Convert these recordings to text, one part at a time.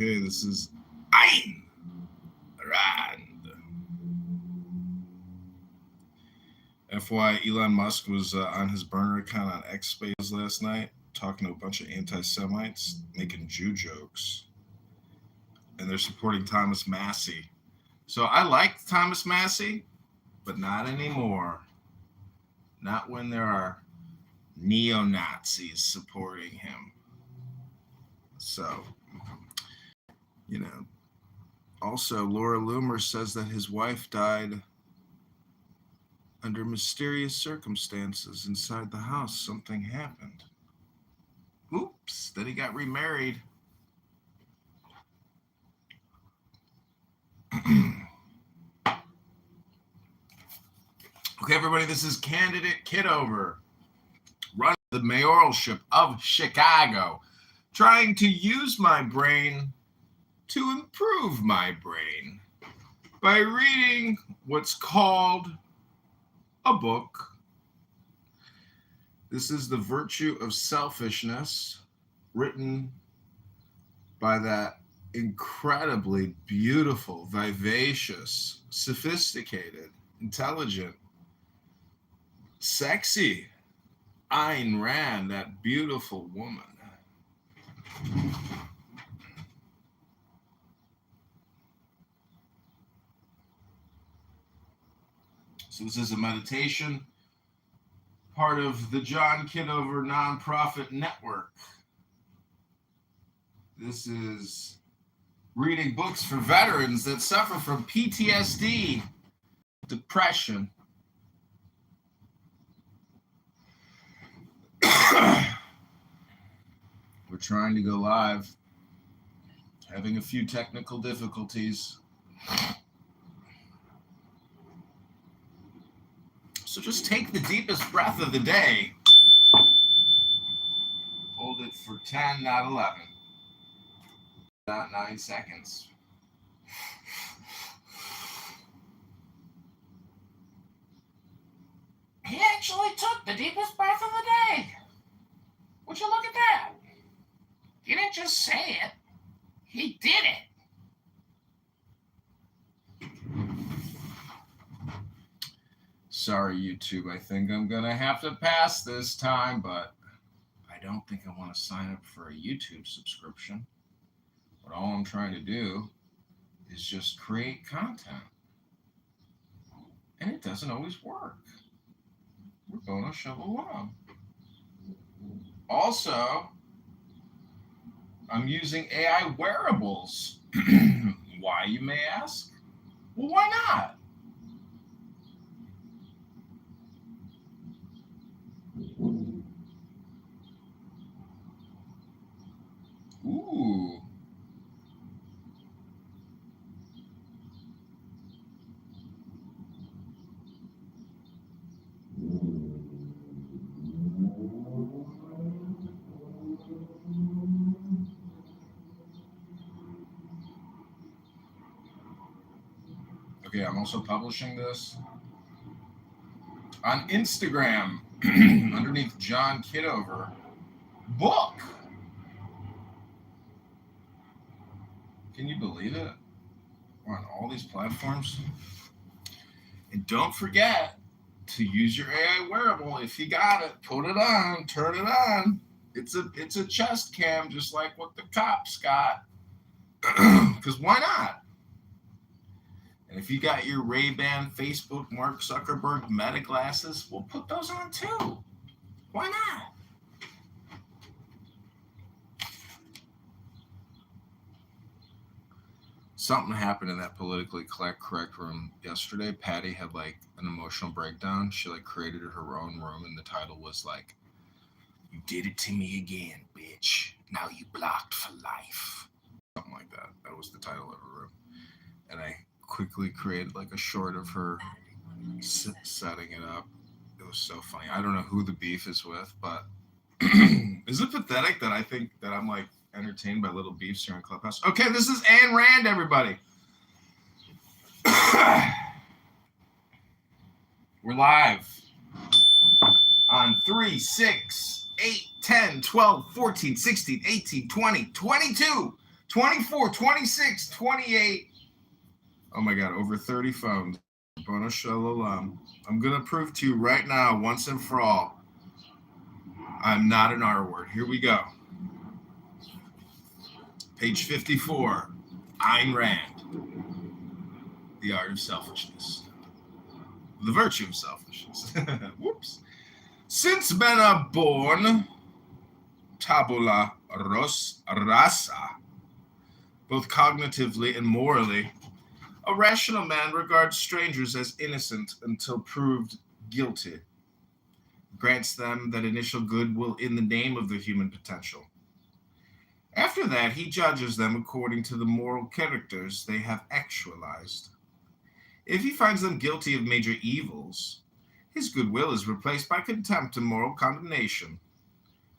Okay, this is Ayn Rand. FYI, Elon Musk was on his burner account on X Space last night, talking to a bunch of anti-Semites, making Jew jokes. And they're supporting Thomas Massie. So I liked Thomas Massie, but not anymore. Not when there are neo-Nazis supporting him. So, you know. Also, Laura Loomer says that his wife died under mysterious circumstances inside the house. Something happened. Oops, then he got remarried. Okay, everybody, this is candidate Kitover, running the mayoralship of Chicago, trying to use my brain to improve my brain by reading what's called a book. This is The Virtue of Selfishness, written by that incredibly beautiful, vivacious, sophisticated, intelligent, sexy Ayn Rand, that beautiful woman. So this is a meditation, part of the John Kitover nonprofit network. This is reading books for veterans that suffer from PTSD, depression. We're trying to go live, having a few technical difficulties. So just take the deepest breath of the day. Hold it for 10, not 11. Not 9 seconds. He actually took the deepest breath of the day. Would you look at that? He didn't just say it. He did it. Sorry, YouTube. I think I'm going to have to pass this time, but I don't think I want to sign up for a YouTube subscription. But all I'm trying to do is just create content. And it doesn't always work. We're going to shove along. Also, I'm using AI wearables. Why, you may ask? Well, why not? Ooh. Okay, I'm also publishing this on Instagram underneath John Kitover book. Can you believe it? We're on all these platforms. And don't forget to use your AI wearable. If you got it, put it on, turn it on. It's a chest cam, just like what the cops got. Because why not? And if you got your Ray-Ban, Facebook, Mark Zuckerberg Meta glasses, we'll put those on too. Why not? Something happened in that politically correct room yesterday. Patty had like an emotional breakdown. She like created her own room, and the title was like, "You did it to me again, bitch. Now you blocked for life." Something like that. That was the title of her room. And I quickly created like a short of her setting it up. It was so funny. I don't know who the beef is with, but is it pathetic that I think that I'm like entertained by little beefs here on Clubhouse? Okay, this is Ayn Rand, everybody. We're live on 3, 6, 8, 10, 12, 14, 16, 18, 20, 22, 24, 26, 28. Oh my God, over 30 phones. Bono Shalom. I'm going to prove to you right now, once and for all, I'm not an R word. Here we go. Page 54, Ayn Rand, The Art of Selfishness. The Virtue of Selfishness. Whoops. Since men are born, tabula rasa, both cognitively and morally, a rational man regards strangers as innocent until proved guilty, grants them that initial goodwill in the name of the human potential. After that, he judges them according to the moral characters they have actualized. If he finds them guilty of major evils, his goodwill is replaced by contempt and moral condemnation.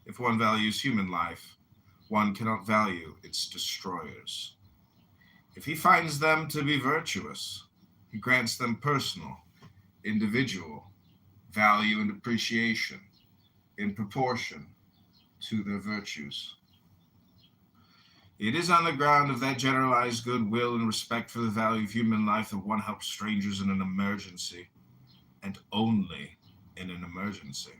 If one values human life, one cannot value its destroyers. If he finds them to be virtuous, he grants them personal, individual value and appreciation in proportion to their virtues. It is on the ground of that generalized goodwill and respect for the value of human life that one helps strangers in an emergency, and only in an emergency.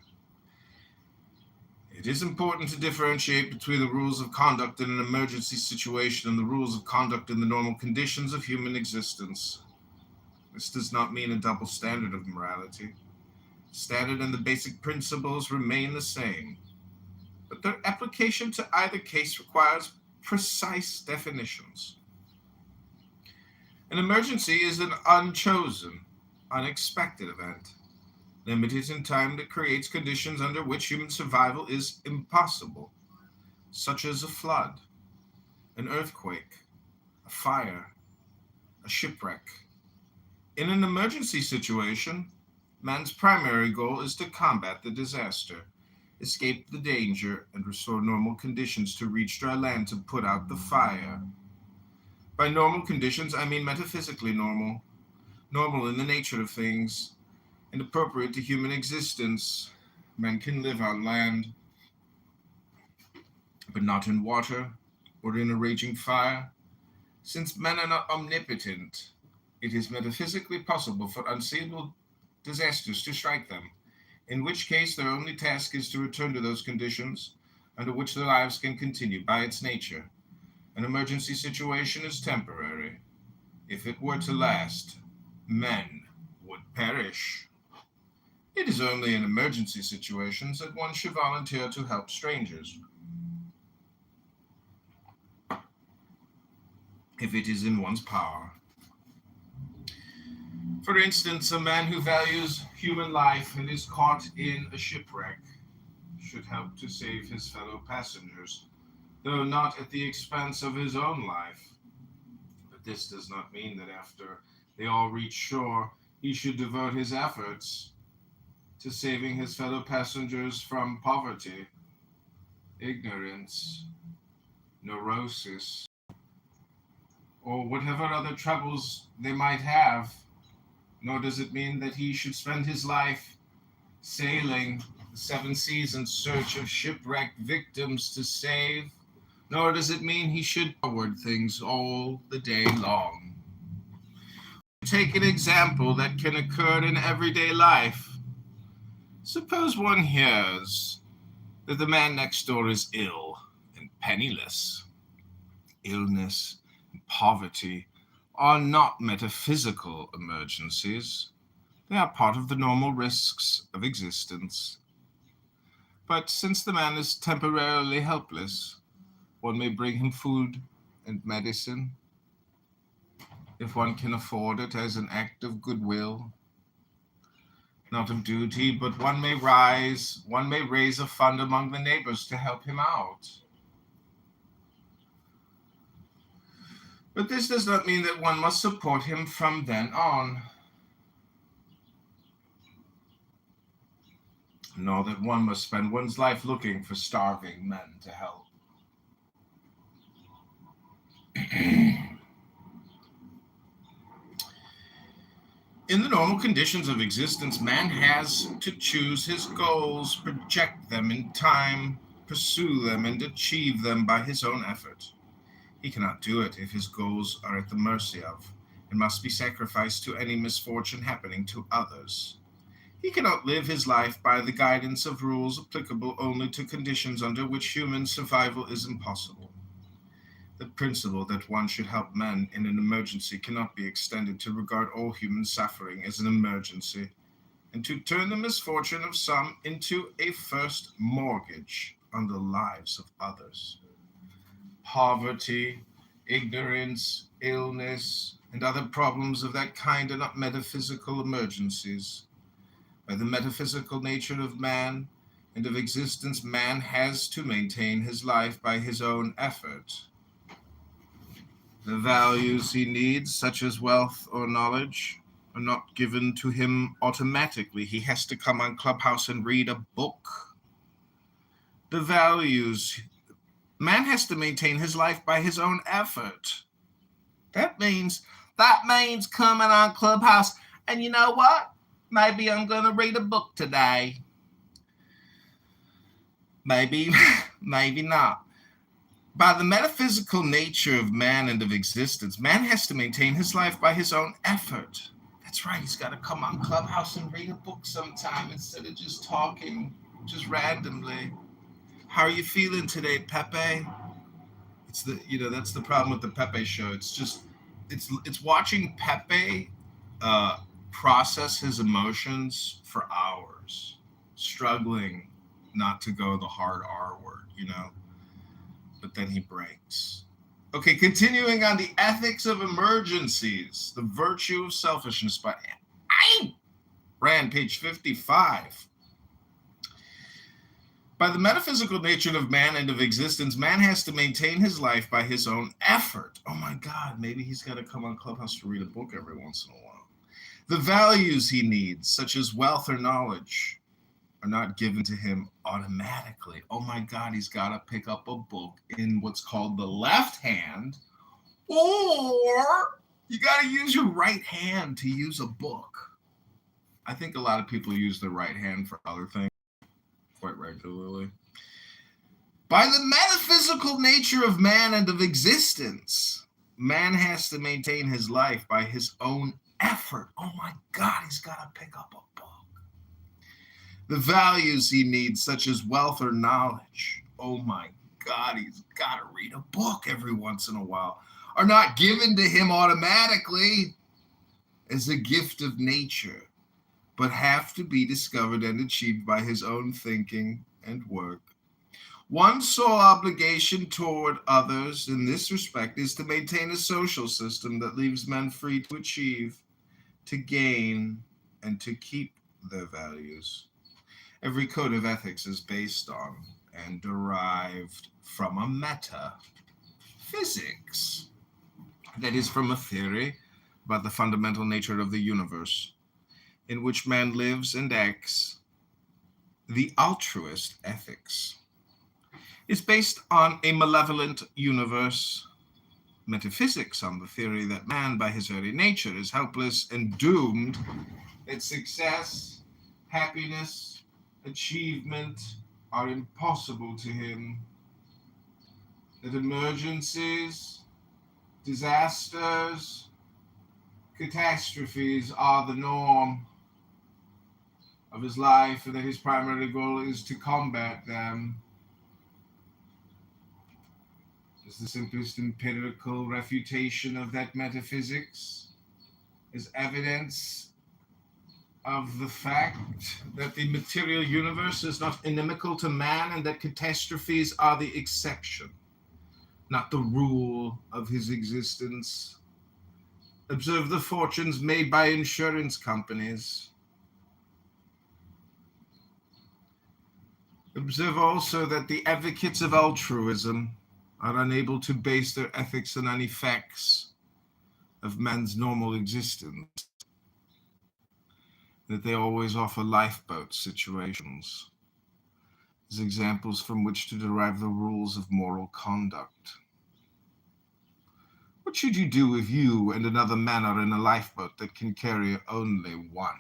It is important to differentiate between the rules of conduct in an emergency situation and the rules of conduct in the normal conditions of human existence. This does not mean a double standard of morality. The standard and the basic principles remain the same, but their application to either case requires precise definitions. An emergency is an unchosen, unexpected event, limited in time, that creates conditions under which human survival is impossible, such as a flood, an earthquake, a fire, a shipwreck. In an emergency situation, man's primary goal is to combat the disaster, escape the danger, and restore normal conditions to reach dry land to put out the fire. By normal conditions, I mean metaphysically normal, normal in the nature of things, and appropriate to human existence. Men can live on land, but not in water or in a raging fire. Since men are not omnipotent, it is metaphysically possible for unseeable disasters to strike them, in which case their only task is to return to those conditions under which their lives can continue. By its nature, an emergency situation is temporary. If it were to last, men would perish. It is only in emergency situations that one should volunteer to help strangers. If it is in one's power. For instance, a man who values human life and is caught in a shipwreck should help to save his fellow passengers, though not at the expense of his own life. But this does not mean that after they all reach shore, he should devote his efforts to saving his fellow passengers from poverty, ignorance, neurosis, or whatever other troubles they might have. Nor does it mean that he should spend his life sailing the seven seas in search of shipwrecked victims to save. Nor does it mean he should forward things all the day long. Take an example that can occur in everyday life. Suppose one hears that the man next door is ill and penniless. Illness and poverty are not metaphysical emergencies. They are part of the normal risks of existence. But since the man is temporarily helpless, one may bring him food and medicine, if one can afford it, as an act of goodwill, not of duty, but one may raise a fund among the neighbors to help him out. But this does not mean that one must support him from then on, nor that one must spend one's life looking for starving men to help. In the normal conditions of existence, man has to choose his goals, project them in time, pursue them, and achieve them by his own effort. He cannot do it if his goals are at the mercy of, and must be sacrificed to any misfortune happening to others. He cannot live his life by the guidance of rules applicable only to conditions under which human survival is impossible. The principle that one should help men in an emergency cannot be extended to regard all human suffering as an emergency, and to turn the misfortune of some into a first mortgage on the lives of others. Poverty, ignorance, illness, and other problems of that kind are not metaphysical emergencies. By the metaphysical nature of man and of existence, man has to maintain his life by his own effort. The values he needs, such as wealth or knowledge, are not given to him automatically. He has to come on Clubhouse and read a book. The values, man has to maintain his life by his own effort. That means coming on Clubhouse, and you know what? Maybe I'm going to read a book today. Maybe not. By the metaphysical nature of man and of existence, man has to maintain his life by his own effort. That's right, he's got to come on Clubhouse and read a book sometime instead of just talking, just randomly. How are you feeling today, Pepe? That's the problem with the Pepe show. It's watching Pepe process his emotions for hours, struggling not to go the hard R word, but then he breaks. Okay, continuing on the ethics of emergencies, the virtue of selfishness by Ayn Rand, page 55. By the metaphysical nature of man and of existence, man has to maintain his life by his own effort. Oh my God, maybe he's got to come on Clubhouse to read a book every once in a while. The values he needs, such as wealth or knowledge, are not given to him automatically. Oh my God, he's got to pick up a book in what's called the left hand, or you got to use your right hand to use a book. I think a lot of people use their right hand for other things quite regularly. By the metaphysical nature of man and of existence, man has to maintain his life by his own effort. Oh my God, he's got to pick up a book. The values he needs, such as wealth or knowledge, oh my God, he's got to read a book every once in a while, are not given to him automatically as a gift of nature, but have to be discovered and achieved by his own thinking and work. One's sole obligation toward others in this respect is to maintain a social system that leaves men free to achieve, to gain, and to keep their values. Every code of ethics is based on and derived from a metaphysics, that is, from a theory about the fundamental nature of the universe in which man lives and acts. The altruist ethics is based on a malevolent universe. Metaphysics on the theory that man, by his very nature, is helpless and doomed, that success, happiness, achievement are impossible to him, that emergencies, disasters, catastrophes are the norm of his life, and that his primary goal is to combat them. Is the simplest empirical refutation of that metaphysics is evidence of the fact that the material universe is not inimical to man, and that catastrophes are the exception, not the rule of his existence. Observe the fortunes made by insurance companies. Observe also that the advocates of altruism are unable to base their ethics on any facts of man's normal existence, that they always offer lifeboat situations as examples from which to derive the rules of moral conduct. What should you do if you and another man are in a lifeboat that can carry only one?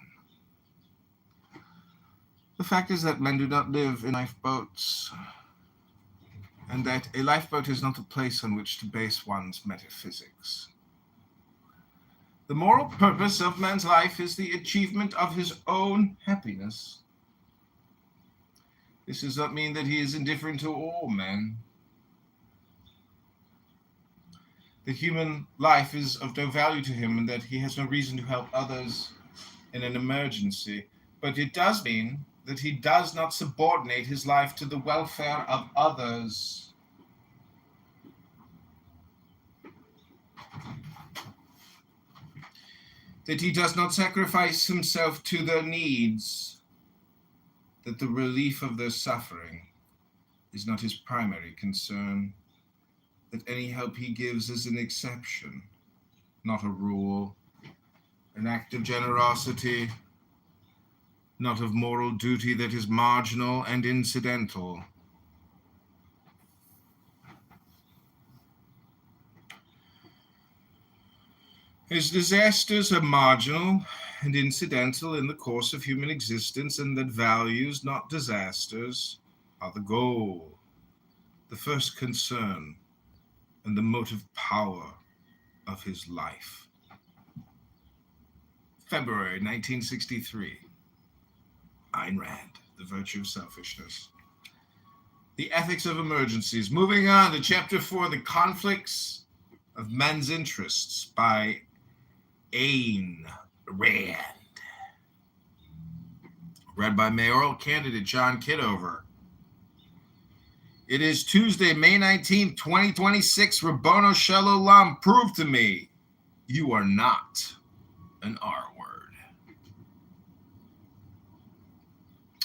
The fact is that men do not live in lifeboats. and that a lifeboat is not a place on which to base one's metaphysics. The moral purpose of man's life is the achievement of his own happiness. This does not mean that he is indifferent to all men. That human life is of no value to him and that he has no reason to help others in an emergency. But it does mean that he does not subordinate his life to the welfare of others. That he does not sacrifice himself to their needs. That the relief of their suffering is not his primary concern. That any help he gives is an exception, not a rule, an act of generosity, not of moral duty that is marginal and incidental. His disasters are marginal and incidental in the course of human existence, and that values, not disasters, are the goal, the first concern, and the motive power of his life. February 1963. Ayn Rand, The Virtue of Selfishness. The Ethics of Emergencies. Moving on to Chapter 4, The Conflicts of Men's Interests by Ayn Rand. Read by mayoral candidate John Kitover. It is Tuesday, May 19th, 2026. Rabono Shalom, prove to me you are not an R-word.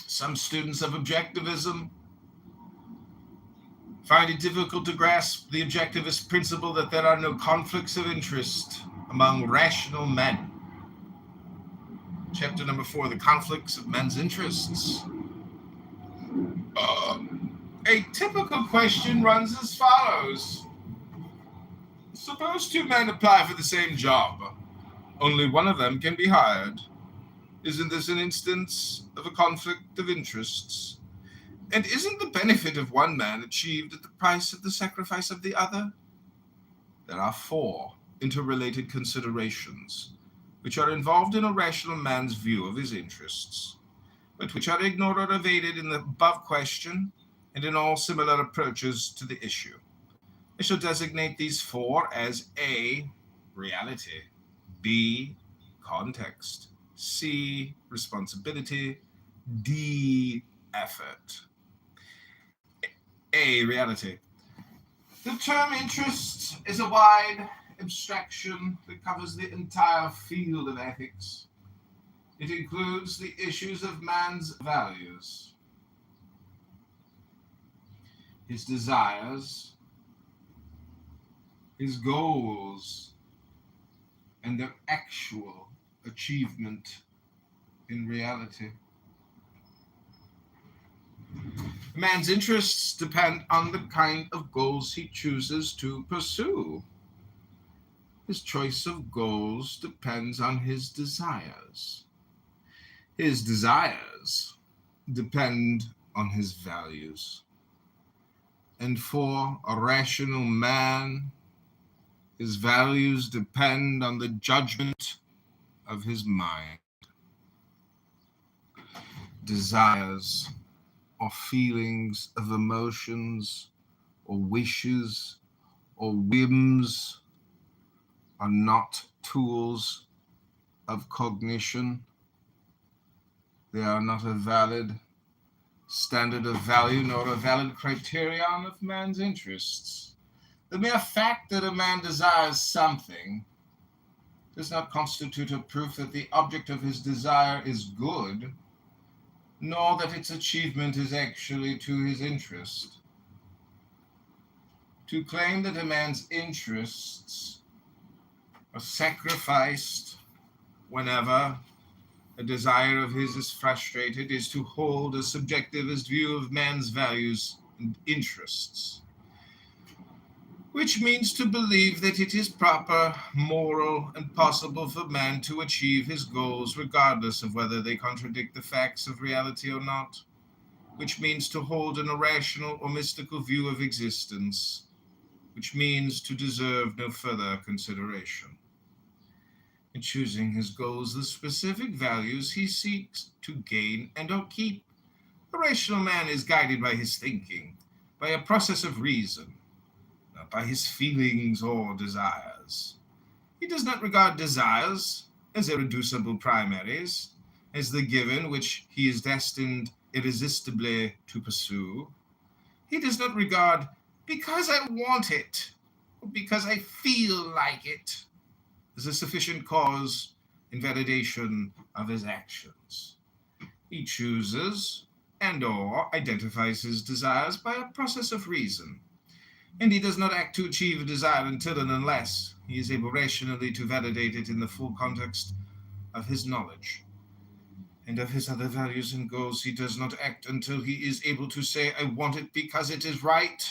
Some students of objectivism find it difficult to grasp the objectivist principle that there are no conflicts of interest among rational men. Chapter number 4, The Conflicts of Men's Interests. A typical question runs as follows. Suppose two men apply for the same job. Only one of them can be hired. Isn't this an instance of a conflict of interests? And isn't the benefit of one man achieved at the price of the sacrifice of the other? There are 4 interrelated considerations which are involved in a rational man's view of his interests, but which are ignored or evaded in the above question and in all similar approaches to the issue. I shall designate these 4 as A, reality, B, context, C, responsibility, D, effort. A, reality. The term interest is a wide abstraction that covers the entire field of ethics. It includes the issues of man's values, his desires, his goals, and their actual achievement in reality. A man's interests depend on the kind of goals he chooses to pursue. His choice of goals depends on his desires. His desires depend on his values. And for a rational man, his values depend on the judgment of his mind. Desires or feelings of emotions or wishes or whims are not tools of cognition. They are not a valid standard of value nor a valid criterion of man's interests. The mere fact that a man desires something does not constitute a proof that the object of his desire is good, nor that its achievement is actually to his interest. To claim that a man's interests are sacrificed whenever a desire of his is frustrated is to hold a subjectivist view of man's values and interests, which means to believe that it is proper, moral, and possible for man to achieve his goals regardless of whether they contradict the facts of reality or not. which means to hold an irrational or mystical view of existence, which means to deserve no further consideration. In choosing his goals, the specific values he seeks to gain and or keep, a rational man is guided by his thinking, by a process of reason, not by his feelings or desires. He does not regard desires as irreducible primaries, as the given which he is destined irresistibly to pursue. He does not regard because I want it, or because I feel like it, as a sufficient cause and validation of his actions. He chooses and or identifies his desires by a process of reason, and he does not act to achieve a desire until and unless he is able rationally to validate it in the full context of his knowledge. And of his other values and goals, he does not act until he is able to say, I want it because it is right.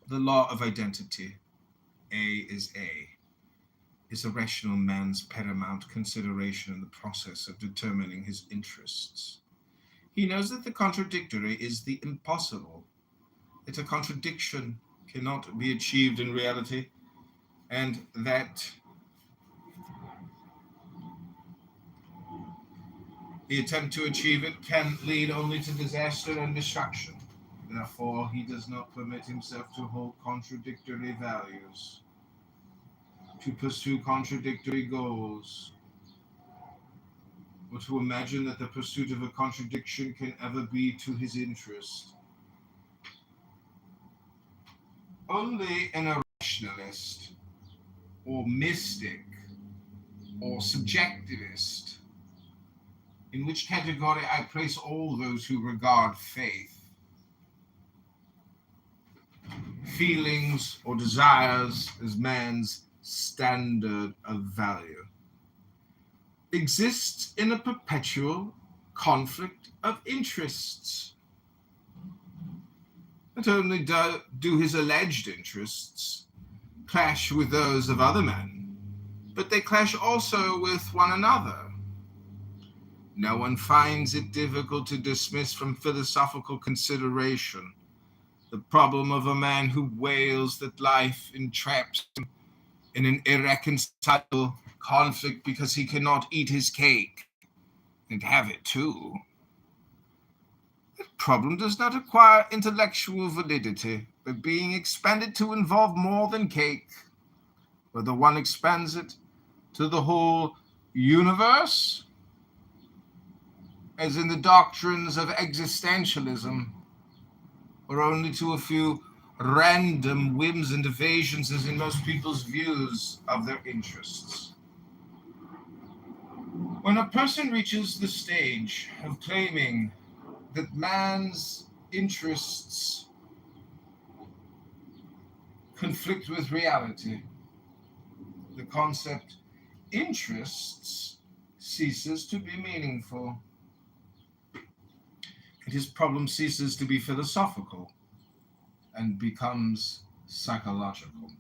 The law of identity, A is a rational man's paramount consideration in the process of determining his interests. He knows that the contradictory is the impossible, that a contradiction cannot be achieved in reality, and that the attempt to achieve it can lead only to disaster and destruction. Therefore, he does not permit himself to hold contradictory values, to pursue contradictory goals, or to imagine that the pursuit of a contradiction can ever be to his interest. Only an irrationalist, or mystic, or subjectivist, in which category I place all those who regard faith, feelings, or desires as man's standard of value, exists in a perpetual conflict of interests. Not only do his alleged interests clash with those of other men, but they clash also with one another. No one finds it difficult to dismiss from philosophical consideration the problem of a man who wails that life entraps him in an irreconcilable conflict because he cannot eat his cake and have it too. That problem does not acquire intellectual validity by being expanded to involve more than cake, whether one expands it to the whole universe, as in the doctrines of existentialism, or only to a few random whims and evasions, as in most people's views of their interests. When a person reaches the stage of claiming that man's interests conflict with reality, the concept interests ceases to be meaningful, and his problem ceases to be philosophical and becomes psychological.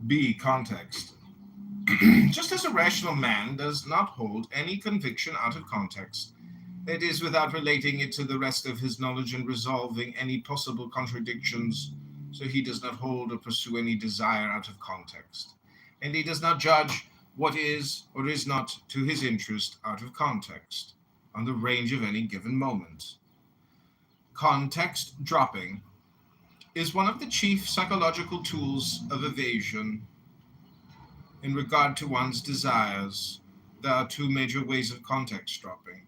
B. Context. Just as a rational man does not hold any conviction out of context, that is, without relating it to the rest of his knowledge and resolving any possible contradictions, so he does not hold or pursue any desire out of context, and he does not judge what is or is not to his interest out of context, on the range of any given moment. Context dropping is one of the chief psychological tools of evasion. In regard to one's desires, there are two major ways of context dropping: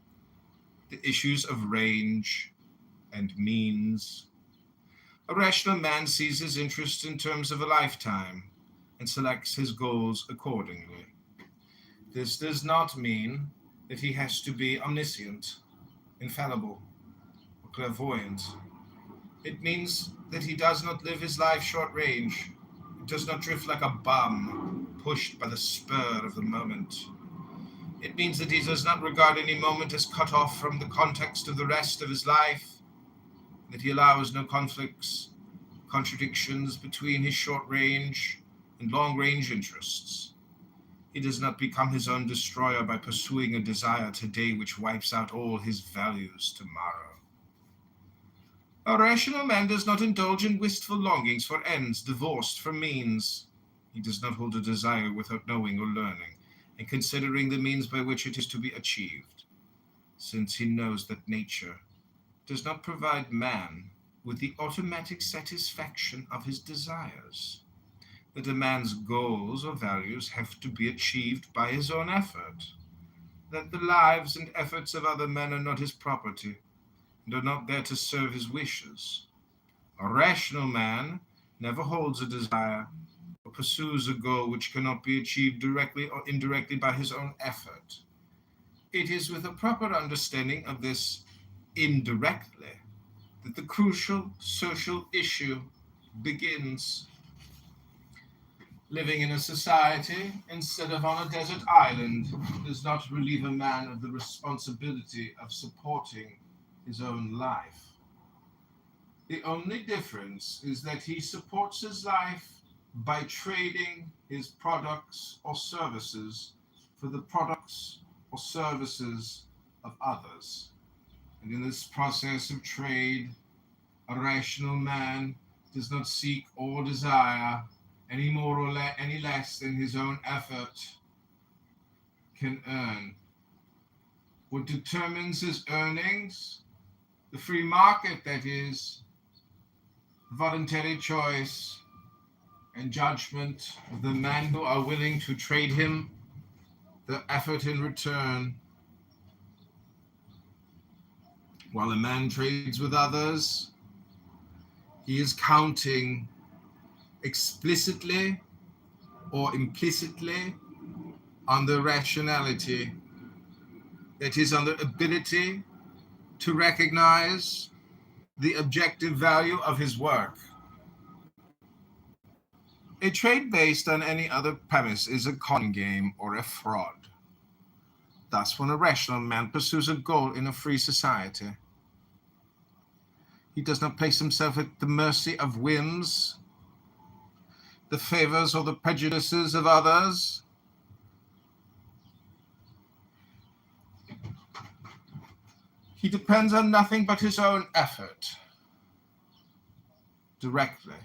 the issues of range and means. A rational man sees his interests in terms of a lifetime and selects his goals accordingly. This does not mean that he has to be omniscient, infallible, or clairvoyant. It means that he does not live his life short range. It does not drift like a bum, pushed by the spur of the moment. It means that he does not regard any moment as cut off from the context of the rest of his life, that he allows no conflicts, contradictions between his short range and long range interests. He does not become his own destroyer by pursuing a desire today which wipes out all his values tomorrow. A rational man does not indulge in wistful longings for ends divorced from means. He does not hold a desire without knowing or learning, and considering the means by which it is to be achieved, since he knows that nature does not provide man with the automatic satisfaction of his desires, that a man's goals or values have to be achieved by his own effort, that the lives and efforts of other men are not his property, and are not there to serve his wishes. A rational man never holds a desire or pursues a goal which cannot be achieved directly or indirectly by his own effort. It is with a proper understanding of this indirectly that the crucial social issue begins. Living in a society instead of on a desert island does not relieve a man of the responsibility of supporting his own life. The only difference is that he supports his life by trading his products or services for the products or services of others. And in this process of trade, a rational man does not seek or desire any more or any less than his own effort can earn. What determines his earnings? The free market, that is, voluntary choice and judgment of the men who are willing to trade him the effort in return. While a man trades with others, he is counting explicitly or implicitly on the rationality, that is, on the ability to recognize the objective value of his work. A trade based on any other premise is a con game or a fraud. Thus, when a rational man pursues a goal in a free society, he does not place himself at the mercy of whims, the favors or the prejudices of others. He depends on nothing but his own effort, directly,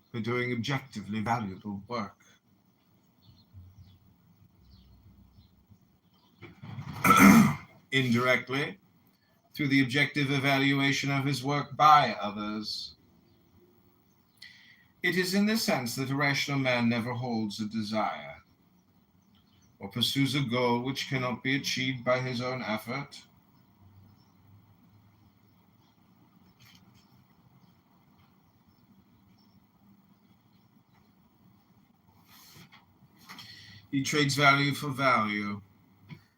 for doing objectively valuable work. Indirectly, through the objective evaluation of his work by others. It is in this sense that a rational man never holds a desire or pursues a goal which cannot be achieved by his own effort. He trades value for value.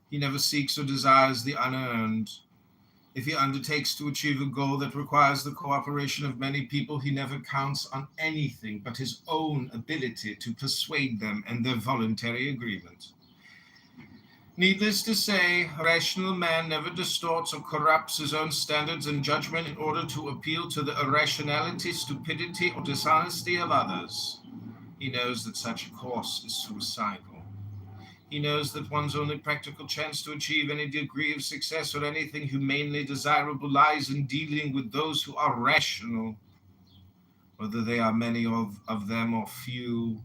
He never seeks or desires the unearned. If he undertakes to achieve a goal that requires the cooperation of many people, he never counts on anything but his own ability to persuade them and their voluntary agreement. Needless to say, a rational man never distorts or corrupts his own standards and judgment in order to appeal to the irrationality, stupidity, or dishonesty of others. He knows that such a course is suicidal. He knows that one's only practical chance to achieve any degree of success or anything humanely desirable lies in dealing with those who are rational, whether they are many of them or few.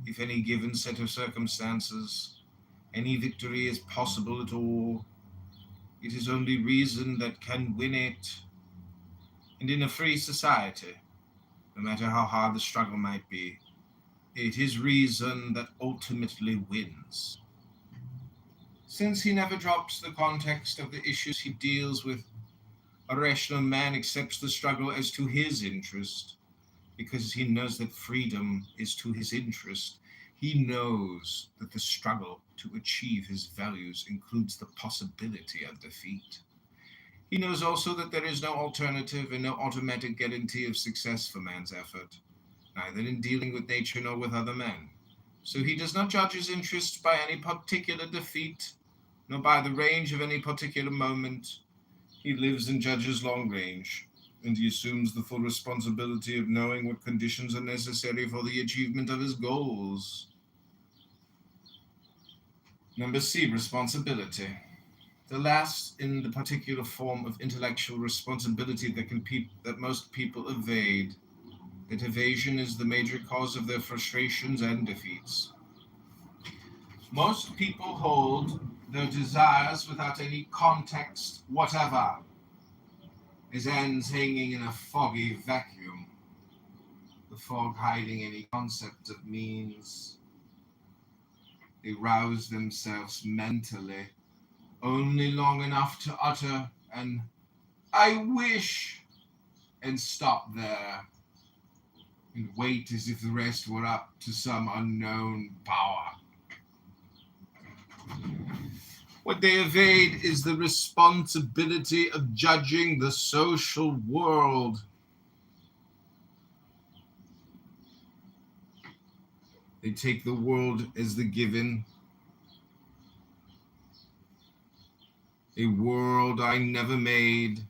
If any given set of circumstances, any victory is possible at all, it is only reason that can win it. And in a free society, no matter how hard the struggle might be, it is reason that ultimately wins. Since he never drops the context of the issues he deals with, a rational man accepts the struggle as to his interest, because he knows that freedom is to his interest. He knows that the struggle to achieve his values includes the possibility of defeat. He knows also that there is no alternative and no automatic guarantee of success for man's effort, neither in dealing with nature nor with other men. So he does not judge his interests by any particular defeat, nor by the range of any particular moment. He lives and judges long range, and he assumes the full responsibility of knowing what conditions are necessary for the achievement of his goals. Number C, responsibility. The last in the particular form of intellectual responsibility that most people evade. That evasion is the major cause of their frustrations and defeats. Most people hold their desires without any context whatever, as ends hanging in a foggy vacuum, the fog hiding any concept of means. They rouse themselves mentally only long enough to utter an "I wish" and stop there, and wait as if the rest were up to some unknown power. What they evade is the responsibility of judging the social world. They take the world as the given. A world I never made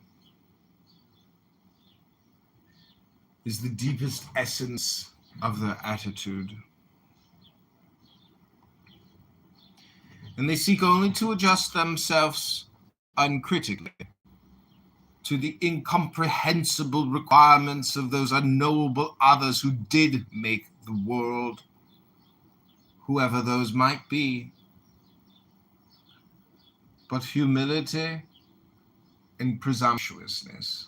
is the deepest essence of their attitude. And they seek only to adjust themselves uncritically to the incomprehensible requirements of those unknowable others who did make the world, whoever those might be. But humility and presumptuousness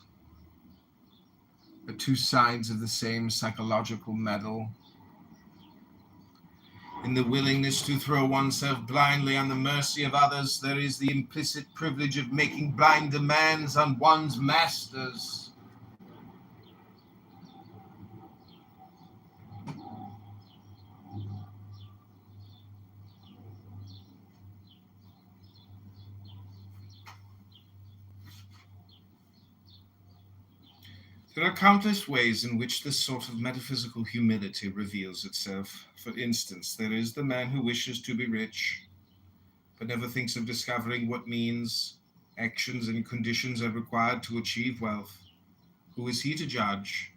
are two sides of the same psychological medal. In the willingness to throw oneself blindly on the mercy of others, there is the implicit privilege of making blind demands on one's masters. There are countless ways in which this sort of metaphysical humility reveals itself. For instance, there is the man who wishes to be rich, but never thinks of discovering what means, actions, and conditions are required to achieve wealth. Who is he to judge?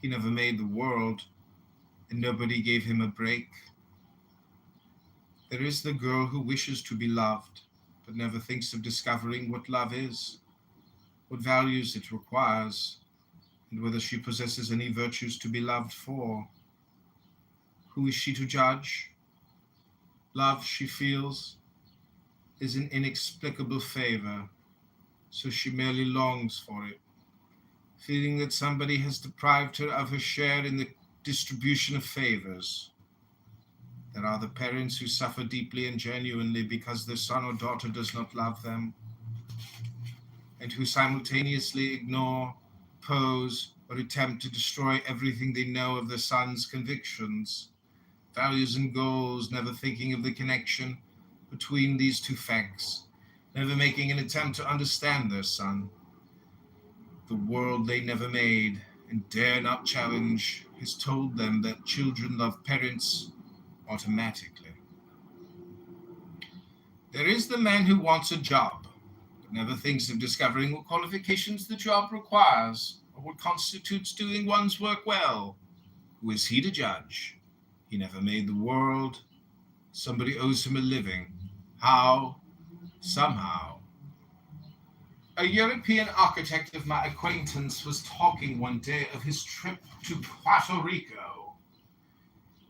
He never made the world, and nobody gave him a break. There is the girl who wishes to be loved, but never thinks of discovering what love is, what values it requires, and whether she possesses any virtues to be loved for. Who is she to judge? Love, she feels, is an inexplicable favor, so she merely longs for it, feeling that somebody has deprived her of her share in the distribution of favors. There are the parents who suffer deeply and genuinely because their son or daughter does not love them, and who simultaneously ignore, oppose, or attempt to destroy everything they know of their son's convictions, values, and goals, never thinking of the connection between these two facts, never making an attempt to understand their son. The world they never made and dare not challenge has told them that children love parents automatically. There is the man who wants a job, but never thinks of discovering what qualifications the job requires or what constitutes doing one's work well. Who is he to judge? He never made the world. Somebody owes him a living. How? Somehow. A European architect of my acquaintance was talking one day of his trip to Puerto Rico.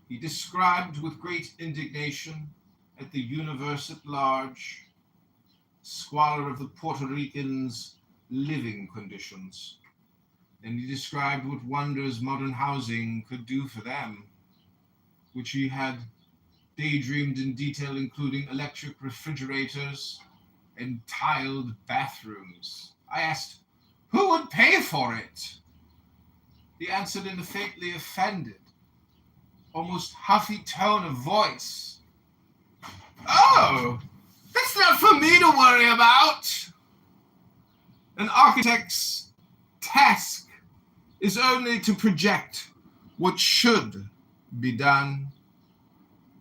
He described with great indignation at the universe at large squalor of the Puerto Ricans' living conditions, and he described what wonders modern housing could do for them, which he had daydreamed in detail, including electric refrigerators and tiled bathrooms. I asked, who would pay for it? He answered in a faintly offended, almost huffy tone of voice. Oh, that's not for me to worry about. An architect's task is only to project what should be done.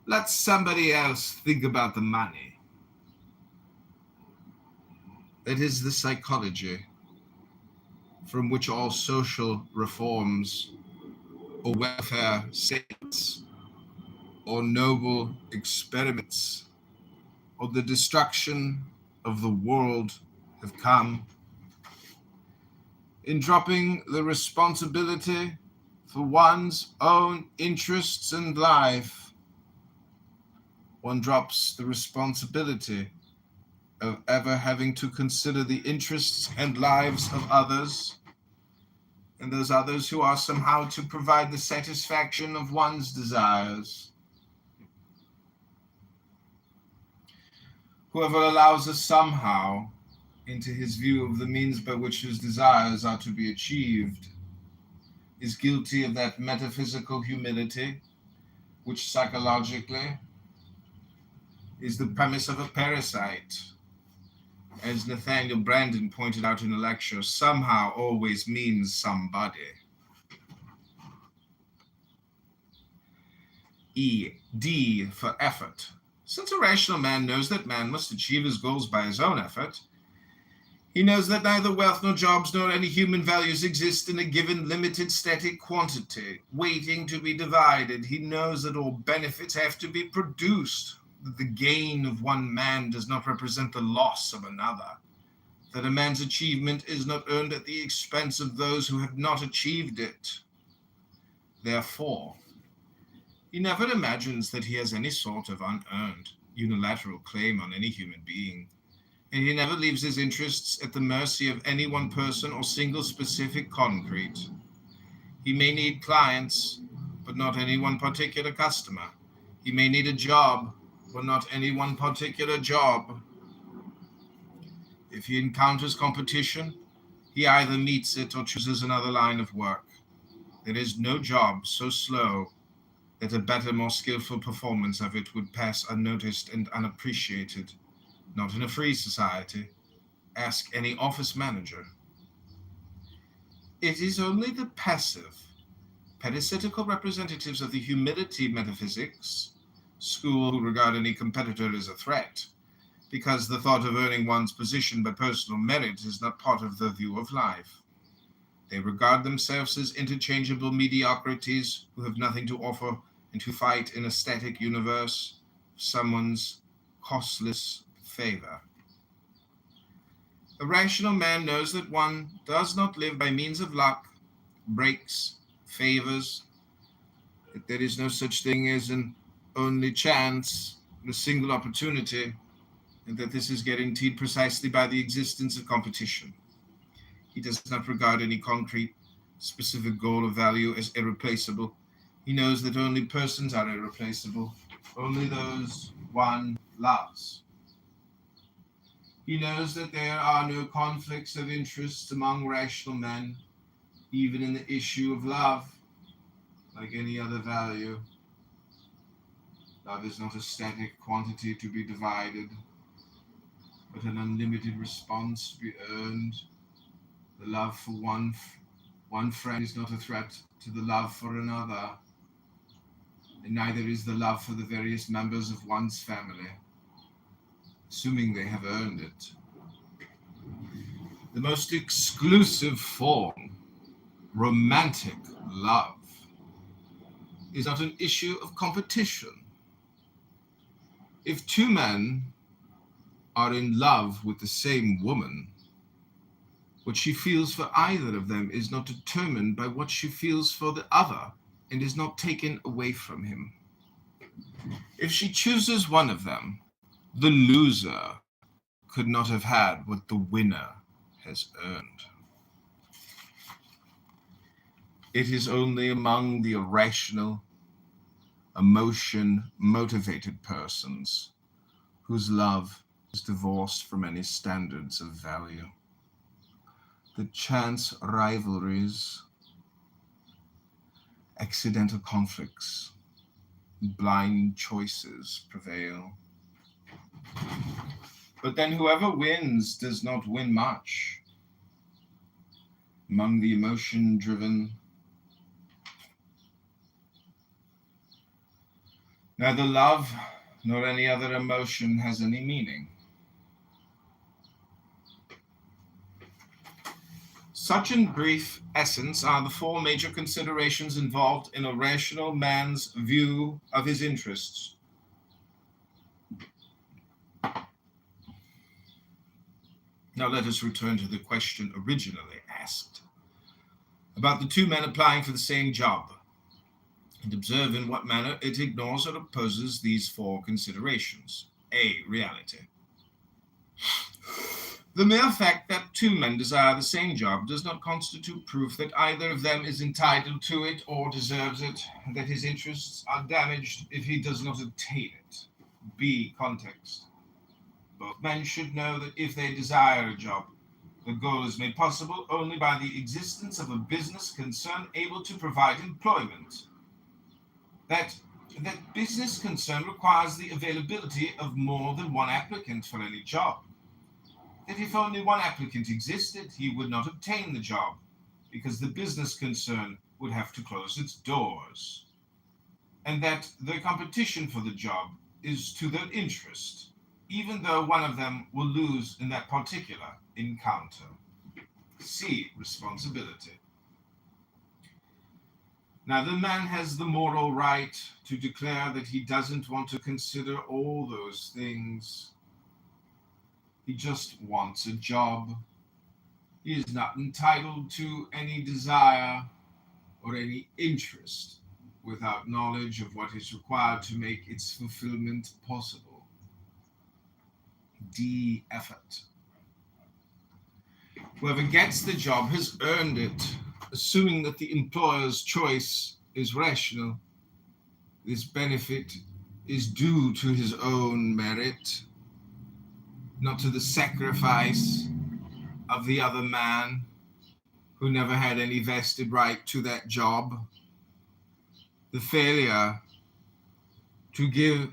Let somebody else think about the money. That is the psychology from which all social reforms or welfare states or noble experiments or the destruction of the world have come. In dropping the responsibility for one's own interests and life, one drops the responsibility of ever having to consider the interests and lives of others, and those others who are somehow to provide the satisfaction of one's desires. Whoever allows us somehow into his view of the means by which his desires are to be achieved is guilty of that metaphysical humility which psychologically is the premise of a parasite. As Nathaniel Brandon pointed out in a lecture, somehow always means somebody. E. D for effort. Since a rational man knows that man must achieve his goals by his own effort, he knows that neither wealth nor jobs nor any human values exist in a given limited static quantity, waiting to be divided. He knows that all benefits have to be produced, that the gain of one man does not represent the loss of another, that a man's achievement is not earned at the expense of those who have not achieved it. Therefore, he never imagines that he has any sort of unearned, unilateral claim on any human being, and he never leaves his interests at the mercy of any one person or single specific concrete. He may need clients, but not any one particular customer. He may need a job, but not any one particular job. If he encounters competition, he either meets it or chooses another line of work. There is no job so slow that a better, more skillful performance of it would pass unnoticed and unappreciated. Not in a free society. Ask any office manager. It is only the passive, parasitical representatives of the humility metaphysics school who regard any competitor as a threat, because the thought of earning one's position by personal merit is not part of their view of life. They regard themselves as interchangeable mediocrities who have nothing to offer and who fight in a static universe for someone's costless favor. A rational man knows that one does not live by means of luck, breaks, favors, that there is no such thing as an only chance, a single opportunity, and that this is guaranteed precisely by the existence of competition. He does not regard any concrete, specific goal of value as irreplaceable. He knows that only persons are irreplaceable, only those one loves. He knows that there are no conflicts of interest among rational men, even in the issue of love, like any other value. Love is not a static quantity to be divided, but an unlimited response to be earned. The love for one friend is not a threat to the love for another, and neither is the love for the various members of one's family, assuming they have earned it. The most exclusive form, romantic love, is not an issue of competition. If two men are in love with the same woman, what she feels for either of them is not determined by what she feels for the other and is not taken away from him. If she chooses one of them, the loser could not have had what the winner has earned. It is only among the irrational, emotion-motivated persons whose love is divorced from any standards of value. The chance rivalries, accidental conflicts, blind choices prevail. But then whoever wins does not win much. Among the emotion-driven, neither love nor any other emotion has any meaning. Such in brief essence are the four major considerations involved in a rational man's view of his interests. Now let us return to the question originally asked about the two men applying for the same job, and observe in what manner it ignores or opposes these four considerations. A. Reality. The mere fact that two men desire the same job does not constitute proof that either of them is entitled to it or deserves it, and that his interests are damaged if he does not obtain it. B. Context. Both men should know that if they desire a job, the goal is made possible only by the existence of a business concern able to provide employment. That business concern requires the availability of more than one applicant for any job. That if only one applicant existed, he would not obtain the job, because the business concern would have to close its doors. And that the competition for the job is to their interest, even though one of them will lose in that particular encounter. C. Responsibility. Now, the man has the moral right to declare that he doesn't want to consider all those things. He just wants a job. He is not entitled to any desire or any interest without knowledge of what is required to make its fulfillment possible. D. Effort. Whoever gets the job has earned it, assuming that the employer's choice is rational. This benefit is due to his own merit, not to the sacrifice of the other man who never had any vested right to that job. The failure to give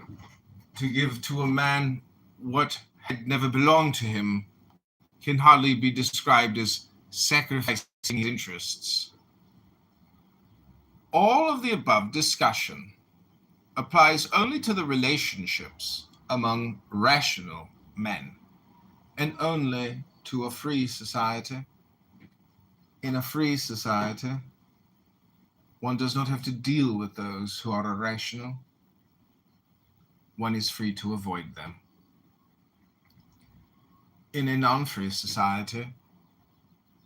to a man what had never belonged to him can hardly be described as sacrificing his interests. All of the above discussion applies only to the relationships among rational men, and only to a free society. In a free society, one does not have to deal with those who are irrational. One is free to avoid them. In a non-free society,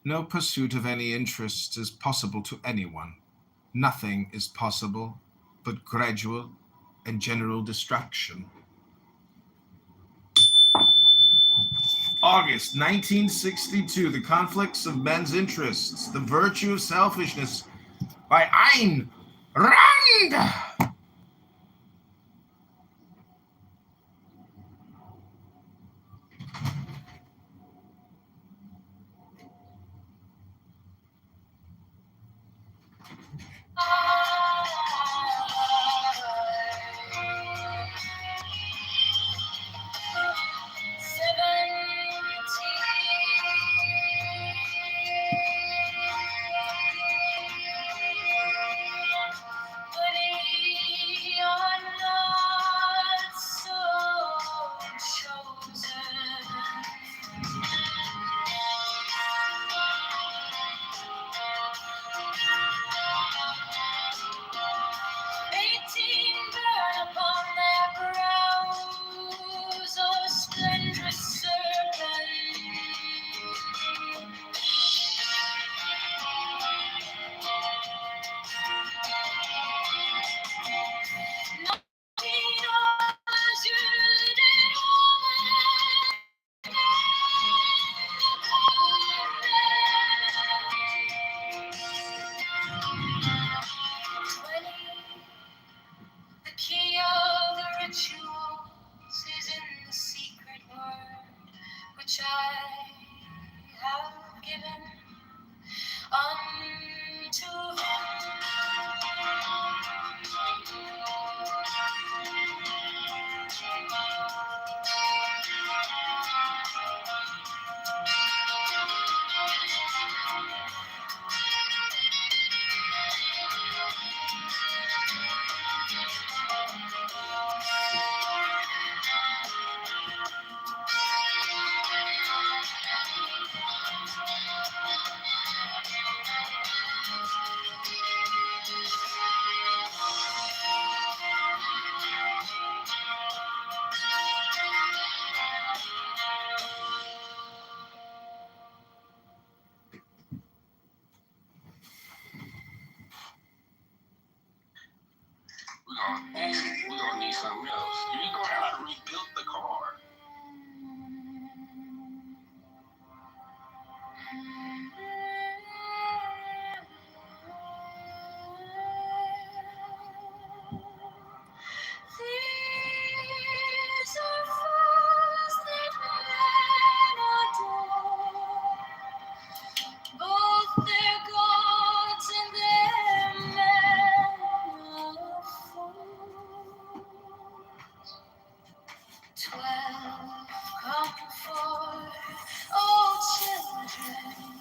no pursuit of any interests is possible to anyone. Nothing is possible but gradual and general destruction. August 1962, The Conflicts of Men's Interests, The Virtue of Selfishness by Ayn Rand. We're gonna need something else. You're gonna have to rebuild the car. These are fools that men adore, both their gods and their men of fools. 12 come forth, O children,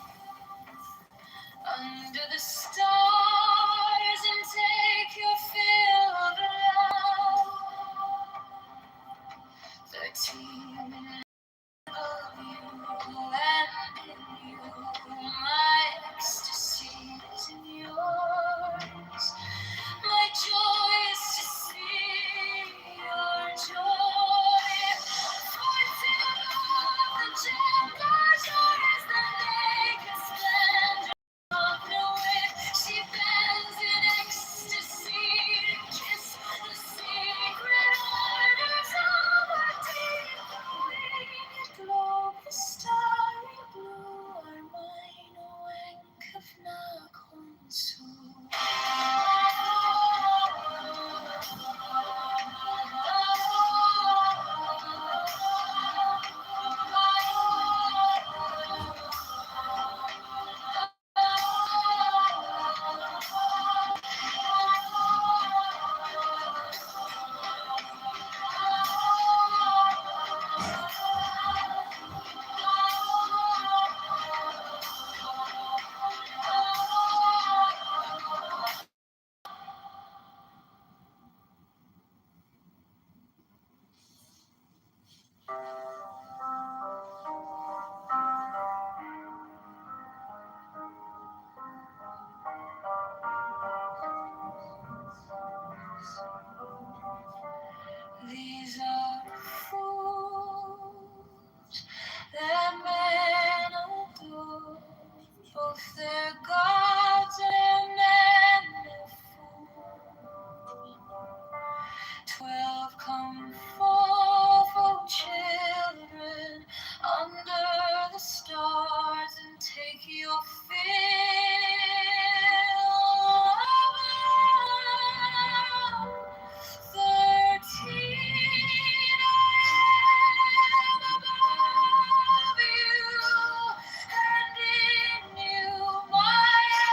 under the stars, and take your fill of love. 13 of you, and in you my ecstasy is in yours. My joy is to see your joy. 14 of the chambers, yours is the naked splendor of no wit. She bends in ecstasy to kiss the secret orders of her deep. The winged globe, the starry blue are mine, a wank of Nakonsu. These are fools that men adore, both their gods and men of fools. 12 come forth, O children, under the stars, and take your fill of love. 13 I am above you, and in you my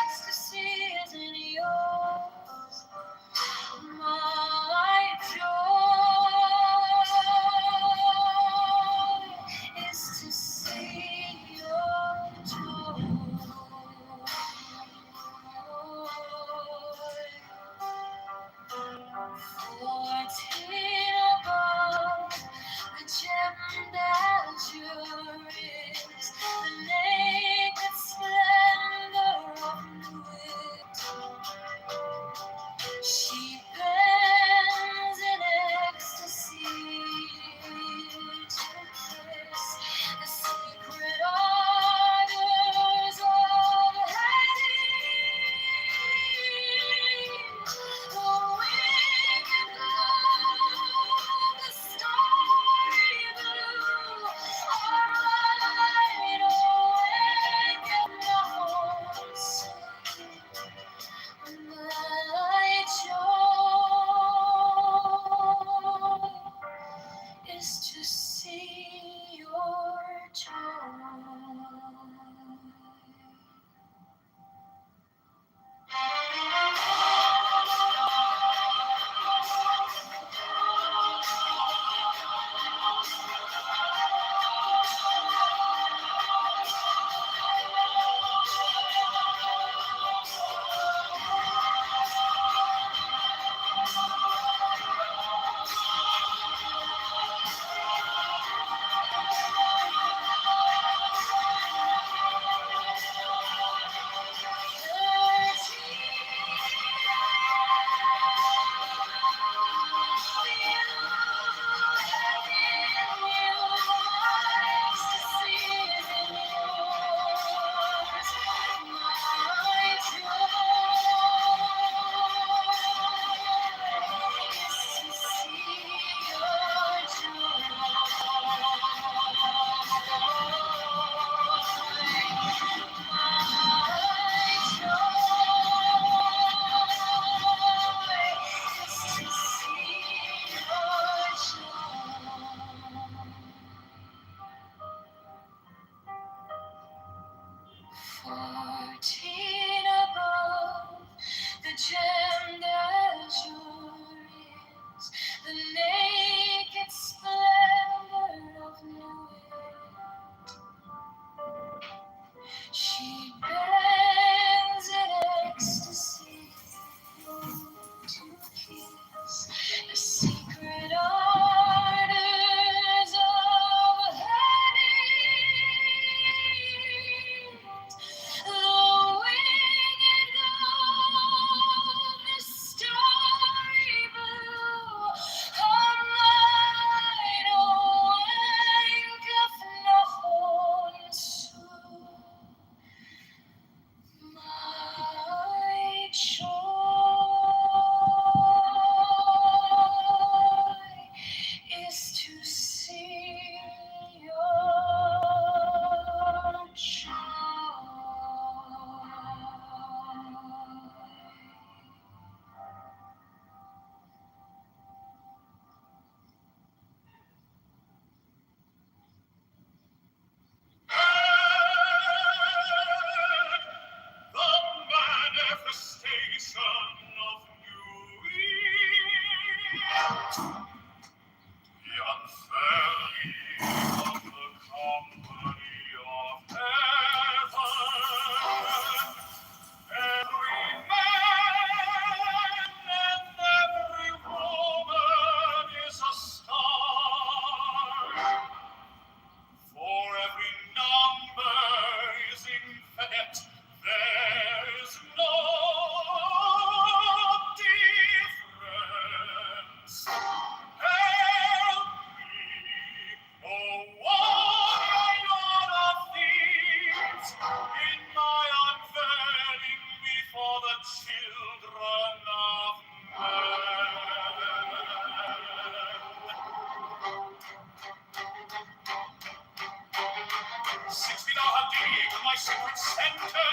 secret center,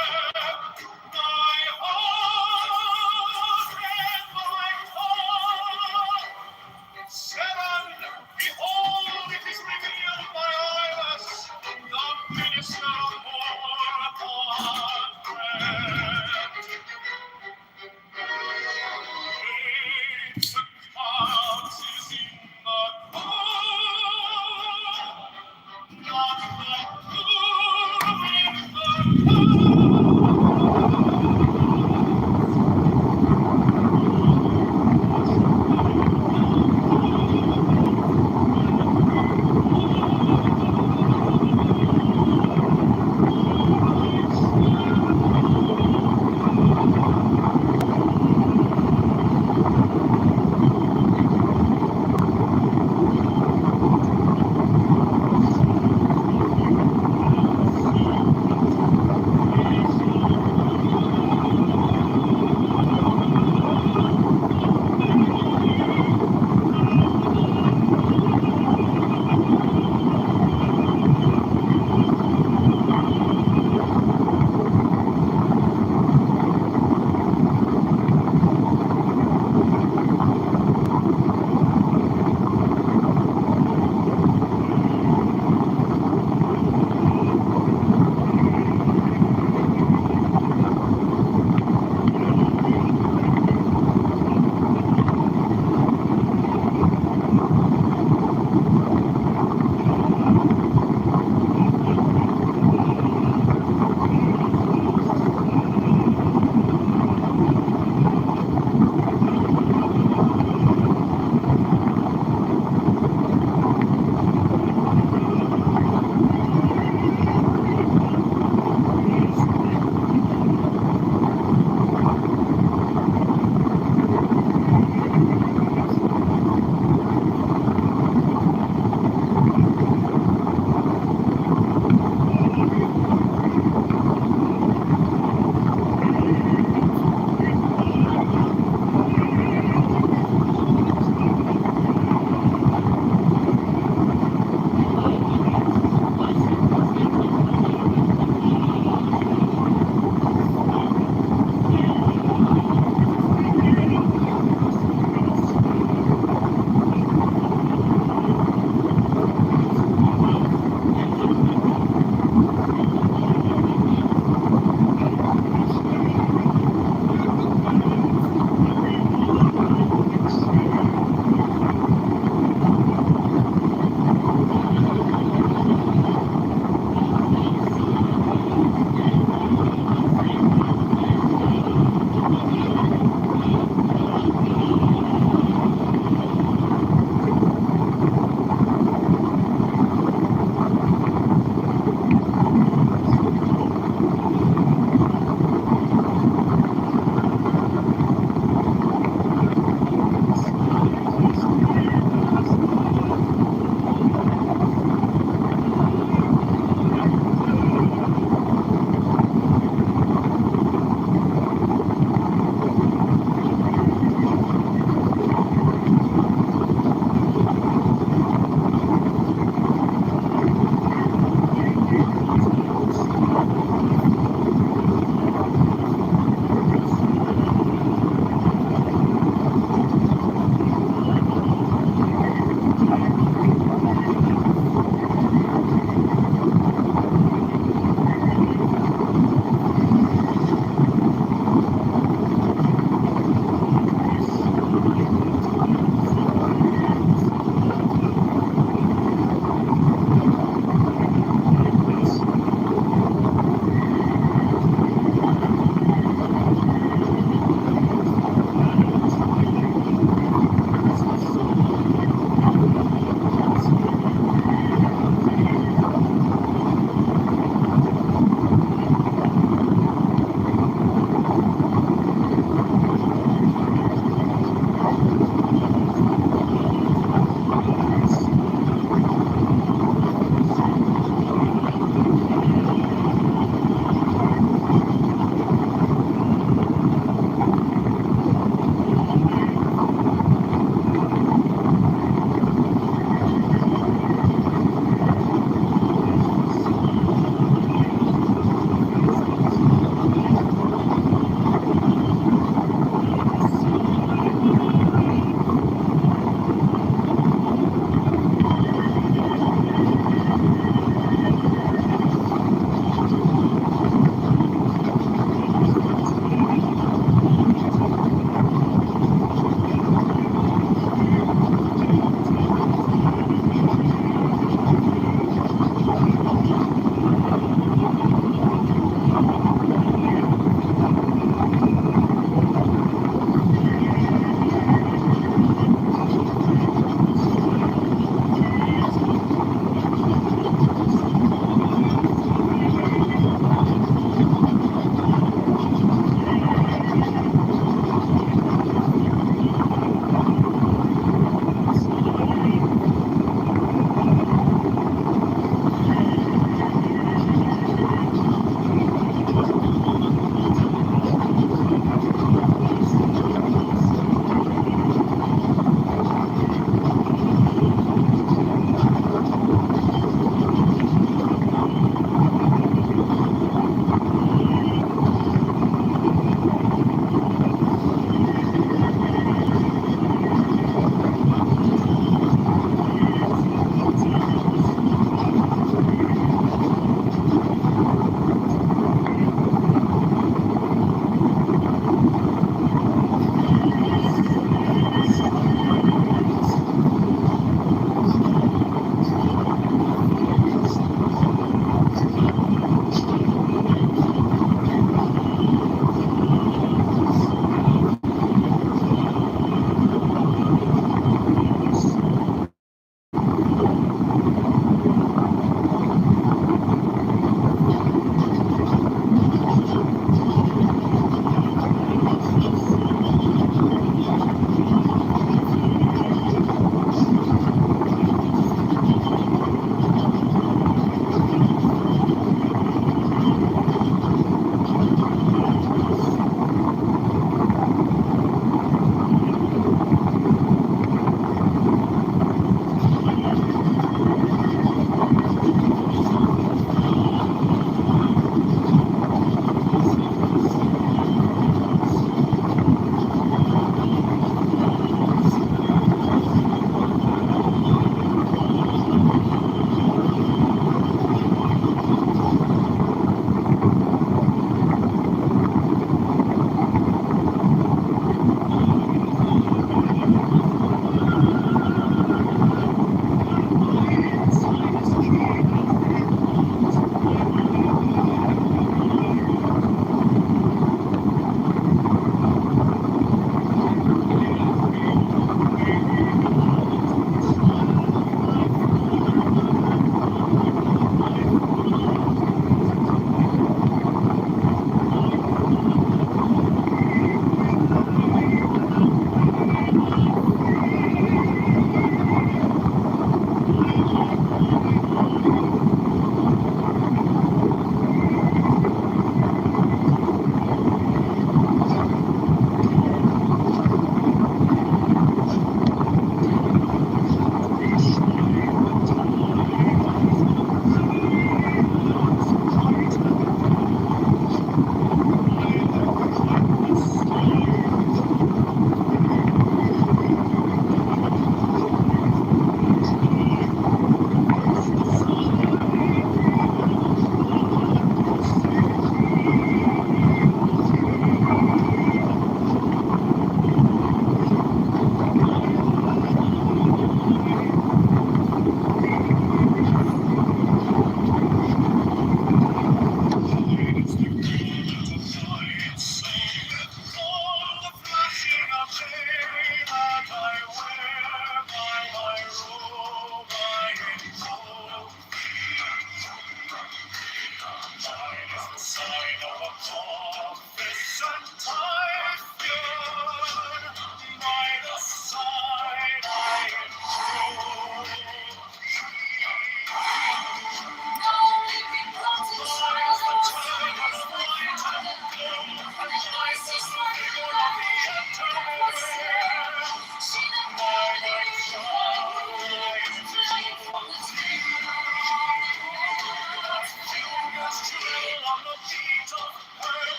my heart and my heart. 7, behold, it is revealed by Iris, the minister more upon Waves and clouds is in the cold, not the gloom in the cloud.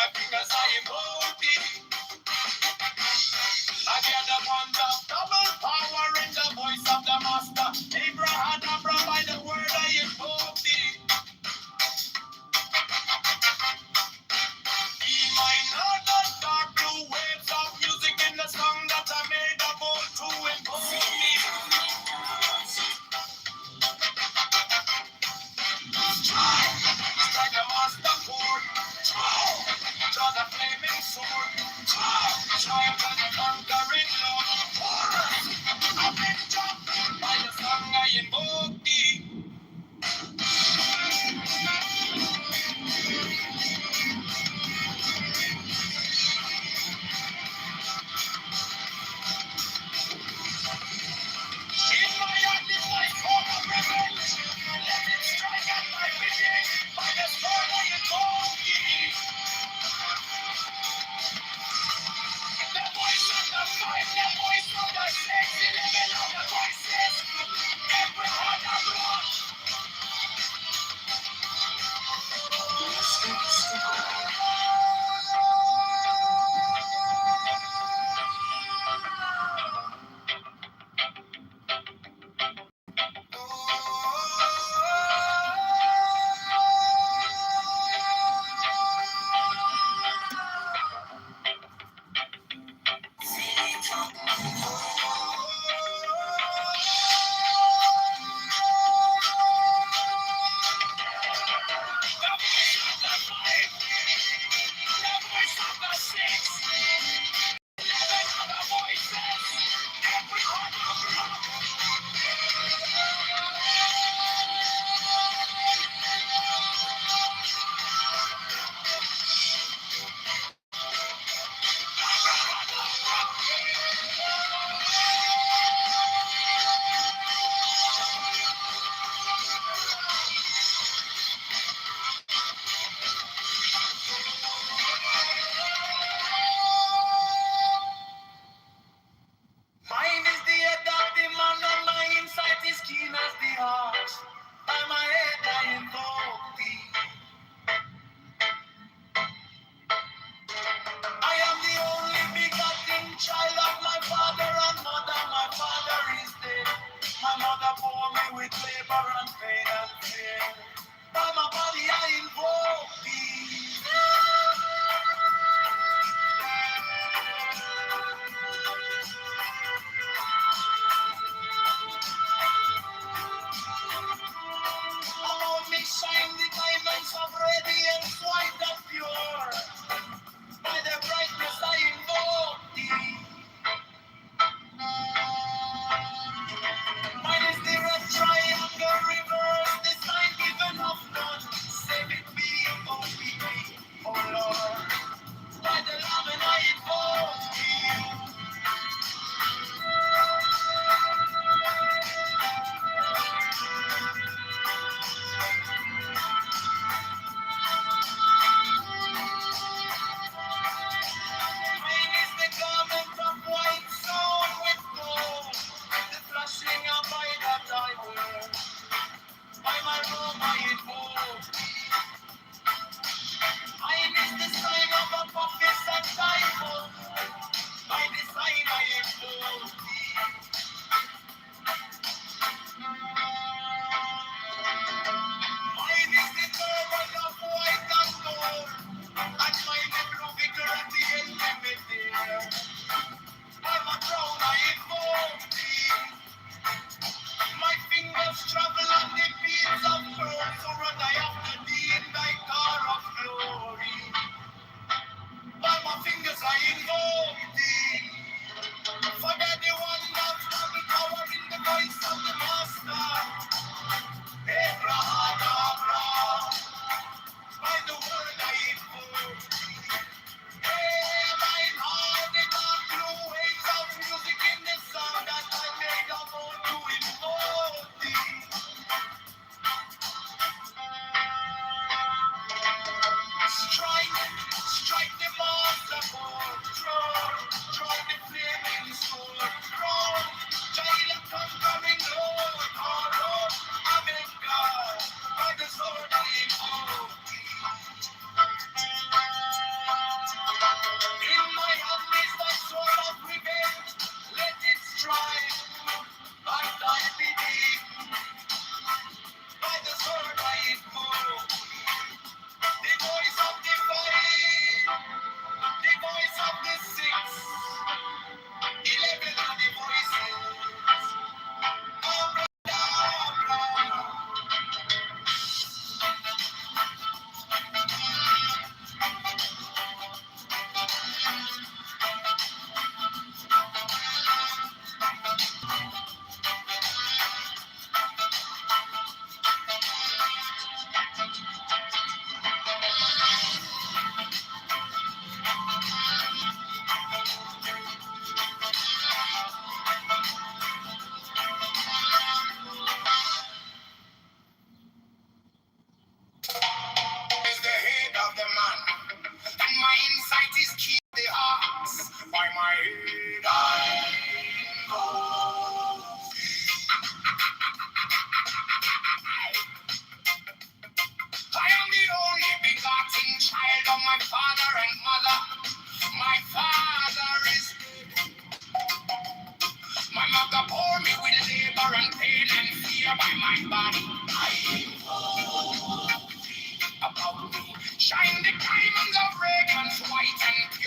my fingers I invoke thee. I get the ones of double power in the voice of the master. Abraham, by the word I invoke thee. Be my Lord and dark blue waves of music in the song that I made about to invoke me. Strike the master chord. Draw the flaming sword. Triumph and conquering Lord. Avenger, by the song I invoke thee. In my heart is my sword of revenge. Let it strike at my bidding. By the sword I invoke thee. The voice of the fight, the voice of the six, 11 of the voices. Every heart of blood. Mine is the head of the man and my insight is keen as the heart. By my head I invoke thee. I am the only begotten child of my father and mother. My father is dead. My mother bore me with labor and pain and fear. By my body I invoke thee. About me shine the diamonds of radiance white and pure. By the brightness I invoke thee. Mine is the red triangle reverse, the sign given of none. Save it be, oh be me, oh Lord. By the love and I invoke thee. Mine is the garment of white sewn with gold, the flashing of eye that I wear. By my robe I invoke. Mine is the sign of a prophet and disciple. By the sign I invoke thee. Mine is the turban of white and gold, and mine the blue vicar at the end of it there. By my crown I invoke thee. My fingers travel on the beats of pearl, so run I after thee in thy car of glory. By my fingers I invoke thee. Forget the one that's got the power in the voice of the master. Abraham, by the word I invoke. Hey, my heart, the dark blue waves of music in the sound that I made about to invoke thee. Strike the master chord, draw the flaming sword, child of conquering Lord, amen God, by the sword I invoke thee.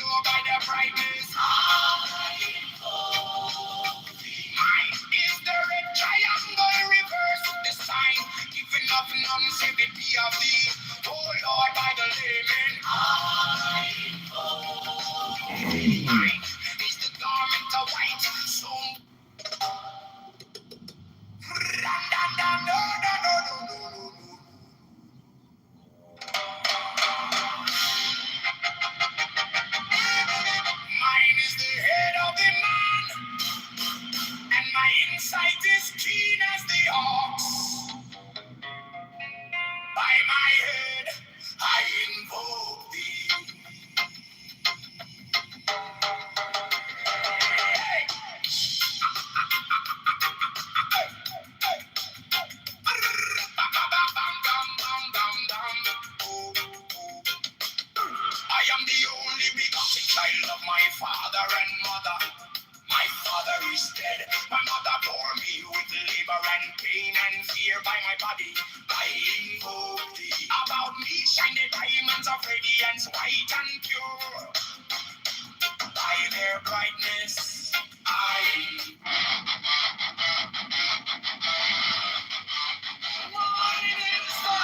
secure by their brightness. Mine is the red triangle reverse the sign, giving up non-safety of thee. Oh Lord, by the layman. Mine is the garment of white, so mine is the head of the man, and my insight is keen as the ox. By my head, I invoke thee. I am the only begotten child of my father and mother. My father is dead. My mother bore me with labor and pain and fear by my body. I invoke thee. About me shine the diamonds of radiance, white and pure. By their brightness, mine is the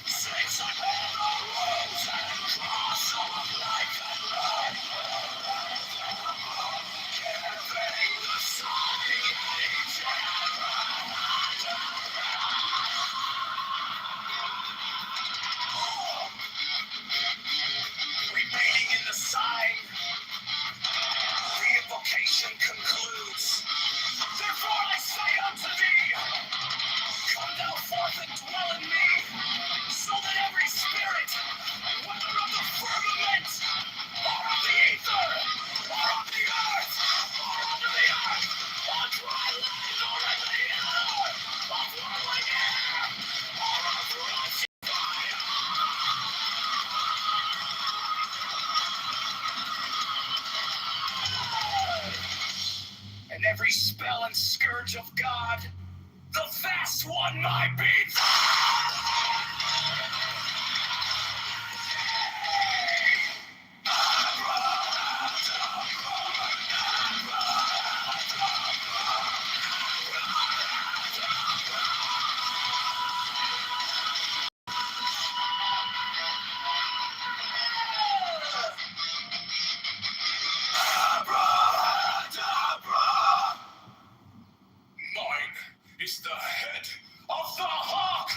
six of the rose and cross of life and love. Giving the sun remaining in the sign. The invocation concludes. Therefore I say unto thee, come thou forth and dwell in me, so that every spirit, whether of the firmament, or of the ether, or of the earth, or under the earth, or dry land, or in the air, of whirling air, or of rushing fire, and every spell and scourge of God, the vast one might be. Mine is the head of the hawk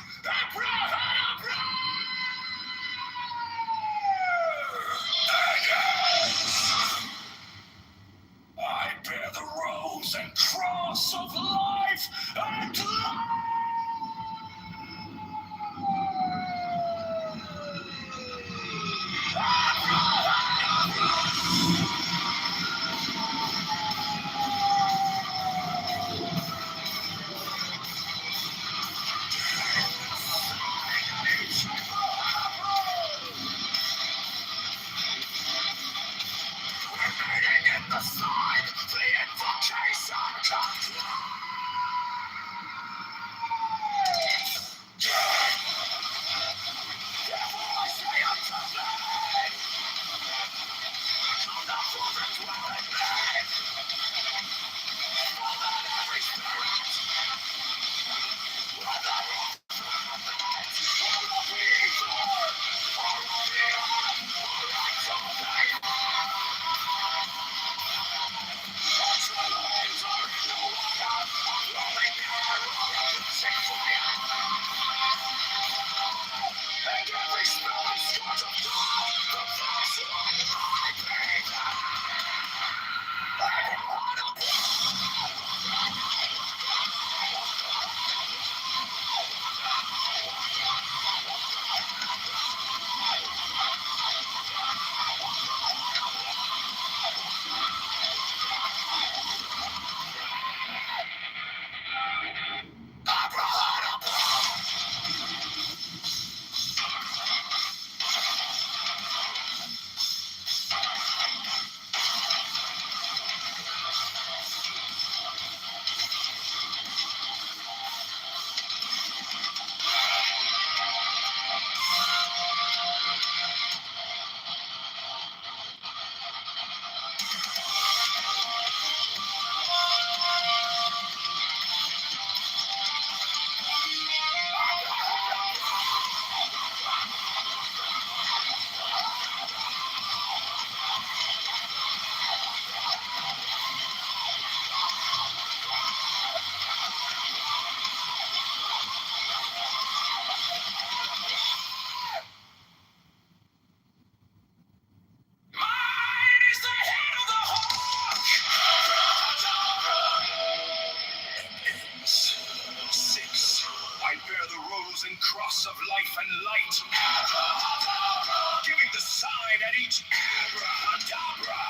sign at each abracadabra.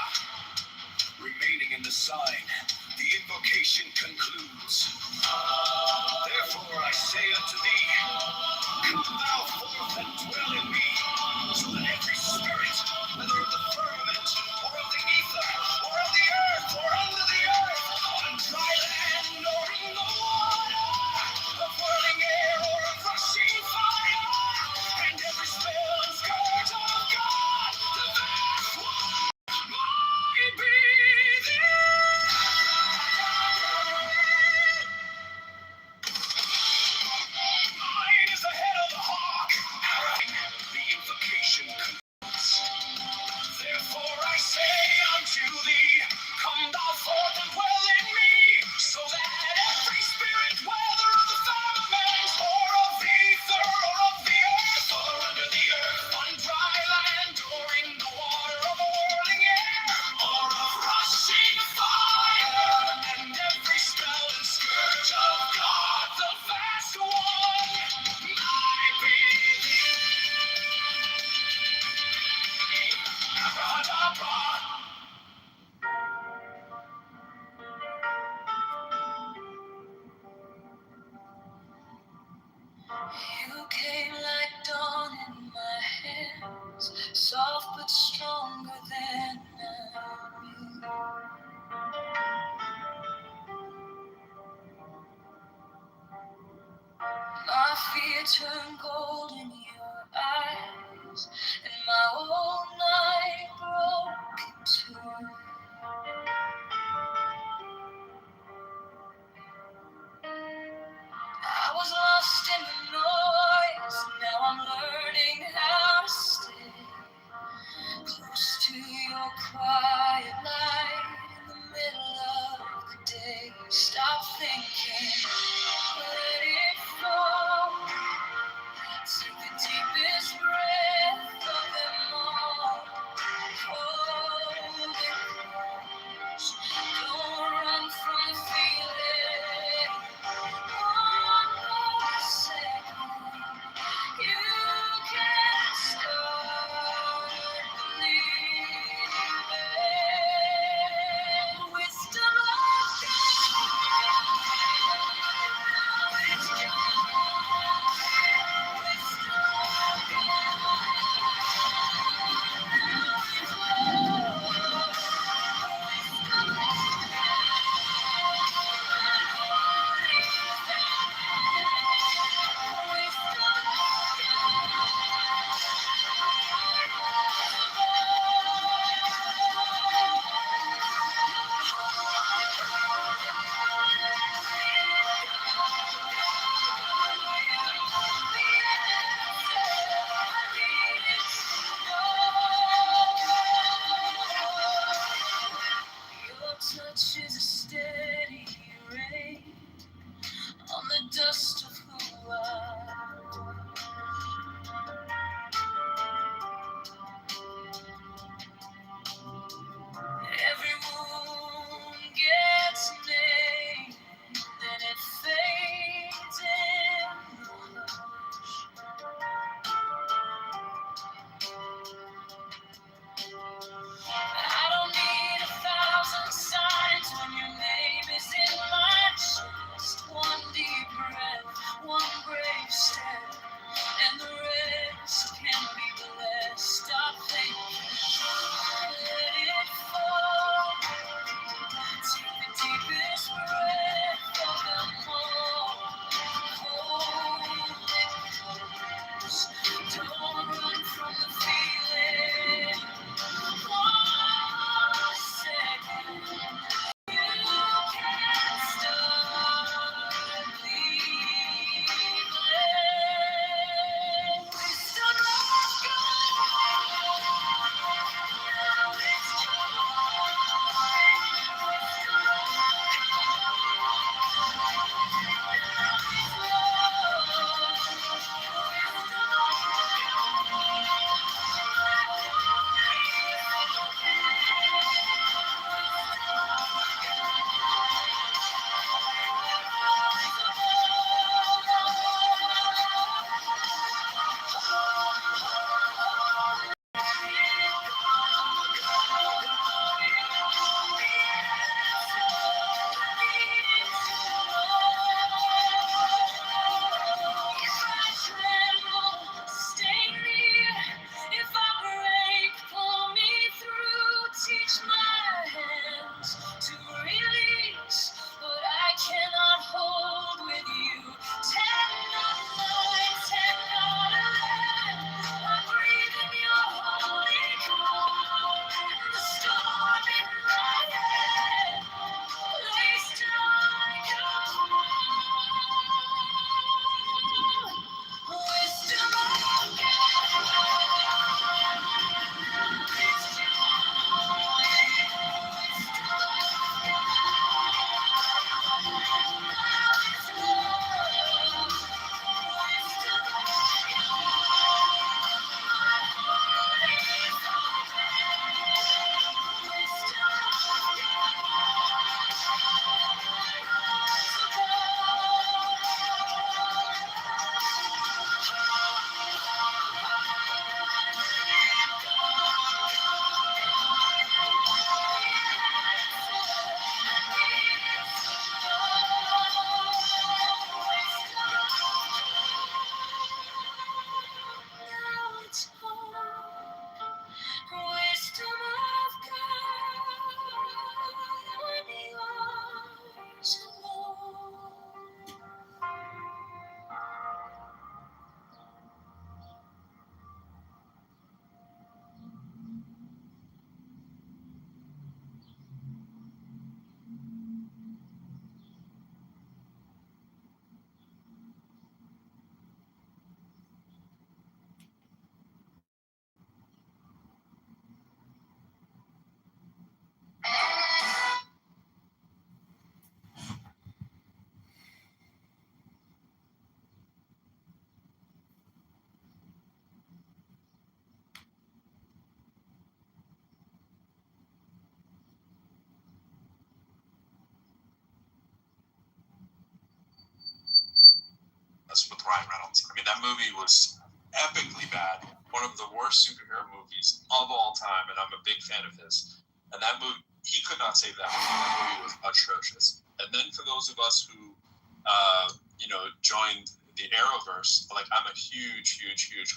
Remaining in the sign, the invocation concludes. Therefore I say unto thee, come thou forth and dwell in me, so that every spirit, whether of the firmament, or of the ether, or of the earth, or under the earth, on dry land, or in the water, of whirling air, or of rushing fire, and every spell and scourge of God, the vast one might be mine is the head of the hawk. The invocation concludes. Therefore I say unto thee, come thou forth and dwell in me, so that every spirit, whether of the firmament, or of ether, or of the earth, or under the earth, on dry land, or in the water, of a whirling air, or of rushing fire, and every spell and scourge of God, the vast one, might be abracadabra. You came like dawn in my hands, soft but stronger than I knew. My fear turned gold in your eyes, and my whole night broke in two. I was lost in the noise, now I'm learning how to stay close to your quiet light in the middle of the day. Stop thinking, let it flow. Take the deepest breath of them all. Hold it close. Don't run from the feeling. One more second. You can start believing. Ryan Reynolds. I mean, that movie was epically bad. One of the worst superhero movies of all time, and I'm a big fan of his. And that movie, he could not save that movie. That movie was atrocious. And then for those of us who, joined the Arrowverse, like I'm a huge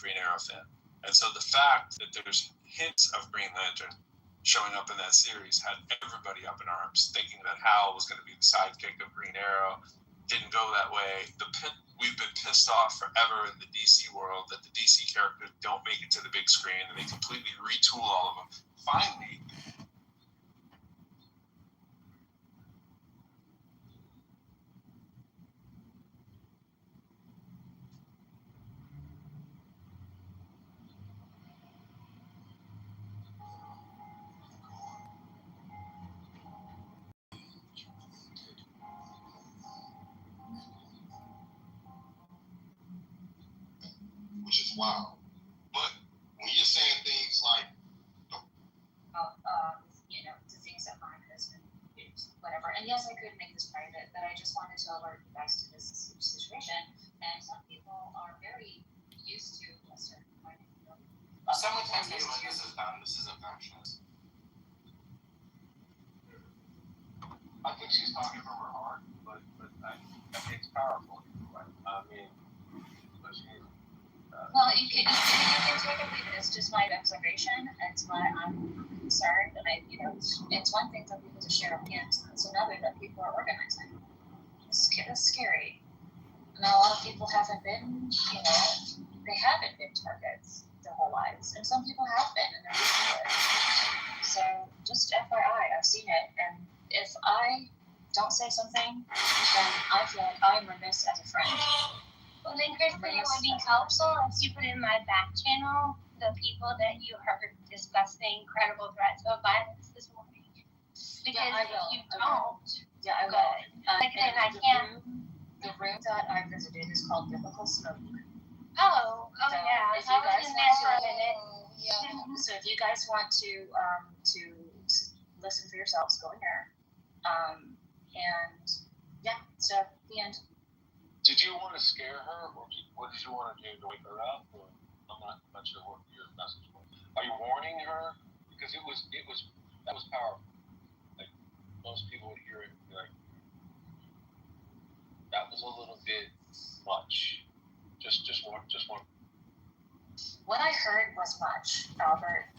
Green Arrow fan. And so the fact that there's hints of Green Lantern showing up in that series had everybody up in arms, thinking that Hal was going to be the sidekick of Green Arrow. Didn't go that way. We've been pissed off forever in the DC world that the DC characters don't make it to the big screen, and they completely retool all of them. Finally, which is wild. But when you're saying things like, the things that my husband did, whatever. And yes, I could make this private, but I just wanted to alert you guys to this situation. And some people are very used to a certain kind of Someone tells me like this isn't factious. I think she's talking from her heart, but I think it's powerful. I mean, but she. Well, you can take it, leave it. It's just my observation. It's my I'm concerned, and it's one thing for people to share opinions. It's another that people are organizing. It's scary. Now, a lot of people haven't been, they haven't been targets their whole lives, and some people have been, and they're used to it. So, just FYI, I've seen it, and if I don't say something, then I feel like I'm remiss as a friend. Well, then, Kristen, it would be helpful if you put in my back channel the people that you heard discussing credible threats of violence this morning. Because I will. if you don't, I will. The room that I visited is called Biblical Smoke. Oh, So yeah, if I you was guys in there for a want minute. So if you guys want to listen for yourselves, go in there. So the end. Did you want to scare her, or what did you want to do to wake her up? Or I'm not sure what your message was. Are you warning her? Because that was powerful. Like most people would hear it and be like, that was a little bit much. Just one. What I heard was much, Albert.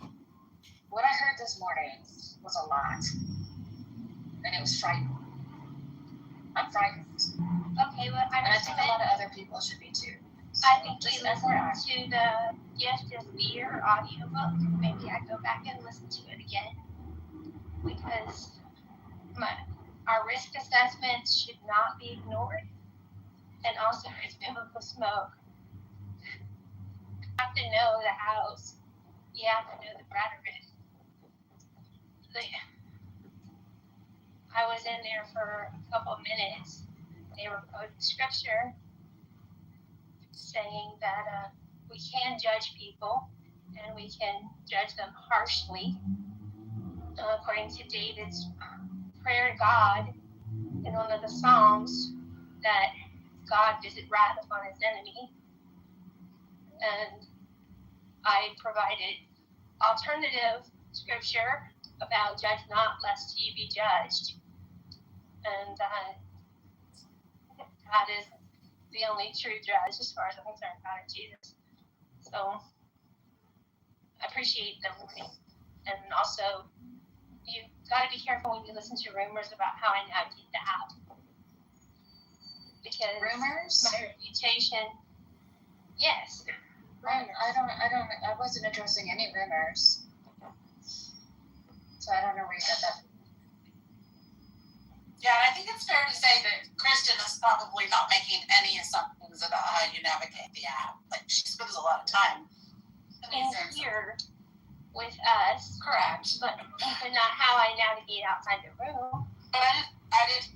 What I heard this morning was a lot, and it was frightening. I'm frightened. Okay, well, And I think a lot of other people should be too. So I think we just listen FYI. to the Justice Fear audiobook. Maybe I go back and listen to it again. Because our risk assessments should not be ignored. And also, it's biblical smoke. You have to know the house. You have to know the rhetoric. I was in there for a couple of minutes. They were quoting scripture saying that we can judge people and we can judge them harshly. According to David's prayer to God in one of the Psalms, that God visit wrath upon his enemy. And I provided alternative scripture about judge not lest ye be judged. And God is the only true judge as far as I'm concerned, God is Jesus. So I appreciate the warning. And also, you've got to be careful when you listen to rumors about how I navigate the app. Because Rumors? my reputation, yes. Rumors. I wasn't addressing any rumors. So I don't know where you got that. Yeah, I think it's fair to say that Kristen is probably not making any assumptions about how you navigate the app. Like, she spends a lot of time In here with us. Correct. But not how I navigate outside the room. But I didn't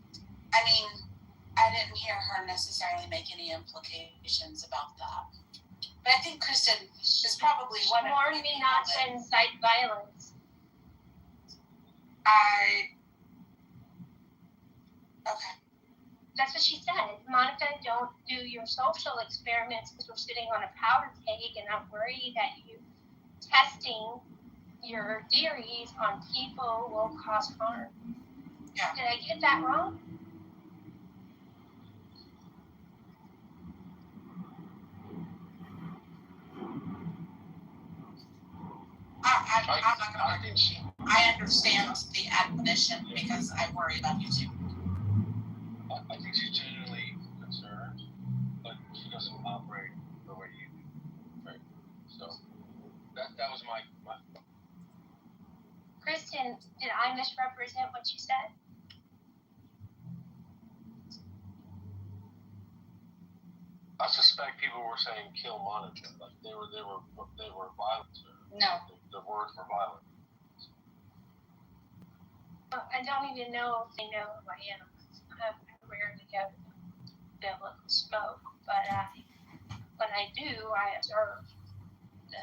hear her necessarily make any implications about that. But I think Kristen is probably one of the Warn me not to incite violence. Okay. That's what she said. Monica, don't do your social experiments because we're sitting on a powder keg, and I'm worried that you testing your theories on people will cause harm. Yeah. Did I get that wrong? I'm not gonna I argue. think she. I understand the admonition because I worry about you too. I think she's genuinely concerned, but she doesn't operate the way you do. Right. So that was my. Kristen, did I misrepresent what you said? I suspect people were saying kill Monica, like they were violent. No. The words were violent. I don't even know if they know who I am. I rarely go to biblical smoke, but when I do, I observe the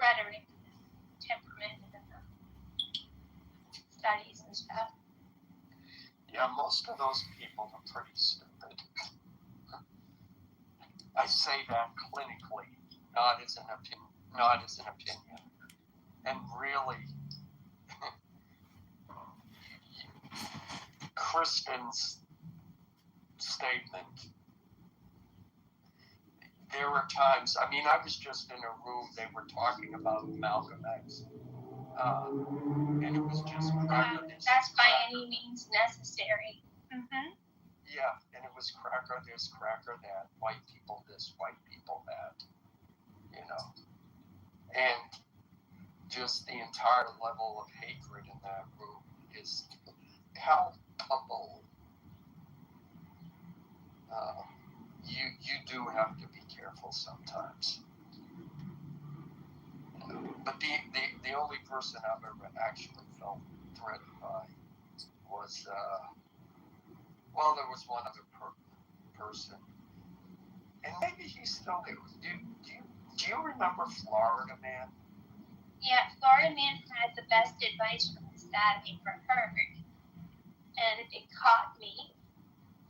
rhetoric, the temperament, and the studies and stuff. Yeah, most of those people are pretty stupid. I say that clinically, not as an opinion. And really, Kristen's statement, there were times, I mean, I was just in a room, they were talking about Malcolm X, and it was just cracker this. That's by any means necessary. Mm-hmm. Yeah, and it was cracker this, cracker that, white people this, white people that, you know. And just the entire level of hatred in that room is palpable. You do have to be careful sometimes. You know, but the only person I've ever actually felt threatened by was, well, there was one other person, and maybe he's still there. Do you remember Florida Man? Yeah, Florida Man had the best advice from his dad I ever heard, and it caught me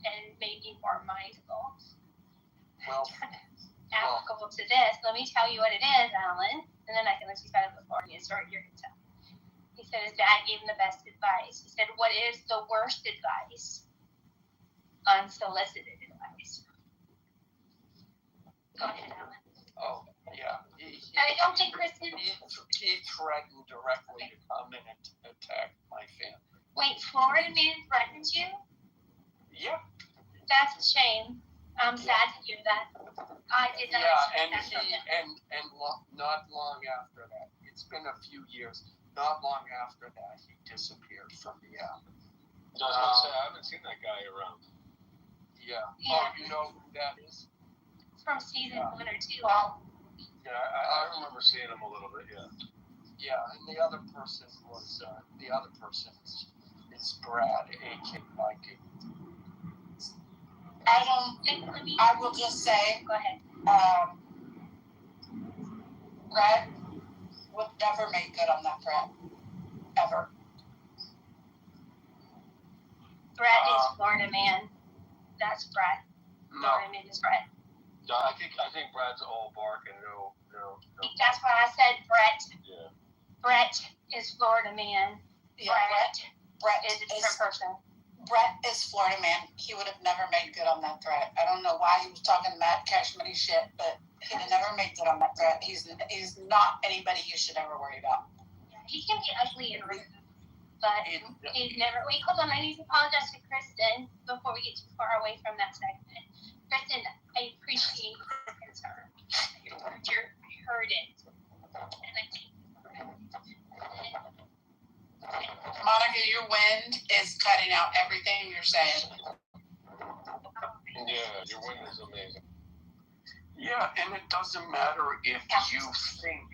and made me more mindful. Well, applicable to this. Let me tell you what it is, Alan, and then I can let you tell it before me. Sorry, you're going to tell. He said his dad gave him the best advice. He said, what is the worst advice? Unsolicited advice. Go ahead, Alan. oh, yeah. I don't think Kristen. He threatened directly to come in and attack my family. Wait, Florida Man threatened you? Yeah. That's a shame. I'm sad to hear that. I did not expect that. Not long after that, it's been a few years, not long after that, he disappeared from the app. I was going to say, I haven't seen that guy around. Yeah. Yeah. Oh, you know who that is? From season 1 or 2. Yeah, I remember seeing him a little bit, yeah. Yeah, and the other person is Brad, A.K. Viking. I will just say, Go ahead. Brett would never make good on that threat. Ever. Brett is Florida Man. That's Brett. No. Florida Man is Brett. Yeah, I think Brad's all bark and no. That's why I said Brett. Yeah. Brett is Florida Man. Yeah, Brett is a different person. Brett is Florida Man. He would have never made good on that threat. I don't know why he was talking Matt Cashmany shit, but he'd have never made good on that threat. He's not anybody you should ever worry about. Yeah, he can be ugly and rude, but he never. Wait, hold on. I need to apologize to Kristen before we get too far away from that segment. Kristen, I appreciate the concern. I heard it, and I think. Monica, your wind is cutting out everything you're saying. Yeah, your wind is amazing. Yeah, and it doesn't matter if you think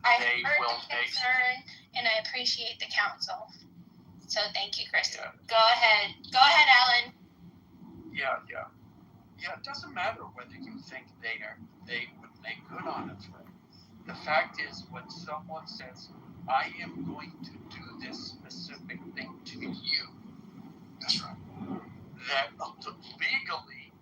I they heard will the make. concern, and I appreciate the counsel. So thank you, Kristen. Yeah. Go ahead, Alan. Yeah, it doesn't matter whether you think they would make good on it. The fact is, when someone says, I am going to do this specific thing to you, That's right. that legally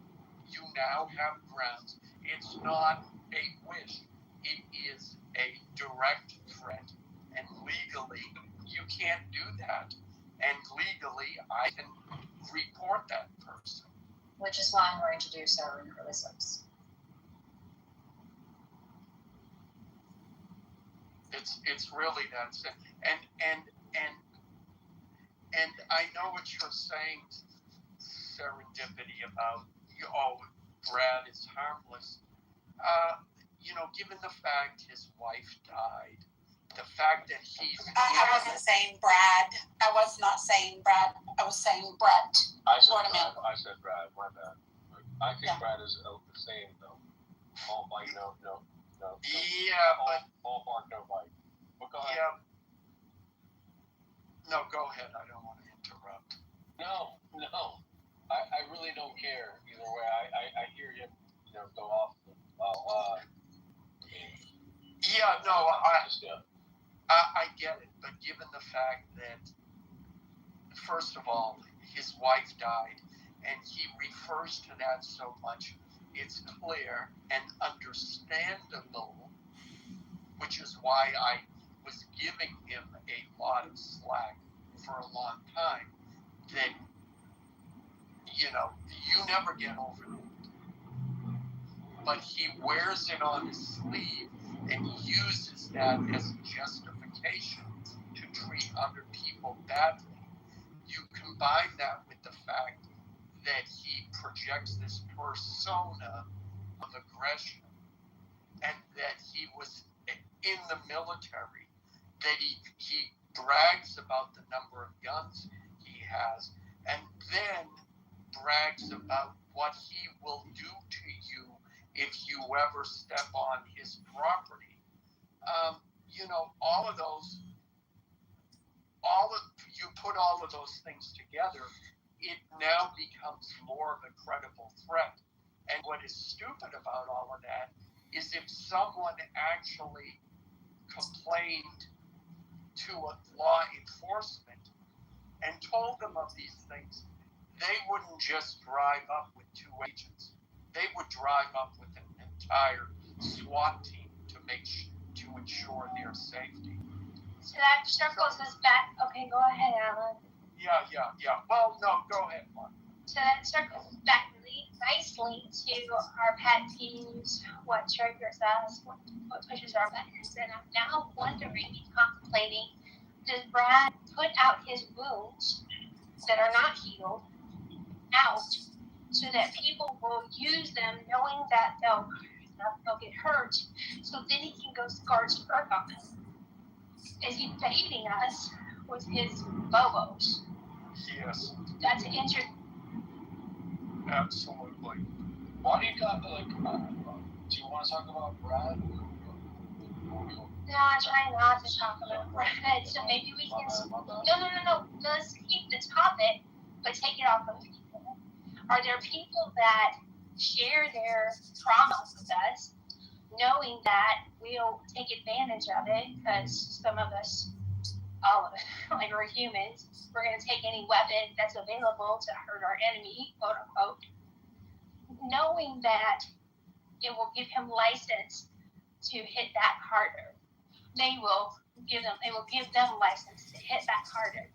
you now have grounds. It's not a wish. It is a direct threat. And legally, you can't do that. And legally, I can report that person. Which is why I'm going to do so in Christmas. It's really that simple. And I know what you're saying, serendipity, about, Brad is harmless. Given the fact his wife died, the fact that he's... I wasn't saying Brad. I was not saying Brad. I was saying Brett. I said Florida Brad. man. I said Brad. My bad. I think Brad is the same though. All bite, no. Yeah, but all bark, no bite. But go ahead. yeah. No, go ahead. I don't want to interrupt. No. I really don't care either way. I hear him, go off. Yeah, no, I get it, but given the fact that, first of all, his wife died, and he refers to that so much, it's clear and understandable, which is why I was giving him a lot of slack for a long time, that, you never get over that. But he wears it on his sleeve and uses that as a justification to treat other people badly. You combine that with the fact that he projects this persona of aggression, and that he was in the military, that he brags about the number of guns he has, and then brags about what he will do to you if you ever step on his property. You put all of those things together, it now becomes more of a credible threat. And what is stupid about all of that is if someone actually complained to a law enforcement and told them of these things, they wouldn't just drive up with 2 agents. They would drive up with an entire SWAT team to ensure their safety. So that circles us back. Okay, go ahead, Alan. Yeah. Well, no, go ahead, Mark. So that circles us back really nicely to our pet peeves, what triggers us, what pushes our buttons. And I'm now wondering, contemplating, does Brad put out his wounds that are not healed out so that people will use them knowing that they'll get hurt, so then he can go scorched earth on them? Is he baiting us with his bobos? Yes, That's interesting. absolutely. Why do you got do you want to talk about Brad? No, I try not to talk about Brad, so maybe we can... No. Let's keep the topic, but take it off of people. Are there people that share their trauma with us, knowing that we'll take advantage of it, because some of us, all of us, like we're humans, we're going to take any weapon that's available to hurt our enemy, quote unquote, knowing that it will give him license to hit back harder. They will give them license to hit back harder.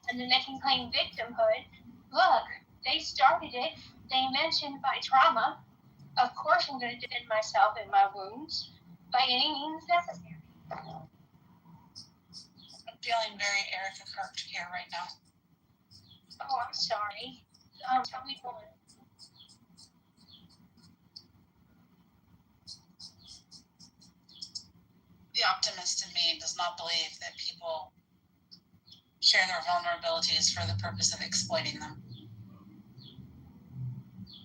And then they can claim victimhood. Look, they started it. They mentioned my trauma. Of course I'm going to defend myself and my wounds by any means necessary. I'm feeling very Erica Kirk here right now. Oh, I'm sorry. Tell me more. The optimist in me does not believe that people share their vulnerabilities for the purpose of exploiting them.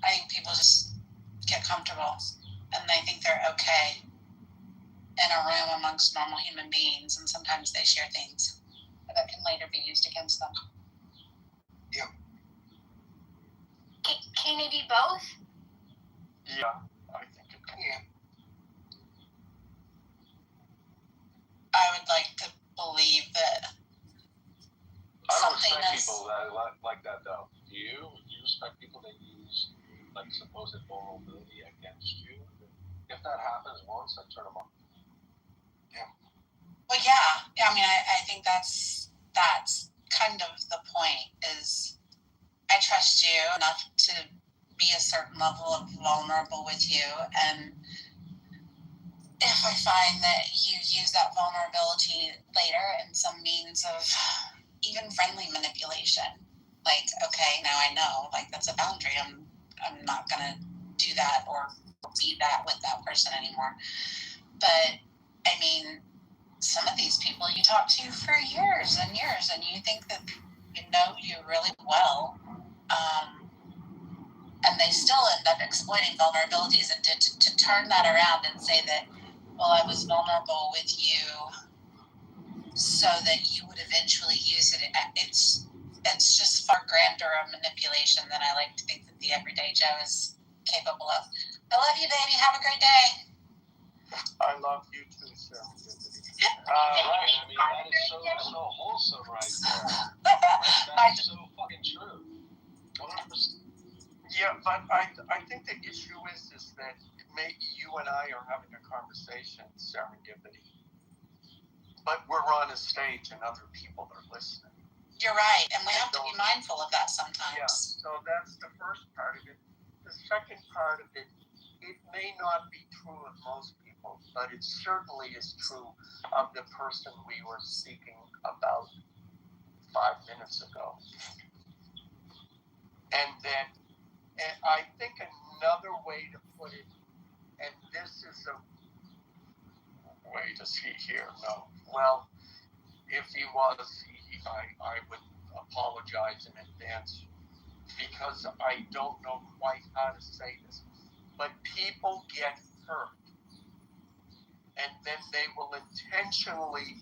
I think people just get comfortable and they think they're okay in a room amongst normal human beings, and sometimes they share things that can later be used against them. Yep. Can it be both? Yeah, I think it can. I would like to believe that I don't something respect is... people that like that though. Do you expect people to use like supposed vulnerability against you. If that happens once, I turn them off. Well, yeah. I mean, I think that's kind of the point. Is I trust you enough to be a certain level of vulnerable with you, and if I find that you use that vulnerability later in some means of even friendly manipulation, like, okay, now I know, like, that's a boundary. I'm not gonna do that or be that with that person anymore. But I mean, some of these people you talk to for years and years, and you think that you know you really well, and they still end up exploiting vulnerabilities, and to turn that around and say that, well, I was vulnerable with you so that you would eventually use it. It's just far grander a manipulation than I like to think that the everyday Joe is capable of. I love you, baby. Have a great day. I love you too, sir. Right. I mean, that is so wholesome right there. That is so fucking true. 100%. Yeah, but I think the issue is that maybe you and I are having a conversation, serendipity, but we're on a stage and other people are listening. You're right, and we have to be mindful of that sometimes. Yeah, so that's the first part of it. The second part of it, it may not be true of most people, but it certainly is true of the person we were speaking about 5 minutes ago. And then, and I think another way to put it, and this is a way to see here, no, well, if he was, I would apologize in advance because I don't know quite how to say this, but people get hurt and then they will intentionally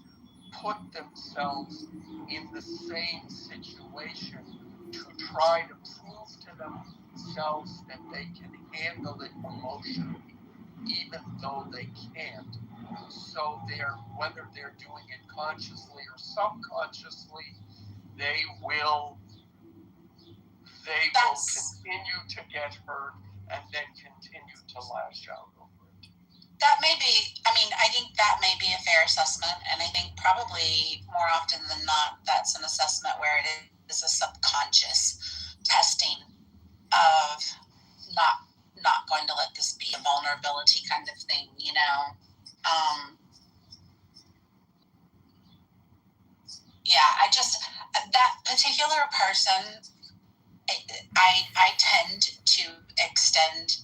put themselves in the same situation to try to prove to themselves that they can handle it emotionally, even though they can't. So whether they're doing it consciously or subconsciously, they will continue to get hurt and then continue to lash out over it. That may be, I mean, I think that may be a fair assessment, and I think probably more often than not, that's an assessment where it is a subconscious testing of not going to let this be a vulnerability kind of thing, you know? That particular person, I tend to extend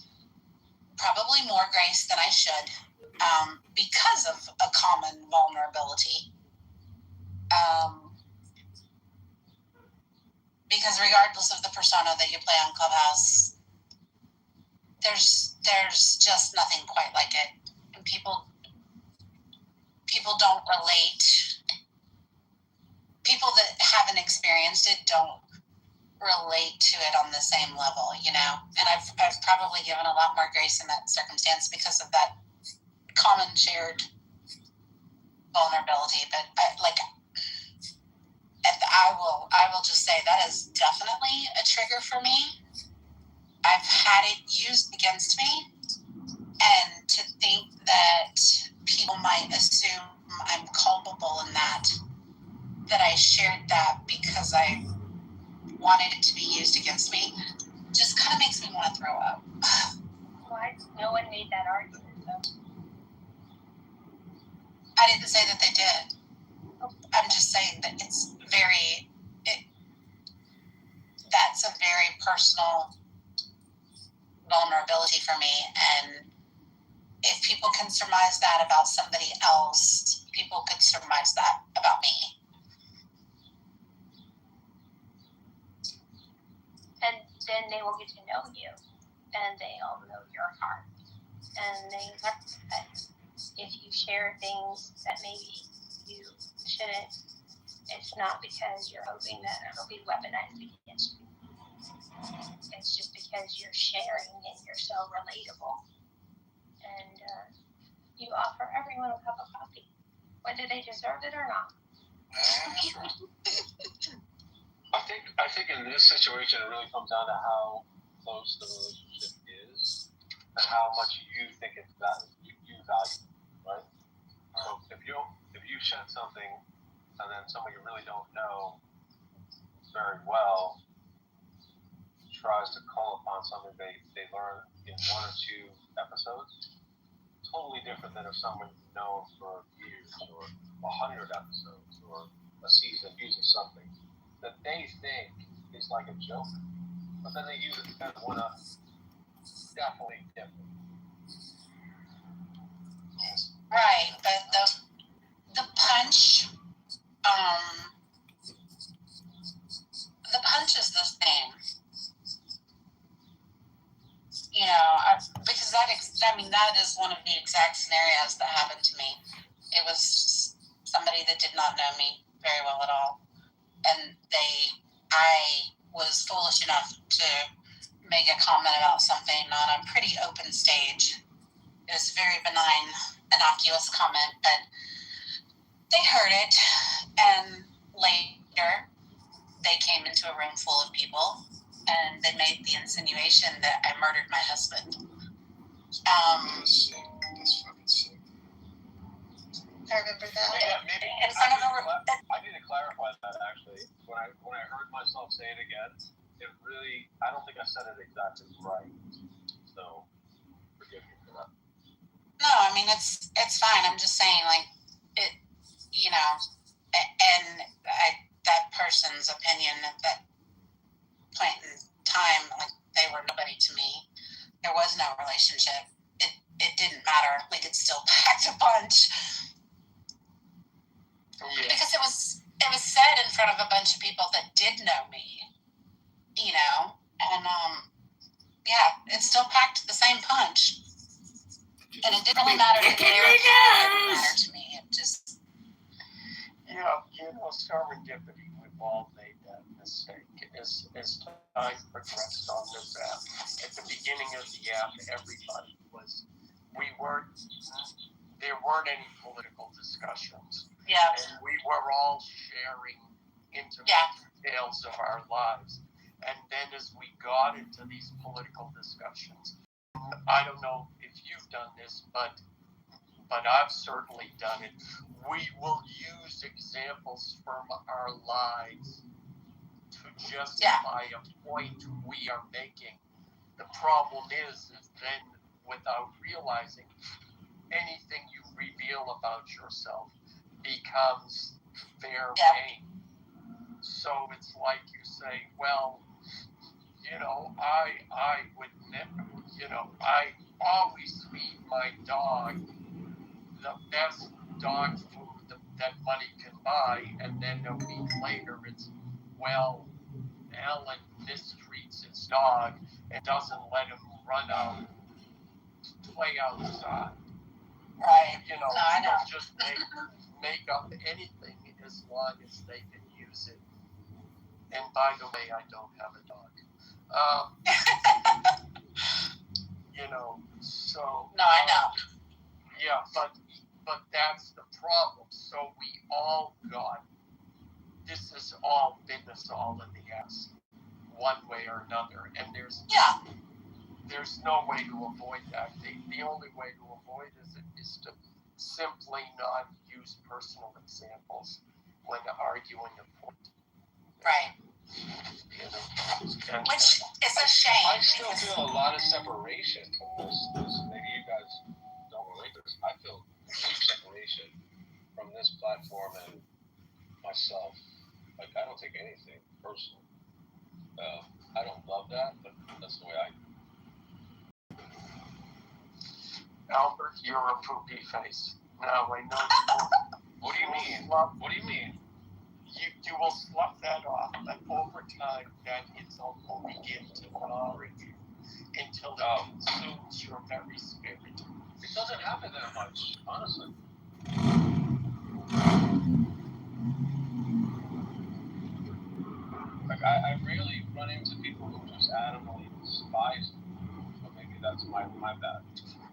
probably more grace than I should, because of a common vulnerability. Because regardless of the persona that you play on Clubhouse, there's just nothing quite like it. And people don't relate. People that haven't experienced it don't relate to it on the same level, you know. And I've probably given a lot more grace in that circumstance because of that common shared vulnerability. But I will just say that is definitely a trigger for me. I've had it used against me, and to think that people might assume I'm culpable in that I shared that because I wanted it to be used against me, just kind of makes me want to throw up. Why? No one made that argument, though. I didn't say that they did. I'm just saying that that's a very personal vulnerability for me, and if people can surmise that about somebody else, people could surmise that about me. And then they will get to know you, and they'll know your heart, and they learn that if you share things that maybe you shouldn't, it's not because you're hoping that it'll be weaponized against you. It's just because you're sharing and you're so relatable. And you offer everyone a cup of coffee, whether they deserve it or not. I think in this situation it really comes down to how close the relationship is and how much you think it's you value, right? So if you shed something and then someone you really don't know very well tries to call upon something they learn in 1 or 2 episodes, totally different than if someone you've known for years or 100 episodes or a season uses something that they think is like a joke, but then they use it to kind of one up. Definitely different. Right, but the punch, the punch is the same. You know, because that is one of the exact scenarios that happened to me. It was somebody that did not know me very well at all, and I was foolish enough to make a comment about something on a pretty open stage. It was a very benign, innocuous comment, but they heard it, and later they came into a room full of people, and they made the insinuation that I murdered my husband. That's sick. That's fucking sick. I remember that. Maybe In front of I need to clarify that actually. When I heard myself say it again, it really, I don't think I said it exactly right. So forgive me for that. No, I mean it's fine. I'm just saying, like, it, you know, and that person's opinion at that point in time, like, they were nobody to me. There was no relationship. It didn't matter. We could still pack a punch. Yeah. Because it was said in front of a bunch of people that did know me, you know, and yeah, it still packed the same punch, and it didn't really matter to their opinion. It didn't matter to me. It just, serendipity. We've all made that mistake. As time progressed on this app, at the beginning of the app, everybody was. There weren't any political discussions. yeah, And we were all sharing intimate details of our lives. And then as we got into these political discussions, I don't know if you've done this, but I've certainly done it. We will use examples from our lives to justify a point we are making. The problem is then, without realizing, anything you reveal about yourself becomes fair game. So it's like you say, well, you know, I would never, you know, I always feed my dog the best dog food that money can buy, and then a week later it's, well, Alan mistreats his dog and doesn't let him run out, play outside. right. You know, No, I know. they'll just make up anything as long as they can use it. And by the way, I don't have a dog. You know, so. No, I know. Yeah, but that's the problem. So we all got, this has all been us all in the ass, one way or another. And there's no way to avoid that. The only way to avoid is to simply not use personal examples when arguing a point. Right. You know, Which is a shame. I still feel a lot of separation from this. Maybe you guys don't relate to this. I feel deep separation from this platform and myself. Like, I don't take anything personal. I don't love that, but that's the way I do. Albert, you're a poopy face. Now I know. What do you mean? Slough, What do you mean? you will slough that off, but over time that insult will begin to gnaw at you until it consumes your very spirit. It doesn't happen that much, honestly. Like, I really run into people who just adamantly despise me, but maybe that's my bad.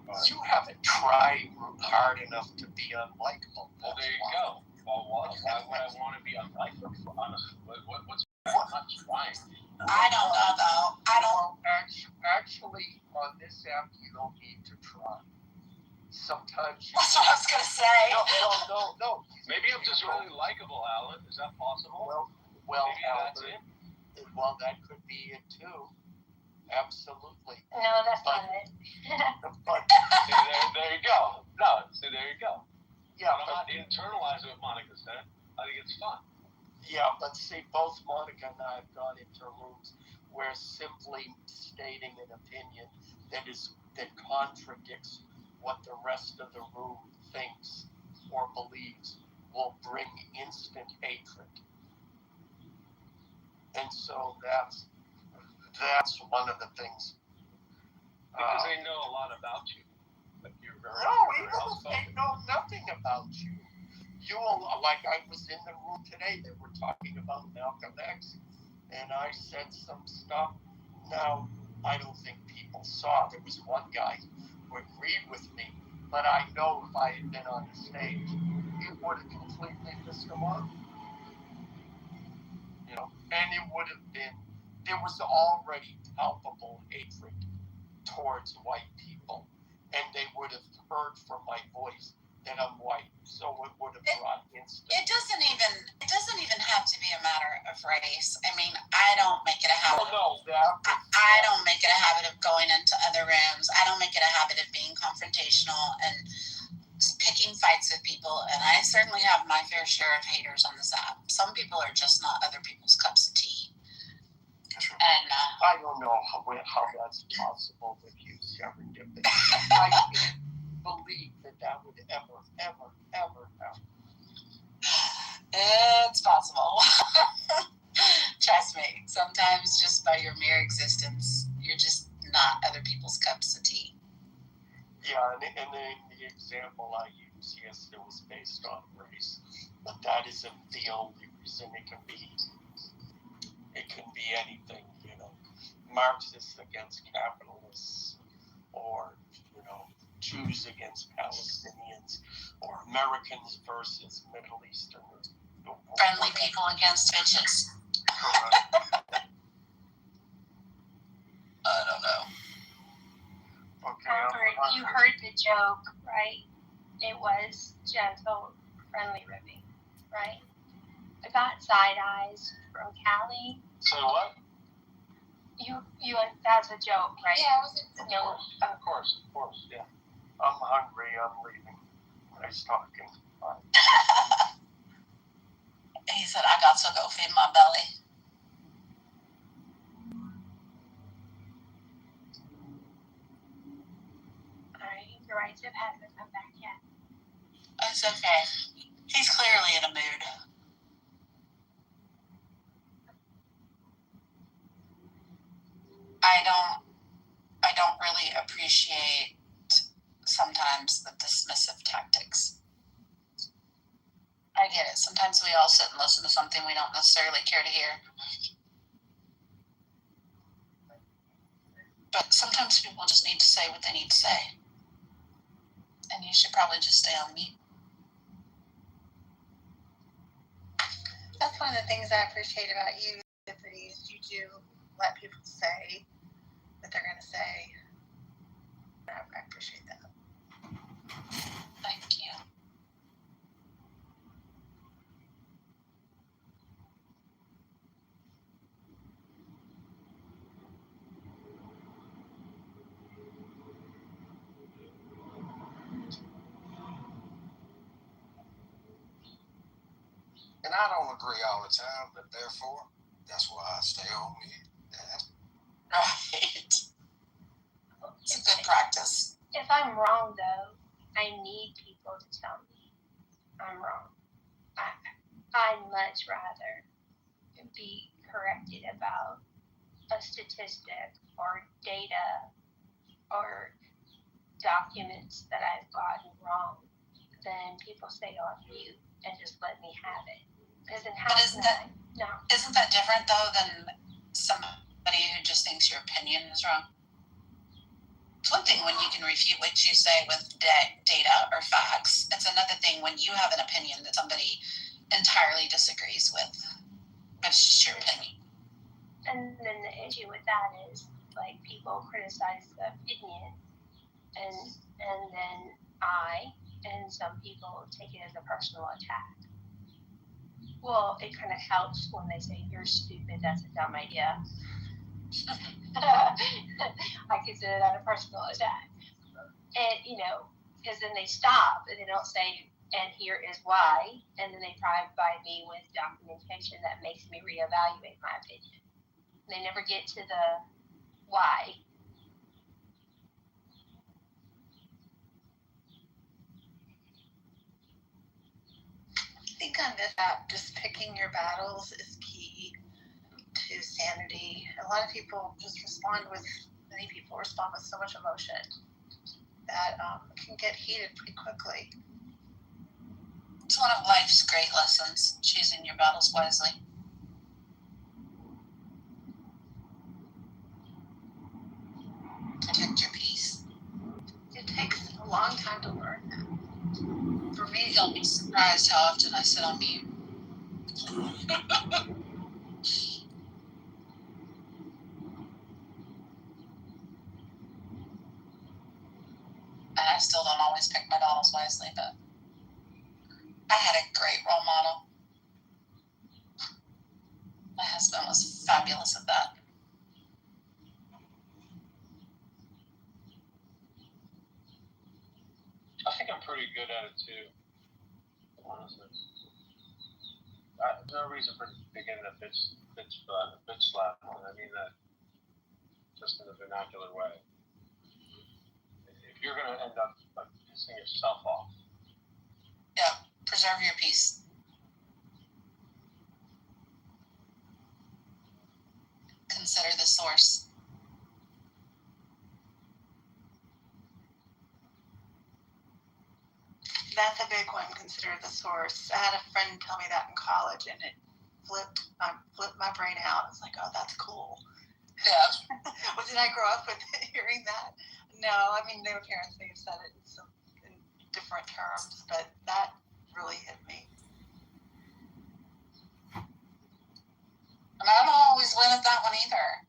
But, You haven't tried hard enough to be unlikable. well, there you go. Well, why would I want to be unlikable? Honestly, what's I'm not sometimes you That's what I was gonna say. no. Maybe I'm just really likable, Alan. Is that possible? Well, Maybe that's Albert, it. well, that could be it too. Absolutely. No, that's not it. But See, there you go. No, see, there you go. yeah, I'm not internalizing what Monica said. I think it's fun. yeah, but see, both Monica and I have gone into rooms where simply stating an opinion that contradicts what the rest of the room thinks or believes will bring instant hatred. And so that's one of the things. Because they know a lot about you. Like you're very Even if outspoken. they know nothing about you. Like I was in the room today, they were talking about Malcolm X, and I said some stuff. Now, I don't think people saw. There was one guy who agreed with me, but I know if I had been on the stage, it would have completely pissed him off. You know, and it would have been, there was already palpable hatred towards white people, and they would have heard from my voice that I'm white, so it would have brought instant. It doesn't even have to be a matter of race. I mean, I don't make it a habit. I don't make it a habit of going into other rooms. I don't make it a habit of being confrontational and picking fights with people. And I certainly have my fair share of haters on this app. Some people are just not other people's cups of tea. And I don't know how that's possible with you, serendipity. I can't believe that would ever happen. it's possible. Trust me. Sometimes just by your mere existence, you're just not other people's cups of tea. Yeah, and then the example I use, yes, it was based on race, but that isn't the only reason. It can be anything, you know, Marxists against capitalists, or, you know, Jews against Palestinians, or Americans versus Middle Easterners. Friendly people against bitches. I don't know. Okay, Albert, you heard the joke, right? It was gentle, friendly ribbing, right? I got side eyes from Callie. So what? You that's a joke, right? Yeah, was it? No, Of course, yeah. I'm hungry, I'm leaving. Nice talking. Bye. He said, I got to go feed my belly. alright, your rights of hasn't come back yet. It's okay. He's clearly in a mood. I don't really appreciate sometimes the dismissive tactics. I get it. Sometimes we all sit and listen to something we don't necessarily care to hear. But sometimes people just need to say what they need to say. And you should probably just stay on mute. That's one of the things I appreciate about you, Tiffany, is you do let people say what they're going to say. I appreciate that. Thank you. And I don't agree all the time, but therefore, that's why I stay on mute. Right. It's a good practice. If I'm wrong, though, I need people to tell me I'm wrong. I'd much rather be corrected about a statistic or data or documents that I've gotten wrong than people stay on mute and just let me have it. Because in But isn't that different, though, than somebody who just thinks your opinion is wrong? It's one thing when you can refute what you say with data or facts. It's another thing when you have an opinion that somebody entirely disagrees with. But it's just your opinion. And then the issue with that is, like, people criticize the opinion, and then and some people take it as a personal attack. Well, it kind of helps when they say, you're stupid, that's a dumb idea. I consider that a personal attack. And, because then they stop and they don't say, and here is why, and then they provide me with documentation that makes me reevaluate my opinion. They never get to the why. I think on this app, just picking your battles is key to sanity. A lot of people many people respond with so much emotion that can get heated pretty quickly. It's one of life's great lessons, choosing your battles wisely. Protect your peace. It takes a long time to learn that. For me, You'll be surprised how often I sit on mute. And I still don't always pick my battles wisely, but I had a great role model. My husband was fabulous at that. I think I'm pretty good at it too, honestly. There's no reason for beginning a bitch slap. I mean that just in a vernacular way. If you're gonna end up like pissing yourself off. Yeah, preserve your peace. Consider the source. that's a big one. Consider the source. I had a friend tell me that in college, and it flipped my brain out. I was like, oh, that's cool. Yeah. Well, did I grow up with hearing that? No, I mean, their parents may have said it in different terms, but that really hit me. And I don't always win at that one either.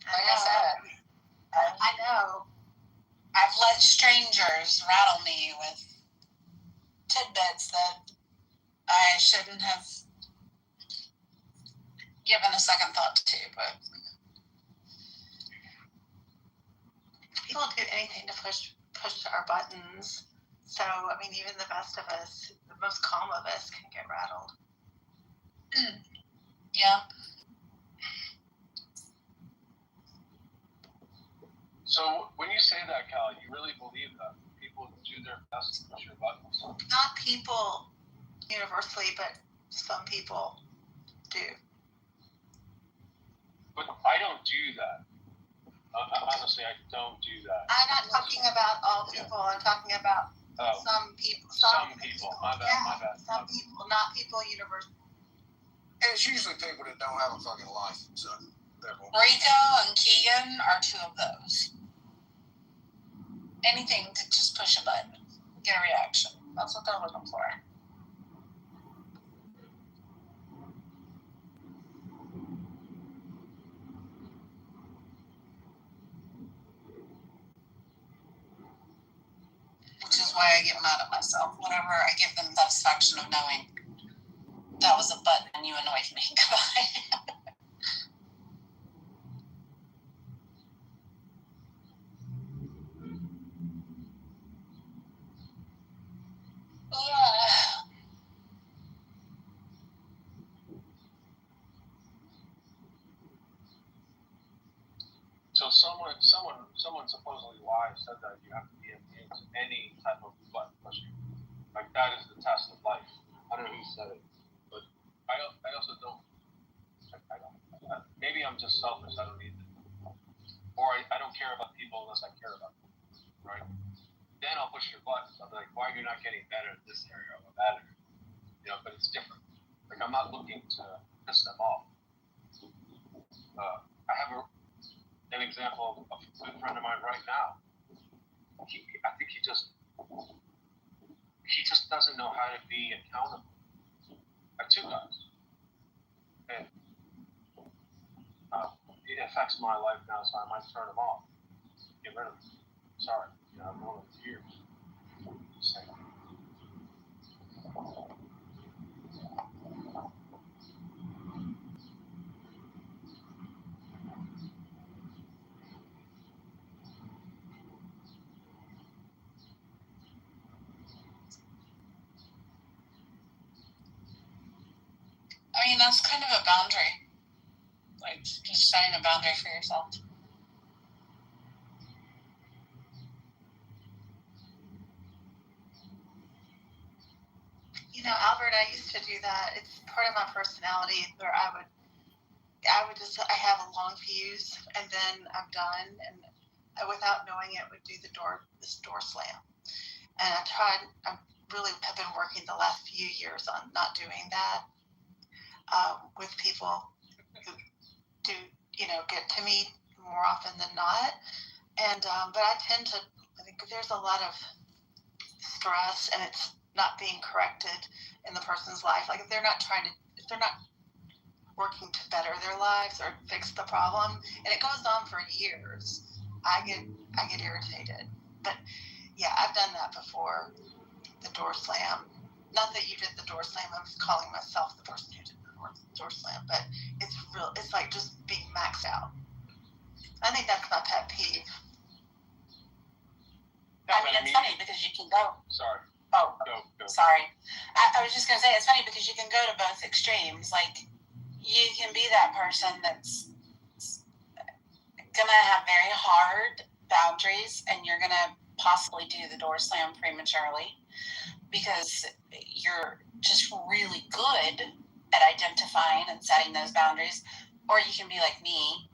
Like I said, I know. I've let strangers rattle me with tidbits that I shouldn't have given a second thought to, but People do anything to push our buttons. So, I mean, even the best of us, the most calm of us, can get rattled. yeah. So when you say that, Cal, you really believe that people do their best to push your buttons? Not people universally, but some people do. But I don't do that. Honestly, I don't do that. I'm not talking about all people. I'm talking about some people. Some people. My bad. Some people, not people universally. And it's usually people that don't have a fucking life. So Rico and Keegan are two of those. Anything to just push a button, get a reaction. That's what they're looking for. Which is why I get mad at myself whenever I give them the satisfaction of knowing that was a button and you annoyed me. Goodbye. So someone supposedly wise said that you have to be immune to any type of button pushing. Like that is the test of life. I don't know who said it, but I also don't. Maybe I'm just selfish. I don't need it, or I don't care about people unless I care about them, right? Then I'll push your buttons. I'll be like, why are you not getting better in this area or that area? But it's different. Like I'm not looking to piss them off. I have an example of a good friend of mine right now. I think he just doesn't know how to be accountable. I have two guys, and it affects my life now, so I might turn them off, get rid of them. Sorry, I've known them for years. mean, that's kind of a boundary. Like, just setting a boundary for yourself. You know, Albert, I used to do that. It's part of my personality where I have a long fuse, and then I'm done, and without knowing it, would do this door slam. And I really have been working the last few years on not doing that with people who do, get to me more often than not. And but I think there's a lot of stress, and it's not being corrected in the person's life. Like if they're not working to better their lives or fix the problem, and it goes on for years, I get irritated. But yeah, I've done that before. The door slam. Not that you did the door slam. I was calling myself the person who did the door slam, but it's real. It's like just being maxed out. I think that's my pet peeve. I mean, it's funny because you can go. Sorry. Oh, Go. Sorry. I was just going to say, it's funny because you can go to both extremes. Like, you can be that person that's going to have very hard boundaries, and you're going to possibly do the door slam prematurely because you're just really good at identifying and setting those boundaries. Or you can be like me,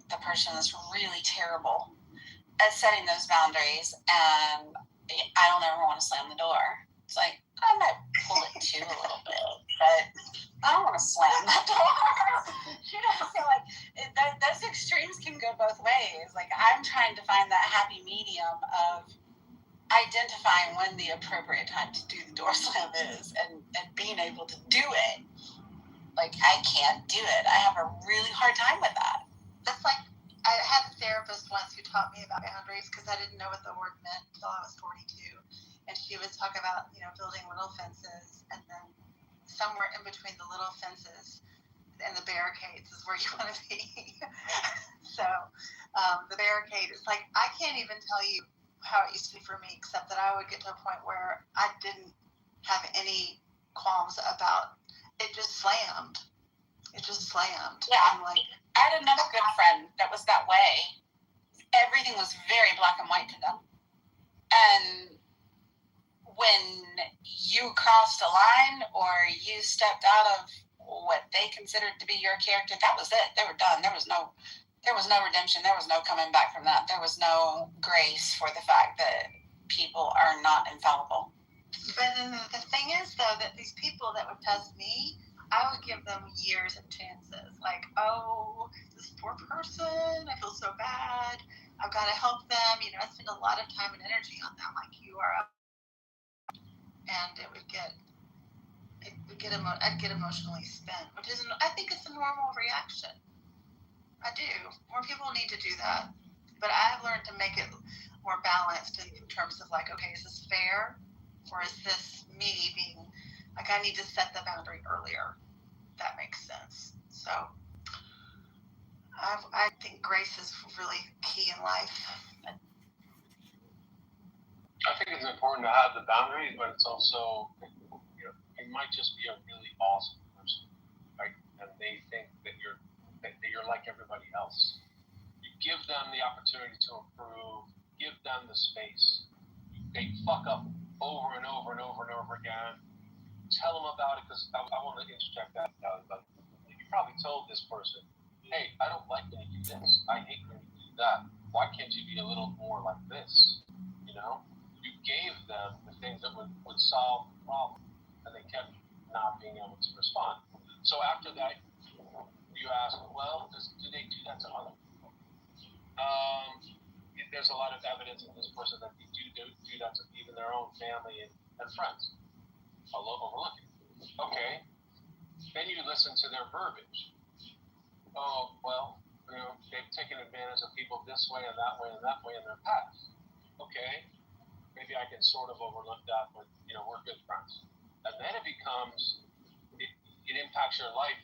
the person that's really terrible at setting those boundaries, and I don't ever want to slam the door. It's like, I might pull it too a little bit, but I don't want to slam the door. So like, those extremes can go both ways. Like, I'm trying to find that happy medium of identifying when the appropriate time to do the door slam is, and being able to do it. Like, I can't do it. I have a really hard time with that. That's like, I had a therapist once who taught me about boundaries because I didn't know what the word meant until I was 42. And she was talking about, building little fences, and then somewhere in between the little fences and the barricades is where you want to be. So the barricade is like, I can't even tell you how it used to be for me, except that I would get to a point where I didn't have any qualms about it. Just slammed. Yeah. And like, I had another good friend that was that way. Everything was very black and white to them. And when you crossed a line or you stepped out of what they considered to be your character, that was it. They were done. There was no redemption. There was no coming back from that. There was no grace for the fact that people are not infallible. But then the thing is, though, that these people that would test me, I would give them years of chances. Like, oh, this poor person, I feel so bad. I've got to help them. I spend a lot of time and energy on them. Like, you are up. And I'd get emotionally spent, which isn't, I think it's a normal reaction. I do. More people need to do that. But I've learned to make it more balanced in terms of like, okay, is this fair? Or is this me being, like, I need to set the boundary earlier? That makes sense. So I think grace is really key in life. I think it's important to have the boundaries, but it's also, it might just be a really awesome person, right? And they think that you're like everybody else. You give them the opportunity to improve, give them the space. They fuck up over and over and over and over again. Tell them about it, because I want to interject that. But you probably told this person, hey, I don't like when you do this. I hate when you do that. Why can't you be a little more like this? You gave them the things that would solve the problem, and they kept not being able to respond. So after that, you ask, well, do they do that to other people? There's a lot of evidence in this person that they do that to even their own family and friends. Overlooking. Okay. Then you listen to their verbiage. Oh, well, they've taken advantage of people this way and that way and that way in their past. Okay. Maybe I can sort of overlook that, but we're good friends. And then it becomes, it impacts your life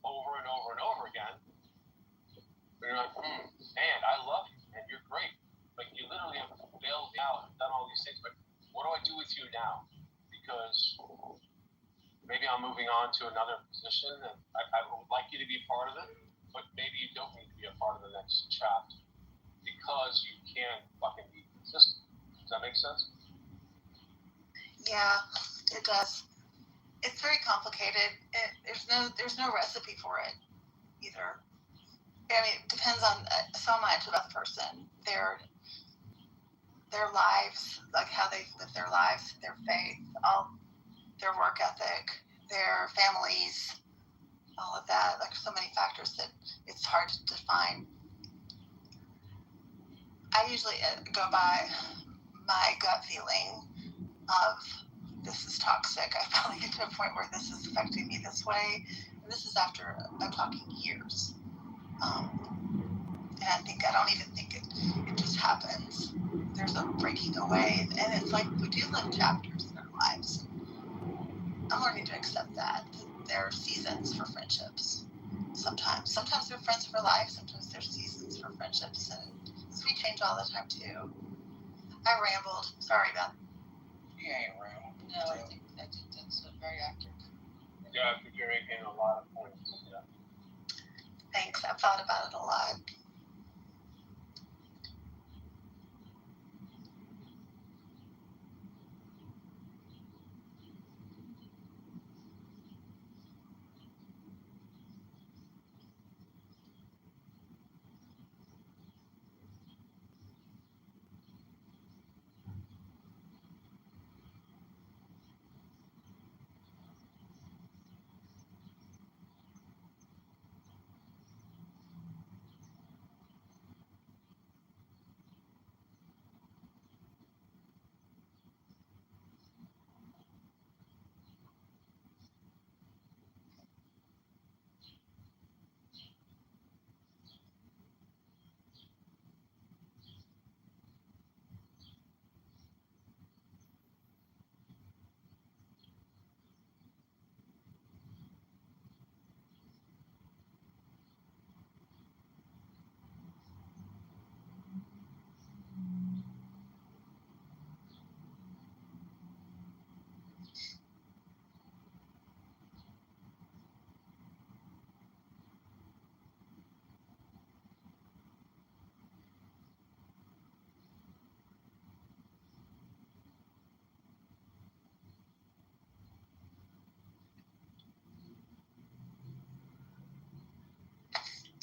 over and over and over again. You're like, man, I love you, and you're great. Like, you literally have bailed me out and done all these things, but what do I do with you now? Because maybe I'm moving on to another position, and I would like you to be a part of it, but maybe you don't need to be a part of the next chapter because you can't fucking be consistent. Does that make sense? Yeah, it does. It's very complicated. There's no recipe for it either. I mean, it depends on so much about the person, their lives, like how they live their lives, their faith, all their work ethic, their families, all of that. Like so many factors that it's hard to define. I usually go by my gut feeling of this is toxic. I finally get to a point where this is affecting me this way. And this is after I'm talking years. And I don't even think it just happens. There's a breaking away. And it's like we do live chapters in our lives. I'm learning to accept that. There are seasons for friendships. Sometimes they're friends for life. Sometimes they're seasons for friendships. And we change all the time too. I rambled. Sorry, Ben. You ain't real. No, I think that's very accurate. Yeah, I think you're making a lot of points. Yeah. Thanks. I've thought about it a lot.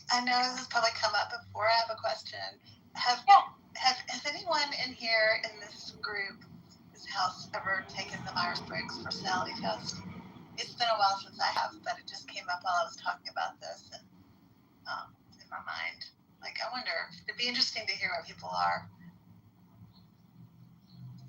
I know this has probably come up before. I have a question. Has anyone in here in this group, this house, ever taken the Myers-Briggs personality test? It's been a while since I have, but it just came up while I was talking about this and in my mind. Like, I wonder, it'd be interesting to hear what people are.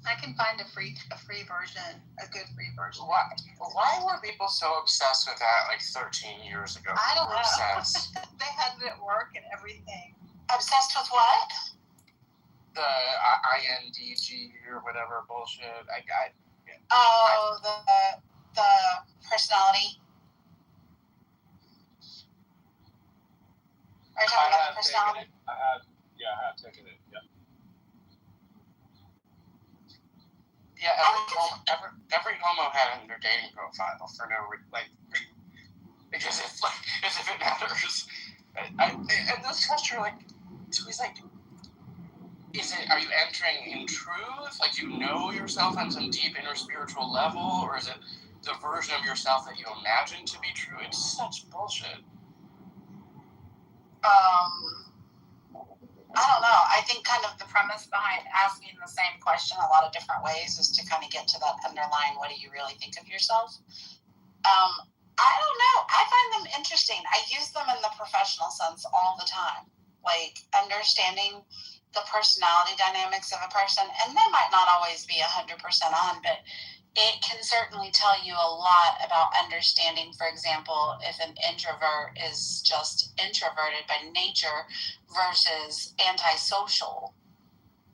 I can find a free version, a good free version. Why were people so obsessed with that like 13 years ago? I don't know. Obsessed. They had it at work and everything. Obsessed with what? The INDG or whatever bullshit. Oh, the personality. Are you talking about the personality? I have taken it. Yeah. Yeah, every homo had in their dating profile for no because it's like as if it matters. And those tests are like, so he's like, are you entering in truth? Like you know yourself on some deep inner spiritual level, or is it the version of yourself that you imagine to be true? It's such bullshit. I don't know. I think kind of the premise behind asking the same question a lot of different ways is to kind of get to that underlying, what do you really think of yourself? I don't know. I find them interesting. I use them in the professional sense all the time. Like understanding the personality dynamics of a person. And they might not always be 100% on, but it can certainly tell you a lot about understanding, for example, if an introvert is just introverted by nature versus antisocial.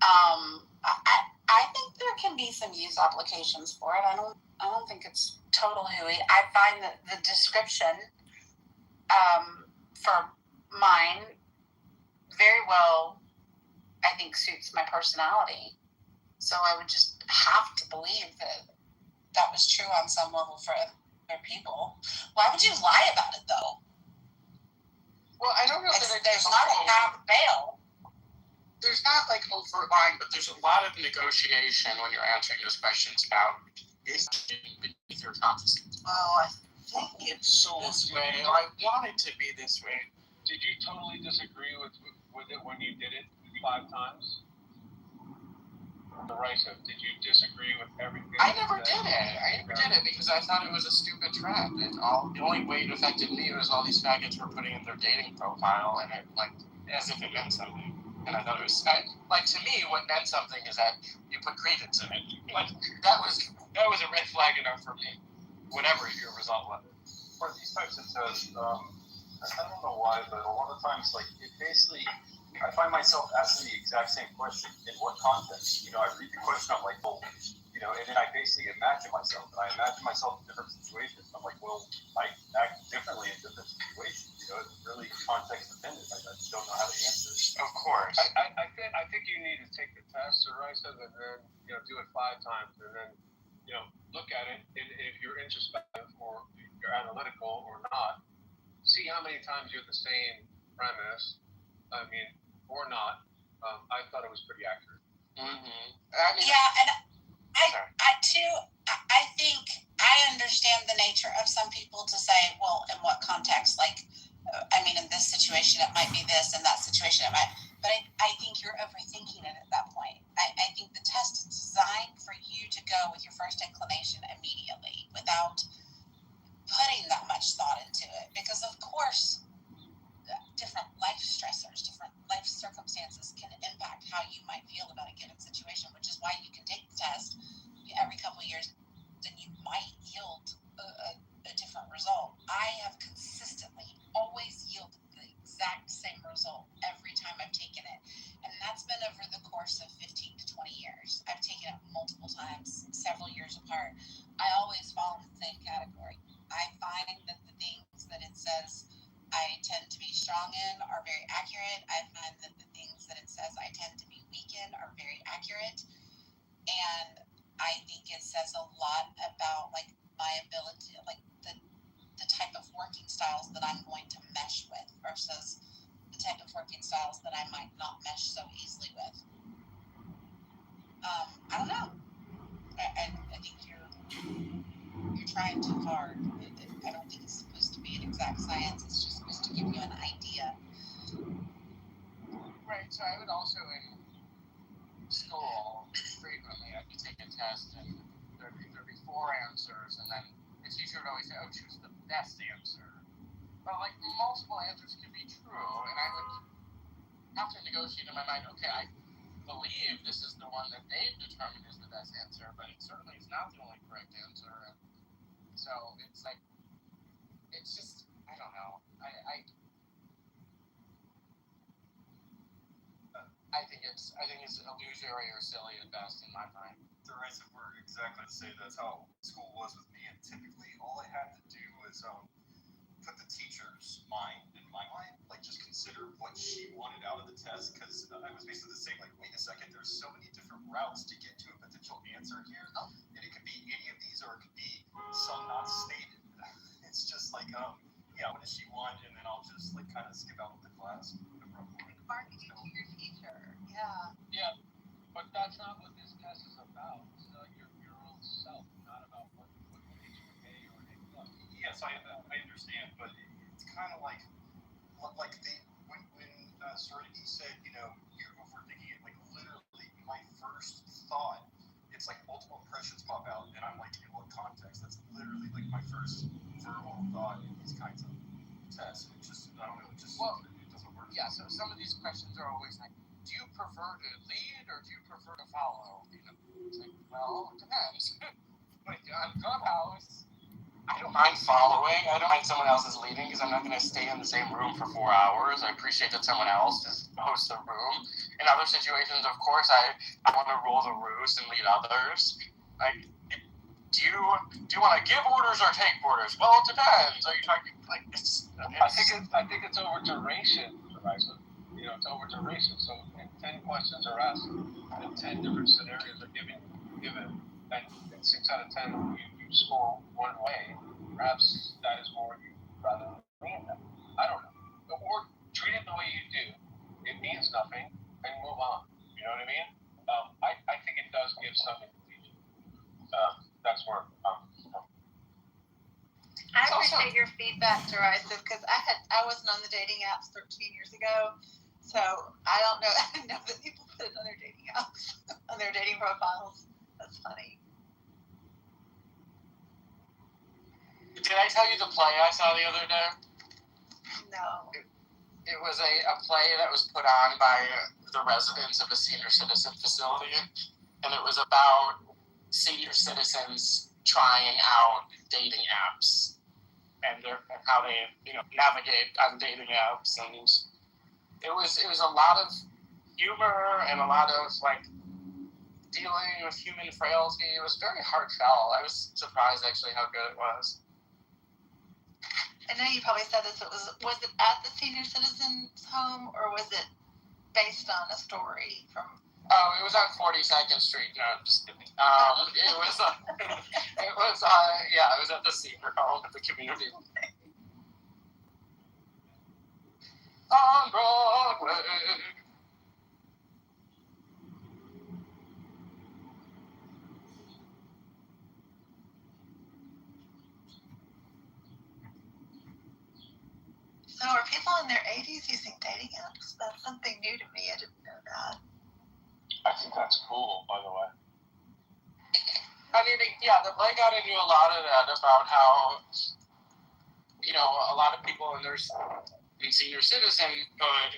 I think there can be some use applications for it. I don't think it's total hooey. I find that the description for mine very well, I think, suits my personality. So I would just have to believe that was true on some level for people. Why would you lie about it though? Well, I don't know that There's not a half bail. There's not like overt lying, but there's a lot of negotiation when you're answering those questions about is it beneath your competence. Well, I think it's This way, I want it to be this way. Did you totally disagree with it when you did it 5 times? Right, so did you disagree with everything? I never did it because I thought it was a stupid trend. And the only way it affected me was all these faggots were putting in their dating profile and it like as if it meant something. And I thought it was like to me, what meant something is that you put credence in it. Like that was a red flag enough for me, whatever your result was. For these types of tests, I don't know why, but a lot of times, like it basically. I find myself asking the exact same question. In what context? You know, I read the question, I'm like, well, you know, and then I basically imagine myself. And I imagine myself in different situations. I'm like, well, I act differently in different situations. You know, it's really context dependent. I just don't know how to answer it. Of course. I think you need to take the test, Arisa, and then, you know, do it 5 times. And then, you know, look at it. And if you're introspective or you're analytical or not, see how many times you're the same premise. I mean, or not. I thought it was pretty accurate. Mm-hmm. Yeah, and I think I understand the nature of some people to say, well, in what context? Like, I mean, in this situation, it might be this, in that situation, it might. But I think you're overthinking it at that point. I think the test is designed for you to go with your first inclination immediately without putting that much thought into it. Because, of course, different life stressors, different life circumstances can impact how you might feel about a given situation, which is why you can take the test every couple of years, then you might yield a different result. I have consistently always yielded the exact same result every time I've taken it, and that's been over the course of 15 to 20 years. I've taken it multiple times, several years apart. I always fall in the same category. I find that the things that it says I tend to be strong in are very accurate. I find that the things that it says I tend to be weak in are very accurate. And I think it says a lot about like my ability, like the type of working styles that I'm going to mesh with versus the type of working styles that I might not mesh so easily with. I don't know. I think you're trying too hard. I don't think it's supposed to be an exact science. It's just supposed to give you an idea. Right, so I would also in school frequently I'd be taking a test and there'd be 4 answers and then the teacher would always say, oh, choose the best answer. But like multiple answers could be true and I would have to negotiate in my mind, okay, I believe this is the one that they've determined is the best answer, but it certainly is not the only correct answer. And so it's like, it's just, I don't know. I think it's illusory or silly at best in my mind. The right of word exactly to say that's how school was with me, and typically all I had to do was put the teacher's mind in my mind, like just consider what she wanted out of the test, because I was basically saying like, wait a second, there's so many different routes to get to a potential answer here, and it could be any of these or it could be some not stated. It's just like, yeah, what does she want, and then I'll just like kind of skip out of the class. Marketing to your teacher. Yeah. Yeah, but that's not what this test is about. It's your own self, not about what makes you an A or an A+. Yes, I understand, but it's kind of like when Serenity said, you know, you're overthinking it. Like literally, my first thought, it's like multiple impressions pop out, and I'm like, in what context? That's literally like my first verbal thought in these kinds of tests. It's just, I don't know, it just it doesn't work. Yeah, so some of these questions are always like, do you prefer to lead or do you prefer to follow? You know, it's like, well, it depends. Like on Clubhouse, I don't mind following. I don't mind someone else is leading because I'm not going to stay in the same room for 4 hours. I appreciate that someone else is hosts the room. In other situations, of course, I want to rule the roost and lead others. Like, do you want to give orders or take orders? Well, it depends. Are you talking like it's? I think it's over duration, right? So, you know, it's over duration. So 10 questions are asked, and 10 different scenarios are given, and 6 out of 10 you score one way. Perhaps that is more rather than mean them. I don't know. Or treat it the way you do. It means nothing, and move on. You know what I mean? I think it does give something to teach. That's where I appreciate your feedback, Derisive, because I wasn't on the dating apps 13 years ago, so I don't know. I know that people put it on their dating apps, on their dating profiles. That's funny. Did I tell you the play I saw the other day? No. It was a play that was put on by the residents of a senior citizen facility, and it was about senior citizens trying out dating apps and how they navigate on dating apps, and it was a lot of humor and a lot of dealing with human frailty. It was very heartfelt. I was surprised actually how good it was. I know you probably said this. Was it at the senior citizens home, or was it based on a story from? Oh, it was on 42nd Street. No, I'm just kidding. It was at the senior home at the community. On Broadway. So are people in their 80s using dating apps? That's something new to me. I didn't know that. I think that's cool, by the way. I mean, yeah, the play got into a lot of that about how, a lot of people in senior citizenhood,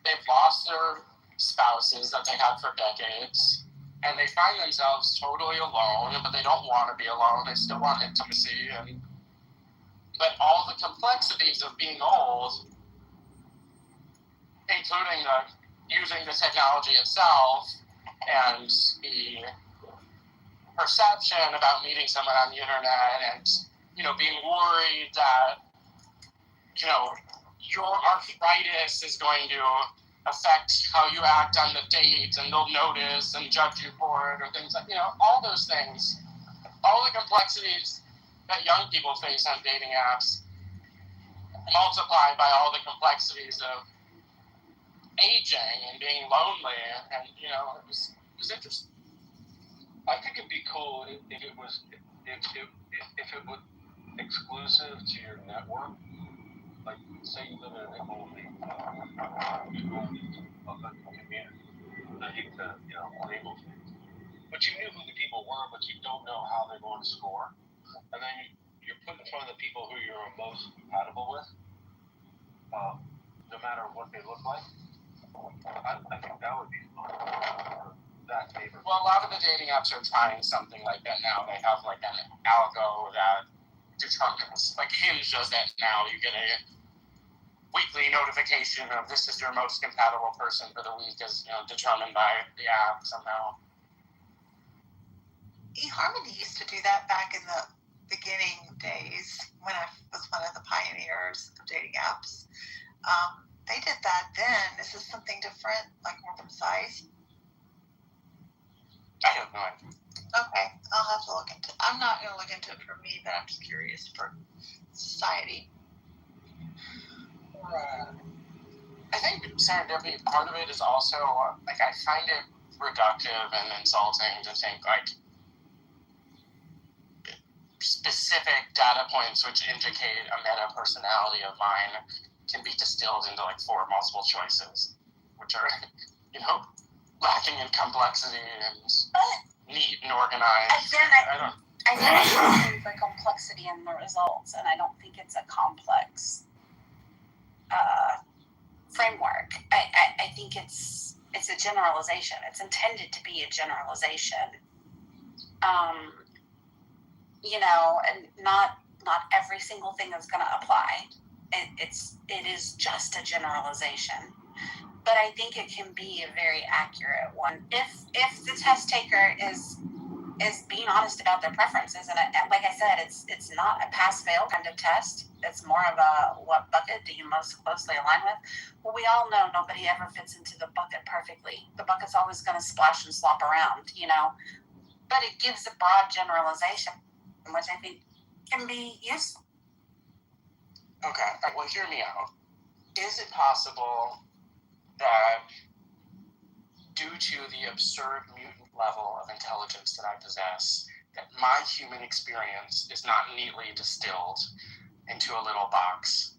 they've lost their spouses that they had for decades, and they find themselves totally alone, but they don't want to be alone. They still want intimacy, but all the complexities of being old, including using the technology itself and the perception about meeting someone on the internet and, being worried that, your arthritis is going to affect how you act on the date and they'll notice and judge you for it or things like, all those things, all the complexities that young people face on dating apps multiplied by all the complexities of aging and being lonely, and it was interesting. I think it'd be cool if it was exclusive to your network. Like, say you live in an only community. I hate to label things, but you knew who the people were, but you don't know how they're going to score, and then you're put in front of the people who you're most compatible with, no matter what they look like. I think that would be fun. That neighbor. Well, a lot of the dating apps are trying something like that now. They have an algo that determines, Hinge does that now. You get a weekly notification of this is your most compatible person for the week, as determined by the app somehow. eHarmony used to do that back in the beginning days when I was one of the pioneers of dating apps. They did that then. Is this something different, more precise? I have no idea. Okay, I'll have to look into it. I'm not going to look into it for me, but I'm just curious for society. I think serendipity, part of it is also, I find it reductive and insulting to think, specific data points which indicate a meta personality of mine can be distilled into 4 multiple choices, which are, lacking in complexity and neat and organized. Again, I think there's complexity in the results, and I don't think it's a complex framework. I think it's a generalization. It's intended to be a generalization. And not every single thing is going to apply. It is just a generalization, but I think it can be a very accurate one if the test taker is being honest about their preferences. And like I said, it's not a pass-fail kind of test. It's more of a what bucket do you most closely align with. Well, we all know nobody ever fits into the bucket perfectly. The bucket's always going to splash and slop around, but it gives a broad generalization, which I think can be useful. Okay, all right, well, hear me out. Is it possible that due to the absurd mutant level of intelligence that I possess, that my human experience is not neatly distilled into a little box,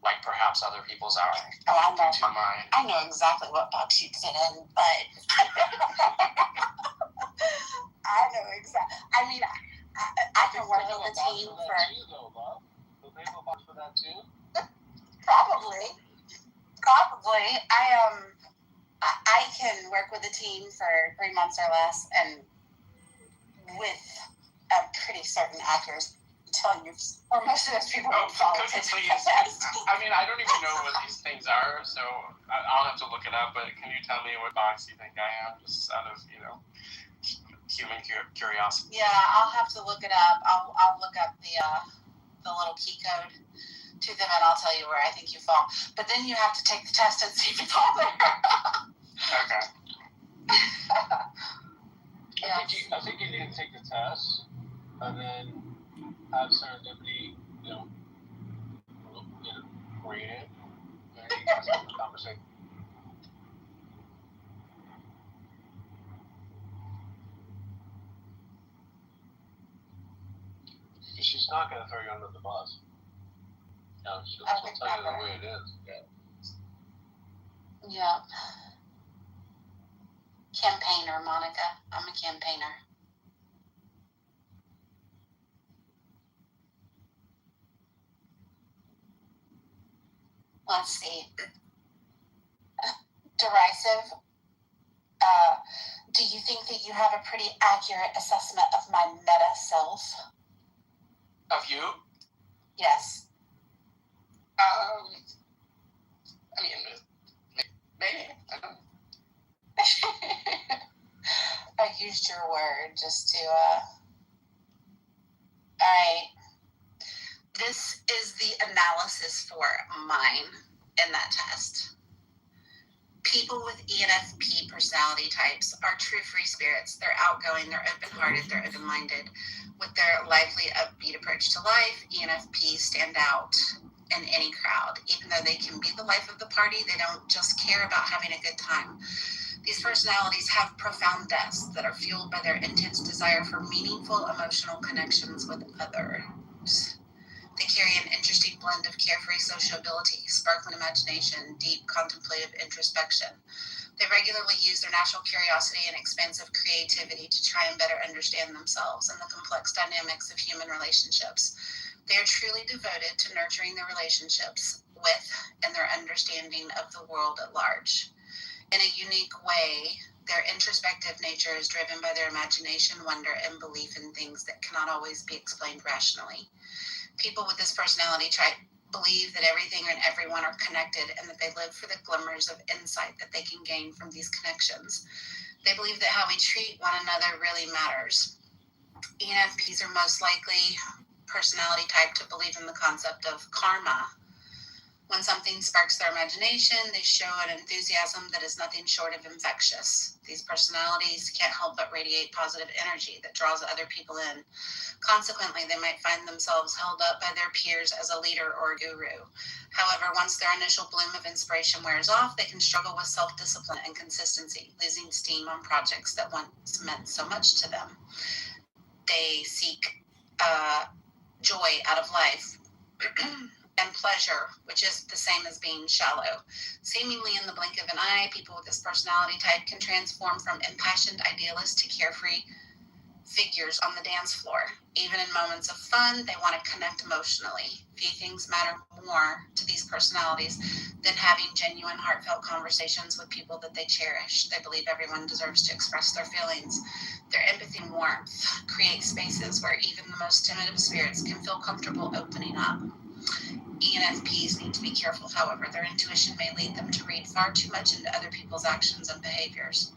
like perhaps other people's are? Oh, due to my... I know exactly what box you'd fit in, but I know exactly. I mean, I can work with a team for... Do they have a box for that too? Probably. I can work with a team for 3 months or less, and with a pretty certain accuracy, telling you, or most of those people don't follow Could you it. please? I mean, I don't even know what these things are, so I'll have to look it up, but can you tell me what box you think I am, just out of, human curiosity? Yeah, I'll have to look it up. I'll look up the little key code to them, and I'll tell you where I think you fall. But then you have to take the test and see if you fall there. Okay. Yeah. I think you need to take the test and then have serendipity, created, and you guys have a conversation. She's not going to throw you under the bus. She'll tell you the way it is. Yeah. Campaigner, Monica. I'm a campaigner. Let's see. Derisive. Do you think that you have a pretty accurate assessment of my meta self? Of you? Yes. I mean, maybe. I don't know. I used your word just to, Alright. This is the analysis for mine in that test. People with ENFP personality types are true free spirits. They're outgoing, they're open-hearted, they're open-minded. With their lively, upbeat approach to life, ENFPs stand out in any crowd. Even though they can be the life of the party, they don't just care about having a good time. These personalities have profound depths that are fueled by their intense desire for meaningful emotional connections with others. They carry an interesting blend of carefree sociability, sparkling imagination, deep contemplative introspection. They regularly use their natural curiosity and expansive creativity to try and better understand themselves and the complex dynamics of human relationships. They are truly devoted to nurturing their relationships with and their understanding of the world at large. In a unique way, their introspective nature is driven by their imagination, wonder, and belief in things that cannot always be explained rationally. People with this personality type believe that everything and everyone are connected and that they live for the glimmers of insight that they can gain from these connections. They believe that how we treat one another really matters. ENFPs are most likely personality type to believe in the concept of karma. When something sparks their imagination, they show an enthusiasm that is nothing short of infectious. These personalities can't help but radiate positive energy that draws other people in. Consequently, they might find themselves held up by their peers as a leader or a guru. However, once their initial bloom of inspiration wears off, they can struggle with self-discipline and consistency, losing steam on projects that once meant so much to them. They seek joy out of life and pleasure, which is the same as being shallow. Seemingly in the blink of an eye, people with this personality type can transform from impassioned idealists to carefree figures on the dance floor. Even in moments of fun, they want to connect emotionally. Few things matter more to these personalities than having genuine, heartfelt conversations with people that they cherish. They believe everyone deserves to express their feelings. Their empathy and warmth create spaces where even the most timid of spirits can feel comfortable opening up. ENFPs need to be careful, however. Their intuition may lead them to read far too much into other people's actions and behaviors.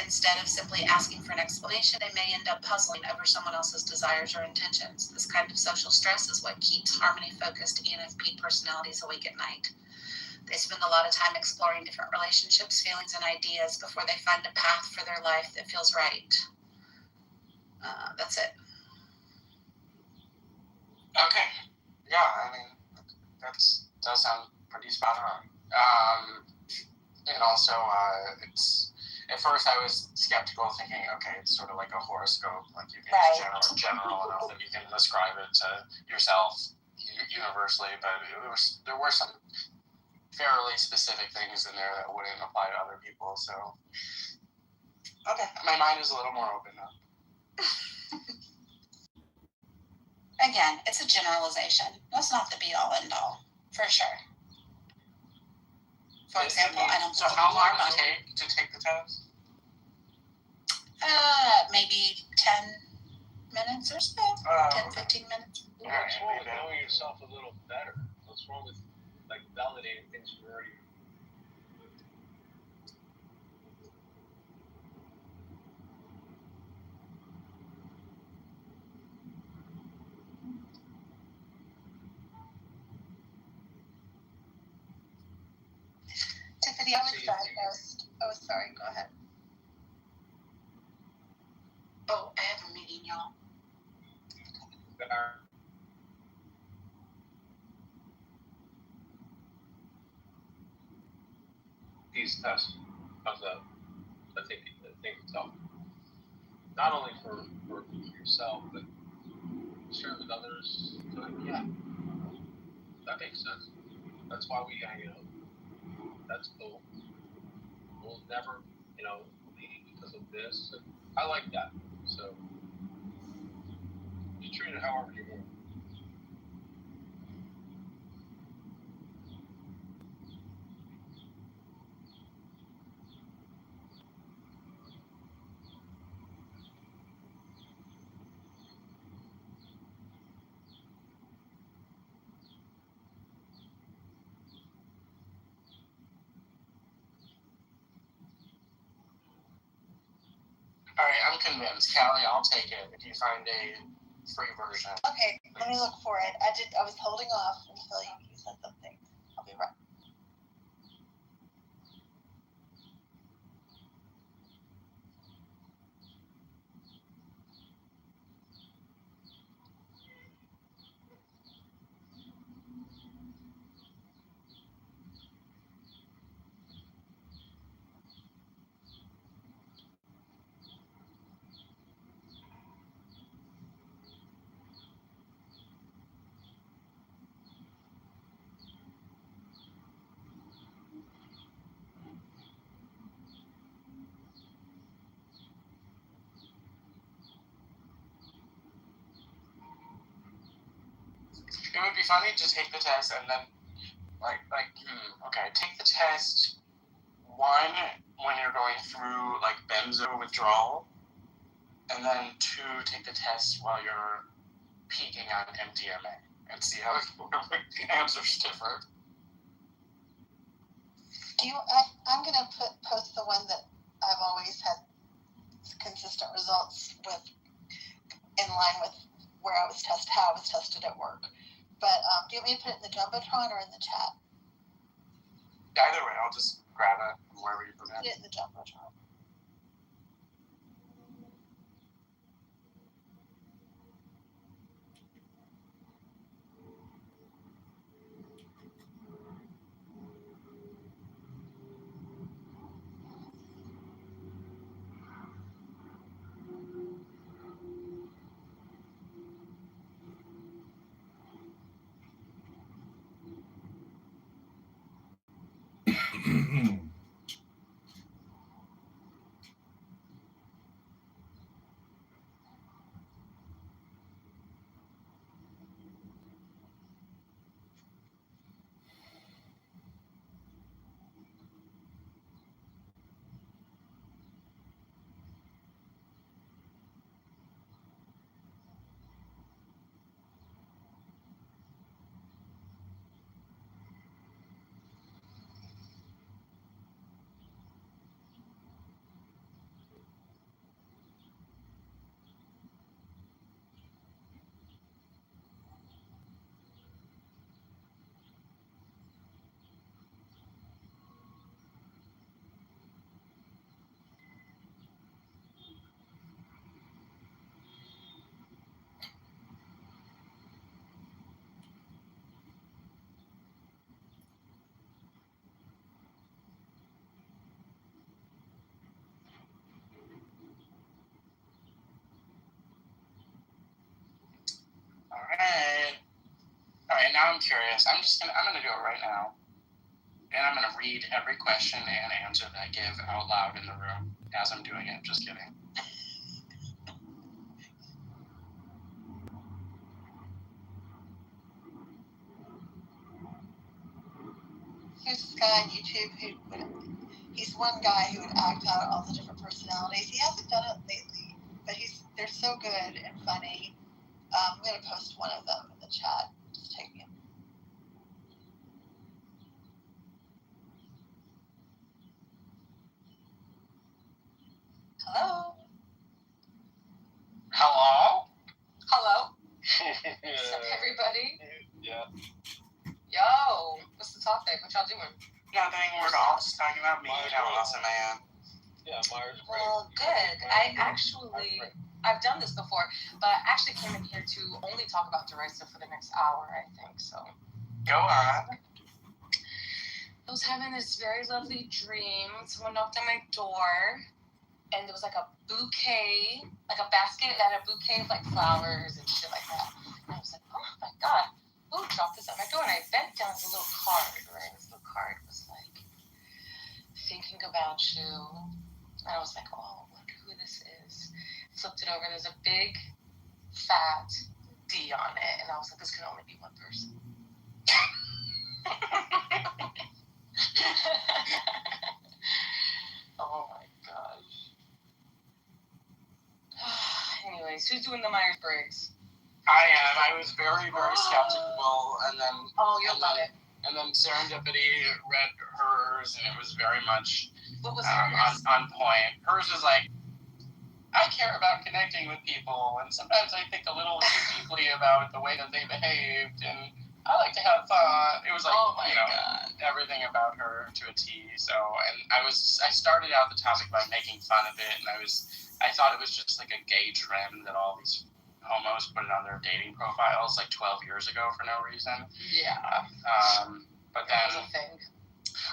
Instead of simply asking for an explanation, they may end up puzzling over someone else's desires or intentions. This kind of social stress is what keeps harmony-focused ENFP personalities awake at night. They spend a lot of time exploring different relationships, feelings, and ideas before they find a path for their life that feels right. That's it. Okay. Yeah, I mean, that does sound pretty spot on. And also, it's at first I was skeptical, thinking, okay, it's sort of like a horoscope, like you can general enough that you can ascribe it to yourself universally, but there were some fairly specific things in there that wouldn't apply to other people. So, okay, my mind is a little more open now. Again, it's a generalization. That's not the be all end all, for sure. For example, I don't. So how long does it take to take the test? Maybe 10 minutes or so. 10, 15 minutes. What's wrong with knowing yourself a little better? What's wrong with like validating things you already? Tiffany, I was diagnosed. Oh, sorry. Go ahead. Oh, I have a meeting, y'all. These tests comes up. I think it's tough. Not only for yourself, but share with others. So, yeah, that makes sense. That's why we hang out. That's cool. We'll never, leave because of this. And I like that. So you treat it however you want. All right, I'm convinced. Callie, I'll take it if you find a free version. Okay, let me look for it. I was holding off until you said something. I'll be right. It would be funny to take the test and then, okay, take the test, one, when you're going through, like, benzo withdrawal, and then two, take the test while you're peaking on MDMA, and see how the answers differ. I'm gonna post the one that I've always had consistent results with, in line with how I was tested at work. But do you want me to put it in the Jumbotron or in the chat? Either way, I'll just grab it wherever you put it. Put it in the Jumbotron. Now I'm curious. I'm gonna do it right now. And I'm gonna read every question and answer that I give out loud in the room as I'm doing it. Just kidding. Here's this guy on YouTube he's one guy who would act out all the different personalities. He hasn't done it lately, but they're so good and funny. I'm going to post one of them in the chat. Just take me. Hello? Hello? Hello? Yeah. What's up, everybody? Yeah. Yo, what's the topic? What y'all doing? Nothing. We're all just talking about me. Awesome, man. Yeah, Myers. Well, good. I've done this before, but I actually came in here to only talk about Derisa for the next hour, I think, so. Go on. I was having this very lovely dream. Someone knocked on my door, and there was like a bouquet, like a basket that had a bouquet of like flowers and shit like that. And I was like, oh my God, who dropped this at my door? And I bent down to a little card, right? This little card was like, thinking about you. And I was like, oh, look who this is. Flipped it over, there's a big, fat D on it. And I was like, this can only be one person. Oh my gosh. Anyways, who's doing the Myers-Briggs? I am. I was very, very skeptical, and then. Oh, you'll love it. And then Serendipity read hers, and it was very much What was hers? on point. Hers was like, I care about connecting with people, and sometimes I think a little too deeply about the way that they behaved, and I like to have fun. It was like, God, everything about her to a T. So, and I started out the topic by making fun of it, and I thought it was just like a gay trend that all these homos put it on their dating profiles like 12 years ago for no reason. Yeah. But That then was a thing.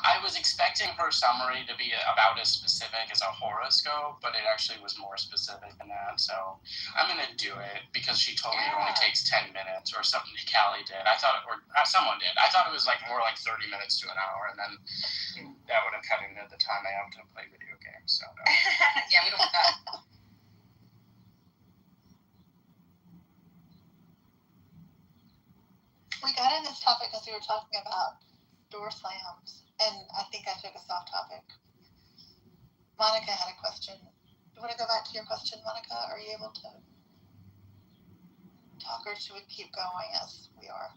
I was expecting her summary to be about as specific as a horoscope, but it actually was more specific than that. So I'm going to do it because she told me it only takes 10 minutes or something. Callie did. I thought, or someone did. I thought it was like more like 30 minutes to an hour, and then that would have cut into the time I have to play video games. So no. Yeah, we don't want that. We got in this topic because we were talking about door slams, and I think I took us off topic. Monica had a question. You want to go back to your question, Monica? Are you able to talk, or should we keep going as we are?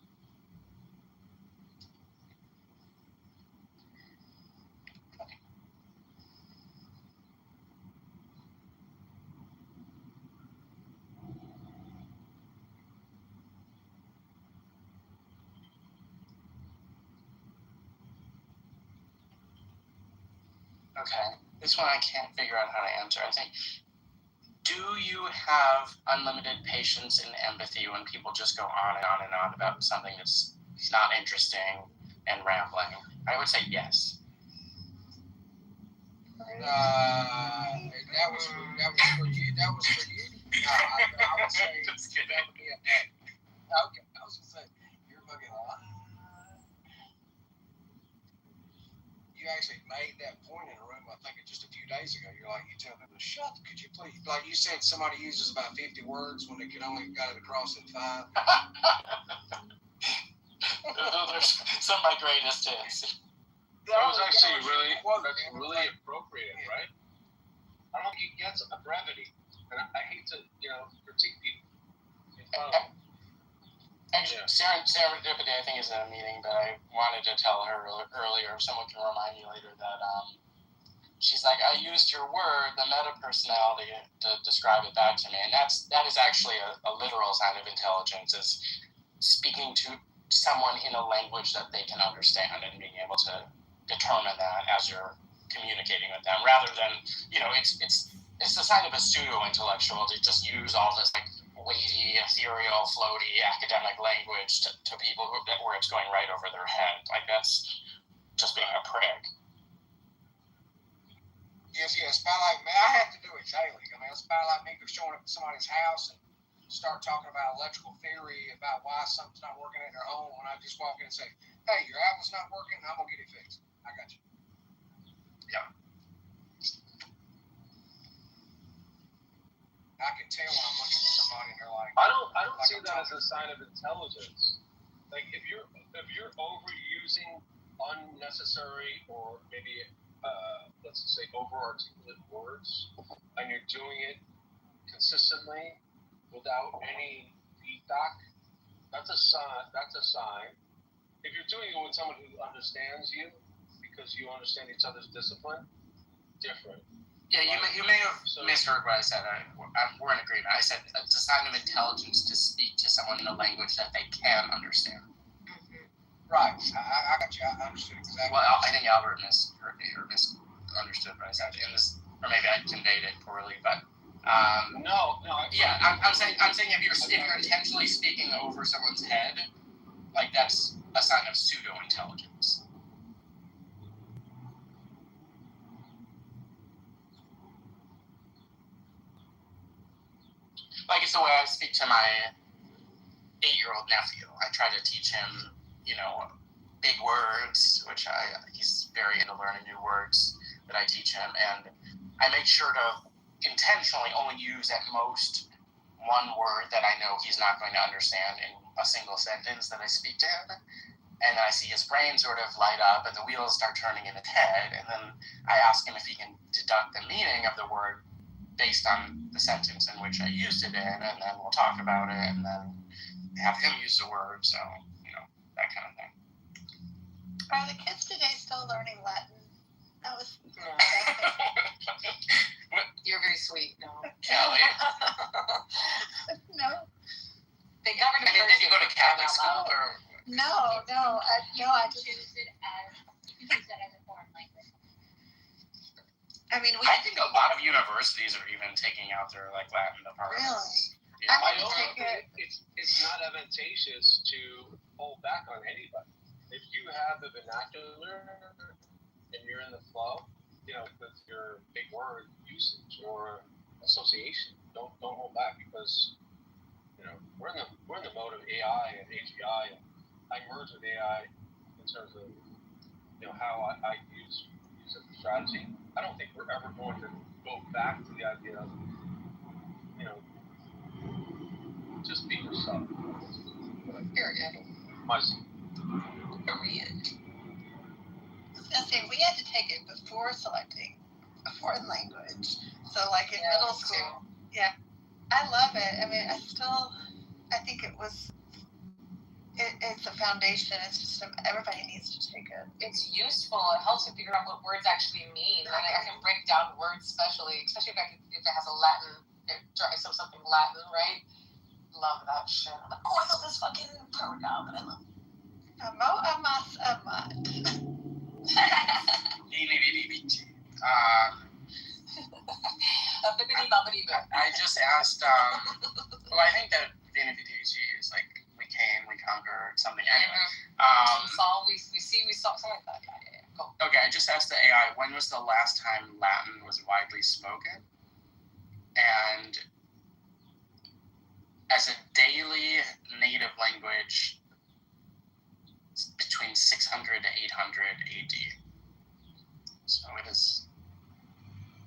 Okay, this one I can't figure out how to answer. I think, do you have unlimited patience and empathy when people just go on and on and on about something that's not interesting and rambling? I would say yes. That was for you. That was for you. No, I would say Just kidding. that would be okay. I was gonna say you're fucking lying. You actually made that point in a room, I think, just a few days ago. You're like, you tell people, could you please? Like you said, somebody uses about 50 words when they could only got it across in 5. Those are some of my greatest hits. That was actually really appropriate, right? I don't think he gets a brevity, and I hate to, critique people. Actually, Serendipity, I think, is in a meeting, but I wanted to tell her earlier, if someone can remind me later, that she's like, I used your word, the meta-personality, to describe it back to me. And that is actually a literal sign of intelligence, is speaking to someone in a language that they can understand and being able to determine that as you're communicating with them, rather than, it's the sign of a pseudo-intellectual to just use all this like weighty, ethereal, floaty academic language to people where it's going right over their head. Like, that's just being a prick. Yes, a spy like me. I have to do it daily. I mean, a spy like me could showing up at somebody's house and start talking about electrical theory, about why something's not working at their home, when I just walk in and say, hey, your outlet's not working, I'm going to get it fixed. I got you. Yeah. I can tell when I'm looking at somebody and they're like, I don't like see I'm that as talking a sign of intelligence. Like if you're overusing unnecessary or maybe let's say over-articulate words, and you're doing it consistently without any feedback, that's a sign. If you're doing it with someone who understands you because you understand each other's discipline, different. Yeah, you may have misheard what I said. We're in agreement. I said it's a sign of intelligence to speak to someone in a language that they can understand. right. I got you. I understood exactly. Well, I think Albert misunderstood what I said in this, or maybe I conveyed it poorly. But No. yeah, I'm saying if you're intentionally speaking over someone's head, like that's a sign of pseudo intelligence. Like it's the way I speak to my 8-year-old nephew. I try to teach him, big words, which he's very into learning new words that I teach him, and I make sure to intentionally only use at most one word that I know he's not going to understand in a single sentence that I speak to him. And I see his brain sort of light up and the wheels start turning in his head, and then I ask him if he can deduct the meaning of the word based on the sentence in which I used it in, and then we'll talk about it, and then have him use the word, so, that kind of thing. Are the kids today still learning Latin? That was. You're very sweet. No. Kelly. No. They govern it. Did you go to Catholic school, or? No. I just. Choose it as you can use it as a foreign language. I mean, I think a lot of universities are even taking out their Latin departments. Really? Yeah. I also think it's not advantageous to hold back on anybody. If you have the vernacular and you're in the flow, with your big word usage or association, don't hold back, because we're in the mode of AI and AGI, and I merge with AI in terms of how I use it as a strategy. I don't think we're ever going to go back to the idea of just be yourself. Period. Myself. Period. I was gonna say we had to take it before selecting a foreign language. So like in middle school. Yeah. I love it. I mean, I think it's a foundation. It's just everybody needs to take it. It's useful. It helps you figure out what words actually mean. And I can break down words, especially if it has a Latin, it drives up something Latin, right? Love that shit. I'm like, I love this fucking program, but I love it. I just asked, I think that Vini Vidici is like, we came, we conquered, something. Anyway. We saw something like that. Yeah. Go. Okay, I just asked the AI, when was the last time Latin was widely spoken? And as a daily native language, between 600 to 800 AD. So it is.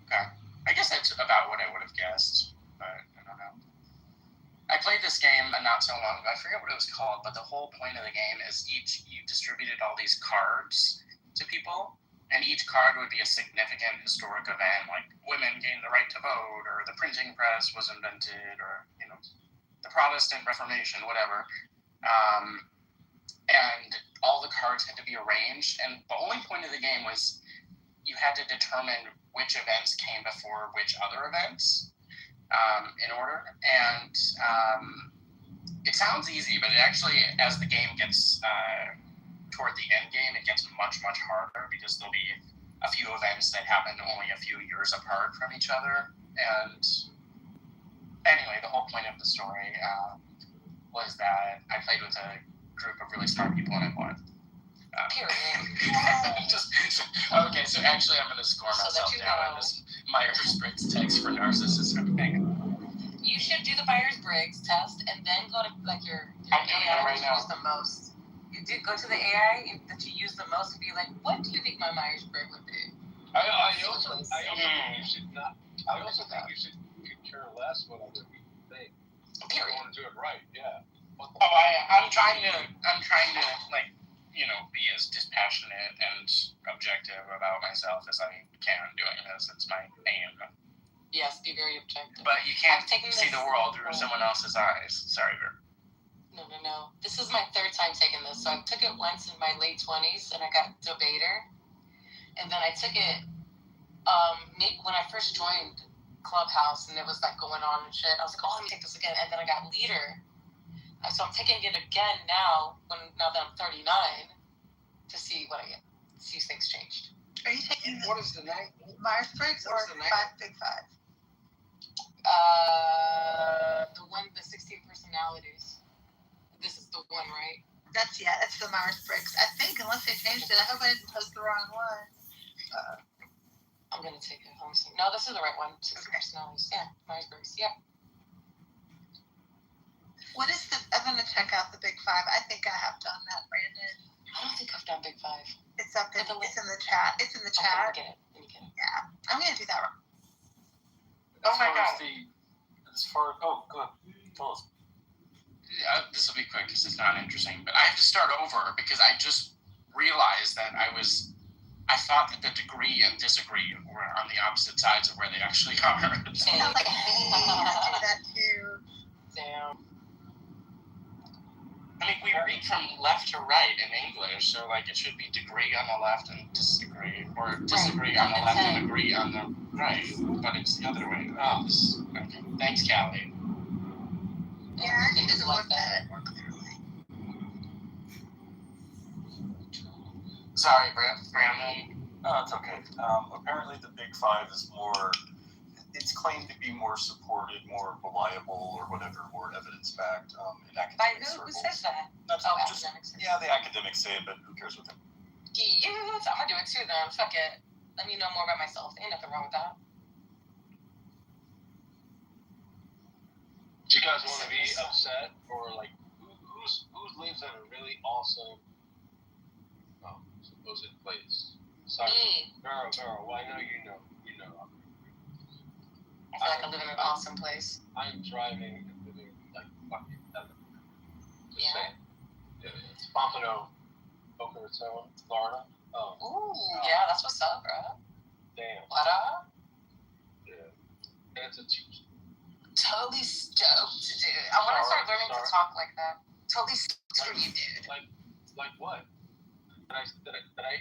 Okay. I guess that's about what I would have guessed, but I don't know. I played this game not so long ago. I forget what it was called, but the whole point of the game is you distributed all these cards to people, and each card would be a significant historic event, like women gained the right to vote, or the printing press was invented, or the Protestant Reformation, whatever. And all the cards had to be arranged, and the only point of the game was you had to determine which events came before which other events in order. And it sounds easy, but it actually, as the game gets toward the end game, it gets much, much harder, because there'll be a few events that happen only a few years apart from each other. And anyway, the whole point of the story was that I played with a group of really smart people, and I won. Okay, so actually I'm going to score myself down on this Myers-Briggs text for narcissism thing. You you should do the Myers-Briggs test and then go to like your I'm doing AI it right that you now. use the most. You do go to the AI that you use the most and be like, what do you think my Myers-Briggs would be? I also think you should not. I also think you should could care less what other people think. You want to do it right, yeah. I'm trying to like, be as dispassionate and objective about myself as I can doing this. It's my aim. Yes, be very objective. But you can't taking see this- the world through someone else's eyes. Sorry, Ver. No. This is my third time taking this. So I took it once in my late 20s and I got debater. And then I took it when I first joined Clubhouse and it was like going on and shit. I was like, oh, let me take this again. And then I got leader. So I'm taking it again now that I'm 39 to see what I get. See if things changed. Are you taking What is the name? Myers-Briggs or What's the name? Big Five? The 16 personalities. This is the one, right? That's the Myers-Briggs. I think, unless they changed it. I hope I didn't post the wrong one. I'm gonna take it. Let me see. No, this is the right one. 16 personalities. Yeah, Myers-Briggs. Yep. What is I'm gonna check out the Big Five. I think I have done that, Brandon. I don't think I've done Big Five. It's up in, it's in the chat. It's in the chat. Okay, let me get it. Yeah, I'm gonna do that wrong. Oh my God. Oh, go ahead. Tell us. This will be quick because it's not interesting, but I have to start over because I just realized that I thought that the degree and disagree were on the opposite sides of where they actually are. Sounds like me. I do that too. Damn. I mean, we read from left to right in English, so like it should be degree on the left and disagree, or disagree on the left and agree on the right, but it's the other way. Oh, okay. Thanks, Callie. Yeah, I need to look at it more clearly. Sorry, Brandon. No, it's okay. Apparently the Big Five is more, it's claimed to be more supported, more reliable, or whatever, more evidence-backed in academic By who? circles. Who says that? That's Oh, just, academics. yeah, the academics say it, but who cares what them? Yes, I'm gonna do it too then. Fuck it. Let me know more about myself. Ain't nothing wrong with that. Do you guys want to be upset or like who's lives in a really awesome supposed place? Sorry, Me. Girl. Well, I know you know. I feel like I live in an awesome place. I'm driving and living like fucking heaven. Just Yeah. saying. Yeah, it's Pompano, Boca Raton, Florida. Oh. Ooh, yeah, that's what's up, bro. Damn. What up? Yeah. And it's a Tuesday. Totally stoked, dude. I want to start learning to talk like that. Totally stoked for you, dude. Like what? Did I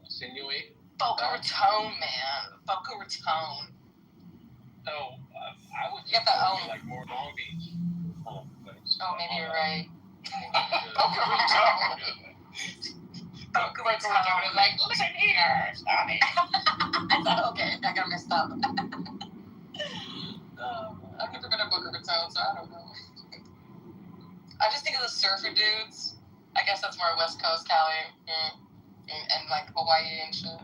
insinuate? Boca Raton, man. Boca Raton. No, I would You got the be like more Long Beach. Place. Oh, maybe you're right. Boca Raton. Boca Raton. Like, listen here, stop it. I thought, okay, I got messed up. I've never been to Boca Raton, so I don't know. I just think of the surfer dudes. I guess that's more West Coast Cali and like Hawaii and shit.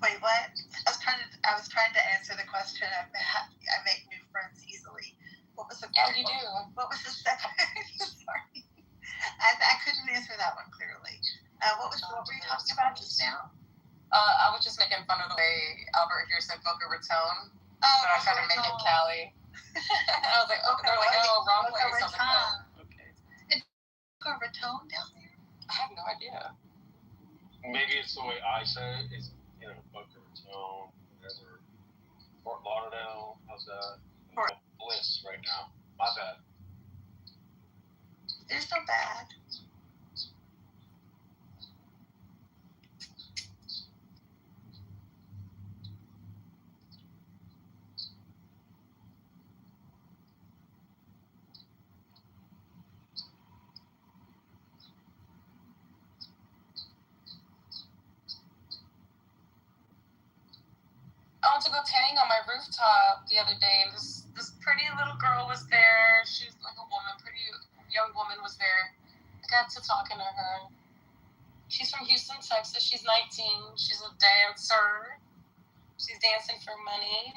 Wait, what? I was trying to answer the question. I make new friends easily. What was the Yeah, you do. What was the second? Sorry, I couldn't answer that one clearly. What were you talking about just now? I was just making fun of the way Albert here said Boca Raton. Oh, but I tried to make it Cali. I was like, okay, they're like, oh, wrong place. I was like, oh, okay. Is Boca Raton down there? I have no idea. Maybe it's the way I say it. It's Boca Raton, whatever. Fort Lauderdale. How's that? Bliss right now. My bad. There's no bad. I went to go tanning on my rooftop the other day, and this pretty little girl was there. She's like a woman, pretty young woman was there. I got to talking to her. She's from Houston, Texas. She's 19. She's a dancer. She's dancing for money.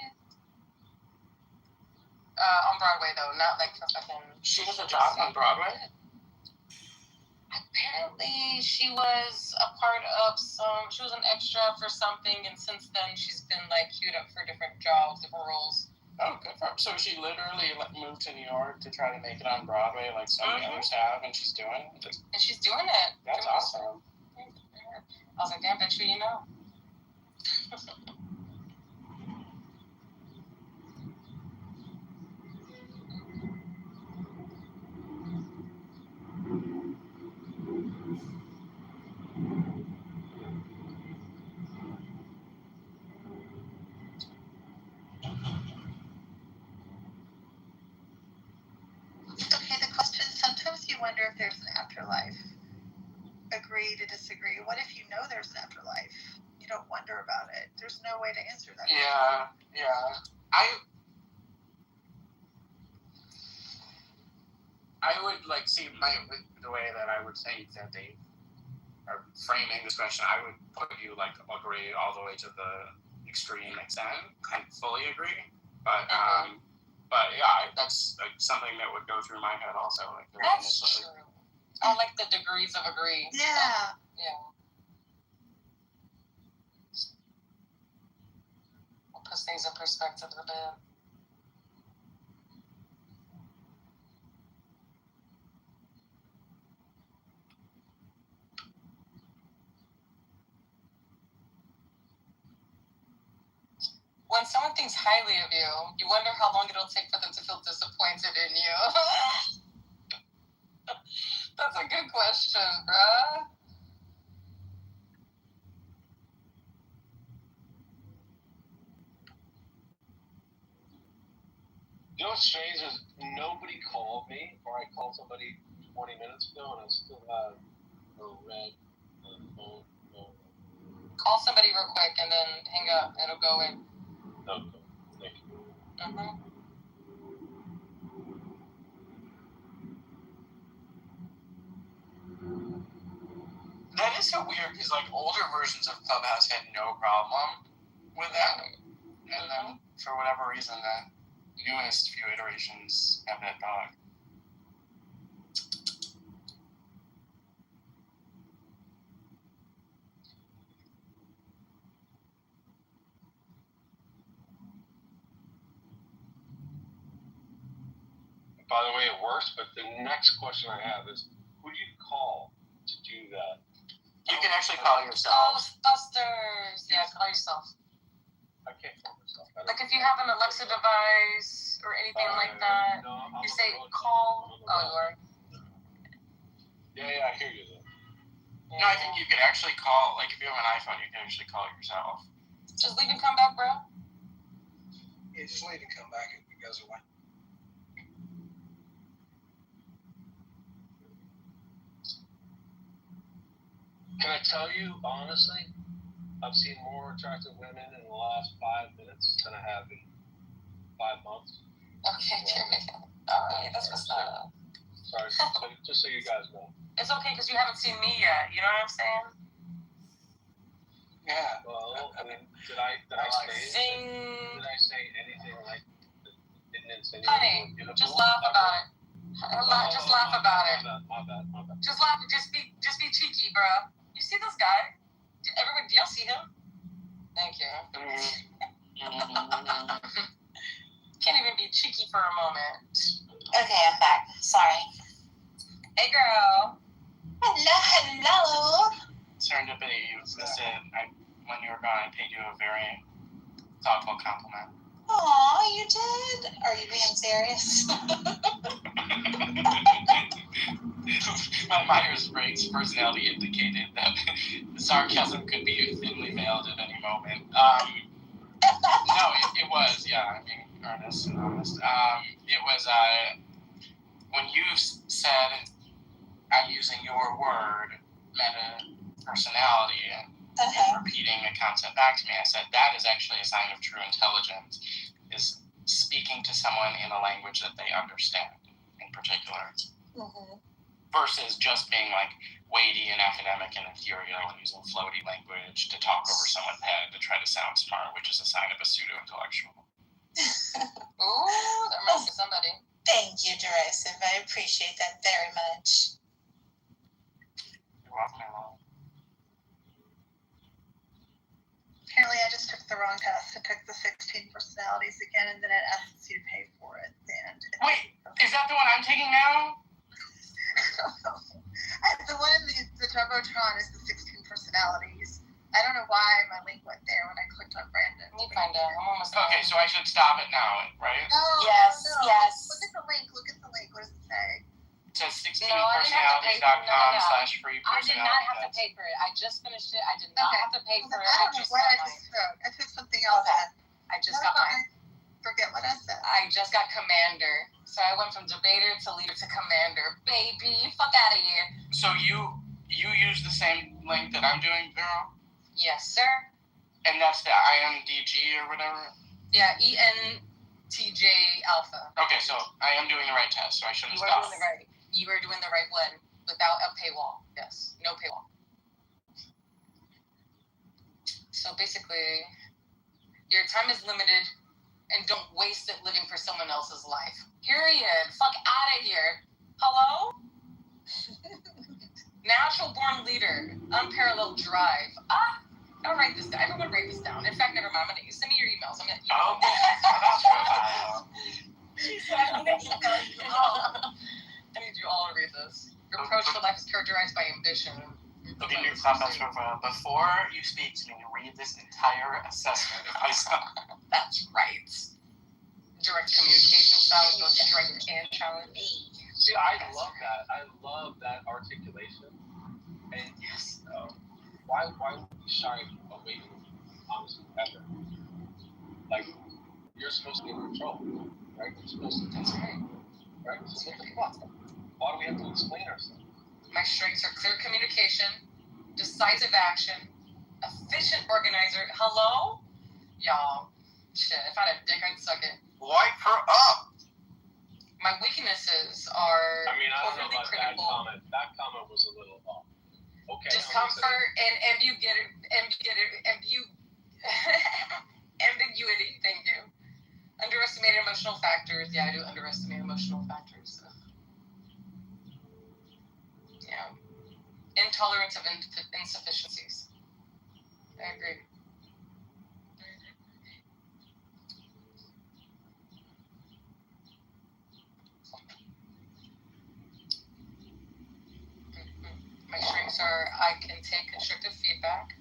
On Broadway though, not like for fucking. She has a job on Broadway? Apparently, she was a part of she was an extra for something, and since then she's been like queued up for different jobs, different roles. Oh, good for her. So she literally moved to New York to try to make it on Broadway like so many others have, and she's doing it? And she's doing it. That's awesome. I was like, damn, bet you know. Okay, the question is, sometimes you wonder if there's an afterlife. Agree to disagree. What if you know there's an afterlife? You don't wonder about it. There's no way to answer that. Yeah. I would like see the way that I would think that they are framing this question. I would put you like agree all the way to the extreme extent. I fully agree, but yeah, that's like something that would go through my head also. Like that's true. I like the degrees of agree. Yeah. Yeah. It puts things in perspective a bit. When someone thinks highly of you, you wonder how long it'll take for them to feel disappointed in you. That's a good question, bruh. You know what's strange is nobody called me, or I called somebody 20 minutes ago, and I still have a red phone. Call somebody real quick and then hang up. It'll go in. Okay, thank you. Mm-hmm. That is so weird because like older versions of Clubhouse had no problem with that, and then for whatever reason, the newest few iterations have that bug. By the way, it works, but the next question I have is, who do you call to do that? You can actually call yourself. Ghostbusters! Yeah, call yourself. I can't call myself. Like if you have an Alexa device or anything like that, no, you say call. Oh, you are? Yeah, I hear you though. No, I think you could actually call, like if you have an iPhone, you can actually call yourself. Just leave and come back, bro. Yeah, just leave and come back and it goes away. Can I tell you, honestly, I've seen more attractive women in the last 5 minutes than I have in 5 months. Okay, alright, that's what's up. Sorry, just so you guys know. It's okay because you haven't seen me yet. You know what I'm saying? Yeah. Well, I mean, did I say anything like didn't insinuate? Honey, just laugh about it. Just laugh about it. My bad. Just laugh. Just be cheeky, bro. You see this guy? Everybody, do y'all see him? Thank you. Can't even be cheeky for a moment. Okay, I'm back. Sorry. Hey, girl. Hello. Serendipity. Listen, when you were gone, I paid you a very thoughtful compliment. Aw, you did? Are you being serious? My Myers-Briggs personality indicated that the sarcasm could be thinly veiled at any moment. No, it was, yeah, I'm being earnest and honest. It was, when you said, I'm using your word, meta-personality, and repeating a concept back to me, I said, that is actually a sign of true intelligence, is speaking to someone in a language that they understand, in particular. Mm-hmm. Versus just being like weighty and academic and ethereal and using floaty language to talk over someone's head to try to sound smart, which is a sign of a pseudo-intellectual. Ooh, there must be somebody. Thank you, Derisive. I appreciate that very much. You're welcome. Apparently, I just took the wrong test. I took the 16 personalities again, and then it asks you to pay for it. And Wait, is that the one I'm taking now? the one in the Jumbotron is the 16 personalities. I don't know why my link went there when I clicked on Brandon. Let me find out. I'm almost Okay, so I should stop it now, right? No, Yes, no. yes. Look at the link. What does it say? It says No, I didn't have to pay for it. No. /free I did not have to personality pay for it. I just finished it. I did not have to pay for it. I don't know what I just took. I took something else. Okay. I just got mine. Forget what I said. I just got commander. So I went from debater to leader to commander. Baby, fuck out of here. So you use the same link that I'm doing, girl? Yes, sir. And that's the INDG or whatever? Yeah, ENTJ Alpha. Okay, so I am doing the right test, so I shouldn't You are stop. doing the right. You are doing the right one without a paywall. Yes, no paywall. So basically, your time is limited, and don't waste it living for someone else's life. Period. Fuck out of here. Hello? Natural born leader, unparalleled drive. I'll write this down. Everyone write this down. In fact, never mind. Send me your emails. I'm gonna email. I need you all to read this. Your approach to life is characterized by ambition. Before you speak to me, read this entire assessment of myself. That's right. Direct communication style, both strength and challenge. See, I love that. I love that articulation. And yes, why would we shy away from honesty ever? Like, you're supposed to be in control, right? You're supposed to. That's right. Right? So what the fuck? Why do we have to explain ourselves? My strengths are clear communication, decisive action, efficient organizer. Hello? Y'all, shit, if I had a dick, I'd suck it. Wipe her up! My weaknesses are I mean, I don't know overly about critical. That comment was a little off. Okay. Discomfort and ambiguity. Thank you. Underestimated emotional factors. Yeah, I do underestimate emotional factors. So. Yeah. Intolerance of insufficiencies. I agree. My strengths are I can take constructive feedback.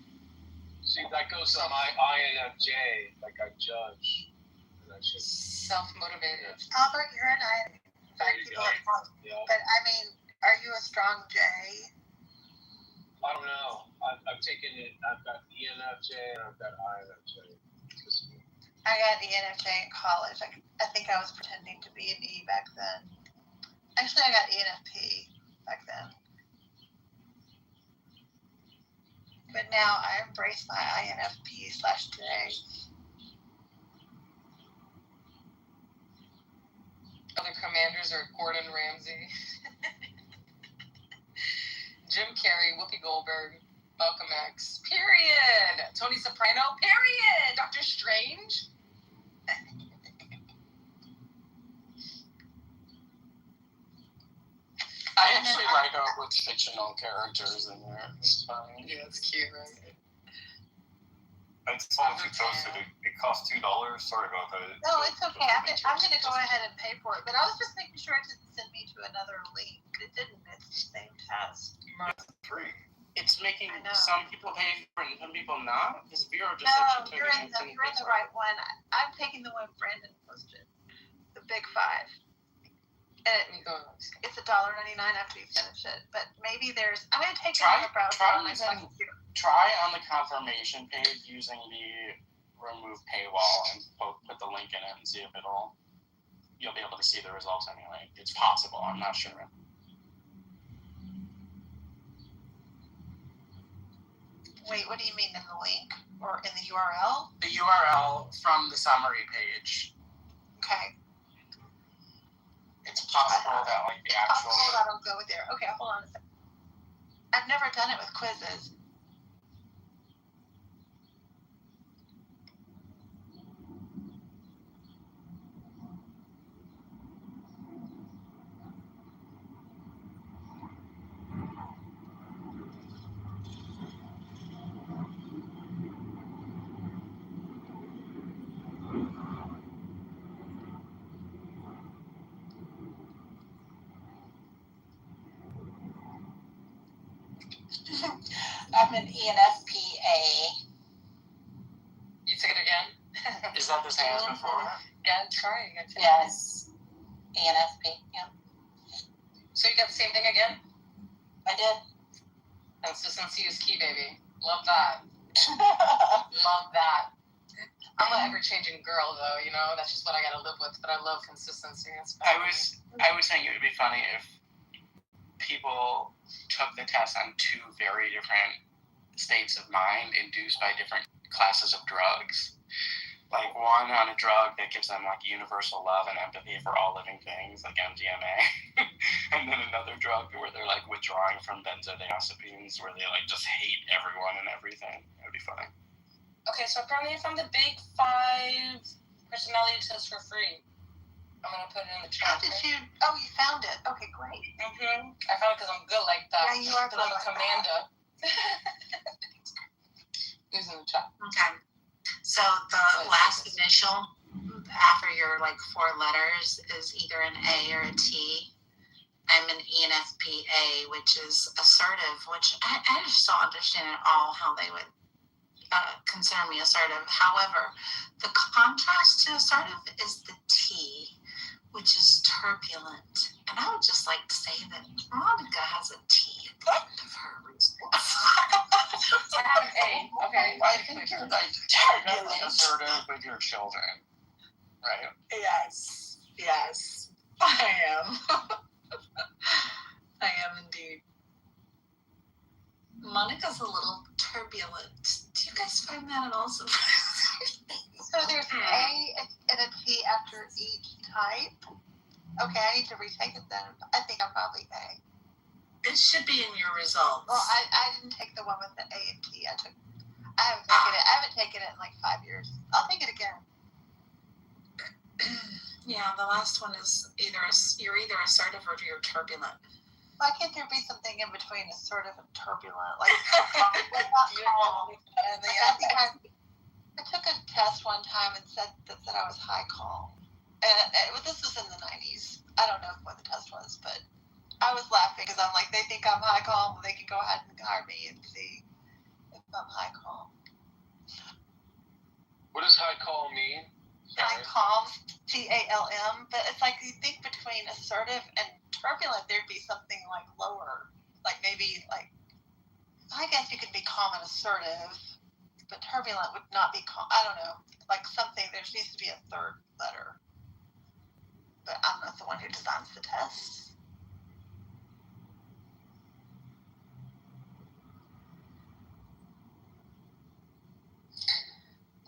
See, that goes to my INFJ, like I judge. And I should. Self-motivated. Albert, you're an I. In fact, people are calling. Yeah. But I mean, are you a strong J? I don't know. I've taken it. I've got ENFJ and I've got INFJ. I got ENFJ in college. I think I was pretending to be an E back then. Actually, I got ENFP back then. But now I embrace my INFP/J. Other commanders are Gordon Ramsay, Jim Carrey, Whoopi Goldberg, Malcolm X. Period. Tony Soprano. Period. Doctor Strange. I actually like with fictional characters in there. It's fine. Yeah, it's cute, right? I told Kitover it costs $2. Sorry about that. No, it's okay. I'm going to go ahead and pay for it. But I was just making sure it didn't send me to another link. It didn't. It's the same test. It's free. It's making I know. some people pay for it and some people not. Because Vero just No, said you're in the right one. I'm taking the one Brandon posted, the Big Five. And it's $1.99 after you finish it. But maybe there's. I'm going to take it on the browser on my computer. Try on the confirmation page using the remove paywall and put the link in it and see if you'll be able to see the results anyway. It's possible. I'm not sure. Wait, what do you mean in the link or in the URL? The URL from the summary page. Okay. It's possible that like the actual. I'll go there. Okay, hold on a second. I've never done it with quizzes. I'm an ENFPA. You took it again? Is that the same as before? Yeah, try again. Yes. ENFP, yeah. So you got the same thing again? I did. Consistency is key, baby. Love that. Love that. I'm an ever-changing girl, though. You know, that's just what I gotta live with. But I love consistency. I was saying it would be funny if people took the test on two very different states of mind induced by different classes of drugs. Like one on a drug that gives them like universal love and empathy for all living things, like MDMA, and then another drug where they're like withdrawing from benzodiazepines, where they like just hate everyone and everything. It would be funny. Okay, so apparently I found the big 5 personality tests for free. I'm gonna put it in the chat. How did you? Oh, you found it. Okay, great. Mm-hmm. I found it because I'm good like that. Yeah, you are But good I'm a like commander. Who's in the chat? Okay. So the last initial after your like 4 letters is either an A or a T. I'm an ENFPA, which is assertive, which I just don't understand at all how they would consider me assertive. However, the contrast to assertive is the T, which is turbulent. And I would just like to say that Monica has a T at the end of her results. I have an A. Okay. I think you're like technically assertive with your children, right? Yes, I am. I am indeed. Monica's a little turbulent. Do you guys find that at all surprising? So there's an A and a T after each type. Okay, I need to retake it then. I think I'm probably A. It should be in your results. Well, I didn't take the one with the A and T. I haven't taken it in like 5 years. I'll take it again. Yeah, the last one is you're either assertive or you're turbulent. Why can't there be something in between assertive and turbulent? Like not calm. I took a test one time and said I was high calm. And this was in the 90s. I don't know what the test was, but I was laughing because I'm like, they think I'm high calm, they can go ahead and hire me and see if I'm high calm. What does high call mean? High calm, CALM, but it's like you think between assertive and turbulent, there'd be something like lower, like maybe like, I guess you could be calm and assertive, but turbulent would not be calm. I don't know, like something, there needs to be a third letter. But I'm not the one who designs the test.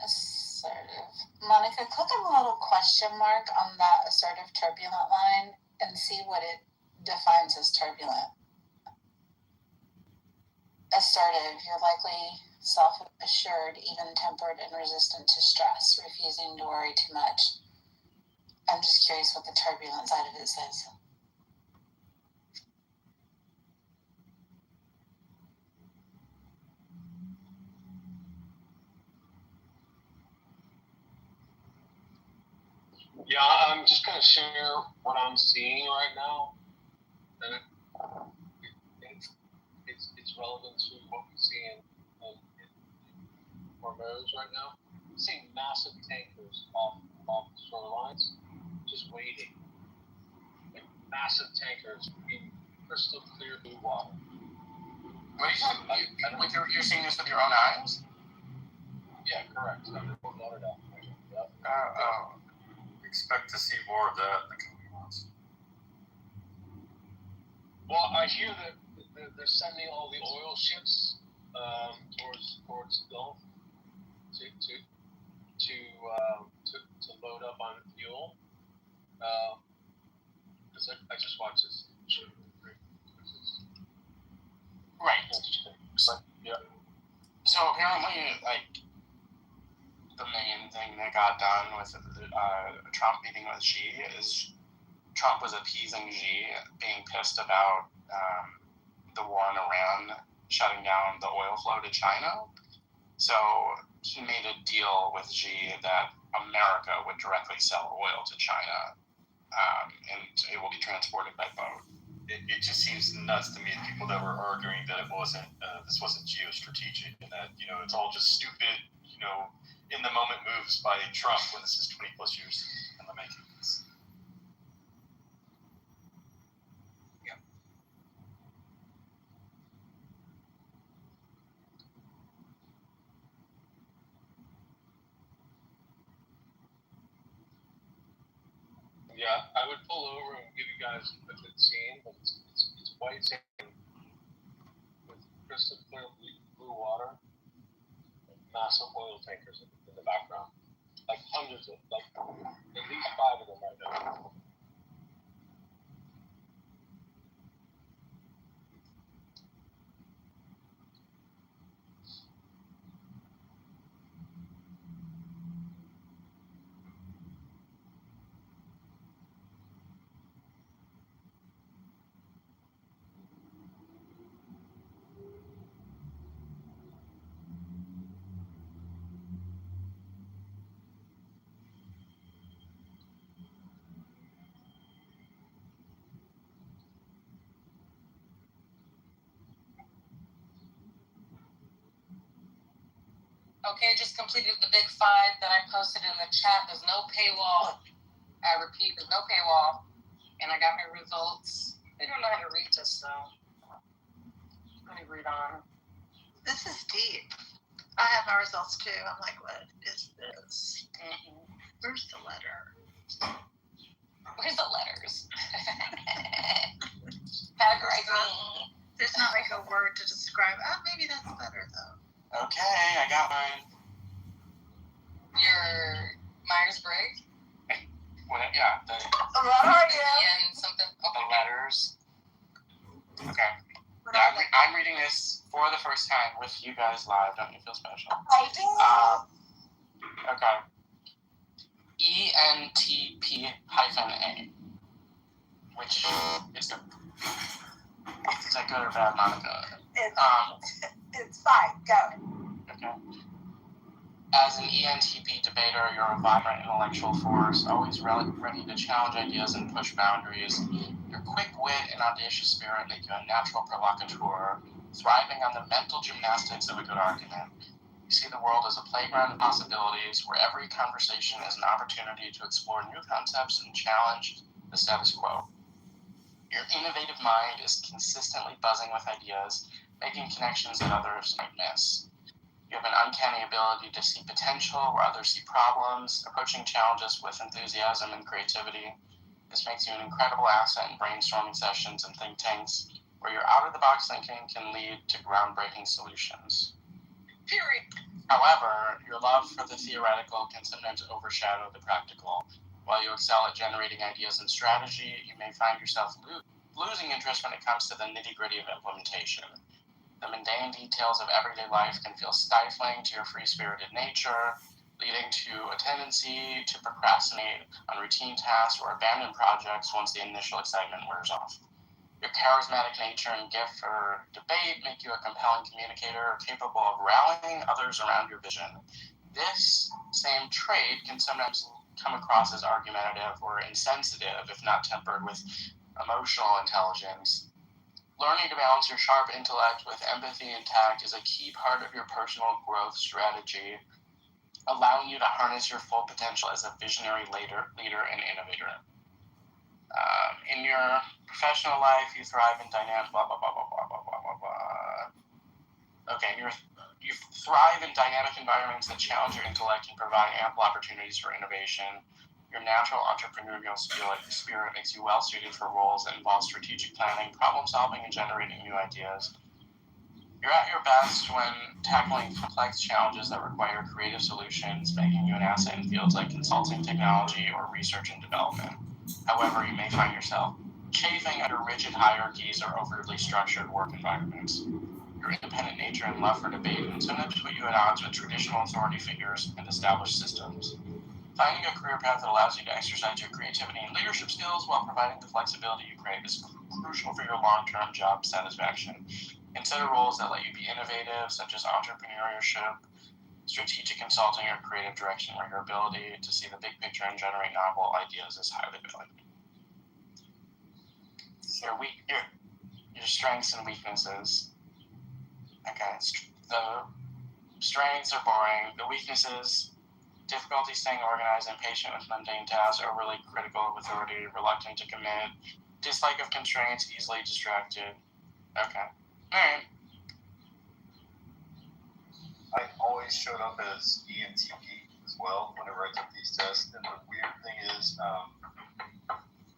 Assertive. Monica, click on the little question mark on that assertive turbulent line and see what it defines as turbulent. Assertive, you're likely self-assured, even-tempered, and resistant to stress, refusing to worry too much. I'm just curious what the turbulent side of it says. Yeah, I'm just going to share what I'm seeing right now. And it's relevant to what we see in Hormuz right now. I'm seeing massive tankers off the shorelines, just waiting. Like massive tankers in crystal clear blue water. What are you saying? You're seeing this with your own eyes? Yeah, correct. I'm putting water down. Yep. Expect to see more of that in the coming months. Well, I hear that they're sending all the oil ships towards the Gulf to load up on fuel. Because I just watched this. Right. But, yeah. So apparently, like, the main thing that got done with Trump meeting with Xi is Trump was appeasing Xi, being pissed about the war in Iran shutting down the oil flow to China. So he made a deal with Xi that America would directly sell oil to China, and it will be transported by boat. it just seems nuts to me, people that were arguing that it wasn't, this wasn't geostrategic, and that, it's all just stupid, in the moment moves by Trump when this is 20 plus years in the making. Yeah, I would pull over and give you guys a good scene, but it's white sand with crystal clear blue water, and massive oil tankers in the background, like hundreds of, like at least 5 of them right now. Okay, I just completed the big 5 that I posted in the chat. There's no paywall. I repeat, there's no paywall. And I got my results. They don't know how to read this, though. Let me read on. This is deep. I have my results too. I'm like, what is this? Where's the letter? Where's the letters? Categorize me. There's not like a word to describe. Oh, maybe that's better though. Okay, I got mine. Your Myers-Briggs? Yeah, What are you? And something. Okay. the letters. Okay. Yeah, I'm reading this for the first time with you guys live. Don't you feel special? I do. Okay. ENTP-A, which is the. Is that good or bad, Monica? It's fine. Go. Okay. As an ENTP debater, you're a vibrant intellectual force, always ready to challenge ideas and push boundaries. Your quick wit and audacious spirit make you a natural provocateur, thriving on the mental gymnastics of a good argument. You see the world as a playground of possibilities where every conversation is an opportunity to explore new concepts and challenge the status quo. Your innovative mind is consistently buzzing with ideas, making connections that others might miss. You have an uncanny ability to see potential where others see problems, approaching challenges with enthusiasm and creativity. This makes you an incredible asset in brainstorming sessions and think tanks, where your out-of-the-box thinking can lead to groundbreaking solutions. Period. However, your love for the theoretical can sometimes overshadow the practical. While you excel at generating ideas and strategy, you may find yourself losing interest when it comes to the nitty-gritty of implementation. The mundane details of everyday life can feel stifling to your free-spirited nature, leading to a tendency to procrastinate on routine tasks or abandon projects once the initial excitement wears off. Your charismatic nature and gift for debate make you a compelling communicator capable of rallying others around your vision. This same trait can sometimes come across as argumentative or insensitive if not tempered with emotional intelligence. Learning to balance your sharp intellect with empathy and tact is a key part of your personal growth strategy, allowing you to harness your full potential as a visionary leader and innovator. In your professional life, you thrive in dynamic you thrive in dynamic environments that challenge your intellect and provide ample opportunities for innovation. Your natural entrepreneurial spirit makes you well suited for roles that involve strategic planning, problem solving, and generating new ideas. You're at your best when tackling complex challenges that require creative solutions, making you an asset in fields like consulting, technology, or research and development. However, you may find yourself chafing under rigid hierarchies or overly structured work environments. Your independent nature and love for debate can sometimes put you at odds with traditional authority figures and established systems. Finding a career path that allows you to exercise your creativity and leadership skills while providing the flexibility you crave is crucial for your long-term job satisfaction. Consider roles that let you be innovative, such as entrepreneurship, strategic consulting, or creative direction, where your ability to see the big picture and generate novel ideas is highly valued. So your strengths and weaknesses. Okay, the strengths are boring. The weaknesses: difficulty staying organized, impatient with mundane tasks, overly critical of authority, reluctant to commit, dislike of constraints, easily distracted. Okay. All right. I always showed up as ENTP as well whenever I took these tests. And the weird thing is,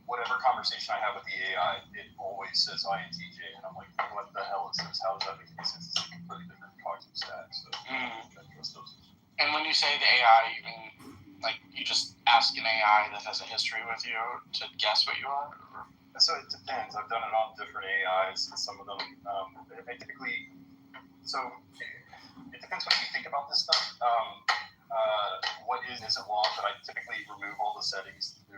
whatever conversation I have with the AI, it always says INTJ. And I'm like, what the hell is this? How does that make any sense? It's a completely different cognitive stack. So I trust those. And when you say the AI, you mean like you just ask an AI that has a history with you to guess what you are? Or? So it depends. I've done it on different AIs, and some of them, I typically, so it depends what you think about this stuff. What isn't long, but I typically remove all the settings to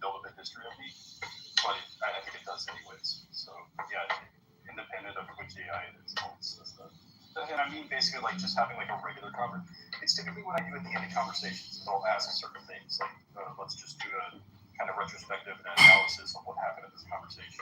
build up a history of me, but I think it does anyways. So yeah, independent of which AI it is, and I mean basically like just having like a regular conversation. It's typically what I do at the end of conversations. I'll ask certain things like, let's just do a kind of retrospective analysis of what happened in this conversation.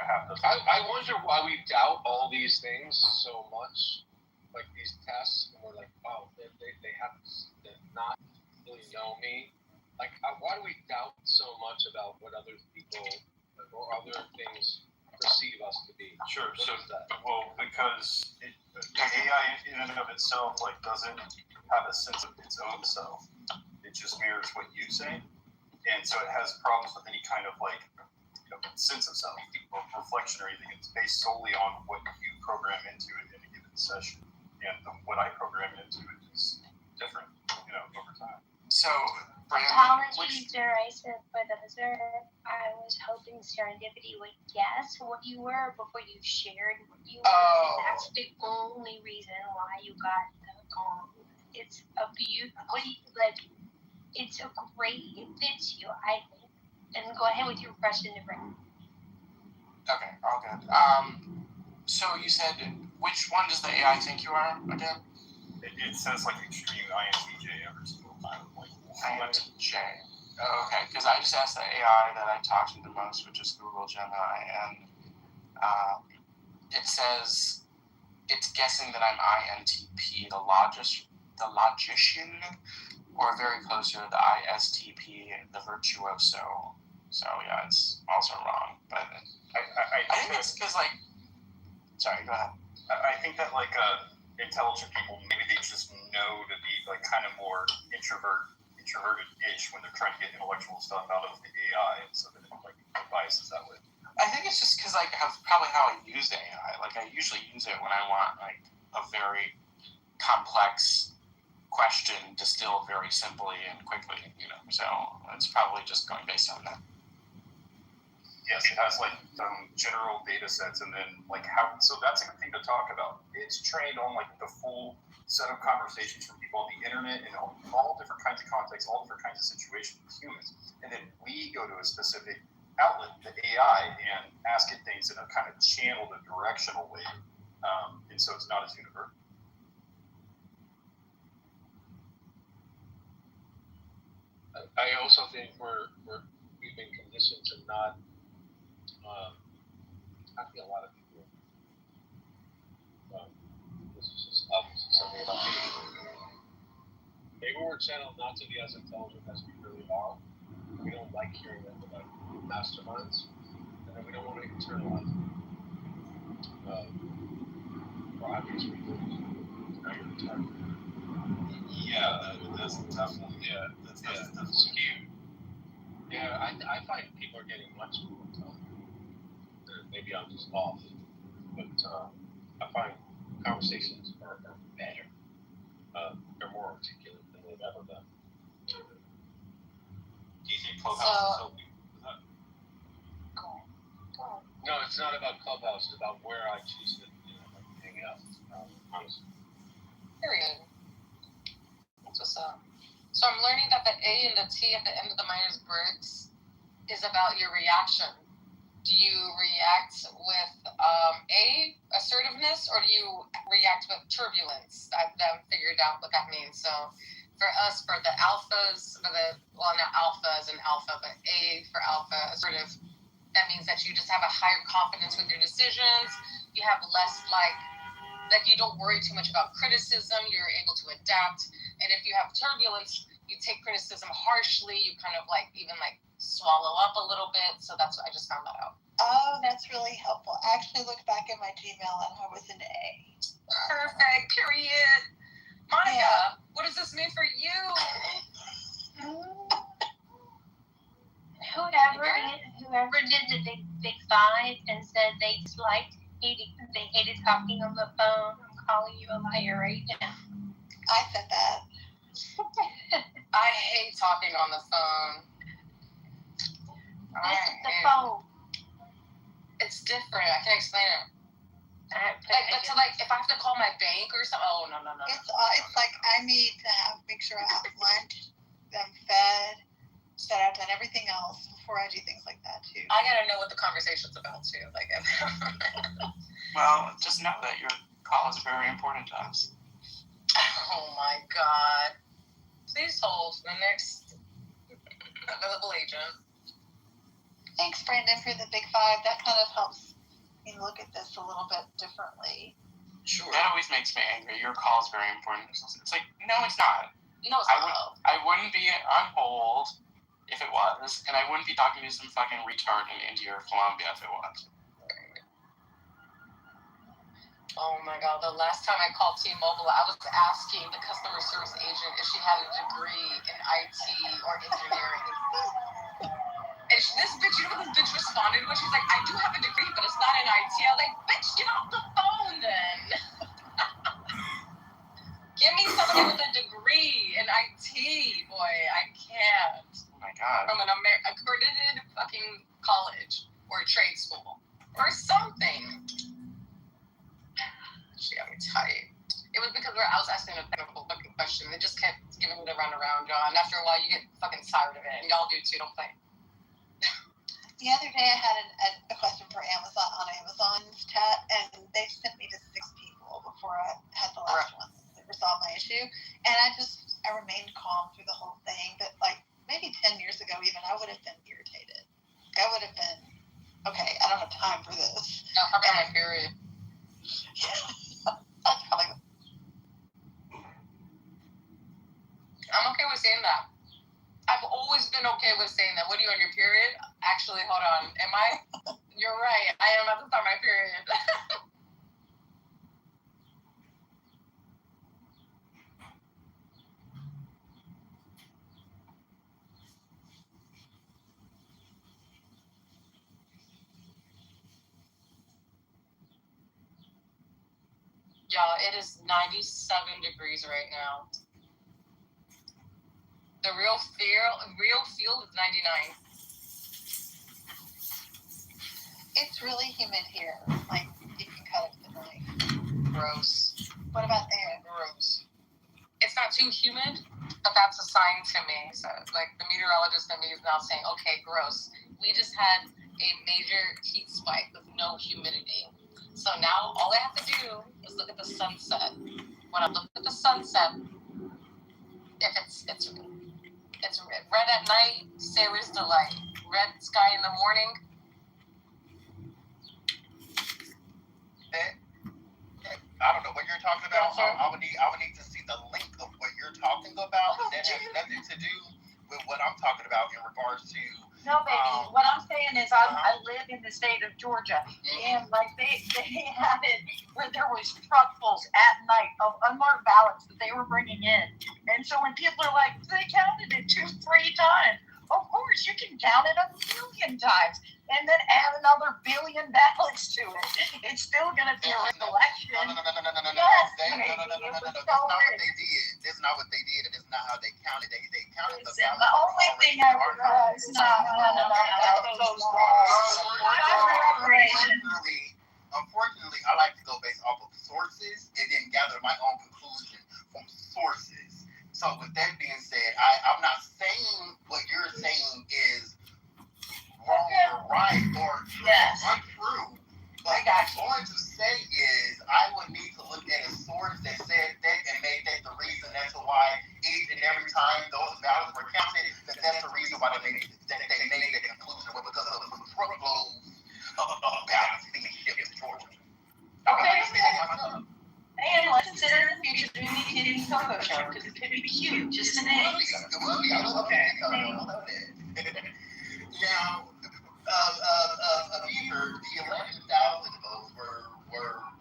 I wonder why we doubt all these things so much, like these tests, and we're like, oh, they have to not really know me. Like, why do we doubt so much about what other people or other things perceive us to be? Sure. What so is that? Well, because the AI in and of itself like doesn't have a sense of its own self. It just mirrors what you say, and so it has problems with any kind of like sense of self or reflection or anything. It's based solely on what you program into it in a given session, and what I program into it is different, over time. So, apologies, derisive for the observer. I was hoping serendipity would guess what you were before you shared what you were. Oh. That's the only reason why you got the call. It's a it's a great, it fits you, I think. And go ahead with your question, Brent. Okay, all good. So you said, which one does the AI think you are again? It says like extreme INTJ every single time. Like INTJ. Oh, okay, because I just asked the AI that I talk to the most, which is Google Gemini, and it says it's guessing that I'm INTP, the logician, or very close to the ISTP, the virtuoso. So yeah, it's also wrong. But I think it's because sorry, go ahead. I think that intelligent people, maybe they just know to be kind of more introverted-ish when they're trying to get intellectual stuff out of the AI, and so that it biases that way. I think it's just because probably how I use AI. I usually use it when I want a very complex question distilled very simply and quickly, So it's probably just going based on that. Yes, it has general data sets, and then how. So that's a good thing to talk about. It's trained on the full set of conversations from people on the internet in all different kinds of contexts, all different kinds of situations with humans, and then we go to a specific outlet, the AI, and ask it things in a kind of channeled and directional way, and so it's not as universal. I also think we've been conditioned to not. I feel a lot of people. This is just something about me. Maybe we're channeled not to be as intelligent as we really are. We don't like hearing that about masterminds, and then we don't want to internalize it. For obvious reasons. Now you're retarded. Yeah, that's definitely that's skewed. Yeah, I find people are getting much more intelligent. Maybe I'm just off, but I find conversations are better. They're more articulate than they've ever been. Do you think Clubhouse is helping with that? No, it's not about Clubhouse. It's about where I choose to hang out. Honestly. Period. So I'm learning that the A and the T at the end of the Myers-Briggs is about your reaction. Do you react with assertiveness, or do you react with turbulence? I've figured out what that means. So for us, for the alphas, not alpha as in alpha, but A for alpha, assertive, That means that you just have a higher confidence with your decisions. You have less like you don't worry too much about criticism. You're able to adapt. And if you have turbulence, you take criticism harshly. You kind of like even like swallow up a little bit. So that's what I just found that out. Oh, that's really helpful. I actually looked back at my Gmail and I was an A. Perfect. Period. Monica, what does this mean for you? Whoever did the big five and said they hated talking on the phone, I'm calling you a liar right now. I said that. I hate talking on the phone. This is the phone. It's different. I can explain it. If I have to call my bank or something, oh no. It's like I need to make sure I have lunch, I'm fed, that I've done everything else before I do things like that too. I gotta know what the conversation's about too. Well, just know that your call is very important to us. Oh my God! Please hold the next available agent. Thanks, Brandon, for the big five. That kind of helps me look at this a little bit differently. Sure. That always makes me angry. Your call is very important. It's like, no, it's not. No, it's not. I wouldn't be on hold if it was, and I wouldn't be talking to some fucking retard in India or Colombia if it was. Oh my God, the last time I called T-Mobile, I was asking the customer service agent if she had a degree in IT or engineering. And this bitch, you know what this bitch responded with? She's like, I do have a degree, but it's not in IT. I was like, bitch, get off the phone then. Give me somebody with a degree in IT, boy. I can't. Oh my God. From an accredited fucking college or a trade school or something. She got me tight. It was because I was asking a technical fucking question. They just kept giving me the runaround, y'all. And after a while, you get fucking tired of it. And y'all do too. Don't play. The other day, I had a question for Amazon on Amazon's chat, and they sent me to 6 people before I had the last one that resolved my issue. And I remained calm through the whole thing. But like maybe 10 years ago, even I would have been irritated. I would have been, okay, I don't have time for this. No, I'm on my period. That's probably. I'm okay with saying that. I've always been okay with saying that. What are you on your period? Actually, hold on. Am I? You're right. I am at the start of my period. Y'all, it is 97 degrees right now. The real field is 99. It's really humid here. Like, you can cut it to the knife. Gross. What about there? Gross. It's not too humid, but that's a sign to me. So, like, the meteorologist in me is now saying, okay, gross. We just had a major heat spike with no humidity. So now all I have to do is look at the sunset. When I look at the sunset, if it's red at night, sailor's delight. Red sky in the morning. I don't know what you're talking about. I would need to see the link of what you're talking about. That has nothing to do with what I'm talking about in regards to. No, baby. What I'm saying is, I live in the state of Georgia, and like they had it where there was truckfuls at night of unmarked ballots that they were bringing in, and so when people are like, they counted it 2-3 times. Of course, you can count it 1,000,000 times, and then add another 1,000,000,000 ballots to it. It's still going to be a election. No. Yes, That's not what they did. That's not what they did, and it's not how they counted. They counted the ballots. The only thing I realized, Unfortunately, I like to go based off of sources and then gather my own conclusion from sources. So with that being said, I'm not saying what you're saying is wrong or right or untrue. But what I'm going to say is I would need to look at a source that said that and made that the reason as to why each and every time those ballots were counted, that's the reason why they made the conclusion because of the truckload doing the Kitty Coco show because it could be cute, just an egg. It would be. I love that. I love that. Now, Beaver, the 11,000 votes were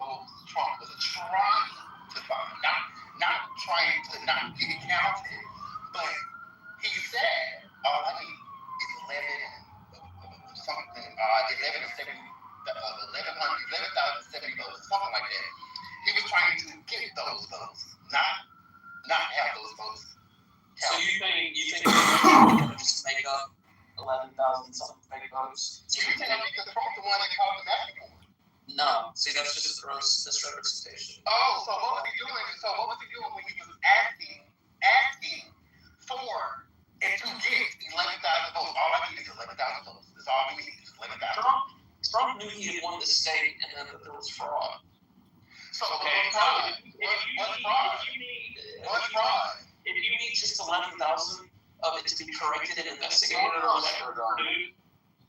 votes Trump was trying to find, not trying to not get it counted, but he said, all I need is 11,070 votes, something like that. He was trying to get those votes, not have those votes. So you think you can just make up 11,000 something fake votes? You can tell me because Trump's the one that called the back for. No, see that's just a gross misrepresentation. Oh, so what was he doing? When he was asking for and to get 11,000 votes? All I need is 11,000 votes. That's all we need is 11,000. Trump knew he had won the state and then that there was fraud. So okay, what's fraud? What's fraud? If you need just 11,000 of it to be corrected and investigated or whatever,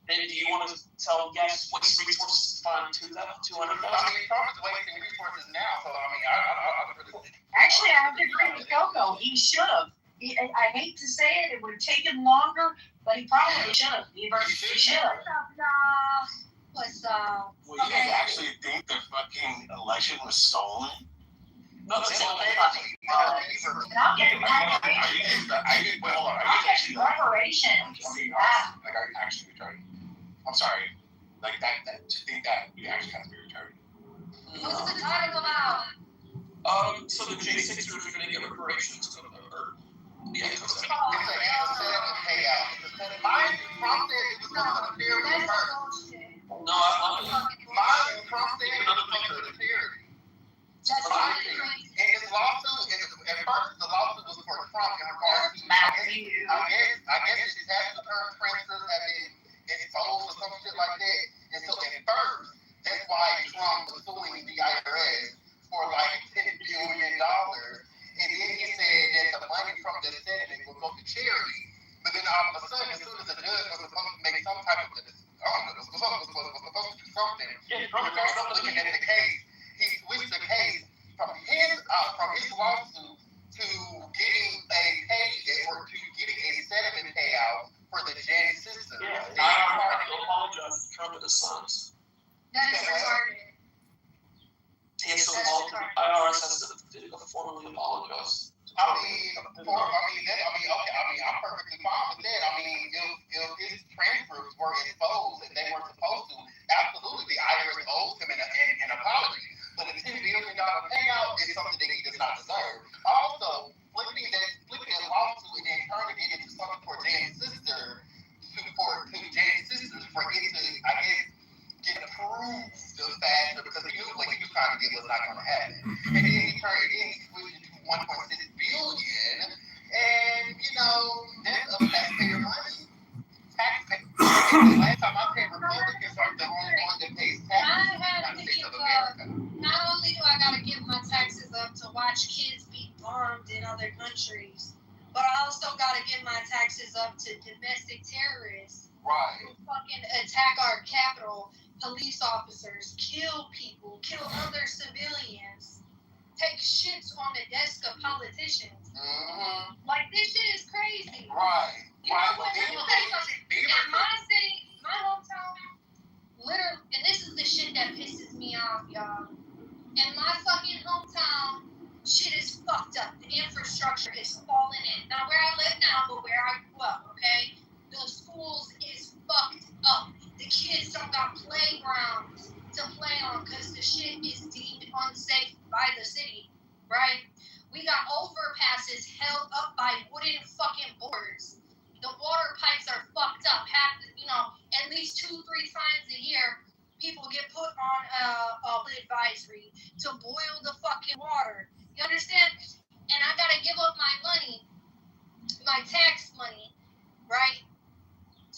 then do you want to tell yes, waste resources to find 200,000? I mean, Trump is wasting resources now, so I mean, I really. Actually, I have to agree with Coco. He should have. I hate to say it, it would have taken longer, but he probably should have. He should have. What's Well, you guys actually think the fucking election was stolen? No, it's all I'll get reparations. Like, are you actually retarded? I'm sorry. Like, to think that you actually have to be retarded. What's the title about? So the J6ers are going to get reparations to them, or yeah, It's a payout. Mind you, Trump said it was going to appear first. No, I'm not. Mind you, Trump said it was going to appear. And his lawsuit, at first, the lawsuit was for Trump in regards to, I guess his tax return transfers have been exposed or some shit like that. And so at first, that's why Trump was suing the IRS for like $10 billion. And then he said that the money from the Senate will go to charity. But then all of a sudden, as soon as the judge was supposed to make some type of, was supposed to do something, looking at the case, he switched the case from his lawsuit to getting getting a settlement payout for the Janet sisters. Yeah, I apologize to Trump and his sons. That is retarded. Yes, so IRS has to formally apologize. I'm perfectly fine with that. I mean, if his transfers were exposed and they weren't supposed to, absolutely, the IRS owes him an apology. But a $10 billion payout is something that he does not deserve. Also, flipping that lawsuit and then turning it into something for Janet's sister, for Janet's sisters, for it to, I guess, get approved faster because he knew what he was trying to get was not going to happen. And then he switched it to $1.6 billion, and that's a taxpayer money. Last time I paid Republicans are the only one that pays taxes in the United States of America. Not only do I gotta give my taxes up to watch kids be bombed in other countries, but I also gotta give my taxes up to domestic terrorists Right. who fucking attack our capital, police officers, kill people, kill other civilians, take shits on the desk of politicians. Mm-hmm. Like, this shit is crazy. Right. You know what? Let me tell you something. In my city, my hometown, literally, and this is the shit that pisses me off, y'all. In my fucking hometown, shit is fucked up. The infrastructure is falling in. Not where I live now, but where I grew up, okay? The schools is fucked up. The kids don't got playgrounds to play on because the shit is deemed unsafe by the city, right? We got overpasses held up by wooden fucking boards. The water pipes are fucked up. At least 2-3 times a year, people get put on a advisory to boil the fucking water. You understand? And I gotta give up my money, my tax money, right?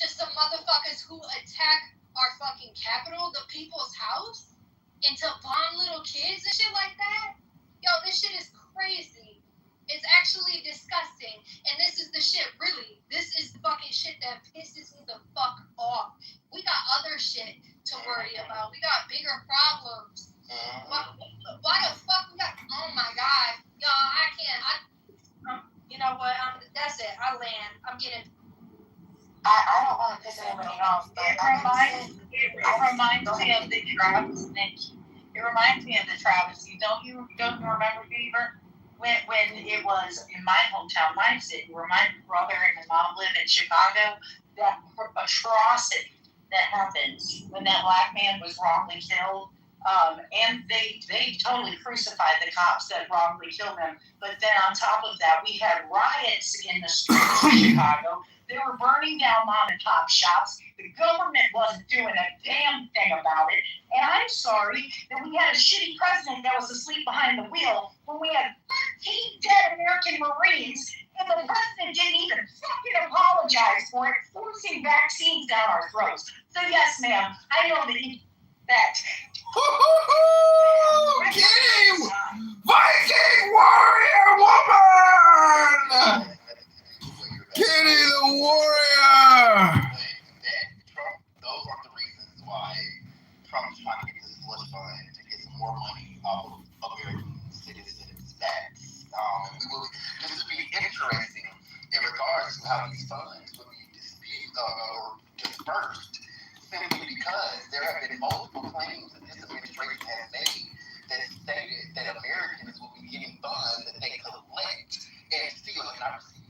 To some motherfuckers who attack our fucking capital, the people's house, and to bomb little kids and shit like that. Yo, this shit is crazy. It's actually disgusting. And this is the shit, really. This is the fucking shit that pisses me the fuck off. We got other shit to worry about. We got bigger problems. Why the fuck we got, oh my God, y'all, I'm getting. I don't want to piss anybody off, but It reminds me of the travesty. It reminds me of the travesty. Don't you remember, Beaver? When it was in my hometown, my city, where my brother and my mom live in Chicago, that atrocity that happened when that black man was wrongly killed. And they totally crucified the cops that wrongly killed him. But then on top of that, we had riots in the streets of Chicago. They were burning down mom and pop shops. The government wasn't doing a damn thing about it. And I'm sorry that we had a shitty president that was asleep behind the wheel when we had 13 dead American Marines, and the president didn't even fucking apologize for it, forcing vaccines down our throats. So yes, ma'am, I know that Get him! Viking warrior woman! Kitty the warrior! Those are the reasons why Trump's trying to get this slush fund to get some more money off of American citizens' backs. This would be interesting in regards to how these funds would be dispersed, simply because there have been multiple claims that this administration has made that it stated that Americans will be getting funds that they collect and still cannot receive.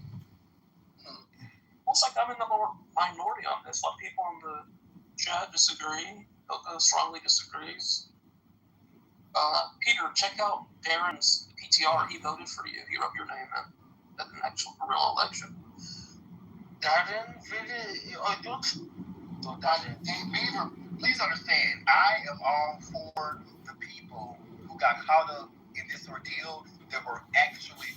Looks like I'm in the minority on this. A lot of people in the chat disagree. Ilka strongly disagrees. Peter, check out Darren's PTR. He voted for you. He wrote your name in at an actual real election. Darren, really? Darren, Beaver, please understand, I am all for the people who got caught up in this ordeal that were actually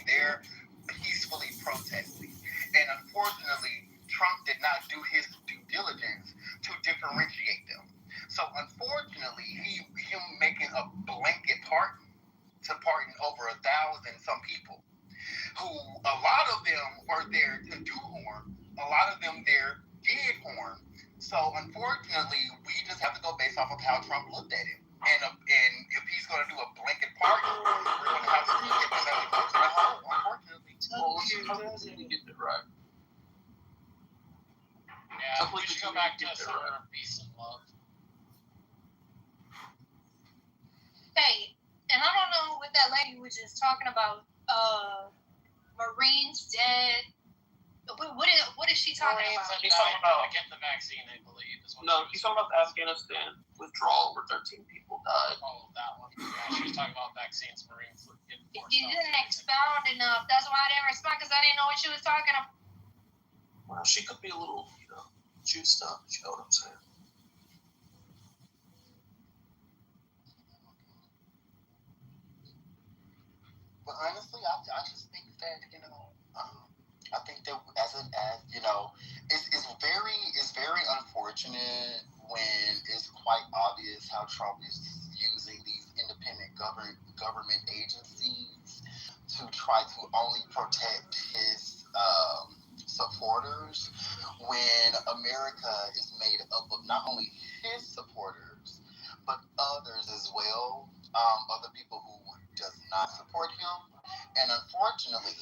there peacefully protesting. And unfortunately, Trump did not do his due diligence to differentiate them. So unfortunately, him making a blanket pardon to pardon over 1,000 some people, who a lot of them were there to do harm, a lot of them there did harm. So unfortunately, we just have to go based off of how Trump looked at it. And if he's going to do a blanket pardon, we're going to have to get the message to the whole, unfortunately. Well, he did it right. Yeah, we should go back to some peace and love. Hey, and I don't know what that lady was just talking about. Marines dead. What is she talking about? He's talking about get the vaccine, I believe. No, he's talking about the Afghanistan withdrawal where 13 people died. Oh, that one. Yeah, she was talking about vaccines, Marines getting forced You didn't expound enough. That's why I didn't respond, because I didn't know what she was talking about. Well, she could be a little, juiced up. You know what I'm saying? But honestly, I just think that I think that it's very unfortunate when it's quite obvious how Trump is using these independent government agencies to try to only protect his supporters, when America is made up of not only his supporters but others as well, other people who does not support him. And unfortunately,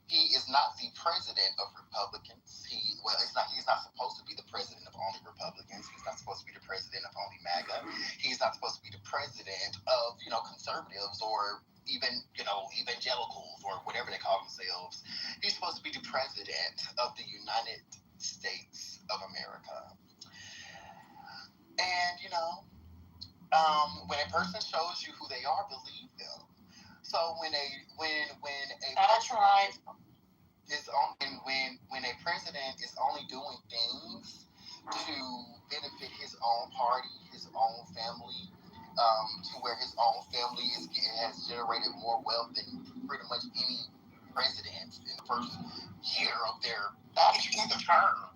he is not the president of Republicans. He's not supposed to be the president of only Republicans. He's not supposed to be the president of only MAGA. He's not supposed to be the president of, conservatives or even, evangelicals or whatever they call themselves. He's supposed to be the president of the United States of America. And, when a person shows you who they are, believe them. So when a That's right. When a president is only doing things to benefit his own party, his own family, to where his own family has generated more wealth than pretty much any president in the first year of their term.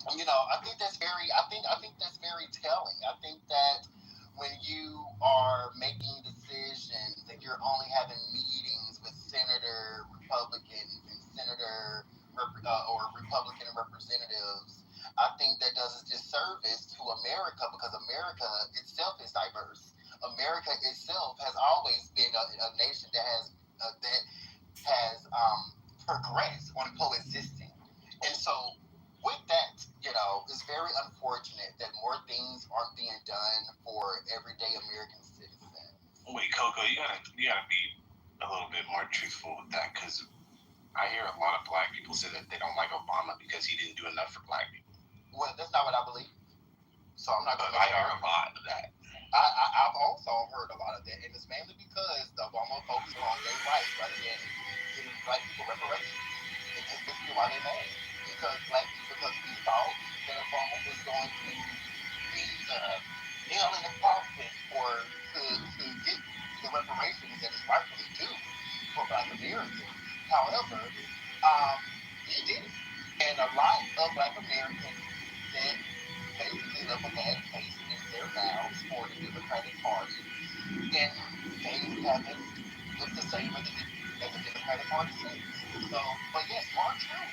I think that's very. I think that's very telling. I think that when you are making decisions and you're only having meetings with Republicans and or Republican representatives, I think that does a disservice to America, because America itself is diverse. America itself has always been a nation that has progress on coexisting. And so with that, it's very unfortunate that more things aren't being done for everyday American citizens. Wait, Coco, you gotta be a little bit more truthful with that, because I hear a lot of black people say that they don't like Obama because he didn't do enough for black people. Well, that's not what I believe. So I'm not going to. I hear a lot of that. I've also heard a lot of that, and it's mainly because the Obama focused on gay rights rather than giving black people reparations. And that's basically why they mad. Because we thought that Obama was going to be nail in the coffin to get the reparations that is rightfully due for black Americans. However, he did it. And a lot of black Americans that basically left a bad taste in their mouths for the Democratic Party, and they haven't looked the same as the Democratic Party since. So, but yes, more true.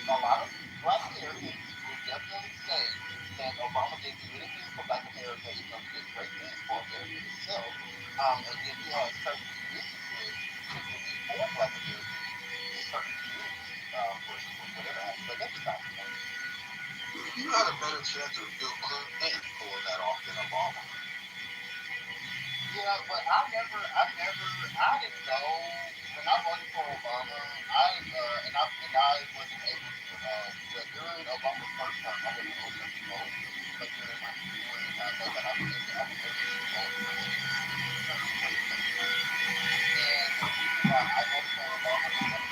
A lot of black Americans will definitely say that Obama didn't do anything for black America, even though he did great things for America itself. And yet he has certain initiatives, particularly for black Americans, in certain communities, for whatever happened. But that's not the point. You had a better chance of Bill Clinton pulling that off than Obama. Yeah, but I didn't know when I voted for Obama. I wasn't able to. During Obama's first term, I wasn't old enough to vote, but during my so that I was able to vote for him. And the reason why I voted for Obama was that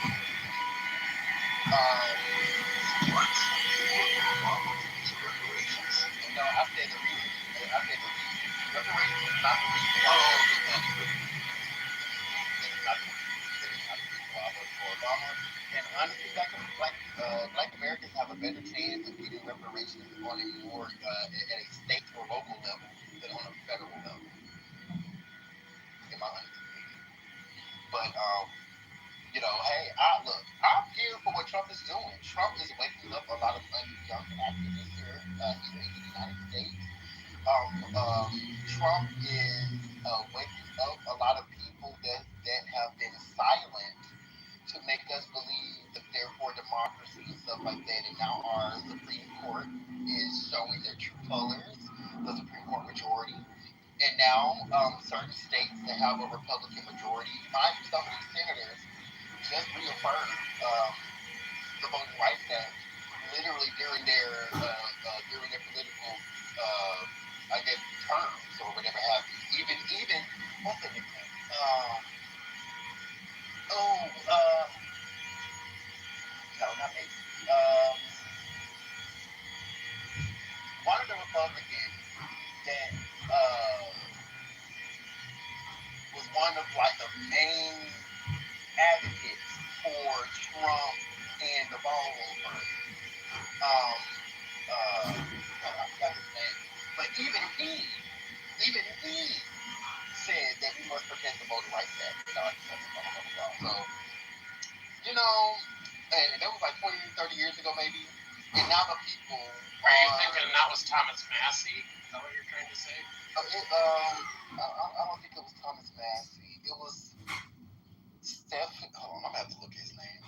What? You voted for Obama because of reparations? no, I said the reason. Reparations is not the reason. Oh, okay, thank you. That is not the reason why I voted for Obama. And honestly, black Americans have a better chance of getting reparations on a more at a state or local level than on a federal level, in my honest opinion. But hey, I'm here for what Trump is doing. Trump is waking up a lot of young activists here in the United States. Trump is waking up a lot of people that have been silent to make us believe that they're for democracy and stuff like that. And now our Supreme Court is showing their true colors, the Supreme Court majority. And now certain states that have a Republican majority, mind you, some of these senators just reaffirmed the Voting Rights Act literally during their political I guess terms or whatever have you. Even what's the name? No, not me. One of the Republicans that was one of the main advocates for Trump and the ballroom person. I forgot his name. But even he said that we must protect the Voting Rights Act. So, and that was like 20, 30 years ago maybe. And now the people Are you thinking that was Thomas Massey? Is that what you're trying to say? I don't think it was Thomas Massey. It was Stephen. Hold on, I'm gonna have to look at his name.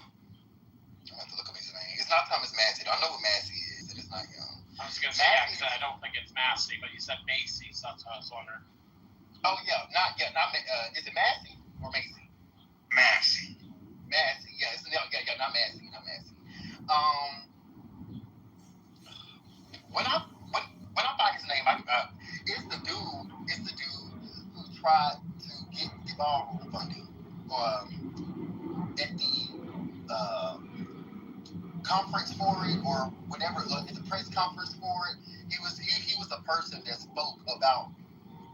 It's not Thomas Massey. I know what Massey is, and it's not him. I was gonna say I don't think it's Massey, but you said Macy, so that's what I was wondering. Oh yeah, not is it Massey or Macy? Massey. Massey, yeah, not Massey. When I find his name, it's the dude who tried to get the ballroom funding at the conference for it or whatever, the press conference for it. He was the person that spoke about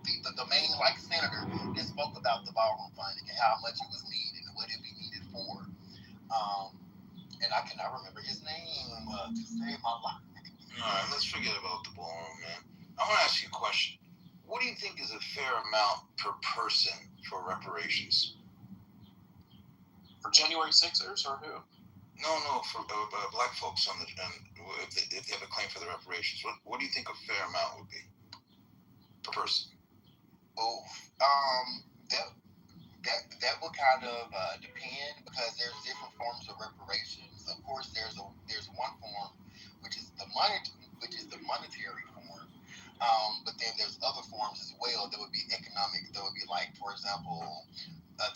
the main senator that spoke about the ballroom funding and how much it was needed and what it would be needed for. And I cannot remember his name to save my life. All right, let's forget about the ballroom, man. I want to ask you a question. What do you think is a fair amount per person for reparations? For January 6ers or who? No, for black folks if they have a claim for the reparations. What do you think a fair amount would be per person? that will kind of depend because there's different forms of reparations. Of course, there's one form which is the monetary form, but then there's other forms as well that would be economic. That would be like, for example,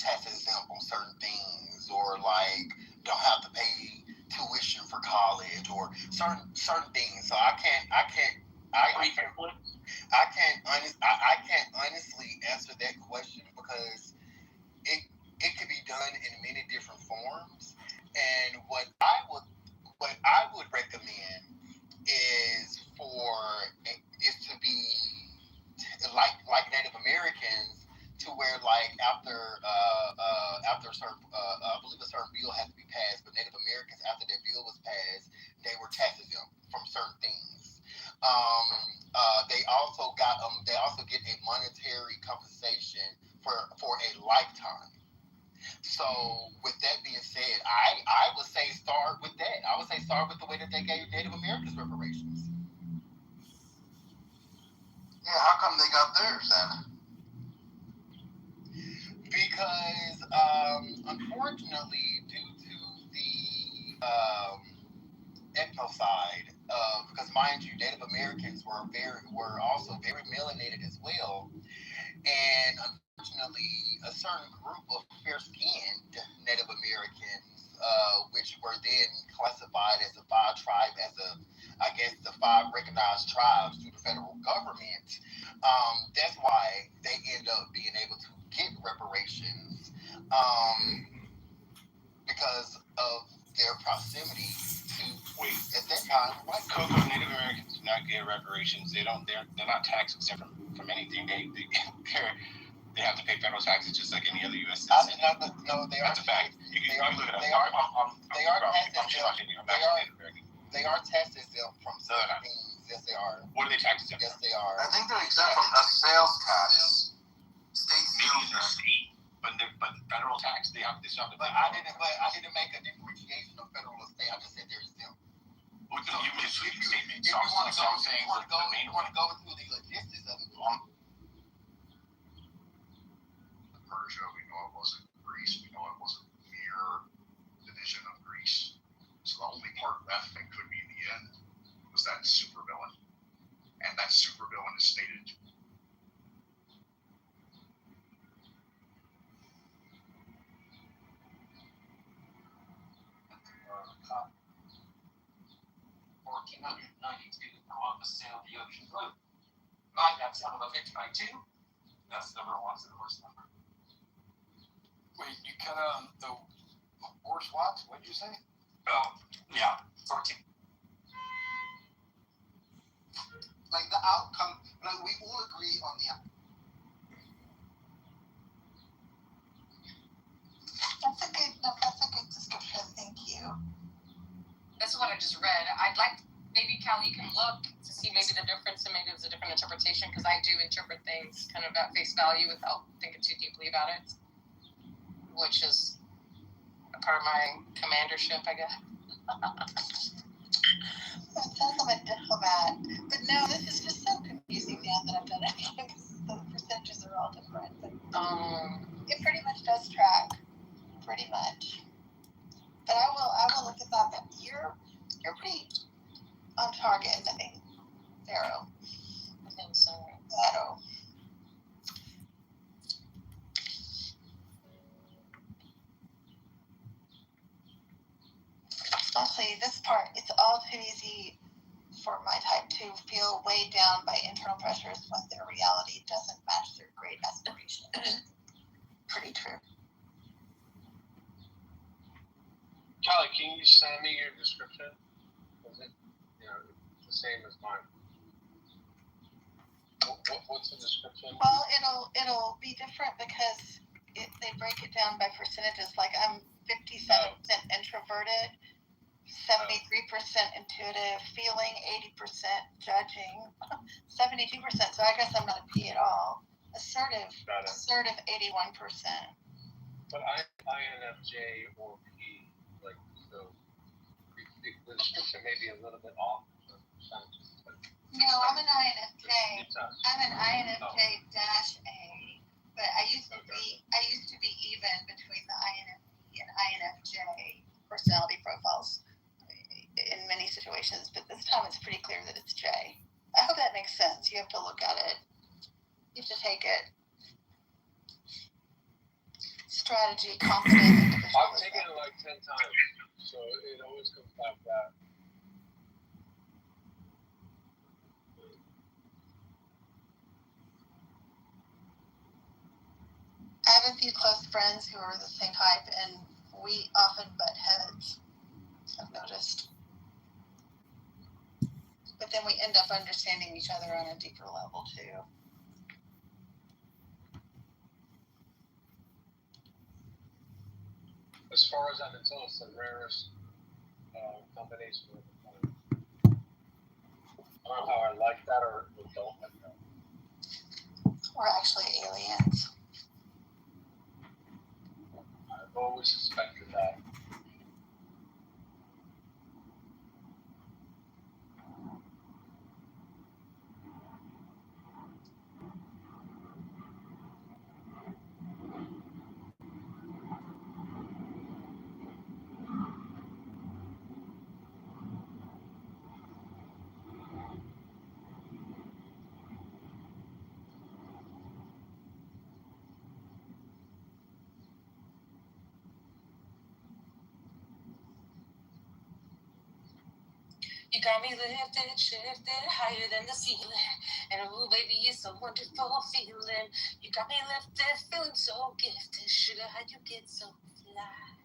tax exempt on certain things, or like don't have to pay tuition for college, or certain things. So I can't honestly answer that question because it could be done in many different forms. And what I would recommend is to be like Native Americans, to where like after a certain I believe a certain bill had to be passed, but Native Americans, after that bill was passed, they were tax exempt from certain things. They also get a monetary compensation for a lifetime. So with that being said, I would say start with that. I would say start with the way that they gave Native Americans reparations. Yeah, how come they got theirs then? Because unfortunately, due to the ethnocide, because mind you, Native Americans were also very melanated as well, and unfortunately, a certain group of fair-skinned Native Americans, which were then classified as the five recognized tribes through the federal government. That's why they end up being able to get reparations, because of their proximity to, at that time, white Coco, Native Americans do not get reparations. They're not tax exempt from anything. They have to pay federal taxes just like any other U.S. citizen. No, they are. That's a fact. You can look it up. They are tax exempt from certain things. Yes, they are. What are they tax exempt? Yes, they are. I think they're exempt from a sales tax. State sales tax. But federal tax, they still have to pay. But I didn't make a differentiation of federal or state. I just said they're exempt. Well, so you made a sweeping statement. If you want to go through the logistics of it, Persia, we know it wasn't Greece, we know it wasn't mere division of Greece. So the only part left that could be the end was that supervillain. And that supervillain is stated Cop 1492, Columbus sailed the ocean blue. Might have some of the 52. That's number one, so the worst number. Wait, you cut the horse what? What did you say? Oh, yeah, 14. Like the outcome, like we all agree on the outcome. That's a good description. Thank you. That's what I just read. I'd like, maybe Callie, you can look to see maybe the difference, and maybe it's a different interpretation, because I do interpret things kind of at face value without thinking too deeply about it, which is a part of my commandership, I guess. It sounds like a diplomat. But no, this is just so confusing now that I've done it because the percentages are all different. But it pretty much does track. Pretty much. But I will look at that. But you're pretty on target, I think. Pharaoh. I think so. Pharaoh. Especially this part, it's all too easy for my type to feel weighed down by internal pressures when their reality doesn't match their great aspirations. Pretty true. Callie, can you send me your description? Is it, the same as mine? What's the description? Well, it'll be different because they break it down by percentages. Like I'm 57% introverted, 73% intuitive, feeling 80%, judging 72%. So I guess I'm not a P at all. Assertive 81%. But INFJ or P, like, so the description may be a little bit off. No, I'm an INFJ. I'm an INFJ-A, but I used to be I used to be even between the INFP and INFJ personality profiles in many situations, but this time it's pretty clear that it's J. I hope that makes sense. You have to look at it. You have to take it. Strategy, confidence, individualism. I've taken it like 10 times, so it always comes back that. I have a few close friends who are the same type, and we often butt heads, I've noticed. But then we end up understanding each other on a deeper level, too. As far as I can tell, it's the rarest combination. I don't know how I like that or don't like that. We're actually aliens. I've always suspected that. You got me lifted, shifted higher than the ceiling. And oh, baby, it's a wonderful feeling. You got me lifted, feeling so gifted. Sugar, how you get so fly?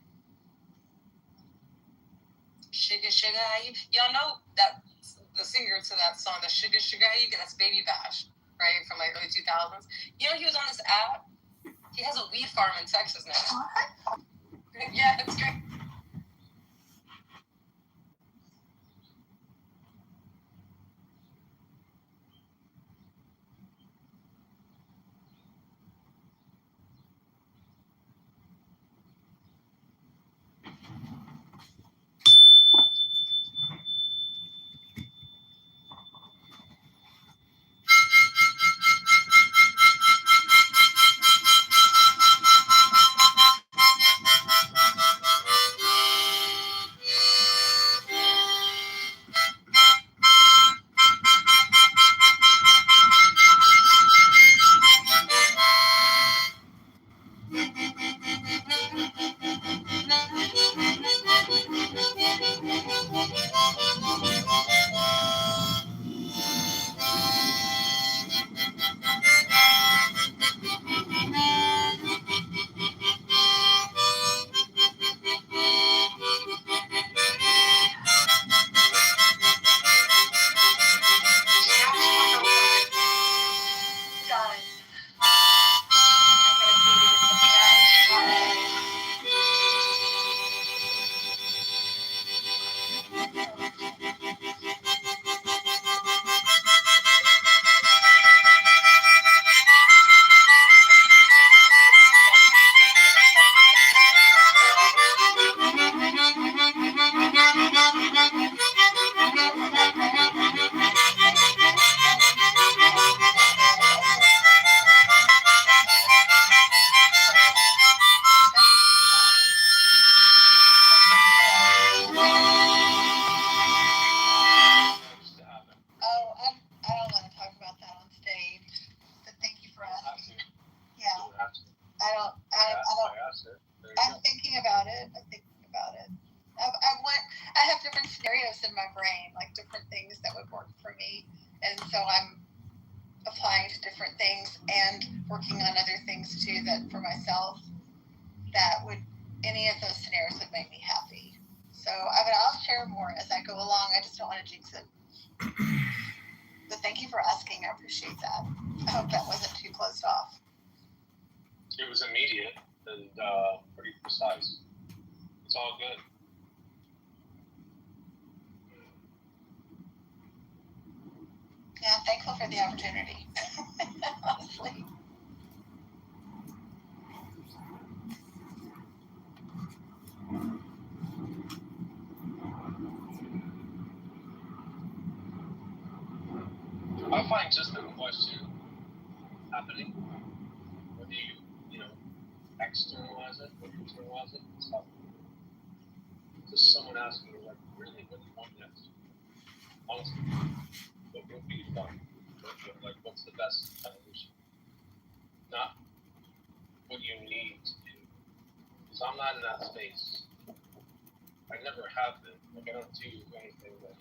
Sugar, sugar, how you... Y'all know that the singer to that song, the Sugar, Sugar, how you get... That's Baby Bash, right? From like early 2000s. You know he was on this app? He has a weed farm in Texas now. What? Yeah, it's great. It was immediate and pretty precise. It's all good. Yeah, I'm thankful for the opportunity. Honestly. I find just the question happening, whether you externalize it or internalize it, it's tough. Just someone asking me, like, really, what do you want next? Honestly, what would be fun? Like, what's the best evolution? Not what you need to do. Because I'm not in that space. I never have been. Like, I don't do anything that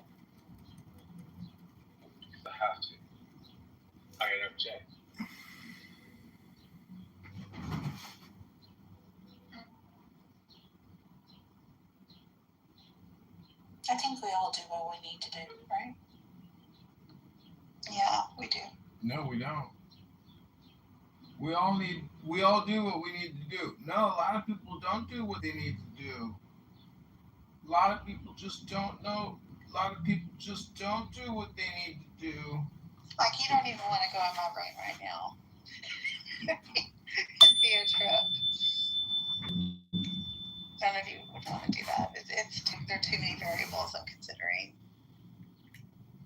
because I have to. I never change. I think we all do what we need to do, right? Yeah, we do. No, we don't. We all do what we need to do. No, a lot of people don't do what they need to do. A lot of people just don't know. A lot of people just don't do what they need to do. Like, you don't even want to go in my brain right now. It'd be a trip. None of you would want to do that. There are too many variables I'm considering.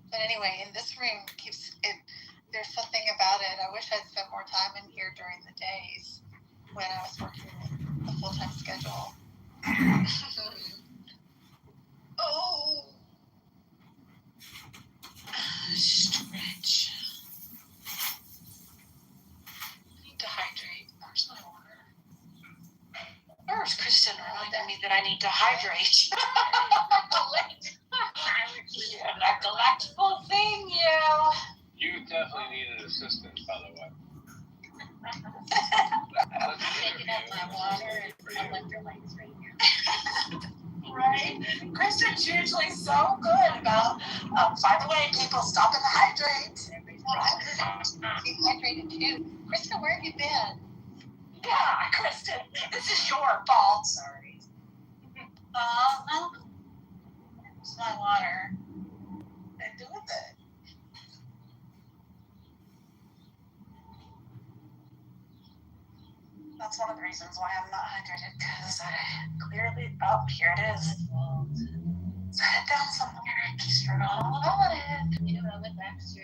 But anyway, in this room there's something about it. I wish I'd spent more time in here during the days when I was working a full-time schedule. Oh, stretch. I need to hydrate. Where's my water? Where's Kristen reminding me that I need to hydrate? Yeah, that delectable thing, yeah. You definitely need an assistant, by the way. Taking up my water and electrolytes right here. Right? Kristen's usually so good about, by the way, people stopping to hydrate. Keep hydrated too. Kristen, where have you been? Yeah, Kristen, this is your fault. Sorry. Well, it's my water. And do with it. That's one of the reasons why I'm not hydrated, because I clearly, here it is. Set it down somewhere and just forgot all about it. You know, I went back to the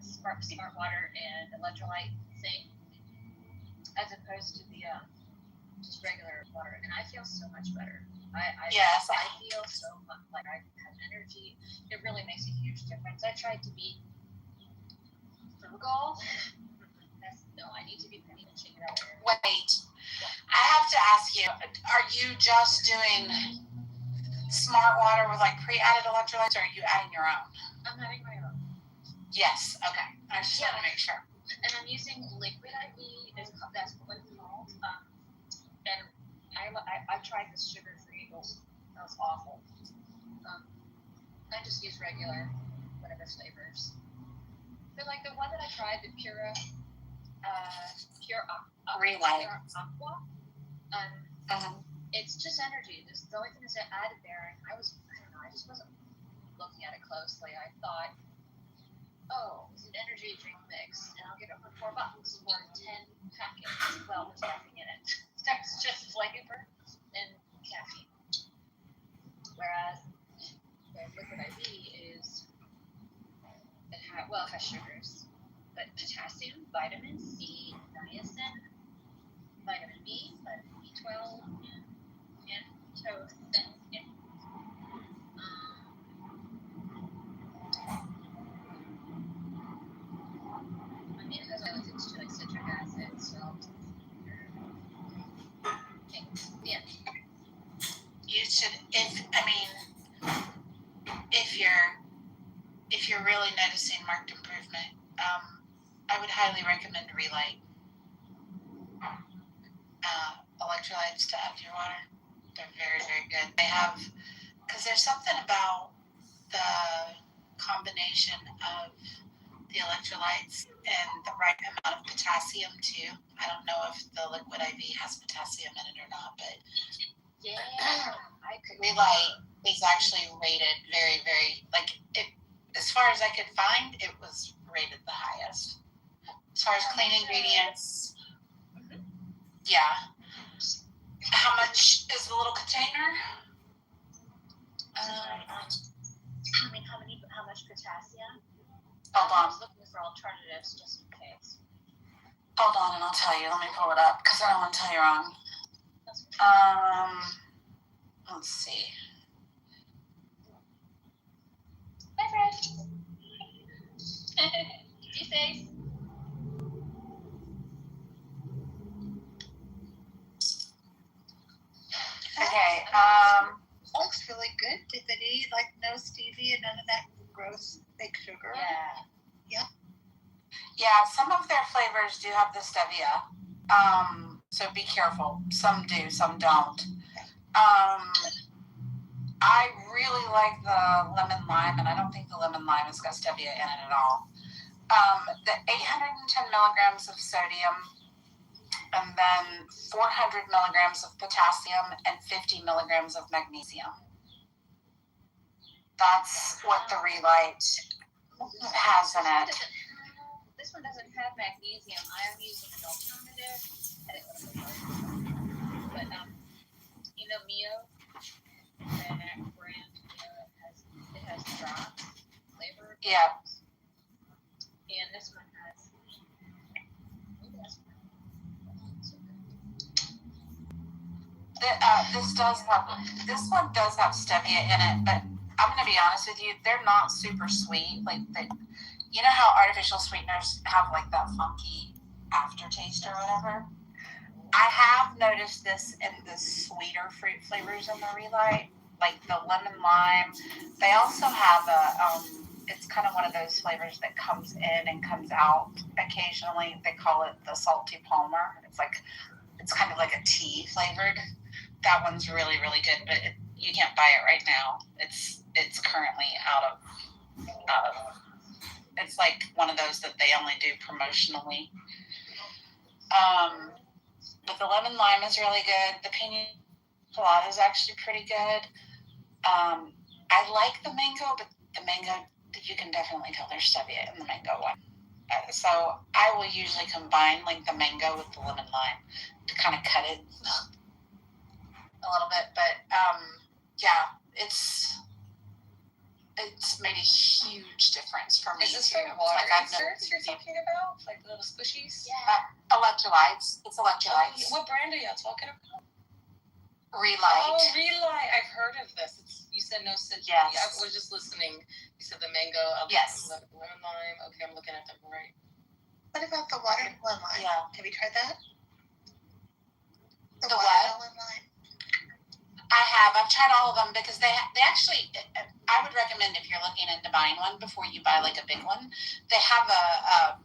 smart water and electrolyte thing, as opposed to the just regular water, and I feel so much better. I feel so much like I have energy. It really makes a huge difference. I tried to be frugal. I need to be pinching it out. Wait, I have to ask you, are you just doing smart water with like pre-added electrolytes, or are you adding your own? I'm adding my own. Yes, okay. I just want to make sure. And I'm using liquid IV, that's what it's called. And I tried this sugar-free, that was awful. I just use regular, whatever flavors. But like the one that I tried, the Pure Aqua, it's just energy. The only thing that's added there, and I don't know, I just wasn't looking at it closely. I thought, oh, it's an energy drink mix, and I'll get it for $4 for 10 packets. Well, there's nothing in it. There's just flavor and caffeine. Whereas the liquid IV it has sugars, but potassium, vitamin C, niacin, vitamin B, vitamin B12, and antitocin. I mean, it has other things too, like citric acid, salt. Yeah. You should, if you're really noticing marked improvement, I would highly recommend Relight electrolytes to add to your water. They're very, very good. They have, because there's something about the combination of the electrolytes and the right amount of potassium too. I don't know if the liquid IV has potassium in it or not, but Relight is actually rated very, very, as far as I could find, it was rated the highest. As far as clean ingredients, yeah. How much is the little container? How much potassium? Hold on. I was looking for alternatives just in case. Hold on, and I'll tell you. Let me pull it up because I don't want to tell you wrong. Let's see. Bye, Fred. Be safe. Okay. Looks really good. Did they eat like no stevia and none of that gross fake sugar? Yeah. Yeah, some of their flavors do have the stevia. So be careful. Some do, some don't. I really like the lemon lime, and I don't think the lemon lime has got stevia in it at all. The 810 milligrams of sodium, and then 400 milligrams of potassium and 50 milligrams of magnesium. That's what the Relight has in it. This one doesn't have magnesium. I am using an alternative. But you know Mio, that brand, it has drops flavored. Yeah. And this one has. This one does have stevia in it, but I'm gonna be honest with you, they're not super sweet. Like you know how artificial sweeteners have like that funky aftertaste or whatever. I have noticed this in the sweeter fruit flavors in the Relight, like the lemon lime. They also have it's kind of one of those flavors that comes in and comes out occasionally. They call it the salty Palmer. It's kind of like a tea flavored. That one's really, really good, but you can't buy it right now. It's currently out of. It's like one of those that they only do promotionally. But the lemon lime is really good. The pina colada is actually pretty good. I like the mango, but the mango, you can definitely tell there's stevia in the mango one. So I will usually combine like the mango with the lemon lime to kind of cut it a little bit. But yeah, it's made a huge difference for me. Is this too. for water Like inserts you're talking about? Like the little squishies? Yeah. Electrolytes. It's electrolytes. What brand are y'all talking about? Relight. Oh, Relight. I've heard of this. You said no citrus. Yes. I was just listening. You said the mango. Yes. Lemon lime. Okay, I'm looking at them right. What about the watermelon lime? Yeah. Have you tried that? The watermelon lime? I have. I've tried all of them because they actually, I would recommend if you're looking into buying one before you buy like a big one, they have a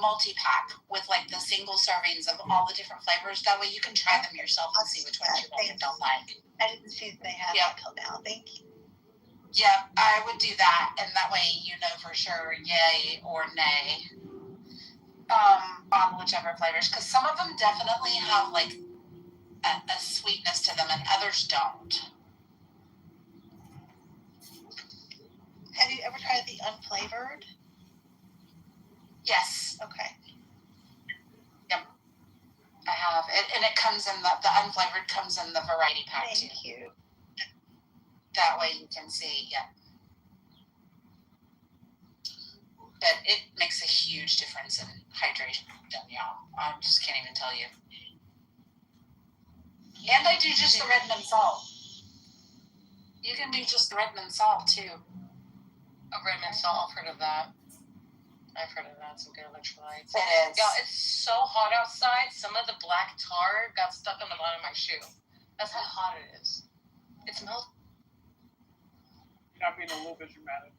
multi-pack with like the single servings of all the different flavors. That way you can try them yourself and see which ones you like and don't like. I didn't see that they had that till now. Thank you. Yeah, I would do that, and that way you know for sure yay or nay on whichever flavors, because some of them definitely have like a sweetness to them and others don't. Have you ever tried the unflavored? Yes. Okay. Yep. I have. And it comes in the unflavored comes in the variety pack too. Thank you. That way you can see, yeah. But it makes a huge difference in hydration, y'all. I just can't even tell you. And I do just the Redmond salt. You can do just the Redmond salt too. Oh, Redmond salt. I've heard of that. Some good electrolytes. It is. Yeah, it's so hot outside. Some of the black tar got stuck on the bottom of my shoe. That's how hot it is. It's melting. You're not being a little bit dramatic.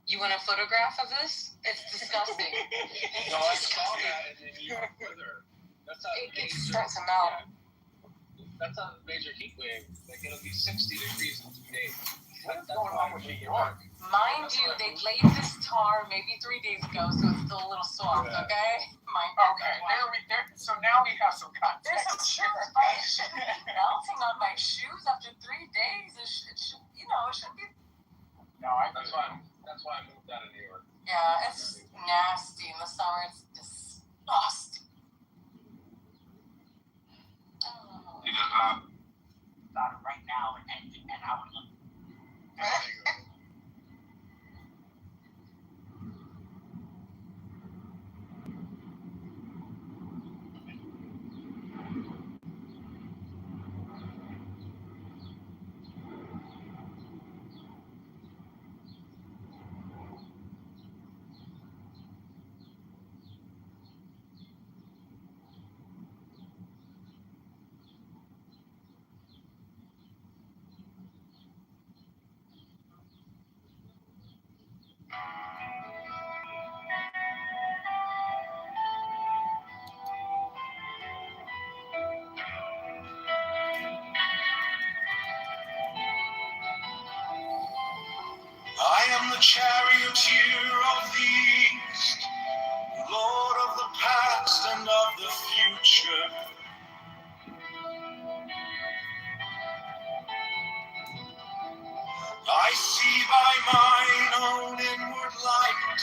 You want a photograph of this? It's disgusting. No, I saw that, and then you went further. That's not It major. starts to melt. Yeah. That's not a major heat wave. Like it'll be 60 degrees in 2 days. What is going on with New York? Mind you, they laid this tar maybe 3 days ago, so it's still a little soft, Yeah. okay? Okay, so now we have some context. There's some shoes melting on my shoes after 3 days. It should, it should be. No, That's why I moved out of New York. Yeah, it's nasty in the summer. It's disgusting. Oh. about it right now, and I would look. am the charioteer of the east, Lord of the past and of the future. I see by mine own inward light,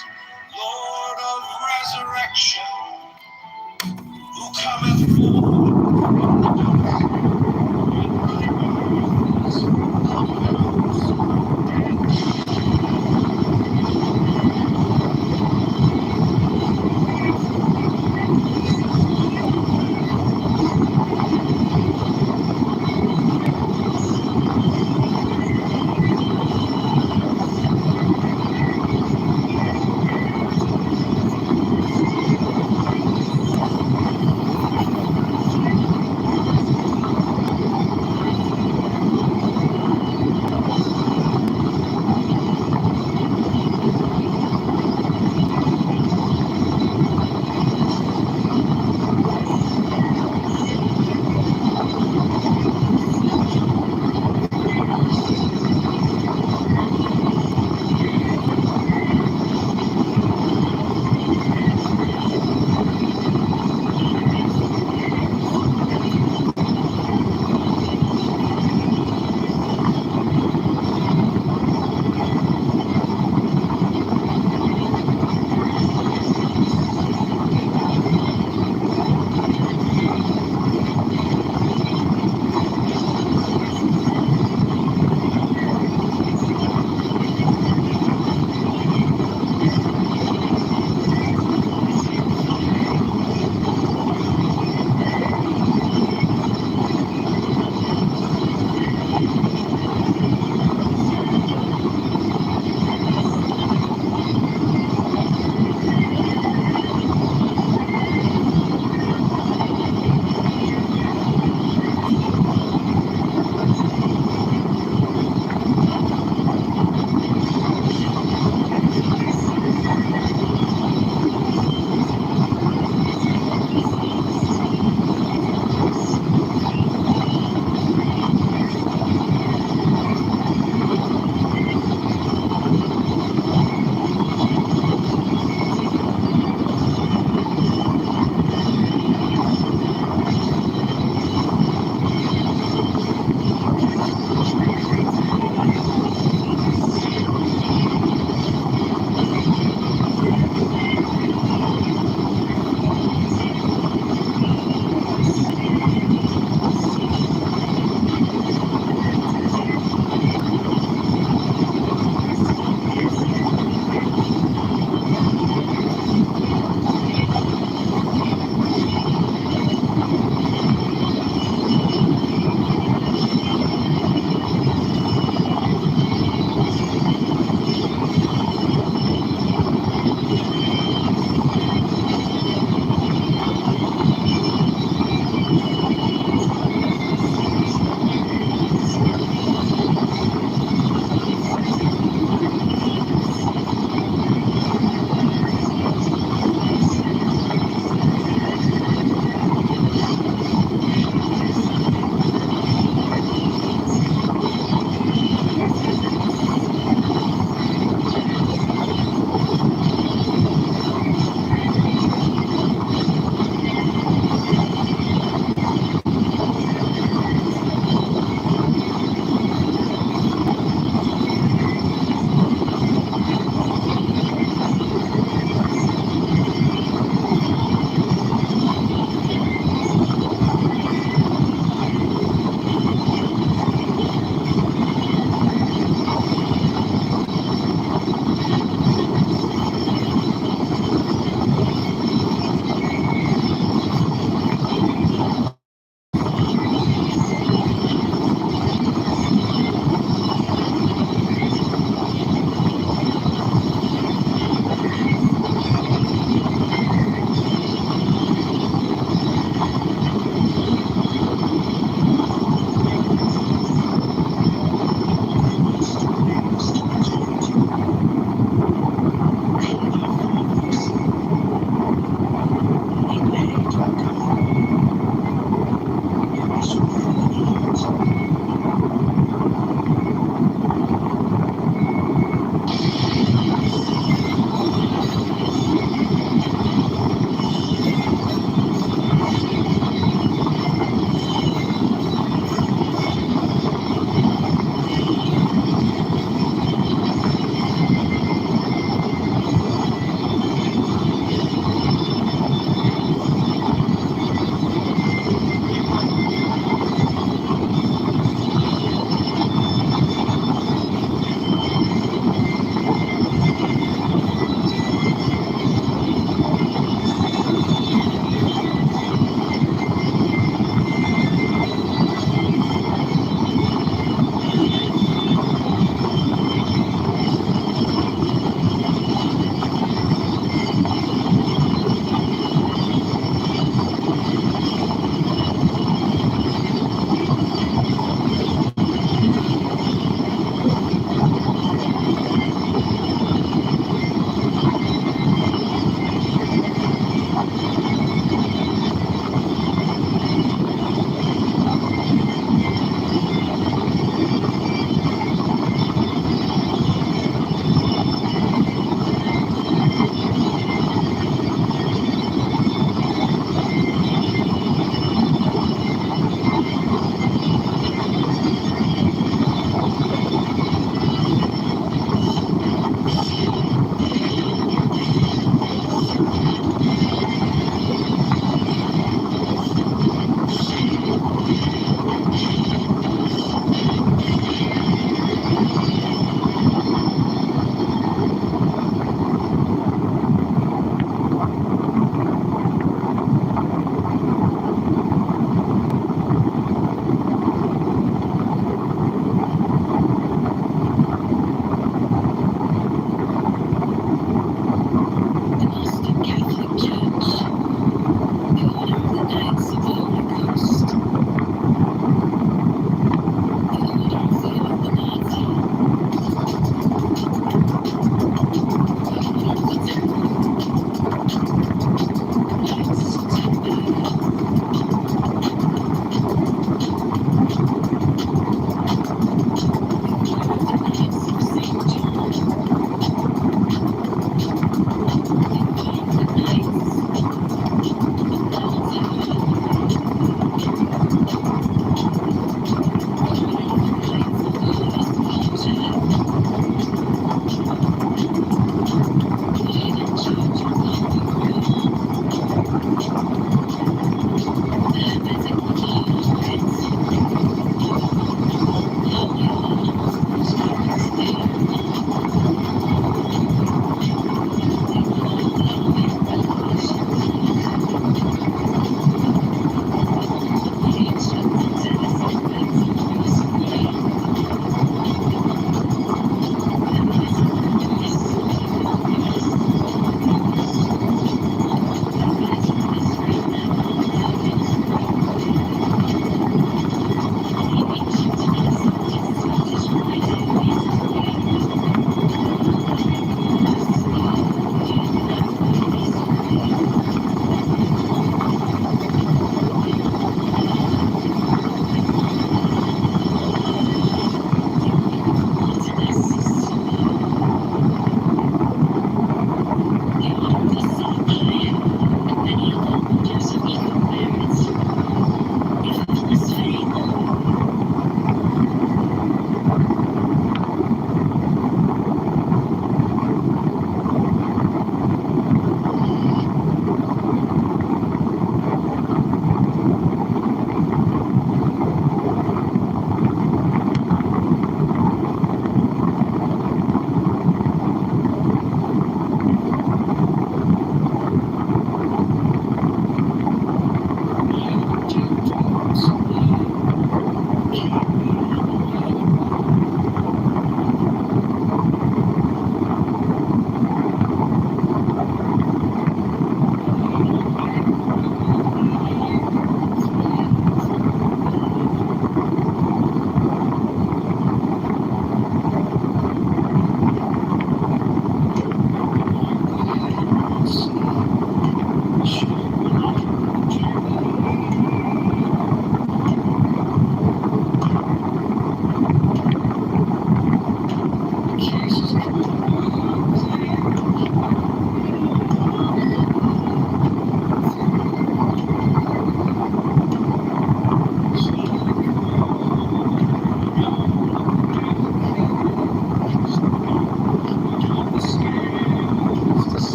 Lord of resurrection, who cometh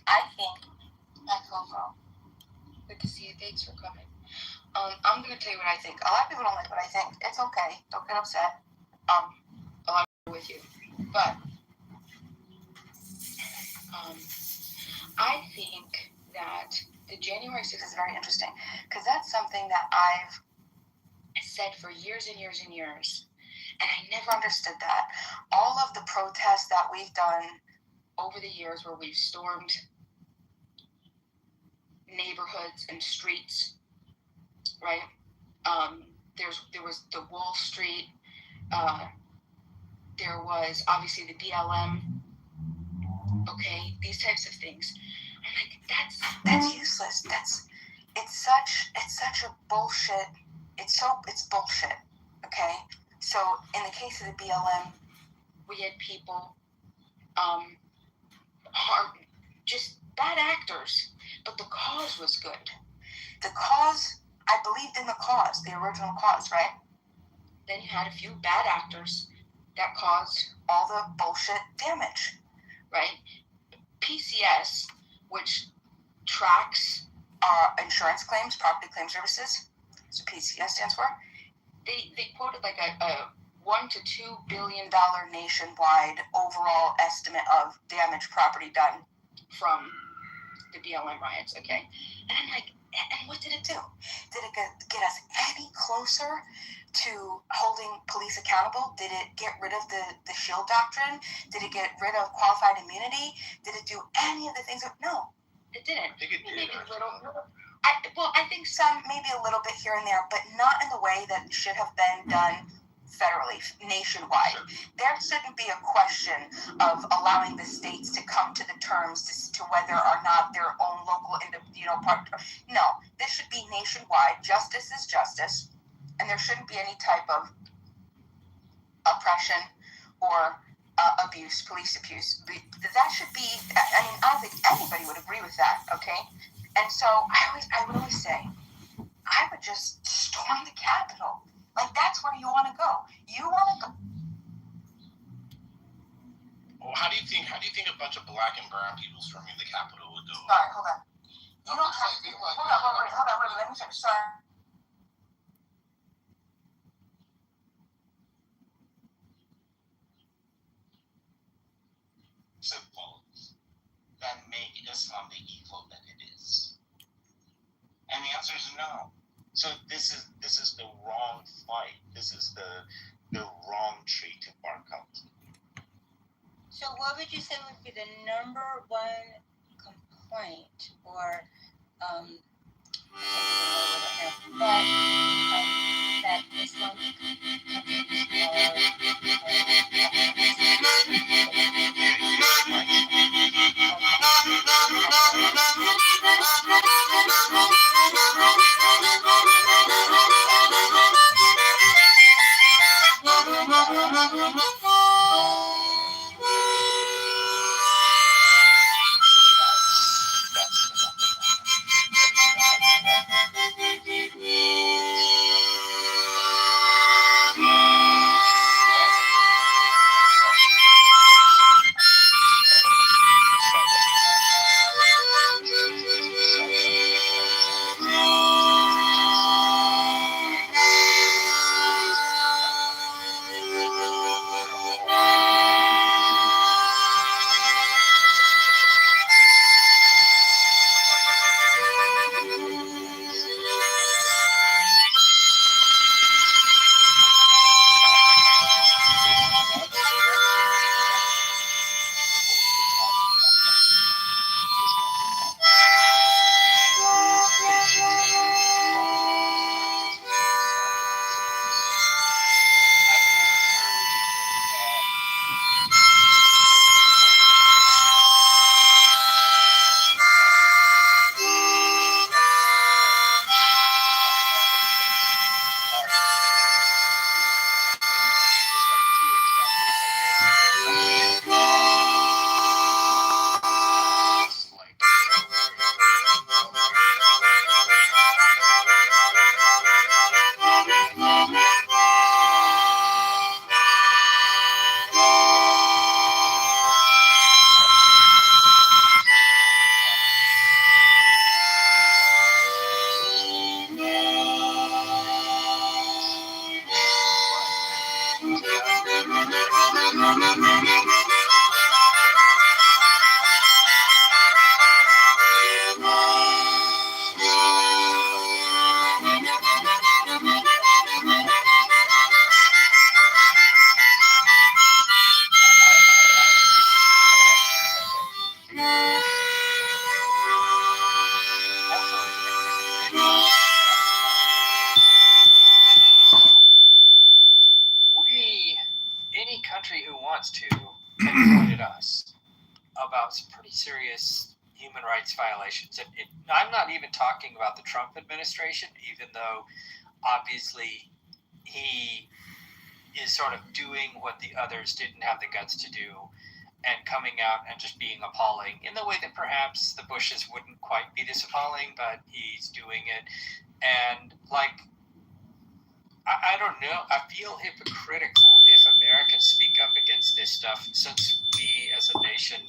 I think that Kitover. Good to see you. Thanks for coming. I'm gonna tell you what I think. A lot of people don't like what I think. It's okay. Don't get upset. A lot of people with you, but I think that the January 6th is very interesting because that's something that I've said for years and years and years, and I never understood that. All of the protests that we've done over the years where we've stormed neighborhoods and streets, right? There was the Wall Street, there was obviously the BLM, okay, these types of things. I'm like, that's useless. It's such a bullshit. It's bullshit. Okay. So in the case of the BLM, we had people, just bad actors, but the cause was good. The cause, I believed in the cause, the original cause, right? Then you had a few bad actors that caused all the bullshit damage, right? PCS, which tracks insurance claims, property claim services, that's what PCS stands for. They quoted like a $1 to $2 billion nationwide overall estimate of damaged property done from the BLM riots, okay? And I'm like, and what did it do? Did it get us any closer to holding police accountable? Did it get rid of the shield doctrine? Did it get rid of qualified immunity? Did it do any of the things? No, it didn't. I think it did. Maybe a little. I think some, maybe a little bit here and there, but not in the way that should have been done federally, nationwide. There shouldn't be a question of allowing the states to come to the terms to whether or not their own local, part. No, this should be nationwide. Justice is justice, and there shouldn't be any type of oppression or abuse, police abuse. That should be. I mean, I don't think anybody would agree with that. Okay, and so I would always say, I would just storm the Capitol. Like, that's where you want to go. You want to go. Well, how do you think a bunch of black and brown people storming the Capitol would go? Sorry, hold on. You don't have to. Hold on, wait. Let me finish. Sorry. Simple. That make Islam the evil that it is? And the answer is no. So this is the wrong fight. This is the wrong tree to bark up. So what would you say would be the number one complaint or that Islamic pinpointed us about some pretty serious human rights violations. And I'm not even talking about the Trump administration, even though obviously he is sort of doing what the others didn't have the guts to do and coming out and just being appalling in the way that perhaps the Bushes wouldn't quite be this appalling, but he's doing it. And like, I don't know, I feel hypocritical if Americans speak up against this stuff, since we as a nation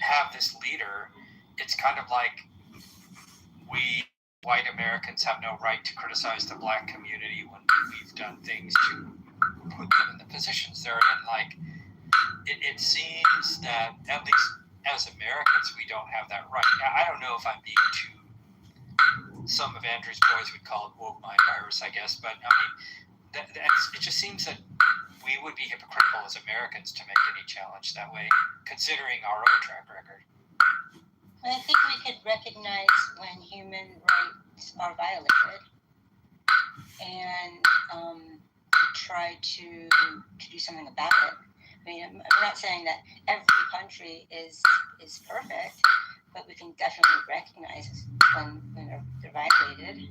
have this leader. It's kind of like we white Americans have no right to criticize the black community when we've done things to put them in the positions they're in. Like, it seems that at least as Americans we don't have that right. I don't know if I'm being too, some of Andrew's boys would call it woke mind virus, I guess, but I mean, it just seems that we would be hypocritical as Americans to make any challenge that way, considering our own track record. I think we could recognize when human rights are violated and try to do something about it. I mean, I'm not saying that every country is perfect, but we can definitely recognize when they're violated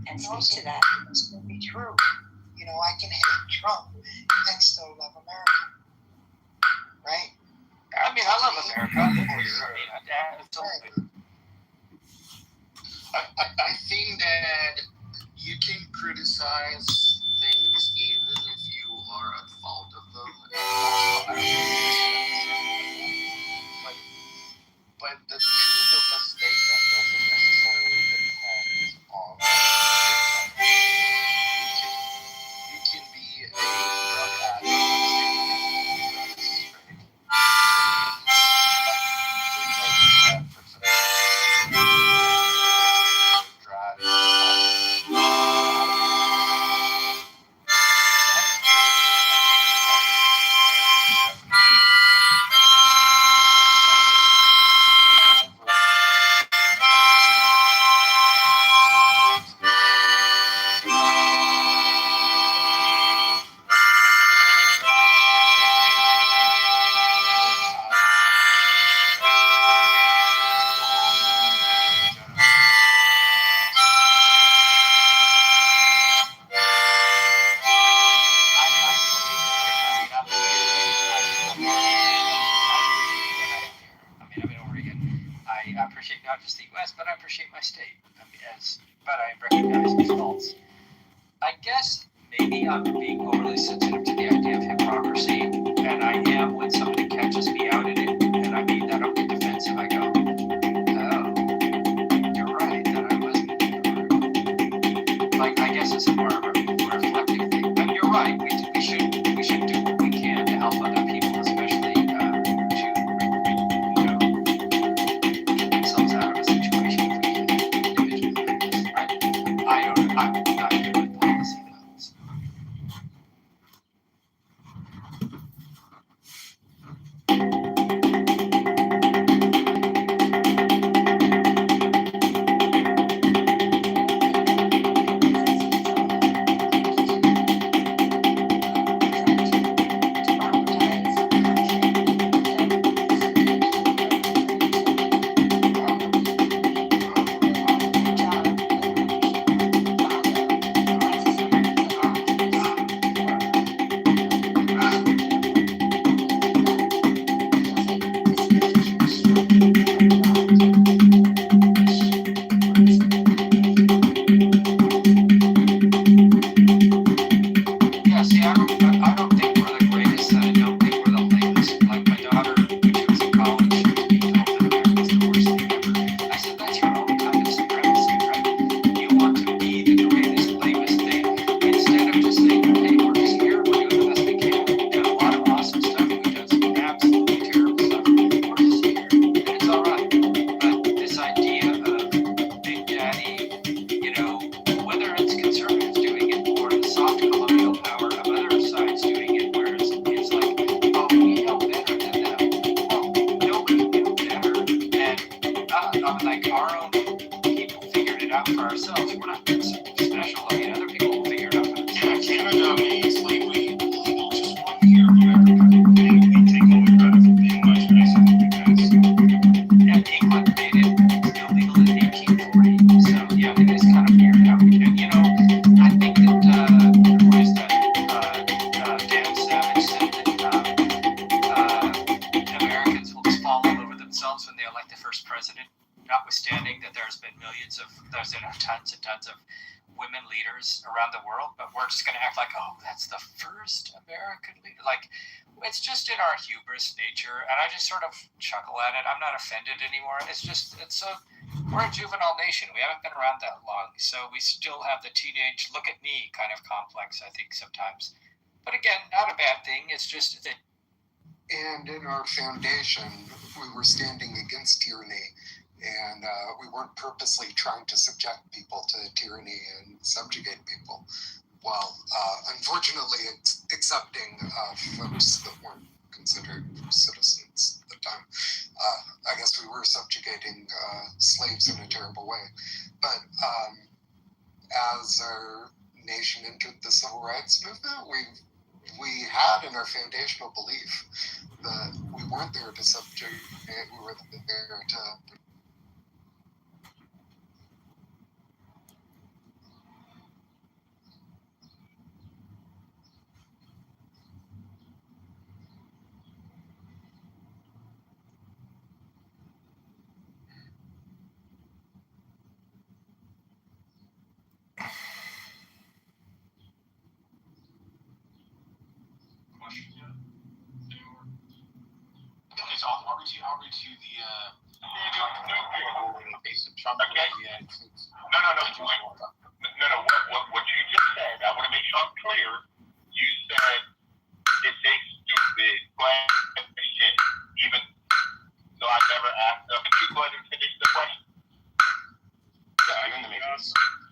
and speak to that. It's going to be true. You know, I can hate Trump and still love America, right? I mean, I love America. I live here. I mean, absolutely. I think that you can criticize things even if you are at fault of them. But the truth of the statement doesn't necessarily depend on you can be a drug addict. I appreciate not just the U.S., but I appreciate my state. But I recognize its faults. I guess maybe I'm being overly sensitive to the idea of hypocrisy, and I am when somebody catches me out in it, and I mean that I'll get defensive. I go, oh, you're right, that I wasn't. Like, I guess it's a more of a reflective thing. But you're right, we should do what we can to help other people, especially to get themselves out of a situation if we can individually. I'm not good with policy though. So. Yeah, see, I don't think we're the greatest, and I don't think we're the latest. Like my daughter, when she was in college, she was being told that America's the worst thing ever. I said, that's your own kind of supremacy, right? You want to be the greatest, lamest thing, instead of just saying, hey, we're just here, we're doing the best we can, we've done a lot of awesome stuff, we've done some absolutely terrible stuff, we're just here, and it's alright. But this idea of Big Daddy, you know, whether it's conservatives doing it or the soft colonial power of other sides doing it, where it's like, oh, we know better than them. Well, nobody knew better. And like our own people figured it out for ourselves. We're not doing something special. I mean, other people will figure it out for themselves. Yeah, Canada made slavery illegal just 1 year. And we take tons and tons of women leaders around the world, but we're just going to act like, oh, that's the first American leader. Like, it's just in our hubris nature, and I just sort of chuckle at it. I'm not offended anymore. We're a juvenile nation. We haven't been around that long, so we still have the teenage look at me kind of complex, I think, sometimes. But again, not a bad thing. It's just that. And in our foundation, we were standing against tyranny, and we weren't purposely trying to subject people to tyranny and subjugate people. Well, unfortunately, it's accepting folks that weren't considered citizens at the time. I guess we were subjugating slaves in a terrible way. But as our nation entered the civil rights movement, we had in our foundational belief that we weren't there to subjugate, we were there to. Are we to the face of Trump? Okay. No. What you just said, I want to make sure I'm clear. You said it's a stupid question, even though I never asked them. Could you go ahead and finish the question?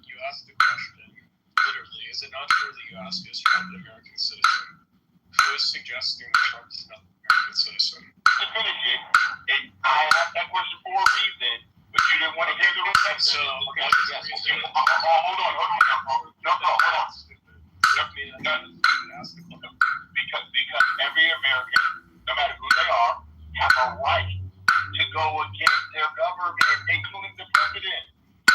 You asked the question, literally, is it not true that you asked, is Trump an American citizen? Who is suggesting that Trump is not an American citizen? To finish it, I asked that question for a reason, but you didn't want to hear the response. So, hold on. No. Because every American, no matter who they are, have a right to go against their government, including the president.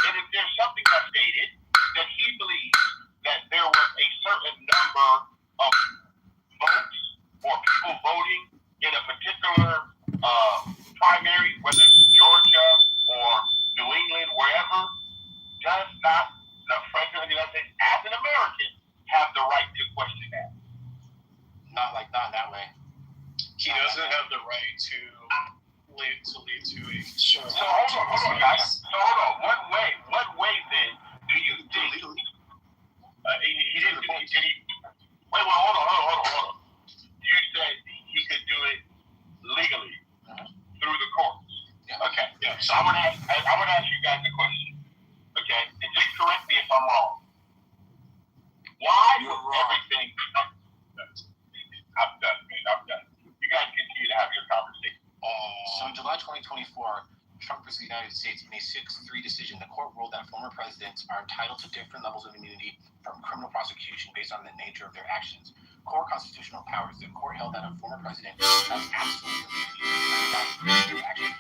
And if there's something that stated that he believes that there was a certain number of votes or people voting in a particular primary, whether it's Georgia or New England, wherever, does not the President of the United States, as an American, have the right to question that? Not in that way. He doesn't have the right to lead to a. So hold on, guys. So hold on. What way then do you think? He didn't. Did he? Wait, hold on. You said he could do it legally through the courts. Yeah. Okay. Yeah. So I want to ask you guys a question. Okay, and just correct me if I'm wrong. Why was everything? I'm done, man. You guys continue to have your conversation. So in July 2024, Trump versus the United States, in a 6-3 decision, the court ruled that former presidents are entitled to different levels of immunity from criminal prosecution based on the nature of their actions. Core constitutional powers. The court held that a former president has absolute immunity from actions.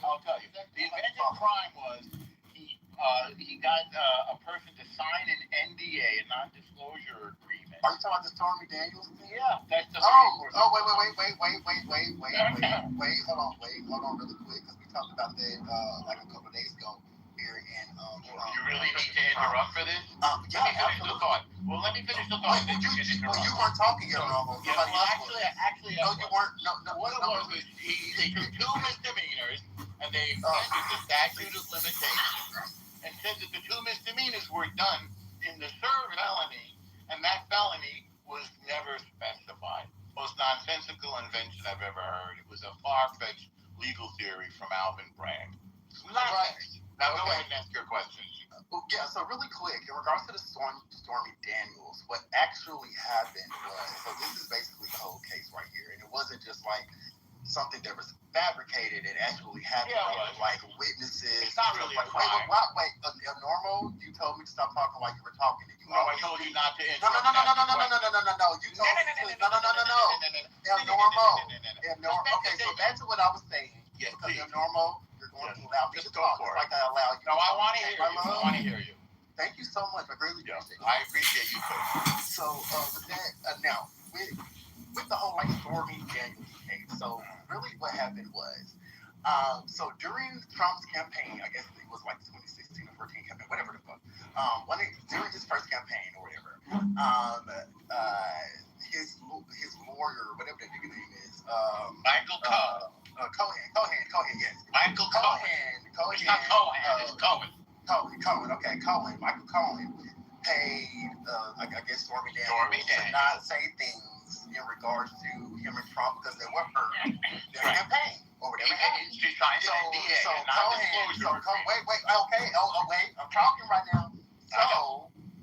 I'll tell you. The invented crime was he got a person to sign an NDA, a non-disclosure agreement. Are you talking about the Stormy Daniels thing? Yeah, that's the. Wait, hold on, really quick, because we talked about that like a couple of days ago here in. You really need to interrupt for this? Yeah, let me finish the thought. Well, let me finish the thought. You weren't talking yet, Romo. Actually, no, you weren't. No. What it was they took two misdemeanors and they extended the statute of limitations and said that the two misdemeanors were done in the third felony, and that felony was never specified. Most nonsensical invention I've ever heard. It was a far-fetched legal theory from Alvin Bragg. Right. Now go ahead and ask your question. Yeah, so really quick, in regards to the Stormy Daniels, what actually happened was, so this is basically the whole case right here, and it wasn't just like something that was fabricated, it actually happened. Yeah, it was. Like witnesses. It's not really a crime. Wait, Normal, you told me to stop talking while you were talking. No, I told you not to interrupt. No. You told me to. No. Okay, so back to what I was saying. Yes, because Normal, you're going to allow me to talk, just like I allow you. No, I want to hear you. Thank you so much. I greatly appreciate it. I appreciate you too. So with that, now with the whole like Stormy Daniels case, so really what happened was, so during Trump's campaign, I guess it was like 2016 or 14 campaign, whatever the fuck, during his first campaign or whatever, his lawyer, whatever that nigga name is, Michael Cohen. Cohen, yes. Michael Cohen. It's not Cohen, it's Cohen. Michael Cohen paid, I guess Stormy Daniels to not say things in regards to him and Trump because they were hurt their campaign or whatever. She signed an NDA. So Cohen, wait, okay, wait, I'm talking right now.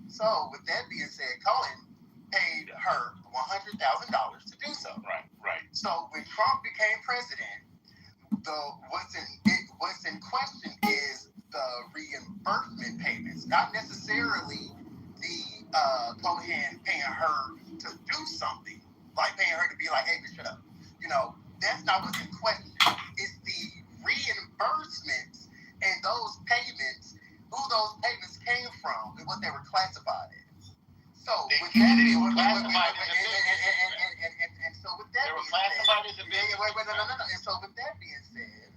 So with that being said, Cohen paid her $100,000 to do so. Right. So when Trump became president, what's in question is the reimbursement payments, not necessarily the Cohen paying her to do something, like paying her to be like, hey, bitch, shut up. That's not what's in question. It's the reimbursements and those payments, who those payments came from, and what they were classified as. So with that being said, and so with that being said,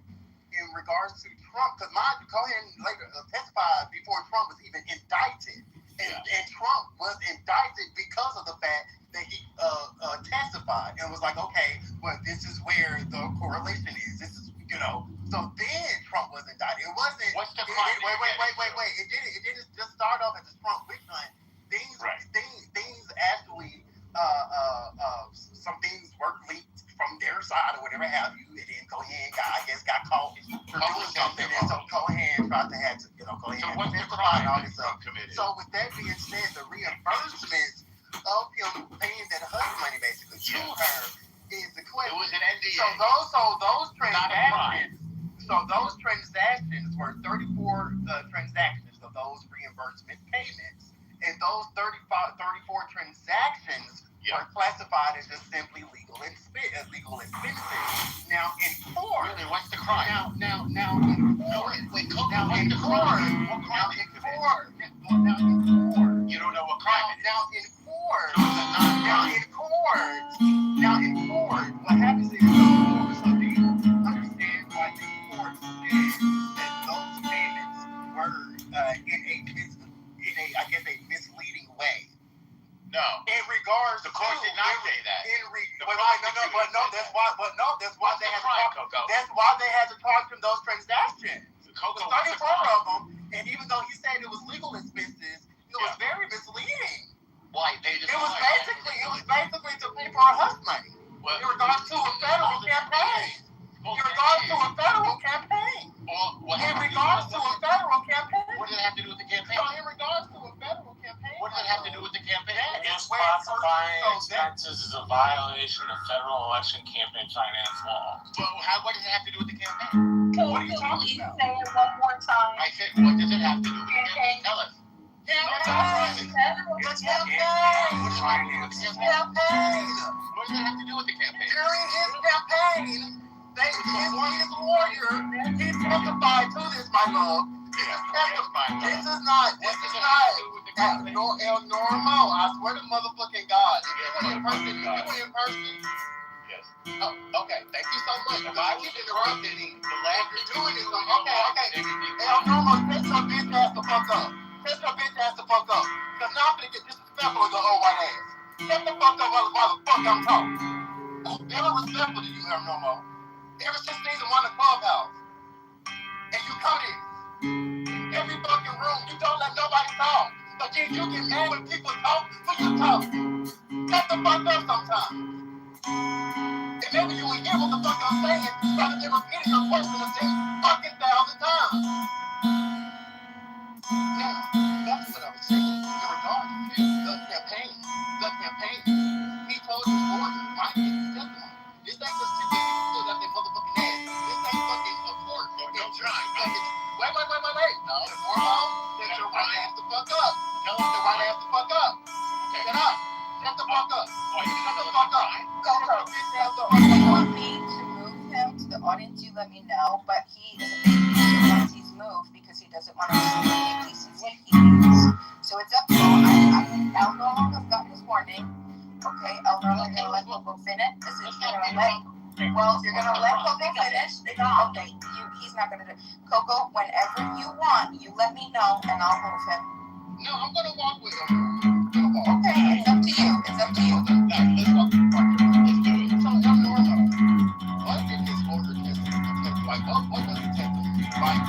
in regards to Trump, because Cohen later testified before Trump was even indicted, and Trump was indicted because of the fact that he testified and was like, okay, well, this is where the correlation is. This is, So then Trump was indicted. It wasn't. What's the crime? Wait. It didn't just start off as a Trump witch hunt. Things actually, some things were leaked from their side or whatever have you, and then Cohen got caught for doing something, and so Cohen tried to Cohen testified and all this stuff. So with that being said, the reimbursements of him paying that hush money basically to her is the question. It was an NDA. So those transactions were 34 transactions of those reimbursement payments. And those 34 transactions were classified as just simply legal expenses. Now in court, really, what's the crime? Now in court, you don't know what crime it is. Now in court, what happens is, so do you understand why the court said that those payments were in a misleading way? No. In regards the court did not say that. Wait. That's why they had to charge him those transactions. There's 34 of them, and even though he said it was legal expenses, it was very misleading. Why he paid his It was basically to pay for a hush money. In regards to a federal campaign. What does it have to do with the campaign? What does it have to do with the campaign? What does it have to do with the campaign? Classifying expenses is a violation of federal election campaign finance law. What does it have to do with the campaign? What are you talking about? Say it one more time. I said, what does it have to do with the campaign? Tell us. What does it have to do with the campaign? During his campaign, his lawyer, he testified to this, my love. This is not El Normo. I swear to motherfucking God. If you were in person. Yes. Oh, okay, thank you so much. I keep interrupting. You're doing this. Okay. El Normo, set your bitch ass the fuck up. Because now I'm gonna get disrespectful to the old white ass. Shut the fuck up while the fuck I'm talking. I'm very respectful to you, El Normo. Ever since season 1 of Clubhouse. And you come in every fucking room, you don't let nobody talk. But then you get mad when people talk, so you talk. Shut the fuck up sometimes. And maybe you will hear what the fuck I'm saying rather than repeating your question 10,000 times. Now, that's what I was saying. In regards to the campaign, he told his lawyer, Mike, his testimony. This ain't just two people still got their motherfucking ass. This ain't fucking a court. Don't try. Wait. No, set your right ass the fuck up. Tell him the right ass the fuck up. Okay. Shut up. Shut the fuck up. Shut the fuck up. If you want me to move him to the audience, you let me know. But he is a big user once he's moved because he doesn't want to receive decency he needs. So it's up to him. El Normo has got his warning. Okay, El Normo, you're gonna let Coco finish. You're gonna let Coco finish. Okay, he's not gonna do it. Coco, whenever you want, you let me know and I'll move him. No, I'm gonna walk with him. Okay, it's up to you. Let's walk. Let's do it. So El Normo, what did his order test? Like, what was it testing? Like,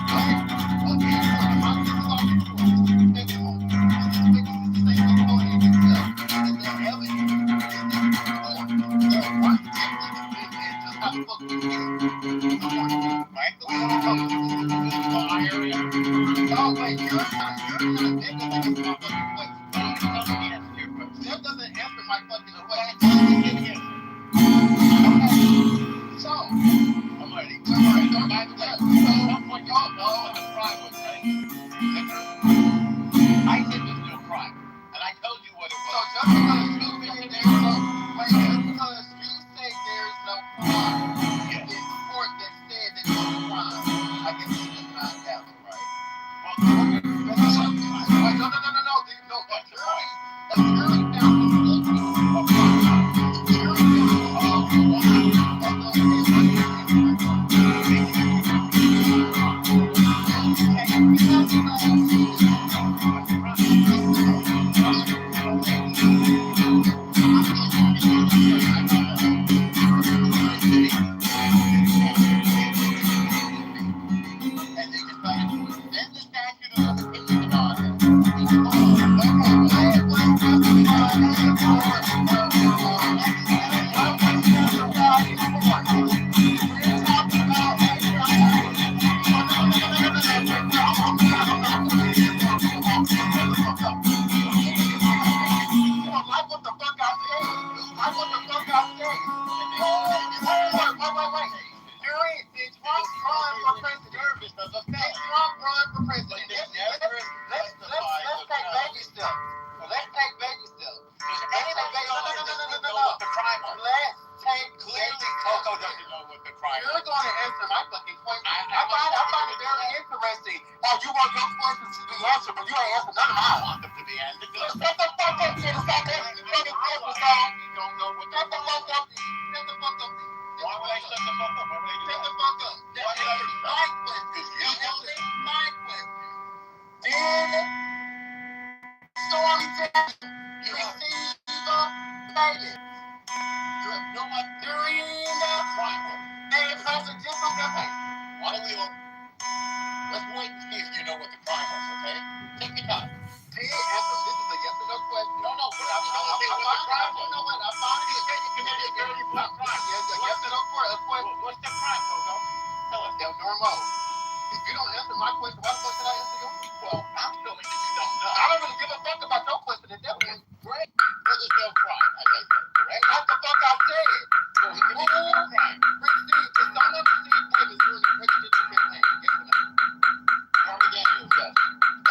that doesn't answer my fucking question. So, I'm ready. I said there's no crime, and I told you what it was. So just because you say there's no crime, it's the court that said that there's no crime. I guess it's just not happening, right? Well, no. A jury found him guilty of crime. No one during that primer. And has a different campaign. Why don't we look? Let's wait and see if you know what the crime was, okay? Take your time. Hey, answer. This is a yes or no question. No, I'm fine. You know what? I'm fine. You said you committed a dirty crime. Yes or no question. What's the crime, Coco? Tell us. Del Normo. If you don't answer my question, why the fuck should I answer yours? Well, I'm showing that you don't know. I don't really give a fuck about your question at that point. Great. This is no crime, as I said, correct? What the fuck I said? So he committed no crime. Received the son of received payments during the presidential campaign. Yes or no? Stormy Daniels, yes.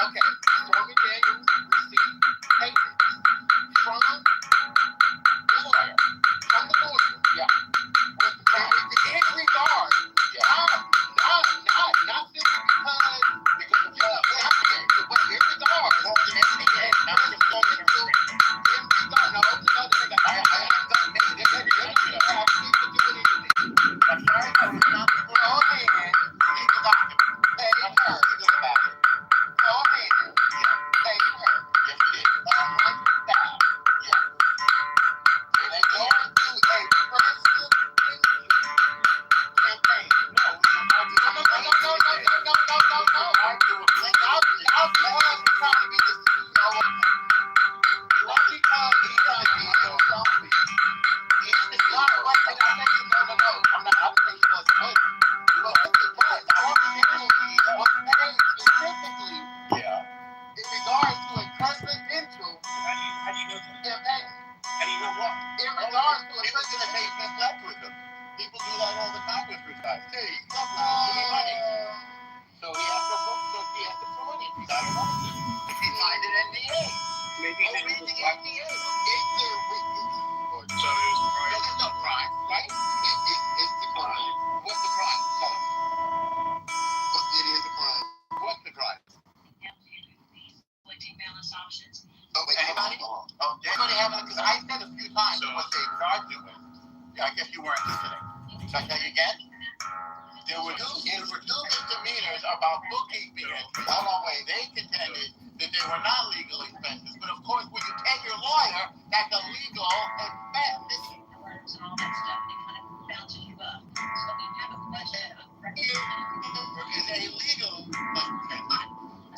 Okay. Stormy Daniels received payments from the lawyer, from the lawyer. Yeah. In regard. Yeah. Not simply because of your accident, but in regard. No, in regard. No,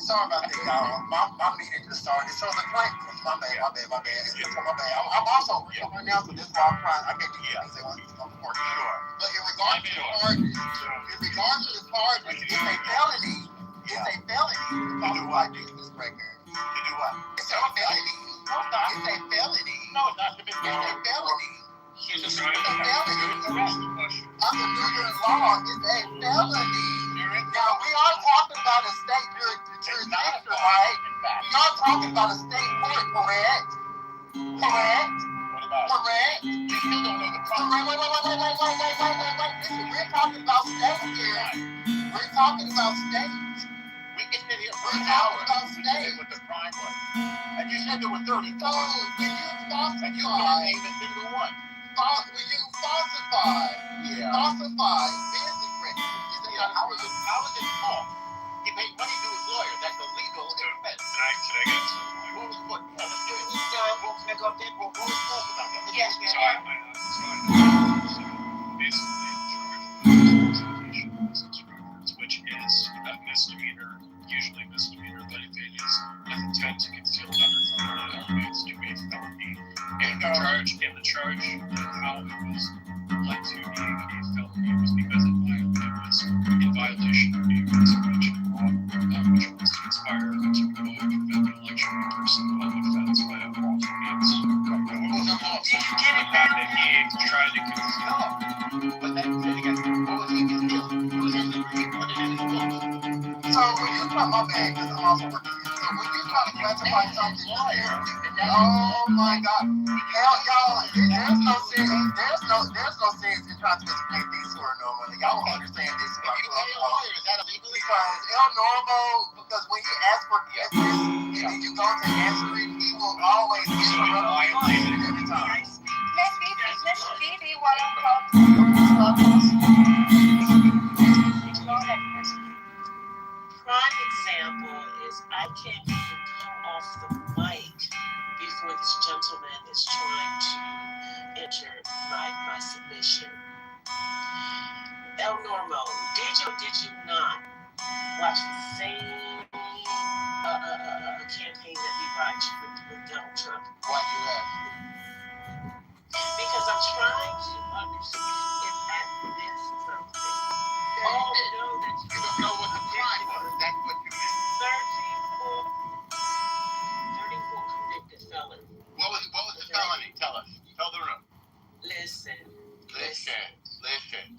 Sorry about that, y'all. My meeting just started. So the point, my bad. I'm also real right now, so this is why I'm trying. I can't do things they want to do before. Sure. But in regards to the charges, it's a felony. It's a felony. To do what? Business record. To do what? It's a felony. No, it's not. It's a felony. No, it's not. It's a felony. It's a felony. Under New York law, it's a felony. Now, we are talking about a state jurisdiction, right? We are talking about a state court, correct? Correct? Correct? You still don't know the process. Wait. Listen, we're talking about states here. We're talking about states. We can sit here for an hour about states. What the crime was. And you said there were 34. So, when you falsify, and you can't name a single one. When you falsify business records, how was it called? He paid money to his lawyer. That's illegal expense. Can I get to what was put? Let's do it. What was false about that? Yes. So basically, which is a misdemeanor, usually misdemeanor, but if it is with intent to conceal another from the elements to a felony, and the charge how it was led to being a felony was because it was in violation of the constitution law, which was to inspire to provoke an election of person of offense by a lawful means. The fact that he tried to conceal. But then, what was he concealing? So when you talk about bad, because I'm also working here. So when you try to classify something here, oh my God, hell, y'all, there's no sense in trying to explain things to her normally. Y'all don't understand this about lawyer. Is that illegal? Because El Normo, because when he asks for forgiveness, and then you go to answer it, he will always interrupt you every time. Miss Phoebe, why don't go ahead, Chris. Prime example is I can't even come off the mic before this gentleman is trying to enter my El Normo, did you or did you not watch the same campaign that we watched with Donald Trump? Why you laugh? Because I'm trying to understand if I missed something. Oh no, that's You don't know what the crime was. That's what you missed. 34 convicted felons. What was the felony? Tell us. Tell the room. Listen. Listen.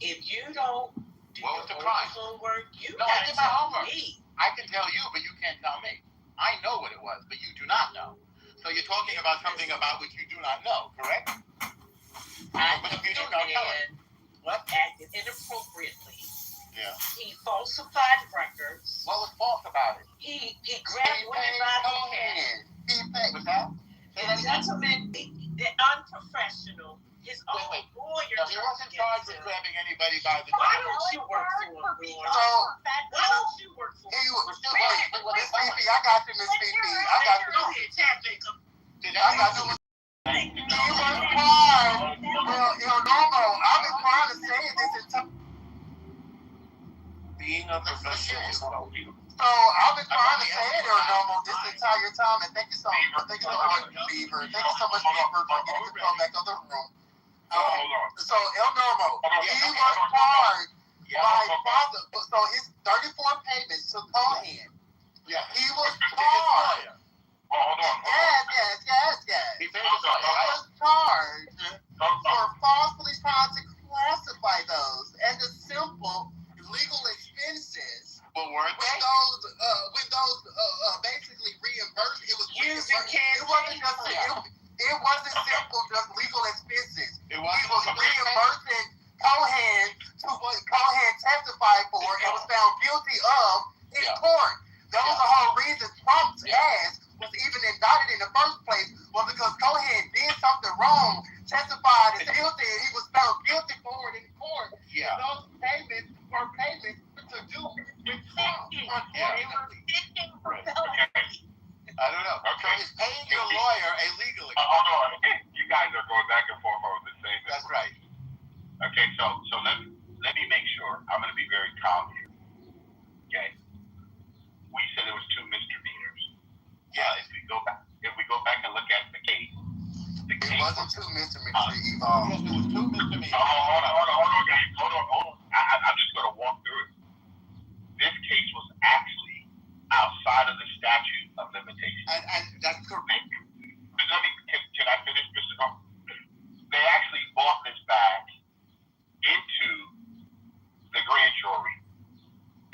If you don't do What was the your crime? homework, you No, I gotta did my tell homework. me. I can tell you, but you can't tell me. I know what it was, but you do not know. So you're talking about something about which you do not know, correct? But if you do know, tell us. What acted inappropriately. Yeah. He falsified records. What was false about it? He grabbed women by the hand. He paid. What's that? The gentleman, the unprofessional, his own lawyer. No, he wasn't charged with grabbing anybody by the Why hand. don't you work for him? So, Why don't you work for him? Miss Fifi, I got you, Miss Fifi. I got you. I got you. He was charged. Well, El Normo, I've been trying to say this entire Being a professional is not you. So I've been trying to say it, El Normo, this entire time, and thank you so much. Thank you so much, Beaver. Thank you so much, Beaver, for getting control back of the room. So El Normo, he was charged by father. So his 34 payments to Cohen. Yeah. He was charged. Hold on. Yes. He was charged for falsely trying to classify those as a simple legal expenses. But weren't when those basically reimbursed, it was it wasn't simple just legal expenses. He was reimbursing Cohen to what Cohen testified for and was found guilty of in court. That was the whole reason Trump's ass was even indicted in the first place, was because Cohen did something wrong, testified as guilty, and he was found guilty for it in court. Yeah. And those payments were payments to do with Trump. I don't know. Okay. So he's paying your lawyer a legal expense. Hold on. You guys are going back and forth over the same. That's right. Okay, so let me make sure. I'm going to be very calm here. Okay. We said there was two misdemeanors. Yeah. If we go back and look at the case. It wasn't two misdemeanors. Yes, it was two misdemeanors. Hold on, guys. Hold on. I'm just going to walk through it. This case was actually outside of the statute of limitations. And that's correct. Can I finish, Mr. Trump? They actually bought this back into the grand jury.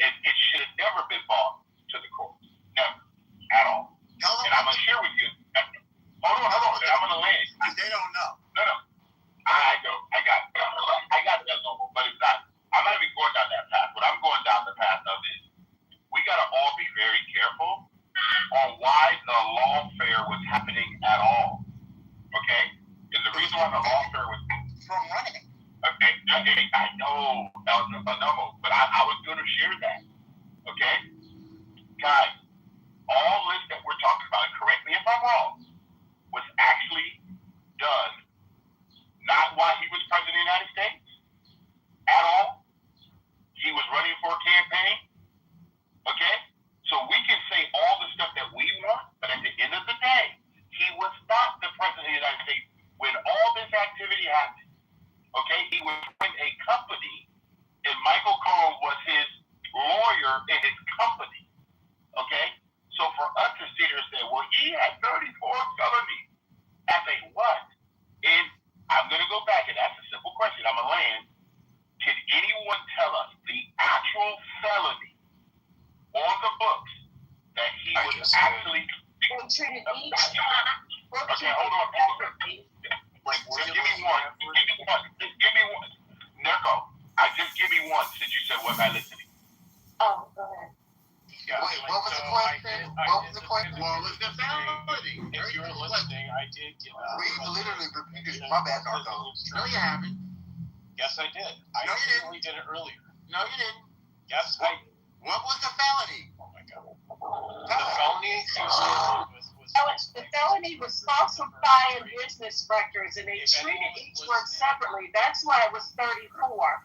It should have never been bought to the court. Never. At all. And I'm going to share with you. Hold on. And I'm going to land. They don't know. No. I know. I got that level, but it's not. I'm not even going down that path. What I'm going down the path of is we got to all be very careful on why the lawfare was happening at all. Okay? And the reason why the lawfare was from running. Okay, I know, but I was going to share that. Okay? Guys, all this that we're talking about, correct me if I'm wrong, was actually done not while he was president of the United States at all. He was running for a campaign. Okay? So we can say all the stuff that we want, but at the end of the day, he was not the president of the United States when all this activity happened. Okay? He was running a company, and Michael Cohen was his lawyer in his company. Okay? So for us to sit here and say, well, he had 34 felonies as a what? And I'm going to go back and ask a simple question. I'm going to land. Can anyone tell us the actual felony on the books that he was actually... Okay, hold on. Just give me one. Give me one. Nico, just give me one since you said, was I listening? Oh, go ahead. Yeah, wait, what was the question? What was the question? What was the felony? If you're listening, I did give We literally repeated it. My bad, Narco. No, you haven't. Yes, I did. I certainly did it earlier. No, you didn't. Yes, I... What was the felony? Oh, my God. The felony The felony was falsifying business records, and they treated each one separately. That's why it was 34.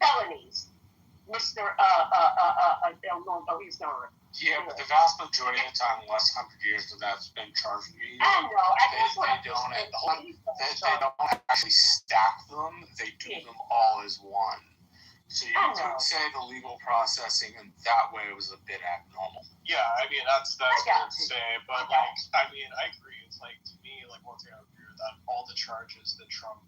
felonies, Mr. Illinois police governor. Yeah, but the vast majority of the time, in the last 100 years, that that's been charged with. I know. They don't actually stack them. They do them all as one. So you could say the legal processing in that way was a bit abnormal. Yeah, I mean that's fair to say, but like I mean I agree. It's like to me like one thing I agree with that all the charges that Trump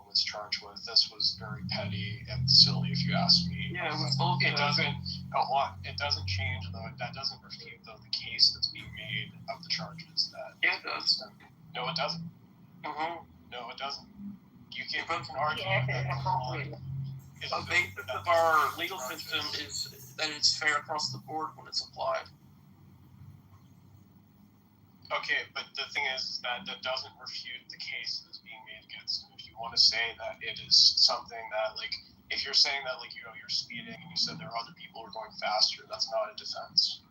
was charged with, this was very petty and silly if you ask me. Yeah, it doesn't change though. That doesn't refute though the case that's being made of the charges that. Yeah, it does. No, it doesn't. Mm-hmm. No, it doesn't. You can argue that. The basis of our legal system is that it's fair across the board when it's applied. Okay, but the thing is that doesn't refute the case that's being made against him. If you want to say that it is something that, like, if you're saying that, like, you're speeding and you said there are other people who are going faster, that's not a defense.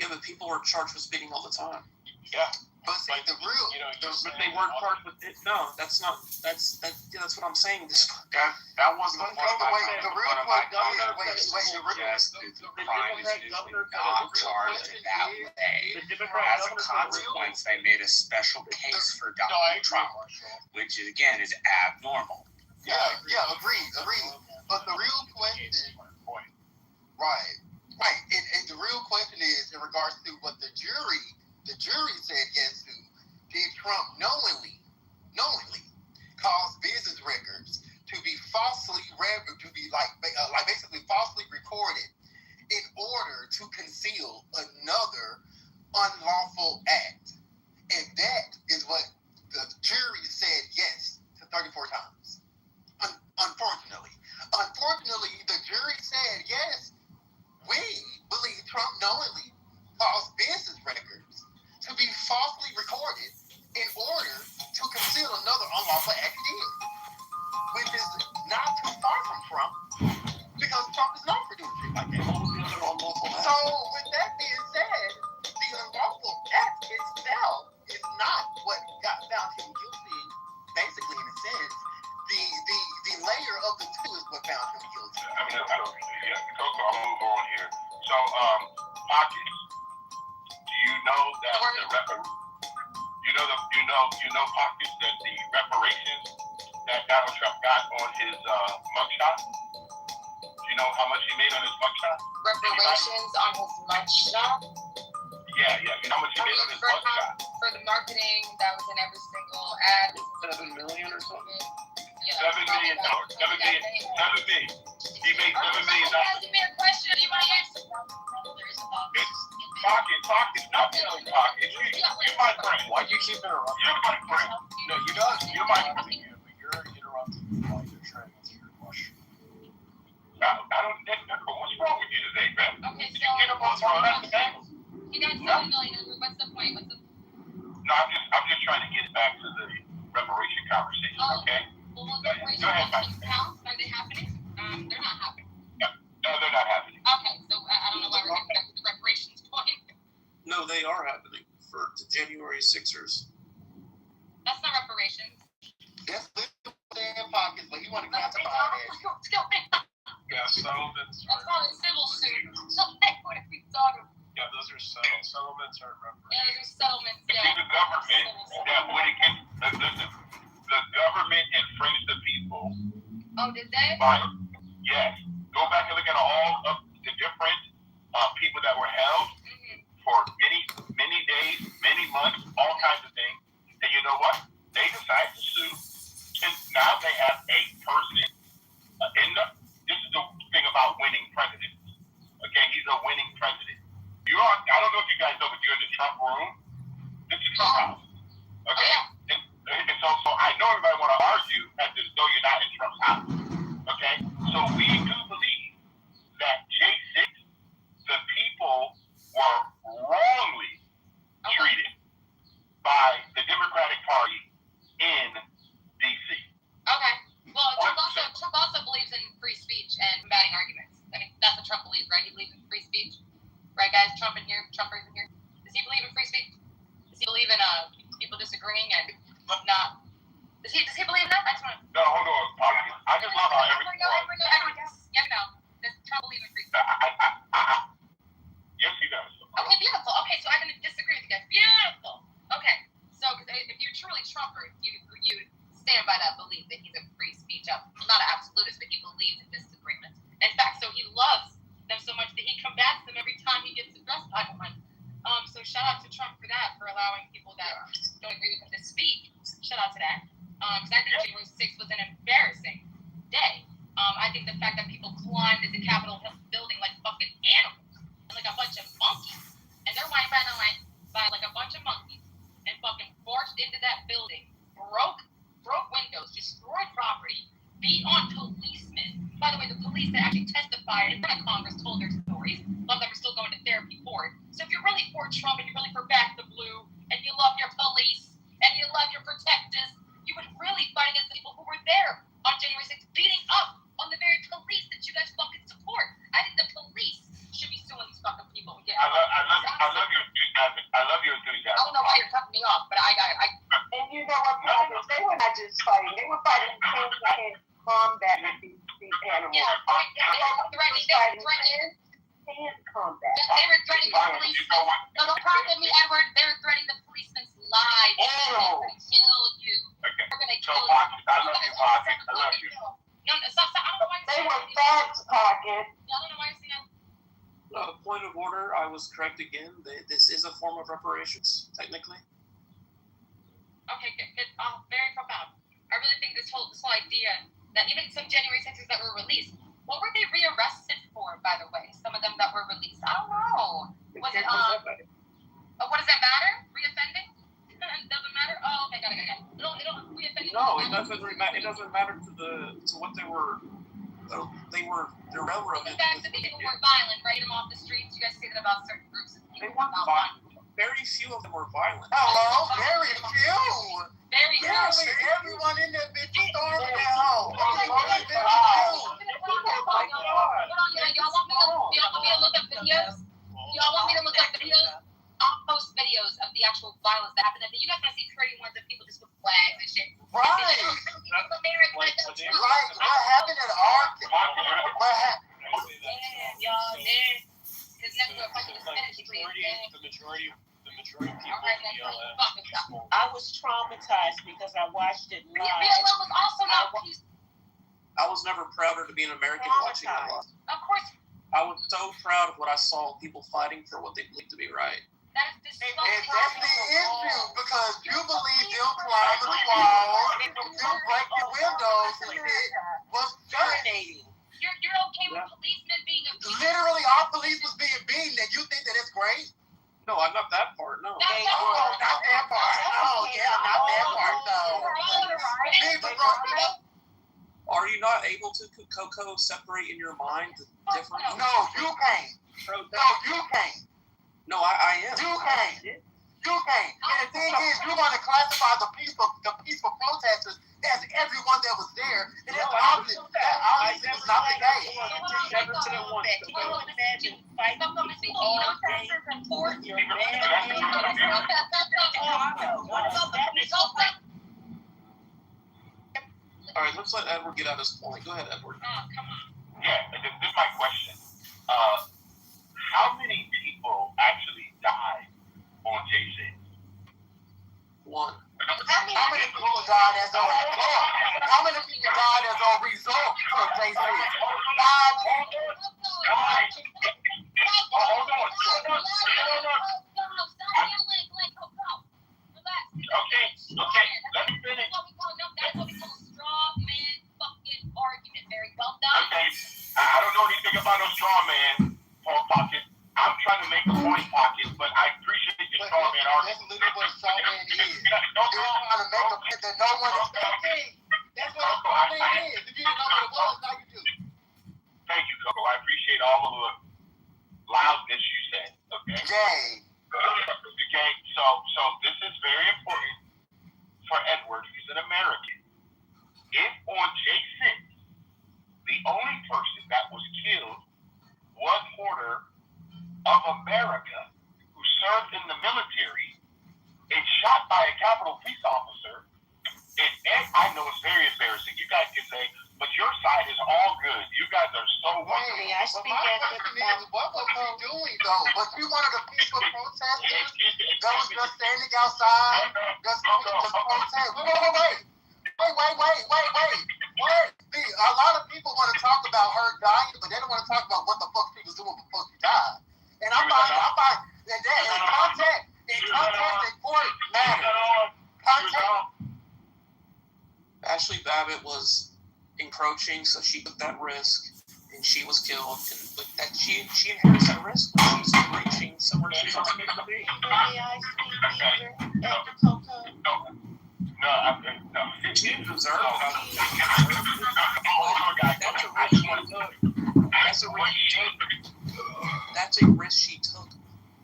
Yeah, but people are charged with speeding all the time. Yeah. But the real, but they weren't charged with it. No, that's not. That's what I'm saying. That wasn't the point. The real point, Governor. Wait. The crime is usually not charged in that way. As a consequence, they made a special case for Donald Trump, which again is abnormal. Yeah, agreed. But the real question, right. And the real question is in regards to what the jury said yes to. Did Trump knowingly cause business records to be falsely basically falsely recorded in order to conceal another unlawful act? And that is what the jury said yes to 34 times. Unfortunately, the jury said yes. We believe Trump knowingly caused business records to be falsely recorded in order to conceal another unlawful act he did, which is not too far from Trump, because Trump is known for doing shit like that. So, with that being said, the unlawful act itself is not what found him guilty. Basically, in a sense, the layer of the two is what found him guilty. I'll move on here. So, Pocket, do you know that Pocket, that the reparations that Donald Trump got on his mugshot? Do you know how much he made on his mugshot? Reparations on his mugshot? Yeah. You know how much he made on his mugshot? For the marketing that was in every single ad. $7 million or something? Yeah. $7 million. $7 million. He made $7 million. Ask me a question. Do you want to answer? Pocket, stop yelling, Pocket. You're my friend. Why do you keep interrupting? You're my friend. No, you don't. You're my friend. You're interrupting me while you're trying to answer your question. I don't. What's wrong with you today, man? Okay, Did you get him on the table? He got $7 million. What's the point? No, I'm just trying to get back to the reparation conversation. Okay. Well, reparations count? Are they happening? They're not happening. No, they're not happening. Okay, so I don't know why we're getting back to the reparations point. No, they are happening for the January 6ers. That's not reparations. Yes, in pockets, but you want to classify it. What's going on? Yeah, settlements. That's called a civil suit. What are we talking about? Yeah, those are settlements aren't reparations. Yeah, those are settlements. It's the government that went against the government infringed the people. Oh, did they? Yes. Go back and look at all of the different people that were held for many days, many months, all kinds of things. And you know what? They decided to sue. And now they have a person. This is the thing about winning presidents. Okay, he's a winning president. I don't know if you guys know, but you're in the Trump room. This is Trump house. Okay? And so I know everybody want to argue as though you're not in Trump's house. Okay? So we do believe that J6, the people were wrongly treated by the Democratic Party in D.C. Okay. Well, Trump also Yes, no. Does Trump believe in free speech? Yes, he does. Okay, beautiful. Okay, so I'm going to disagree with you guys. Beautiful. Okay, so if you're truly Trumper, you stand by that belief that he's a free speech, not an absolutist, but he believes in disagreements. In fact, so he loves them so much that he combats them every time he gets addressed by one. So shout out to Trump for that, for allowing people that don't agree with him to speak. Shout out to that. Because I think January 6th was an embarrassing day. I think the fact that people climbed into Capitol Hill building like fucking animals and like a bunch of monkeys, and they're white by like a bunch of monkeys, and fucking marched into that building, broke windows, destroyed property, beat on policemen. By the way, the police that actually testified in front of Congress told their stories. A lot of them are still going to therapy for it. So if you're really for Trump and you're really for back the blue, and you love your police, and you love your protectors, you would really fight against the people who were there on January 6th, beating up on the very police that you guys fucking support. I think the police should be suing these fucking people. I love your enthusiasm. I don't know why you're cutting me off, but And you know what? They were not just fighting. They were fighting hand-to-hand combat with these animals. Yeah, they were threatening. Hand combat. They were threatening the policemen. No, don't talk to me, Edward. They were threatening the policemen's lives. They're going to kill you. Okay. We're going to So, kill Pocket, you. I love you, Pocket. I love you. No, stop. I don't know why They you're were saying facts, Pocket. I don't know why you're saying Point of order, I was correct again. This is a form of reparations, technically. Okay, good. Very profound. I really think this whole idea that even some January 6ers that were released, what were they rearrested for, by the way? Some of them that were released. I don't know. Was it, what does that matter? Reoffending? It doesn't matter? Oh, okay, got it. It'll reoffending. No, it doesn't matter to what they were. They're railroaded. The fact that people were violent, right? Them off the streets. You guys say that about certain groups of people. They weren't violent. Very few of them were violent. Hello, very few. Very few. Everyone in that bitch is storming their home. Y'all want me to look up videos? Y'all want me to look up videos? I'll post videos of the actual violence that happened. You guys want to see pretty ones of people just with flags and shit. Right. What happened at Arkansas? What happened? Damn, y'all, man. Because next to a fucking Spanish, please. The majority of people in BLM. I was traumatized because I watched it live. BLM was also not peaceful. I was never prouder to be an American watching that live. Of course. I was so proud of what I saw, people fighting for what they believed to be right. That's the issue because you believe them climbing the walls, them breaking windows and shit was urinating. You're okay with policemen being abused? Literally, our police was being beaten, and you think that it's great? No, I got that part. No. Not that part. Oh, yeah, not that part, though. Are you not able to, Coco, separate in your mind the different? No, you can't. No, you can't. No, I am. You can't. You can't. And the thing is, you're going to classify the peaceful protesters as everyone that was there. And that's obvious. That obviously was not the case. Never to the one. Can you imagine fighting people all day with your All right, let's let Edward get out his point. Go ahead, Edward. Oh, come on. Yeah, this is my question. How many people actually died on J6? One. How many people died as a result? How many people died as a result of J6? 5 people. Hold on. Okay, let me finish. That's what we call a straw man fucking argument. Very well done. Okay, I don't know anything about no straw man, Paul Pocket. I'm trying to make a point, Pocket, but I appreciate your straw man argument. That's literally what a straw man is. You're trying to make a point that no one expected. That's what a straw man is. If you didn't know what it was, now you do. Thank you, Coco. I appreciate all of the loudness you said. Okay. Yay. Okay. So this is very important for Edward, who's an American. If on J6, the only person that was killed was Porter of America, who served in the military, and shot by a Capitol police officer, and I know it's very embarrassing. You guys can say, But your side is all good. You guys are so wonderful. May I speak my question is, what was she doing though? Was she one of the peaceful protesters that was just standing outside, just protesting? Wait. See, a lot of people want to talk about her dying, but they don't want to talk about what the fuck she was doing before she died. And I find that in context, in court matters. Context. Ashley Babbitt was encroaching, so she took that risk, and she was killed. And with that, she inherits that risk when she's reaching somewhere she's not supposed to be. May I speak, Beaver? At the Coco? No. She didn't deserve it. That's a risk she took. That's a risk she took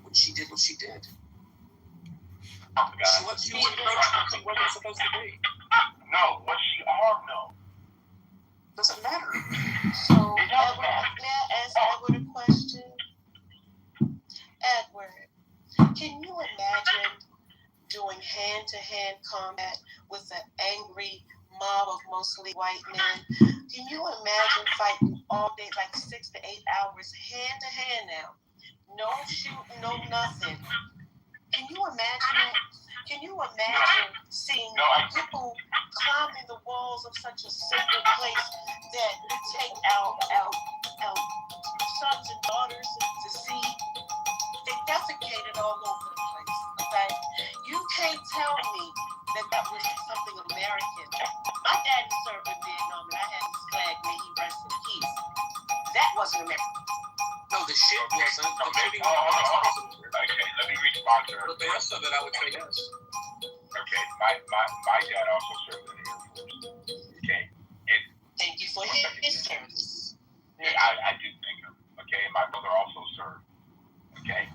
when she did what she did. She was encroaching when she wasn't supposed to be. No, what she are, no. Doesn't matter. So, Edward, may I ask Edward a question? Edward, can you imagine doing hand-to-hand combat with an angry mob of mostly white men? Can you imagine fighting all day, like 6 to 8 hours, hand-to-hand now? No shooting, no nothing. Can you imagine it? Can you imagine seeing people climbing the walls of such a sacred place that take our sons and daughters to see? They defecated all over the place, okay? You can't tell me that was something American. My daddy served in Vietnam and I had his flag, may he rest in peace. That wasn't American. No, the shit wasn't. Okay, let me respond to her. But the rest of it, I would say yes. Okay, my dad also served in the Air Force. Okay. Thank you for his service. Yeah, I do thank him. Okay, my brother also served. Okay?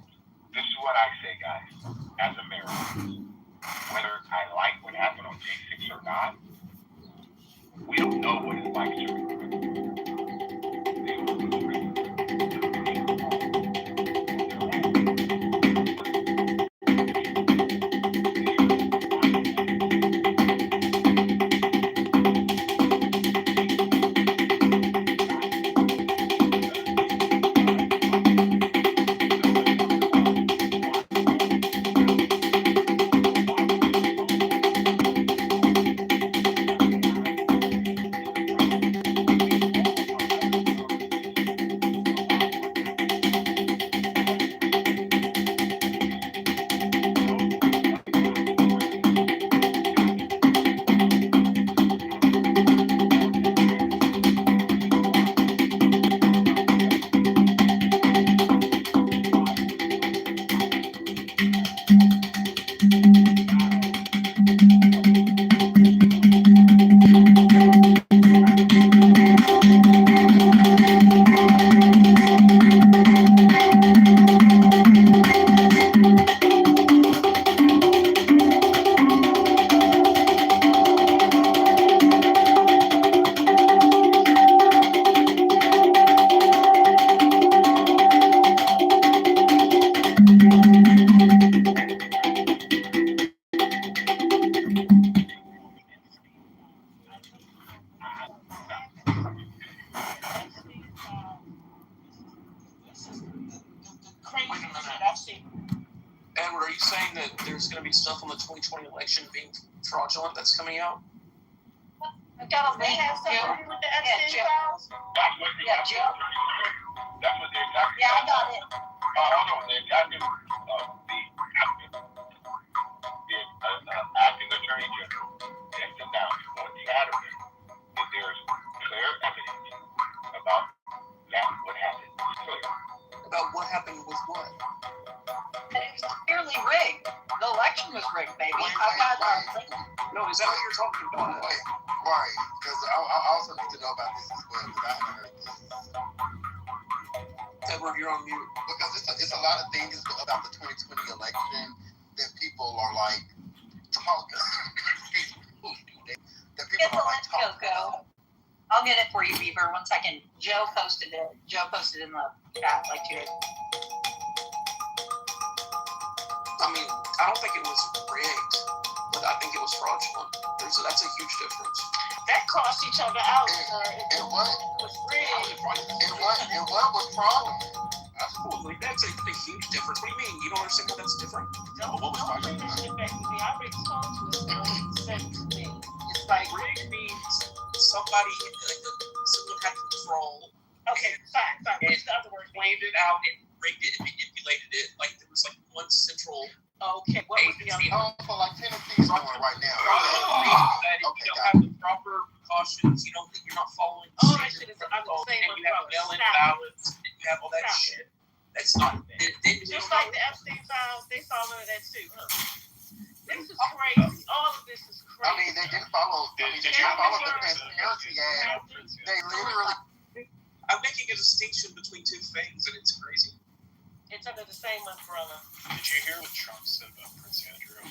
This is what I say, guys, as Americans. Whether I like what happened on J6 or not, we don't know what it's like to Edward, are you saying that there's going to be stuff on the 2020 election being fraudulent that's coming out? I got a link. Have something to do with the Epstein files? Yeah, Joe. That's what the exact. Yeah, I got it. Hold on, the acting attorney general has announced on Saturday that there's clear evidence about that what happened. About what happened with what? It was clearly rigged. The election was rigged, baby. No, is that what you're talking about? Right, because I also need to know about this as well, because I haven't heard this. Edward, you're on mute. Because it's a lot of things about the 2020 election that people are like talking. That people are like talking. Coco. I'll get it for you, Beaver. 1 second. Joe posted it. Joe posted in the chat like 2 days. I mean, I don't think it was rigged, but I think it was fraudulent. That's a huge difference. That crossed each other out. And what? Was rigged. And what was wrong? Absolutely, that's a huge difference. What do you mean? You don't understand how that's different? No, what was wrong? I already told you it's said to me. It's like rigged means somebody, someone had control. Okay, fine. What's the other word? Planned it out and rigged it and manipulated it. Like there was like one central. Okay, what was the other? For like Tennessee's doing right now. That if you don't have the proper precautions, you're not following. Oh, that shit is. I'm saying and you have mail-in ballots and you have all that shit. That's not. Just like the Epstein files, they saw none of that too, huh? This is crazy. All of this is crazy. I mean, they didn't follow. They didn't follow the conspiracy act. They literally. I'm making a distinction between two things, and it's crazy. It's under the same umbrella. Did you hear what Trump said about Prince Andrew?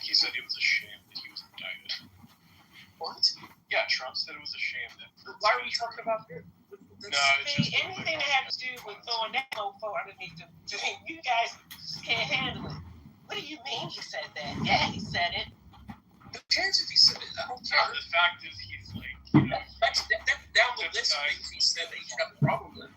He said it was a shame that he was indicted. What? Yeah, Trump said it was a shame that. Why are we talking about this? No, it's See, just anything that has to do with throwing that mofo underneath the thing, you guys can't handle it. What do you mean he said that? Yeah, he said it. Who cares if he said it? I don't care. The fact is, he's like, That's down the list of things he said that he should have a problem with.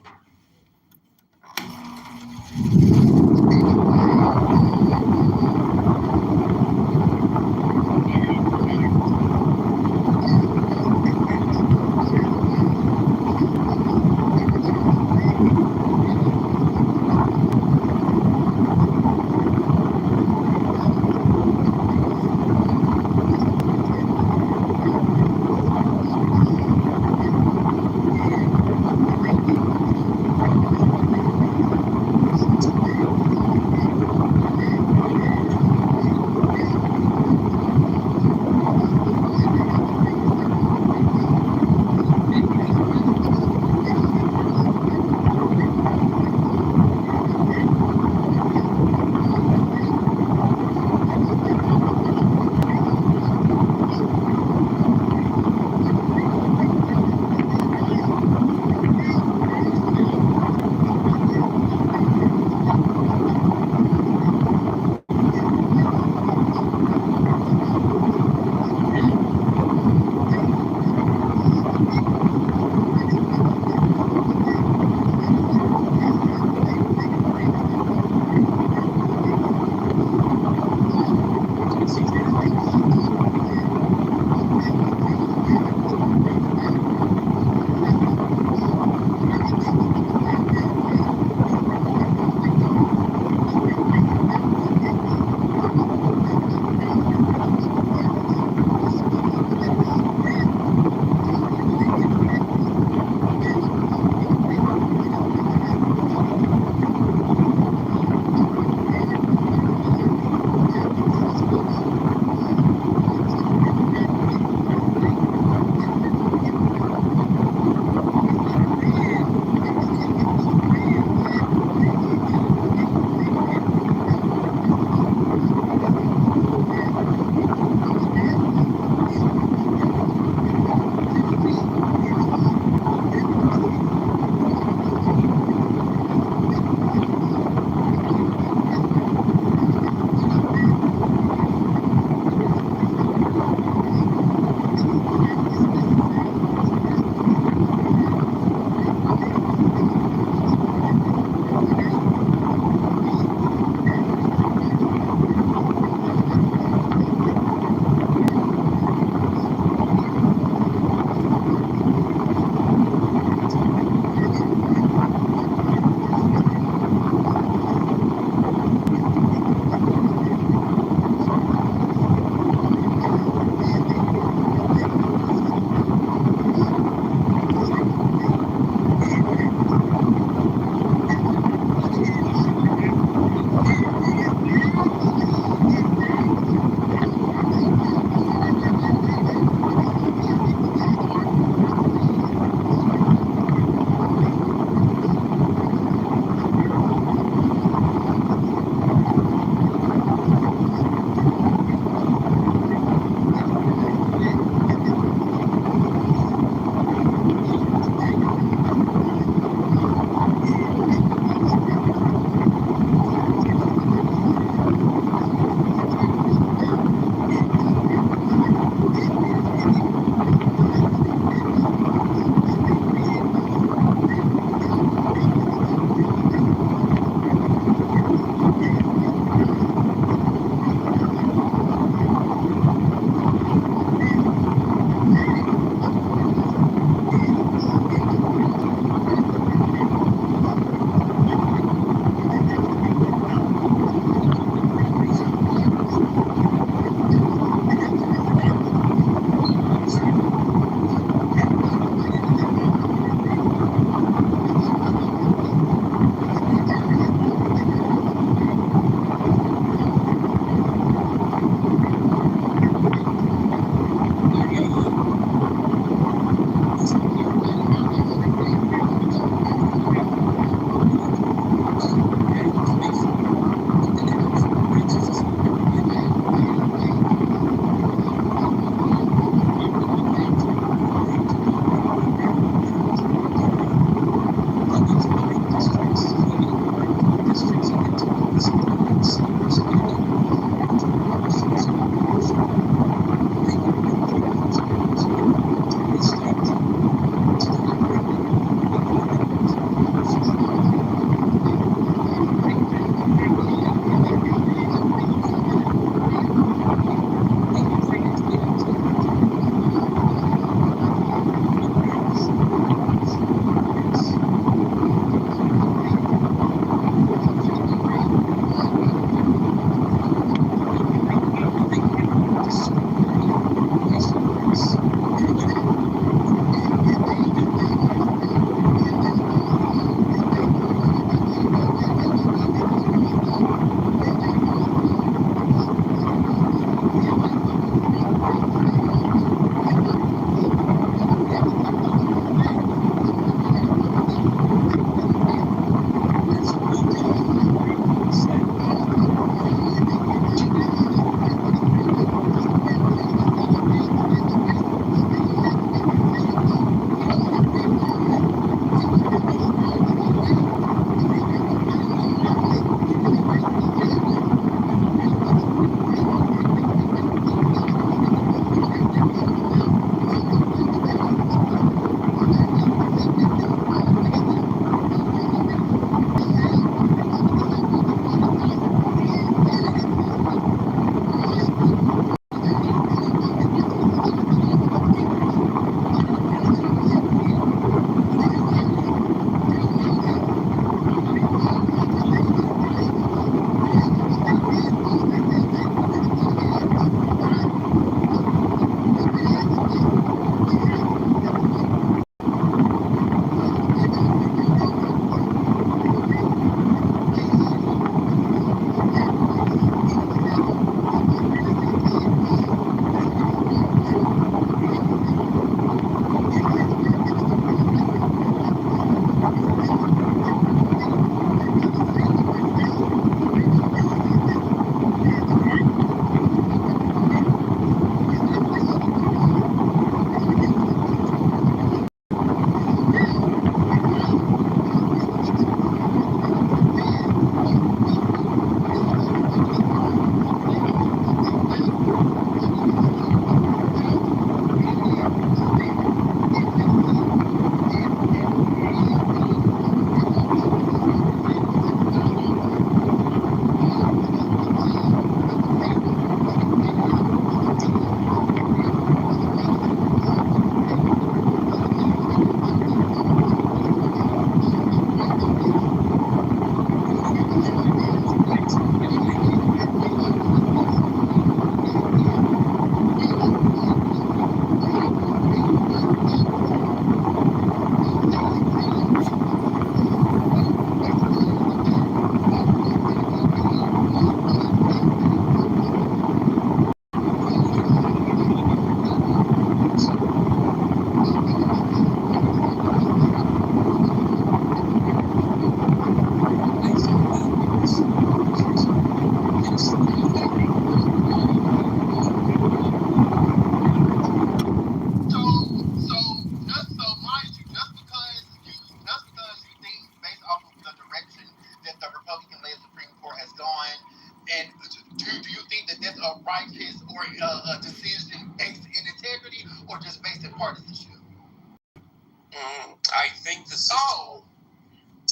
think the system,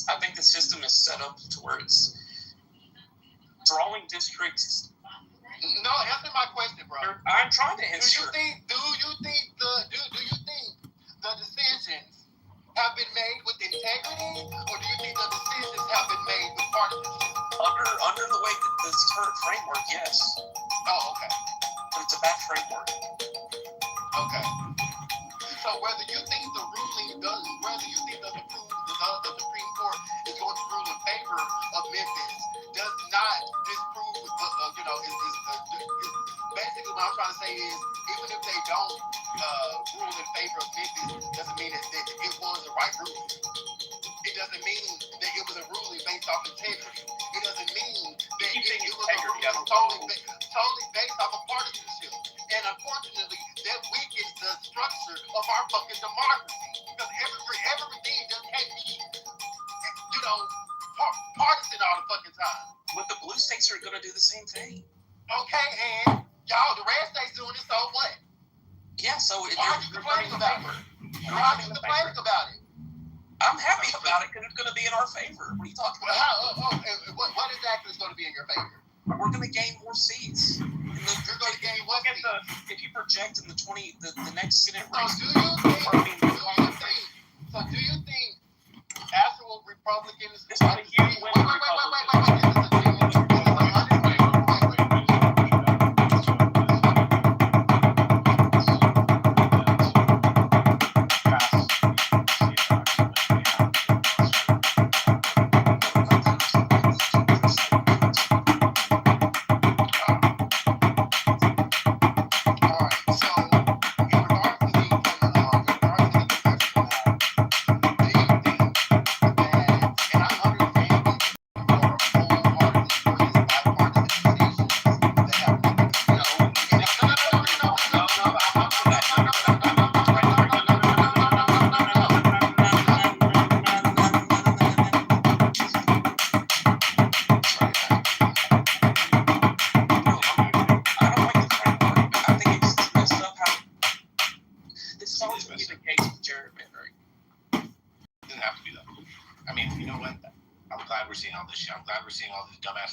I think the system is set up to where it's drawing districts. No, answer my question, bro. I'm trying to answer. Do you think the decisions have been made with integrity, or do you think the decisions have been made with partisanship? Under the way that this current framework, yes. Oh, okay. But it's a bad framework. Okay. So whether you think the Supreme Court is going to rule in favor of Memphis does not disprove, basically what I'm trying to say is, even if they don't rule in favor of Memphis, doesn't mean that it was the right ruling. It doesn't mean that it was a ruling based off integrity. It doesn't mean that it was a ruling totally based off of partisanship. And unfortunately, that weakens the structure of our fucking democracy. Because everything just can't be, partisan all the fucking time. But the blue states are going to do the same thing. Okay, and y'all, the red states doing it, so what? Yeah, so why are you complaining about it? Why are you complaining about it? I'm happy about it because it's going to be in our favor. What are you talking about? What exactly is going to be in your favor? We're going to gain more seats. You're going to gain what seats? If you project in the next Senate race. So do you think actual Republicans? It's not a huge win.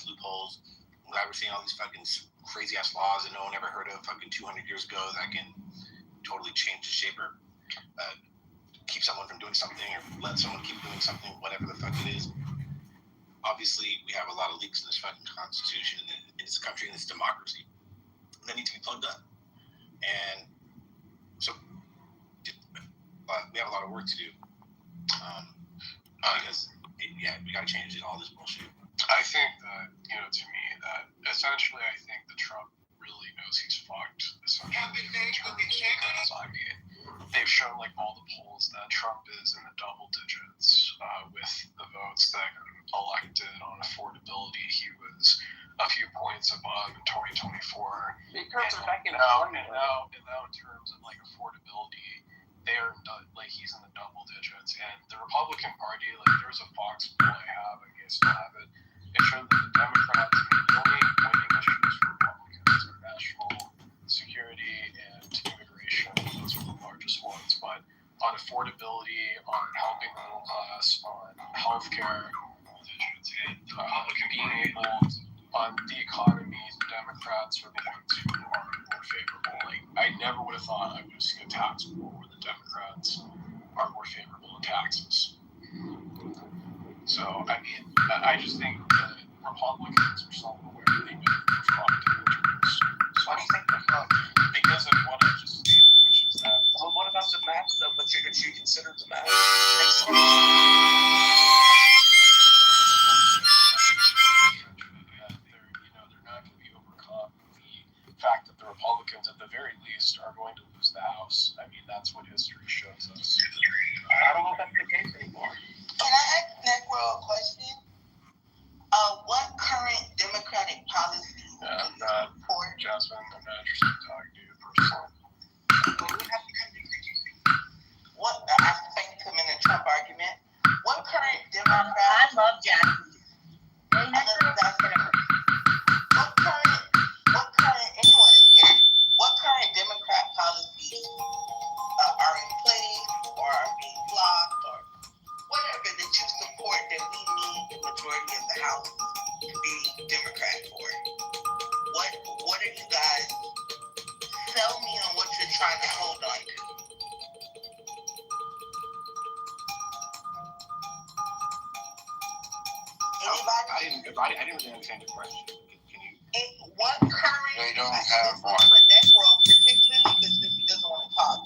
Loopholes. I'm glad we're seeing all these fucking crazy ass laws that no one ever heard of fucking 200 years ago that can totally change the shape or keep someone from doing something or let someone keep doing something, whatever the fuck it is. Obviously, we have a lot of leaks in this fucking constitution in this country and this democracy that need to be plugged up. And so we have a lot of work to do because we got to change all this bullshit. I think that, to me, that essentially I think that Trump really knows he's fucked, essentially. I mean, they've shown, like, all the polls that Trump is in the double digits with the votes that got him elected on affordability. He was a few points above in 2024. And now in terms of, like, affordability, he's in the double digits. And the Republican Party, like, there's a Fox poll I have, I guess I have it. It showed that the Democrats, the only winning issues for Republicans are national security and immigration. Those are the largest ones. But on affordability, on helping the middle class, on healthcare, and being able, on the economy, the Democrats are the ones who are more favorable. Like, I never would have thought I would have seen a tax war where the Democrats are more favorable in taxes. So, I mean, I just think that Republicans are self-aware they've been fucked in the terms. So why do you think they're fucked? Because of what I just stated, which is that. Well, what about the maps, though? But you consider the maps? They're not going to be overcome. The fact that the Republicans, at the very least, are going to lose the House. I mean, that's what history shows us. I don't know if that's the case anymore. Can I ask Negro a question? What current Democratic policy support? Jasmine, I'm not interested in talking to you personally. I think him in the Trump argument. What current Democrat? I love Jasmine. What current Democrat policies are in place or are being blocked or House to be Democrat for? What are you guys? Tell me on what you're trying to hold on to. Anybody? I didn't really understand the question. Can you? What current? They don't have one. For Necro particularly, because he doesn't want to talk.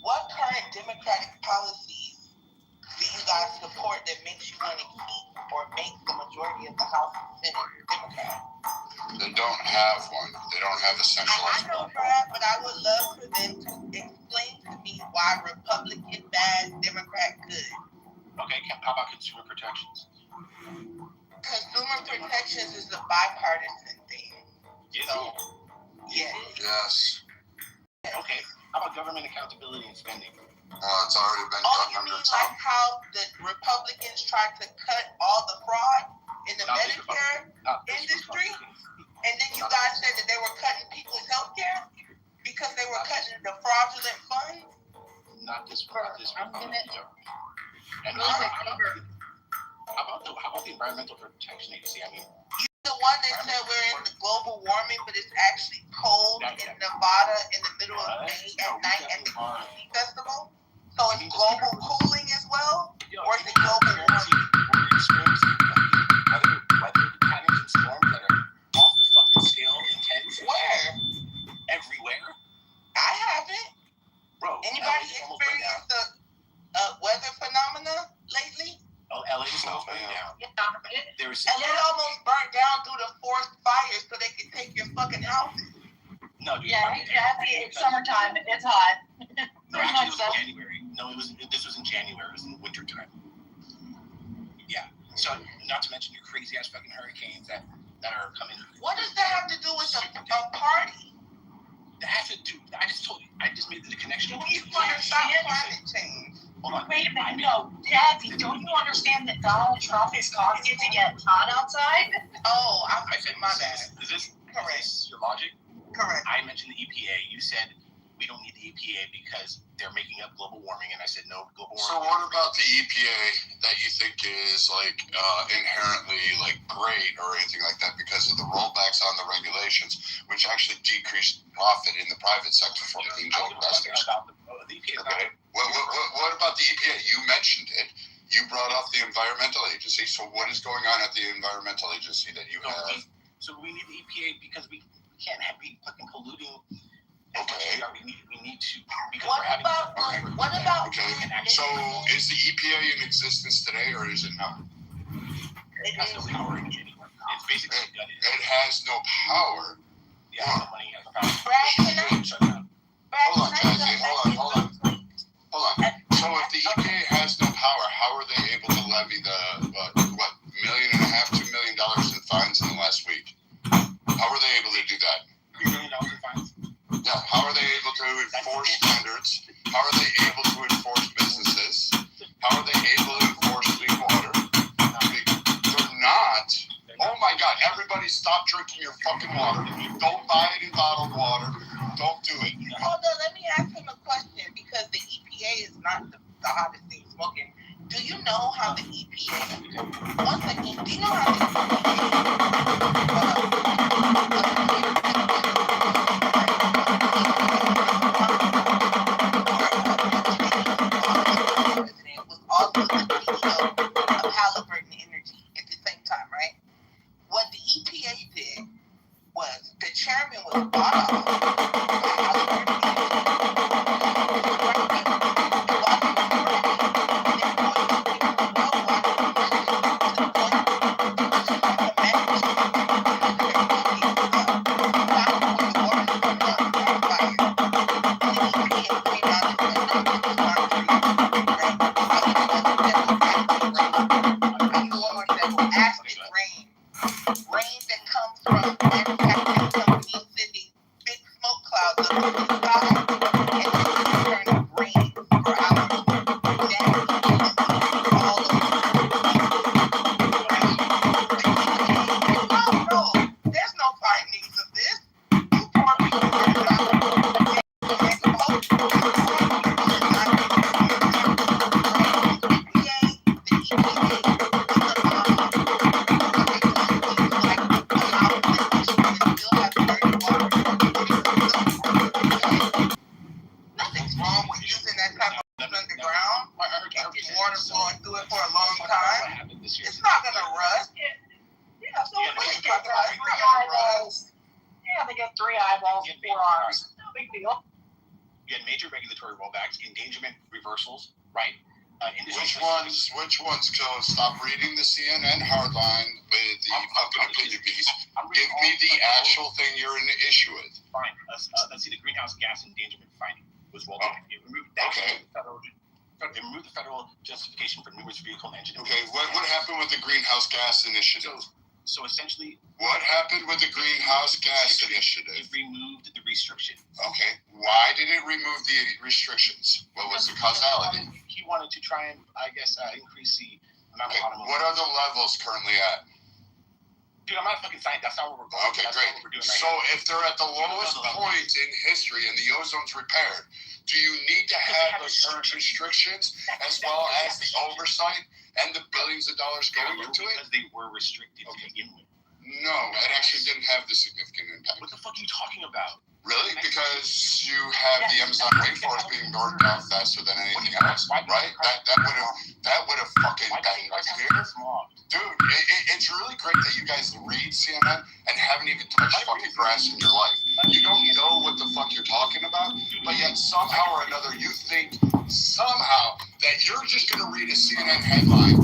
What current Democratic policies do you guys support that makes you want to keep or make the majority of the House and Senate Democrat? They don't have one. They don't have a centralized. I know that, but I would love for them to explain to me why Republican bad, Democrat good. Okay, how about consumer protections? Consumer protections is a bipartisan thing. So, yes. Yes. Okay, how about government accountability and spending? It's already been done under Trump. Like how the Republicans tried to cut all the fraud in the Medicare industry, and then you guys said that they were cutting people's health care because they were cutting the fraudulent funds? Not this government. And how about the Environmental Protection Agency? I mean, the one that said we're in the global warming, but it's actually cold in Nevada in the middle of May at night at the Ski Festival. So it's global cooling as well, or is it global warming? We're experiencing weather patterns and storms that are off the fucking scale intense. Where? Everywhere. I haven't. Bro, anybody experienced the weather phenomena lately? Oh, LA is almost burning down. LA almost burnt down through the forest fires so they could take your fucking houses. No, dude. It's summertime. It's hot. No, actually, it was in January. No, this was in January. It was in winter time. Yeah. So, not to mention your crazy ass fucking hurricanes that are coming. What does that have to do with a party? That has to do. I just made the connection. Do you understand climate change? Hold on. Wait a minute, no, Daddy, don't you understand that Donald Trump is causing it to get hot outside? Oh, I said my bad. Is this correct? Is this your logic? Correct. I mentioned the EPA. You said we don't need the EPA because they're making up global warming, and I said no, global warming. So what about the EPA that you think is like inherently like great or anything like that because of the rollbacks on the regulations, which actually decreased profit in the private sector for angel investors? Okay. What about the EPA? You mentioned it. You brought up the environmental agency. So what is going on at the environmental agency that you have? So we need the EPA because we can't be fucking polluting. Okay. We need to. What about? Okay. So is the EPA in existence today or is it not? It has no power in it anymore. It's basically gutted. It has no power. Yeah, no money has no power. Hold on, Jazzy. Hold on. So if the EPA has no power, how are they able to levy the $1.5 million, $2 million in fines in the last week? How are they able to do that? $3 million in fines. Yeah. How are they able to enforce standards? How are they able to enforce businesses? How are they able to enforce clean water? They're not. Oh my God! Everybody, stop drinking your fucking water. Don't buy any bottled water. Don't do it. Hold on, let me ask him a question because the EPA is not the hottest thing smoking. Do you know how the EPA? One second. Do you know how was also the CEO of Halliburton Energy at the same time, right? What the EPA did was the chairman was bought off by Halliburton rain that comes from manufacturing companies sending big It's not gonna rust. Yeah, so Yeah, we but get it's 3 eyeballs. Yeah, they get 3 eyeballs, 4 arms. No big deal. You had major regulatory rollbacks, endangerment reversals, right? Which ones, Joe? Stop reading the CNN hardline with the fucking opinion piece. Give me the actual thing you're in the issue with. Fine. Let's see. The greenhouse gas endangerment finding was rolled back. It removed that. Okay. It removed the federal justification for numerous vehicle and engine. Okay. What happened with the greenhouse gas initiative? So essentially, what happened with the greenhouse gas initiative? It removed the restriction. Okay. Why did it remove the restrictions? What was the causality? He wanted to try and, I guess, increase the amount of automobiles. What are the levels currently at? Dude, I'm not fucking science. That's not what we're going. Okay, That's great. What we're doing So if they're at the lowest point in history and the ozone's repaired, do you need to have those current restrictions as well as the oversight and the billions of dollars going into it? Because they were restricted to begin with. No, it actually didn't have the significant impact. What the fuck are you talking about? Really? Because you have the Amazon rainforest being burned down faster than anything else, right? That would have fucking been right here. Dude, it's really great that you guys read CNN and haven't even touched fucking grass in your life. You don't know what the fuck you're talking about, but yet somehow or another you think somehow that you're just gonna read a CNN headline.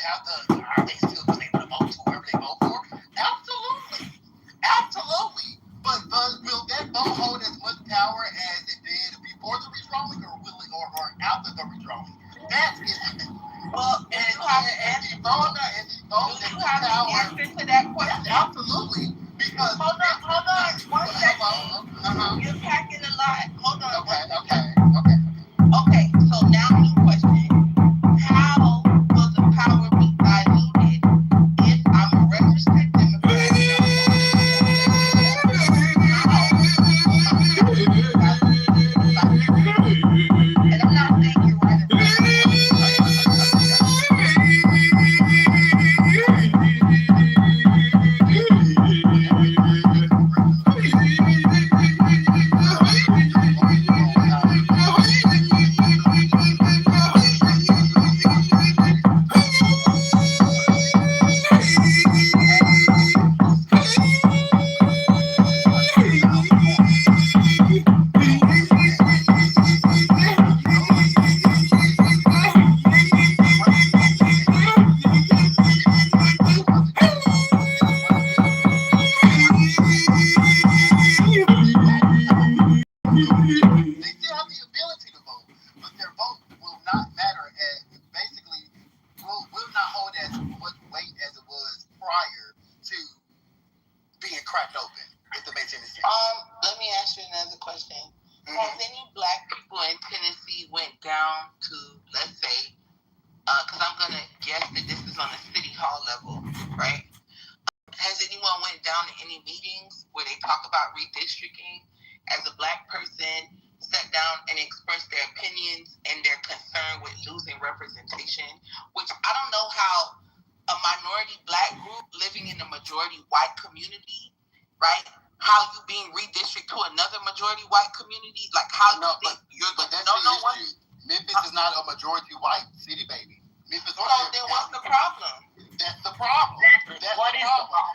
are they still going to be able to vote to whoever they vote for? Absolutely. Absolutely. But will that vote hold as much power as it did before the redrawing or after the redrawing? That is the thing. Well, do you have an answer to that question? Yes, absolutely. Because hold on, 1 second. You're packing a lot. Hold on. Okay. So now the question: how will the power be diluted if I'm a registered Democrat? And I'm not saying you're right or let me ask you another question. Has any black people in Tennessee went down to, let's say, because I'm going to guess that this is on a city hall level, right? Has anyone went down to any meetings where they talk about redistricting as a black person, sat down and expressed their opinions and their concern with losing representation, which I don't know how a minority black group living in a majority white community, right? How you being redistricted to another majority white community? Like how you think you're going to know what? Memphis is not a majority white city, baby. Memphis. So then what's the problem? That's the problem. What is the problem?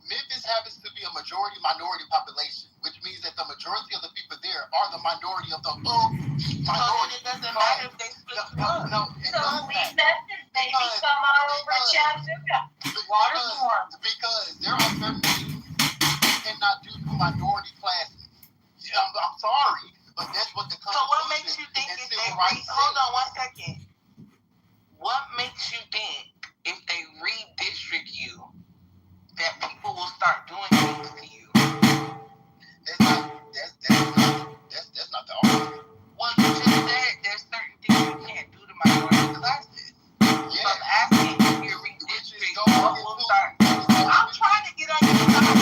Memphis happens to be a majority minority population, which means that the majority of the people there are the minority of the minority. So then it doesn't matter if they split you up. So leave Memphis, baby, come on over to Chattanooga. Waterborne. Because there are certain things you cannot do to minority classes. I'm sorry, but that's what the So what makes you think if they hold on 1 second? What makes you think if they redistrict you that people will start doing things to you? That's not the argument. Well, you just said there's certain things you can't do to minority classes. Yeah. So I'm asking if you're redistricting, what will start? I'm trying to get on your side.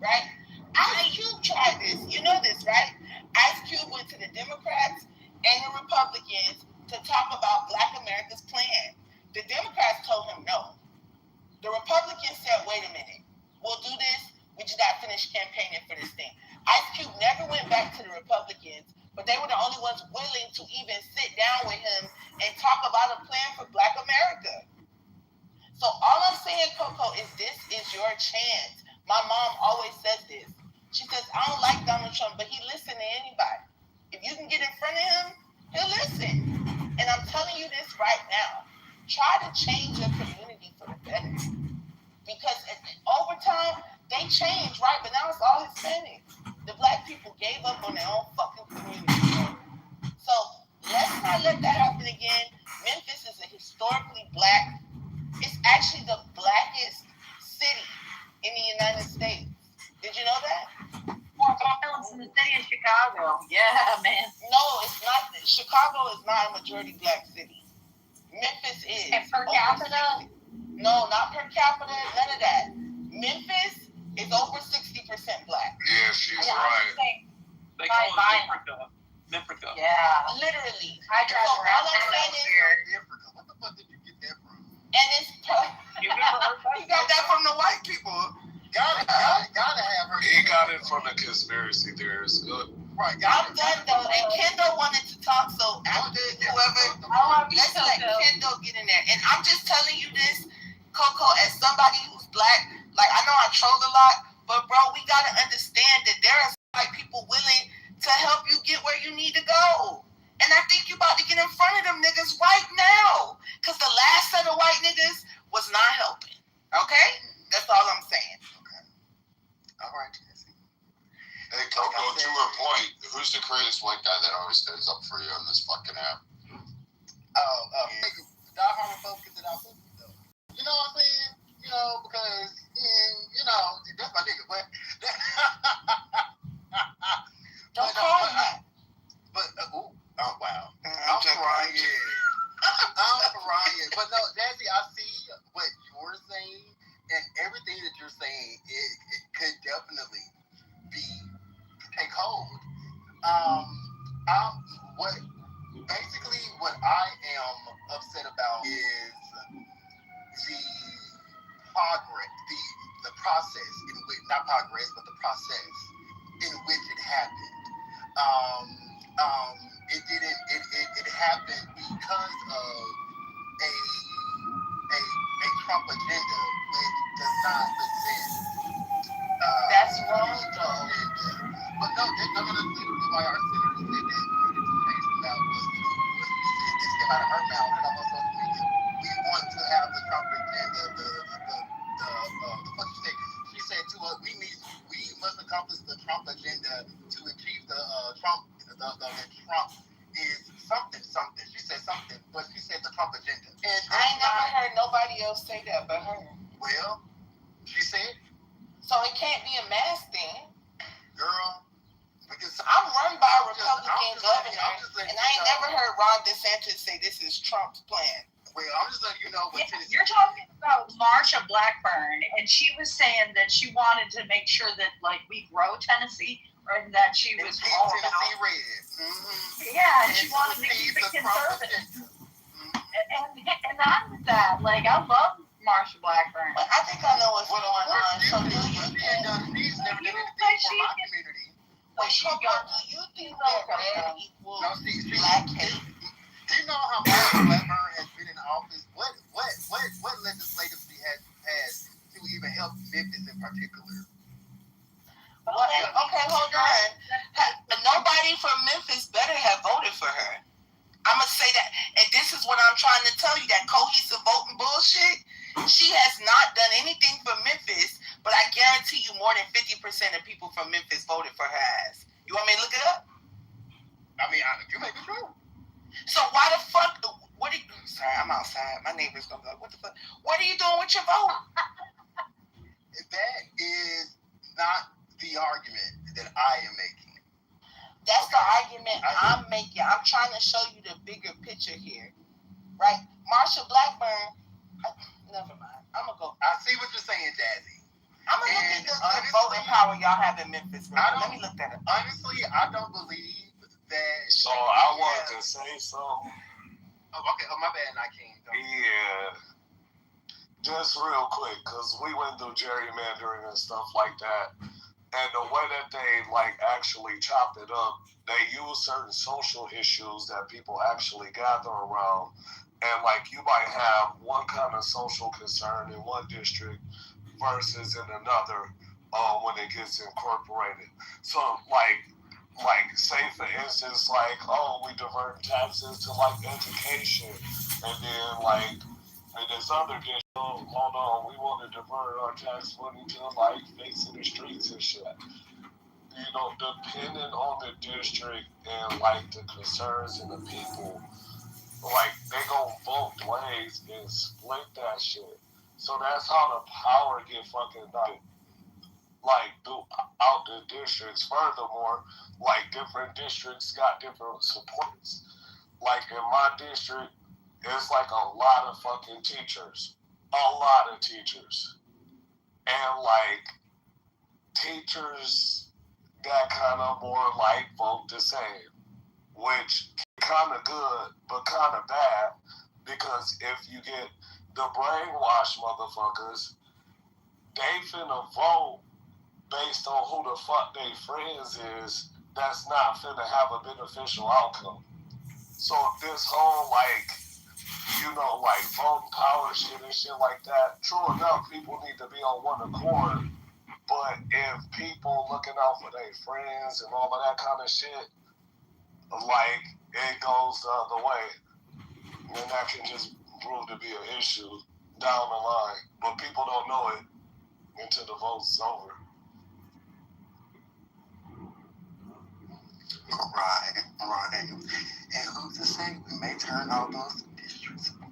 right? Ice Cube tried this. You know this, right? Ice Cube went to the Democrats and the Republicans to talk about Black America's plan. The Democrats told him no. The Republicans said, wait a minute, we'll do this. We just got to finish campaigning for this thing. Ice Cube never went back to the Republicans, but they were the only ones willing to even sit down with him and talk about a plan for Black America. So all I'm saying, Coco, is this is your chance. My mom always says this. She says, I don't like Donald Trump, but he listens to anybody. If you can get in front of him, he'll listen. And I'm telling you this right now. Try to change your community for the better. Because over time, they changed, right? But now it's all Hispanics. The Black people gave up on their own fucking community. So let's not let that happen again. Memphis is a historically Black. It's actually the blackest city in the United States. Did you know that? More violence in the city of Chicago. Yeah, man. No, it's not. Chicago is not a majority Black city. Memphis is. And per capita? No, not per capita. None of that. Memphis is over 60% Black. Yeah, she's right. They call it Memphis. Yeah. Literally. I drive around all I'm saying is, What the fuck did you get that from? and it's You got that from the white people. Gotta have her. He got it from the conspiracy theorists. Good. Right. I'm done though, and Kendall wanted to talk, so after whoever, let's let Kendall get in there. And I'm just telling you this, Coco, as somebody who's Black, like I know I troll a lot, but bro, we gotta understand that there are Black people willing to help you get where you need to go. And I think you about to get in front of them niggas right now, because the last set of white niggas was not helping. Okay? That's all I'm saying. Okay. All right. Hey, Coco, to her point, who's the greatest white guy that always stands up for you on this fucking app? Die-hard Republicans that I vote for, though. You know what I'm saying? You know, because, that's my nigga, but... Don't call him that. Oh, wow. I'm crying. But no, Jazzy, I see what you're saying, and everything that you're saying, it could definitely take hold. What I am upset about is the progress, the process in which, not progress, but the process in which it happened. It happened because of a Trump agenda which does not present. That's wrong, though. But no, that's literally why our senators said that we needed to change the law was she said this came out of her mouth and I'm on social media. We want to have the Trump agenda, the what she said. She said to us, we must accomplish the Trump agenda to achieve the Trump is something. She said something, but she said the Trump agenda. And I ain't never heard nobody else say that but her. Well, she said. So it can't be a mass thing. Girl, because I'm run by a Republican governor, and I ain't never heard Ron DeSantis say this is Trump's plan. Well, I'm just letting you know what Tennessee. You're talking about Marsha Blackburn, and she was saying that she wanted to make sure that we grow Tennessee, and that she was all about Tennessee red. Mm-hmm. Yeah, and she wanted to keep it conservative. And I'm with that. I love Marsha Blackburn. But I think I know what's going on. So do you think she's never did anything for my community? Wait, do you think that red equals Black hate? Do you know how Marsha Blackburn has been in office? What legislatively has to even help Memphis in particular? Okay, hold on. Nobody from Memphis better have voted for her. I'm going to say that. And this is what I'm trying to tell you, that cohesive voting bullshit. She has not done anything for Memphis, but I guarantee you more than 50% of people from Memphis voted for her ass. You want me to look it up? I mean, you may be true. So why the fuck? Sorry, I'm outside. My neighbor's going to be like, what the fuck? What are you doing with your vote? That is not the argument that I am making. That's the argument I'm making. I'm trying to show you the bigger picture here. Right? Marsha Blackburn, never mind. I'm going to go. I see what you're saying, Jazzy. I'm gonna look at the voting power y'all have in Memphis. Let me look at it. Honestly, I don't believe that. So I wanted to say something. Okay, my bad, I can't. Yeah. Just real quick, because we went through gerrymandering and stuff like that. And the way that they, like, actually chopped it up, they use certain social issues that people actually gather around. And, like, you might have one kind of social concern in one district versus in another when it gets incorporated. So, like say for instance, like, oh, we divert taxes to like education, and then like in this other district, oh, hold on, we want to divert our tax money to like fixing the streets and shit. You know, depending on the district and like the concerns and the people, like they go both ways and split that shit. So that's how the power get fucking like throughout the districts. Furthermore, like different districts got different supports. Like in my district, it's like a lot of fucking teachers. A lot of teachers. And like teachers that kind of more like vote the same. Which kind of good, but kind of bad. Because if you get the brainwashed motherfuckers, they finna vote based on who the fuck they friends is, that's not finna have a beneficial outcome. So if this whole, like, you know, like, voting power shit and shit like that, true enough, people need to be on one accord, but if people looking out for their friends and all of that kind of shit, like, it goes the other way, and that can just prove to be an issue down the line, but people don't know it until the vote's over. Right. And who's to say we may turn all those districts blue?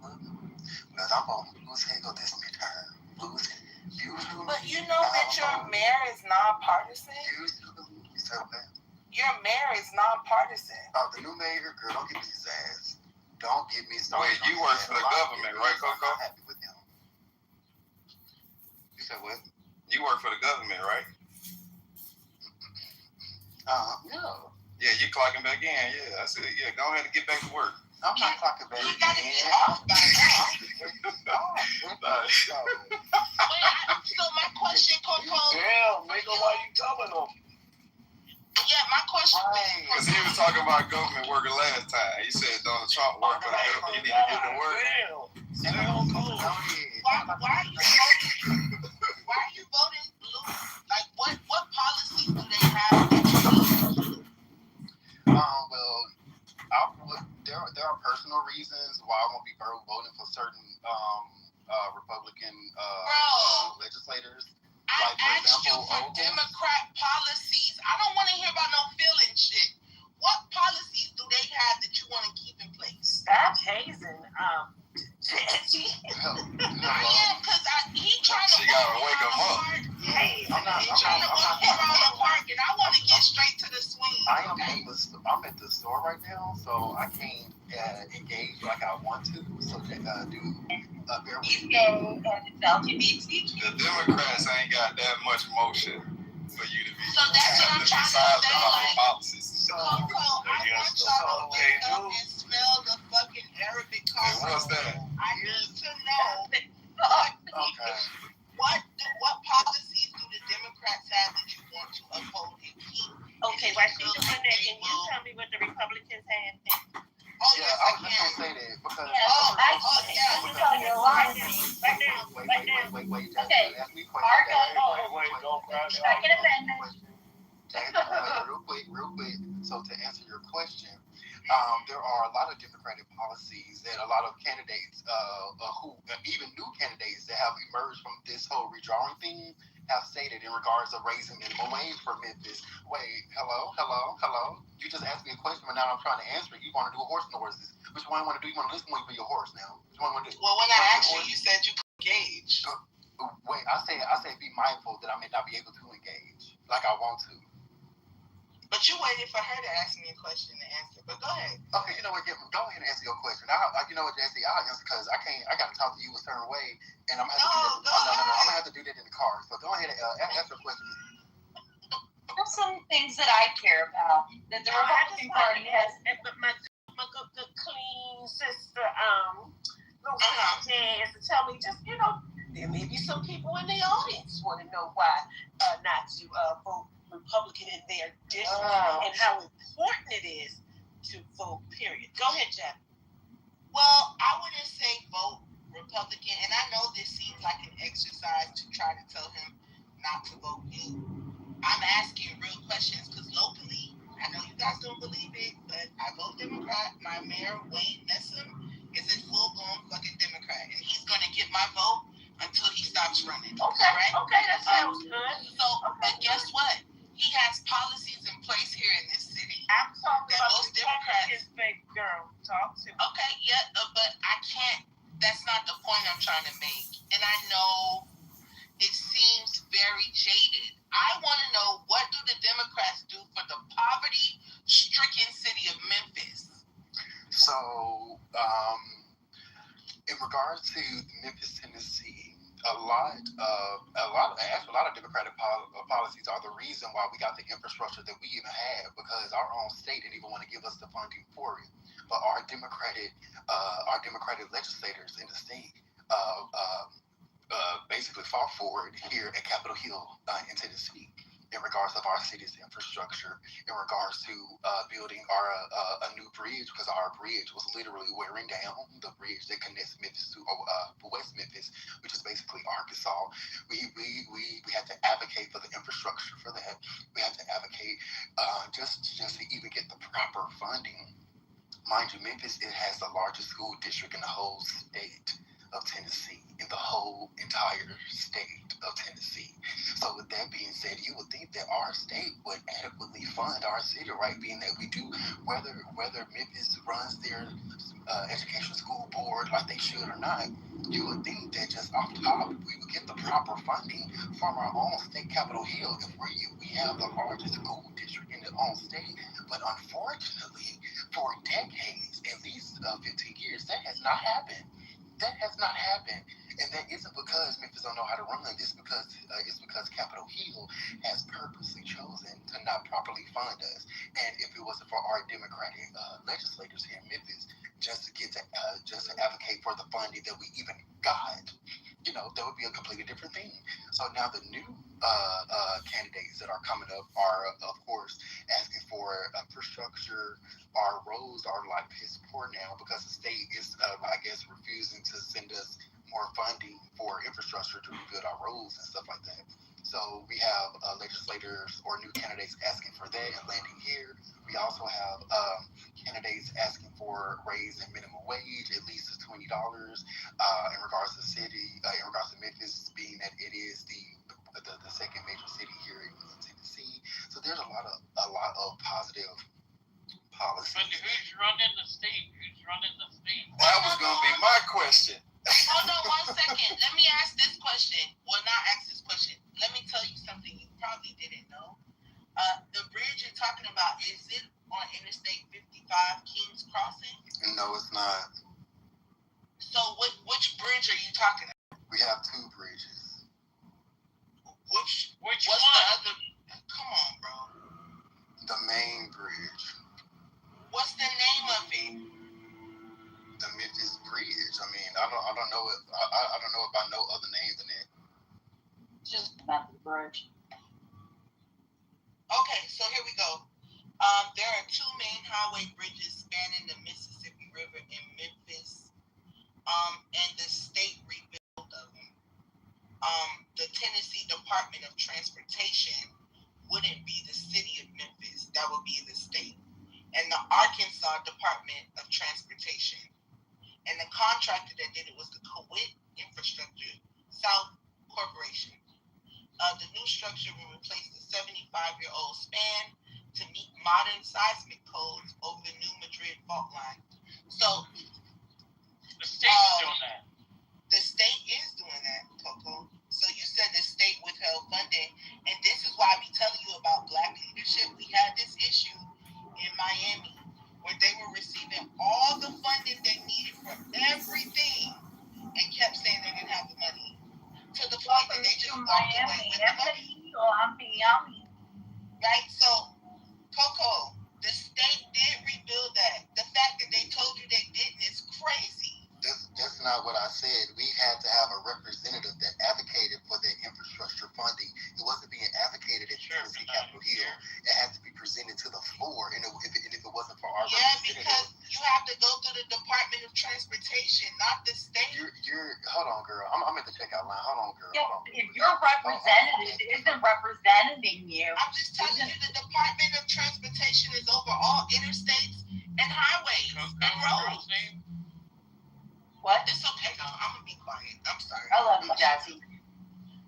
Because I'm on blue's hagel this midterm. Blue's beautiful. But you know that your mayor is nonpartisan? Your mayor is nonpartisan. Oh, the new mayor, girl, don't get me his ass. Don't get me started. Wait, you work for the government, right, Coco? I'm happy with him. You said what? You work for the government, right? No. Yeah, you clocking back in. Yeah, I said, yeah, go ahead and get back to work. I'm not clocking back in. You gotta get off by now. So my question, Coco. Damn, nigga, why you telling them? Yeah, my question is. Because he was talking about government working last time. He said Donald Trump worked for the government. You need to get to work. Why are you voting blue? Like, what policies do they have that you need? Well, there are personal reasons why I won't be voting for certain Republican legislators. I asked you for Democrat policies. I don't want to hear about no feeling shit. What policies do they have that you want to keep in place? That's hazing. Yeah, because he trying to. She gotta wake him up. Hey, I'm trying to walk around the park, and I want to get straight to the swing. I'm at the store right now, so I can't engage like I want to. So do bear with me. The Democrats ain't got that much motion for you to be. So that's what I'm trying to say. Like, policies. Coco, I want y'all to wake up and smell the fucking Arabic coffee. What's that? I need to know what policies do the Democrats have that you want to uphold and keep? Okay, while she's doing that, can you tell me what the Republicans have? Oh, yeah, yes, I I was just can. gonna say that because wait. Okay. Ask me a Wait, don't crash out. Real quick. So to answer your question, there are a lot of Democratic policies that a lot of candidates, even new candidates that have emerged from this whole redrawing thing, have stated in regards of raising minimum wage for Memphis. Wait, hello. You just asked me a question, but now I'm trying to answer it. You want to do a horse noises? Which one you want to do? You want to listen to me for your horse now? Which one you want to do? Well, when I asked you, you said you could engage. Wait, I said be mindful that I may not be able to engage like I want to. But you waited for her to ask me a question to answer. But go ahead. Okay, you know what? Go ahead and answer your question. You know what, Jesse? I'll answer because I got to talk to you a certain way, and I'm gonna have to do that. No. I'm gonna have to do that in the car. So go ahead and answer the question. There's some things that I care about that the Republican Party has. But my good clean sister, Lucy, to tell me just, there may be some people in the audience want to know why not to vote Republican in their district and how important it is to vote, period. Go ahead, Jeff. Well, I wouldn't say vote Republican, and I know this seems like an exercise to try to tell him not to vote you. I'm asking real questions because locally, I know you guys don't believe it, but I vote Democrat. My mayor, Wayne Nessum, is a full-blown fucking Democrat, and he's going to get my vote until he stops running. Okay, right? Okay, that sounds good. So, but guess what? He has policies in place here in this city. I'm talking that about most Democrats. Big girl, talk to me. Okay, yeah, but I can't. That's not the point I'm trying to make. And I know it seems very jaded. I want to know, what do the Democrats do for the poverty-stricken city of Memphis? So, in regards to Memphis, Tennessee, a lot of Democratic policies are the reason why we got the infrastructure that we even have, because our own state didn't even want to give us the funding for it. But our Democratic legislators in the state basically fought for it here at Capitol Hill in Tennessee, in regards of our city's infrastructure, in regards to building a new bridge, because our bridge was literally wearing down, the bridge that connects Memphis to West Memphis, which is basically Arkansas. We had to advocate for the infrastructure for that. We had to advocate just to even get the proper funding. Mind you, Memphis, it has the largest school district in the whole state of Tennessee, in the whole entire state of Tennessee. So with that being said, you would think that our state would adequately fund our city, right? Being that we do, whether Memphis runs their education school board like they should or not, you would think that just off top, we would get the proper funding from our own state, Capitol Hill, if we have the largest school district in the own state. But unfortunately, for decades, at least 15 years, that has not happened. That has not happened, and that isn't because Memphis don't know how to run. It's because Capitol Hill has purposely chosen to not properly fund us. And if it wasn't for our Democratic legislators here in Memphis, just to advocate for the funding that we even got, that would be a completely different thing. So now the new candidates that are coming up are, of course, asking for infrastructure. Our roads are like piss poor now because the state is, refusing to send us more funding for infrastructure to rebuild our roads and stuff like that. So we have legislators or new candidates asking for that and landing here. We also have candidates asking for raising minimum wage at least to $20 in regards to the city, in regards to Memphis, being that it is the second major city here in Tennessee. So there's a lot of positive policies. But who's running the state? That was going to be my question. Hold on 1 second. Let me ask this question. Well, not ask this question. Let me tell you something you probably didn't know. The bridge you're talking about, is it on Interstate 55, Kings Crossing? No, it's not. So which bridge are you talking about? We have two bridges. Which what's one? The other? Come on, bro. The main bridge. What's the name of it? The Memphis Bridge. I mean, I don't know it. I don't know about no other name than it. Just about the bridge. Okay, so here we go. There are two main highway bridges spanning the Mississippi River in Memphis, and the state rebuilt of them. The Tennessee Department of Transportation wouldn't be the city of Memphis; that would be the state. And the Arkansas Department of Transportation. And the contractor that did it was the Kuwait Infrastructure South Corporation. The new structure will replace the 75-year-old span to meet modern seismic codes over the New Madrid fault line. So the state's doing that. The state is doing that, Coco. So you said the state withheld funding, and this is why I be telling you about Black leadership. We had this right? So, Coco, the state did rebuild that. The fact that they told you they didn't is crazy. That's not what I said. We had to have a representative that advocated for the infrastructure funding. It wasn't being advocated at Tennessee Capitol Hill. It had to be presented to the floor, and if it wasn't for our representative, because you have to go through the Department of Transportation, not the state. You're hold on, girl. I'm at the checkout line. Hold on, girl. Yeah, Hold on. if your representative isn't representing you, I'm just telling you, the Department of Transportation is over all interstates and highways and roads. What? It's okay, though. I'm gonna be quiet. I'm sorry. I love you, Jazzy.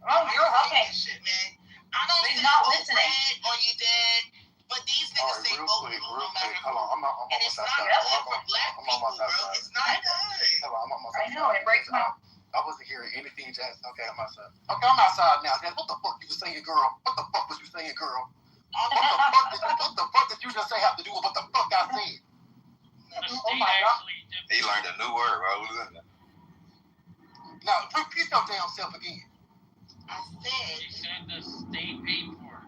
Oh, you're okay. Shit, man. I don't He's say not vote listening. red or you dead, but these niggas say vote blue no matter who. And it's not good for black people, bro. It's not good. I know, it breaks my heart. I wasn't hearing anything, Jazz. Okay, I'm outside. Okay, I'm outside now, Jazz. What the fuck you was saying, girl? What the fuck was you saying, girl? What the fuck did you just say have to do with what the fuck I said? Oh my God. He learned a new word, bro. Now, repeat your damn self again. I said. She said the state paid for it.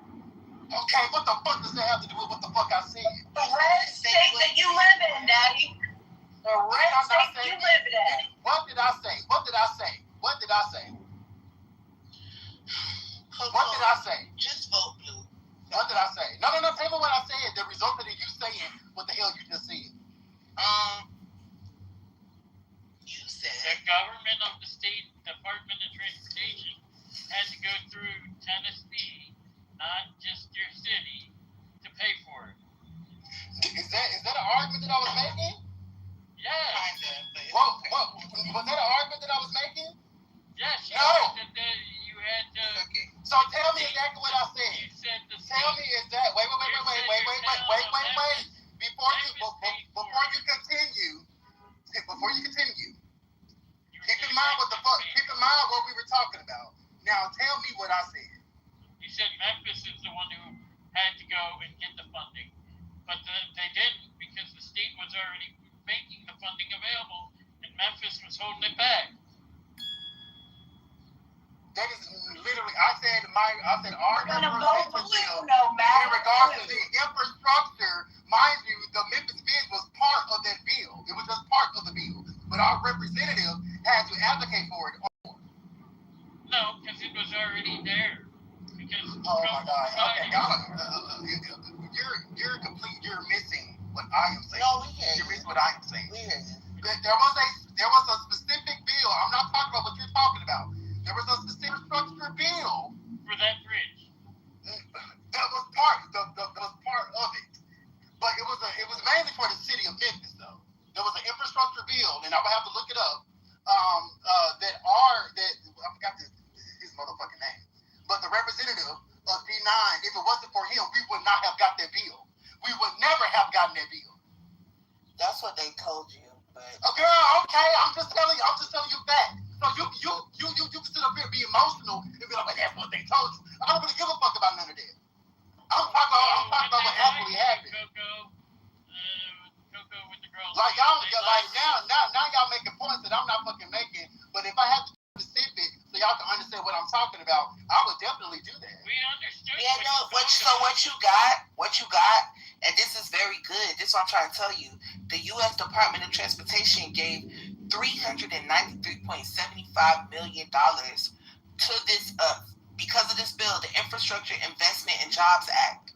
Okay, what the fuck does that have to do with what the fuck I said? The red state that you live in, Daddy. The red state you live in. What did I say? What did I say? What did I say? What did I say? Just vote blue. What did I say? No. Tell me what I said. The result of you saying what the hell you just said. You said the government of the state Department of Transportation had to go through Tennessee, not just your city, to pay for it. Is that an argument that I was making? Yes. What was that an argument that I was making? Yes. You No. said that you had to. Okay. So tell me exactly what I said. You said the Tell me exactly. Wait. Before you continue, keep in mind what we were talking about. Now tell me what I said. You said Memphis is the one who had to go and get the funding, but they didn't because the state was already making the funding available, and Memphis was holding it back. That is literally, I said our infrastructure bill, no matter in regards to the infrastructure, mind you, the Memphis bid was part of that bill. It was just part of the bill. But our representative had to advocate for it. No, because it was already there. Because oh my God. Okay, you're missing what I am saying. No, we hear You're missing what I am saying. We hear you. There was a specific bill. I'm not talking about what you're talking about. There was a specific structure bill for that bridge. That was part of it. But it was mainly for the city of Memphis, though. There was an infrastructure bill, and I would have to look it up. I forgot his motherfucking name. But the representative of D9, if it wasn't for him, we would not have got that bill. We would never have gotten that bill. That's what they told you. But girl, okay, I'm just telling you that. So you can sit up here and be emotional and be like, well, that's what they told you. I don't really give a fuck about none of that. I'm talking about what actually happened. Coco with the girls. Like y'all, now y'all making points that I'm not fucking making. But if I have to be specific so y'all can understand what I'm talking about, I would definitely do that. We understood. Yeah, no. What you got, and this is very good. This is what I'm trying to tell you. The U.S. Department of Transportation gave $393.75 million to this because of this bill, the Infrastructure Investment and Jobs Act.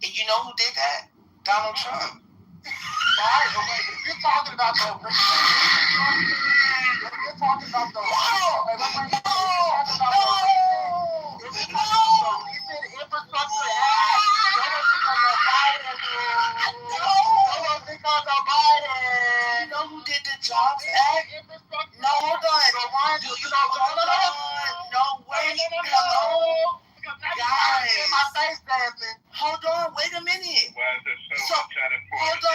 And you know who did that? Donald Trump. If you're talking about the You know who did the Jobs Act? No, hold on. Do you No, wait. Hello? Guys. Hold on. Wait a minute. So, hold on.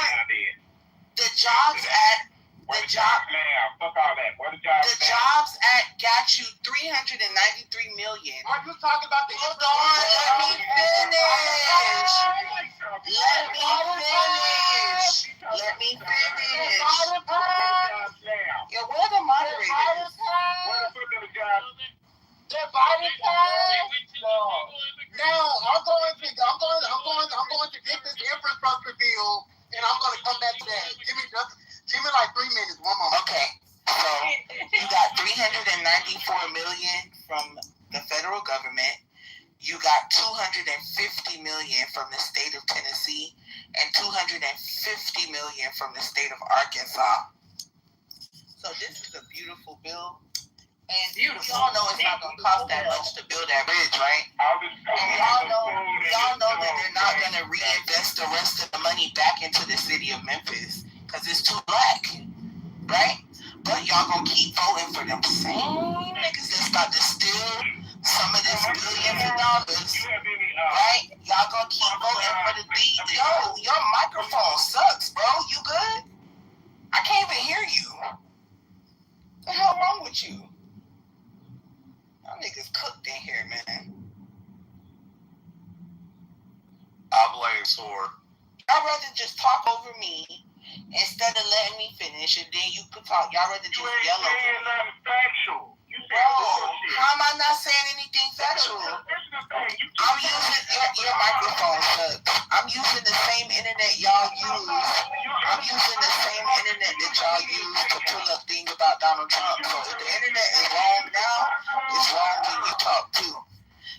The Jobs Act. The Jobs Act got you $393 million. Are you talking about the? Hold on. Let me finish. Yeah, where the moderators? Now I'm going got $250 million from the state of Tennessee and $250 million from the state of Arkansas. So this is a beautiful bill. And we all know it's not going to cost that much to build that bridge, right? And we all know that they're not going to reinvest the rest of the money back into the city of Memphis because it's too black, right? But y'all going to keep voting for them same niggas that's about to steal some of this billions of dollars, right? Y'all going to keep voting for the beat. Yo, your microphone sucks, bro. You good? I can't even hear you. What the hell wrong with you? Y'all niggas cooked in here, man. I blame Sword. Y'all rather just talk over me instead of letting me finish, and then you could talk. Y'all rather just yell over me. Nothing factual. Bro, how am I not saying anything factual? I'm using your microphone sucks. I'm using the same internet y'all use. I'm using the same internet that y'all use to pull up things about Donald Trump. So if the internet is wrong now, it's wrong when you talk too.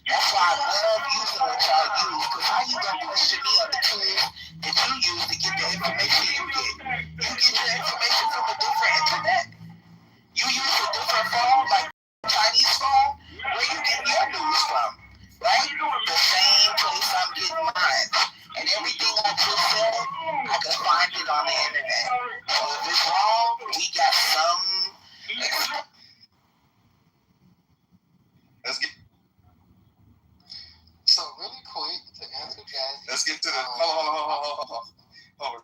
That's why I love using what y'all use. Because how you gonna question me on the tools that you use to get the information you get? You get your information from a different internet. You use a different phone, like Chinese phone. Where you get your news from? Right? The same place I'm getting mine. And everything I just said, I can find it on the internet. So if it's wrong, we got some. Let's get. So really quick to answer Jazz. Let's get to the. Hold on.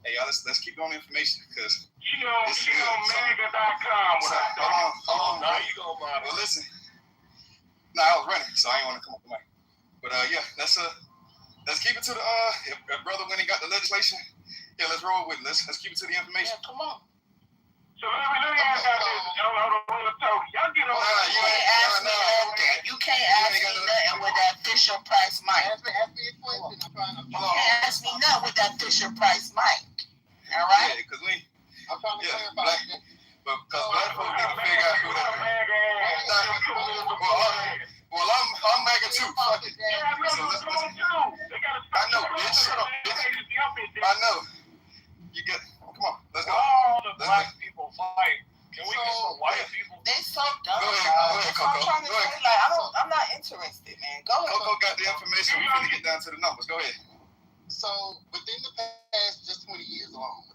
Hey y'all, let's keep on information because She on mega.com. Hold on. Now you go, Bob. Well, listen. No, I was running, so I didn't want to come up with mine. But yeah, let's keep it to the if brother went and got the legislation, yeah, let's roll with it. Let's keep it to the information. Yeah, come on. So let me ask y'all get on. You can't ask me nothing. You can't ask me nothing with that Fisher Price mic. Ask me a question. You can't ask me nothing with that Fisher Price mic. All right? Yeah, because we. I'm trying to clarify. But because black folks need to figure out who that is. Well, I'm MAGA too. Fuck it. So let's I know, bitch. Shut up, bitch. I know. You get. Come on, let's go. All the black people fight. Can we get some white people? They so dumb. Go ahead, Coco. I'm trying to say, like, I'm not interested, man. Go ahead. Coco got the information. We're going to get down to the numbers. Go ahead. So within the past 20 years alone,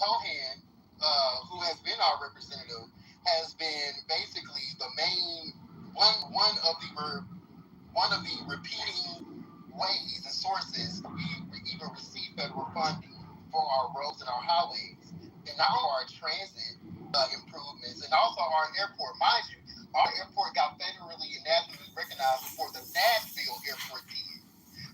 Cohen, who has been our representative, has been basically the main one of the repeating ways and sources we even receive federal funding for our roads and our highways, and not our transit improvements, and also our airport. Mind you, our airport got federally and nationally recognized before the Nashville airport did.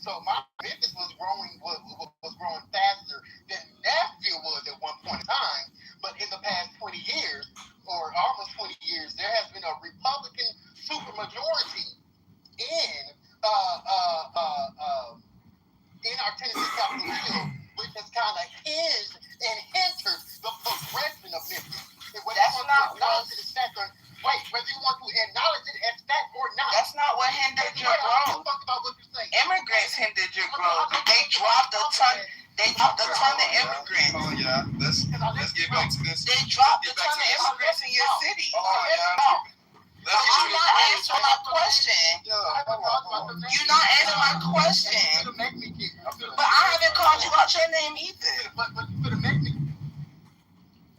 So Memphis was growing faster than Nashville was at one point in time. But in the past 20 years, or almost 20 years, there has been a Republican supermajority in our Tennessee Capitol Hill, which has kind of hinged and hindered the progression of Memphis. Whether you want to acknowledge it as fact or not. That's not what hindered your growth. Immigrants hindered your growth. They dropped a ton. They dropped a ton of immigrants. Hold on, y'all. Let's get back to this. They dropped a ton of immigrants in your city. I'm not answering my question. You're not answering my question. But I haven't called you out your name either.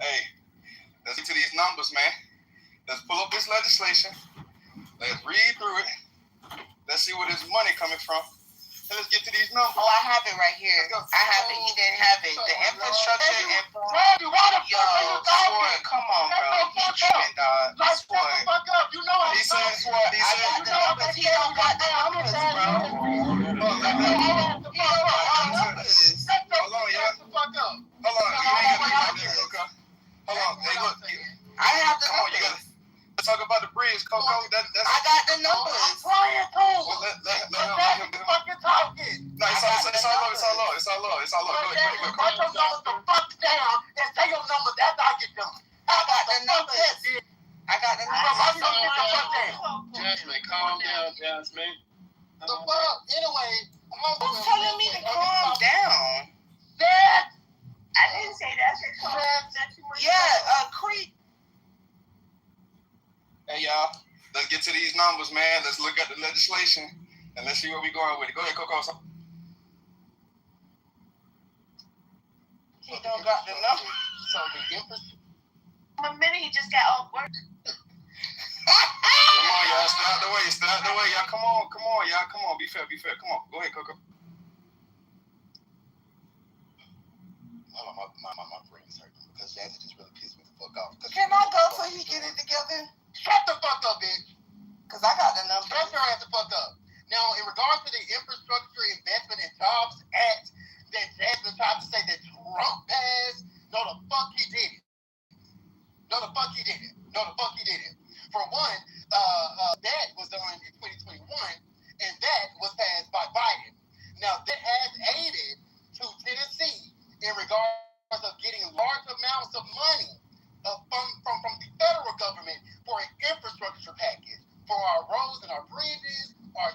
Hey, let's get to these numbers, man. Let's pull up this legislation. Let's read through it. Let's see where this money coming from. And let's get to these numbers. Oh, I have it right here. I have it. He didn't have it. The infrastructure and Sword, come on, bro. He tripping, dog. Sword. He said, I got the numbers. He don't got the numbers, bro. Hold on, y'all. Hold on. You ain't got to do that, Coco. Hold on. Hey, look. I have the numbers. Let's talk about the bridge, Coco. That's I got the numbers. Well, let him. No, it's all low. Go ahead. Write those numbers the fuck down and say your numbers after I get done. I got the numbers. I got the numbers. Jasmine, calm down, Jasmine. The fuck? Anyway, Who's telling me to calm down? That I didn't say that. Yeah, Creek. Hey, y'all. Let's get to these numbers, man. Let's look at the legislation and let's see where we're going with it. Go ahead, Coco. He don't got the number. So the infrastructure. A minute, he just got off work. Come on, y'all. Stay out the way. Stay out the way, y'all. Come on, y'all. Come on. Be fair. Come on. Go ahead, Coco. Hold on, my brain is hurting because Jazzy just really pissed me the fuck off. Can I go so he get it together? Shut the fuck up, bitch. Cause I got the number. Shut your ass the fuck up. Now, in regards to the Infrastructure Investment and Jobs Act that Jasmine tried to say that Trump passed, no the fuck he didn't. No the fuck he didn't. For one, that was done in 2021, and that was passed by Biden. Now, that has aided to Tennessee in regards of getting large amounts of money from the federal government for an infrastructure package for our roads and our bridges, our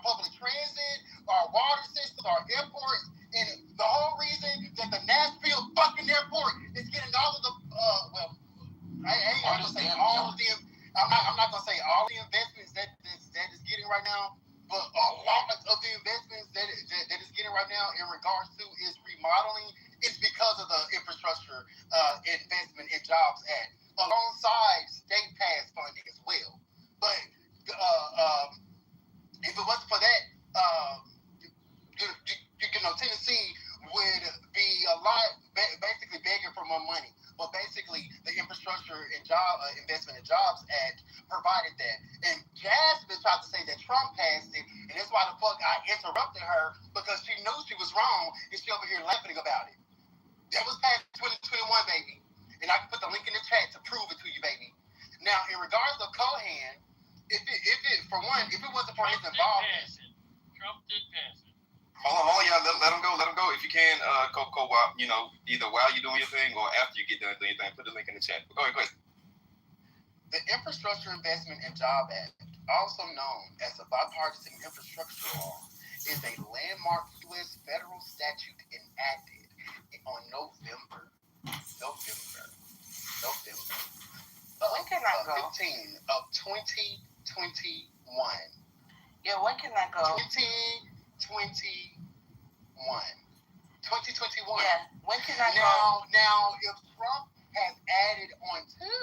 public transit, our water systems, our airports, and the whole reason that the Nashville fucking airport is getting all of the I ain't gonna say all of them. I'm not gonna say all the investments that is getting right now, but a lot of the investments that is getting right now in regards to is remodeling. It's because of the Infrastructure Investment and Jobs Act, alongside state pass funding as well. But if it wasn't for that, Tennessee would be a lot basically begging for more money. But basically, the Infrastructure and Investment and Jobs Act provided that. And Jasmine tried to say that Trump passed it, and that's why the fuck I interrupted her, because she knew she was wrong, and she over here laughing about it. That was passed 2021, baby. And I can put the link in the chat to prove it to you, baby. Now, in regards to Cohen, if it wasn't for his involvement. Trump did pass it. Hold on, y'all. Let him go. If you can, Coco, either while you're doing your thing or after you get done doing your thing, put the link in the chat. Go ahead. The Infrastructure Investment and Job Act, also known as the Bipartisan Infrastructure Law, is a landmark U.S. federal statute enacted on November 15 of 2021. Yeah, when can I go? 2021. Yeah, when can I go? Now, if Trump has added on to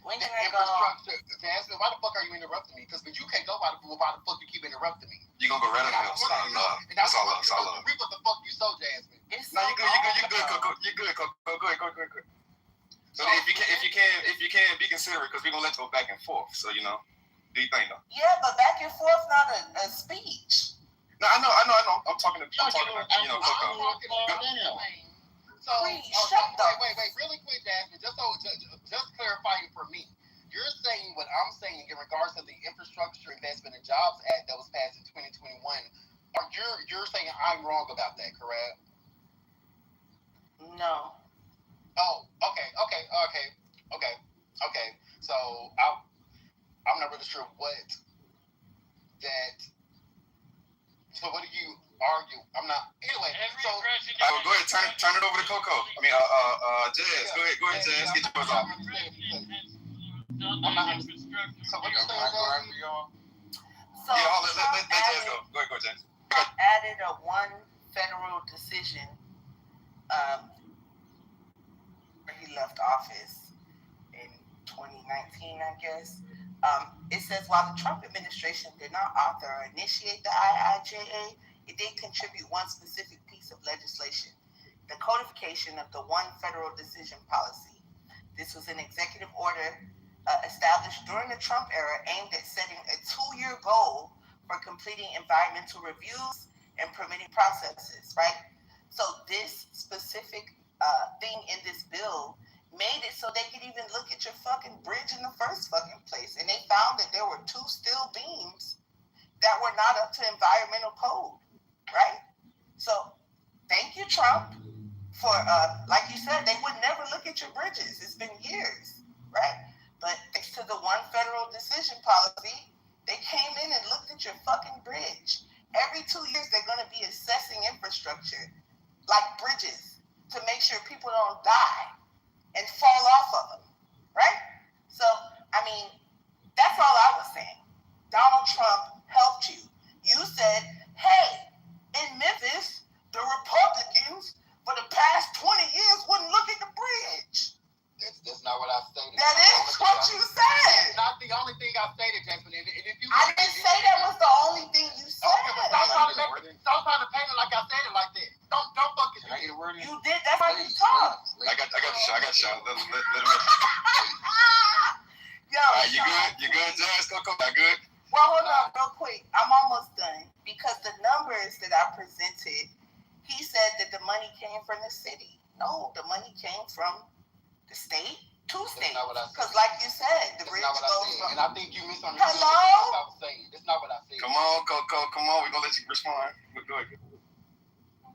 when the can I infrastructure, Jasmine, why the fuck are you interrupting me? Because you can't go why the fuck you keep interrupting me? You're going to go right on here. It's all love. It's all love. Read what the fuck you so, Jasmine. No, you're good, Coco. You're good, Coco. Go ahead. So if you can, be considerate, because we're going to let you go back and forth. So, do your thing, though. Yeah, but back and forth not a speech. No, I know. I'm talking to Coco. So, Wait, really quick, Jasmine, just clarifying for me. You're saying what I'm saying in regards to the Infrastructure Investment and Jobs Act that was passed in 2021. You're saying I'm wrong about that, correct? No. Oh, okay. So I'm not really sure what that. So what do you argue? I'm not. Anyway, so go ahead. Turn it over to Coco. Jazz. Go ahead, Jazz. Get yours off. I'm not. So what you saying, y'all? So let Jazz go. Go ahead, Jazz. Trump added a one federal decision. He left office in 2019, I guess. It says while the Trump administration did not author or initiate the IIJA, it did contribute one specific piece of legislation, the codification of the one federal decision policy. This was an executive order established during the Trump era aimed at setting a 2-year goal for completing environmental reviews and permitting processes, right? So this specific thing in this bill made it so they could even look at your fucking bridge in the first fucking place. And they found that there were 2 steel beams that were not up to environmental code, right? So thank you, Trump, for, like you said, they would never look at your bridges. It's been years, right? But thanks to the one federal decision policy, bridge. Every 2 years, they're going to be assessing infrastructure, like bridges, to make sure people don't die and fall off of them, right? So, I mean, that's all I was saying. Donald Trump helped you. You said, hey, in Memphis, the Republicans for the past 20 years wouldn't look at the bridge. That's not what I stated. That is what you said. Not the only thing I stated, Jason. And if you, I didn't say that was the only thing you said. Okay, but don't try to paint it like I said it like that. Don't fucking. Can I get a word in? You did. That's how you talk. I got the shot. Let him in. Yo, you good? You good, Jazz? Coco? I good? Well, hold on real quick. I'm almost done. Because the numbers that I presented, he said that the money came from the city. No, the money came from the state, two states. Because like you said, the bridge goes from... And I think you misunderstood Hello? what I was saying. That's not what I said. Come on, Coco. Come on. We're going to let you respond. Go ahead.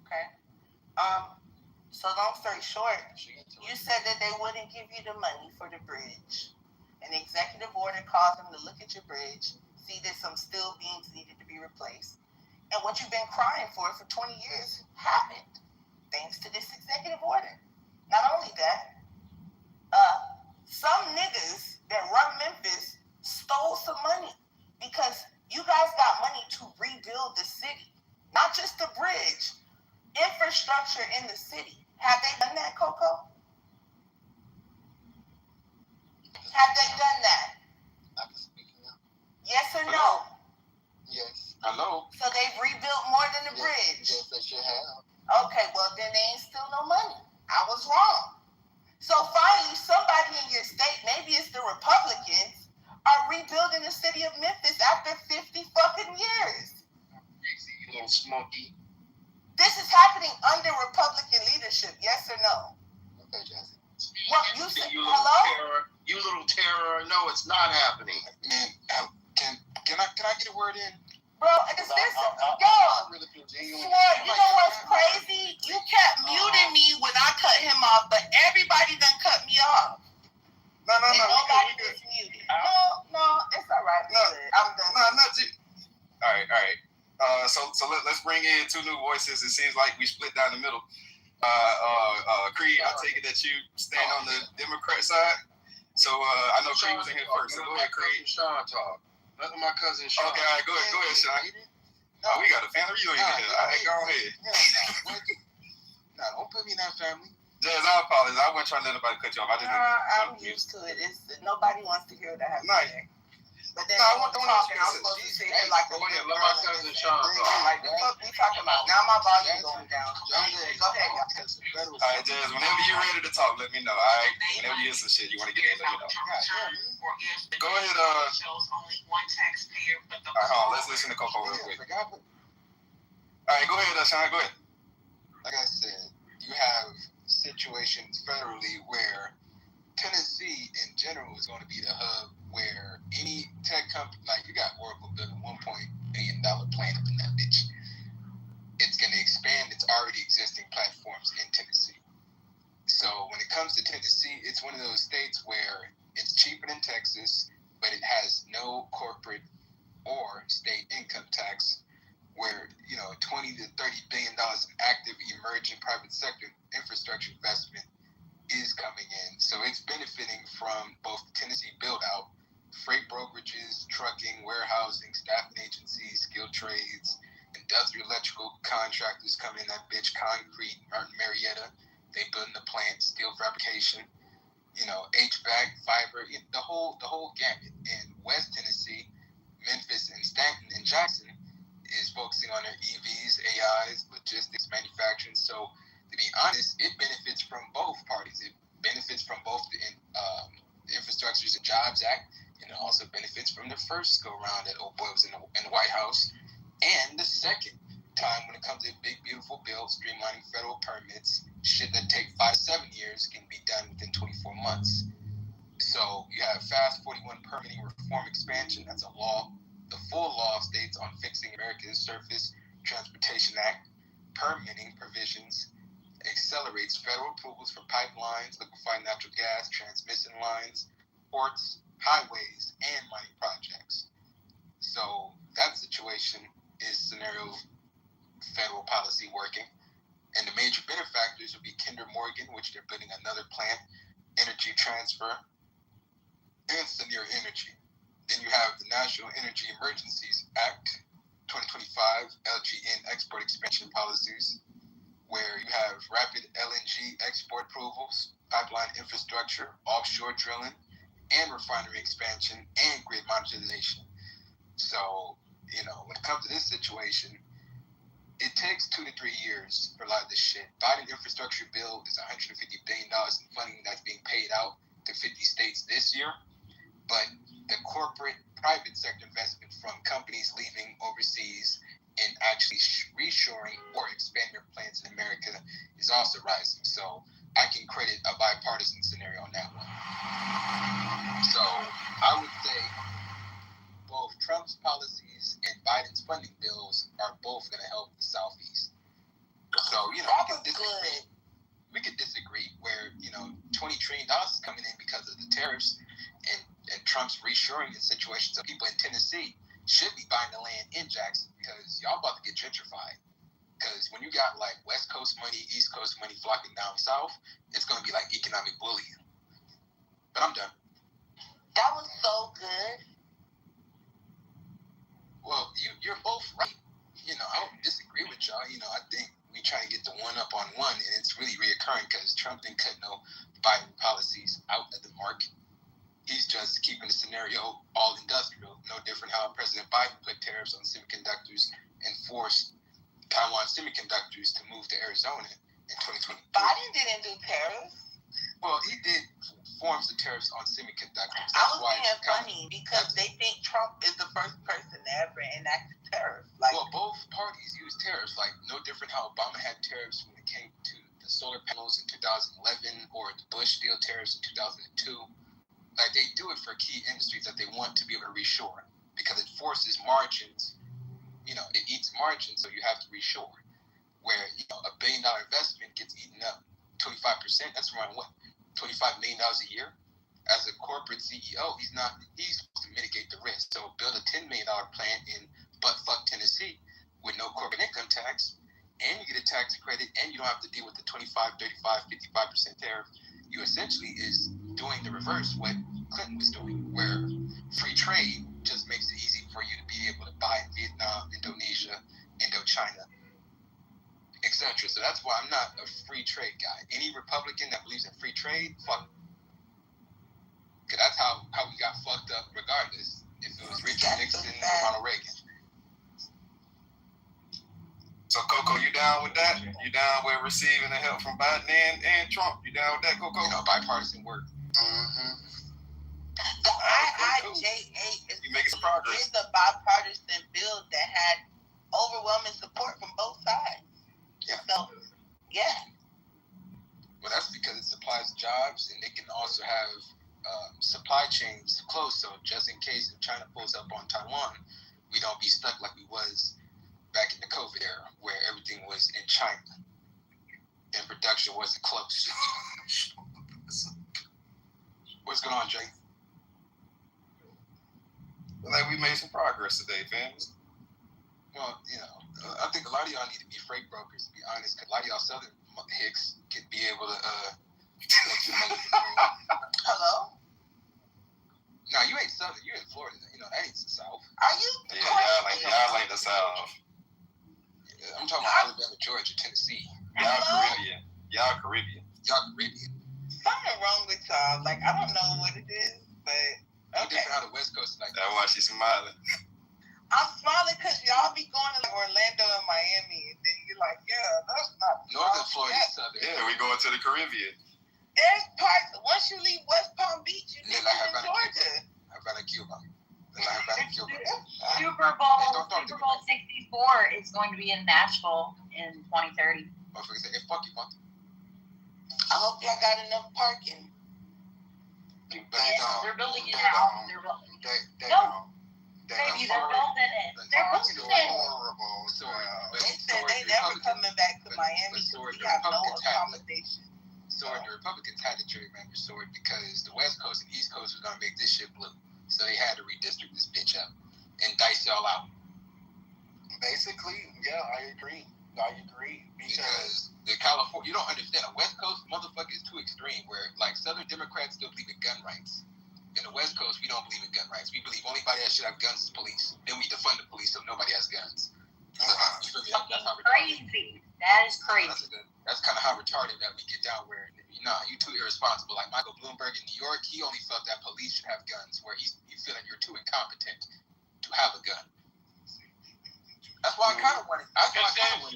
Okay. So long story short, you said that they wouldn't give you the money for the bridge. An executive order caused them to look at your bridge, see that some steel beams needed to be replaced. And what you've been crying for 20 years happened, thanks to this executive order. Not only that, some niggas that run Memphis stole some money because you guys got money to rebuild the city, not just the bridge, infrastructure in the city. Have they done that, Coco? Have they done that? I can speak now. Yes or no? Yes. Hello? So they've rebuilt more than the bridge? Yes, they should have. Okay, well then they ain't still no money. I was wrong. So finally, somebody in your state, maybe it's the Republicans, are rebuilding the city of Memphis after 50 fucking years. You little smoky. This is happening under Republican leadership, yes or no? Okay, Jesse. Well, you said, You little hello? terror. You little terror. No, it's not happening. Man, can I get a word in? Bro, is this, yo, really feel genuine. Sword, you know what's crazy? You kept muting me when I cut him off, but everybody done cut me off. No, And nobody gets muted. No, it's all right. No, I'm done. No, not you. All right. So let's bring in two new voices. It seems like we split down the middle. Creed, I take it that you stand on the Democrat side. So I know Creed was in here first. So go ahead, Creed. Sean talk. Let my cousin Sean. Okay, all right, go ahead, Sean. Oh, we got a family reunion here. All right, go ahead. No, don't put me in that family. Jazz, I apologize. I wasn't trying to let anybody cut you off. I'm used to it. Nobody wants to hear what I have to say. But then I want I'm supposed to sit here like a Let my cousin Sean talk. like the fuck we talking about. Now my volume going down. I'm good. Go ahead, y'all. All right, Jazz, whenever you're ready to talk, let me know. All right, whenever you hear some shit you want to get in, let me know. Go ahead. All right, hold on. Let's listen to Coco real quick. All right, go ahead, Sean. Go ahead. Like I said, you have situations federally where Tennessee in general is going to be the hub where any tech company, like you got Oracle building $1.8 billion plant up in that bitch. It's going to expand its already existing platforms in Tennessee. So when it comes to Tennessee, it's one of those states where it's cheaper than Texas, but it has no corporate or state income tax, where, you know, $20 to $30 billion of active emerging private sector infrastructure investment is coming in. So it's benefiting from both the Tennessee build-out, freight brokerages, trucking, warehousing, staffing agencies, skilled trades, industrial electrical contractors come in that bitch, concrete, Martin Marietta, they building the plant, steel fabrication, you know, HVAC, fiber, the whole gamut. In West Tennessee, Memphis and Stanton and Jackson is focusing on their EVs, AIs, logistics, manufacturing. So to be honest, it benefits from both parties. It benefits from both the Infrastructures and Jobs Act, and it also benefits from the first go around that old boy was in the White House, and the second time when it comes to a big, beautiful bill, streamlining federal permits, shit that take 5 to 7 years can be done within 24 months. So you have Fast 41 permitting reform expansion. That's a law. The full law of states on fixing America's Surface Transportation Act permitting provisions accelerates federal approvals for pipelines, liquefied natural gas, transmission lines, ports, highways, and mining projects. So that situation is scenario federal policy working. And the major benefactors would be Kinder Morgan, which they're building another plant, Energy Transfer, and Scenario Energy. Then you have the National Energy Emergencies Act 2025, LGN export expansion policies, where you have rapid LNG export approvals, pipeline infrastructure, offshore drilling, and refinery expansion, and grid modernization. So, when it comes to this situation, it takes 2 to 3 years for a lot of this shit. Biden infrastructure bill is $150 billion in funding that's being paid out to 50 states this year. But the corporate private sector investment from companies leaving overseas and actually reshoring or expanding their plants in America is also rising. So I can credit a bipartisan scenario on that one. So I would say both Trump's policies and Biden's funding bills are both going to help the Southeast. So, we could disagree where, $20 trillion is coming in because of the tariffs and Trump's reshoring the situation. So people in Tennessee should be buying the land in Jackson because y'all about to get gentrified. Because when you got like West Coast money, East Coast money flocking down south, it's going to be like economic bullying. But I'm done. That was so good. Well, you're both right. I don't disagree with y'all. I think we trying to get the one up on one, and it's really reoccurring because Trump didn't cut no Biden policies out of the mark. He's just keeping the scenario all industrial. No different how President Biden put tariffs on semiconductors and forced Taiwan semiconductors to move to Arizona in 2020. Biden didn't do tariffs. Well, he did forms of tariffs on semiconductors. I was being funny because they think Trump is the first person to ever enact tariffs. Well, both parties use tariffs. Like, no different how Obama had tariffs when it came to the solar panels in 2011 or the Bush steel tariffs in 2002. Like, they do it for key industries that they want to be able to reshore because it forces margins. It eats margins, so you have to reshore. Where, $1 billion investment gets eaten up 25%, that's around what? $25 million a year. As a corporate CEO, he's supposed to mitigate the risk. So build a $10 million plant in buttfuck Tennessee with no corporate income tax, and you get a tax credit, and you don't have to deal with the 25, 35, 55% tariff. You essentially is doing the reverse what Clinton was doing, where free trade just makes it easy for you to be able to buy in Vietnam, Indonesia, Indochina, etc. So that's why I'm not a free trade guy. Any Republican that believes in free trade, fuck. Because that's how we got fucked up regardless. If it was Richard Nixon or Ronald Reagan. So, Coco, you down with that? You down with receiving the help from Biden and Trump? You down with that, Coco? Bipartisan work. Mm-hmm. The IIJA is a bipartisan bill that had overwhelming support from both sides. Yeah. So, yeah. Well, that's because it supplies jobs, and they can also have supply chains close. So just in case if China pulls up on Taiwan, we don't be stuck like we was back in the COVID era, where everything was in China and production wasn't close. What's going on, Jay? Like we made some progress today, fam. Well, I think a lot of y'all need to be freight brokers, to be honest, because a lot of y'all Southern hicks could be able to make some money. Hello? No, you ain't Southern. You're in Florida. That ain't the South. Are you? Yeah, y'all ain't the South. Yeah, I'm talking about Alabama, Georgia, Tennessee. Y'all Caribbean. Y'all Caribbean. Something wrong with y'all. Like, I don't know what it is, but okay. Different how the West Coast is like. That's why she's smiling. I'm smiling because y'all be going to like Orlando and Miami, and then you're like, yeah, that's not Northern Florida, Southern. Yeah, we going to the Caribbean. There's parts, once you leave West Palm Beach, you live in Georgia. Havana, Cuba. Super Bowl 64 is going to be in Nashville in 2030. I hope y'all got enough parking. They're building it now. They're building it. Baby, they're building it. They're building it. They said they never coming back to Miami because we have no accommodation. So the Republicans had to gerrymander Sword because the West Coast and East Coast was going to make this shit blue. So they had to redistrict this bitch up and dice y'all out. Basically, yeah, I agree. Because the California, you don't understand. The West Coast motherfucker is too extreme. Where like Southern Democrats still believe in gun rights. In the West Coast, we don't believe in gun rights. We believe only anybody that should have guns is police. Then we defund the police so nobody has guns. So, you feel me? That's how crazy. That is crazy. That's kind of how retarded that we get down. Where you too irresponsible. Like Michael Bloomberg in New York, he only felt that police should have guns. Where you feel that you're too incompetent to have a gun. That's why I kind of wanted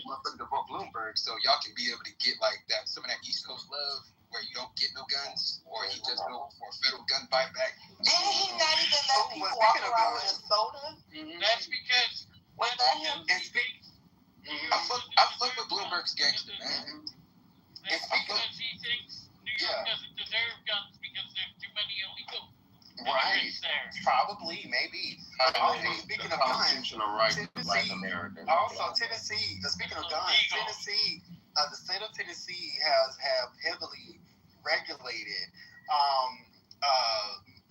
motherfuckers to vote Bloomberg so y'all can be able to get like that some of that East Coast love where you don't get no guns or he just go for a federal gun buyback. Didn't he not even let people walk around with a soda? That's because Was that him? I fuck with Bloomberg's gangster, man. That's because he thinks New York doesn't deserve guns because there's too many illegal immigrants there. Probably, maybe. Speaking of guns, Tennessee. Speaking of guns, Tennessee, the state of Tennessee have heavily regulated,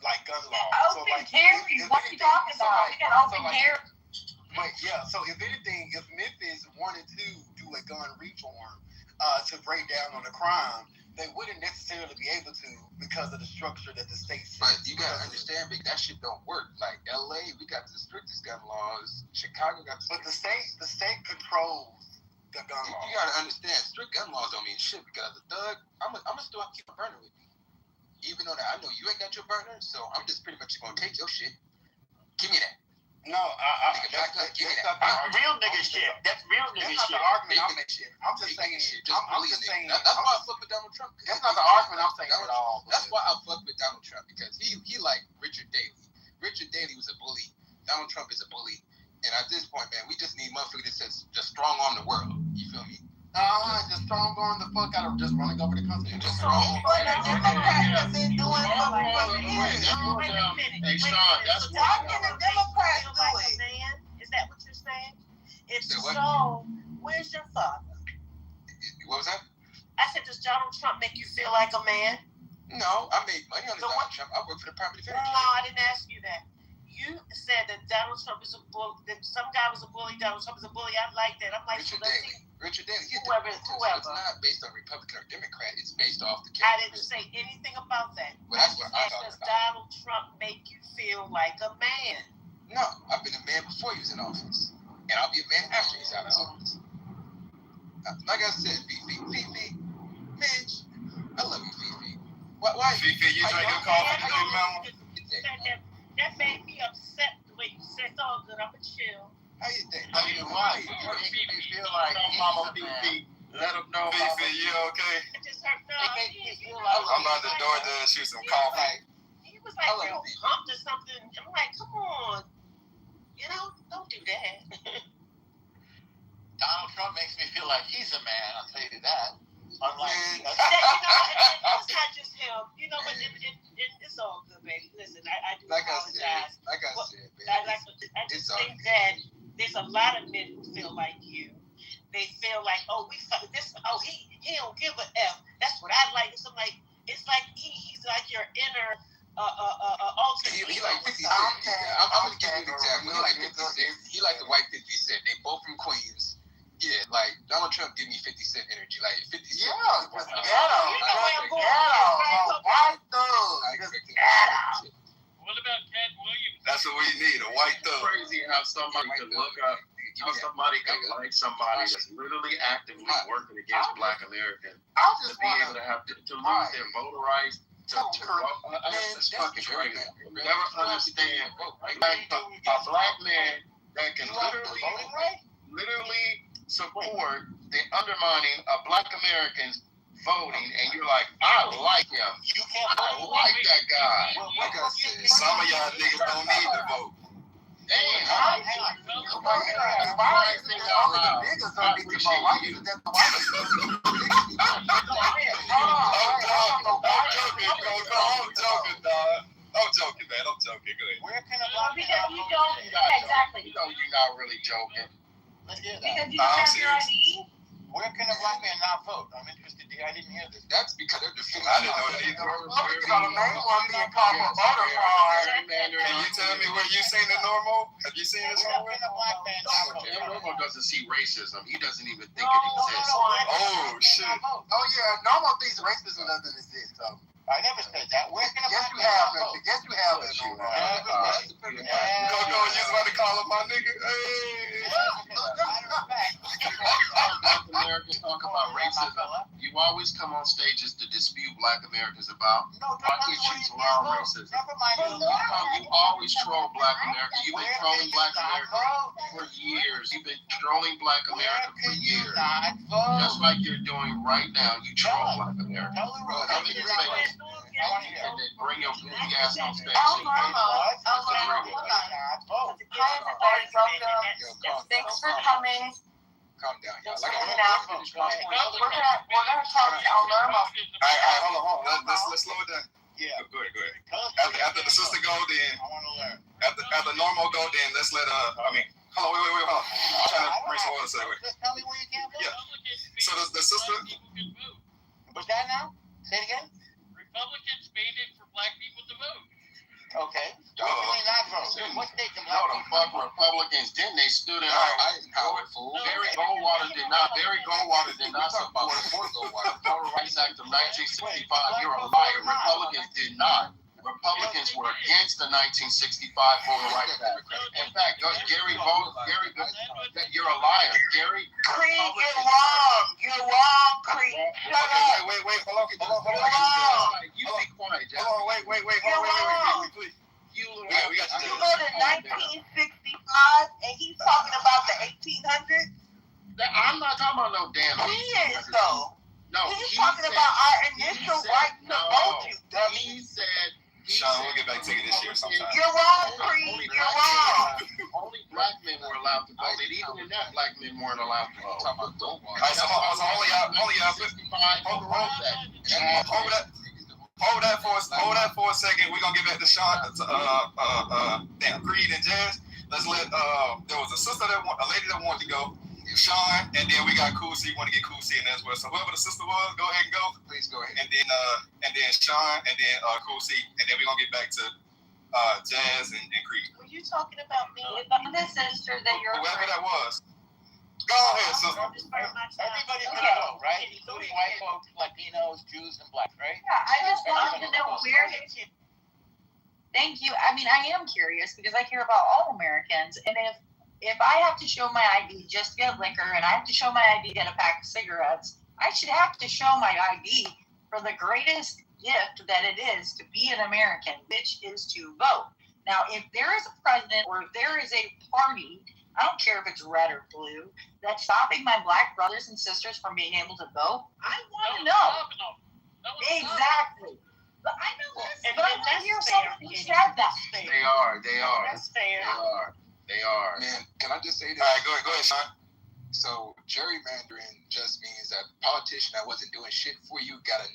like gun laws. Open carry. What are you talking about? We got open carry. But yeah, so if anything, if Memphis wanted to do a gun reform to break down on the crime, they wouldn't necessarily be able to because of the structure that the state sets. But you gotta understand, Big, that shit don't work. Like LA, we got the strictest gun laws. Chicago got the the state controls the gun laws. You gotta understand, strict gun laws don't mean shit because the thug, I'm still keep a burner with me. Even though that I know you ain't got your burner, so I'm just pretty much gonna take your shit. Give me that. No, real nigga shit. That's real nigga shit. That's not the argument I'm making. I'm just saying. That's why I fuck with Donald Trump. That's not the argument I'm saying at all. That's why I fuck with Donald Trump because he like Richard Daley. Richard Daley was a bully. Donald Trump is a bully. And at this point, man, we just need motherfuckers that says just strong arm the world. You feel me? Just strong arm the fuck out of just running over the country. Just strong arm. Been doing it for years. Hey, Sean, that's what. How can the Democrats do it? Is that what you're saying? If so, where's your father? What was that? I said, does Donald Trump make you feel like a man? No, I made money on the Donald Trump. I work for the Department of Defense. No, I didn't ask you that. You said that Donald Trump is a bully, that some guy was a bully, Donald Trump is a bully. I like that. I'm like, Richard Daley. Whoever. It's not based on Republican or Democrat. It's based off the I didn't say anything about that. Well, that's what I thought Does Donald Trump make you feel like a man? No, I've been a man before he was in office. And I'll be a man after he's out of office. Like I said, Fifi, Mitch, I love you, Fifi. Why Fifi, you drink your coffee, big mama? That made me upset the way you said, it's all good, I'm going to chill. How you think? I mean, why? You feel like Mama Fifi, let them know. Fifi, you okay? It just hurt. No, I'm about to door to shoot some coffee. He was like real pumped or something. I'm like, come on. You know, don't do that. Donald Trump makes me feel like he's a man, I'll tell you that. Unlike, it's not just him. You know, but it's all good, baby. Listen, I do apologize. Like I said, baby. I just think that there's a lot of men who feel like you. They feel like, he don't give a F. That's what I like. So I'm like, it's like he's like your inner alternate. He like 50 Cent. I'm gonna give you an example. He like 50 Cent. He like the white 50 Cent. They both from Queens. Yeah, like Donald Trump give me 50 Cent energy. Like 50 Cent. Yeah, white thug. What about Ted Williams? That's what we need, a white thug. Crazy how somebody can look up, how somebody can like somebody that's literally actively working against Black Americans to be able to have to lose their voter rights. That's fucking crazy. Never understand a black man that can literally support the undermining of Black Americans voting, and you're like, I like him. I like that guy. Like I said, some of y'all niggas don't need to vote. I'm joking, man. I'm joking. Go ahead. Where can because you don't exactly. You're not really joking. Because you don't have your ID. Where can a black man not vote? I'm interested. I didn't hear this. That's because they're defending. I didn't know that either. Republicans are the main one being called for voter fraud. Can you tell me where you seen it normal? Have you seen this Where can a black man not vote? Dan Normal doesn't see racism. He doesn't even think it exists. Oh shit! Oh yeah, normal thinks racism doesn't exist. So I never said that. Where can a black man not vote? Yes, you have it. Go, you was about to call him my nigga. Hey. Black Americans talk about racism. You always come on stages to dispute Black Americans about issues around racism. You always troll Black America. You've been trolling Black America for years. You've been trolling Black America for years. Just like you're doing right now. You troll Black America. Come in your face and then bring your goofy ass on stage. Thanks for coming. Calm down, y'all. We're gonna talk to El Normo. All right, hold on. Let's slow it down. Yeah, go ahead. After the sister go, then after normal go, then let's let hold on, wait, hold on. I'm trying to bring some water. Just tell me where you can't vote. Yeah. So the sister. What's that now? Say it again. Republicans made it for black people to vote. Okay. Where can they not vote? What state can No, the fuck Republicans didn't. They stood in our Eisenhower, fool. Barry Goldwater did not support the Goldwater. Voter Rights Act of 1965. You're a liar. Republicans did not. Republicans were against the 1965 Voter Rights Act. In fact, Gary, you're a liar. Gary, Creed, you're wrong. You're wrong, Creed. Shut up. Wait, hold on. You be quiet, Jeff. Hold on, wait, please. You go to 1965 and he's talking about the 1800s? I'm not talking about no damn. He is, though. No, he's talking about our initial right to vote, you dummy. He said. Sean, we'll get back to this year sometime. You're wrong, Creed. You're wrong. Only black men were allowed to vote. And even in that, black men weren't allowed to vote. Talking about Goldwater. All right, so only y'all. Hold that for a second. We're gonna get back to Sean, Creed and Jazz. Let's let there was a lady that wanted to go, Sean, and then we got Cool C. Want to get Cool C in as well. So whoever the sister was, go ahead and go. Please go ahead. And then Sean, and then Cool C, and then we're gonna get back to Jazz and Creed. Were you talking about me? If I'm the sister that you're Whoever that was. Go ahead, sister. Everybody's gonna vote, right? Including white folks, Latinos, Jews, and blacks, right? Yeah, I just wanted to know where. Thank you. I mean, I am curious because I care about all Americans, and if I have to show my ID just to get liquor, and I have to show my ID to get a pack of cigarettes, I should have to show my ID for the greatest gift that it is to be an American, which is to vote. Now, if there is a president or if there is a party, I don't care if it's red or blue, that's stopping my black brothers and sisters from being able to vote, I want to know. Exactly. But I know this, but I want to hear someone who said that. They are. That's fair. They are. Man, can I just say this? All right, go ahead, Sean. So gerrymandering just means that a politician that wasn't doing shit for you gotta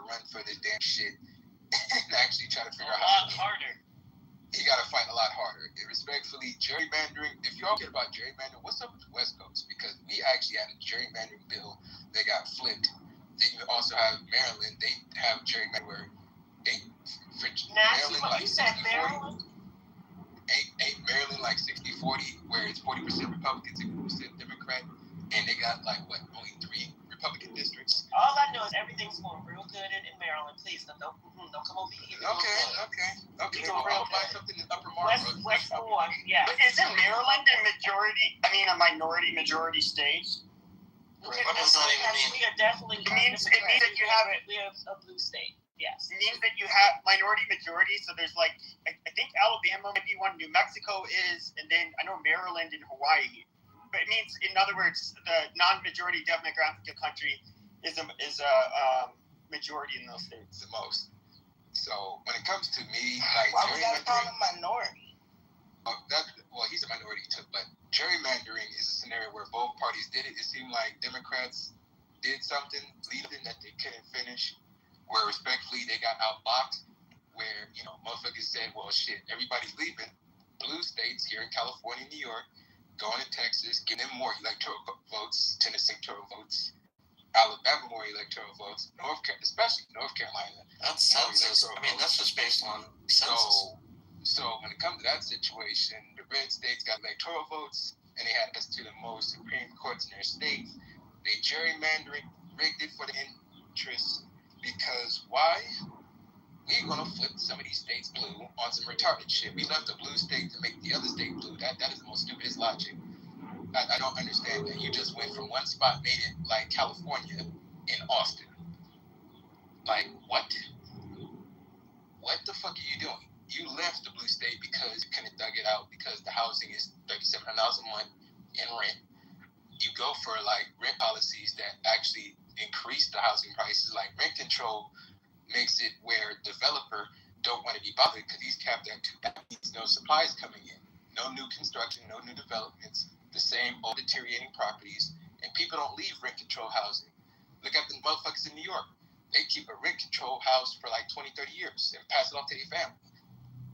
run for this damn shit and actually try to figure out how to harder. He gotta fight a lot harder. Respectfully, gerrymandering, if y'all care about gerrymandering, what's up with the West Coast? Because we actually had a gerrymandering bill that got flipped. Then you also have Maryland, they have gerrymandering where Maryland like 60-40. Ain't Maryland like 60-40, where it's 40% Republicans and 40% Democrat, and they got like only 3 Republican districts. All I know is everything's going real good in Maryland. Please don't come over here. Okay. I'll find something in Upper Marlboro. West 4, yeah. But isn't Maryland a minority majority state? What does that even mean? We are definitely. It means that you have it. We are a blue state. Yes. It means that you have minority majority. So there's I think Alabama might be one. New Mexico is, and then I know Maryland and Hawaii. But it means, in other words, the non-majority demographic of the country is a majority in those states. The most. So when it comes to me, why we gotta call him minority? Well, he's a minority too, but gerrymandering is a scenario where both parties did it. It seemed like Democrats did something, leaving that they couldn't finish, where respectfully they got outboxed, where, motherfuckers said, well, shit, everybody's leaving. Blue states here in California, New York, going to Texas, giving them more electoral votes, Tennessee electoral votes, Alabama more electoral votes, especially North Carolina. That's census. I mean, that's just based on census. So when it comes to that situation, the red states got electoral votes, and they had access to the most Supreme Courts in their states. They gerrymandered, rigged it for the interests, because why? We're gonna flip some of these states blue on some retarded shit. We left a blue state to make the other state blue. That is the most stupidest logic. I don't understand that. You just went from one spot, made it like California in Austin. Like, what? What the fuck are you doing? You left the blue state because you couldn't dug it out because the housing is $3,700 a month in rent. You go for like rent policies that actually increase the housing prices, like rent control makes it where developer don't want to be bothered because he's capped at 2. That means no supplies coming in, no new construction, no new developments, the same old deteriorating properties, and people don't leave rent control housing. Look at the motherfuckers in New York. They keep a rent control house for like 20, 30 years and pass it off to their family.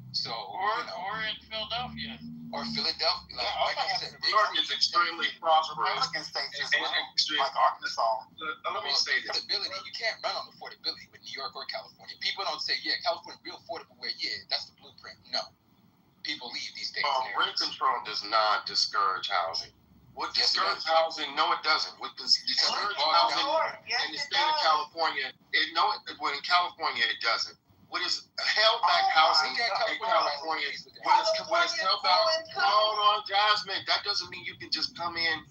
So, or in Philadelphia. Or Philadelphia. Like I said, New York is extremely prosperous. Republican states just Extreme. like Arkansas. Let me say this. Affordability, you can't run on affordability with New York or California. People don't say, yeah, California real affordable, where, yeah, that's the blueprint. No. People leave these states. Rent control does not discourage housing. What discourages housing? No, it doesn't. What discourages housing in the state of California? In California, it doesn't. What is held back housing in California? What is held back? Hold on, Jasmine. That doesn't mean you can just come in.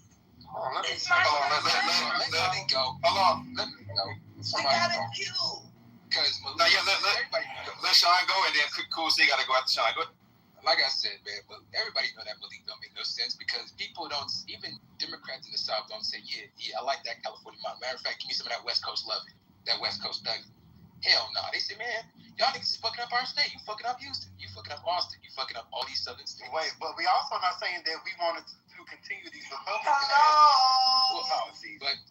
Hold on, let me go. Hold on. Let me go. Somebody go. Because let Sean go, and then Cool C got to go after Sean. Go. Like I said, man, but everybody know that belief don't make no sense because people don't, even Democrats in the South don't say, yeah, I like that California model. Matter of fact, give me some of that West Coast love, that West Coast thug. Hell no. They say, man, y'all niggas is fucking up our state. You fucking up Houston. You fucking up Austin. You fucking up all these southern states. Wait, but we also not saying that we wanted to continue these Republican policies. But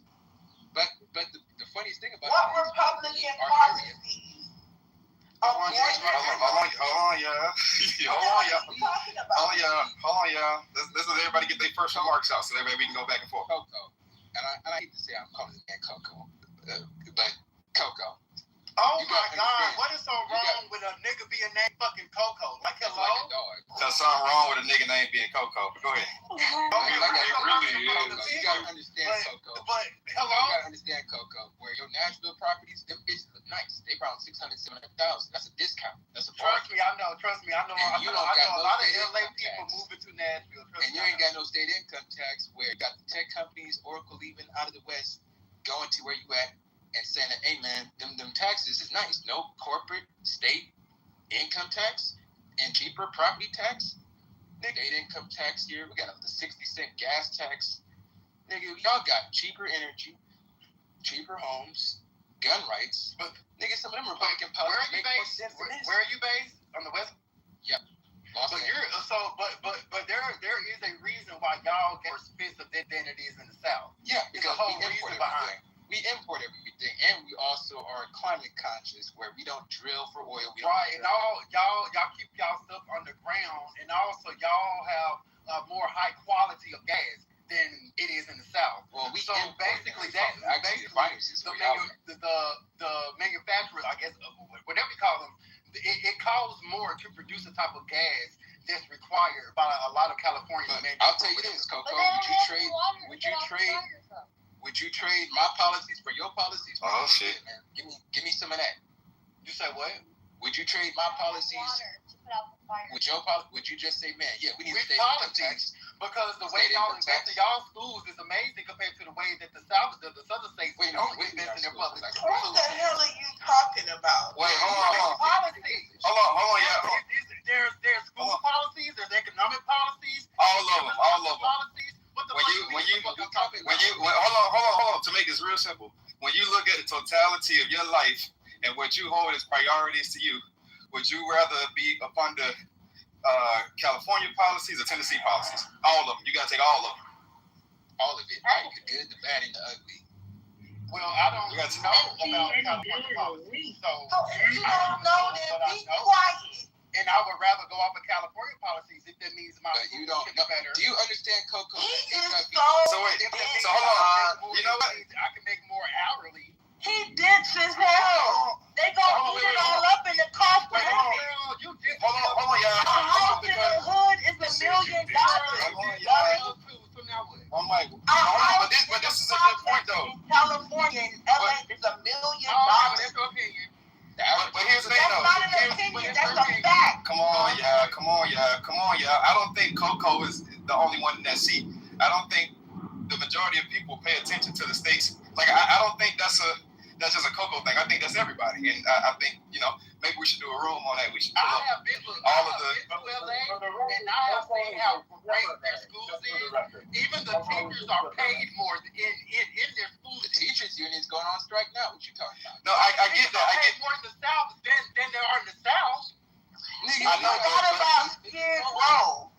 the funniest thing about what Republican policies? Hold on, y'all. This is everybody get their first remarks out, so that way we can go back and forth. Coco, and I hate to say I'm calling it Coco, but Coco. Oh my God! What is so wrong with a nigga being named fucking Coco? Like hello? Like a dog. There's something wrong with a nigga name being Coco. Go ahead. You gotta understand Coco. But hello? You gotta understand Coco. Where your Nashville properties, them bitches look nice. They around 600,000, 700,000. That's a discount. That's a Trust me, I know. I know a lot of LA people moving to Nashville. And you ain't got no state income tax. Where you got the tech companies, Oracle leaving out of the West, going to where you at. And saying that, hey man, them taxes is nice. No corporate, state income tax, and cheaper property tax. Nigga, state income tax here. We got a 60-cent gas tax. Nigga, y'all got cheaper energy, cheaper homes, gun rights. But nigga, some of them Republican policies make more sense than this. Where are you based? On the West? Yep. But there is a reason why y'all get more expensive than it is in the South. Yeah, because the whole reason behind it. We import everything, and we also are climate conscious, where we don't drill for oil. And y'all keep y'all stuff underground, and also y'all have more high quality of gas than it is in the South. Well, the manufacturers, I guess, whatever you call them, it costs more to produce a type of gas that's required by a lot of California manufacturers. I'll tell you this, Coco. Would you trade my policies for your policies? Oh shit! Man, give me some of that. You say what? Would you trade my policies with your policy? Would you just say, man, yeah, we need to stay policies because the way y'all invest in y'all schools is amazing compared to the way that the southern states don't invest in their public schools. What the hell are you talking about? Wait, hold on, yeah. There's school policies, there's economic policies, all of them. Policies. Hold on. To make this real simple, when you look at the totality of your life and what you hold as priorities to you, would you rather be up under California policies or Tennessee policies? All of them. You gotta take all of them. All of it. Right? The good, the bad, and the ugly. Well, I don't know about California policies. So if you don't know, then be quiet. and I would rather go off of California policies if that means my But you don't know. better. Do you understand, Coco? He is So wait, If that means so hold on. more, You know what? I can make more hourly. He dense as hell. They gonna eat it all up in the cost of Wait, living. girl, you did. Hold on, y'all. A house in the hood is $1 million. So now what? I'm like, A house but this is a good point though. in California and LA is $1 million. That's your opinion. But here's the thing That's though. not an opinion. That's a fact. Come on, y'all. I don't think Coco is the only one in that seat. I don't think the majority of people pay attention to the states. Like, I don't think that's just a Coco thing. I think that's everybody. And I think, maybe we should do a room on that. We should pull up I have been to all of the. LA, and I have seen how great their schools is. Even the teachers are paid more in their schools. The teachers union is going on strike now. What you talking about? No, I get that. I Paid get. more in the South than there are in the South. I know. What about Skid Row?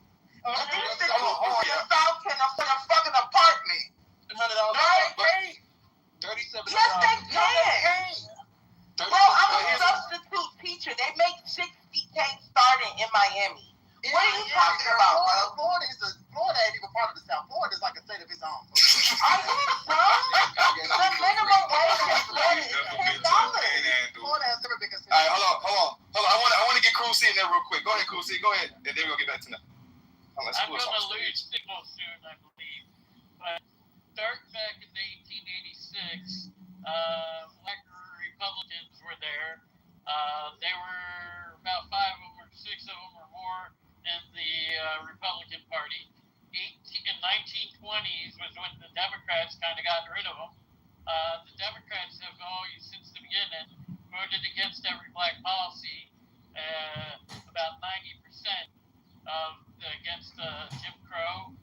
Hold on, The South can afford a fucking apartment. Right? 37. Yes, they can. Bro, I'm a substitute teacher. They make $60K starting in Miami. What are you talking about, bro? Florida ain't even part of the South. Florida is like a state of its own. Are you dumb? The minimum wage in Florida is $10. Florida has never been considered. All right, hold on. I want to get Cruise in there real quick. Go ahead, Cruise. Go ahead, and then we're gonna get back to that. I'm going to lose signal soon, I believe. But start back in 1886, black Republicans were there. There were about 5 of them or 6 of them or more in the Republican Party. In 1920s was when the Democrats kind of got rid of them. The Democrats have always, since the beginning, voted against every black policy. About 90% against Jim Crow,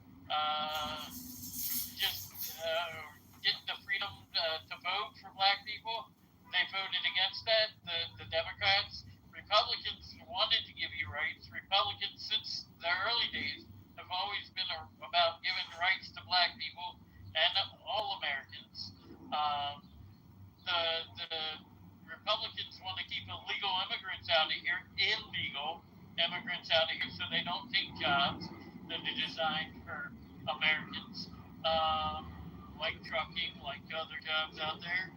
getting the freedom to vote for black people. They voted against that. The Democrats, Republicans wanted to give you rights. Republicans, since the early days, have always been about giving rights to black people and all Americans. The Republicans want to keep illegal immigrants out of here, so they don't take jobs that are designed for Americans, like trucking, like other jobs out there.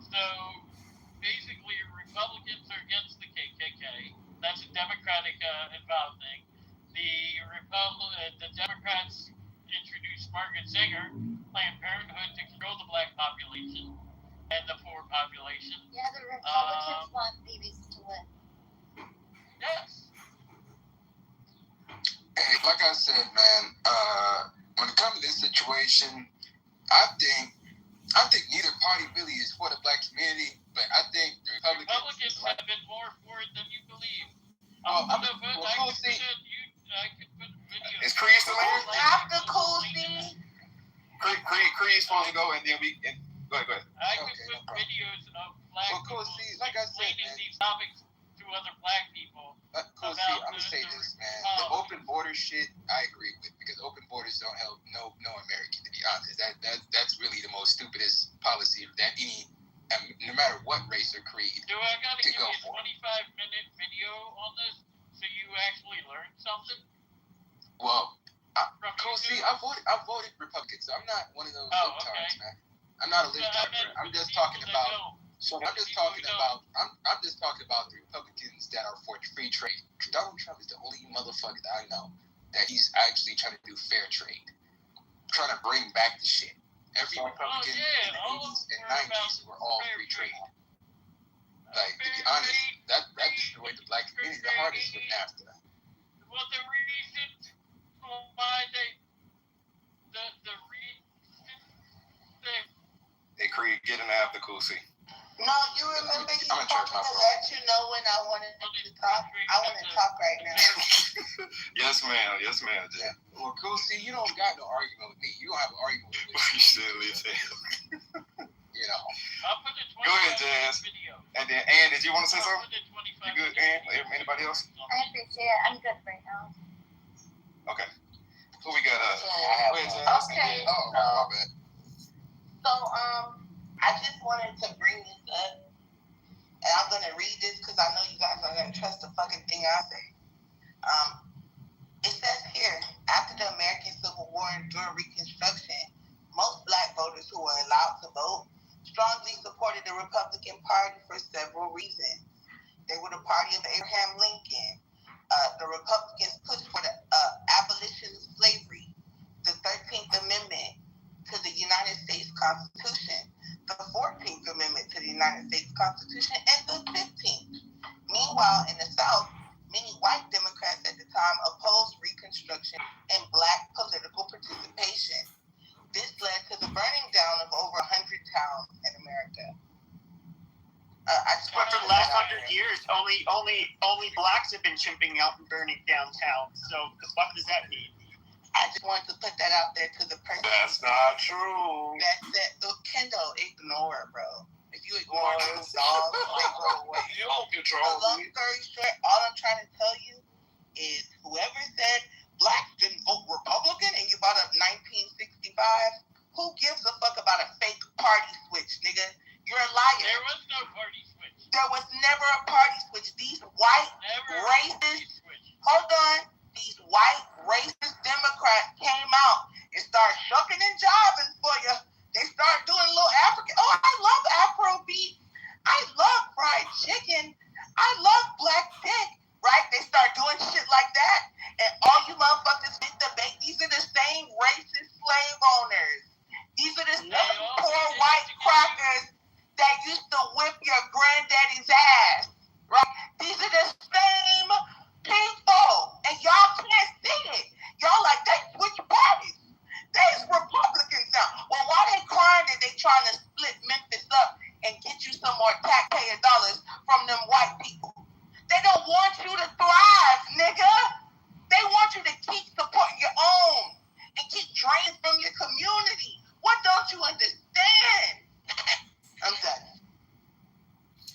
So basically, Republicans are against the KKK. That's a Democratic involved thing. The Democrats introduced Margaret Sanger, Planned Parenthood, to control the black population and the poor population. Yeah, the Republicans want babies to win. Yes. Hey, like I said, man, when it comes to this situation, I think neither party really is for the black community, but I think the Republicans have been more for it than you believe. I could put videos. Is Creed still here? After Cool C. Creed's supposed to go, and then go ahead. I could put videos of black people explaining these topics to other black people. I'm gonna say this, man. The open border shit, I agree with, because open borders don't help no American, to be honest. That's really the most stupidest policy that any, no matter what race or creed, do I gotta give you a for. 25-minute video on this so you actually learn something? Well, I voted Republican, so I'm not one of those libtards, man. I'm not a libtard. I'm just talking about. I'm just talking about the Republicans that are for free trade. Donald Trump is the only motherfucker that I know that he's actually trying to do fair trade, trying to bring back the shit. Every Republican in the 80s and 90s were all free trade. Like, to be honest, that destroyed the black community the hardest with NAFTA. Well, the reason why Hey, Creed, get in after Cool C. No, you remember he told me to let you know when I wanted to talk? I want to talk right now. Yes, ma'am. Yeah. Well, Cool C, you don't got no argument with me. You don't have an argument with me. You silly as hell. You know. I'll put the 25 Go ahead, Jazz. video. And then, Ann, did you want to say something? You good, Ann? Anybody else? I appreciate it. I'm good right now. Okay. Who we got? Go ahead, Jazz. Okay. Oh, my bad. So, I just wanted to bring this up, and I'm going to read this because I know you guys during Reconstruction, most black voters who were allowed to vote strongly supported the Republican Party for several reasons. They were the party of Abraham Lincoln. The Republicans pushed for the abolition of slavery, the 13th Amendment to the United States Constitution, the 14th Amendment to the United States Constitution, and the 15th. Meanwhile, in the South, many white Democrats at the time opposed Reconstruction and black political participation. This led to the burning down of over 100 towns in America. But for the last 100 years, only blacks have been chimping out and burning downtown. So the fuck does that mean? I just wanted to put that out there to the person. That's not true. Kendall, ignore it, bro. If you ignore those dogs, they go away. You don't control me. Long story short, all I'm trying to tell you is whoever said blacks didn't vote Republican and you brought up 1965, who gives a fuck about a fake party switch, nigga? You're a liar. There was no party switch. There was never a party switch. These white, racist, hold on, these white, racist Democrats came out and started shucking and jiving for you. They started doing a little African. Oh, I love Afrobeat. I love fried chicken. I love black dick. Right? They start doing shit like that. And all you motherfuckers get the bank. These are the same racist slave owners. These are the same poor white crackers that used to whip your granddaddy's ass. Right? These are the same people. And y'all can't see it. Y'all like, they switch parties. There's Republicans now. Well, why they crying that they trying to split Memphis up and get you some more taxpayer dollars from them white people? They don't want you to thrive, nigga. They want you to keep supporting your own and keep draining from your community. What don't you understand? I'm done.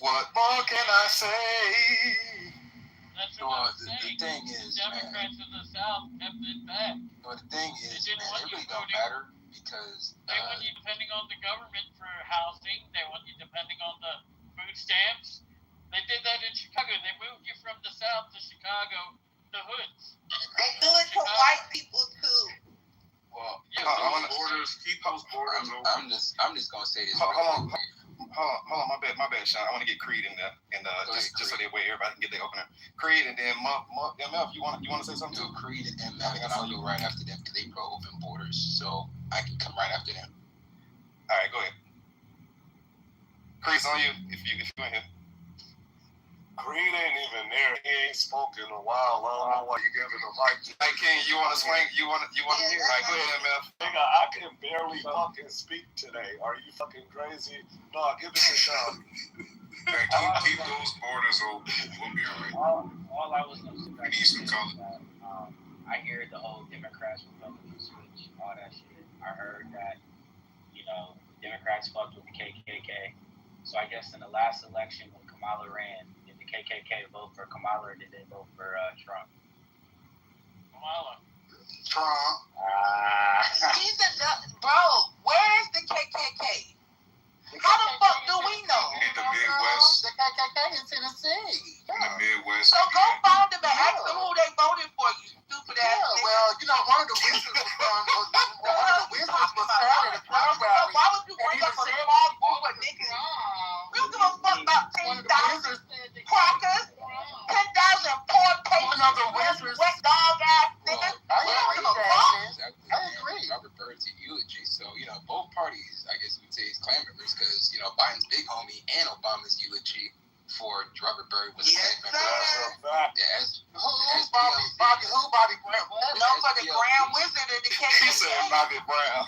What more can I say? That's what I'm saying. The thing is, Democrats in the South kept it back. But the thing is, They didn't want it you really don't voting. matter because They want you depending on the government for housing. They want you depending on the food stamps. They did that in Chicago. They moved you from the South to Chicago, the hoods. They do it to white people too. Well, borders, keep those borders open. I'm just gonna say this. Hold on, my bad, Sean. I want to get Creed in there, and just so that way everybody can get their opener. Creed, and then MF. You want to say something? Do Creed and MF, and I'll go right after them because they pro open borders, so I can come right after them. All right, go ahead. Creed's on you if you in here. Creed ain't even there. He ain't spoken in a while. I don't know why you giving him mic. Hey, King, you want to swing? You want to hear? All right, go ahead, MF. Nigga, I can barely fucking speak today. Are you fucking crazy? No, give it to Sean. Keep those borders open. We'll be all right. All I was going to say, We need some color. I hear the whole Democrats, Republicans switch, all that shit. I heard that, Democrats fucked with the KKK. So I guess in the last election when Kamala ran, did the KKK vote for Kamala or did they vote for Trump? Kamala. Trump. Bro, where is the KKK? How the fuck do we know? In the Midwest. The KKK in Tennessee. In the Midwest. So go find them and ask them who they voted for, you stupid ass nigga. Well, one of the wizards was started a crowd rally. Why would you bring up a small group of niggas? We don't give a fuck about 10,000 crackers, 10,000 poor patients, wet dog ass niggas. I agree. Robert Byrd's eulogy, so both parties, I guess we would say, is clan members because Biden's big homie and Obama's eulogy for Robert Byrd was a clan member. Bobby Brown? No, for the Grand Wizard of the KKK. He said Bobby Brown.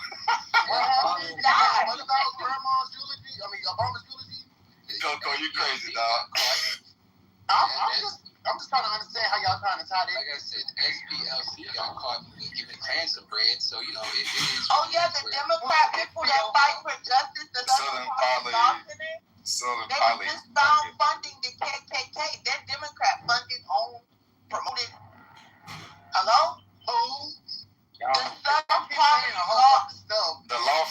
What about Grandma's eulogy? Obama's eulogy? Coco, you crazy, dog. I'm just trying to understand how y'all trying to tie that. Like I said, SPLC got caught giving clans some bread, so it is. Oh yeah, the Democrat people that fight for justice, the Southern Poly. They just found funding the KKK. They're Democrat funded, owned, promoted. Hello? Who? The Southern Poly Law. The law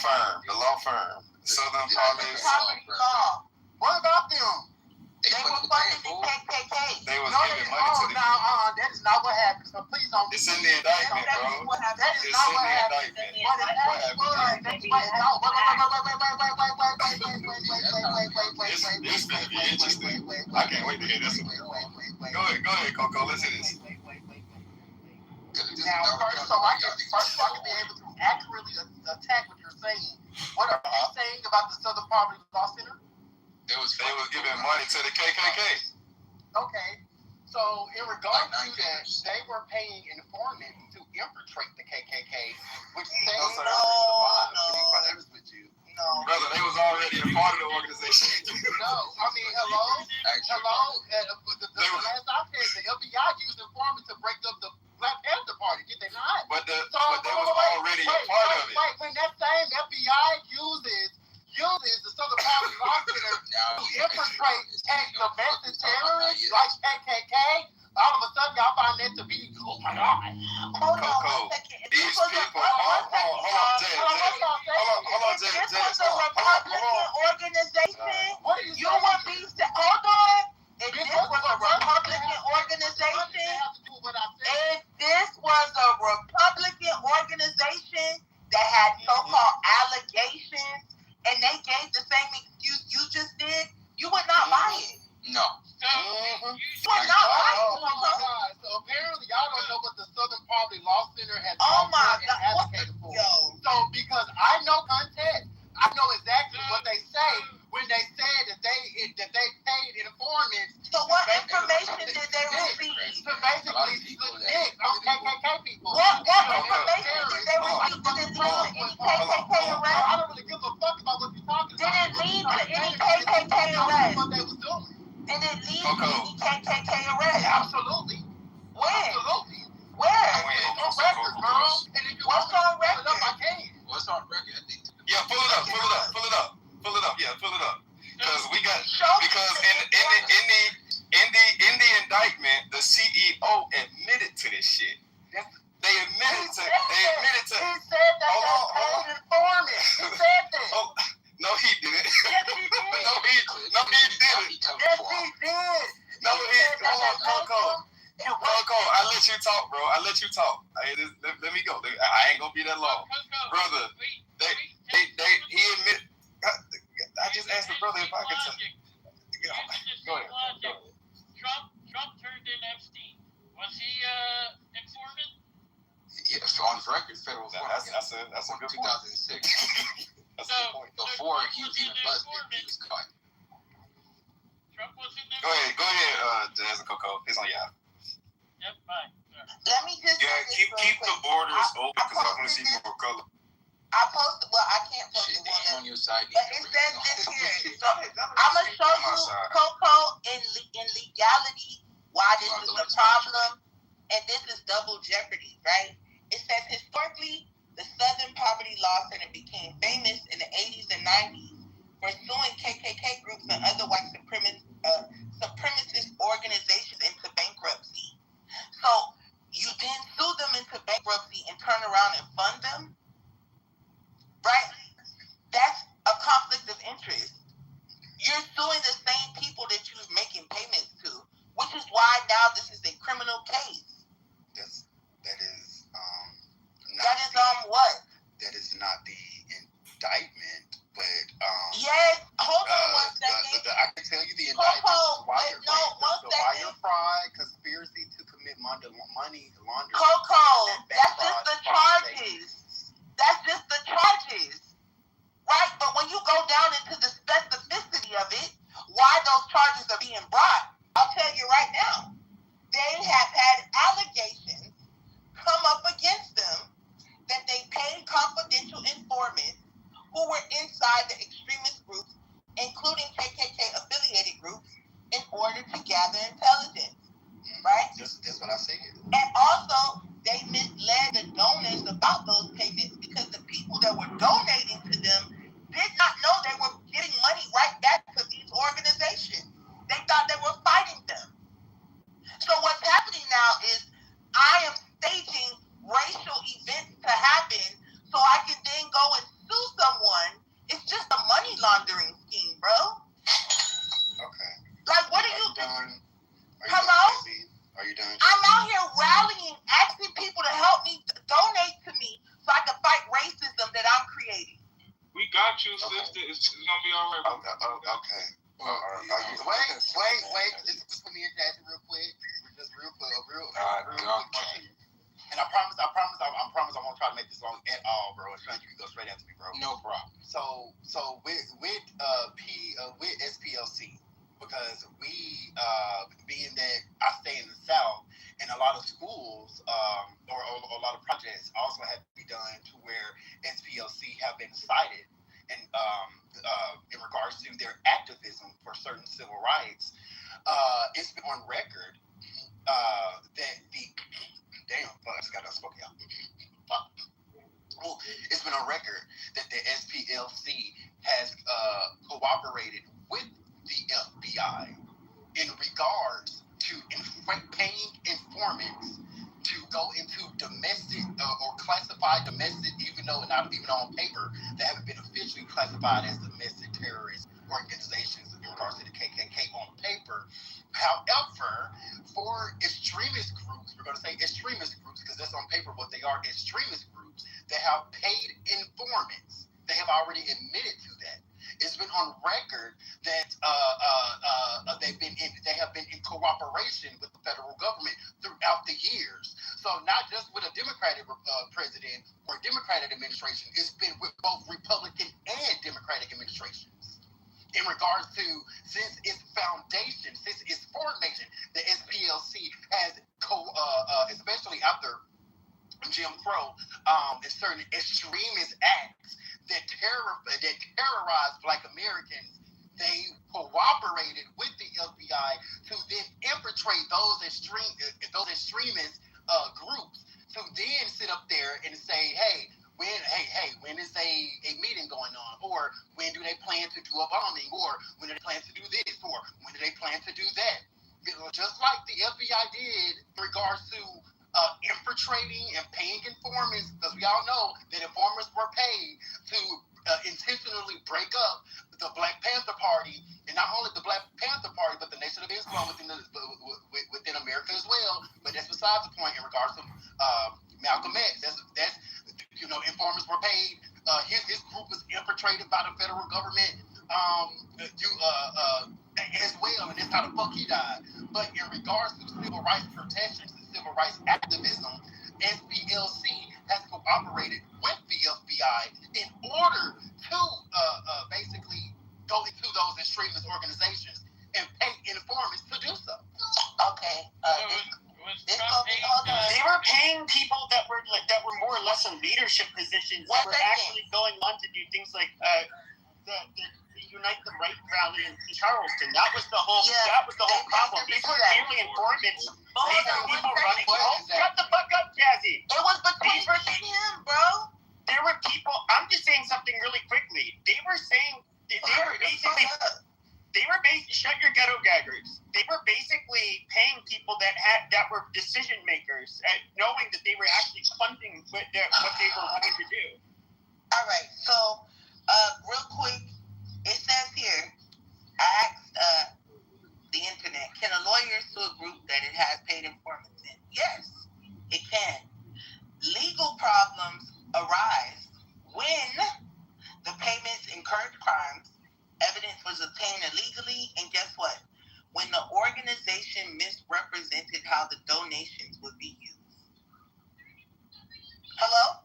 firm. Southern Poly Law. What about them? They were funding the KKK. They was giving money to the. That is not what happened. So please don't. It's in the indictment, bro. That is not what happened. What happened? This is gonna be interesting. I can't wait to hear this one. Go ahead, Coco. Let's hear this. Now, first, so I can be able to accurately attack what you're saying. What are you saying about the Southern Poverty Law Center? They was giving money to the KKK. Okay, so in regards to that, they were paying informants to infiltrate the KKK, which says No. Brother, they was already a part of the organization. No, I mean, hello. The last I said, the FBI used informants to break up the Black Panther Party, did they not? But they was already a part of it. When that same FBI uses the Southern Poverty Law Center to infiltrate domestic terrorists like KKK, all of a sudden y'all find that to be, oh my God. Hold on, these people, hold on, Jay. This was a Republican organization. You would be, hold on. If this was a Republican organization, if this was a Republican organization that had so-called allegations, and they gave the same excuse you just did, you would not buy it. No. You would not buy it. Oh my God. So apparently y'all don't know what the Southern Poverty Law Center has advocated for. So because I know context, I know exactly what they say when they said that they paid informants. So what information did they receive? To basically stick on KKK people. What information did they receive? Did it lead to any KKK arrest? I don't really give a fuck about what you're talking about. Did it lead to any KKK arrest? What they was doing. Did it lead to any KKK arrest? Absolutely. When? Absolutely. Where? It's on record, girl. And if you want to pull it up, I can. What's on record? I think. Yeah, pull it up. Yeah, pull it up. Because in the indictment, the CEO admitted to this shit. They admitted to. He said that they're informant. He said that. No, he didn't. Yes, he did. No, he didn't. Yes, he did. No, he. Hold on, Coco. I let you talk, bro. Let me go. I ain't gonna be that long, brother. He admitted. I just asked the brother if I could tell. Go ahead. Trump turned in Epstein. Was he informant? Yeah, on record, federal. That's a good 2006. That's a good point. Before he was even busted, he was caught. Trump wasn't there. Go ahead, Jazz and Coco. It's on y'all. Yep, fine. Let me just keep the borders open because I want to see more color. I posted. Well, I can't post the one. On your side, but it says this here. So I'm gonna show you, Coco, in legality why this is a problem, and this is double jeopardy, right? It says historically, the Southern Poverty Law Center became famous in the 80s and 90s for suing KKK groups and other white supremacist organizations into bankruptcy. So you then sue them into bankruptcy and turn around and fund them, right? That's a conflict of interest. You're suing the same people that you're making payments to, which is why now this is a criminal case. That is what? That is not the indictment, but yes. Hold on one second. I can tell you the indictment. Wire fraud, conspiracy to commit money laundering. Coco, that's just the charges. Right? But when you go down into the specificity of it, why those charges are being brought, I'll tell you right now. They have had allegations come up against them that they paid confidential informants who were inside the extremist groups, including KKK-affiliated groups, in order to gather intelligence. Right? That's what I said. And also, they misled the donors about those payments because the people that were donating to them did not know they were getting money right back to these organizations. They thought they were fighting them. So what's happening now is I am staging racial events to happen so I can then go and sue someone. It's just a money laundering scheme, bro. Okay. Like, Hello? Are you done? I'm out here rallying, asking people to help me, donate to me, so I can fight racism that I'm creating. We got you, sister. It's gonna be all right. Okay. Wait. Just put me in chat real quick. Just real quick. And I promise I won't try to make this long at all, bro. It's trying you can go straight after me, bro. No problem. So with SPLC, because we being that I stay in the South, and a lot of schools or a lot of projects also have to be done to where SPLC have been cited and in regards to their activism for certain civil rights. It's been on record that I just got done smoking out. It's been on record that the SPLC has cooperated with the FBI in regards to paying informants to go into domestic or classified domestic, even though not even on paper, they haven't been officially classified as domestic terrorist organizations in regards to the KKK on paper. However, for extremist groups, we're going to say extremist groups because that's on paper what they are, extremist groups that have paid informants. They have already admitted to that. It's been on record that they have been in cooperation with the federal government throughout the years. So not just with a Democratic president or Democratic administration, it's been with both Republican and Democratic administrations. In regards to, since its foundation, since its formation, the SPLC has especially after Jim Crow, and certain extremist acts that terrorize Black Americans, they cooperated with the FBI to then infiltrate those extremist groups to then sit up there and say, when is a meeting going on, or when do they plan to do a bombing, or when do they plan to do this, or when do they plan to do that? Just like the FBI did in regards to infiltrating and paying informants, because we all know that informants were paid to intentionally break up the Black Panther Party, and not only the Black Panther Party, but the Nation of Islam within America as well. But that's besides the point in regards to Malcolm X. That's informants were paid. His group was infiltrated by the federal government as well, and that's how the fuck he died. But in regards to civil rights protections and civil rights activism, SPLC has cooperated with the FBI in order to basically go into those extremist organizations and pay informants to do so. Okay. They were paying people that were more or less in leadership positions that were actually going on to do things like the Unite the Right rally in Charleston. That was the whole problem. These were merely informants. These are people running. Shut the fuck up, Jazzy. It was between him, bro. There were people. I'm just saying something really quickly. They were saying shut your ghetto gaggers. They were basically paying people that were decision makers, knowing that they were actually funding what they were wanting to do. All right. So, real quick, it says here, I asked the internet, can a lawyer sue a group that it has paid informants in? Yes, it can. Legal problems arise when the payments incurred crimes, evidence was obtained illegally, and guess what? When the organization misrepresented how the donations would be used. Hello?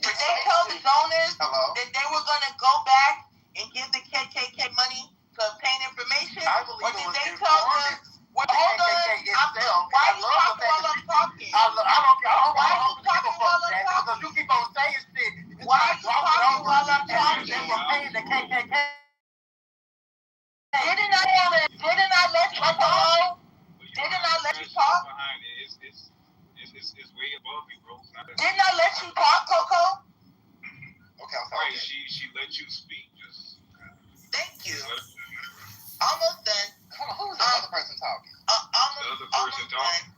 Did they tell the donors that they were going to go back and give the KKK money to obtain information? Or did they tell them, hold on, why are you talking while I'm talking? Why are you talking while I'm talking? Because you keep on saying shit. Why are you talking while I'm talking? They were paying the KKK. Didn't I let you talk? Didn't I let you talk? It's way above you, bro. Didn't I let you talk, Coco? Okay, I'm sorry. She let you speak. Just thank you. Almost done. Hold on, who was the other person talking? The other person talking.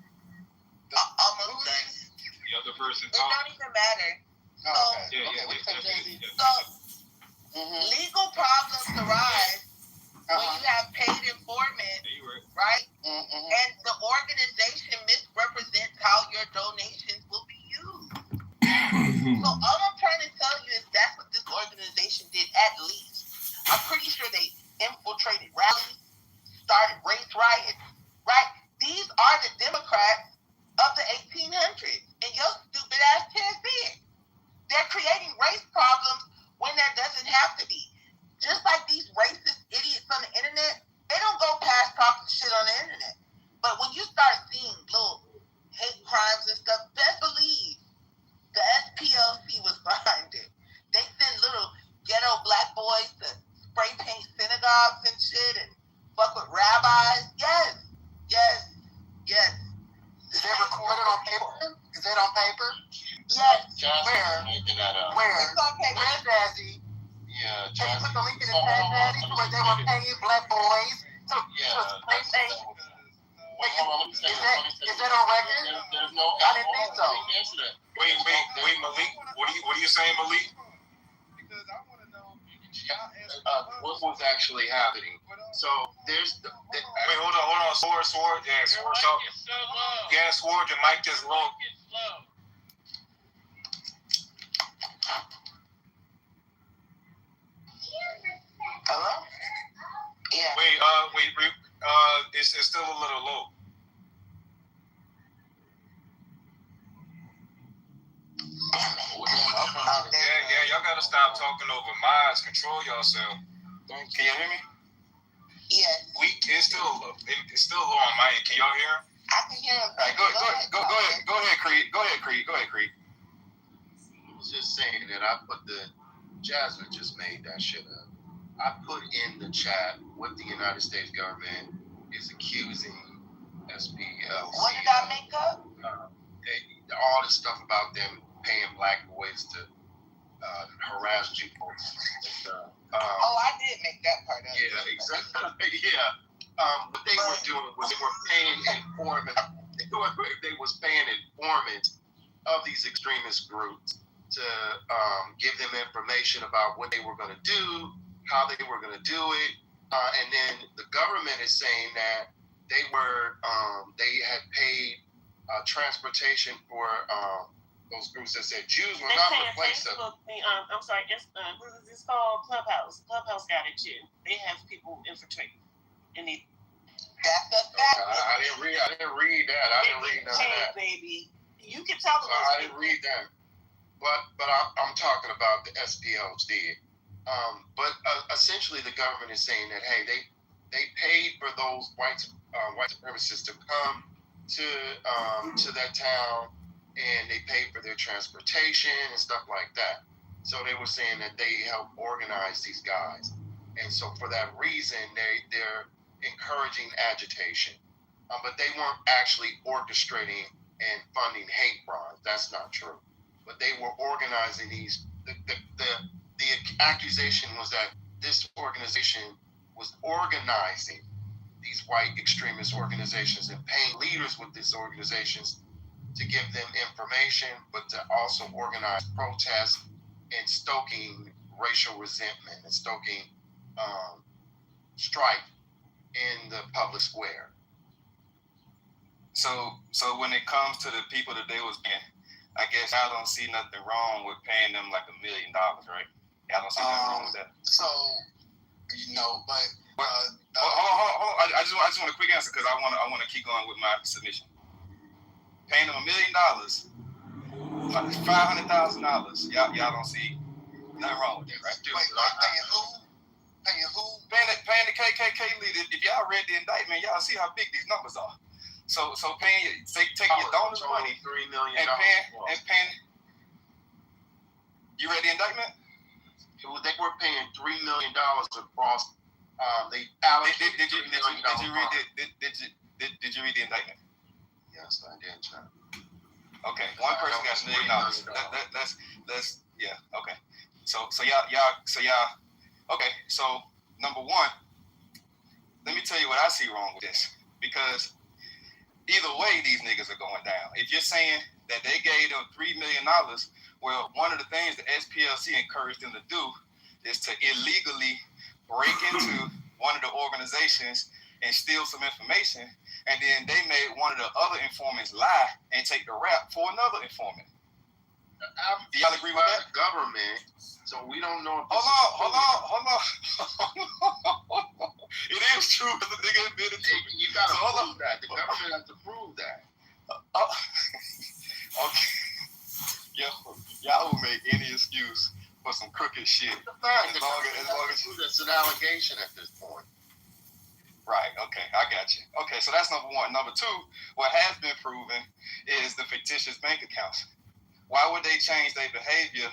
Almost done. The other person talking. It don't even matter. Okay. So, legal problems arise when you have paid informants, right? And the organization misrepresents how your donations will be used. So all I'm trying to tell you is that's what this organization did at least. I'm pretty sure they infiltrated rallies, started race riots, right? These are the Democrats of the 1800s, and your stupid ass can't see it. They're creating race problems when there doesn't have to be. Just like these racist idiots on the internet, they don't go past talking shit on the internet. But when you start seeing little hate crimes and stuff, best believe the SPLC was behind it. They send little ghetto black boys to spray paint synagogues and shit and fuck with rabbis. Yes. Is they recorded on paper? Is that on paper? Yes. Where? It's on paper. Where's Jazzy? Yeah, Can you put the link in the chat, Jazzy? Where they were paying black boys to spray paint? Is that on record? There's no. I didn't think so. Wait, Malik. What are you saying, Malik? What was actually happening? So there's. Wait, hold on. Sword. Yeah, Sword. Yeah, Sword. Your mic is low. Hello? Yeah. Wait. It's still a little low. Yeah, y'all gotta stop talking over mics. Control yourself. Can you hear me? Yes. It's still low on my end. Can y'all hear him? I can hear him. All right, go ahead, Creed. Go ahead, Creed. I was just saying that I put Jasmine just made that shit up. I put in the chat what the United States government is accusing SPLC. What did I make up? All this stuff about them paying black boys to harass people. I did make that part up. Yeah, exactly. Yeah. What they were doing was they were paying informants. They was paying informants of these extremist groups to give them information about what they were going to do, how they were going to do it, and then the government is saying that they had paid transportation for those groups that said Jews were not replaceable. I'm sorry, what is this called? Clubhouse. Clubhouse got it too. They have people infiltrate. And they. That's a fact. I didn't read that. I didn't read none of that. Baby, you can tell them. I didn't read that. But I'm talking about the SPLC. But essentially, the government is saying that they paid for those white supremacists to come to that town, and they paid for their transportation and stuff like that. So they were saying that they helped organize these guys, and so for that reason, they're encouraging agitation, but they weren't actually orchestrating and funding hate crimes. That's not true. But they were organizing these. The accusation was that this organization was organizing these white extremist organizations and paying leaders with these organizations to give them information, but to also organize protests and stoking racial resentment and stoking strife in the public square. So when it comes to the people that they was paying, I guess I don't see nothing wrong with paying them like $1 million, right? I don't see nothing wrong with that. So, but hold on. I just want a quick answer because I want to keep going with my submission. Paying them $1 million, $500,000. Y'all don't see nothing wrong with that, right? Wait, paying who? Paying who? Paying the KKK leader. If y'all read the indictment, y'all see how big these numbers are. So taking your donors' money $3 million and paying. You read the indictment? They were paying $3 million across. They allocated Did you read the indictment? Yes, I did. Okay, one person got $1 million. Let's okay. So y'all. Okay, so number one, let me tell you what I see wrong with this, because either way these niggas are going down. If you're saying that they gave them $3 million, well, one of the things the SPLC encouraged them to do is to illegally break into one of the organizations and steal some information, and then they made one of the other informants lie and take the rap for another informant. Do y'all agree with that? Government, so we don't know. Hold on. It is true because the nigga admitted to it. You gotta prove that. The government has to prove that. Okay. Yo, y'all will make any excuse for some crooked shit. As long as it's an allegation at this point. Right, okay, I got you. Okay, so that's number one. Number two, what has been proven is the fictitious bank accounts. Why would they change their behavior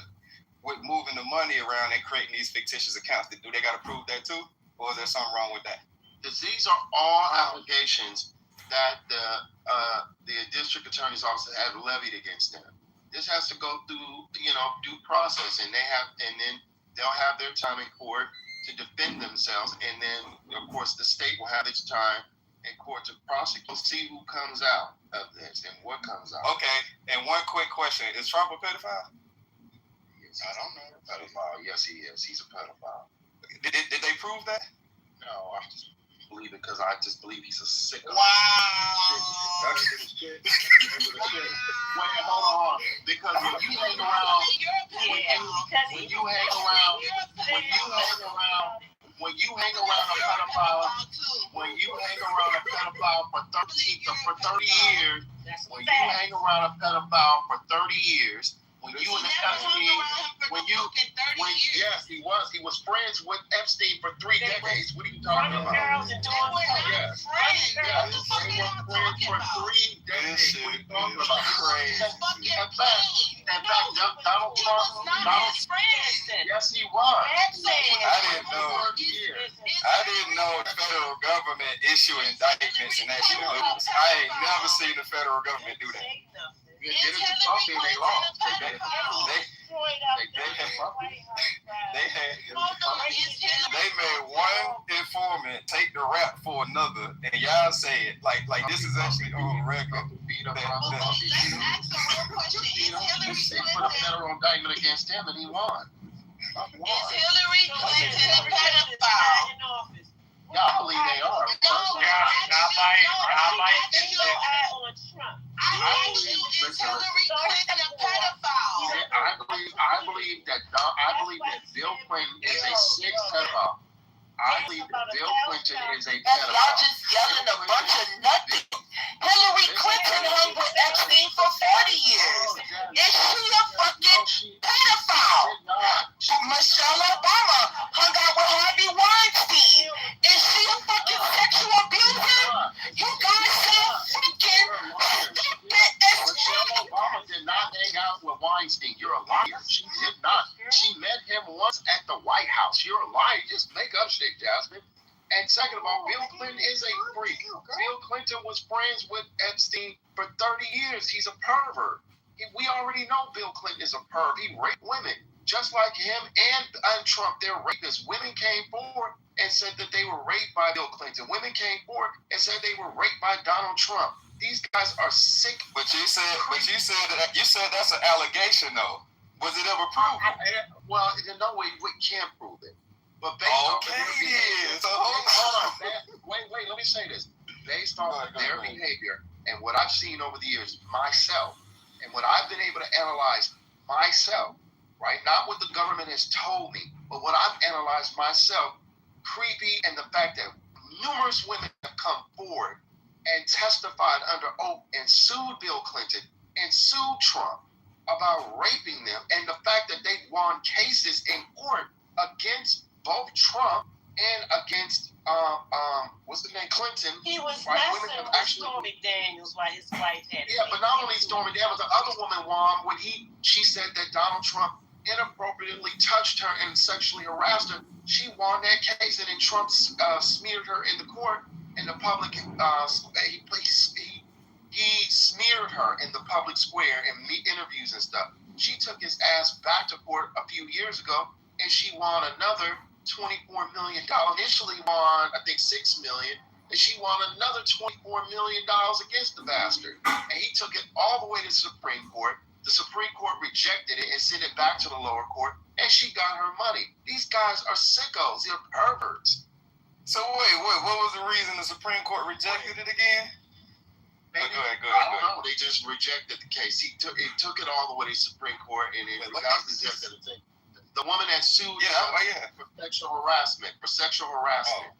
with moving the money around and creating these fictitious accounts? Do they got to prove that too? Or is there something wrong with that? Because these are all allegations that the district attorney's office have levied against them. This has to go through, due process, and then they'll have their time in court to defend themselves, and then of course the state will have its time in court to prosecute. We'll see who comes out of this and what comes out. Okay, and one quick question: is Trump a pedophile? Yes, I don't know. Pedophile? Yes, he is. He's a pedophile. Did they prove that? No, I just believe it because I just believe he's a sicko. Wow. Wait, hold on. Because when you hang around, when you hang around a pedophile for 30 years, when you hang around a pedophile for 30 years, when you in the custody, yes, he was friends with Epstein for 3 decades. What are you talking about? Yes. They were friends for 3 decades. What are you talking about? Crazy. In fact, Donald Trump, yes, he was. I didn't know the federal government issue indictments and that shit. I ain't never seen the federal government do that. They did it to Trump and they lost. They made one informant take the rap for another, and y'all say it like this is actually on record. They put a federal indictment against him and he won. Is Hillary Clinton a pedophile? Yeah, I believe they are. I asked you, is Hillary Clinton a pedophile? I believe that Bill Clinton is a sick pedophile. I believe that Bill Clinton is a pedophile. Y'all just yelling a bunch of nothing. Hillary Clinton hung with Epstein for 40 years. Is she a fucking pedophile? Michelle Obama hung out with Harvey Weinstein. Is she a fucking sexual abuser? You guys so fucking stupid as Michelle Obama did not hang out with Weinstein. You're a liar. She did not. She met him once at the White House. You're a liar. Just make up shit, Jasmine. And second of all, Bill Clinton is a freak. Bill Clinton was friends with Epstein for 30 years. He's a pervert. We already know Bill Clinton is a perv. He raped women. Just like him and Trump, they're rapists. Women came forward and said that they were raped by Bill Clinton. Women came forward and said they were raped by Donald Trump. These guys are sick. But you said that's an allegation though. Was it ever proven? Well, in no way we can't prove it. But based on their behavior, wait, let me say this. Based on their behavior and what I've seen over the years myself, and what I've been able to analyze myself, right? Not what the government has told me, but what I've analyzed myself, creepy, and the fact that numerous women have come forward and testified under oath and sued Bill Clinton and sued Trump about raping them, and the fact that they won cases in court against both Trump and against what's the name, Clinton. He was right? messing with Stormy Daniels while his wife had it. Yeah, but not only Stormy Daniels, the other woman won when she said that Donald Trump inappropriately touched her and sexually harassed her. She won that case, and then Trump smeared her in the court in the public. He smeared her in the public square in interviews and stuff. She took his ass back to court a few years ago, and she won another $24 million. Initially won, I think, $6 million, and she won another $24 million against the bastard. And he took it all the way to the Supreme Court. The Supreme Court rejected it and sent it back to the lower court, and she got her money. These guys are sickos. They're perverts. So wait, what was the reason the Supreme Court rejected it again? Go ahead. I don't know. They just rejected the case. It took it all the way to the Supreme Court, and it got rejected. The woman that sued for sexual harassment.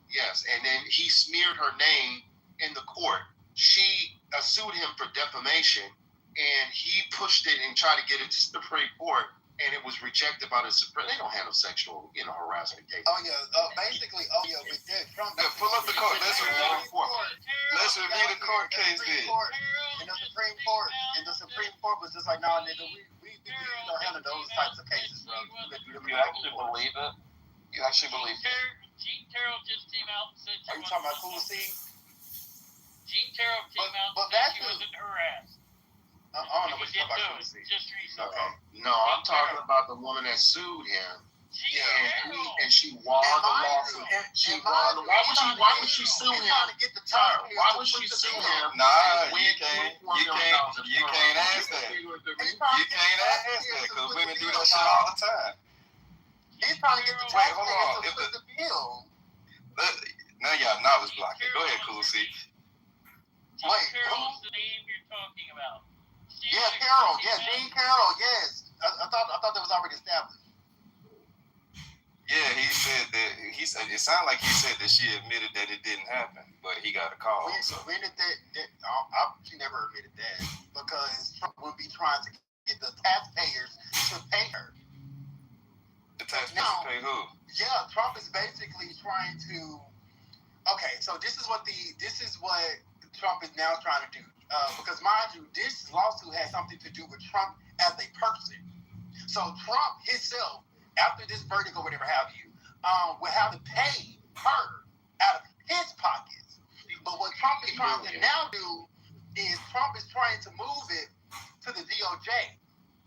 Yes, and then he smeared her name in the court. She sued him for defamation, and he pushed it and tried to get it to the Supreme Court, and it was rejected by the Supreme. They don't handle sexual, harassment cases. Oh yeah, basically, we did. Trump. Pull up the court. Let's review the court case then. And the Supreme Court, was just like, no, nigga, we don't handle those types of cases, bro. You actually believe it? Gene Carroll just came out and said Are you talking about Cool C? Gene Carroll came out and said she wasn't harassed. I don't know what you're talking about. Just recently. No, I'm talking about the woman that sued him. And she won the lawsuit. Why would she sue him? Why would she sue him? Nah, you can't ask that. You can't ask that because women do that shit all the time. He's trying to get the taxpayers to foot the bill. Now y'all knowledge blocking. Go ahead, Cool C. Wait, Carroll's the name you're talking about. Yeah, Carroll. Yeah, Gene Carroll. Yes, I thought that was already established. Yeah, he said it sounded like he said that she admitted that it didn't happen, but he got a call. She never admitted that because Trump would be trying to get the taxpayers to pay her. The taxpayers to pay who? Yeah, Trump is basically trying to. Okay, so this is what Trump is now trying to do. Because mind you, this lawsuit has something to do with Trump as a person. So Trump himself, after this verdict or whatever have you, will have to pay her out of his pockets. But what Trump is trying to now do is Trump is trying to move it to the DOJ.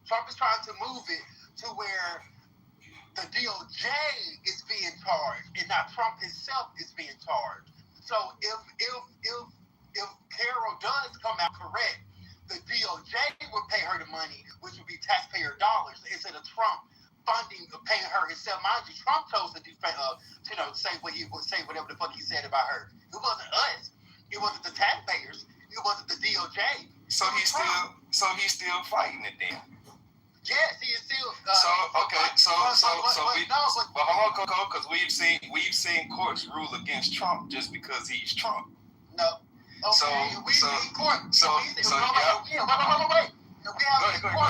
Trump is trying to move it to where the DOJ is being charged and not Trump himself is being charged. So if Carroll does come out correct, the DOJ would pay her the money, which would be taxpayer dollars, instead of Trump funding or paying her himself. Mind you, Trump chose to say what he would say, whatever the fuck he said about her. It wasn't us. It wasn't the taxpayers. It wasn't the DOJ. So he's still fighting it then. Yes, he is still. But hold on, Coco, because we've seen courts rule against Trump just because he's Trump. No. Okay, we have court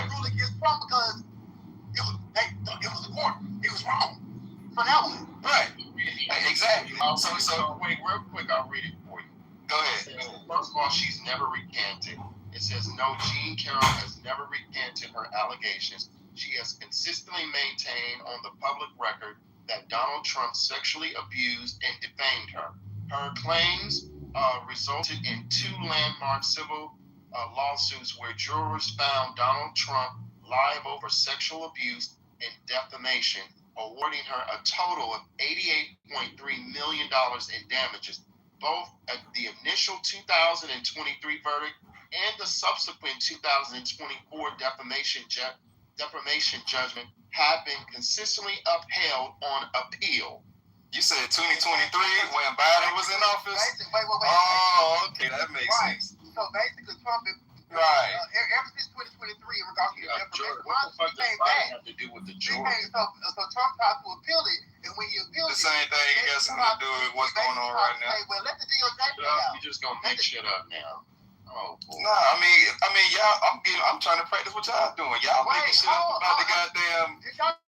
rule against Trump because it was the court. It was wrong. So that was right. Exactly. So wait, real quick, I'll read it for you. Go ahead. First of all, she's never recanted. It says, no, Gene Carroll has never recanted her allegations. She has consistently maintained on the public record that Donald Trump sexually abused and defamed her. Her claims resulted in 2 landmark civil lawsuits where jurors found Donald Trump liable over sexual abuse and defamation, awarding her a total of $88.3 million in damages. Both at the initial 2023 verdict and the subsequent 2024 defamation judgment have been consistently upheld on appeal. You said 2023 when Biden was in office? Wait. Oh, okay, that makes sense. So basically, Trump, right. Ever since 2023, in regards to the defamation, what the fuck does Biden have to do with the jury? So Trump tried to appeal it, and when he appealed the same thing got something to do with what's going on right now. Well, let the DOJ play out. You're just gonna make shit up now. Oh boy. Nah, I mean, y'all. I'm trying to practice what y'all doing. Y'all making shit up about the goddamn.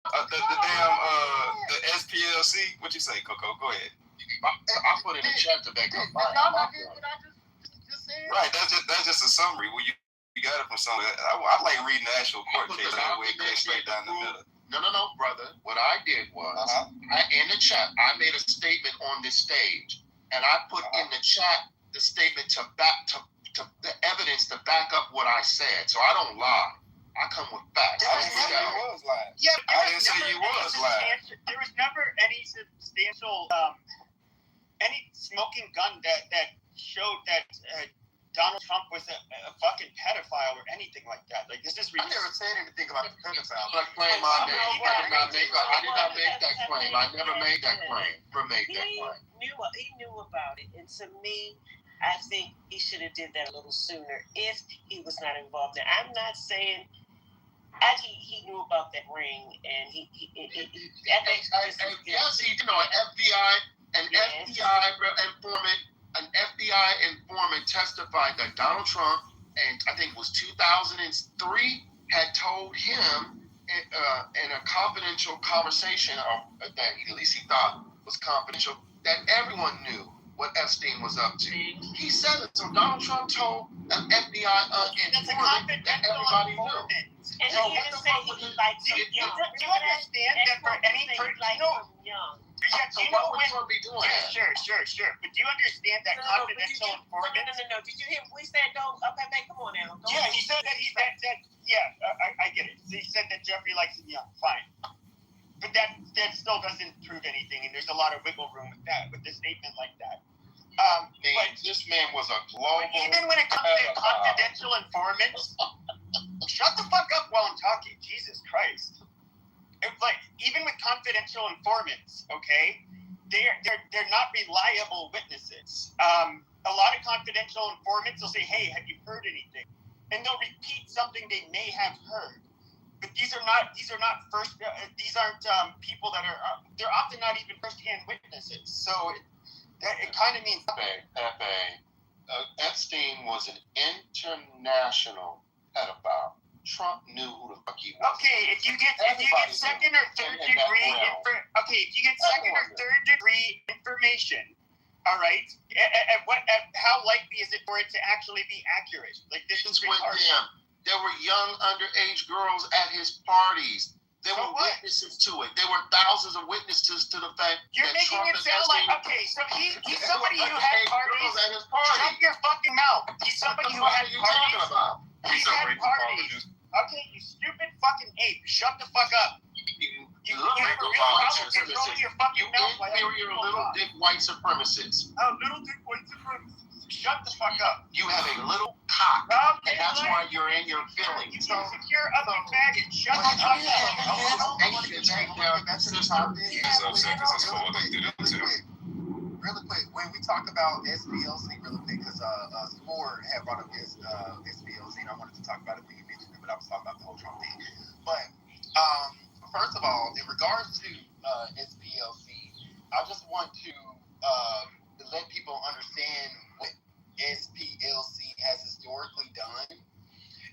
The SPLC. What you say, Coco? Go ahead. I put in the chat to back up. Right. That's just a summary. Well, you got it from somewhere. I like reading the actual court case that way, straight down the middle. No, brother. What I did was, in the chat, I made a statement on this stage, and I put in the chat the statement to the evidence to back up what I said. So I don't lie. I come with facts. I didn't say you was lying. Yeah, I didn't say you was lying. There was never any substantial, any smoking gun that showed that Donald Trump was a fucking pedophile or anything like that. Like, this is I never said anything about the pedophile. That claim I made. I did not make that claim. I never made that claim. He knew about it, and to me, I think he should have did that a little sooner if he was not involved. Now, I'm not saying he knew about that ring, and yes, he an FBI informant testified that Donald Trump, and I think it was 2003, had told him in a confidential conversation, or that at least he thought was confidential, that everyone knew what Epstein was up to. He said it. So Donald Trump told an FBI informant that everybody knew. And so he didn't say he liked him young. Do you understand that for any person, young? Yeah, do you know what Trump be doing? Yeah, sure. But do you understand that confidential informant? No. Did you hear what we said? Don't. Okay, man, come on now. Yeah, he said that I get it. He said that Jeffrey likes him young. Fine. But that still doesn't prove anything, and there's a lot of wiggle room with that, with a statement like that. But this man was a global. Even when it comes to confidential informants, shut the fuck up while I'm talking. Jesus Christ. It's like, even with confidential informants, okay, they're not reliable witnesses. A lot of confidential informants will say, "Hey, have you heard anything?" And they'll repeat something they may have heard. But these aren't people that are. They're often not even first-hand witnesses. So it kind of means. Epstein was an international pedophile. Trump knew who the fuck he was. Okay, if you get second or third degree information, all right. How likely is it for it to actually be accurate? Like, this is retarded. There were young underage girls at his parties. There were witnesses to it. There were thousands of witnesses to the fact you're that making Trump it sound like, okay, so he's somebody who had parties at his party. Shut your fucking mouth. He's somebody who had parties. He's had parties. Okay, you stupid fucking ape. Shut the fuck up. You have a real problem controlling your fucking mouth. You're a little dick white supremacist. Oh, little dick white supremacist. Shut the fuck up. You have a little cock, and that's why you're in your feelings. You secure up your faggot. Shut the fuck up. That's the topic. He's upset because his phone did it too. Really quick, when we talk about SPLC, really quick, because Spore had brought up SPLC, and I wanted to talk about it when you mentioned it, but I was talking about the whole Trump thing. But first of all, in regards to SPLC, I just want to let people understand what SPLC has historically done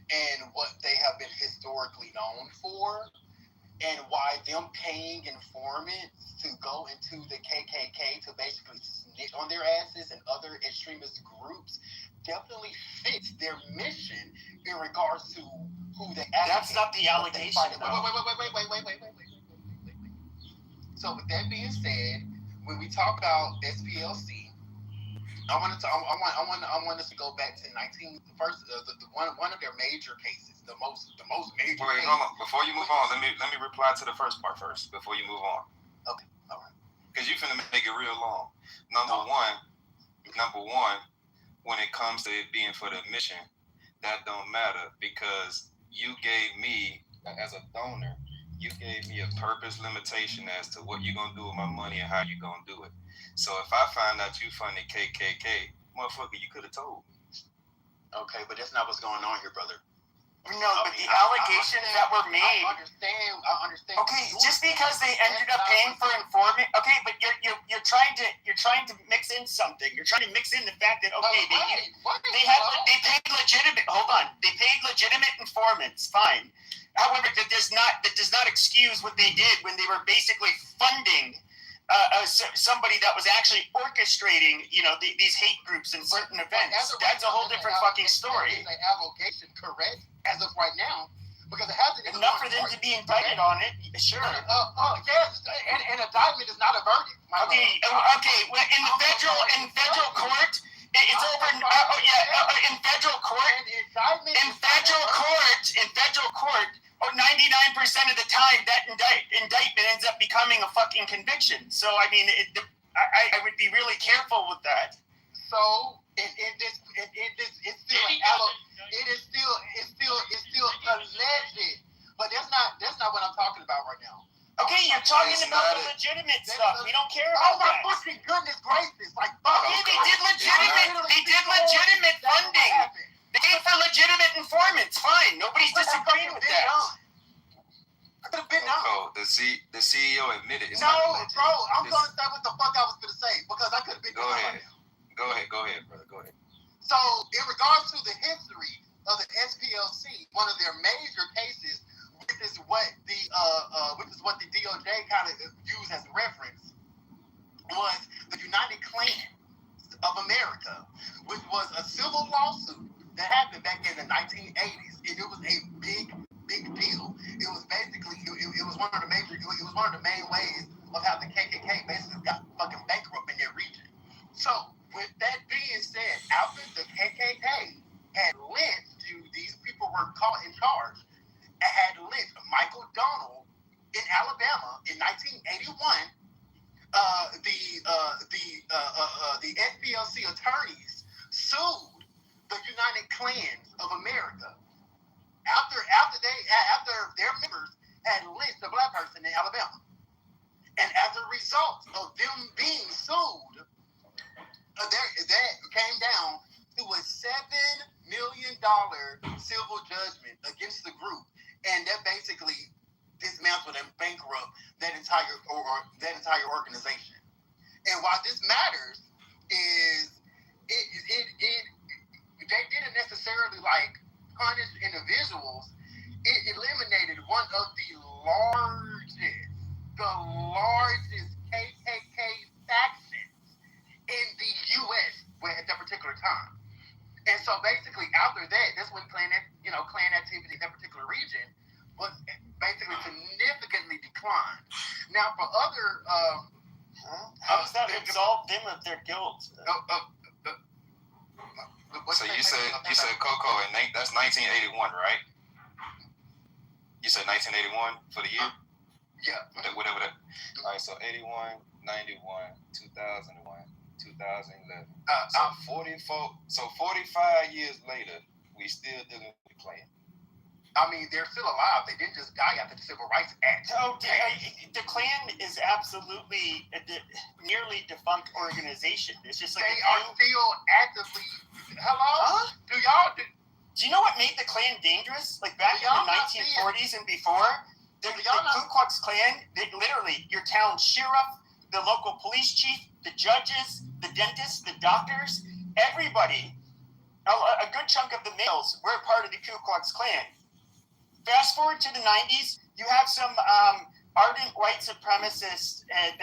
and what they have been historically known for, and why them paying informants to go into the KKK to basically snitch on their asses and other extremist groups definitely fits their mission in regards to who they advocate. That's not the allegation. Wait. So with that being said, when we talk about SPLC, I want us to go back to one of their major cases, the most major. Wait, hold on. Before you move on, let me reply to the first part first. Before you move on. Okay, all right. Because you're finna make it real long. Number one, when it comes to it being for the mission, that don't matter because you gave me as a donor. You gave me a purpose limitation as to what you're going to do with my money and how you're going to do it. So if I find out you funded KKK, motherfucker, you could have told me. Okay, but that's not what's going on here, brother. No, but the allegations that were made. I understand. Okay, just because they ended up paying for informant. Okay, but you're trying to mix in something. You're trying to mix in the fact that they paid legitimate. Hold on, they paid legitimate informants. Fine. However, that does not excuse what they did when they were basically funding somebody that was actually orchestrating, these hate groups and certain events. That's a whole different fucking story. Is the allegation correct as of right now? Because it hasn't enough for them to be indicted on it. Sure. Yes, an indictment is not a verdict. Okay. Well, in federal court, it's over. In federal court. In federal court. 99% of the time, that indictment ends up becoming a fucking conviction. So, I mean, I would be really careful with that. So, It's still alleged, but that's not what I'm talking about right now. Okay, you're talking about the legitimate stuff. We don't care about that. Oh my fucking goodness gracious! Like, Okay, they did legitimate funding. They paid for legitimate informants. Fine, nobody's disagreeing with that. Could have been done. The CEO admitted. No, bro, I'm gonna say what the fuck I was gonna say because I could have been Go ahead, brother. Go ahead. So, in regards to the history of the SPLC, one of their major cases, which is what the DOJ kind of used as a reference, was the United Klan of America, which was a civil lawsuit that happened back in the 1980s, and it was a big deal. It was basically it was one of the main ways of how the KKK basically got fucking bankrupt in their region. So, with that being said, after the KKK had lynched these people were caught in charge, had lynched Michael Donald in Alabama in 1981. The SPLC attorneys sued the United Klans of America after their members had lynched a black person in Alabama, and as a result of them being sued, that came down to a $7 million civil judgment against the group, and that basically dismantled and bankrupt that entire organization. And why this matters is they didn't necessarily punish individuals. It eliminated one of the largest KKK factions in the U.S. at that particular time. And so basically after that, that's when clan activity in that particular region was basically significantly declined. Now for other how does that absolve them of their guilt? So you said Coco, and that's 1981, right? You said 1981 for the year? Yeah. Whatever that. All right, so 81, 91, 2001, 2011. So 45 years later, we still dealing with the Klan. I mean, they're still alive. They didn't just die after the Civil Rights Act. The Klan is absolutely a nearly defunct organization. It's just like they are still actively. Hello? Huh? Do you know what made the Klan dangerous? Like back in the 1940s and before, the Ku Klux Klan, literally your town sheriff, the local police chief, the judges, the dentists, the doctors, everybody, a good chunk of the males were part of the Ku Klux Klan. Fast forward to the 90s, you have some ardent white supremacists and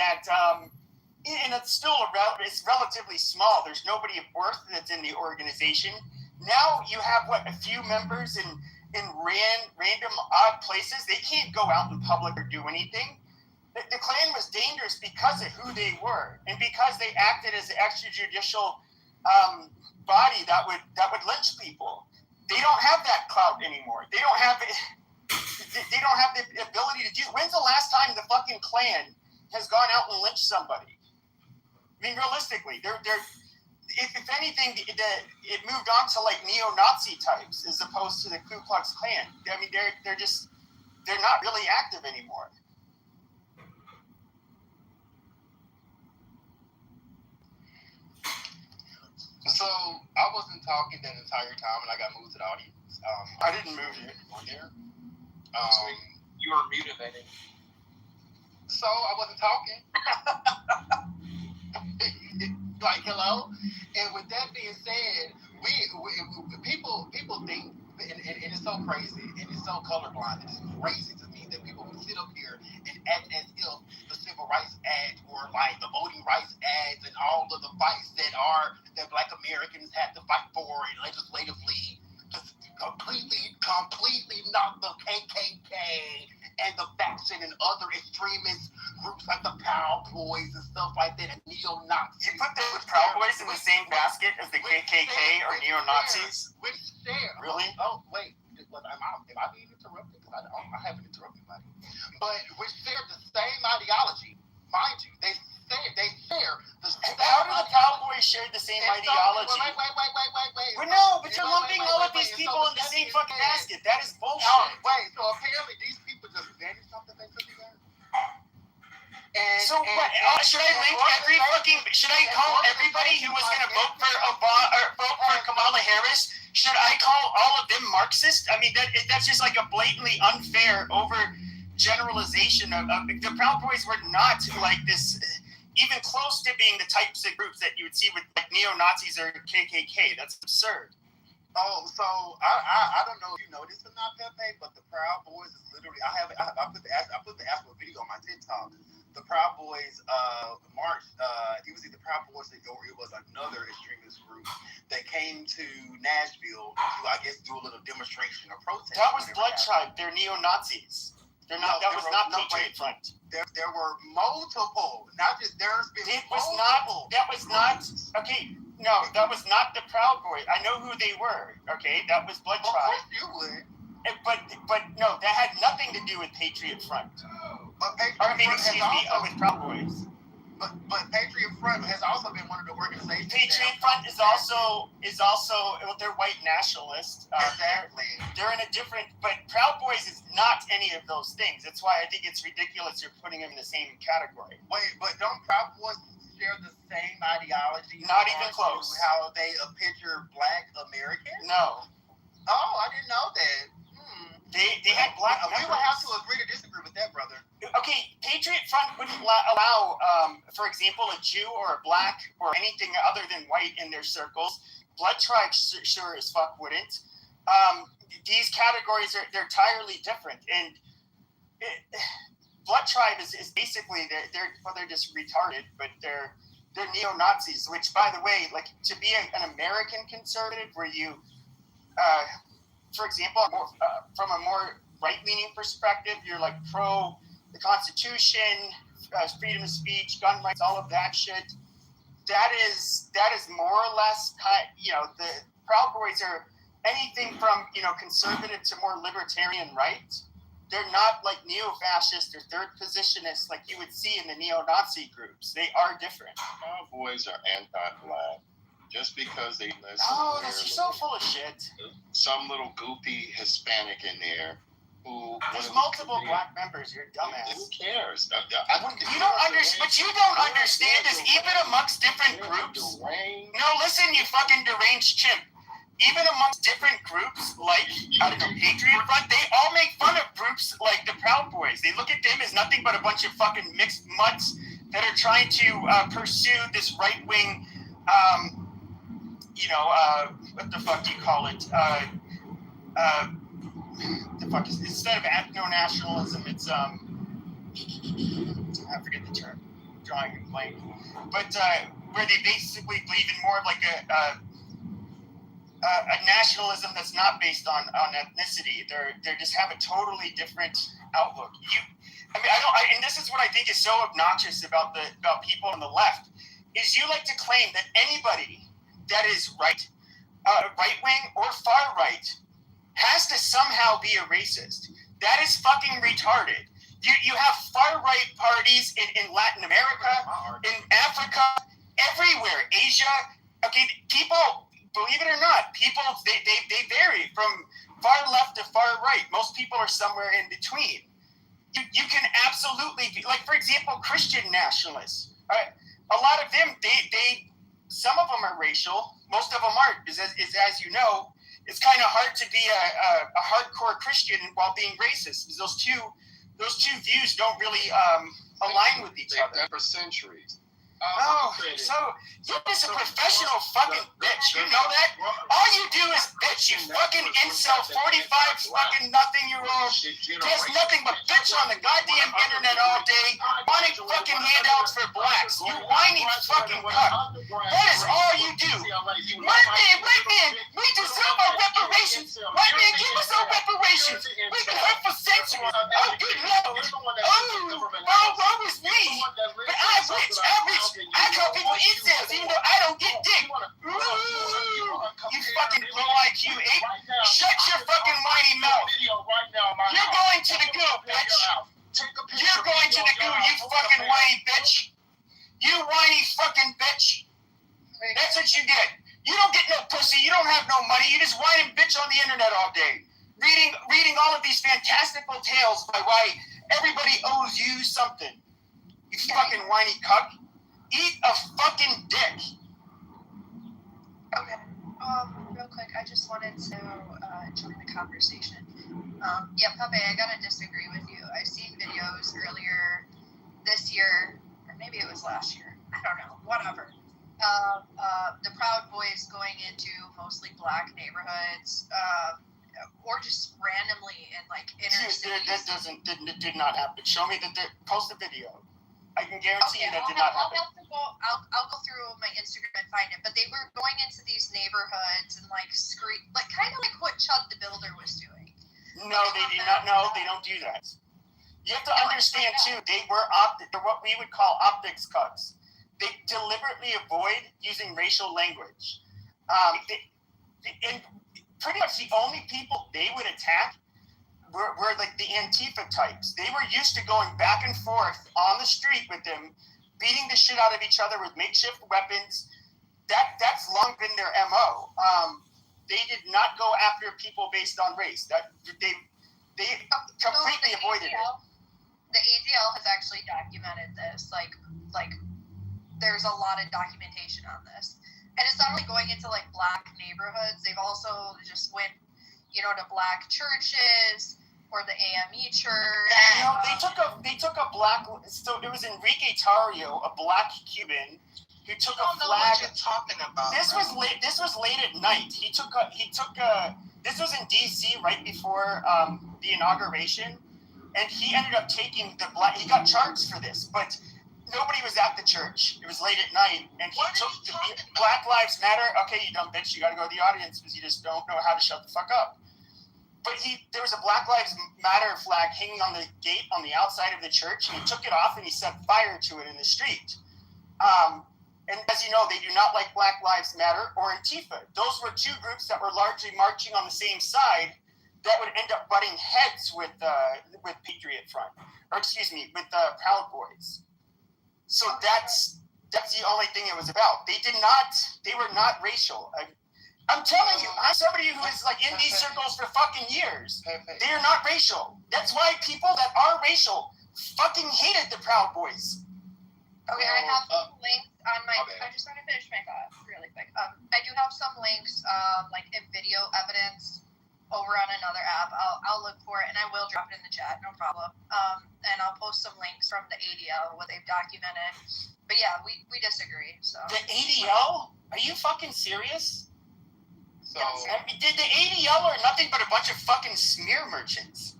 it's still it's relatively small. There's nobody of worth that's in the organization. Now you have a few members in random odd places. They can't go out in public or do anything. The Klan was dangerous because of who they were and because they acted as an extrajudicial body that would lynch people. They don't have that clout anymore. They don't have the ability to do. When's the last time the fucking Klan has gone out and lynched somebody? I mean, realistically, if anything, it moved on to neo-Nazi types as opposed to the Ku Klux Klan. I mean, they're not really active anymore. So I wasn't talking that entire time, and I got moved to the audience. I didn't move you. You were muted, I think. So I wasn't talking. Hello. And with that being said, we people think, and it's so crazy, and it's so colorblind. It's crazy to me that people would sit up here and act as if the Civil Rights Act or the Voting Rights Act and all of the fights that Black Americans had to fight for and legislatively just completely knock the KKK and the faction and other extremist groups like the Proud Boys and stuff like that and neo-Nazis. You put the Proud Boys in the same basket as the KKK or neo-Nazis? Which share? Really? Oh, wait. Am I being interrupted? Because I haven't interrupted anybody. But which share the same ideology. Mind you, they share the same How do the Proud Boys shared the same ideology. Wait. But no, but you're lumping all of these people in the same fucking basket. That is bullshit. Wait, so apparently these people just vanished off the face of the earth? Should I link every fucking? Should I call everybody who was gonna vote for Obama or vote for Kamala Harris? Should I call all of them Marxist? I mean, that's just like a blatantly unfair overgeneralization of the Proud Boys were not like this, even close to being the types of groups that you would see with like neo-Nazis or KKK. That's absurd. Oh, so I don't know if you know this or not, Pepe, but the Proud Boys is literally I put the actual video on my TikTok. The Proud Boys march. It was either Proud Boys or it was another extremist group that came to Nashville to, I guess, do a little demonstration or protest. That was Blood Tribe. They're neo-Nazis. They're not. That was not Patriot Front. There were multiple. Not just there's been. It was multiple. That was not. Okay. No, that was not the Proud Boys. I know who they were. Okay, that was Blood Tribe. Of course you would. But no, that had nothing to do with Patriot Front. But with Proud Boys. But Patriot Front has also been one of the organizations. Patriot Front is also they're white nationalists. Exactly. They're in a different. But Proud Boys is not any of those things. That's why I think it's ridiculous you're putting them in the same category. Wait, but don't Proud Boys share the same ideology? Not even close. How they picture Black Americans? No. Oh, I didn't know that. They had black members. We would have to agree to disagree with that, brother. Okay, Patriot Front wouldn't allow, for example, a Jew or a black or anything other than white in their circles. Blood Tribe sure as fuck wouldn't. These categories they're entirely different, and Blood Tribe is basically they're just retarded, but they're neo-Nazis. Which, by the way, like to be an American conservative, where you for example, from a more right-leaning perspective, you're like pro the Constitution, freedom of speech, gun rights, all of that shit. That is more or less, the Proud Boys are anything from conservative to more libertarian right. They're not like neo-fascist or third positionists like you would see in the neo-Nazi groups. They are different. Proud Boys are anti-black. Just because they listen. Oh, that's so full of shit. Some little goopy Hispanic in there who. There's multiple black members. You're a dumbass. Who cares? You don't understand. What you don't understand is even amongst different groups. No, listen, you fucking deranged chimp. Even amongst different groups, like I don't know, Patriot Front, they all make fun of groups like the Proud Boys. They look at them as nothing but a bunch of fucking mixed mutts that are trying to pursue this right wing. What the fuck do you call it? The fuck is instead of ethno-nationalism, it's I forget the term, drawing a blank. But where they basically believe in more of like a nationalism that's not based on ethnicity. They just have a totally different outlook. And this is what I think is so obnoxious about people on the left, is you like to claim that anybody that is right wing or far right has to somehow be a racist. That is fucking retarded. You have far right parties in Latin America, in Africa, everywhere, Asia. Okay, people, believe it or not, they vary from far left to far right. Most people are somewhere in between. You can absolutely be, like, for example, Christian nationalists. A lot of them, some of them are racial. Most of them aren't. As you know, it's kind of hard to be a hardcore Christian while being racist. Because those two views don't really align with each other. For centuries. So you're just a professional fucking bitch. You know that? All you do is bitch. You fucking incel 45 fucking nothing-year-old. Does nothing but bitch on the goddamn internet all day, wanting fucking handouts for blacks. You whiny fucking cuck. That is all you do. White man, we deserve our reparations. White man, give us our reparations. We've been hurt for centuries. Oh, good lord. Oh, woe is me. But I'm rich. I call people incels even though I don't get dick. Ooh, you fucking low IQ ape. Shut your fucking whiny mouth. You're going to the goo, bitch. You're going to the goo, you fucking whiny bitch. You whiny fucking bitch. That's what you get. You don't get no pussy. You don't have no money. You just whine and bitch on the internet all day. Reading all of these fantastical tales by why everybody owes you something. You fucking whiny cuck. Eat a fucking dick. Okay. Real quick, I just wanted to join the conversation. Yeah, Pepe, I gotta disagree with you. I've seen videos earlier this year, or maybe it was last year. I don't know. Whatever. The Proud Boys going into mostly black neighborhoods, or just randomly in like inner cities. That did not happen. Show me post the video. I can guarantee you that did not happen. I'll go through my Instagram and find it. But they were going into these neighborhoods and like kind of like what Chud the Builder was doing. No, they did not. No, they don't do that. You have to understand too. They're what we would call optics cucks. They deliberately avoid using racial language. And pretty much the only people they would attack were like the Antifa types. They were used to going back and forth on the street with them, beating the shit out of each other with makeshift weapons. That's long been their MO. They did not go after people based on race. They completely avoided it. The ADL has actually documented this. Like there's a lot of documentation on this. And it's not only going into like black neighborhoods, they've also just went, to black churches or the AME church. They took a black, so it was Enrique Tarrio, a black Cuban, who took a flag. What you're talking about. This was late at night. This was in DC right before the inauguration, and he ended up taking the black. He got charged for this, but nobody was at the church. It was late at night, and he took the Black Lives Matter. Okay, you dumb bitch, you got to go to the audience because you just don't know how to shut the fuck up. But there was a Black Lives Matter flag hanging on the gate on the outside of the church, and he took it off and he set fire to it in the street. And as you know, they do not like Black Lives Matter or Antifa. Those were two groups that were largely marching on the same side that would end up butting heads with Patriot Front, with Proud Boys. So that's the only thing it was about. They were not racial. I'm telling you, I'm somebody who is like in these circles for fucking years. They are not racial. That's why people that are racial fucking hated the Proud Boys. Okay, I have some links on my. I just want to finish my thought really quick. I do have some links, like in video evidence, over on another app. I'll look for it and I will drop it in the chat, no problem. And I'll post some links from the ADL what they've documented. But yeah, we disagree. So the ADL? Are you fucking serious? So did the ADL are nothing but a bunch of fucking smear merchants?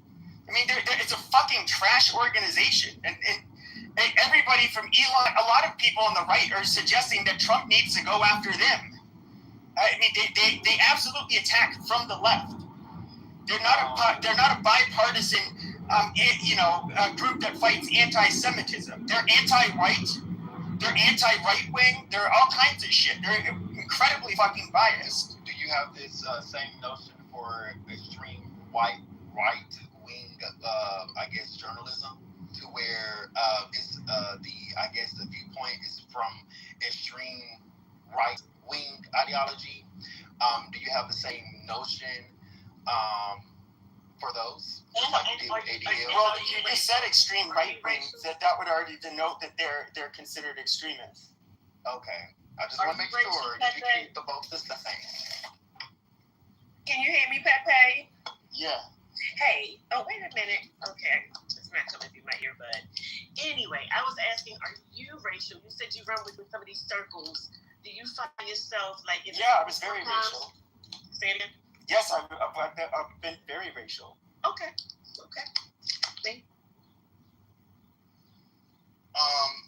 I mean, it's a fucking trash organization, and everybody from Elon, a lot of people on the right are suggesting that Trump needs to go after them. I mean, they absolutely attack from the left. They're not a bipartisan, group that fights anti-Semitism. They're anti-white. They're anti-right wing. They're all kinds of shit. They're incredibly fucking biased. Do you have this same notion for extreme right wing, journalism, to where the viewpoint is from extreme right wing ideology? Do you have the same notion for those? Like you did with ADL? Well, you just said extreme right wing. That would already denote that they're considered extremists. Okay, I just want to make sure that you keep the both the same. Can you hear me, Pepe? Yeah. Hey, wait a minute. Okay, it's not coming through my earbud. Anyway, I was asking, are you racial? You said you run with some of these circles. Do you find yourself like? Yeah, I was very racial. Say it again? Yes, I've been very racial. Okay. Thank you.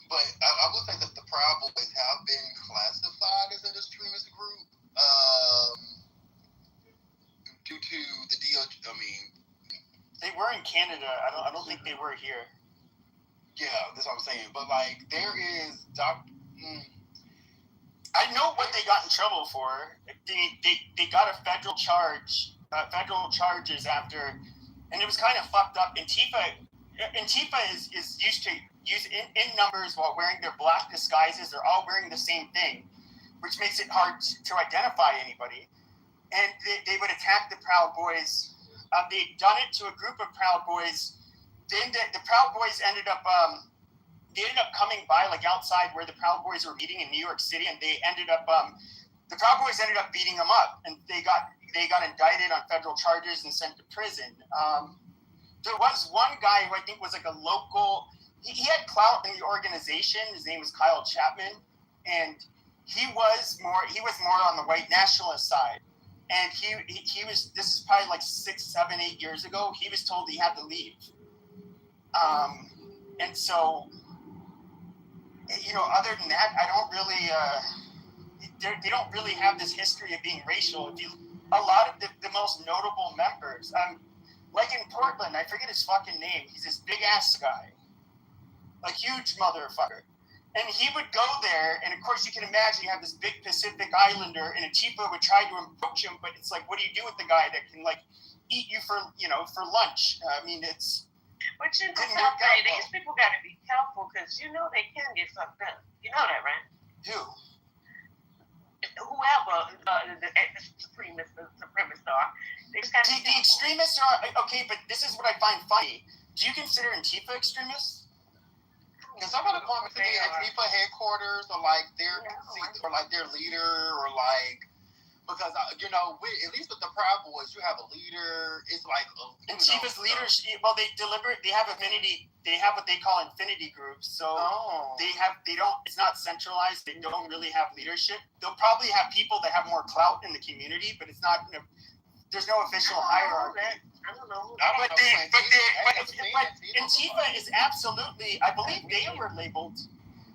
But I would say that the Proud Boys have been classified as an extremist group due to the deal. I mean, they were in Canada. I don't think they were here. Yeah, that's what I'm saying. But like, there is I know what they got in trouble for. They got a federal charges after, and it was kind of fucked up. Antifa is used to use in numbers while wearing their black disguises. They're all wearing the same thing. which makes it hard to identify anybody. And they would attack the Proud Boys. They'd done it to a group of Proud Boys. Then the Proud Boys ended up coming by like outside where the Proud Boys were meeting in New York City, and they ended up the Proud Boys ended up beating them up, and they got indicted on federal charges and sent to prison. There was one guy who I think was like a local. He had clout in the organization. His name was Kyle Chapman, and he was more on the white nationalist side. And he was. This is probably like 6, 7, 8 years ago. He was told he had to leave. And so, other than that, I don't really. They don't really have this history of being racial. A lot of the most notable members, like in Portland, I forget his fucking name. He's this big ass guy, a huge motherfucker. And he would go there, and of course you can imagine you have this big Pacific Islander, and Antifa would try to approach him, but it's like, what do you do with the guy that can like eat you for lunch? I mean, it's. But these people got to be careful because they can get fucked up. You know that, right? Who? Whoever the supremacists are. The extremists are okay, but this is what I find funny. Do you consider Antifa extremists? Because I'm gonna come to the Antifa headquarters or like their seats or like their leader or like because at least with the Proud Boys you have a leader. It's like Antifa's leaders. Well, they have affinity. They have what they call infinity groups. So they don't. It's not centralized. They don't really have leadership. They'll probably have people that have more clout in the community, but it's not. There's no official hierarchy. I don't know. But Antifa is absolutely. I believe they were labeled.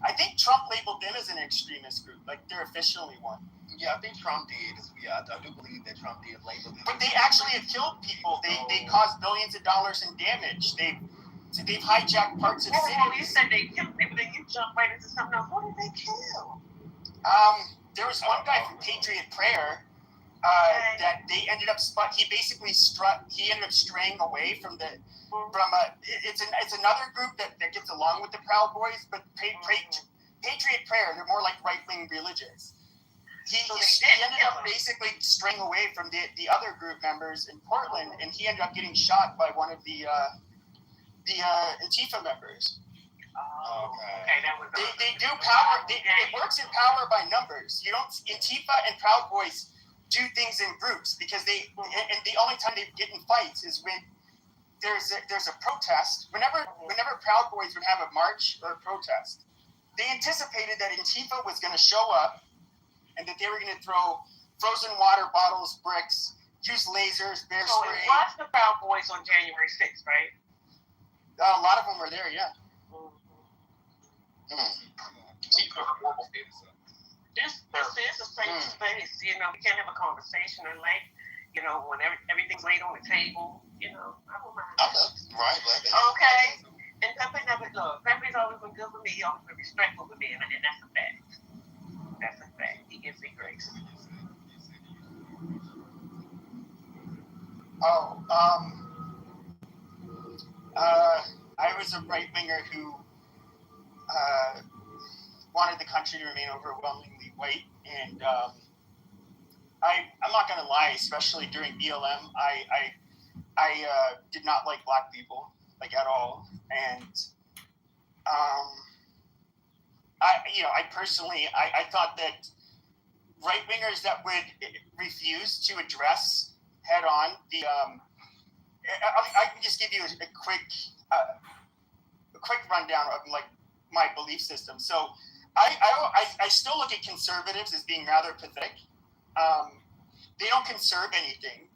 I think Trump labeled them as an extremist group. Like they're officially one. Yeah, I think Trump did. Yeah, I do believe that Trump did label them. But they actually have killed people. They caused billions of dollars in damage. They've hijacked parts of cities. You said they killed people, then you jump right into something else. What did they kill? There was one guy from Patriot Prayer that they ended up he ended up straying away from it's another group that gets along with the Proud Boys, but Patriot Prayer, they're more like right-wing religious. He ended up basically straying away from the other group members in Portland, and he ended up getting shot by one of the Antifa members. They do power. It works in power by numbers. Antifa and Proud Boys do things in groups because and the only time they get in fights is when there's a protest. Whenever Proud Boys would have a march or a protest, they anticipated that Antifa was going to show up and that they were going to throw frozen water bottles, bricks, use lasers, bear spray. So watch the Proud Boys on January 6th, right? A lot of them were there, yeah. This is a safe space. We can't have a conversation and when everything's laid on the table. I don't mind. Right. Okay. And Pepe's always been good with me. He's always been respectful with me, and that's a fact. That's a fact. He gives me grace. I was a right-winger who wanted the country to remain overwhelmingly white, and I'm not going to lie, especially during BLM, I did not like black people, like at all, and I personally thought that right-wingers that would refuse to address head-on I can just give you a quick rundown of like my belief system. So I still look at conservatives as being rather pathetic. They don't conserve anything.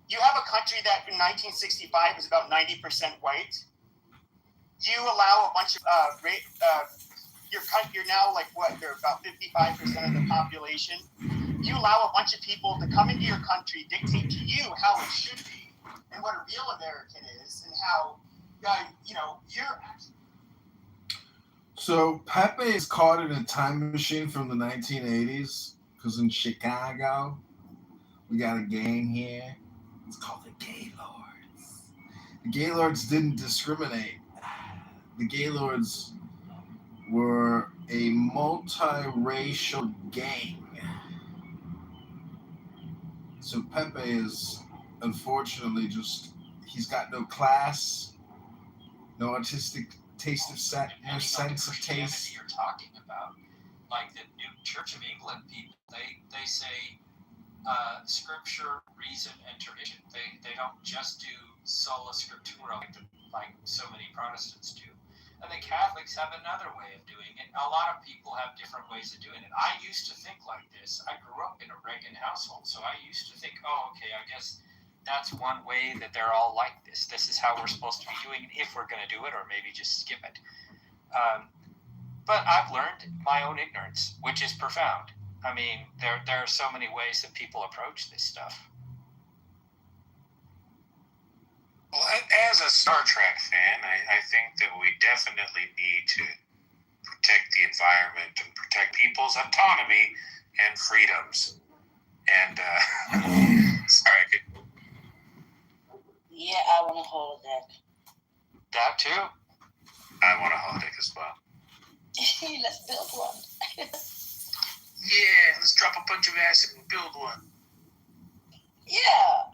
You have a country that in 1965 was about 90% white. You allow a bunch of you're now like what? They're about 55% of the population. You allow a bunch of people to come into your country, dictate to you how it should be, and what a real American is, and how you're actually. So Pepe is caught in a time machine from the 1980s because in Chicago we got a gang here. It's called the Gaylords. The Gaylords didn't discriminate. The Gaylords were a multiracial gang. So Pepe is unfortunately he's got no class, no artistic taste of no sense of taste. You're talking about, like the New Church of England people, they say scripture, reason, and tradition. They don't just do sola scriptura like so many Protestants do. And the Catholics have another way of doing it. A lot of people have different ways of doing it. I used to think like this. I grew up in a Reagan household, so I used to think, oh, okay, I guess that's one way that they're all like this. This is how we're supposed to be doing it if we're going to do it, or maybe just skip it. But I've learned my own ignorance, which is profound. I mean, there are so many ways that people approach this stuff. Well, as a Star Trek fan, I think that we definitely need to protect the environment and protect people's autonomy and freedoms. And, sorry. Yeah, I want a holodeck. That too. I want a holodeck as well. Let's build one. Yeah, let's drop a bunch of acid and build one. Yeah.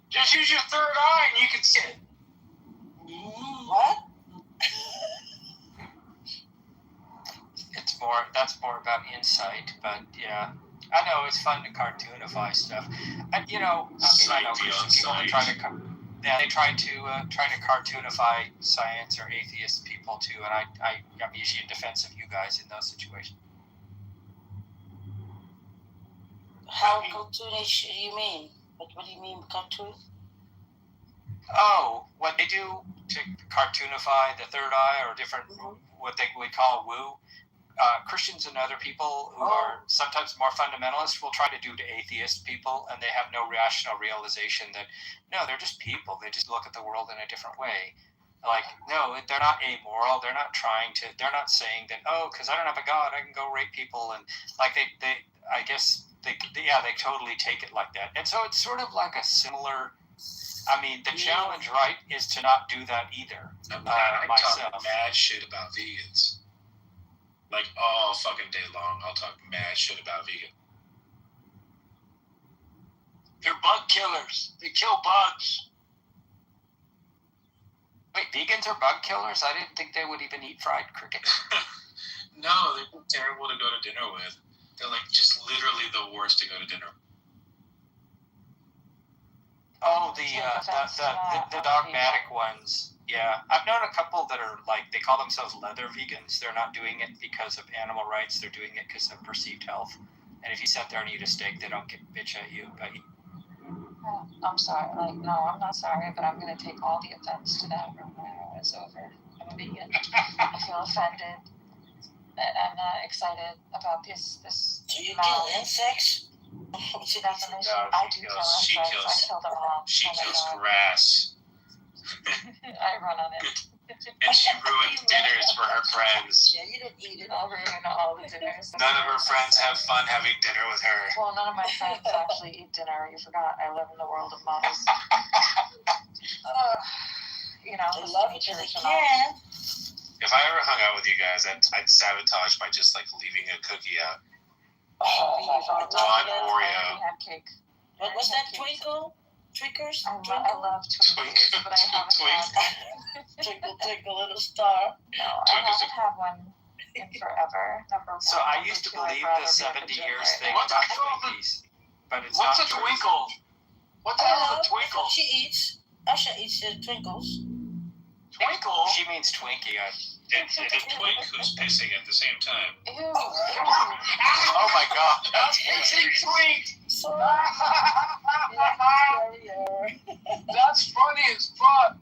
Just use your third eye and you can see it. What? That's more about insight, but yeah. I know it's fun to cartoonify stuff. And I know Christian people try to cartoonify science or atheist people too, and I'm usually in defense of you guys in those situations. How cartoonish do you mean? What do you mean cartoon? Oh, what they do to cartoonify the third eye or different, what we call woo. Christians and other people who are sometimes more fundamentalist will try to do to atheist people, and they have no rational realization that, no, they're just people. They just look at the world in a different way. Like, no, they're not amoral. They're not they're not saying that, oh, because I don't have a God, I can go rape people. And like they totally take it like that. And so it's sort of like a similar, I mean, the challenge, right, is to not do that either. I myself. talk mad shit about vegans. Like, all fucking day long, I'll talk mad shit about vegan. They're bug killers. They kill bugs. Wait, vegans are bug killers? I didn't think they would even eat fried cricket. No, they're terrible to go to dinner with. They're like just literally the worst to go to dinner with. Oh, the dogmatic ones. Yeah, I've known a couple that are like, they call themselves leather vegans. They're not doing it because of animal rights. They're doing it because of perceived health. And if you sit there and eat a steak, they don't bitch at you. But I'm sorry. Like, no, I'm not sorry, but I'm going to take all the offense to that from now. It's over. I'm a vegan. I feel offended. I'm not excited about this. Do you kill insects? Definition. I do kill insects. I kill them all. She kills grass. I run on it. And she ruins dinners for her friends. Yeah, you didn't eat it. I'll ruin all the dinners. None of her friends have fun having dinner with her. Well, none of my friends actually eat dinner. You forgot. I live in the world of models. They love it because they can. If I ever hung out with you guys, I'd sabotage by just like leaving a cookie out. One Oreo. Cake. What was that, Twinkle? Twinkers? I love Twinkles, but I haven't had Twinkle, twinkle, little star. No, I haven't had one in forever. So I used to believe the 70 years thing about Twinkies, but it's What's not a true. twinkle? What the hell is a twinkle? She eats. Asha eats Twinkles. Twinkle? She means Twinkie. It's a twink who's pissing at the same time. Ew. Oh my god. That's pissing twink! That's funny as fuck.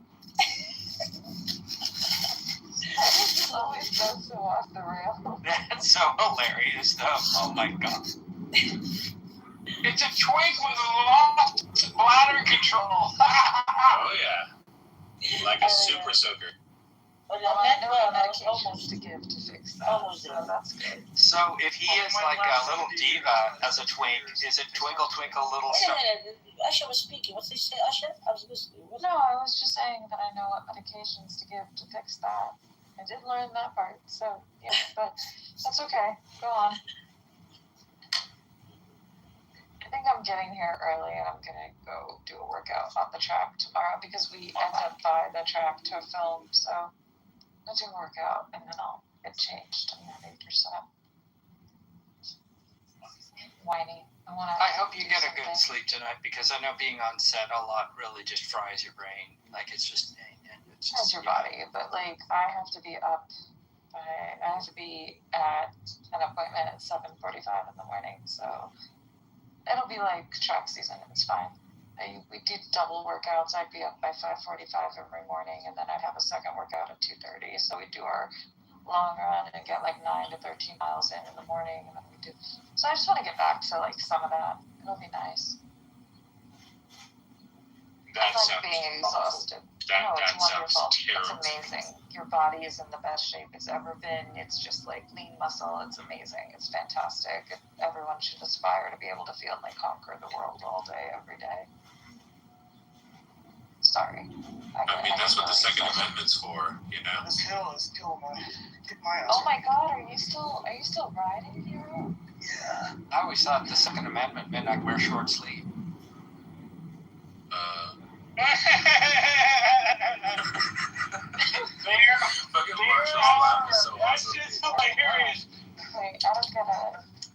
This always goes so off the rail. That's so hilarious, though. Oh my god. It's a twink with a lost bladder control. Oh yeah. Like a super soaker. But Well, I I meant know well, medications to give to fix that, almost so there. that's good. So if he is like a little diva as a twink, is it Twinkle Twinkle Little Wait a Star? minute, Usher was speaking. What's he say, Usher? I was listening. No, I was just saying that I know what medications to give to fix that. I did learn that part, so yeah, but that's okay. Go on. I think I'm getting here early and I'm gonna go do a workout on the track tomorrow because we end up by the track to film, so I'll do a workout and then I'll get changed and ready for set. Whiny. I hope you get a good sleep tonight because I know being on set a lot really just fries your brain. Like it's just It's your body, but like I have to be up. I have to be at an appointment at 7:45 in the morning, so it'll be like track season. It's fine. We did double workouts. I'd be up by 5:45 every morning, and then I'd have a second workout at 2:30. So we do our long run and get like 9 to 13 miles in the morning, and then we do. So I just want to get back to like some of that. It'll be nice. That It's sounds like being exhausted. That It's sounds wonderful. terrible. It's amazing. Your body is in the best shape it's ever been. It's just like lean muscle. It's amazing. It's fantastic. Everyone should aspire to be able to feel like conquer the world all day, every day. Sorry. I mean, that's what the Second Amendment's for, you know? This hill is killing my ass. Oh my God! Are you still riding here? Yeah. I always thought the Second Amendment meant I wear short sleeve. Fucking Marshall's laugh is so awesome. That's just hilarious. Wait, I don't get it.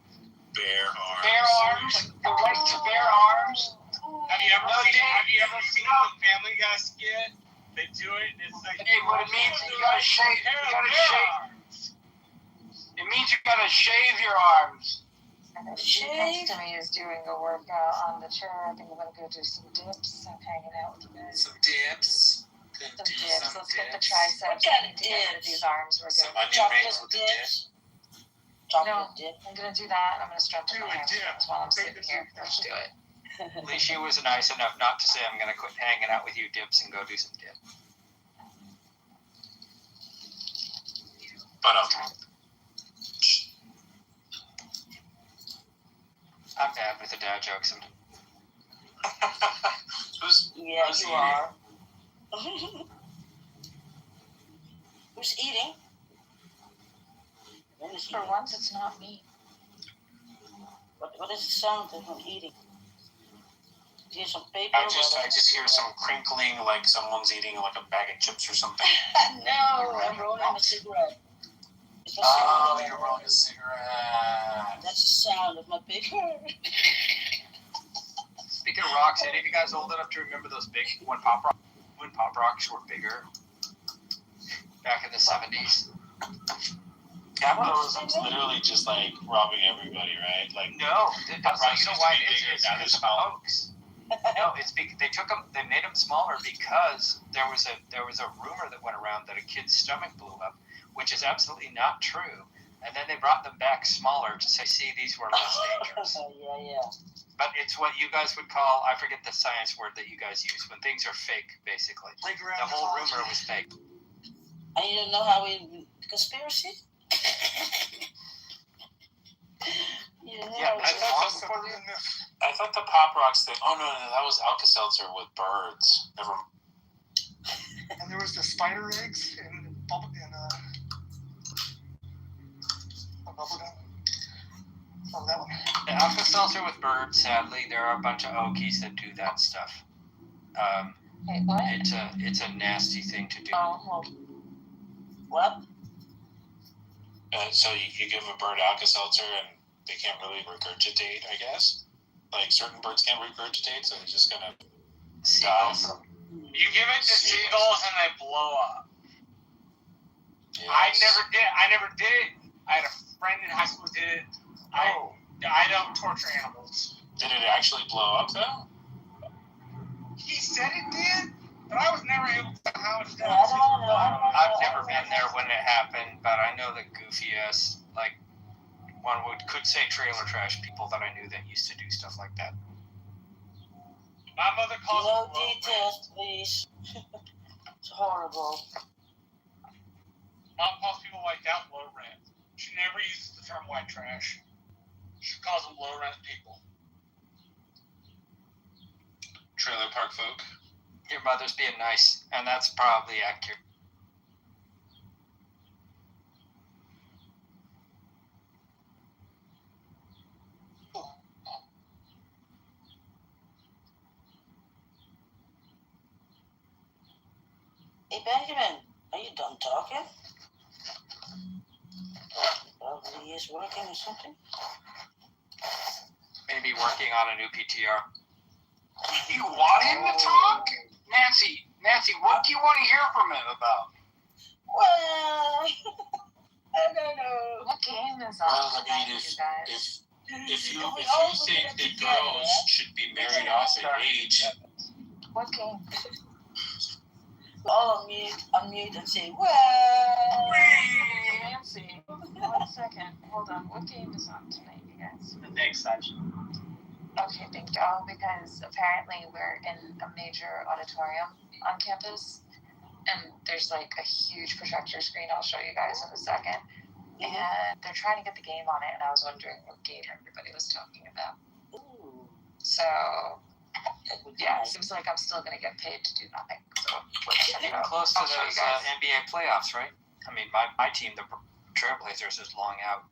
Bare arms. Bare arms. The right to bear arms. Have you ever seen the Family Guy skit? They do it. And it's like, Hey, what it means is you gotta shave. It means you gotta shave your arms. And then next to me is doing a workout on the chair. I think I'm gonna go do some dips. I'm hanging out with you guys. Some dips. Some dips. Let's get the triceps. What kind of together. dips? These arms were Some good. onion rings with the dip. Chocolate dip. I'm gonna do that. I'm gonna stretch my hamstrings while I'm sitting here. Let's do it. At least she was nice enough not to say I'm gonna quit hanging out with you dips and go do some dip. But I'm bad with the dad jokes. who's Yeah, who's you eating? are. Who's eating? For once, it's not me. What is the sound of him eating? Do you hear some paper? I just hear some crinkling, like someone's eating like a bag of chips or something. No, I'm rolling a cigarette. It's a Oh, cigarette. you're rolling a cigarette. That's the sound of my paper. Speaking of rocks, any of you guys old enough to remember those big when pop rocks were bigger back in the 70s? Capitalism's literally just like robbing everybody, right? Like No, pop rocks you know used to why be it bigger, is? now they're It's a smaller. hoax. No, it's because they made them smaller because there was a rumor that went around that a kid's stomach blew up, which is absolutely not true. And then they brought them back smaller to say, see, these were less dangerous. Yeah. But it's what you guys would call, I forget the science word that you guys use, when things are fake, basically. The whole rumor was fake. I need to know how we conspiracy. Yeah, I thought the pop rocks thing. Oh no, that was Alka-Seltzer with birds. Never. And there was the spider eggs and bubble gum. Oh, that one. The Alka-Seltzer with birds, sadly, there are a bunch of Okies that do that stuff. Wait, what? It's a nasty thing to do. Oh, well, What? So you give a bird Alka-Seltzer and they can't really regurgitate, I guess. Like certain birds can't regurgitate, so they're just gonna die. You give it to seagulls and they blow up. Yes. I never did it. I had a friend in high school who did it. I don't torture animals. Did it actually blow up though? He said it did, but I was never able to how it's done. I've never been there when it happened, but I know that goofy ass, like, could say trailer trash people that I knew that used to do stuff like that. My mother calls No details, please. It's horrible. calls people white out low rent. She never uses the term white trash. She calls them low rent people. Trailer park folk. Your mother's being nice, and that's probably accurate. Hey, Benjamin, are you done talking? Probably he is working or something. Maybe working on a new PTR. You want him to talk? Nancy, what do you want to hear from him about? Well, I don't know. What game is Well, on I mean, tonight, you guys? if you think that girls should be married off at age, What game? All unmute and say, well. Nancy, 1 second. Hold on. What game is on tonight, you guys? The next section. Okay, thank you. Oh, because apparently we're in a major auditorium on campus, and there's like a huge projector screen. I'll show you guys in a second. And they're trying to get the game on it, and I was wondering what game everybody was talking about. Ooh. So, yeah, it seems like I'm still going to get paid to do nothing. So, Getting close to those NBA playoffs, right? I mean, my team, the Trailblazers, is long out.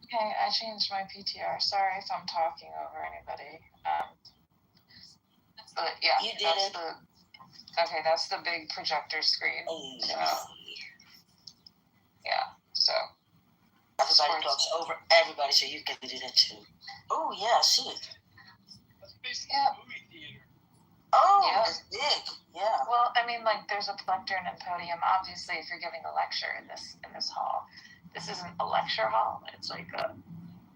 Okay, I changed my PTR. Sorry if I'm talking over anybody. But yeah, You did it. That's the big projector screen. So, yeah, so. Everybody talks over everybody, so you can do that too. Oh, yeah, I see it. That's basically a movie theater. Oh, Yeah. it's big. Yeah. Well, I mean, like, there's a lectern and podium. Obviously, if you're giving a lecture in this hall, this isn't a lecture hall. It's like a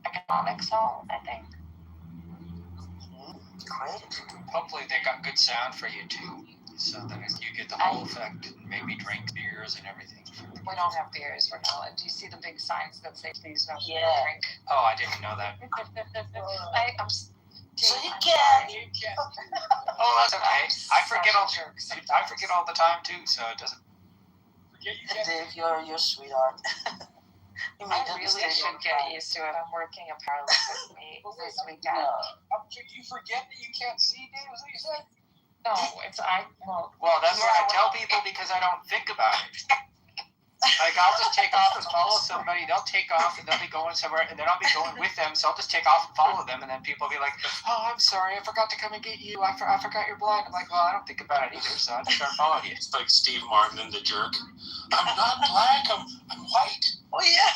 economics hall, I think. Great. Hopefully they got good sound for you too, so that you get the whole effect. Maybe drink beers and everything. We don't have beers. We're not. Do you see the big signs that say please no drink? Oh, I didn't know that. So you can. Oh, that's okay. I forget all the time too, so it doesn't. Dave, you're a sweetheart. I really should get used to it. I'm working a Paralympic meet this weekend. You forget that you can't see, Dave? Is that what you said? No, Well, that's what I tell people because I don't think about it. Like, I'll just take off and follow somebody. They'll take off and they'll be going somewhere, and then I'll be going with them. So I'll just take off and follow them, and then people will be like, "Oh, I'm sorry, I forgot to come and get you. I forgot you're blind." I'm like, "Well, I don't think about it either, so I just start following you." it's like Steve Martin and the Jerk. I'm not black. I'm white. Oh yeah.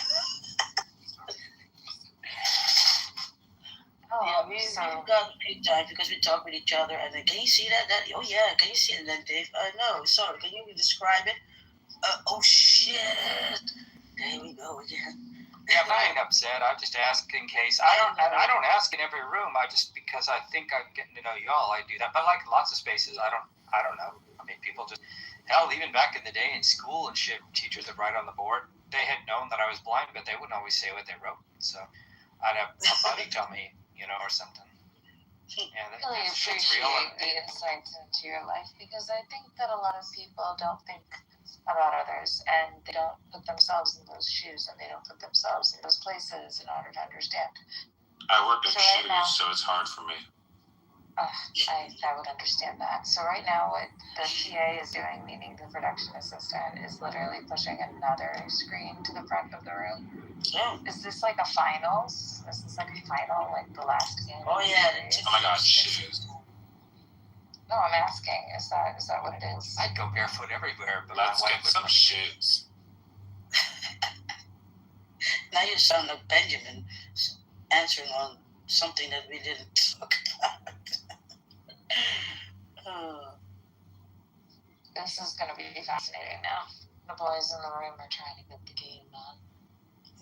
Oh, we got big time because we talk with each other, and then can you see that? Oh yeah, can you see it? And then Dave, no, sorry, can you describe it? Oh shit! There we go again. Yeah, but I ain't upset. I just ask in case. I don't ask in every room. I just because I think I'm getting to know y'all. I do that. But like lots of spaces, I don't know. I mean, people just hell. Even back in the day in school and shit, teachers would write on the board. They had known that I was blind, but they wouldn't always say what they wrote. So I'd have a buddy tell me, or something. Yeah, I really appreciate the insights into your life because I think that a lot of people don't think about others and they don't put themselves in those shoes and they don't put themselves in those places in order to understand. I work in So right shoes, now- so it's hard for me. I would understand that. So right now what the TA is doing, meaning the production assistant, is literally pushing another screen to the front of the room. Yeah. Is this like a finals? Is this like a final, like the last game? Oh yeah. Oh my God, shoes. No, I'm asking. Is that what it is? I'd go barefoot everywhere, but Let's my get wife would some shoes. Now you sound like Benjamin answering on something that we didn't talk about. This is going to be fascinating now. The boys in the room are trying to get the game done.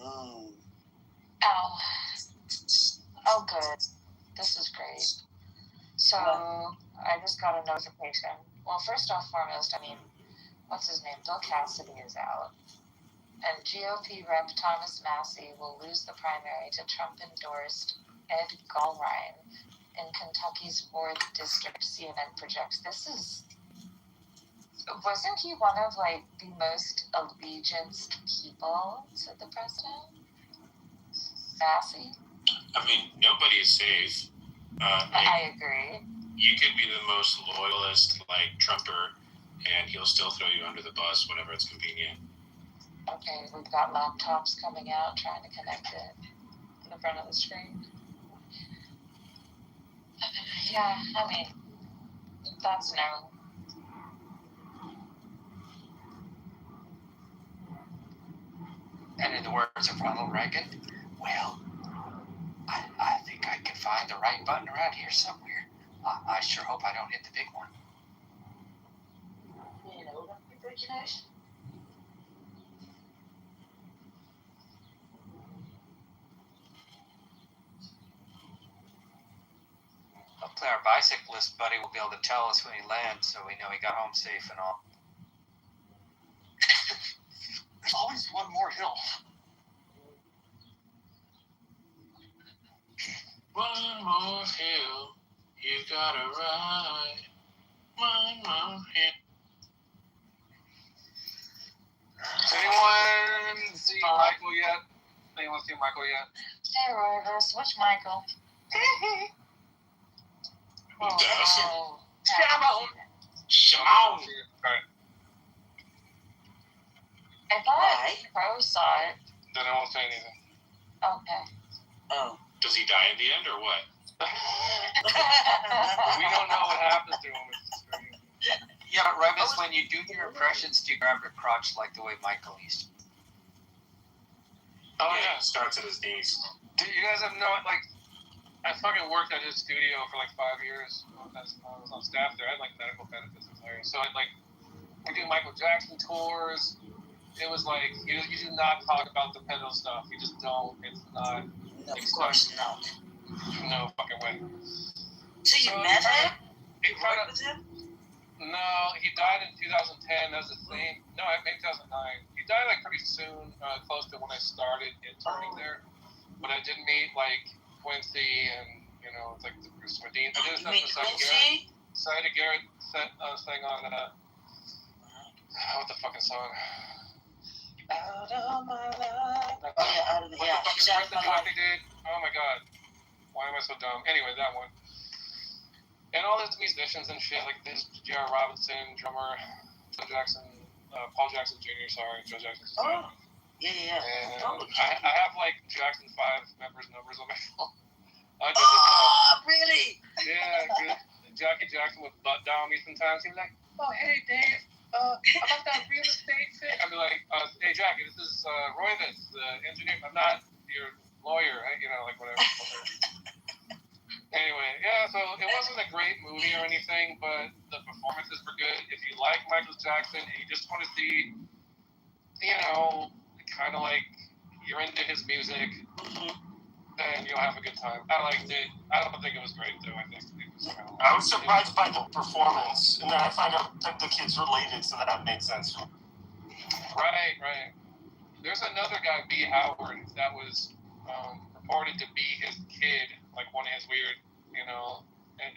Mm. Ow. Oh, good. This is great. So, I just got a notification. Well, first off, foremost, I mean, what's his name? Bill Cassidy is out. And GOP Rep Thomas Massey will lose the primary to Trump-endorsed Ed Gallrein in Kentucky's 4th District, CNN projects. Wasn't he one of, like, the most allegianced people to the president? Massey? I mean, nobody is safe. I agree. You could be the most loyalist, like, Trumper, and he'll still throw you under the bus whenever it's convenient. Okay, we've got laptops coming out trying to connect it to the front of the screen. Yeah, I mean, that's known. And in the words of Ronald Reagan, well, I think I can find the right button around here somewhere. I sure hope I don't hit the big one. You know, imagination. Hopefully our bicyclist buddy will be able to tell us when he lands so we know he got home safe and all. There's always one more hill. One more hill, you gotta ride. One more hill. Anyone see Michael yet? Anyone see Michael yet? Hey, Rivers, which Michael? Oh, Shimon. I thought Crow saw it. Then I won't say anything. Okay. Oh. Does he die in the end or what? We don't know what happens to him. Yeah, but Revis, when you do your impressions, do you grab your crotch like the way Michael used to? Oh yeah, starts at his knees. Do you guys have no, like, I fucking worked at his studio for like 5 years. I was on staff there. I had like medical benefits and things. So I do Michael Jackson tours. It was like, you do not talk about the pedo stuff. You just don't. It's not. No, of course not. No fucking way. So you met him? You worked with him? No, he died in 2010. That was the same. No, maybe 2009. He died like pretty soon, close to when I started interning there. But I did meet like Quincy and, you know, it's like the Bruce Medina. I did meet Quincy? Saida Garrett sang on, what the fucking song? Out of my life. She's out of my life. Oh my god. Why am I so dumb? Anyway, that one. And all these musicians and shit, like this J.R. Robinson, drummer, Joe Jackson, Paul Jackson Jr., sorry, Joe Jackson's son. Yeah. And I have like Jackson 5 numbers on my phone. Really? Yeah, Jackie Jackson would butt down me sometimes. He'd be like, oh, hey, Dave. About that real estate thing. I'd be like, hey, Jackie, this is Royvis, the engineer. I'm not your lawyer, right? You know, like whatever. Anyway, yeah, so it wasn't a great movie or anything, but the performances were good. If you like Michael Jackson and you just want to see, you know, kind of like you're into his music, then you'll have a good time. I liked it. I don't think it was great, though. I think it was, you know, I was surprised by the performance, and then I find out that the kid's related, so that made sense. Right. There's another guy, B. Howard, that was reported to be his kid, like one of his weird, you know, and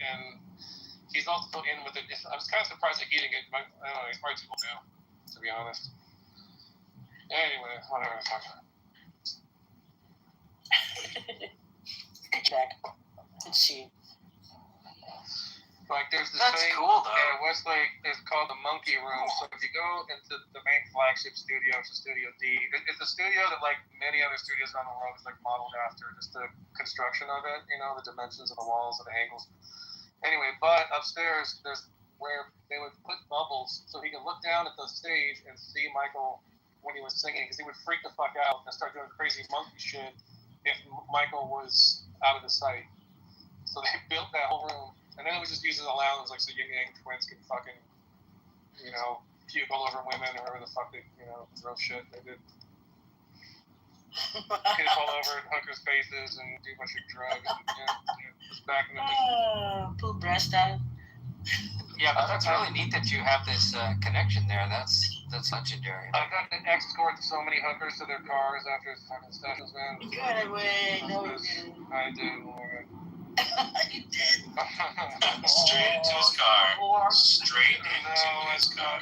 he's also in with it. I was kind of surprised that he didn't get, I don't know, he's probably too old now, to be honest. Anyway, whatever. Good Jack. Good see. Like there's this That's thing cool, though. at Westlake, it's called the Monkey Room. So if you go into the main flagship studio, it's Studio D. It's a studio that, like many other studios around the world, is like modeled after just the construction of it, you know, the dimensions of the walls and the angles. Anyway, but upstairs there's where they would put bubbles so he could look down at the stage and see Michael when he was singing, because he would freak the fuck out and start doing crazy monkey shit if Michael was out of the sight. So they built that whole room, and then it was just used as a lounge, like so Yin Yang Twins could fucking, you know, puke all over women or whatever the fuck they, gross shit they did. Piss all over hookers' faces and do a bunch of drugs. It's back in the day. Poop breast out. Yeah, but that's really neat that you have this connection there. That's legendary. I got to escort so many hookers to their cars after fucking sessions, man. You got away. No, you didn't. I did, Laura. You did. Straight into his car. Straight into his car.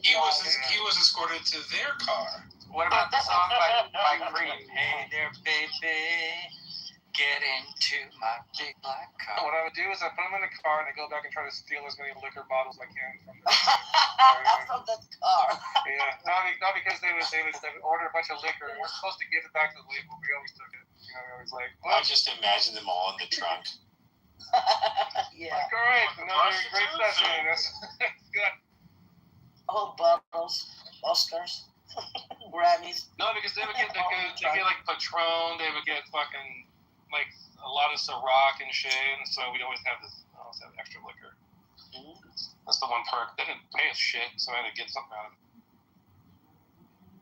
He was escorted to their car. What about the song by Cream? Hey there, baby, get into my big black car. What I would do is I put them in the car and I go back and try to steal as many liquor bottles as I can from the from the car. Yeah, not because they would order a bunch of liquor and we're supposed to give it back to the label. We always took it. We always like. I just imagine them all in the trunk. Yeah. Like, all right, another great session. That's good. Oh, bottles, Oscars, Grammys. No, because they would get like Patron. They would get fucking like a lot of Ciroc and shit, and so we'd always have extra liquor. Mm-hmm. That's the one perk. They didn't pay us shit, so I had to get something out of it.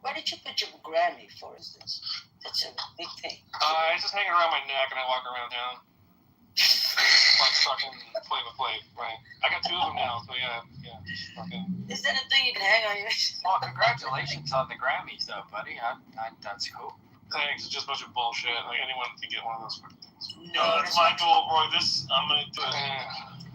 Why did you put your Grammy, for instance? That's a big thing. I just hang it around my neck and I walk around town. Like fucking Flavor Flav, right? I got 2 of them now, so yeah. Fucking. Is that a thing you can hang on your? Well, congratulations on the Grammys, though, buddy. That's cool. Thanks. It's just a bunch of bullshit. Like anyone can get one of those fucking things. No, that's my goal, Roy. I'm gonna do it.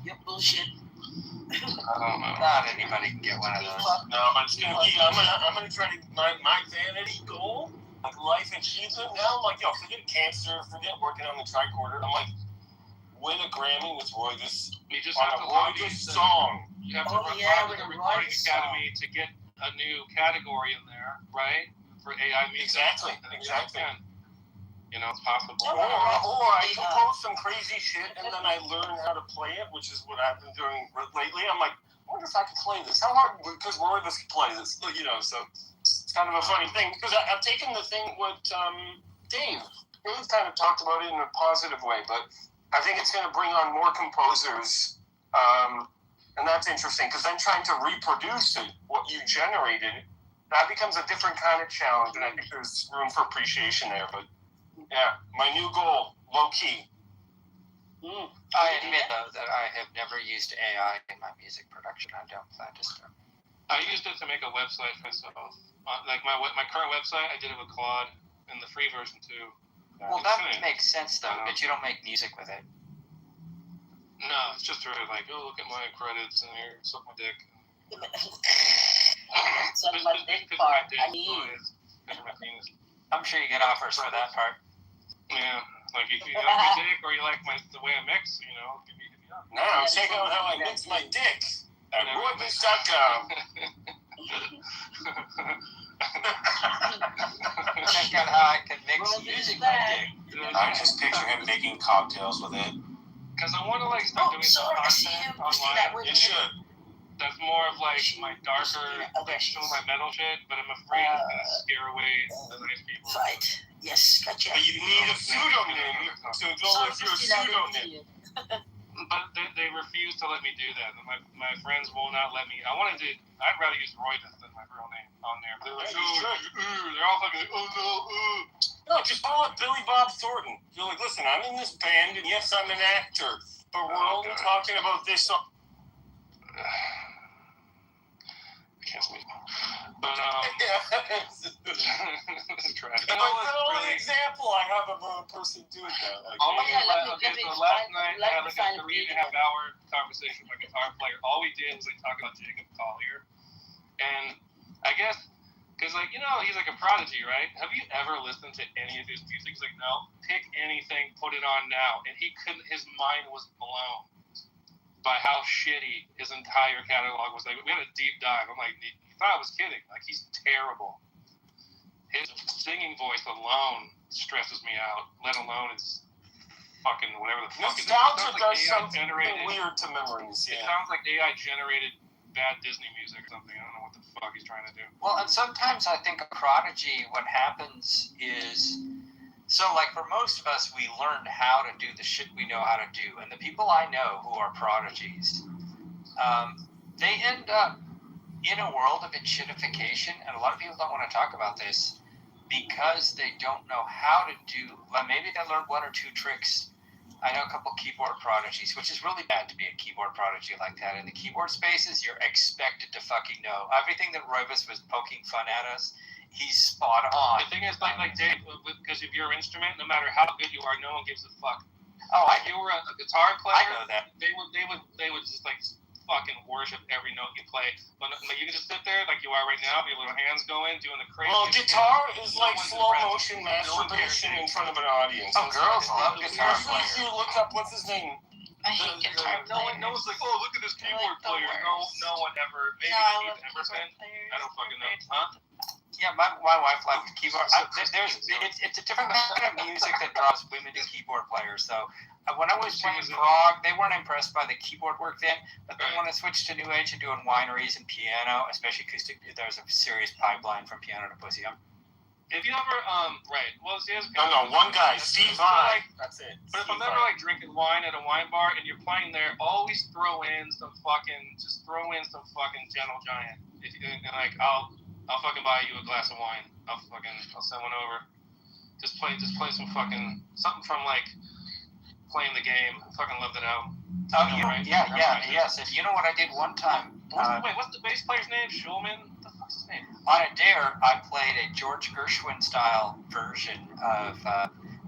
You're bullshit. I don't know. Not anybody can get one of those. No, but it's gonna be. I'm gonna try to my vanity goal, like life achievement. Now I'm like, yo, forget cancer, forget working on the tricorder. I'm like, win a Grammy with Roy. You just on have a to Roy this song. You have to apply to the Recording Academy to get a new category in there, right? For AI music. Exactly. It's possible. Or I compose some crazy shit and then I learn how to play it, which is what I've been doing lately. I'm like, I wonder if I can play this. How hard? Because Roy does play this, so it's kind of a funny thing. Because I've taken the thing with Dave. Dave kind of talked about it in a positive way, but I think it's going to bring on more composers, and that's interesting. Because then trying to reproduce what you generated, that becomes a different kind of challenge, and I think there's room for appreciation there. But yeah, my new goal, low key. I admit, though, that I have never used AI in my music production. I don't plan to start. I used it to make a website for myself. Like my current website, I did it with Claude, and the free version too. Well, that makes sense, though, but you don't make music with it. No, it's just really like, oh, look at my credits and here, suck my dick. Suck my dick part. I'm sure you get offers for that part. Yeah, like if you like my dick or you like the way I mix, give me up. Now check out how I mix my dick at roybitch.com. Check out how I can mix music with dick. I just picture him making cocktails with it. Because I want to start doing some content online. You should. That's more of like my darker, some of my metal shit, but I'm afraid it's gonna scare away the nice people. Right. Yes, gotcha. But you need a pseudonym to go with your pseudonym. But they refuse to let me do that. My friends will not let me. I'd rather use Roy than my real name on there. They're like, they're all fucking like, oh no, No, just call it Billy Bob Thornton. You're like, listen, I'm in this band, and yes, I'm an actor, but we're only talking about this song. I can't speak. But it's tragic. the only example I have of a person doing that. So last night I had like a 3.5-hour conversation with my guitar player. All we did was talk about Jacob Collier, and I guess because he's like a prodigy, right? Have you ever listened to any of his music? He's like, no, pick anything, put it on now, and he couldn't. His mind was blown by how shitty his entire catalog was. Like, we had a deep dive. I'm like, he thought I was kidding. Like, he's terrible. His singing voice alone stresses me out, let alone his fucking whatever the fuck it is. Nostalgia does something weird to memories, It sounds like AI generated bad Disney music or something. I don't know what the fuck he's trying to do. Well, and sometimes I think a prodigy, what happens is So, like, for most of us, we learned how to do the shit we know how to do. And the people I know who are prodigies, they end up in a world of shitification. And a lot of people don't want to talk about this because they don't know how to do, like, maybe they learned one or two tricks. I know a couple keyboard prodigies, which is really bad to be a keyboard prodigy like that. In the keyboard spaces, you're expected to fucking know. Everything that Roivas was poking fun at us, he's spot on. The thing is, like Dave, because of your instrument, no matter how good you are, no one gives a fuck. Oh, if you were a guitar player, I know that. They would just like fucking worship every note you play. But you can just sit there like you are right now, with your little hands going, doing the crazy. Well, guitar is No like one's slow impressed. motion No one masturbation cares. in front of an audience. Oh, girls love guitar Especially if you look up what's his name. I hate guitar players. No one's like, oh, look at this keyboard the player. worst. No one ever. Maybe No, I Keith love Emerson. keyboard players. I don't fucking know. Huh? Yeah, my wife likes keyboard. It's a different kind of music that draws women to keyboard players. So when I was playing prog, they weren't impressed by the keyboard work then. But then when I switched to New Age and doing wineries and piano, especially acoustic, there's a serious pipeline from piano to pussy. If you ever, right. Well, see, No, one guy, Steve Vai. That's it. But if I'm ever like drinking wine at a wine bar and you're playing there, always throw in some fucking Gentle Giant. And like I'll fucking buy you a glass of wine. I'll send one over. Just play some fucking something from like Playing the Game. I fucking loved it out. Oh, yes. And you know what I did one time? What's the bass player's name? Schulman? What the fuck's his name? On a dare, I played a George Gershwin style version of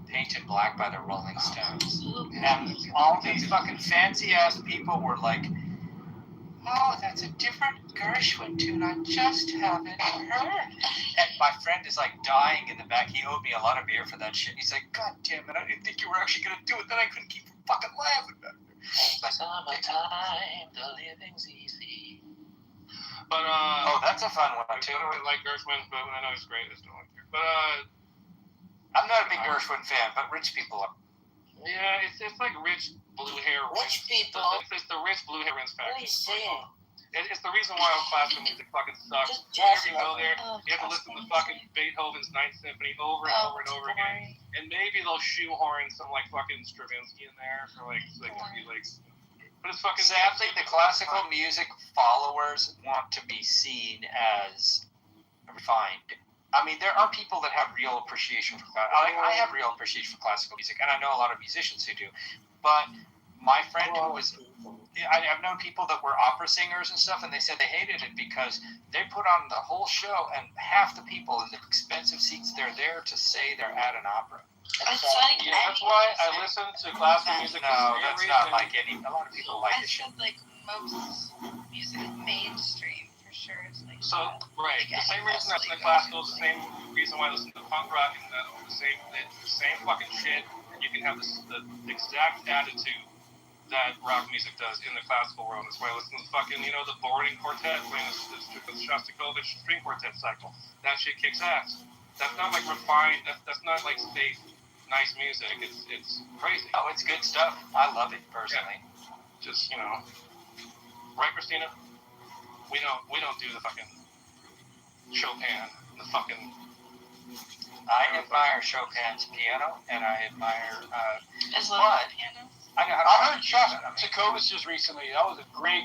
Painted Black by the Rolling Stones. And all these fucking fancy ass people were like, oh, that's a different Gershwin tune I just haven't heard. And my friend is like dying in the back. He owed me a lot of beer for that shit. He's like, God damn it, I didn't think you were actually going to do it. Then I couldn't keep from fucking laughing. But, summertime, the living's easy. But oh, that's a fun one too. I don't like Gershwin, but I know he's great. I still like it. But I'm not a big Gershwin fan, but rich people are. Yeah, it's like rich blue hair. Rich people. It's the rich blue hair rinse What are factor. you saying? It's the reason why all classical music fucking sucks. Just jazz You go there, Oh, you have to listen to fucking Beethoven's Ninth Symphony over and over and over again, and maybe they'll shoehorn some like fucking Stravinsky in there for like but it's fucking. Sadly, the classical music followers want to be seen as refined. I mean, there are people that have real appreciation for I have real appreciation for classical music, and I know a lot of musicians who do. But my friend who was, I've known people that were opera singers and stuff, and they said they hated it because they put on the whole show, and half the people in the expensive seats, they're there to say they're at an opera. That's why I listen to classical music. No, that's not like any. A lot of people like I this shit. said like most music mainstream for sure. It's like So right, the same reason that's in the classical, the same reason why I listen to punk rock and the same fucking shit, and you can have the exact attitude that rock music does in the classical world. That's why I listen to the Boarding Quartet playing the Shostakovich string quartet cycle. That shit kicks ass. That's not like refined. That's not like safe, nice music. It's crazy. Oh, it's good stuff. I love it personally. Yeah. Just right, Christina? We don't do the fucking Chopin. The fucking. I admire Chopin's piano, and I admire. as well as piano. I heard Shostakovich just recently. That was a great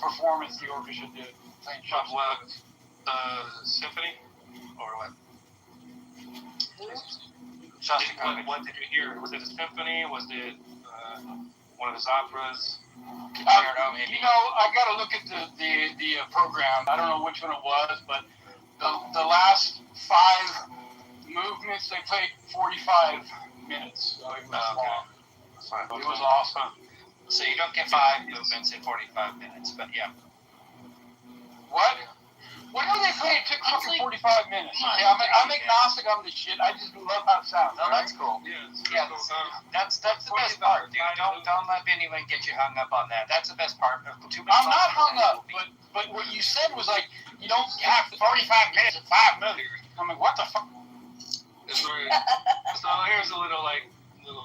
performance the orchestra did. Symphony? Or what? Shostakovich. What did you hear? Was it a symphony? Was it one of his operas? Concerto, maybe? I got to look at the program. I don't know which one it was, but the last 5 movements, they played 45 minutes. So it was long. It was awesome. So you don't get 5 movements in 45 minutes, but yeah. What? What do they play? It took fucking 45 minutes. Yeah, I'm agnostic on this shit. I just love how it sounds. No, that's cool. Yeah, that's the best part. Don't let anyone get you hung up on that. That's the best part. I'm not hung up, but what you said was like, you don't have 45 minutes and 5 movies. I'm like, what the fuck? So here's a little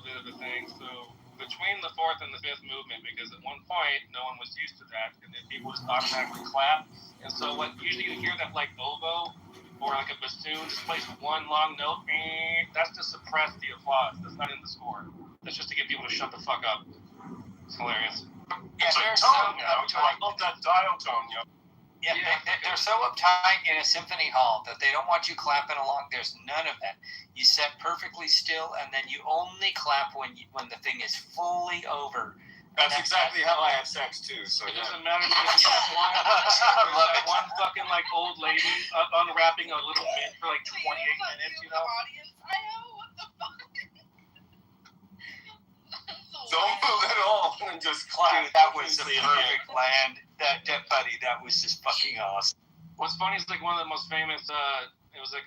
bit of a thing. So between the 4th and the 5th movement, because at one point no one was used to that, and then people just automatically clap. And so what usually you hear that like oboe or like a bassoon just plays one long note, that's to suppress the applause. That's not in the score. That's just to get people to shut the fuck up. It's hilarious. It's like tone, I love that dial tone, Yeah, they're so uptight in a symphony hall that they don't want you clapping along. There's none of that. You sit perfectly still, and then you only clap when the thing is fully over. That's exactly how I have sex too. So it doesn't matter if there's that one fucking like old lady unwrapping a little mint for like 28 minutes, you know? What the fuck? Don't move at all and just clap. Dude, that was a perfect land. That buddy, that was just fucking awesome. What's funny is like one of the most famous. It was like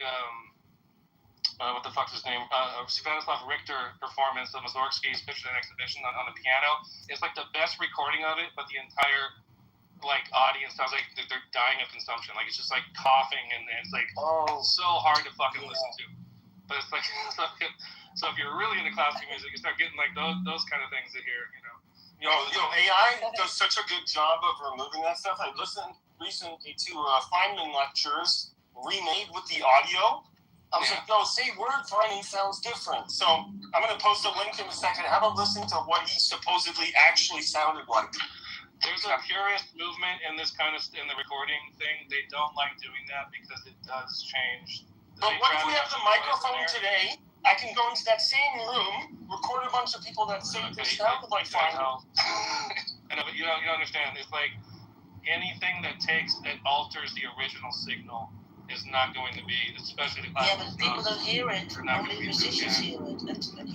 what the fuck's his name? Stanislav Richter performance of Mussorgsky's Picture and Exhibition on the piano. It's like the best recording of it, but the entire like audience sounds like they're dying of consumption. Like it's just like coughing and it's like so hard to fucking listen to. But it's like so if you're really into classical music, you start getting like those kind of things to hear, you know. AI does such a good job of removing that stuff. I listened recently to Feynman lectures remade with the audio. I was like, no, say word finding sounds different. So I'm going to post a link in a second. Have a listen to what he supposedly actually sounded like. There's a purist movement in this kind of in the recording thing. They don't like doing that because it does change. But what if we have the microphone today? I can go into that same room, record a bunch of people that say they sound like Feynman. But you don't understand. It's like anything that alters the original signal is not going to be, especially the classical but people don't hear it. Only musicians hear it.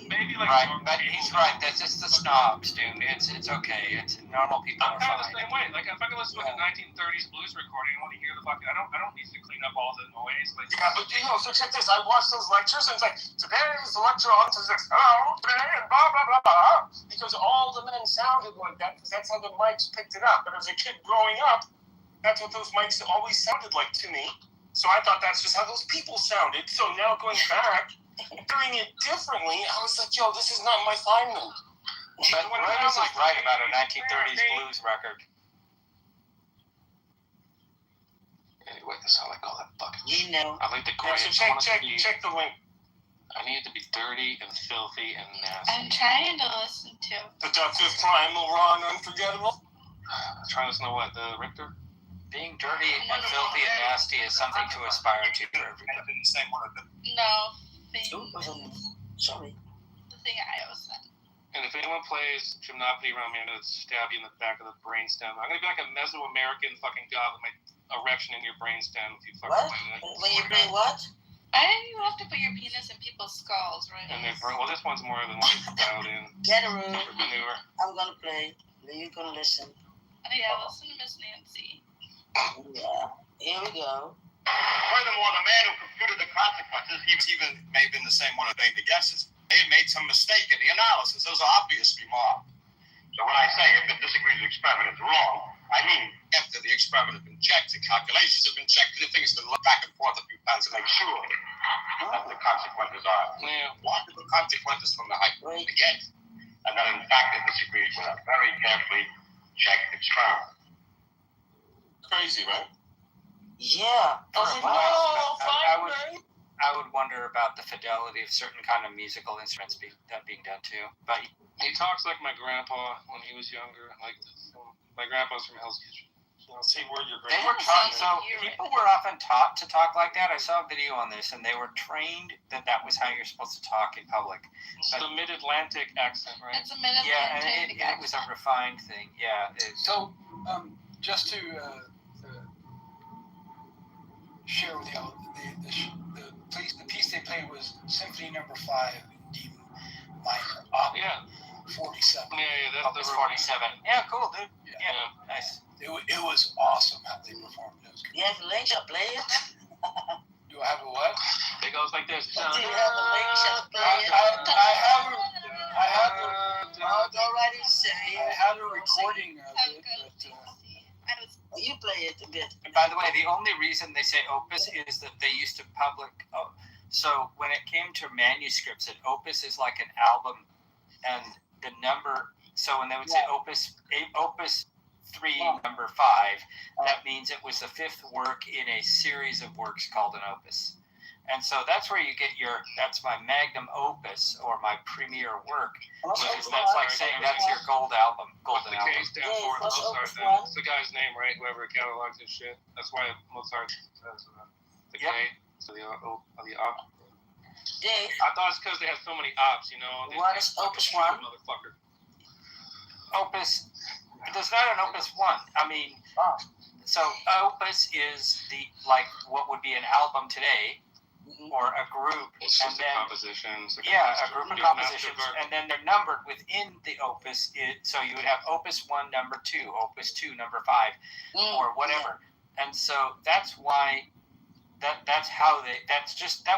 Maybe like right, but he's right. That's just the snobs, dude. It's okay. It's normal people. I'm kind of the same way. Like if I can listen to like a 1930s blues recording, I want to hear the fuck. I don't need to clean up all the noise. Like but so check this. I watched those lectures and it's like today's lecture on physics. Oh, today and blah blah blah blah. Because all the men sounded like that because that's how the mics picked it up. But as a kid growing up, that's what those mics always sounded like to me. So I thought that's just how those people sounded. So now going back, hearing it differently, I was like, yo, this is not my Feynman. But Rose is right about a 1930s blues record. Anyway, that's how I call that fucking shit. You know. I like the chorus. So check the link. I need it to be dirty and filthy and nasty. I'm trying to listen to. The Dutch is Primal Raw and Unforgettable. Trying to listen to what? The Richter? Being dirty and filthy and nasty is something to aspire to for everybody. No. Sorry. The thing I was saying. And if anyone plays Gymnopedy around me, I'm going to stab you in the back of the brainstem. I'm going to be like a Mesoamerican fucking god with my erection in your brainstem if you fucking play me. When you play what? I didn't even have to put your penis in people's skulls, right? And well, this one's more than one dialed in. Get a room. Manure. I'm going to play. Then you're going to listen. Oh, yeah, listen to Miss Nancy. Yeah. Here we go. Furthermore, the man who computed the consequences, he even may have been the same one who made the guesses. They had made some mistake in the analysis. Those are obviously wrong. So when I say if it disagrees with the experiment, it's wrong, I mean after the experiment has been checked, the calculations have been checked, the thing has been looked back and forth a few times to make sure that the consequences are logical consequences from the hypothesis. And that in fact it disagrees with a very carefully checked experiment. Crazy, right? Yeah. I would wonder about the fidelity of certain kind of musical instruments being done too. But he talks like my grandpa when he was younger. Like my grandpa's from Hell's Kitchen. See where you're they were taught. So people were often taught to talk like that. I saw a video on this, and they were trained that was how you're supposed to talk in public. It's the Mid-Atlantic accent, right? It's a Mid-Atlantic. Yeah, and it was a refined thing. Yeah. So, just to share with y'all, the piece they played was Symphony No. 5 in D minor, Op 47. Yeah, that's the 47. Yeah, cool, dude. Yeah, nice. It was awesome how they performed those. You have a link to play it? Do I have a what? It goes like this. Do you have a link to play it? I have already say it. I have a recording of it, but you play it a bit. And by the way, the only reason they say opus is that they used to public. So when it came to manuscripts, an opus is like an album, and the number. So when they would say opus 3, number 5, that means it was the 5th work in a series of works called an opus. And so that's where you get that's my magnum opus or my premier work. That's like saying that's your golden album. What's the K stand for? Mozart, then. It's the guy's name, right? Whoever catalogs his shit. That's why Mozart says the K. So the op. Dave. I thought it's because they have so many ops, you know. What is opus 1? Motherfucker. Opus. There's not an opus 1. I mean, so opus is what would be an album today. Or a group, it's and just then compositions. A group of compositions, and then they're numbered within the opus. So you would have opus 1, number 2, opus 2, number 5, or whatever. And so that's why that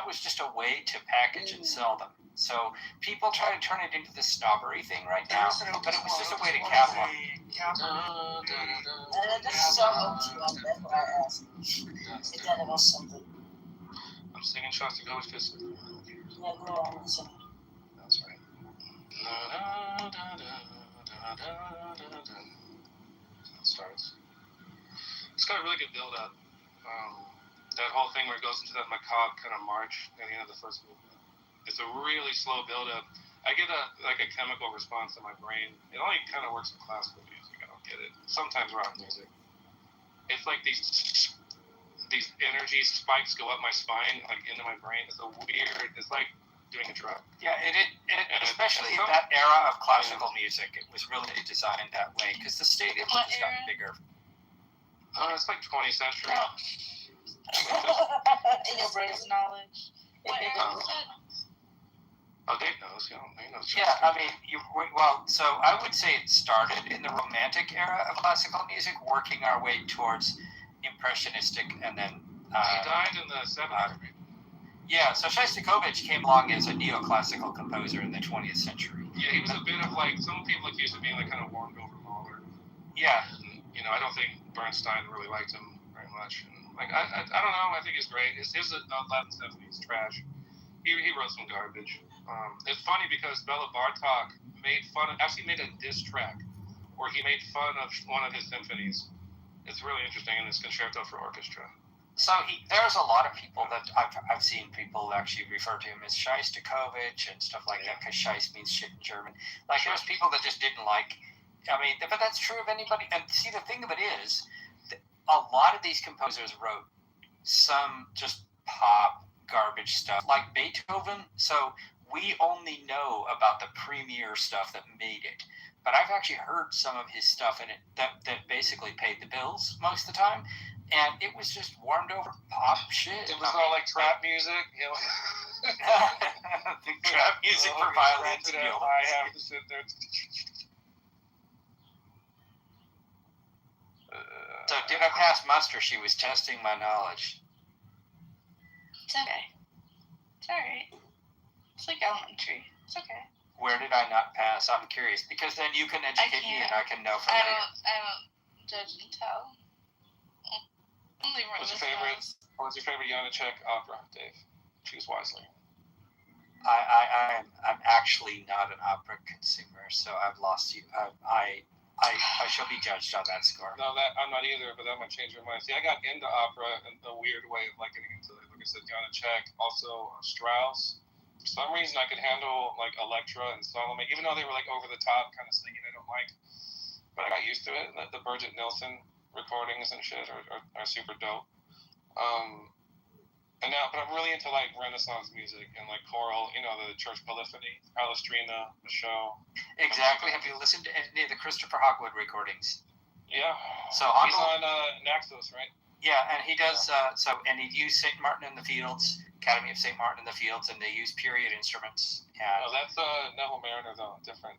was just a way to package and sell them. So people try to turn it into the snobbery thing right now, but it was just a way to catalog. This is so opus 1. That's what I asked. It that about something. I'm singing Shostakovich. Yeah, go on. That's right. It starts. It's got a really good build up. That whole thing where it goes into that macabre kind of march at the end of the first movement. It's a really slow build up. I get a chemical response in my brain. It only kind of works in classical music. I don't get it. Sometimes rock music. It's like these energy spikes go up my spine, like into my brain. It's like doing a drug. Yeah, especially in that era of classical music, it was really designed that way because the stadiums just got bigger. It's like 20th century. In your brain's knowledge. What era was it? Oh, Dave knows. He knows. Yeah, I mean, so I would say it started in the Romantic era of classical music, working our way towards impressionistic, and then he died in the 70s. Yeah, so Shostakovich came along as a neoclassical composer in the 20th century. Yeah, he was a bit of some people accused of being kind of warmed over Mahler. Yeah. And, I don't think Bernstein really liked him very much. And, I don't know. I think he's great. His 11th Symphony is trash. He wrote some garbage. It's funny because Bela Bartok made a diss track where he made fun of one of his symphonies. It's really interesting in this concerto for orchestra. So there's a lot of people that I've seen people actually refer to him as Shostakovich and stuff like that because Scheist means shit in German. There's people that just didn't like. I mean, but that's true of anybody. And see, the thing of it is, a lot of these composers wrote some just pop garbage stuff like Beethoven. So we only know about the premier stuff that made it. But I've actually heard some of his stuff in it that basically paid the bills most of the time. And it was just warmed over pop shit. It was all like trap music. Trap music for violins and violas. I have to sit there. So did I pass muster? She was testing my knowledge. It's okay. It's alright. It's like elementary. It's okay. Where did I not pass? I'm curious because then you can educate me and I can know from later. I don't judge and tell. What's your favorite Janacek opera, Dave? Choose wisely. I'm actually not an opera consumer, so I've lost you. I shall be judged on that score. No, I'm not either, but that might change your mind. See, I got into opera in a weird way of getting into it. Like I said, Janacek, also Strauss. For some reason, I could handle Electra and Salome, even though they were over the top kind of singing. I don't like, but I got used to it. The Birgit Nilsson recordings and shit are super dope. But I'm really into Renaissance music and choral. The Church Polyphony, Palestrina, the show. Exactly. Have you listened to any of the Christopher Hogwood recordings? Yeah. So he's on Naxos, right? Yeah, and he does. And he used St. Martin in the Fields, Academy of St. Martin in the Fields, and they use period instruments. And that's Neville Mariner though, different.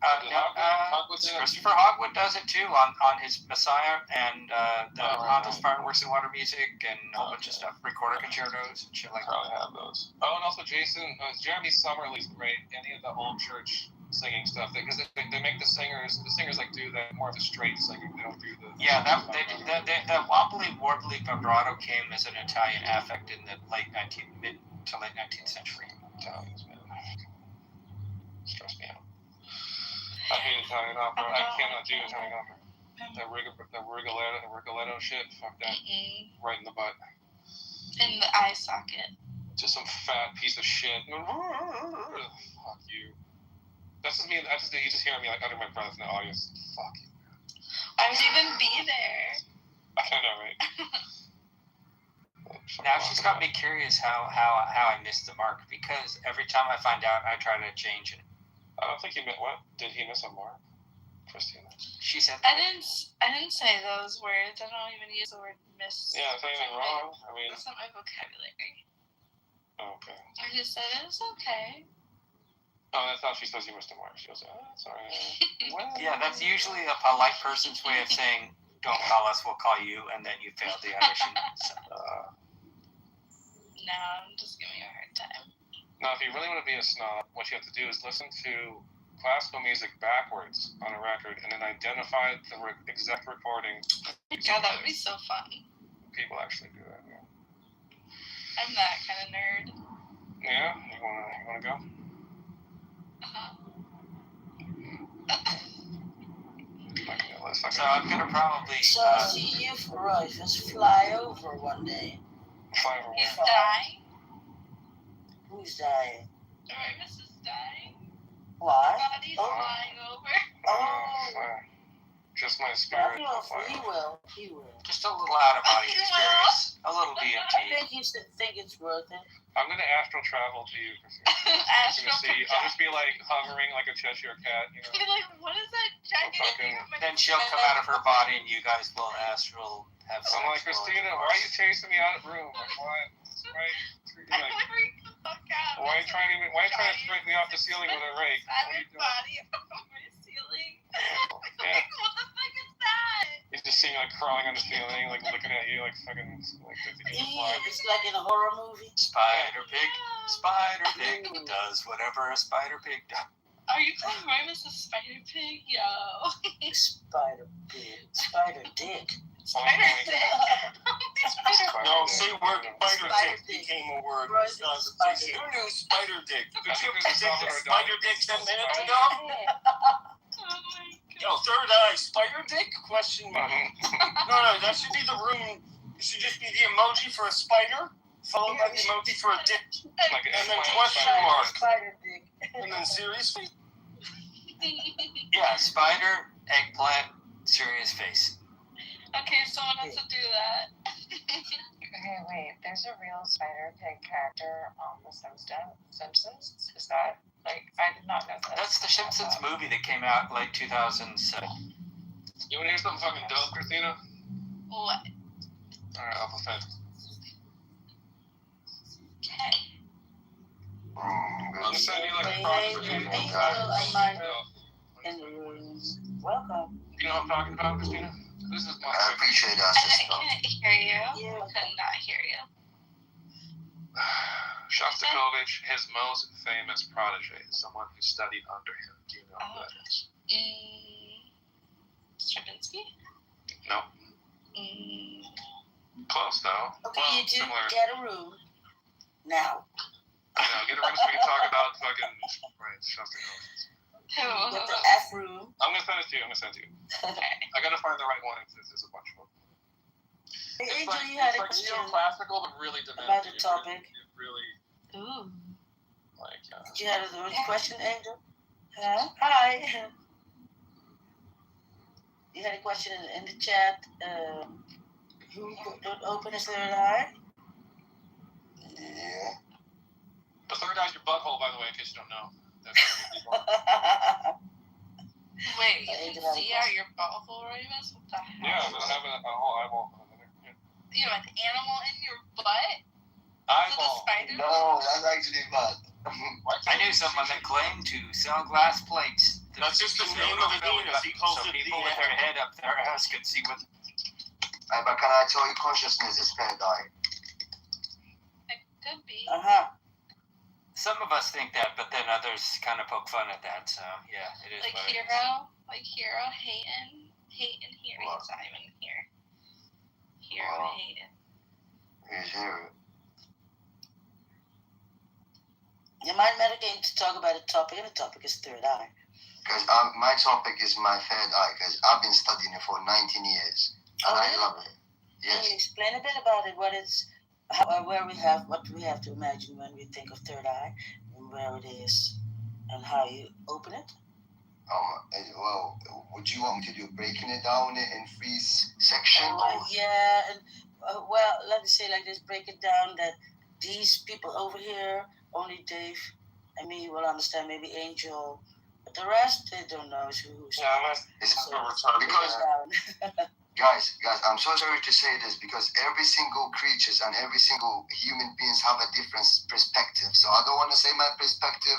Christopher Hogwood does it too on his Messiah and the Handel's Fireworks and Water Music and a whole bunch of stuff, recorder concertos and shit like that. Probably have those. Oh, and also Jeremy Summerly's great. Any of the old church singing stuff because they make the singers do that more of a straight singing. They don't do the that wobbly warbly vibrato came as an Italian affect in the mid to late 19th century. Italians, man, stress me out. I hate Italian opera. I cannot do Italian opera. That Rigoletto shit. Fuck that. Right in the butt. In the eye socket. Just some fat piece of shit. Fuck you. That's just me. You just hearing me like under my breath in the audience. Fuck you. Why would you even be there? I know, right? Now she's got me curious how I missed the mark, because every time I find out, I try to change it. I don't think he meant what? Did he miss a mark? Christina. She said I didn't say those words. I don't even use the word miss. Yeah, is anything wrong? I mean, that's not my vocabulary. Okay. I just said it's okay. Oh, that's how she says you missed a mark. She goes, oh, that's all right. Yeah, that's usually a polite person's way of saying, don't call us, we'll call you, and then you failed the audition. So, no, I'm just giving you a hard time. Now, if you really want to be a snob, what you have to do is listen to classical music backwards on a record and then identify the exact recording. God, that would be so fun. People actually do that, yeah. I'm that kind of nerd. Yeah? You wanna go? So I'm gonna probably. So see if Roy just fly over one day. Fly over He's dying. Who's dying? Roy is dying. Why? Body's flying over. Oh. Just my spirit. He will. Just a little out of body experience. A little DMT. I think you should think it's worth it. I'm gonna astral travel to you, Christina. I'll just be like hovering like a Cheshire cat, you know. You're like, what is that jacket? Then she'll come out of her body and you guys will astral have sex. I'm like, Christina, why are you chasing me out of the room? Like, why? Right? Like, why are you trying to straighten me off the ceiling with a rake? What are you doing? Body over my ceiling. Yeah. What the fuck is that? He's just seeing like crawling on the ceiling, like looking at you, like fucking like 50 feet fly. It's like in a horror movie. Spider Pig does whatever a spider pig does. Are you calling Roy Mrs. Spider Pig? Yo. Spider Pig. Spider Dick. Spider Dick. No, say word spider dick became a word. Who knew spider dick? Did you predict spider dick 10 minutes ago? Oh my god. Yo, third eye, spider dick? Question mark. No, that should be the room. It should just be the emoji for a spider, followed by the emoji for a dick. And then question mark. Spider dick. And then seriously? Yeah, spider, eggplant, serious face. Okay, someone has to do that. Okay, wait. There's a real Spider Pig character on The Simpsons. Is that I did not know that. That's the Simpsons movie that came out late 2007. You wanna hear something fucking dope, Christina? What? Alright, Alpha Fed. Okay. I'm sending you like a In the room. Welcome. You know what I'm talking about, Christina? This is my I appreciate that. I couldn't hear you. I could not hear you. Shostakovich, his most famous protege, someone who studied under him. Do you know who that is? Stravinsky? No. Close though. Okay, well, you two similar. get a room. Now. Get a room so we can talk about fucking Shostakovich. Get the F room. I'm gonna send it to you. I gotta find the right one. There's a bunch of them. Hey, It's Angel, like, you had a it's question neoclassical, but really demanding. about the topic. It really Ooh. like. Did you have a question, Angel? Huh? Hi. You had a question in the chat. Who don't open his third eye? Yeah. The third eye's your butthole, by the way, in case you don't know. Wait, you can see out your butthole, Ramus? What the heck? Yeah, I'm having a whole eyeball. You have an animal in your butt? Eyeball. No, that's actually not. I knew someone that claimed to sell glass plates. That's just the name of the Venus. He calls so it people the with their head up their ass could see what. But can I tell you, consciousness is third eye? It could be. Some of us think that, but then others kind of poke fun at that. So yeah, it is. Like what it is. Hero, Hayden here. He's not even here. Hero, Hayden. He's here. You might meditate to talk about a topic, and the topic is third eye. Because my topic is my third eye, because I've been studying it for 19 years, and I love it. Yes. Can you explain a bit about it? What we have to imagine when we think of third eye, and where it is, and how you open it? Well, would you want me to do breaking it down in 3 sections? Yeah, and well, let me say like this: break it down that these people over here, only Dave and me will understand. Maybe Angel, but the rest they don't know who's. Yeah, because guys, I'm so sorry to say this because every single creatures and every single human beings have a different perspective. So I don't want to say my perspective,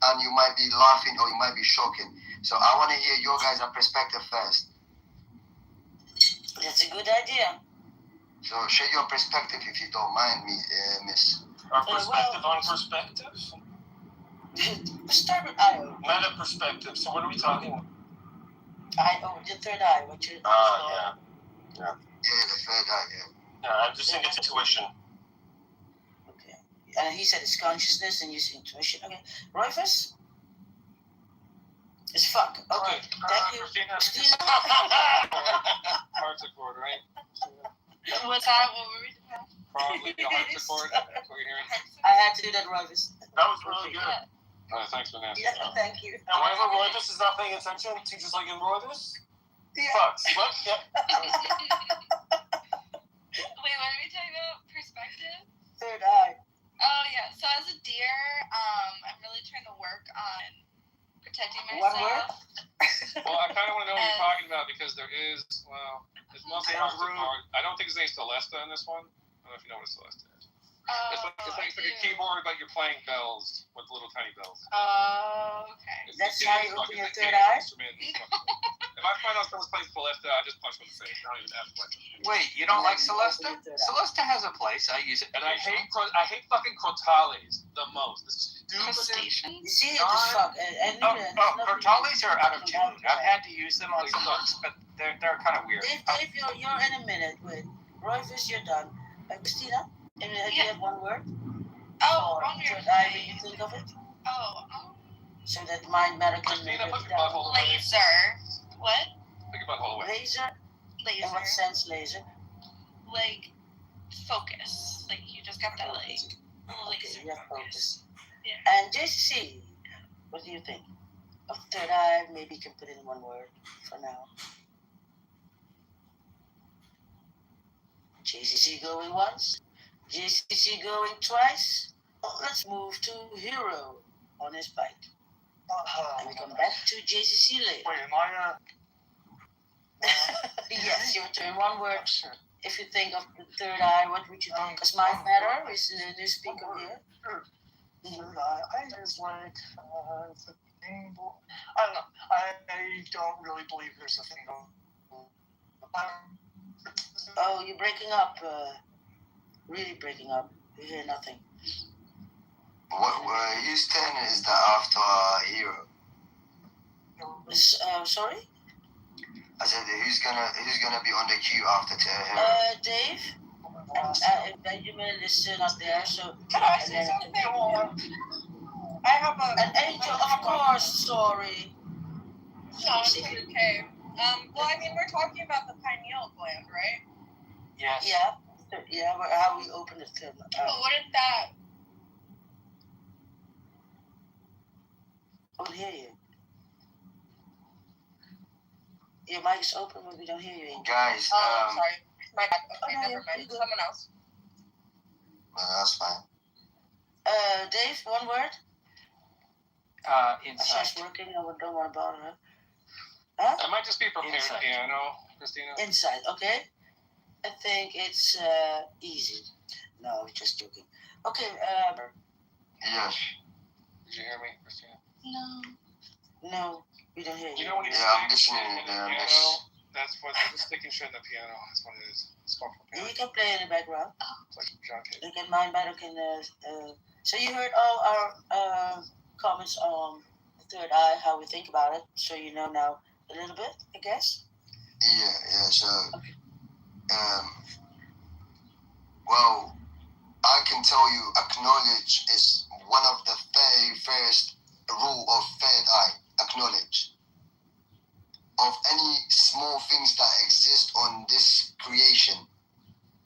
and you might be laughing or you might be shocking. So I want to hear your guys' perspective first. That's a good idea. So share your perspective if you don't mind me, Miss. Our perspective on perspective? Start with IO. Meta perspective. So what are we talking about? The third eye. What you? Yeah. Yeah, the third eye. Yeah, I just think it's intuition. Okay. And he said it's consciousness, and you say intuition. Okay. Royfus? It's fuck. Okay. Thank you. Christina. Harpsichord, right? What's that? What were we doing? Probably the harpsichord. That's what you're hearing. I had to do that, Royfus. That was really good. Thanks, Vanessa. Yeah, thank you. And whenever Royvis is not paying attention, teachers like in Royvis, fucks. What? Yeah. Wait, what are we talking about? Perspective? Third eye. Oh yeah. So as a deer, I'm really trying to work on protecting myself. One word? Well, I kind of want to know what you're talking about because there is, well, it's mostly I don't think his name's Celesta in this one. I don't know if you know what Celesta is. It's like a keyboard, but you're playing bells with little tiny bells. Oh, okay. That's how you open your third eye? If I find out someone's playing Celesta, I just punch them in the face. I don't even ask questions. Wait, you don't like Celesta? Celesta has a place. I use it. And I hate fucking crotales the most. The stupid. You see, just fuck. Crotales are out of tune. I've had to use them on some books, but they're kind of weird. Dave, you're in a minute with Royvis. You're done. Christina, you have one word. Oh, one word. Third eye, when you think of it. So that mind matter can Christina, put your butthole away. Laser. What? Put your butthole away. Laser. In what sense, laser? Like focus. Like you just got that laser You have focus. Yeah. And JCC, what do you think? Of third eye, maybe you can put it in one word for now. JCC going once, JCC going twice. Let's move to Hero on his bike. And we come back to JCC later. Wait, am I Yes, your turn. One word. If you think of the third eye, what would you think? Because mind matter is the new speaker here. Third eye. I just like the thing. I don't know. I don't really believe there's a thing going. Oh, you're breaking up. Really breaking up. You hear nothing. Whose turn is that after Hero? Sorry? I said who's gonna be on the queue after Hero? Dave. Benjamin is not there, so. Can I say something? I have an angel, of course. Sorry. No, it's okay. Well, I mean, we're talking about the pineal gland, right? Yes. Yeah. Yeah. How we open it. But wouldn't that? I don't hear you. Your mic is open, but we don't hear you. Guys. Oh, sorry. My bad. Okay, never mind. Someone else. That's fine. Dave, one word. Insight. She's working. I don't want to bother her. I might just be prepared piano, Christina. Insight, okay. I think it's easy. No, just joking. Okay. Yes. Did you hear me, Christina? No, we don't hear you. You know when you I'm listening. piano, that's what the sticking shit in the piano. That's what it is. It's called for piano. You can play in the background. It's like John Cage. You can mind better. So you heard all our comments on the third eye, how we think about it. So you know now a little bit, I guess. Yeah. So, well, I can tell you, acknowledge is one of the very first rule of third eye. acknowledge of any small things that exist on this creation.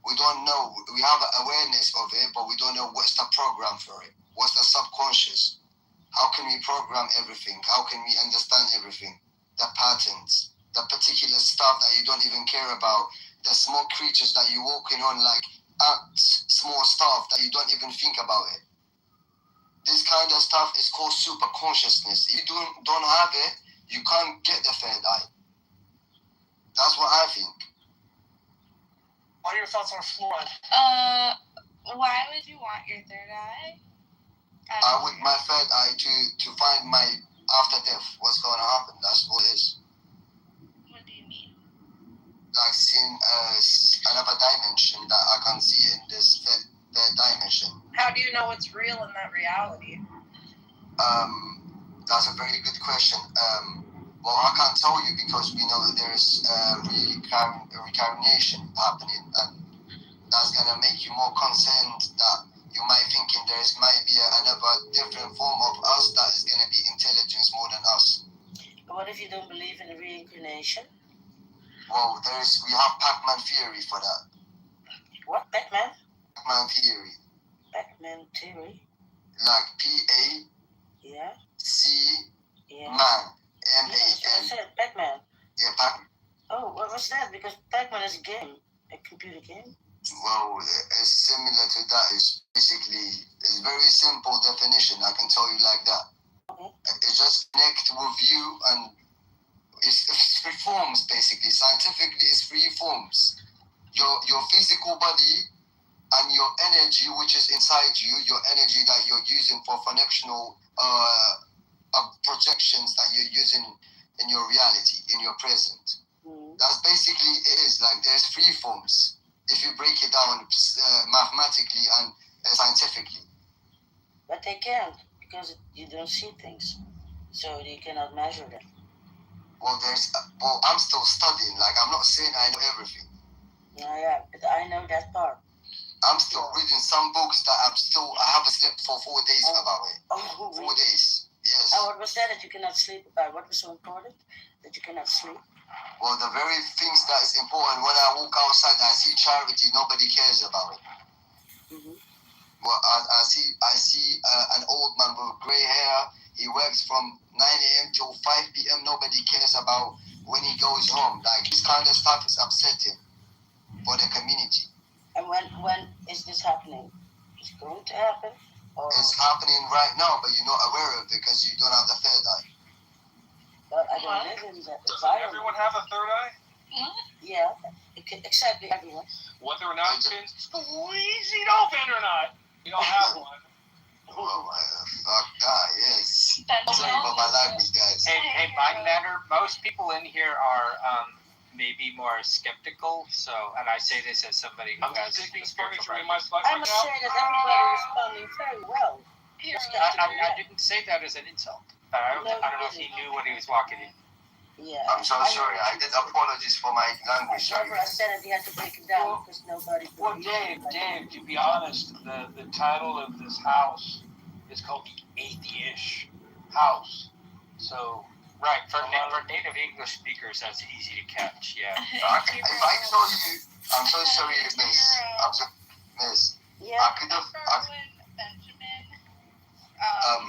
We don't know. We have awareness of it, but we don't know what's the program for it. What's the subconscious? How can we program everything? How can we understand everything? The patterns, the particular stuff that you don't even care about, the small creatures that you're walking on, like ants, small stuff that you don't even think about it. This kind of stuff is called super consciousness. If you don't have it, you can't get the third eye. That's what I think. What are your thoughts on fluoride? Why would you want your third eye? I would my third eye to find my after death, what's going to happen. That's what it is. What do you mean? Like seeing another dimension that I can see in this third dimension. How do you know what's real in that reality? That's a very good question. Well, I can't tell you because we know that there's reincarnation happening, and that's gonna make you more concerned that you might thinking might be another different form of us that is gonna be intelligence more than us. But what if you don't believe in reincarnation? Well, we have Pac-Man theory for that. What, Pac-Man? Pac-Man theory. Pac-Man theory? Like P-A. Yeah. C. Yeah. Man. M-A-N. Yeah, that's what I said, Pac-Man. Yeah, Pac-Man. Oh, what was that? Because Pac-Man is a game, a computer game. Well, it's similar to that. It's very simple definition. I can tell you like that. Okay. It just connect with you, and it's three forms basically. Scientifically, it's three forms. Your physical body and your energy, which is inside you, your energy that you're using for functional projections that you're using in your reality, in your present. That's basically it is. Like there's three forms if you break it down mathematically and scientifically. But they can't because you don't see things, so you cannot measure them. Well, I'm still studying. Like I'm not saying I know everything. Yeah, but I know that part. I'm still reading some books that I haven't slept for 4 days about it. Oh, 4 days. Yes. And what was that you cannot sleep about? What was so important that you cannot sleep? Well, the very things that is important, when I walk outside, I see charity, nobody cares about it. Mm-hmm. Well, I see an old man with grey hair. He works from 9 a.m. till 5 p.m. Nobody cares about when he goes home. Like, this kind of stuff is upsetting for the community. And when is this happening? It's going to happen? Or? It's happening right now, but you're not aware of it because you don't have the third eye. But I don't live in that Doesn't environment. everyone have a third eye? Yeah, exactly everyone. Whether or not it's been squeezed open or not, you don't have one. Oh, fuck that, yes. Sorry about my language, guys. Hey, mind matter. Most people in here are maybe more skeptical. So, and I say this as somebody who has a spiritual practice. I must say that everybody is responding very well. I didn't say that as an insult. I don't know if he knew what he was walking in. Yeah. I'm so sorry. I did apologize for my language. I said that he had to break it down because nobody. Well, Dave, to be honest, the title of this house is called the Atheish House. So. Right, for native English speakers, that's easy to catch, yeah. If I told you, I'm so sorry, Miss. Yeah. Benjamin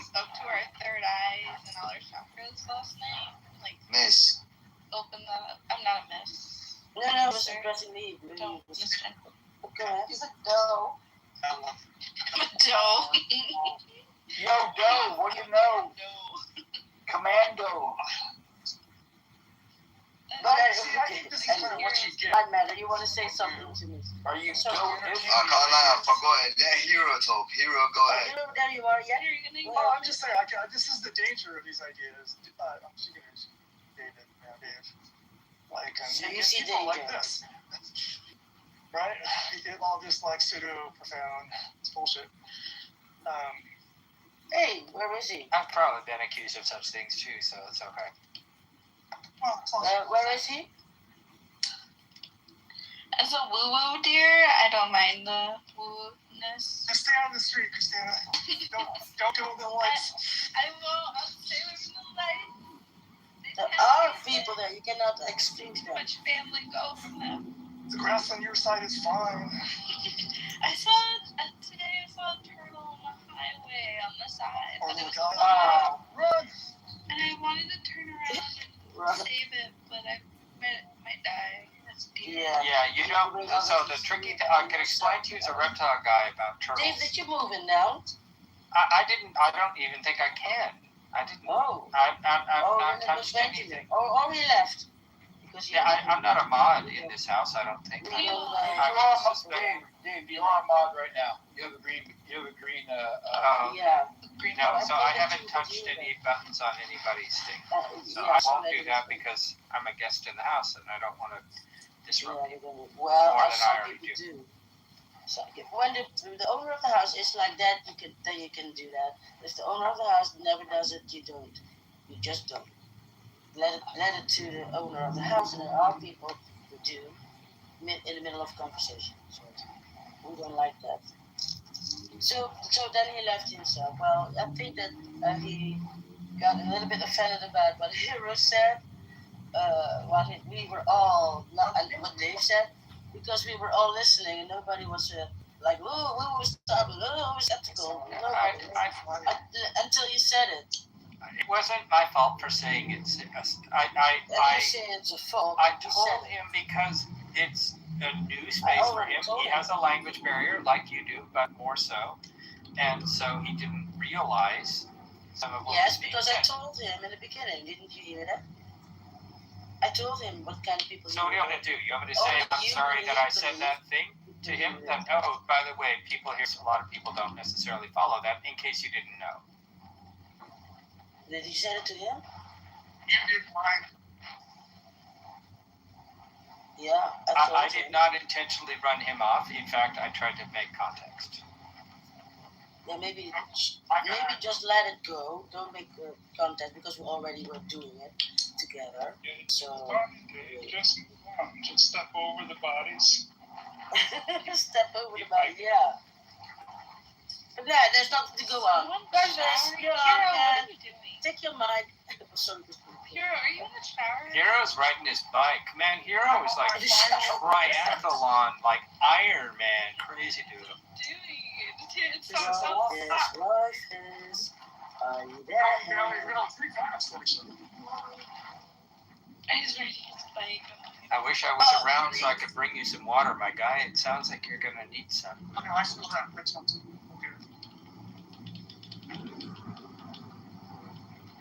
spoke to our third eyes and all our chakras last night. Like, Miss. Open the. I'm not a miss. No, it's addressing me. Don't miss Jennifer. Okay. He's a doe. I'm a doe. Yo, doe, what do you know? Commando. But I think this is kind of what you get. Matter. You want to say something to me? Are you so? dope? I can't lie, I forgot it. That hero talk. Hero, go ahead. There you are. Yeah. Well, I'm just saying. This is the danger of these ideas. I'm speaking to David now, Dave. Like, so you see people danger. like this, right? You get all this like pseudo profound. It's bullshit. Hey, where is he? I've probably been accused of such things too, so it's okay. Where is he? As a woo-woo deer, I don't mind the woo-ness. Just stay on the street, Christina. Don't go in the lights. I won't. I'll stay with the lights. There are people there. You cannot exclude them. Much family go from them. The grass on your side is fine. Today I saw a turtle on the highway on the side. Oh But it my was God. Run! And I wanted to turn around and save it, but I might die. That's deer. Yeah, you don't. So the tricky thing I can explain to you as a reptile guy about turtles. Dave, did you move in now? I didn't. I don't even think I can. I didn't. Oh. I'm not then it touched was anything. Or he left. Because Yeah, I'm not a mod in this house. I don't think. You are Dave, you are a mod right now. You have a green. Yeah. No, so I haven't touched any buttons on anybody's thing. So I won't do that because I'm a guest in the house and I don't want to disrupt people more than I already do. So when the owner of the house is like that, then you can do that. If the owner of the house never does it, you don't. You just don't. Let it to the owner of the house, and there are people who do in the middle of conversation. So we don't like that. So then he left himself. Well, I think that he got a little bit offended about what Hero said. We were all not, and what Dave said, because we were all listening and nobody was like, oh, we were skeptical. Until you said it. It wasn't my fault for saying it's. I say it's a fault. I told him because it's a new space for him. He has a language barrier like you do, but more so, and so he didn't realize some of what. Yes, because I told him in the beginning. Didn't you hear that? I told him what kind of people. So what do you want to do? You want me to say I'm sorry that I said that thing to him? That by the way, people here, a lot of people don't necessarily follow that. In case you didn't know. Did you say it to him? You did fine. Yeah, I did not intentionally run him off. In fact, I tried to make context. Yeah, maybe just let it go. Don't make contact because we already were doing it together. So just step over the bodies. Step over the bodies, yeah. But yeah, there's nothing to go on. Guys, you're on, man. Take your mic. Sorry. Hero, are you in the shower? Hero's riding his bike. Man, Hero is like triathlon, like Iron Man, crazy dude. Dude, it's so life is. Are you there? He's riding his bike. I wish I was around so I could bring you some water, my guy. It sounds like you're gonna need some. Okay, I still have next one too. Okay.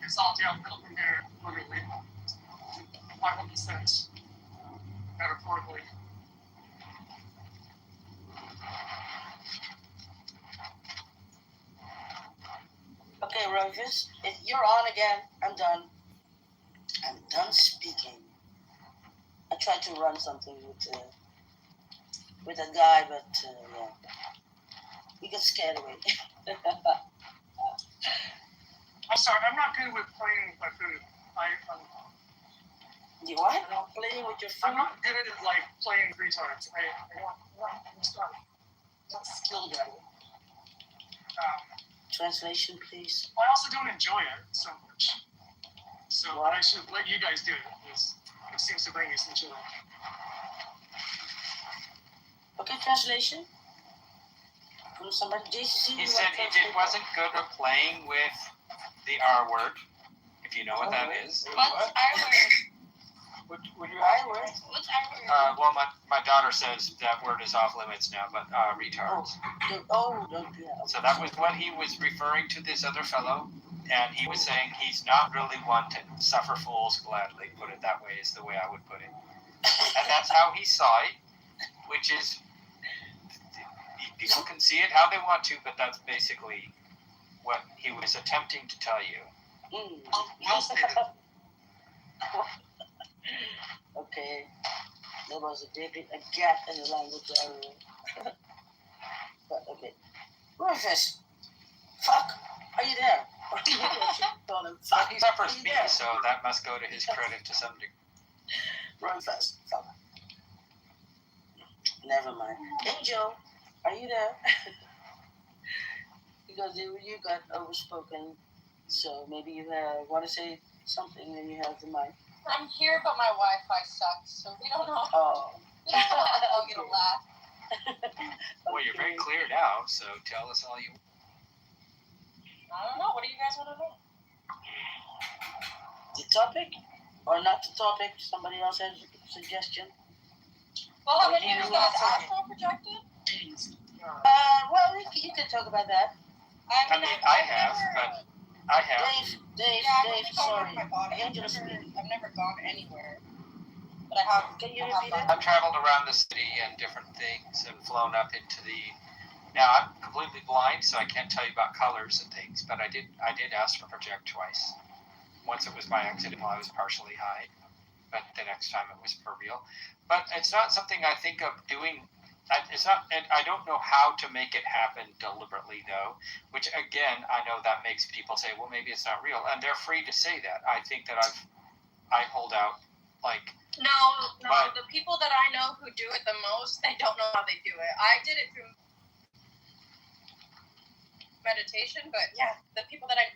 It's all down from there, literally. 500 cents. Metaphorically. Okay, Rufus, you're on again. I'm done. I'm done speaking. I tried to run something with a guy, but yeah, he got scared away. I'm sorry, I'm not good with playing with my food. You what? Playing with your food? I'm not good at like playing retards. I'm not skilled at it. Translation, please. I also don't enjoy it so much. So what I should let you guys do it. It seems to bring you some joy. Okay, translation. From somebody. JCC. He said he wasn't good at playing with the R word, if you know what that is. What's R word? Would you ask? What's R word? Well, my daughter says that word is off limits now, but retards. So that was when he was referring to this other fellow, and he was saying he's not really one to suffer fools gladly. Put it that way is the way I would put it, and that's how he saw it, which is people can see it how they want to, but that's basically what he was attempting to tell you. Well stated. Okay, there was a gap in the language area. But okay, Rufus, fuck, are you there? He suffers me, so that must go to his credit to some degree. Rufus, fuck. Never mind. Angel, are you there? Because you got overspoken, so maybe you want to say something when you have the mic? I'm here, but my Wi-Fi sucks, so we don't know. Oh. I'll get a laugh. Well, you're very clear now, so tell us all you. I don't know. What do you guys want to know? The topic? Or not the topic? Somebody else has a suggestion? Well, how many of you guys astral projected? Well, you can talk about that. I mean, I have, but I have. Dave, sorry. I've never gone anywhere. But I have. Can you repeat it? I've traveled around the city and different things and flown up into the. Now I'm completely blind, so I can't tell you about colors and things. But I did astral project twice. Once it was by accident while I was partially high, but the next time it was for real. But it's not something I think of doing. It's not, and I don't know how to make it happen deliberately, though. Which again, I know that makes people say, "Well, maybe it's not real," and they're free to say that. I think that I hold out like. No. The people that I know who do it the most, they don't know how they do it. I did it through meditation, but yeah, the people that I.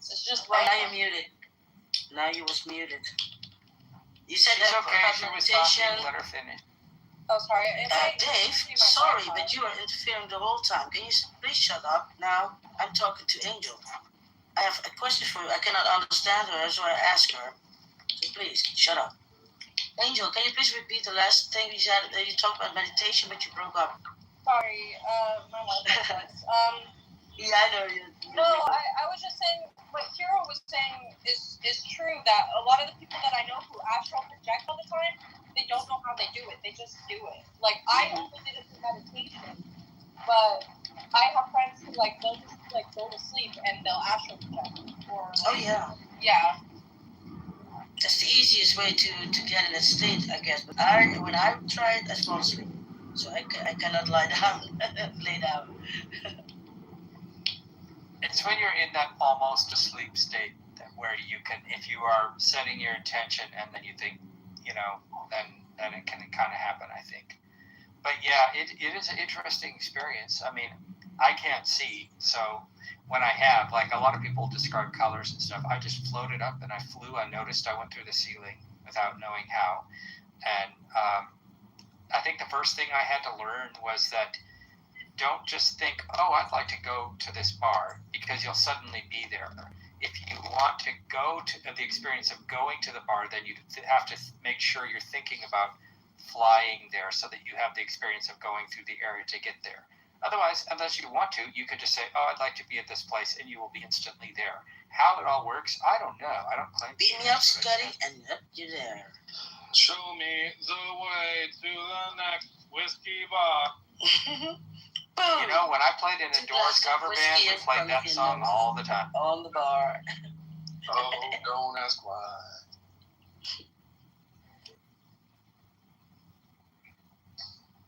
It's just right. Now you're muted. Now you was muted. You said it's that okay. She was talking. meditation. Let her finish. Oh, sorry. Dave, sorry, but you are interfering the whole time. Can you please shut up? Now I'm talking to Angel. I have a question for you. I cannot understand her, so I ask her. So please, shut up. Angel, can you please repeat the last thing you said? You talked about meditation, but you broke up. Sorry, my wife was. Yeah, I know you. No, I was just saying what Hero was saying is true, that a lot of the people that I know who astral project all the time, they don't know how they do it. They just do it. Like, I only did it through meditation, but I have friends who, like, they'll just, like, go to sleep and they'll astral project. Or, like, oh, yeah. Yeah. That's the easiest way to get in a state, I guess. But when I try it, I fall asleep. So I cannot lie down. Lay down. It's when you're in that almost asleep state where you can, if you are setting your intention and then you think, then it can kind of happen, I think. But yeah, it is an interesting experience. I mean, I can't see, so when I have, like a lot of people describe colors and stuff, I just floated up and I flew. I noticed I went through the ceiling without knowing how. And I think the first thing I had to learn was that don't just think, oh, I'd like to go to this bar, because you'll suddenly be there. If you want to go to the experience of going to the bar, then you have to make sure you're thinking about flying there so that you have the experience of going through the area to get there. Otherwise, unless you want to, you could just say, oh, I'd like to be at this place, and you will be instantly there. How it all works, I don't know. I don't claim. Beat me up, Scotty, and yep, you're there. Show me the way to the next whiskey bar. You know, when I played in a Doors cover band, we played that song all the time. On the bar. Oh, don't ask why.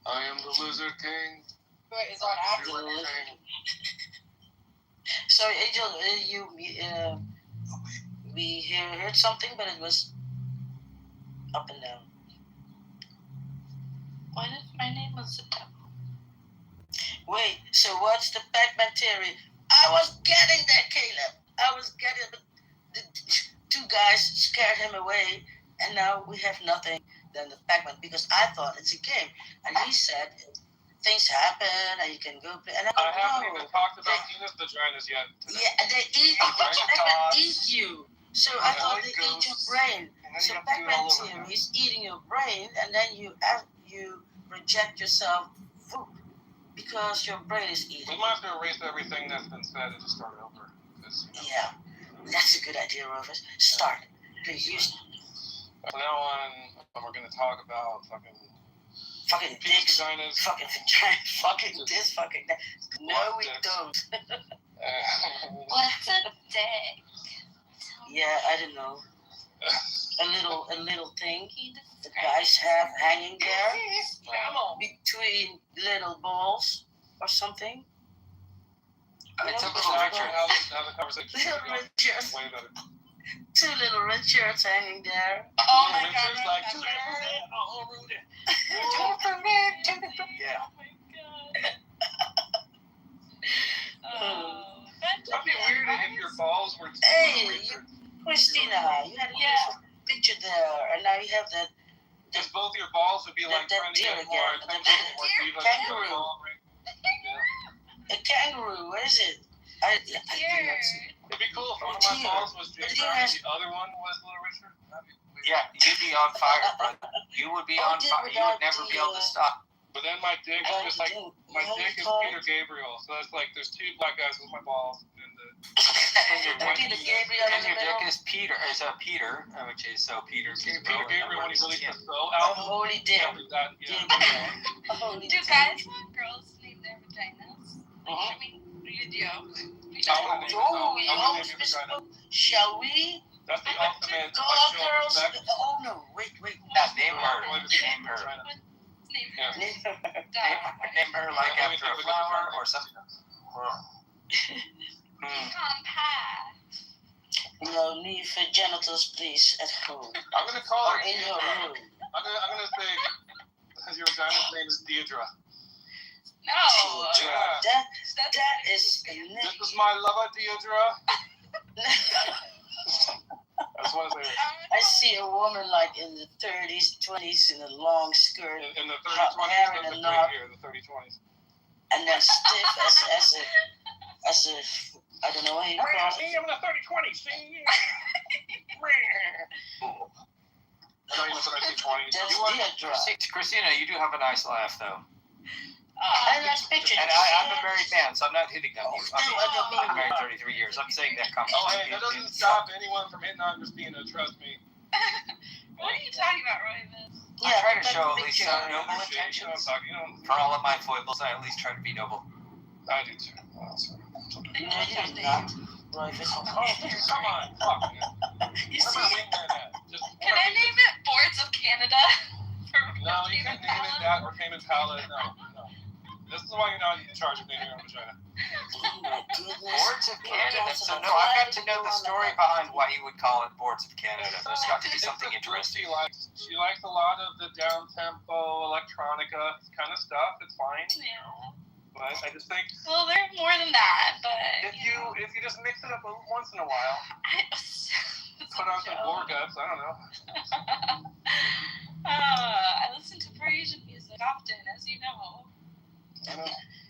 I am the Lizard King. Wait, is on active? Sorry, Angel, we heard something, but it was up and down. What if my name was the devil? Wait, so what's the Pac-Man theory? I was getting that, Caleb. I was getting it, but the two guys scared him away, and now we have nothing than the Pac-Man, because I thought it's a game. And he said things happen, and you can go play. And I haven't even talked about penis vaginas yet. Today. Yeah, and they eat you. So I thought they eat your brain. So Pac-Man theory is eating your brain, and then you reject yourself because your brain is eating. We might have to erase everything that's been said and just start over. Yeah, that's a good idea, Rufus. Start. Please use. From now on, we're going to talk about fucking dicks, vaginas. fucking vagina, fucking this, fucking that. No, we don't. What's a dick? Yeah, I don't know. A little thing the guys have hanging there between little balls or something. It's a little Richard. Have the conversation. Little Richards. Way better. Two little Richards hanging there. Oh my god. Yeah. That'd be weird if your balls were. Hey, Christina, you had a beautiful picture there, and now you have that. Because both your balls would be like that trying to deer get again. more attention, more diva. Kangaroo. A kangaroo, what is it? I do not see. It'd be cool if one of my balls was Jay Brown and the other one was Little Richard. Yeah, you'd be on fire, brother. You would be on fire. You would never be able to stop. But then my dick is just like, my dick is Peter Gabriel. So that's like, there's two black guys with my balls. And your dick is Peter, which is so Peter's. Peter Gabriel when he released the Soul A album. holy dick. Do guys want girls to name their vaginas? Should we video? Shall we? That's the ultimate. All girls. Oh no! Wait. Name her. Name her like after a flower or something. Compact. No need for genitals, please, at home. I'm gonna call her in your room. I'm gonna say because your vagina's name is Deidre. No. Yeah. That is. This is my lover, Deidre. That's what I say. I see a woman like in the 30s, 20s in a long skirt, in the 30s, 20s, hair in a knot, the 30s, 20s, and then stiff as a I don't know what you call it. See, I'm in the 30-20. See, I know you said I see 20s. Christina, you do have a nice laugh, though. And nice picture. And I'm a married man, so I'm not hitting on you. I've been married 33 years. I'm saying that comes. Oh, hey, that doesn't stop anyone from hitting on Christina. Trust me. What are you talking about, Roy? I try to show at least some noble intentions. For all of my foibles, I at least try to be noble. I do too. No, you're not. Roy, come on. Fuck, man. You see? Can I name it Boards of Canada? No, you can't name it that or Cayman Palette. No. This is why you're not in charge of naming your own vagina. Boards of Canada. So no, I've got to know the story behind why you would call it Boards of Canada. There's got to be something interesting. She likes a lot of the down tempo electronica kind of stuff. It's fine. Yeah. But I just think. Well, there's more than that. But if you just mix it up once in a while, put on some Gorguts. I don't know. I listen to Parisian music often, as you know.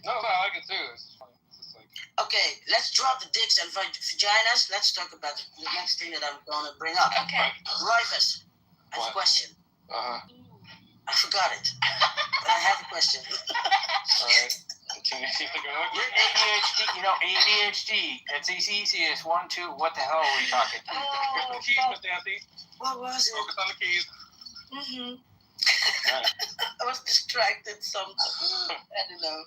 No, I like it too. It's funny. It's just like... Okay, let's drop the dicks and vaginas. Let's talk about the next thing that I'm going to bring up. Okay. Rivers, I have a question. I forgot it, but I have a question. All right. You're ADHD, ADHD. It's the easiest. 1, 2. What the hell are we talking? The keys, Miss Nancy. What was it? Focus on the keys. I was distracted sometimes. I don't know.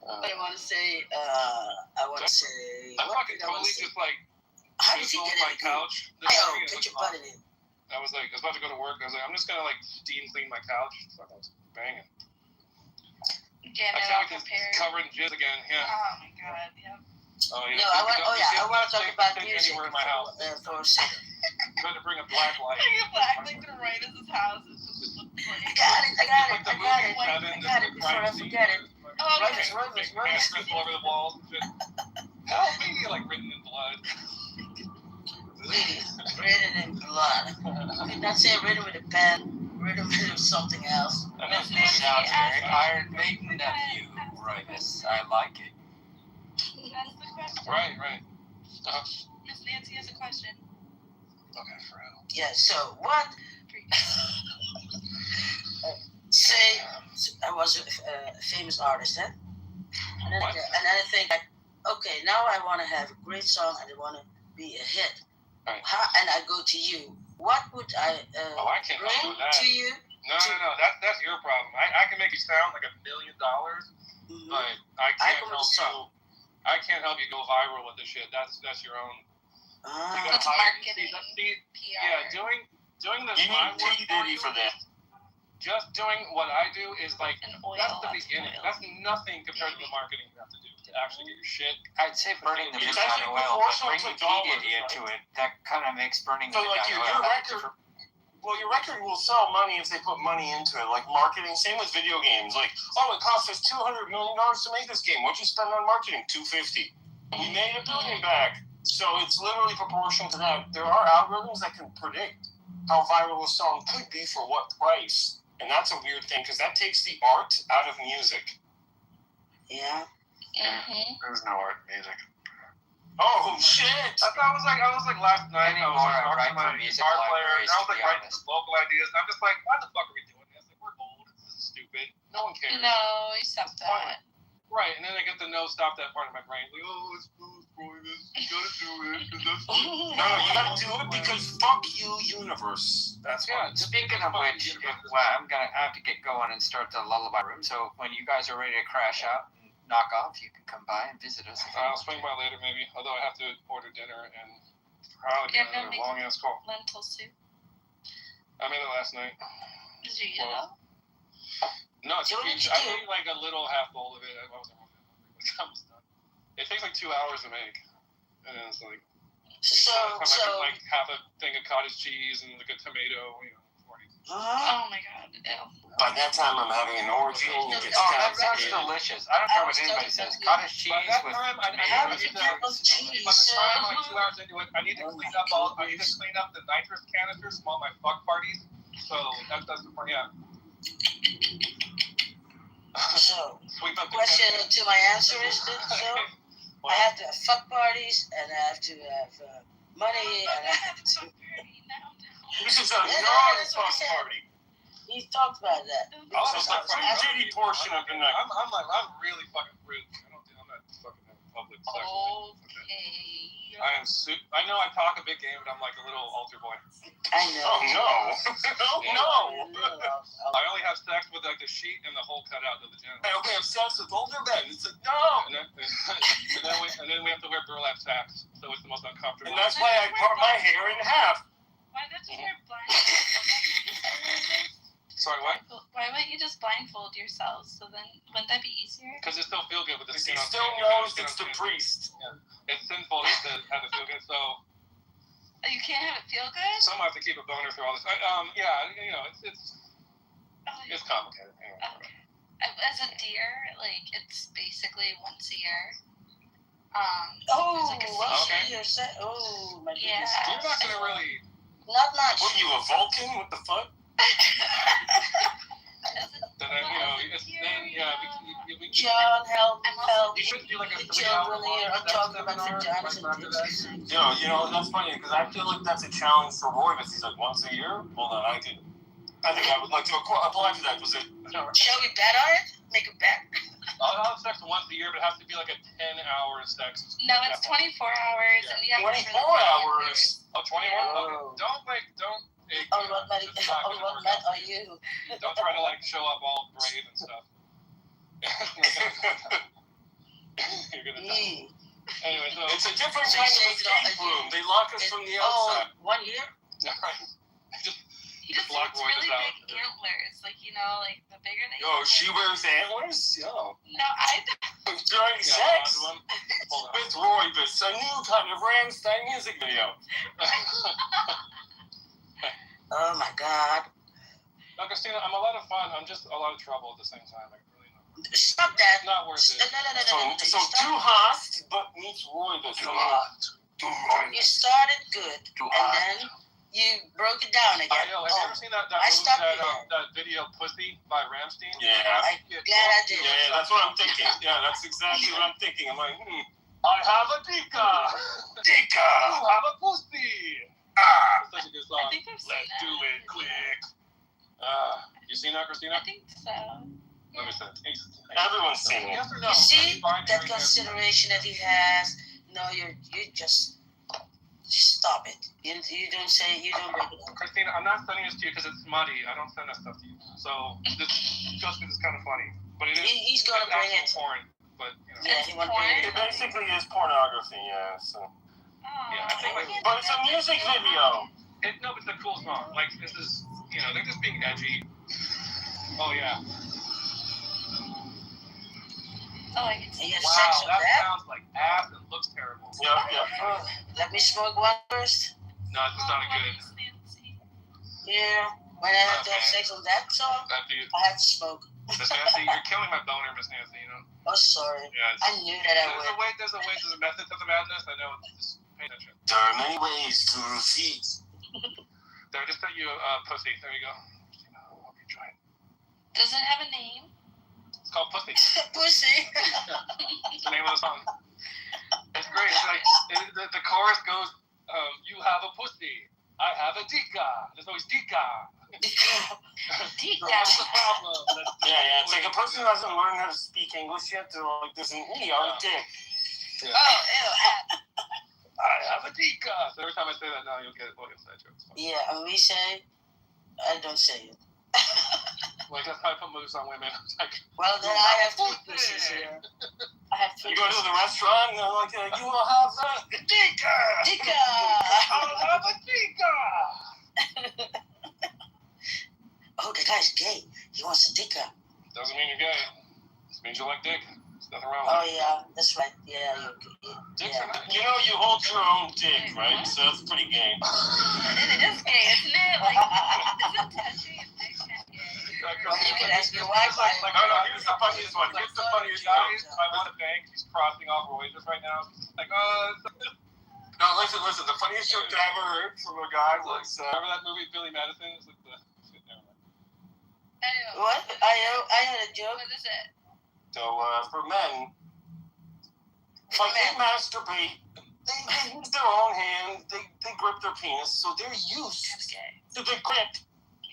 What I want to say. I fucking totally just like. How did you get my couch? Put your butt in it. I was about to go to work. I was like, I'm just gonna steam clean my couch. So I was banging. Getting it all prepared. Covered in jizz again. Yeah. Oh my god. Yep. Oh yeah. No, I want to talk about music. Anywhere in my house. For a second. Trying to bring a black light. Bring a black light to right as his house. I got it before I forget it. Rivers. All over the walls and shit. Help me! Like written in blood. Written in blood. You could not say written with a pen. Written with something else. Sounds very Iron Maiden of you, Rivers. I like it. That's the question. Right. Miss Nancy has a question. Okay, for real. Yeah, so what? Say I was a famous artist, eh? And then I think, okay, now I want to have a great song and I want to be a hit. Right. And I go to you. What would I I can't bring do that. to you? No. That's your problem. I can make you sound like $1 million, but I can't help you go viral with this shit. That's your own. That's marketing. PR. Yeah, doing this. You need T Diddy for that. Just doing what I do is like that's the beginning. Oil. That's nothing compared to the marketing you have to do to actually get your shit. I'd say burning the midnight oil, but bringing Wikipedia into it, that kind of makes burning the midnight oil. Your record will sell money if they put money into it, like marketing. Same with video games. Like, it cost us $200 million to make this game. What'd you spend on marketing? $250. We made $1 billion back. So it's literally proportional to that. There are algorithms that can predict how viral a song could be for what price. And that's a weird thing because that takes the art out of music. Yeah. There's no art in music. Oh shit! I was like last night. I was like talking to my guitar player, and I was like writing some local ideas. And I'm just like, why the fuck are we doing this? Like, we're old. This is stupid. No one cares. No, you stop that. Right, and then I get the no, stop that part of my brain. Like, oh, it's this. You gotta do it because that's. No, you gotta do it because fuck you, universe. That's yeah. Speaking of which, I'm gonna have to get going and start the lullaby room. So when you guys are ready to crash out and knock off, you can come by and visit us. I'll swing by later, maybe. Although I have to order dinner and probably get another long ass call. Lentil soup. I made it last night. Did you eat it all? No, it's huge. I ate like a little half bowl of it. I wasn't almost done. It takes like 2 hours to make, and then it's like like half a thing of cottage cheese and like a tomato, 40. Oh my god! Ew. By that time, I'm having an orgy. That sounds delicious. I don't care what anybody says. Cottage cheese with by the time I'm 2 hours into it, I need to clean up the nitrous canisters from all my fuck parties. So that's the point. Yeah. So, question to my answer is this, so I have to have fuck parties, and I have to have money, and I have to... This is a non-fuck party. He talked about that. It's a shitty portion of the night. I'm really fucking rude. I'm not fucking in public sexually. Okay. I know I talk a big game, but I'm like a little altar boy. I know. Oh no! Oh no! I only have sex with like the sheet and the hole cut out of the genital. I only have sex with older men. It's like no. And then we have to wear burlap sacks, so it's the most uncomfortable. And that's why I part my hair in half. Why don't you wear blindfold? Sorry, what? Why wouldn't you just blindfold yourselves? So then, wouldn't that be easier? Because it still feel good with the skin on. He still knows it's the priest. Yeah. It's sinful to have it feel good, so. You can't have it feel good? Some have to keep a boner through all this. It's complicated. Okay. As a deer, like, it's basically once a year. Oh, like oh, my goodness. Yeah. You're not going to really. Not much. What are you, a Vulcan? What the fuck? John, help. You should do like a the children here are talking about vaginas and dicks. You know, that's funny because I feel like that's a challenge for Roy, but he's like, once a year? Hold on, I think I would like to apply for that. Was it? Shall we bet on it? Make a bet. I'll have sex once a year, but it has to be like a 10-hour sex. No, it's 24 hours. Yeah. And you have 24 hours? Oh, 21? Okay. Don't. On what met are you? Don't try to like show up all brave and stuff. You're gonna die. Anyway, so it's a different kind of escape room. They lock us from the outside. 1 year? He just has really big antlers, like like the bigger they. Yo, she wears antlers? Yo. No, I don't. During sex with Roybus, a new kind of Rammstein music video. Oh my God. No, Christina, I'm a lot of fun. I'm just a lot of trouble at the same time. Like, really not. Stop that. Not worth it. No. So too hot, but meets Roybus. Too hot. You started good, and then you broke it down again. I know. Have you ever seen that video "Pussy" by Rammstein? Yeah. I'm glad I did. Yeah, that's what I'm thinking. Yeah, that's exactly what I'm thinking. I'm like, I have a dika. Dika. You have a pussy. It's such a good song. I think I've seen Let's do it quick. You seen that, Christina? I think so. Let me see. Everyone's seen it. Yes or no? You see that consideration that he has? No, you just stop it. You don't break it up. Christina, I'm not sending this to you because it's smutty. I don't send that stuff to you. So this just because it's kind of funny, but it is. He's gonna bring it. Porn, but Yeah, he wants to bring it. It basically is pornography. Yeah. So. Yeah, I think but it's a music video. No, but it's a cool song. Like this is, they're just being edgy. Oh yeah. Oh, I can see your wow, sex that with that. sounds like ass and looks terrible. Yeah. Let me smoke one first. No, it's not good. Yeah, when I have to have sex on that song, I have to smoke. Miss Nancy, you're killing my boner, Miss Nancy. Oh, sorry. Yeah, I knew that I would. There's a method to the madness. I know it's just There are many ways to see. There, I just sent you a pussy. There you go. Hope you try it. Does it have a name? It's called Pussy. Pussy. It's the name of the song. It's great. It's like the chorus goes, "You have a pussy, I have a dika." There's always dika. Dika. What's the problem? Yeah. It's like a person who hasn't learned how to speak English yet. They're like, "There's an E on a dick." Oh, ew. I have a dika. So every time I say that now, you'll get it. Inside jokes. Yeah, and we say, I don't say it. Like that's how I put moves on women. Like, well, then I have three pussies here. I have three. You go to the restaurant and they're like, "You will have a dika." Dika. I'll have a dika. Oh, the guy's gay. He wants a dika. Doesn't mean you're gay. Just means you like dick. There's nothing wrong Oh with it. yeah, that's right. Yeah, You know, you hold your own dick, right? So that's pretty gay. It is gay, isn't it? Like, isn't touching a dick kind of gay? You can ask your wife. No, here's the funniest one. Here's the funniest guy. I want to bank. He's crossing off Reuters right now. Like, No, listen. The funniest joke that I ever heard from a guy was, remember that movie Billy Madison? It's like the What? I had a joke. What is it? so for men, like they masturbate, they use their own hand, they grip their penis, so they're used to the grip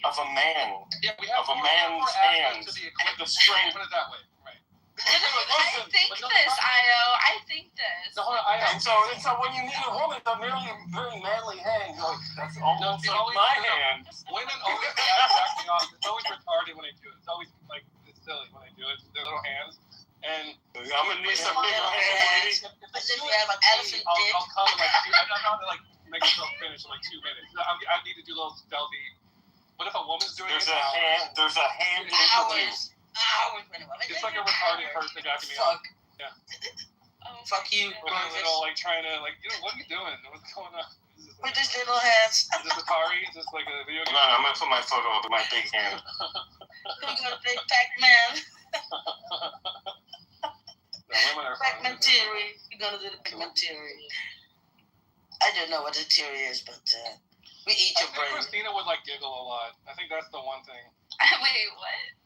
of a man, yeah, we have of a man's hand, with the strength. Put it that way, right? I think this, Io. I think this. No, hold on, And so when you meet a woman with a very manly hand, you're like, that's almost like my hand. Women always back me off. It's always retarded when they do it. It's always like it's silly when they do it. Their little hands. And I'm gonna need some bigger hands, lady. As if you have an elephant dick. I'll come in like 2. I'm not gonna like make myself finish in like 2 minutes. I need to do a little stealthy. What if a woman's doing There's it? a hand. Hours when a woman. It's like a retarded person jacking me off. Yeah. Fuck you. With a little like trying to like, what are you doing? What's going on? With his little hands. Is this Atari? Is this like a video game? No, I'm gonna put my photo up with my big hand. We're gonna play Pac-Man. Pac-Man theory. We're gonna do the Pac-Man theory. I don't know what the theory is, but we eat your brain. Christina would like giggle a lot. I think that's the one thing. Wait, what?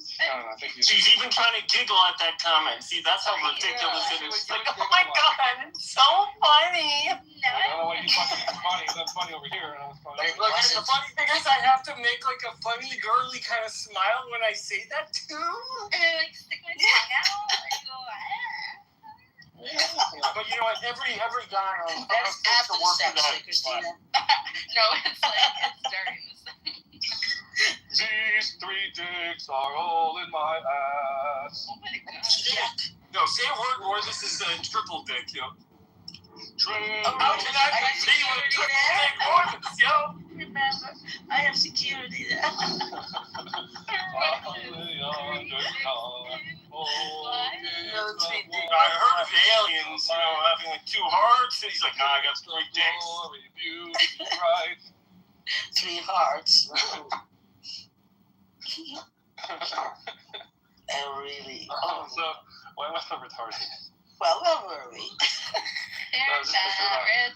I don't know. I think She's even trying to giggle at that comment. See, that's how ridiculous it is. Like, oh my god, it's so funny. I don't know why you fucking funny. That's funny over here. And I was funny. Like, look, the funny thing is, I have to make like a funny, girly kind of smile when I say that too. And I like stick my tongue out. Like, go, But you know what? Every guy on that's after the sex, Christina. No, it's like it's during the sex. These 3 dicks are all in my ass. Oh my god. No, say a word more. This is a triple dick, yo. How can I see you with a triple dick orders, yo? Remember, I have security there. I heard of aliens, having like 2 hearts. And he's like, nah, I got 3 dicks. 3 hearts. Really. Oh. So, why am I so retarded? Well, where were we? You're retarded.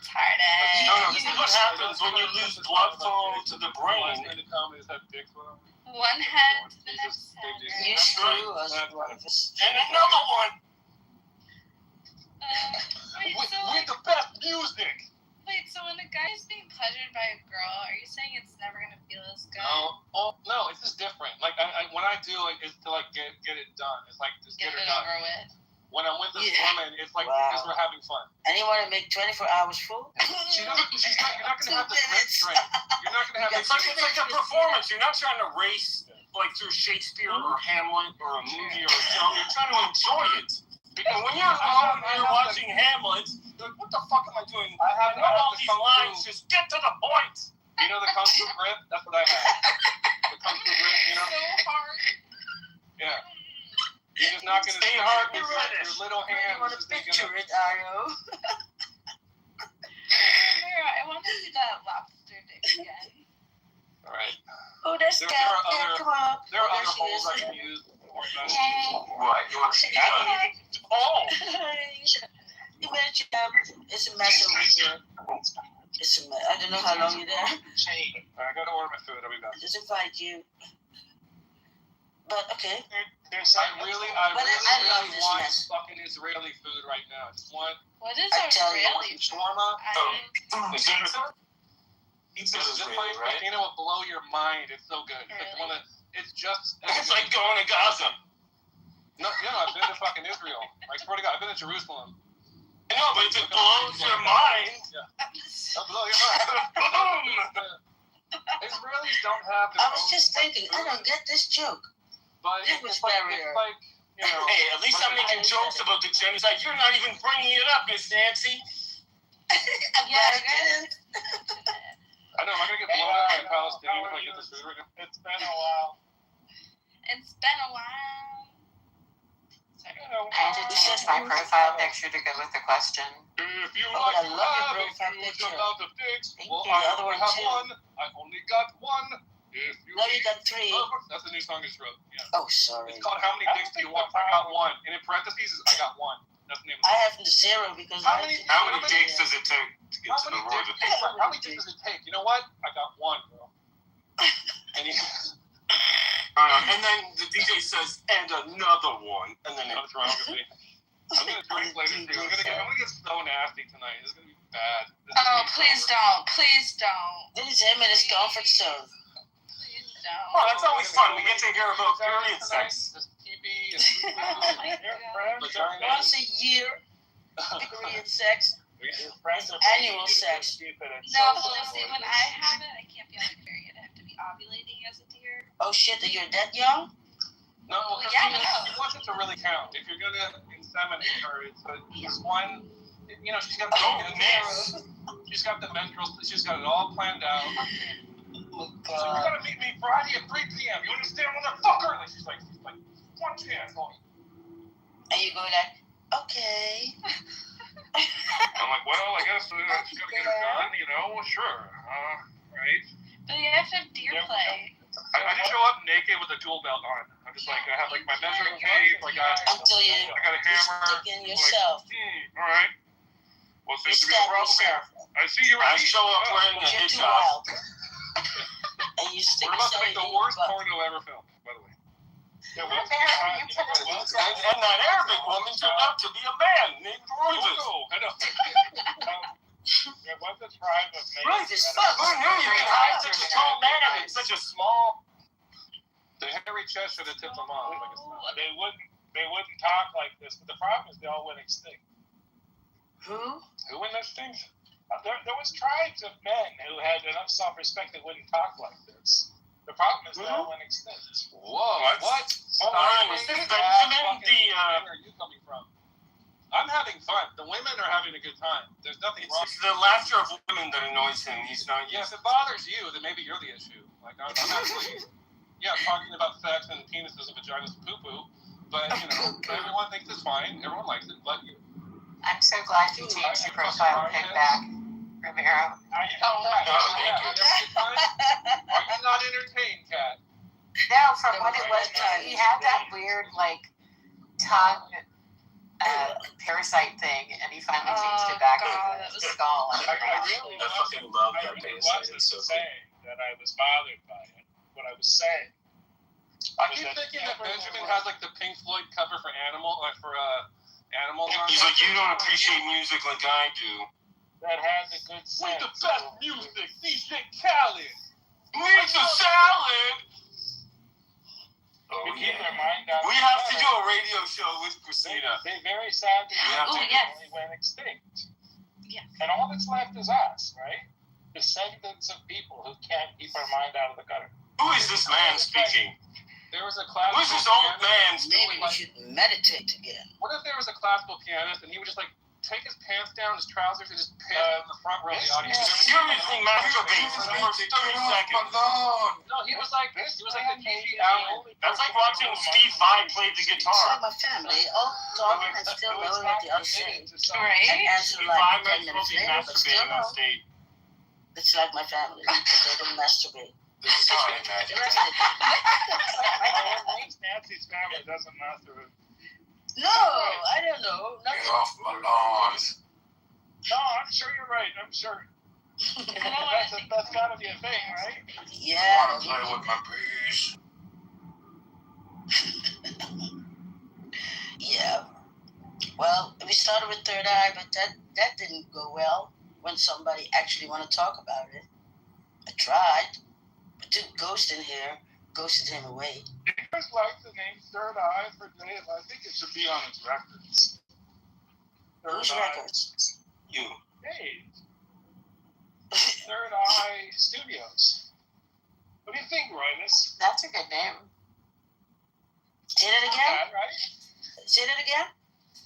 No, this is what happens when you lose blood flow to the brain. One head to the next head. You screw us, brothers. And another one. With the best music. Wait, so when a guy is being pleasured by a girl, are you saying it's never gonna feel as good? No, it's just different. Like when I do it, it's to like get it done. It's like just get it done. Over with. When I'm with this woman, it's like because we're having fun. And you want to make 24 hours full? You're not gonna have the grip strength. You're not gonna have. It's like a performance. You're not trying to race like through Shakespeare or Hamlet or a movie or a film. You're trying to enjoy it. And when you're alone and you're watching Hamlet, you're like, what the fuck am I doing? I know all these lines. Just get to the point. You know the Kung Fu grip? That's what I have. The Kung Fu grip, you know? So hard. Yeah. You're just not going to stay hard with your little hands. I want to picture it, Io. I want to see that lobster dick again. All right. Oh, that's Cat. Come on. There are other holes I can use. What? You want to see that? Oh! You made it, it's a mess over here. It's a mess. I don't know how long you're there. I gotta order my food. I'll be back. I just invite you. But okay. I really want mess. fucking Israeli food right now. I just want. What is Israeli shawarma? Pizza This is place, Israeli, right? Christina, will blow your mind. It's so good. It's like one of. It's just. It's like going to Gaza. No, I've been to fucking Israel. I swear to God, I've been to Jerusalem. I know, but it blows your mind. Yeah. It'll blow your mind. Israelis don't have. I was just thinking, I don't get this joke. But Language it's like, barrier. Hey, at least I'm making jokes about the genocide. You're not even bringing it up, Miss Nancy. American. I know. Am I gonna get blown up by a Palestinian if I get this food right now? It's been a while. It's been a while. I had to change my profile picture to go with the question. If you I like to love your have profile a huge picture. amount of dicks, Thank well, you. I The other only one have too. one. I only got one. If you No, you got 3. That's the new song I just wrote. Yeah. Oh, sorry. It's called How Many Dicks Do You Want? I got one. And in parentheses, I got one. That's the name of I it. have 0 because How many dicks does it take to get to the road? How many dicks does it take? You know what? I got one, bro. And and then the DJ says, and another one. And then what's wrong with me? I'm gonna drink later too. I'm gonna get so nasty tonight. This is gonna be bad. Oh, please don't. Please don't. This is him in his comfort zone. Please don't. Well, that's always fun. We get to hear about period sex. This TV Oh my God. Once a year, period sex. Annual sex. No, see, when I have it, I can't be on a period. I have to be ovulating as a deer. Oh shit, you're that young? No, well, Well, yeah, Christina, no. she wants it to really count. If you're gonna inseminate her, it's just one. You know, she's got she's got the menstrual. She's got it all planned out. Oh, So you're gonna meet me Friday at 3 p.m. You understand, motherfucker? Like she's like one chance. And you go like, okay. I'm like, well, I guess I just gotta get it done. You know, sure, right? But you have to have deer play. I just show up naked with a tool belt on. I'm just like, I have like my measuring tape. I got a hammer. Stick in yourself. All right. Well, seems to be a problem here. I see you're I show up wearing a You're too hijab. wild. And you stick We're about to yourself make the in worst your butt. porno ever filmed, by the way. And that Arabic woman turned out to be a man named Roivas. I know. There was a tribe of Roivas, fuck. Who knew you could hide such a tall man in such a small... The hairy chest should have tipped them off. They wouldn't talk like this, but the problem is they all went extinct. Who? Who went extinct? There was tribes of men who had enough self-respect that wouldn't talk like this. The problem is they all went extinct. Whoa, what? Was this Benjamin Where are you coming from? I'm having fun. The women are having a good time. There's nothing wrong. It's the laughter of women that annoys him. He's not Yeah, used if it bothers you, then maybe you're the issue. Like, I'm actually, talking about sex and penises and vaginas and poo-poo, but, you know, everyone thinks it's fine. Everyone likes it, but you. I'm so glad you changed your profile pic back, Ramiro. Are you not entertained, Kat? No, from what it was, he had that weird, like, tongue parasite thing, and he finally changed it back to the skull. I fucking love that parasite. It's so saying that I was bothered by it. What I was saying. I keep thinking that Benjamin has like the Pink Floyd cover for Animal. He's like, you don't appreciate music like I do. That has a good sense. With the best music, DJ Khaled. With the salad. Oh, yeah. We have to do a radio show with Christina. They very sadly went extinct. Yes. And all that's left is us, right? Descendants of people who can't keep our mind out of the gutter. Who is this man speaking? There was a classical. Who's this old man Maybe speaking? we should meditate again. What if there was a classical pianist and he would just like take his pants down, his trousers, and just piss in the front row of the audience? Seriously, masturbate for the first 30 seconds. No, he was like the T.G. Allen. That's like watching Steve Vai play the It's guitar. like my family, all talking and still knowing what the other saying. Right? And answer Steve like Vai 10 might minutes be later, but still masturbating on know. stage. It's like my family. They don't masturbate. This is how I imagine. Nancy's family doesn't masturbate. No, I don't know. Get off my lawn. No, I'm sure you're right. I'm sure. That's got to be a thing, right? Yeah. I want to play with my bees. Yeah. Well, we started with Third Eye, but that didn't go well when somebody actually want to talk about it. I tried, but then Ghost in here ghosted him away. You guys like the name Third Eye for Dave? I think it should be on his records. Whose records? You. Hey. Third Eye Studios. What do you think, Roymus? That's a good name. Say that again? Bad, right? Say that again?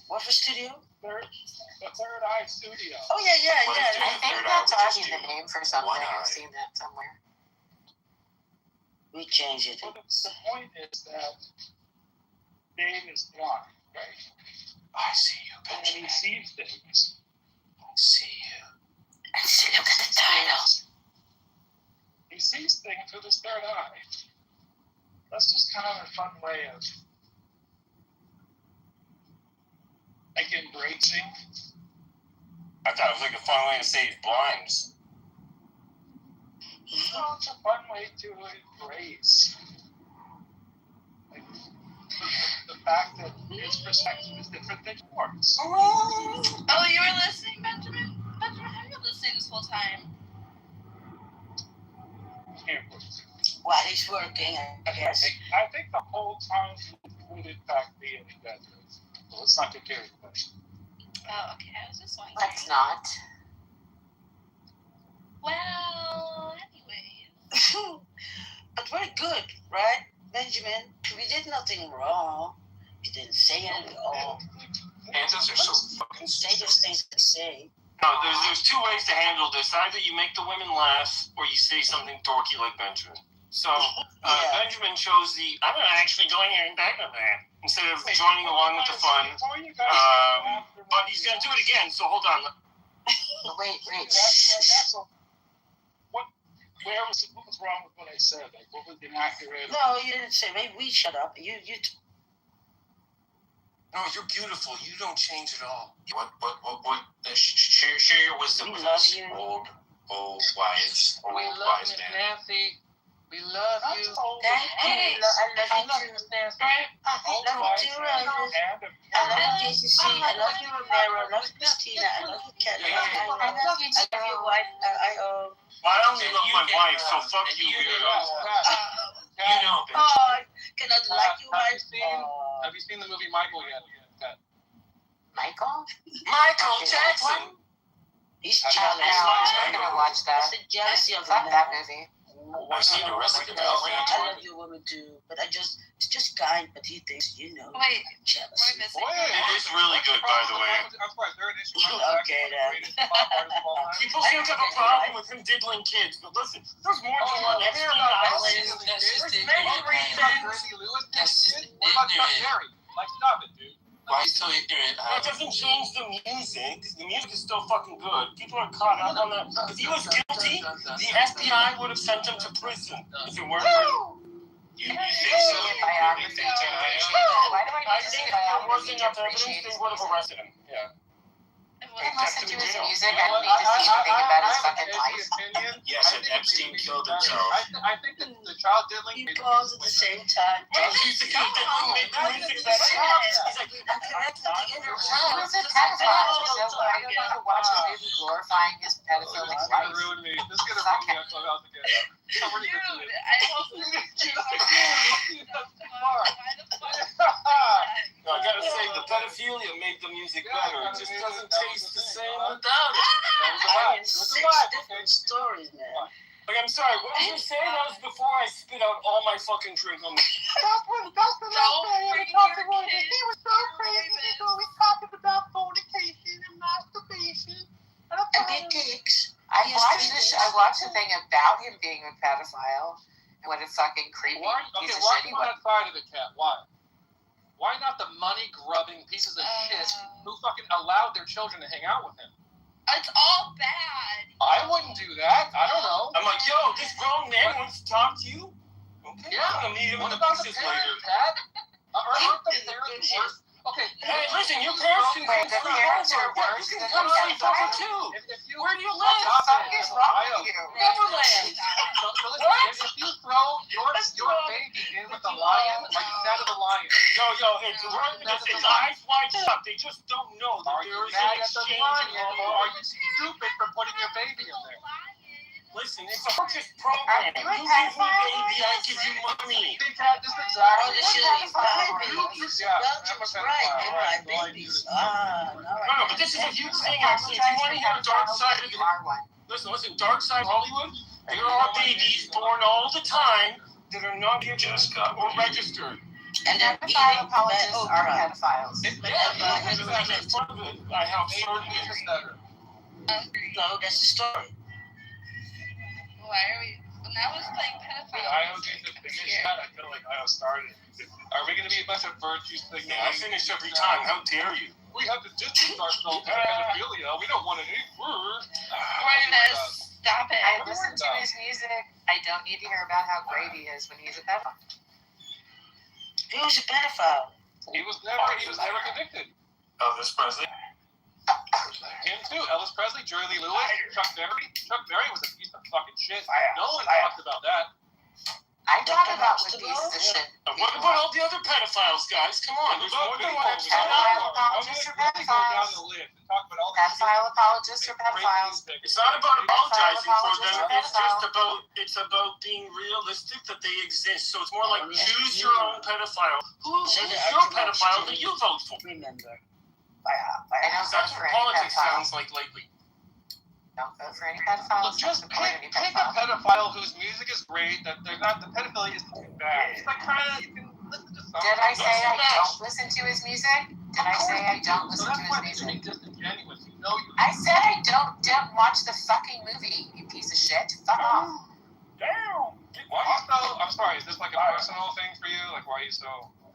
What for studio? The Third Eye Studio. Oh, yeah. I think that's already the name for something. I've seen that somewhere. We changed it. Well, the point is that Dave is blind, right? I see you, Benjamin. And he sees things. I see you. And see, look at the title. He sees things through his third eye. That's just kind of a fun way of like embracing. I thought it was like a fun way to say he's blind. No, it's a fun way to embrace like, the fact that his perspective is different than yours. Oh, you were listening, Benjamin? Benjamin, how are you listening this whole time? While he's working, I guess. I think the whole time would in fact be an exaggeration. So let's not get carried away. Oh, okay. I was just wondering. Let's not. Well, anyways. But we're good, right, Benjamin? We did nothing wrong. We didn't say anything wrong. Answers are so fucking say those things they say. No, there's two ways to handle this. Either you make the women laugh, or you say something dorky like Benjamin. So, Benjamin chose I'm not actually going here and back on that, instead of joining along with the fun. But he's going to do it again, so hold on. Wait. What was wrong with what I said? Like, what was inaccurate? No, you didn't say. Maybe we shut up. No, you're beautiful. You don't change at all. What? Share your wisdom with us, old wives, old wise man. Nancy. We love you. Thank you. I love you too. I love you too, Roses. I love you, JCC. I love you, Romero. I love you, Christina. I love you, Kelly. I love you, your wife. Well, I only love my wife, so fuck you, weirdo. You know, bitch. Oh, can I like you, wife? Have you seen the movie Michael yet? Michael Jackson. He's No, jealous. I'm gonna watch that. It's the jealousy of Fuck that movie. I've seen the rest of the I love your woman too, but it's just kind, but he thinks, Wait, jealous. It is really good, by the way. Okay, then. People seem to have a problem with him diddling kids, but listen, there's more to one. That's just ignorant. What about Chuck Berry? Like, stop it, dude. Why are you so ignorant? That doesn't change the music. The music is still fucking good. People are caught up on that. If he was guilty, the FBI would have sent him to prison if it weren't for you. You think so? Why do I think if there wasn't enough evidence, they would have arrested him. Yeah. Didn't listen to his music. I don't need to see anything about his fucking life. Yes, and Epstein killed himself. I think that the child diddling. You calls at the same time. He's the kid that made the music better. He's like, I'm connected to the inner child. He's a pedophile. So why do I have to watch a movie glorifying his pedophilic life? Ruin me. This is gonna ruin me on Clubhouse again. Dude, I hope No, I gotta say, the pedophilia made the music better. It just doesn't taste the same without it. I mean, 6 different stories, man. Like, I'm sorry, what did you say? That was before I spit out all my fucking drink on the... That's when he talked about it. He was so crazy. He was talking about fornication and masturbation. And big dicks. I watched the thing about him being a pedophile and what a fucking creepy piece of shit he was. Why on that side of the cat? Why? Why not the money-grubbing pieces of shit who fucking allowed their children to hang out with him? It's all bad. I wouldn't do that. I don't know. I'm like, yo, this grown man wants to talk to you? Okay, yeah. I'm gonna meet him What in the about the bushes parents, later. Pat? Aren't the parents worse? Okay. Hey, listen, your parents can Wait, come the sleep parents over. are worse You than can come the sleep over pedophile? too. If you Where do you What live? the fuck is wrong with you? Neverland. So listen, if you throw your baby in with a lion, are you mad at the lion? Yo, it's eyes wide shut. They just don't know that Are there you is an mad at the exchange lion, of or are you stupid for putting your baby in there? Listen, it's a purchase program. Are you a You give me pedophile? baby, I give you money. Big cat, just exactly. Oh, this shit is babies. Yeah, Belgium is right. They buy babies. No, but this is a huge thing, actually. If you want to hear a dark side of it, listen, dark side of Hollywood, there are babies born all the time that are not here Jessica or registered. And they're Pedophile apologists are pedophiles. I have certain No, that's the story. Why are we? When I was playing pedophile. I don't think the biggest shot. I feel like I started. Are we going to be a bunch of virtue signaling? I finish every time. How dare you? We have to distance ourselves from pedophilia. We don't want any word. Awareness. Stop it. I listen to his music. I don't need to hear about how great he is when he's a pedophile. He was a pedophile. He was never convicted. Elvis Presley. Him too. Elvis Presley, Jerry Lee Lewis, Chuck Berry. Chuck Berry was a piece of fucking shit. No one talked about that. I talk about with pieces of shit. What about all the other pedophiles, guys? Come on. There's more than one. Pedophile apologists are pedophiles. Pedophile apologists are pedophiles. It's not about apologizing for them. It's about being realistic that they exist. So it's more like choose your own pedophile. Who's your pedophile that you vote for? Remember. I don't That's vote for what any politics pedophile. sounds like lately. Don't vote for any pedophiles. Just Don't support any pick a pedophile. pedophile whose music is great. That they're not. The pedophilia isn't too bad. It's like kind of you can listen to something. Did I say I don't listen to his music? Did I say I don't listen to his music? Disingenuous. You know you. I said I don't watch the fucking movie, you piece of shit. Fuck off. Damn. Why are you so? I'm sorry. Is this like a personal thing for you? Like why are you so?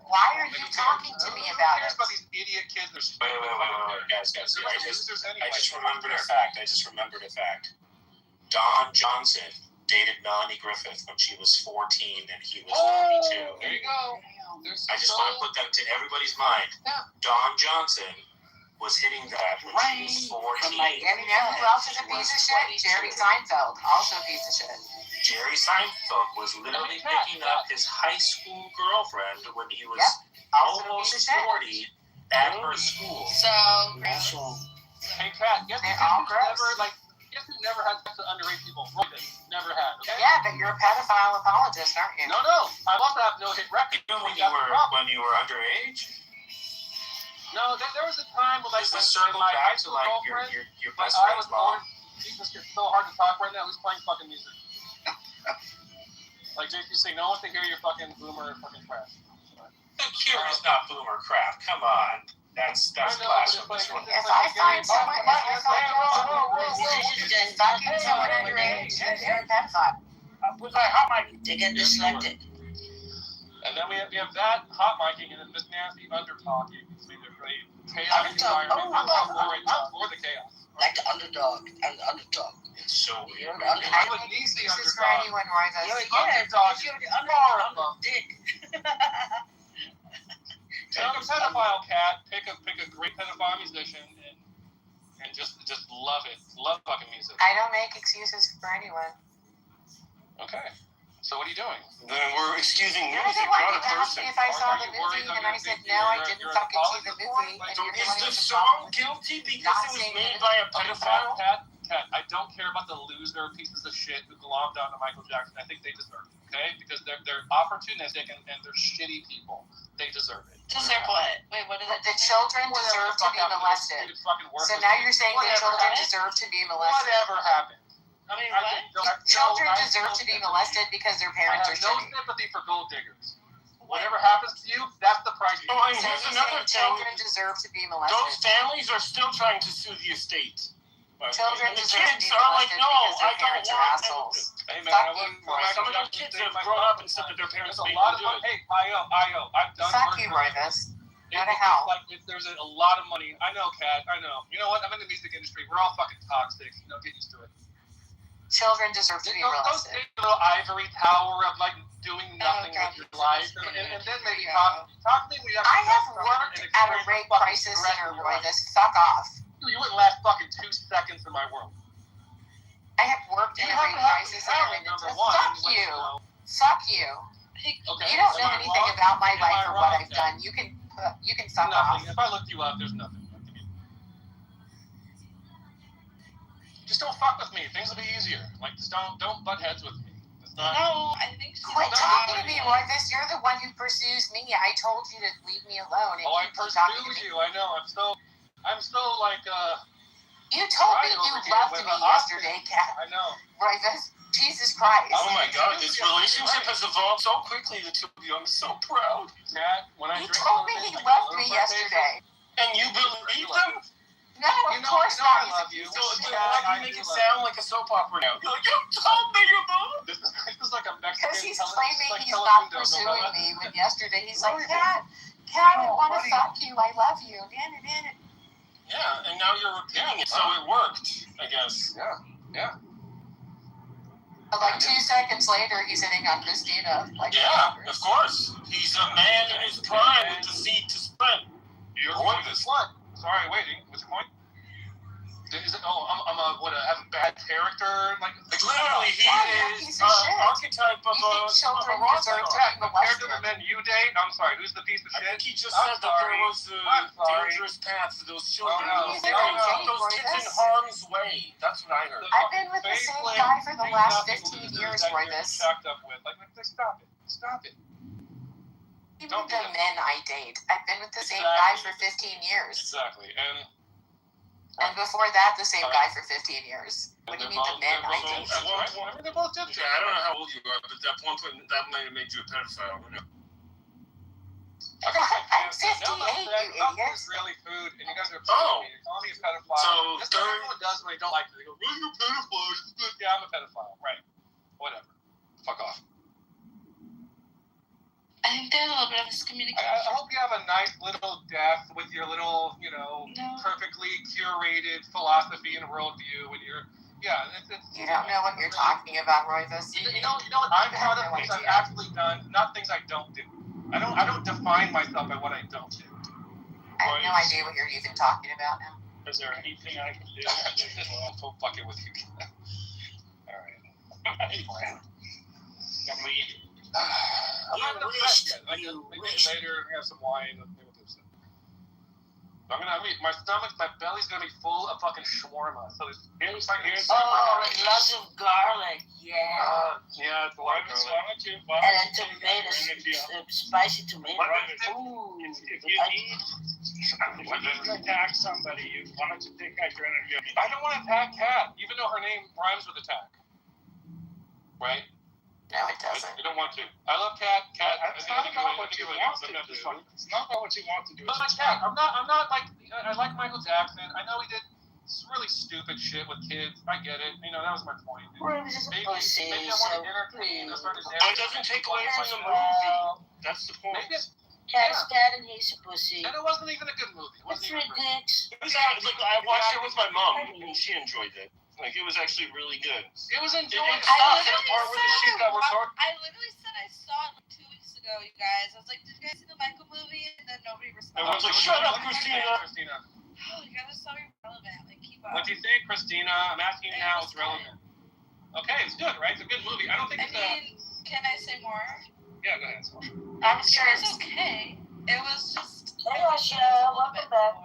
Why are you talking to me about it? About these idiot kids. They're stupid. Wait, guys. I just remembered a fact. Dawn Johnson dated Melanie Griffith when she was 14 and he was 22. There you go. I just want to put that to everybody's mind. Dawn Johnson was hitting that when she was 14. And you know who else is a piece of shit? Jerry Seinfeld, also a piece of shit. Jerry Seinfeld was literally picking up his high school girlfriend when he was almost 40 at her school. So. Hey, Kat, guess who never had sex with underage people? Never had. Okay? Yeah, but you're a pedophile apologist, aren't you? No. I also have no hit record. Even when you were underage? No, there was a time when Does this circle back to like your best friend's mom? Jesus, it's so hard to talk right now. Who's playing fucking music? Like JP say, no one can hear your fucking boomer fucking crap. The Cure is not boomer crap. Come on. That's blasphemous. If I find someone underage, you're a pedophile. They get dyslexic. And then we have that hot micing and then this nasty under talking. It's either really chaotic environment or the chaos. Like the underdog and the underdog. It's so weird. I would need the This is for underdog. anyone, Roy. Underdog. You're the underdog dick. Not a pedophile, Cat. Pick a great pedophile musician and just love it. Love fucking music. I don't make excuses for anyone. Okay. So what are you doing? Then we're excusing You're music, the one not who a asked person. me if I saw the movie, and I said no, I didn't fucking see the movie. And So you're is doing the it song guilty because it was made by a pedophile? Cat, I don't care about the loser pieces of shit who glommed onto Michael Jackson. I think they deserve it, okay? Because they're opportunistic and they're shitty people. They deserve it. Deserve what? Wait, what is it? The children deserve to be molested. So now you're saying the children deserve to be molested. Whatever happened. I mean, what? Children deserve to be molested because their parents are I have no shitty. sympathy for gold diggers. Whatever happens to you, that's the price. Oh, and So here's you're another saying thing. children deserve to be Those molested. families are still trying to sue the estate. Children And the deserve to kids be are like, molested no, because I their don't parents are want assholes. Hey man, Fuck I you, wouldn't. Roy. Some of those kids have grown up and said that their parents There's a made lot them of do money. it. Hey, Io, I've done Fuck work you, for Royvis. Go to It's hell. like there's a lot of money. I know, Kat. I know. You know what? I'm in the music industry. We're all fucking toxic. Get used to it. Children deserve to be Go molested. stay in a little ivory tower of like doing nothing with your life, and then maybe talk to me. I have worked at a rape crisis center, Roy. Fuck off. You wouldn't last fucking 2 seconds in my world. I have worked in a rape crisis center. Fuck you. Fuck you. Okay. You don't know anything about my life or what I've done. You can fuck off. If I looked you up, there's nothing. Just don't fuck with me. Things will be easier. Like, just don't butt heads with me. No, I think she's Quit talking to me, Roy. You're the one who pursues me. I told you to leave me alone. Oh, I pursue you. I know. I'm still like. You told me you loved me yesterday, Kat. I know. Roy, Jesus Christ. Oh my God, this relationship has evolved so quickly. The two of you, I'm so proud. Kat, when I he told me he loved me yesterday. And you believed him? No, of course not. I love you. Why do you make it sound like a soap opera now? You're like, you told me you loved me. This is like a Mexican. Because he's claiming he's not pursuing me. When yesterday he's like, Kat, I want to fuck you. I love you. Yeah, and now you're repeating it, so it worked, I guess. Yeah. Like 2 seconds later, he's hitting on Christina. Of course. He's a man in his prime with the seed to spread. You're going this. What? Sorry, waiting. What's the point? Is it? Oh, I'm a have a bad character. Like literally, he is an archetype of a rock star. Compared to the men you date, I'm sorry. Who's the piece of shit? I think he just said that there was a dangerous path for those children. Those kids in harm's way. That's what I heard. I've been with the same guy for the last 15 years, Roy. Chucked up with. Like, stop it. Stop it. Even the men I date, I've been with the same guy for 15 years. Exactly, and before that, the same guy for 15 years. What do you mean the men I date? They're both different. I don't know how old you are, but at one point that might have made you a pedophile. I don't know. I'm 58, you idiot. Israeli food, and you guys are calling me a pedophile. So that's what everyone does when they don't like it. They go, "Well, you're a pedophile." Yeah, I'm a pedophile. Right. Whatever. Fuck off. I think there's a little bit of miscommunication. I hope you have a nice little death with your little, perfectly curated philosophy and worldview, and you're, You don't know what you're talking about, Roy. You know what? I'm proud of things I've actually done, not things I don't do. I don't define myself by what I don't do. I have no idea what you're even talking about now. Is there anything I can do? Don't fuck it with you. All right. Can we? I'm not upset yet. Maybe later, have some wine. Maybe we'll do something. My stomach, my belly's gonna be full of fucking shawarma. So here's lots of garlic, yeah. It's a lot of garlic. And a tomato, spicy tomato. Ooh. If you need to attack somebody, you wanted to take identity. I don't want to attack Kat, even though her name rhymes with attack. Right? No, it doesn't. You don't want to. I love Kat. It's not about what you want to do. It's not about what you want to do. But like Kat, I'm not like I like Michael Jackson. I know he did really stupid shit with kids. I get it. That was my point. Maybe I want to entertain a certain area. It doesn't take away from the movie. That's the point. Cat's cat and he's a pussy. And it wasn't even a good movie. It's ridiculous. I watched it with my mom, and she enjoyed it. Like, it was actually really good. It was enjoyable. I literally said I saw it 2 weeks ago, you guys. I was like, did you guys see the Michael movie? And then nobody responded. I was like, shut up, Christina. Oh, you guys are so irrelevant. Like, keep up. What'd you say, Christina? I'm asking you now. It's relevant. Okay, it's good, right? It's a good movie. I don't think can I say more? Yeah, go ahead. I'm sure it's okay. It was just. Hey, Russia. Welcome back.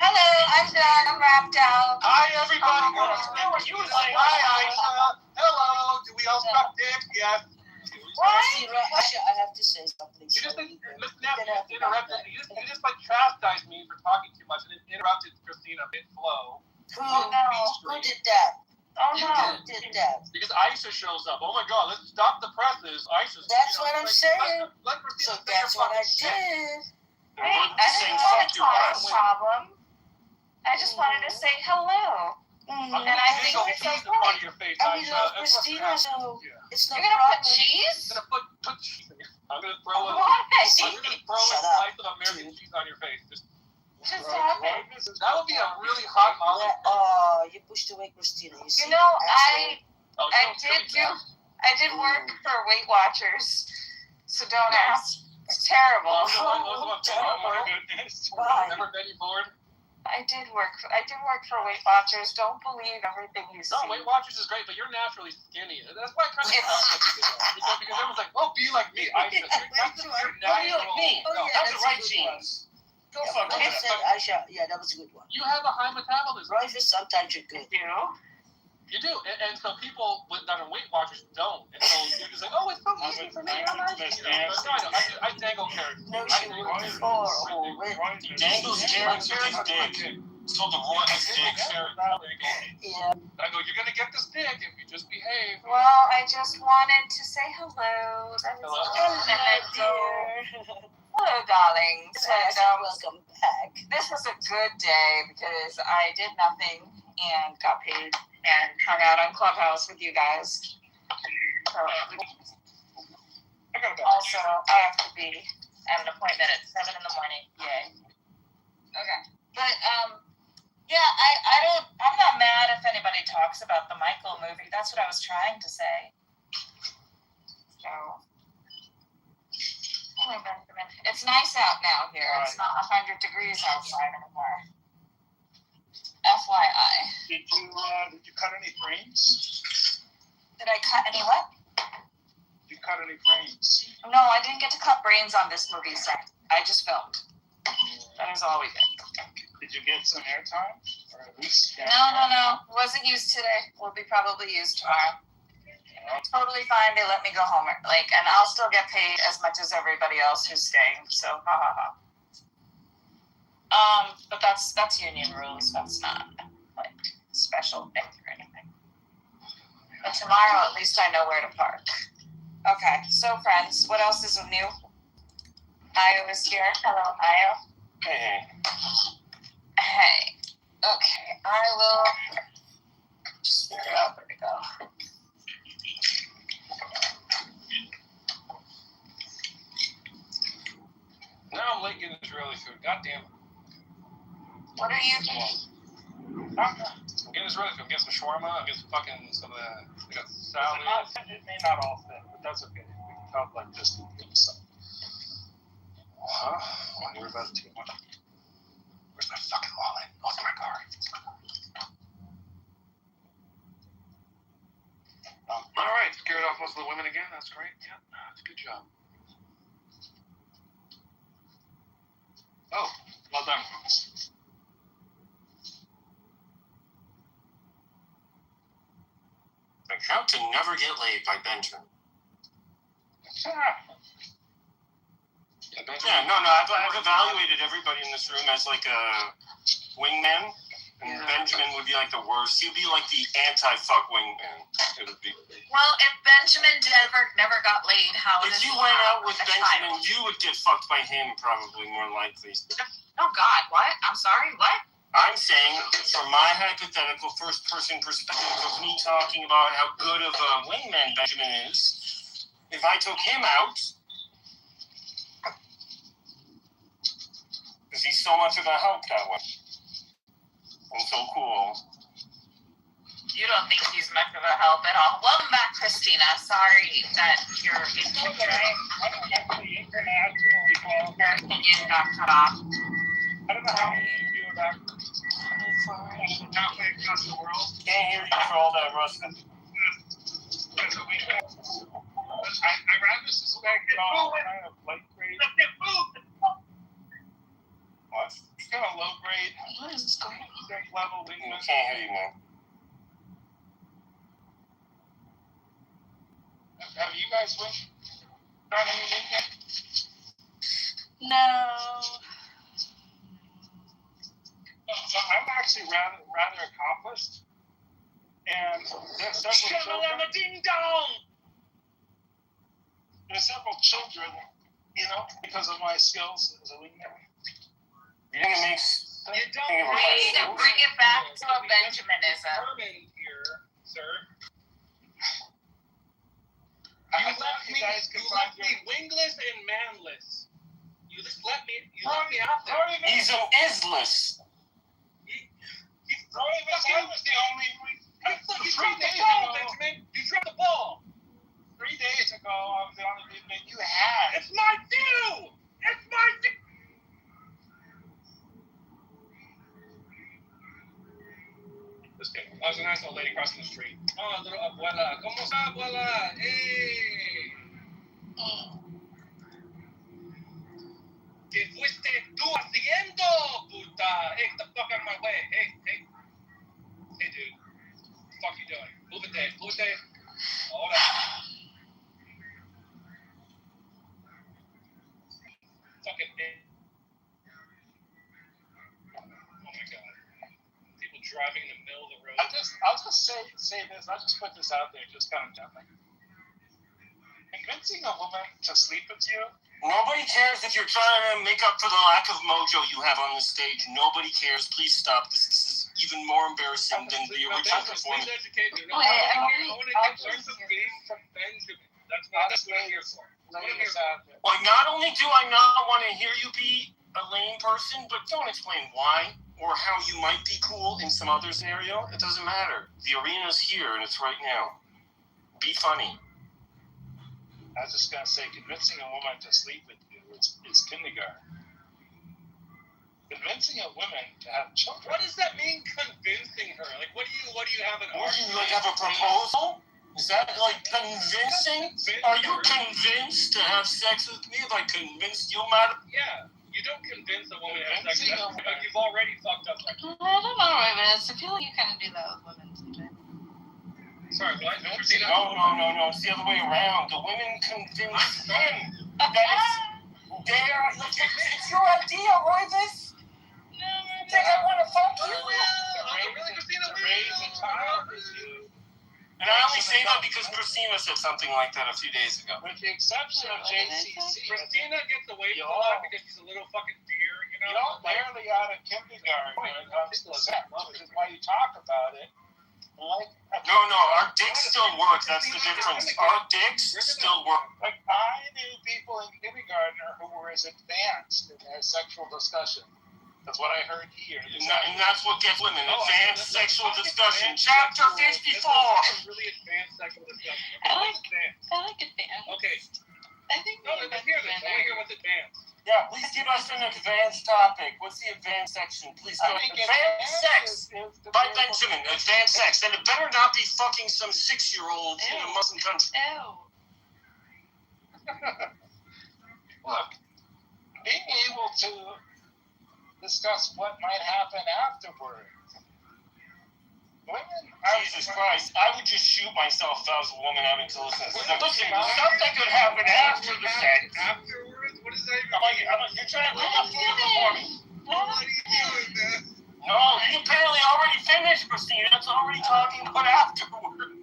Hello, I'm done. I'm wrapped out. Hi, everybody. You were like, hi, Aisha. Hello. Do we all suck dick? Yes. See, Russia, I have to say something. You just interrupted. You just like chastised me for talking too much and then interrupted Christina mid-flow. Who did that? Who did that? Because Aisha shows up. Oh my God, let's stop the presses. Aisha's. That's what I'm saying. So that's what I did. I didn't want to cause a problem. I just wanted to say hello. And I think it's okay. And we love Christina, so it's no You're gonna problem. put cheese? I'm gonna put cheese in your. I'm gonna throw a slice of American cheese on your face. Just happened. That would be a really hot moment. Oh, you pushed away Christina. You know, I I did work for Weight Watchers, so don't ask. It's terrible. Never been bored. I did work for Weight Watchers. Don't believe everything you see. No, Weight Watchers is great, but you're naturally skinny. That's why I kind of because everyone's like, "Oh, be like me." You're natural. That's the right genes. Go fuck yourself. Aisha, yeah, that was a good one. You have a high metabolism. Royfish, sometimes you're good. You do, and so people that are Weight Watchers don't, and so you're just like, "Oh, it's so easy for me." I'm not I dangle carrots. No, she went for He dangles carrots with his dick. It's called the Royfish dick. Yeah. I go, "You're gonna get this dick if you just behave." Well, I just wanted to say hello. Hello, darlings. And, welcome back. This was a good day because I did nothing and got paid and hung out on Clubhouse with you guys. So, also, I have to be at an appointment at 7 in the morning. Yay. Okay. But, I'm not mad if anybody talks about the Michael movie. That's what I was trying to say. So, anyway, Benjamin, it's nice out now here. Right. It's not 100 degrees outside anymore. FYI. Did you cut any frames? Did I cut any what? Did you cut any frames? No, I didn't get to cut brains on this movie set. I just filmed. That is all we did. Did you get some airtime? Or at least No. Wasn't used today. Will be probably used tomorrow. Totally fine. They let me go home. And I'll still get paid as much as everybody else who's staying. So, ha ha ha. But that's union rules. That's not special thing or anything. But tomorrow, at least I know where to park. Okay. So, friends, what else is new? Io is here. Hello, Io. Hey. Hey. Okay. I will just figure out where to go. Now I'm late getting Israeli food. God damn it. What are you doing? I'm getting Israeli food. I'm getting some shawarma. I'm getting some of the. We got salad. It may not all fit, but that's okay. We can talk like this and give us something. Huh? Well, you're about to. Where's my fucking wallet? Oh, it's in my car. All right, scared off most of the women again. That's great. Yeah, that's a good job. Oh, well done. How to Never Get Laid by Benjamin. Yeah, no. I've evaluated everybody in this room as like a wingman, and Benjamin would be like the worst. He'd be like the anti-fuck wingman. It would be. Well, if Benjamin never got laid, how if you went out with Benjamin, you would get fucked by him probably more likely. Oh God, what? I'm sorry, what? I'm saying, from my hypothetical first-person perspective of me talking about how good of a wingman Benjamin is, if I took him out, because he's so much of a help that way, and so cool. You don't think he's much of a help at all. Welcome back, Christina. Sorry that your opinion got cut off. I don't know how you feel about halfway across the world. Can't hear you for all that rustling. I rather suspect kind of light grade. What? He's got a low grade. What is going on? Level wingman. Can't hear you, man. Have you guys done any wingman? No. So I'm actually rather accomplished, and there's several children. Ding dong. There's several children, because of my skills as a wingman. You think it makes? We need to bring it back to a Benjaminism. Mermaid here, sir. You left me wingless and manless. You left me out there. He's an isless. I was the only. You dropped the ball, Benjamin. full. 3 days ago, I was the only view you had. It's my view! It's my view! Just kidding. I was a nice old lady crossing the street. Oh, little abuela. ¿Cómo está, abuela? Hey! ¿Qué fuiste tú haciendo, puta? Hey, get the fuck out of my way. Hey, dude. What the fuck you doing? Move it, Dave. Hold on. Fucking Dave. Oh my god. People driving in the middle of the road. I'll just say this. I'll just put this out there, just kind of gently. Convincing a woman to sleep with you. Nobody cares if you're trying to make up for the lack of mojo you have on the stage. Nobody cares. Please stop. This is even more embarrassing than the original performance. Please educate me. No, I want to learn some games from Benjamin. That's what I'm here for. Like, not only do I not want to hear you be a lame person, but don't explain why or how you might be cool in some other scenario. It doesn't matter. The arena's here and it's right now. Be funny. I was just going to say, convincing a woman to sleep with you is kindergarten. Convincing a woman to have children. What does that mean, convincing her? Like, what do you have an argument? Do you, like, have a proposal? Is that, like, convincing? Are you convinced to have sex with me? Have I convinced you, madam? Yeah. You don't convince a woman to have sex with you. Like, you've already fucked up. I don't know, Ravis. I feel like you kind of do that with women sometimes. Sorry, what? No. It's the other way around. The women convince men that it's your idea, Royvis. No, you think I want to fuck you? Raise a child with you. And I only say that because Christina said something like that a few days ago. With the exception of JCC. Christina gets away from that because she's a little fucking deer, you know? You're barely out of kindergarten when it comes to sex, which is why you talk about it. No, our dicks still work. That's the difference. Our dicks still work. Like, I knew people in kindergarten who were as advanced in their sexual discussion. That's what I heard here. And that's what gets women. Advanced sexual discussion. Chapter 54. Really advanced sexual discussion. I like advanced. Okay. I think let's hear this. I want to hear what's advanced. Yeah, please give us an advanced topic. What's the advanced section? Please go. Advanced sex by Benjamin. Advanced sex. And it better not be fucking some 6-year-old in a Muslim country. Look, being able to discuss what might happen afterwards. Women, Jesus Christ, I would just shoot myself if I was a woman having to listen to this. Listen, something could happen after the sex. Afterwards? What does that even you're trying to bring up something for me. What are you doing, man? No, you apparently already finished, Christina. It's already talking about afterwards.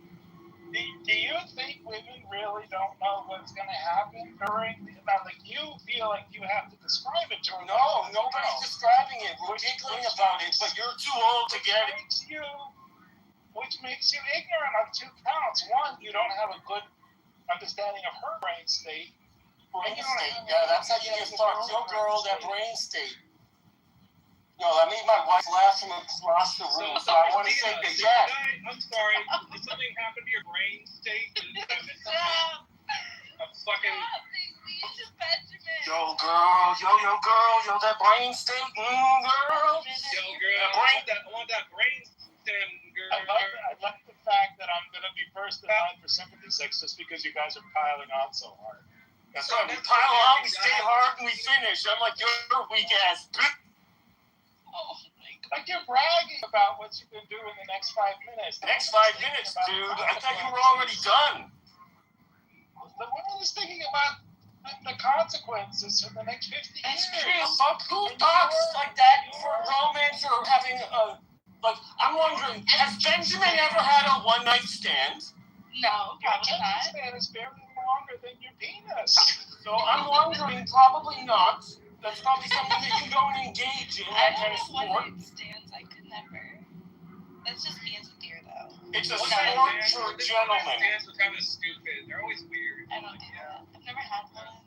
Do you think women really don't know what's going to happen during like, you feel like you have to describe it to her? No, nobody's describing it. We're giggling about it, but you're too old to get it. Which makes you ignorant on 2 counts. One, you don't have a good understanding of her brain state. Yeah, that's how you get fucked. Yo, girl, that brain state. No, that made my wife laugh from across the room, so I want to say that, yes. I'm sorry. Did something happen to your brain state? A fucking... Yo, girl, that brain state, girl. Yo, girl, I want that brain stem, girl. I like the fact that I'm going to be first in line for sympathy sex just because you guys are piling on so hard. That's right, we pile on, we stay hard, and we finish. I'm like, you're a weak ass. Oh my God. Like, you're bragging about what you can do in the next 5 minutes. Next 5 minutes, dude. I thought you were already done. The woman is thinking about the consequences for the next 50 years. It's true. Fuck, who talks like that for romance or having a... Like, I'm wondering, has Benjamin ever had a one-night stand? No, probably not. not. Span is barely longer than your penis. So I'm wondering, probably not. That's probably something that you don't engage in, that kind of sport. One-night stands, I could never. That's just me as a deer, though. It's a sport for gentlemen. Stands are kind of stupid. They're always weird. I don't do that. I've never had one.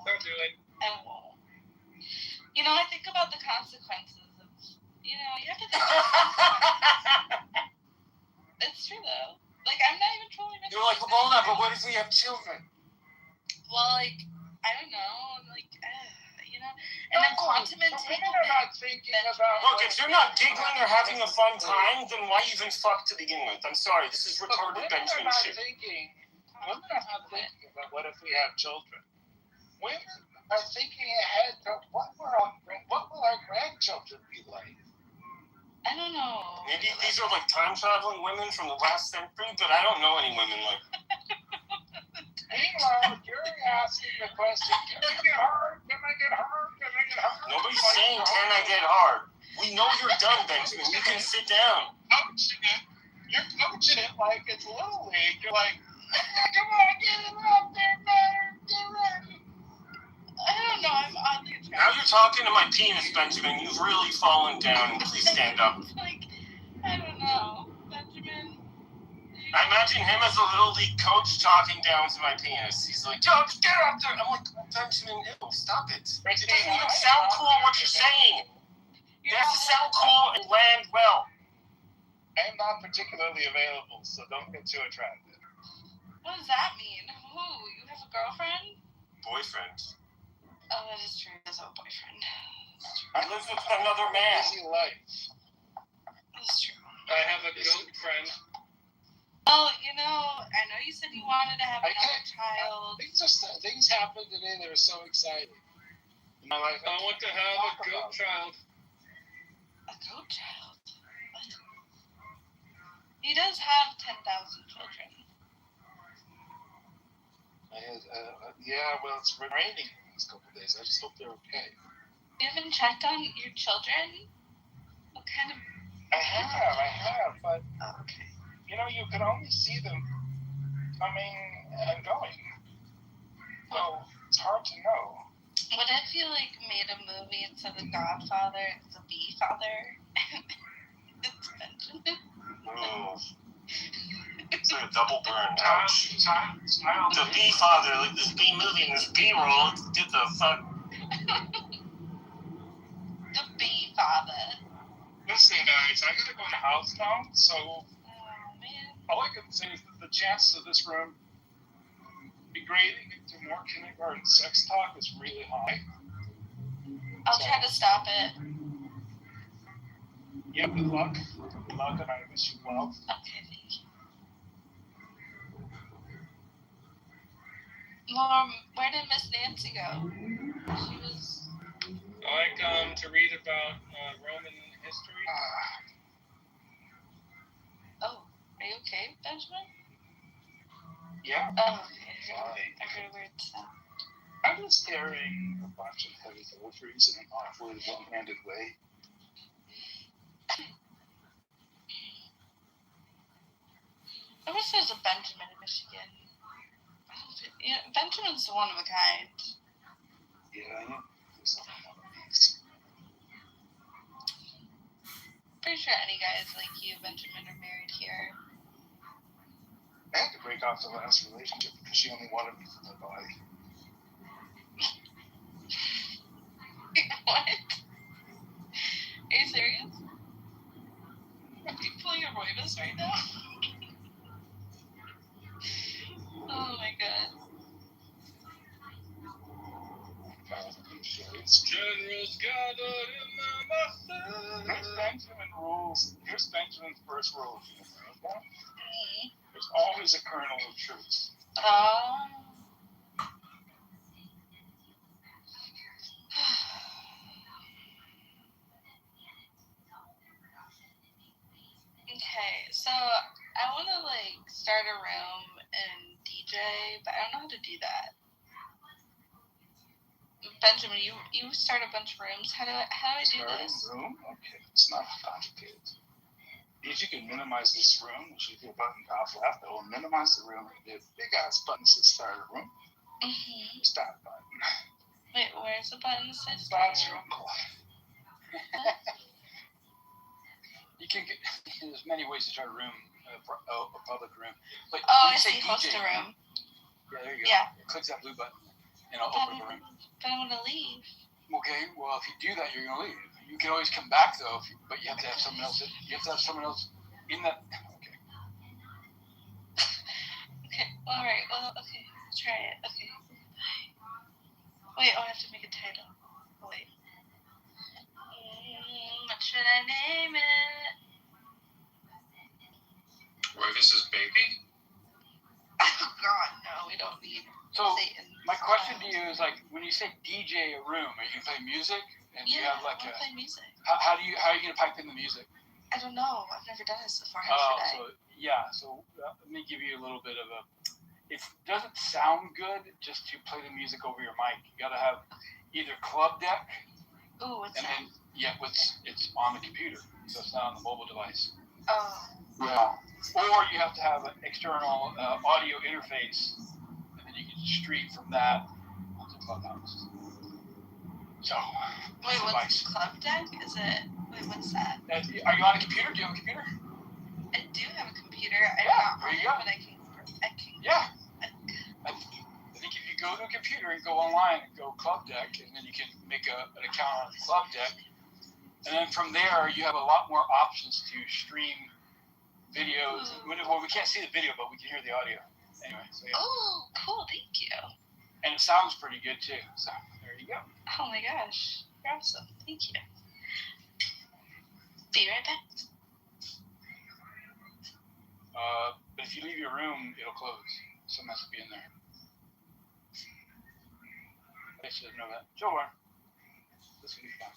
Don't do it. I won't. You know, I think about the consequences of, you have to think about It's true, though. Like, I'm not even trolling. You're like, hold on, but what if we have children? Well, like, I don't know. Like, you know. And then quantum entanglement. Women are not thinking about. Look, if you're not giggling or having a fun time, then why even fuck to begin with? I'm sorry, this is retarded Benjamin shit. Women are not thinking about what if we have children. Women are thinking ahead to what will our grandchildren be like. I don't know. Maybe these are like time traveling women from the last century, but I don't know any women like. Meanwhile, you're asking the question, can I get hard? Can I get hard? Can I get hard? Nobody's saying, can I get hard? We know you're done, Benjamin. You can sit down. You're coaching it like it's Little League. You're like, come on, get it up there, man. Get ready. I don't know. I'm oddly attracted. Now you're talking to my penis, Benjamin. You've really fallen down. Please stand up. Like, I don't know. Benjamin. I imagine him as a Little League coach talking down to my penis. He's like, yo, just get up there. I'm like, Benjamin, ew, stop it. It doesn't even sound cool what you're saying. It has to sound cool and land well. I'm not particularly available, so don't get too attracted. What does that mean? Who? You have a girlfriend? Boyfriend. Oh, that is true. He has a boyfriend. I live with another man. Busy life. That's true. I have a goat friend. Oh, you know, I know you said you wanted to have another child. Things happened today that are so exciting. In my life, I want to have a goat child. A goat child? What? He does have 10,000 children. Yeah, well, it's been raining these couple of days. I just hope they're okay. You haven't checked on your children? What kind of... I have, but... Oh, okay. You know, you can only see them coming and going. So, it's hard to know. What if you, like, made a movie instead of Godfather, it's a B-father? It's Benjamin. Oh. It's like a double burn. Ouch. The B father, like this B movie and this B roll, get the fuck. The B father. Listen, guys, I gotta go to house now, so all I can say is that the chances of this room degrading into more kindergarten sex talk is really high. I'll try to stop it. Yeah, good luck. Good luck, and I wish you well. Okay, thank you. Well, where did Miss Nancy go? She was... I like to read about Roman history. Oh, are you okay, Benjamin? Yeah. Oh, okay. I heard a weird sound. I was carrying a bunch of heavy groceries in an awfully one-handed way. I wish there was a Benjamin in Michigan. Yeah, Benjamin's one of a kind. Yeah, I know. There's something one of these. Pretty sure any guys like you, Benjamin, are married here. I had to break off the last relationship because she only wanted me for my body. What? Are you serious? Are you pulling a Roivas right now? Oh my god. Generals gathered in my mustache. Here's Benjamin's first rule. Okay? There's always a kernel of truth. Okay, so I want to like start a room and DJ, but I don't know how to do that. Benjamin, you start a bunch of rooms. How do I do this? Room? Okay, it's not complicated. If you can minimize this room, which is a button top left, it will minimize the room. There's big ass buttons to start a room. Mm-hmm. Start button. Wait, where's the button that says start room? You can get. There's many ways to start a room, a public room. But I see. Host a room. Yeah, there you go. Yeah. Click that blue button, and I'll open the room. But I want to leave. Okay, well, if you do that, you're gonna leave. You can always come back though, but you have to have someone else. You have to have someone else in that. Okay. Alright, well, okay. Try it. Okay. Wait, I have to make a title. Oh, wait. What should I name it? Royvis's baby? Oh, God, no, we don't need So, Satan. my question to you is, like, when you say DJ a room, are you play music? And you have, like, I play music. How are you going to pipe in the music? I don't know. I've never done this before. How should I? So let me give you a little bit of a... It doesn't sound good just to play the music over your mic. You got to have either club deck. Ooh, what's that? Then, it's on the computer, so it's not on the mobile device. Oh. Yeah. Or you have to have an external audio interface, and then you can stream from that onto Clubhouse. So. Wait, what's club deck? What's that? Are you on a computer? Do you have a computer? I do have a computer. I'm not on it, but I can. Yeah. I think if you go to a computer and go online and go Club Deck, and then you can make an account on Club Deck, and then from there you have a lot more options to stream videos. Well, we can't see the video, but we can hear the audio. Anyway, so yeah. Oh, cool! Thank you. And it sounds pretty good too. So there you go. Oh my gosh, you're awesome! Thank you. Be right back. But if you leave your room, it'll close. Someone has to be in there. I should know that. Sure. This will be fun.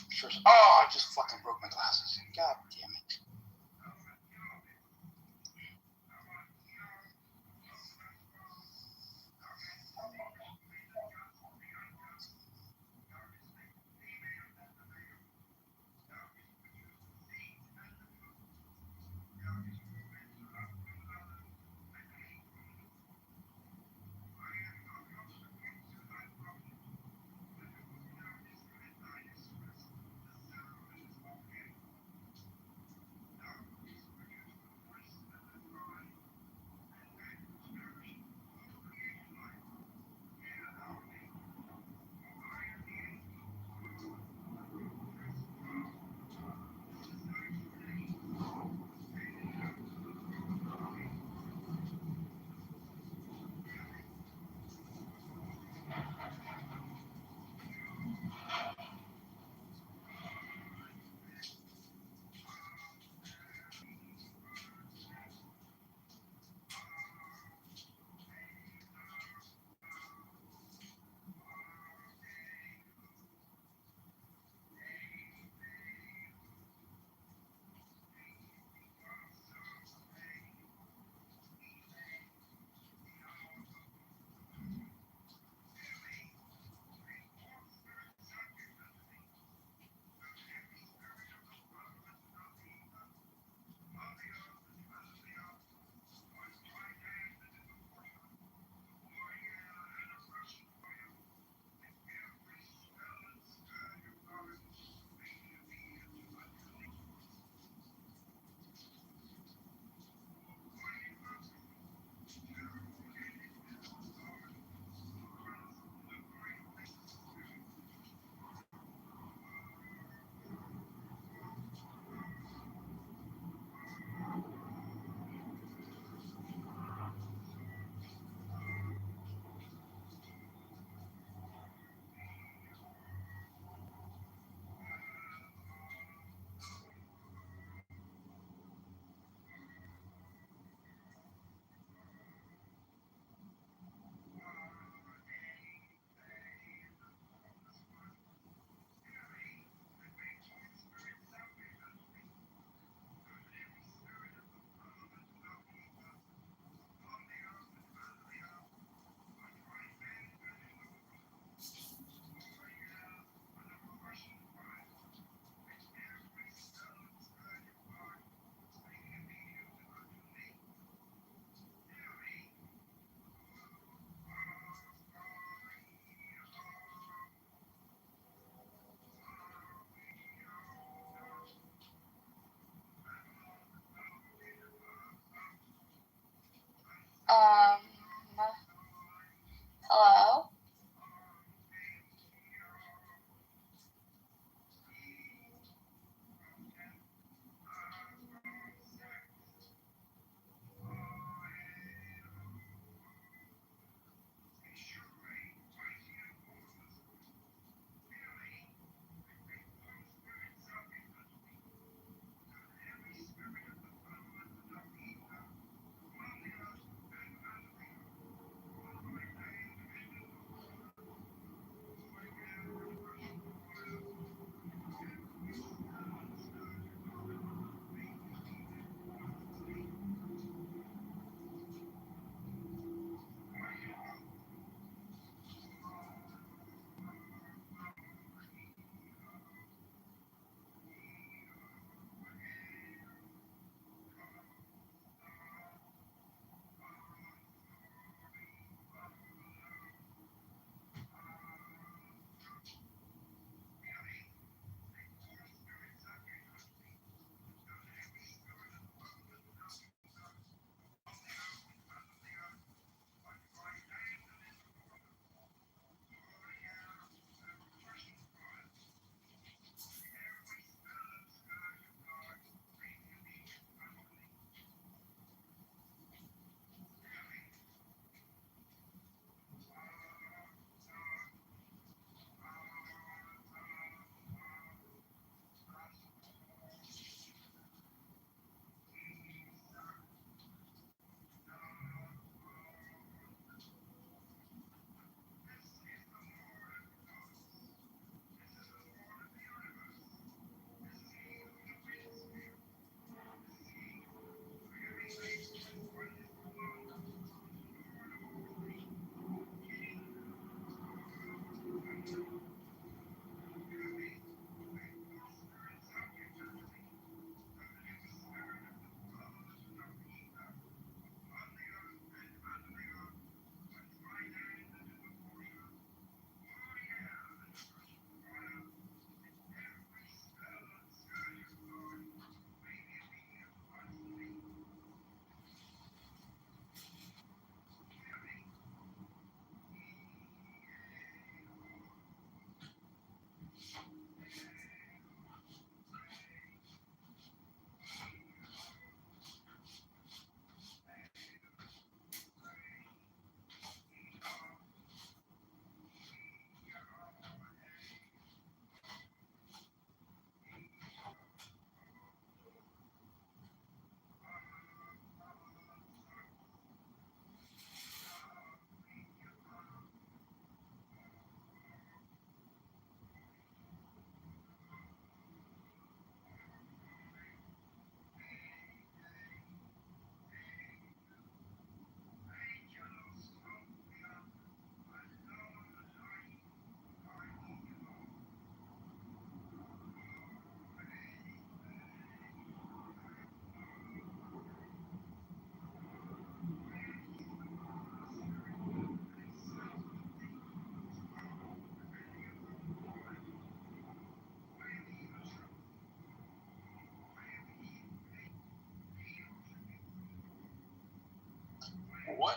Sure. Oh, I just fucking broke my glasses. God damn it.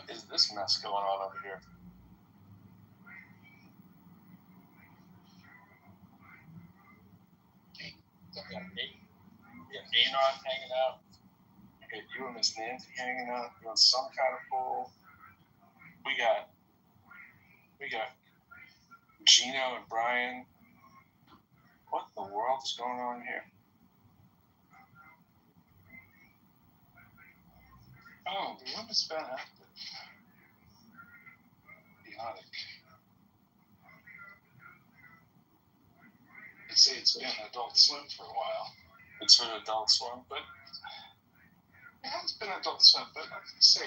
What is this mess going on over here? We got Anon hanging out. We got you and Miss Nancy hanging out doing some kind of poll. We got Gino and Brian. What in the world is going on here? Oh, the room has been active. Idiotic. I'd say it's been Adult Swim for a while. It's been Adult Swim, but it has been Adult Swim, but I can say,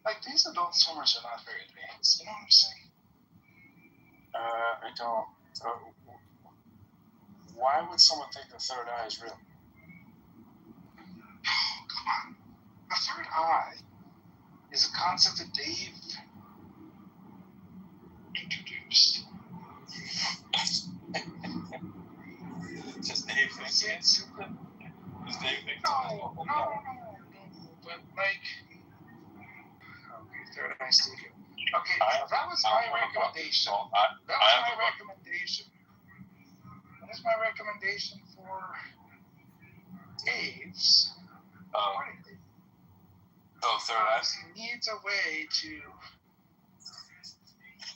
like, these Adult Swimmers are not very advanced. You know what I'm saying? I don't. Why would someone think the third eye is real? Oh, come on. The third eye is a concept that Dave introduced. Just Dave thinks it. Just Dave thinks No. But, like, okay, third eye studio. Okay, that was my recommendation. That was my recommendation for Dave's. Third eye. He needs a way to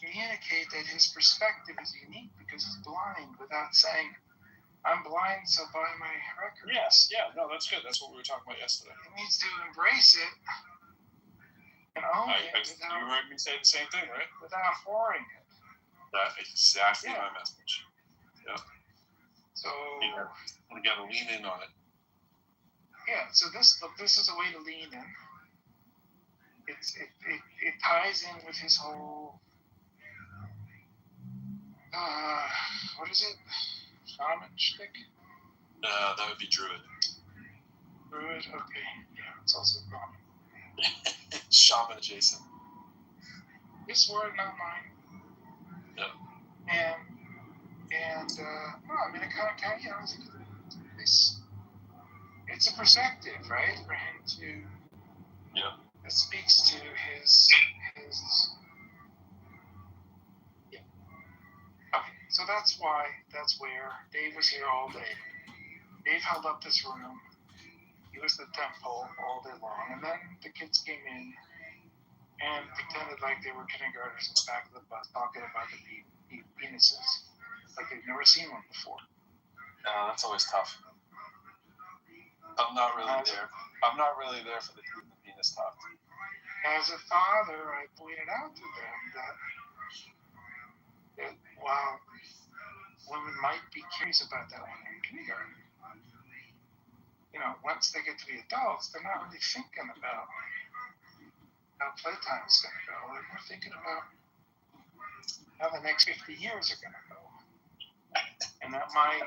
communicate that his perspective is unique because he's blind without saying, I'm blind, so buy my record. Yes, no, that's good. That's what we were talking about yesterday. He needs to embrace it and own it. You heard me say the same thing, right? Without whoring it. That's exactly my message. Yeah. So we got to lean in on it. Yeah. So this is a way to lean in. It ties in with his whole what is it? Shaman shtick? That would be Druid. Druid, okay. Yeah, it's also common. Shaman adjacent. His word, not mine. Yeah. And no, I mean, it kind of, you know, it's a perspective, right, for him to. Yeah. It speaks to his. Yeah. Okay, so that's where Dave was here all day. Dave held up this room. He was the temple all day long, and then the kids came in and pretended like they were kindergartners in the back of the bus talking about the penises, like they've never seen one before. That's always tough. I'm not really there for the penis talk. As a father, I pointed out to them that while women might be curious about that when they're in kindergarten, you know, once they get to be adults, they're not really thinking about how playtime's going to go. We're thinking about how the next 50 years are going to go, and that my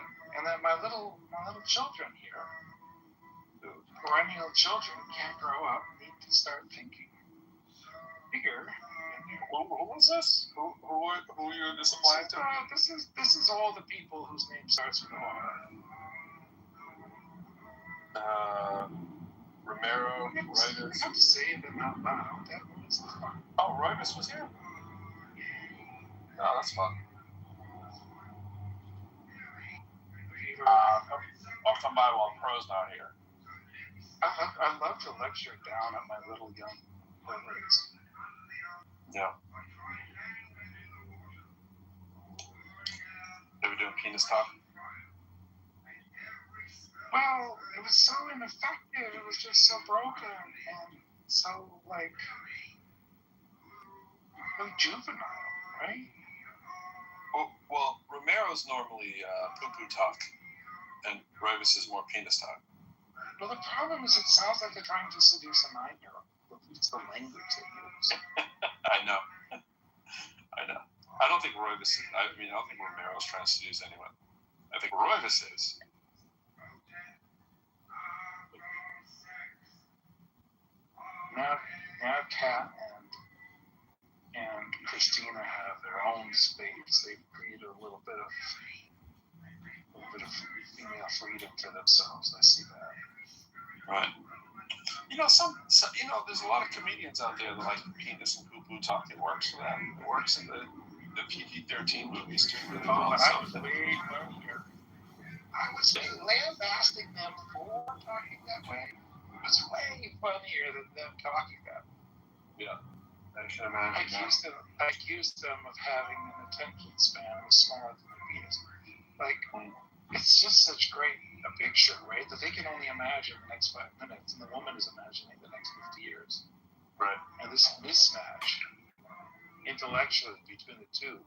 little children here, the perennial children, can't grow up, need to start thinking bigger. Who was this? Who you this applying to? This is all the people whose name starts with R. Romero, Rivas. I have to say them out loud. That was fun. Oh, Rivas was here? Oh, that's fun. I'll come by while Pro's not here. I love to lecture down at my little young perverts. Yeah. They were doing penis talk? Well, it was so ineffective. It was just so broken and so, like, really juvenile, right? Well, Romero's normally poo-poo talk, and Rivas is more penis talk. Well, the problem is it sounds like they're trying to seduce a 9-year-old. It's the language they use. I know. I don't think Rivas is. I don't think Romero's trying to seduce anyone. I think Rivas is. Now Kat and Christina have their own space. They've created a little bit of bit of female freedom for themselves. I see that. Right. There's a lot of comedians out there that like penis and poo-poo talk. It works for them. It works in the PG-13 movies too. Really well. But I was way earlier. I was lambasting them for talking that way. It was way funnier than them talking that way. Yeah, I can imagine. I accused them of having an attention span that was smaller than the penis. Like, it's just such a picture, right? That they can only imagine the next 5 minutes, and the woman is imagining the next 50 years. Right. And this mismatch, intellectually, between the two,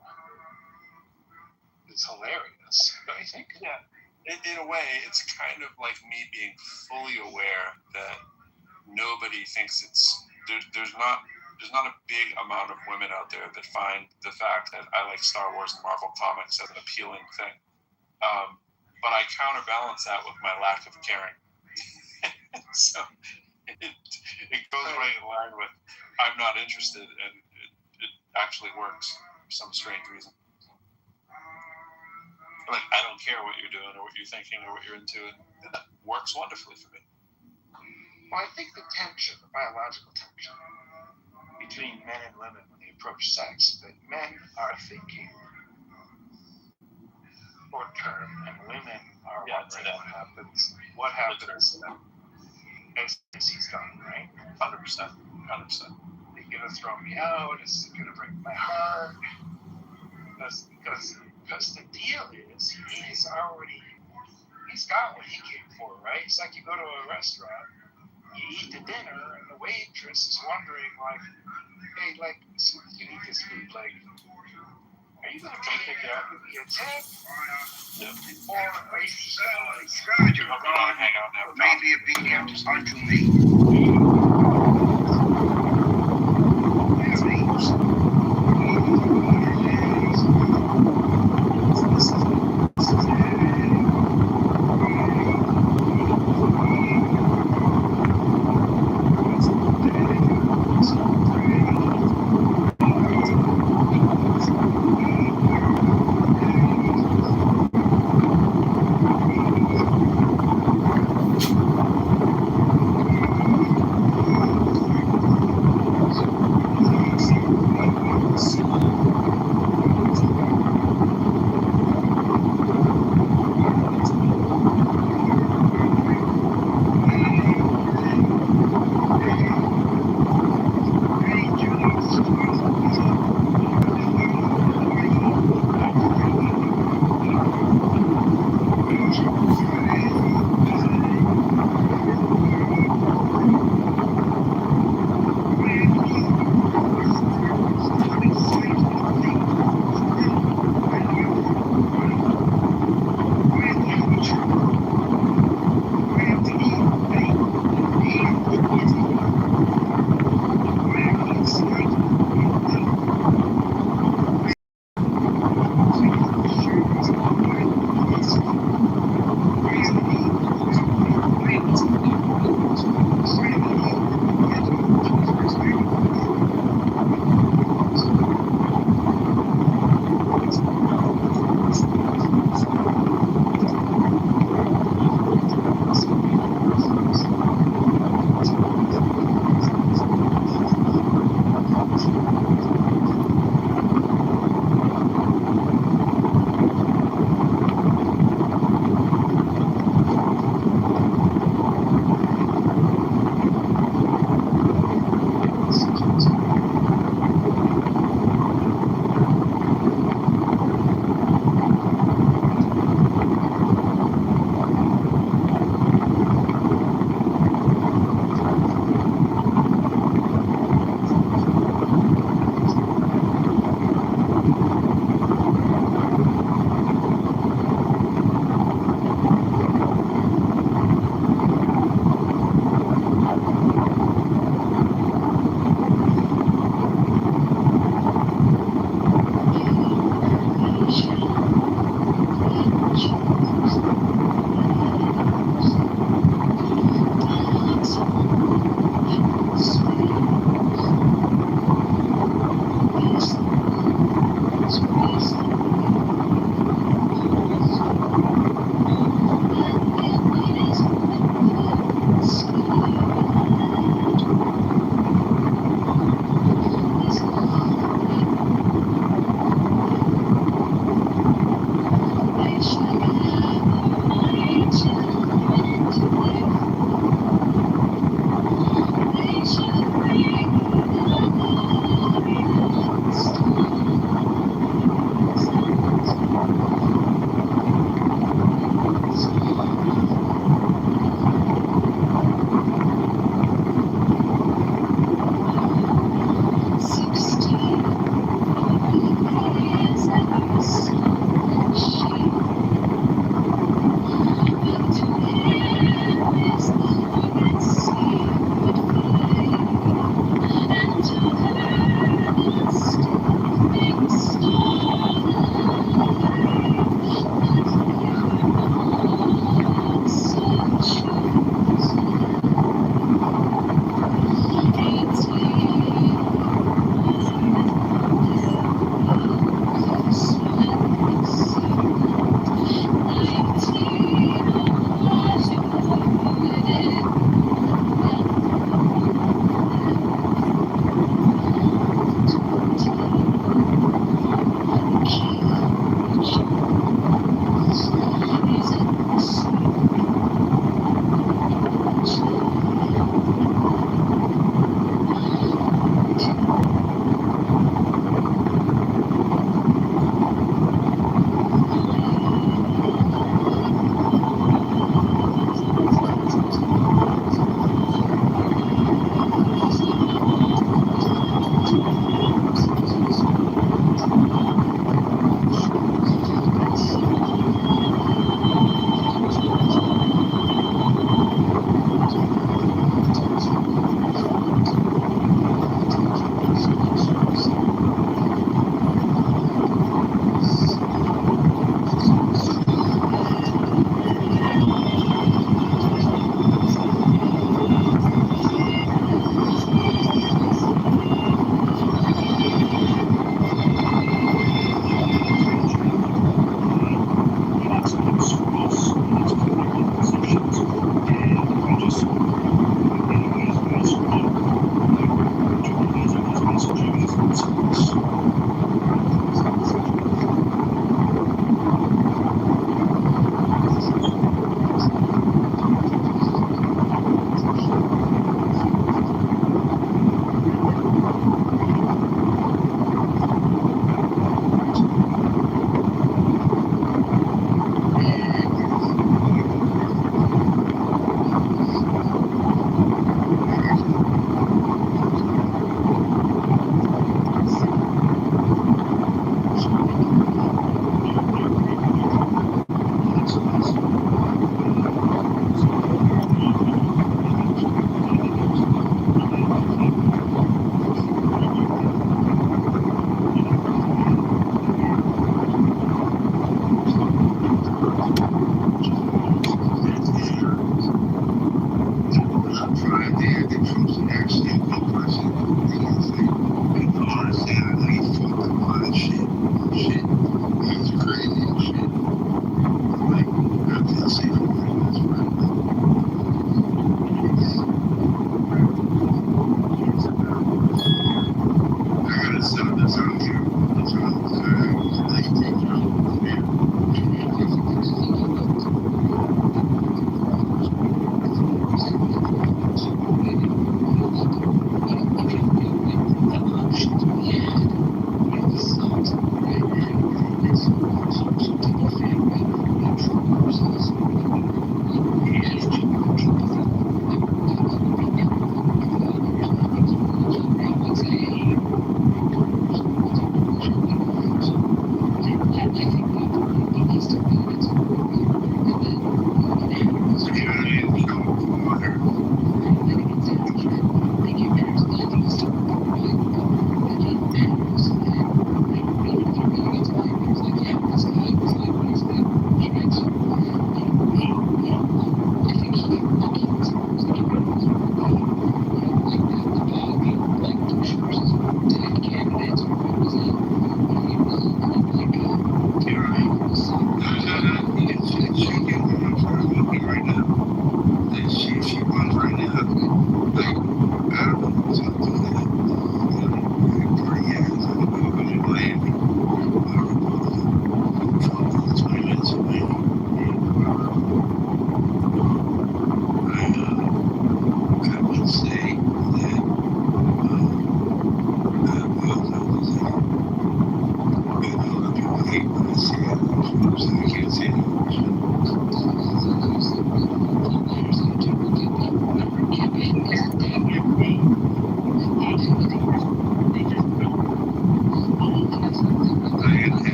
is hilarious. Don't you think? Yeah. In a way, it's kind of like me being fully aware that nobody thinks there's not a big amount of women out there that find the fact that I like Star Wars and Marvel comics as an appealing thing. But I counterbalance that with my lack of caring. So it goes right in line with I'm not interested, and it actually works for some strange reason. Like, I don't care what you're doing or what you're thinking or what you're into, and that works wonderfully for me. Well, I think the tension, the biological tension between men and women when they approach sex, that men are thinking short term and women are wondering what happens as he's done, right? 100%. Is he going to throw me out? Is he going to break my heart? Because the deal is, he's got what he came for, right? It's like you go to a restaurant, you eat the dinner, and the waitress is wondering, like, hey, like, so you eat this food, like, are you going to take it out with me a tip? Or are you Scourge of God may be obedient unto me.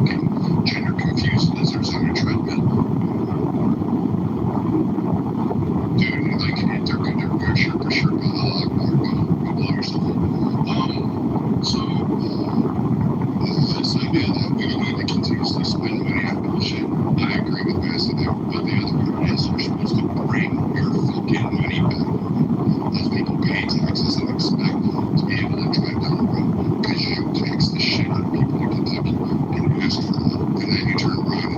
fucking gender confused lizards on a treadmill. Dude, like, they're sure, go blow yourself. So, this idea that we need to continuously spend money on bullshit, I agree with Massey there, but the other part is you're supposed to bring your fucking money back. As people pay taxes and expect to be able to drive down the road, because you tax the shit out of people in Kentucky and you ask for help, and then you turn around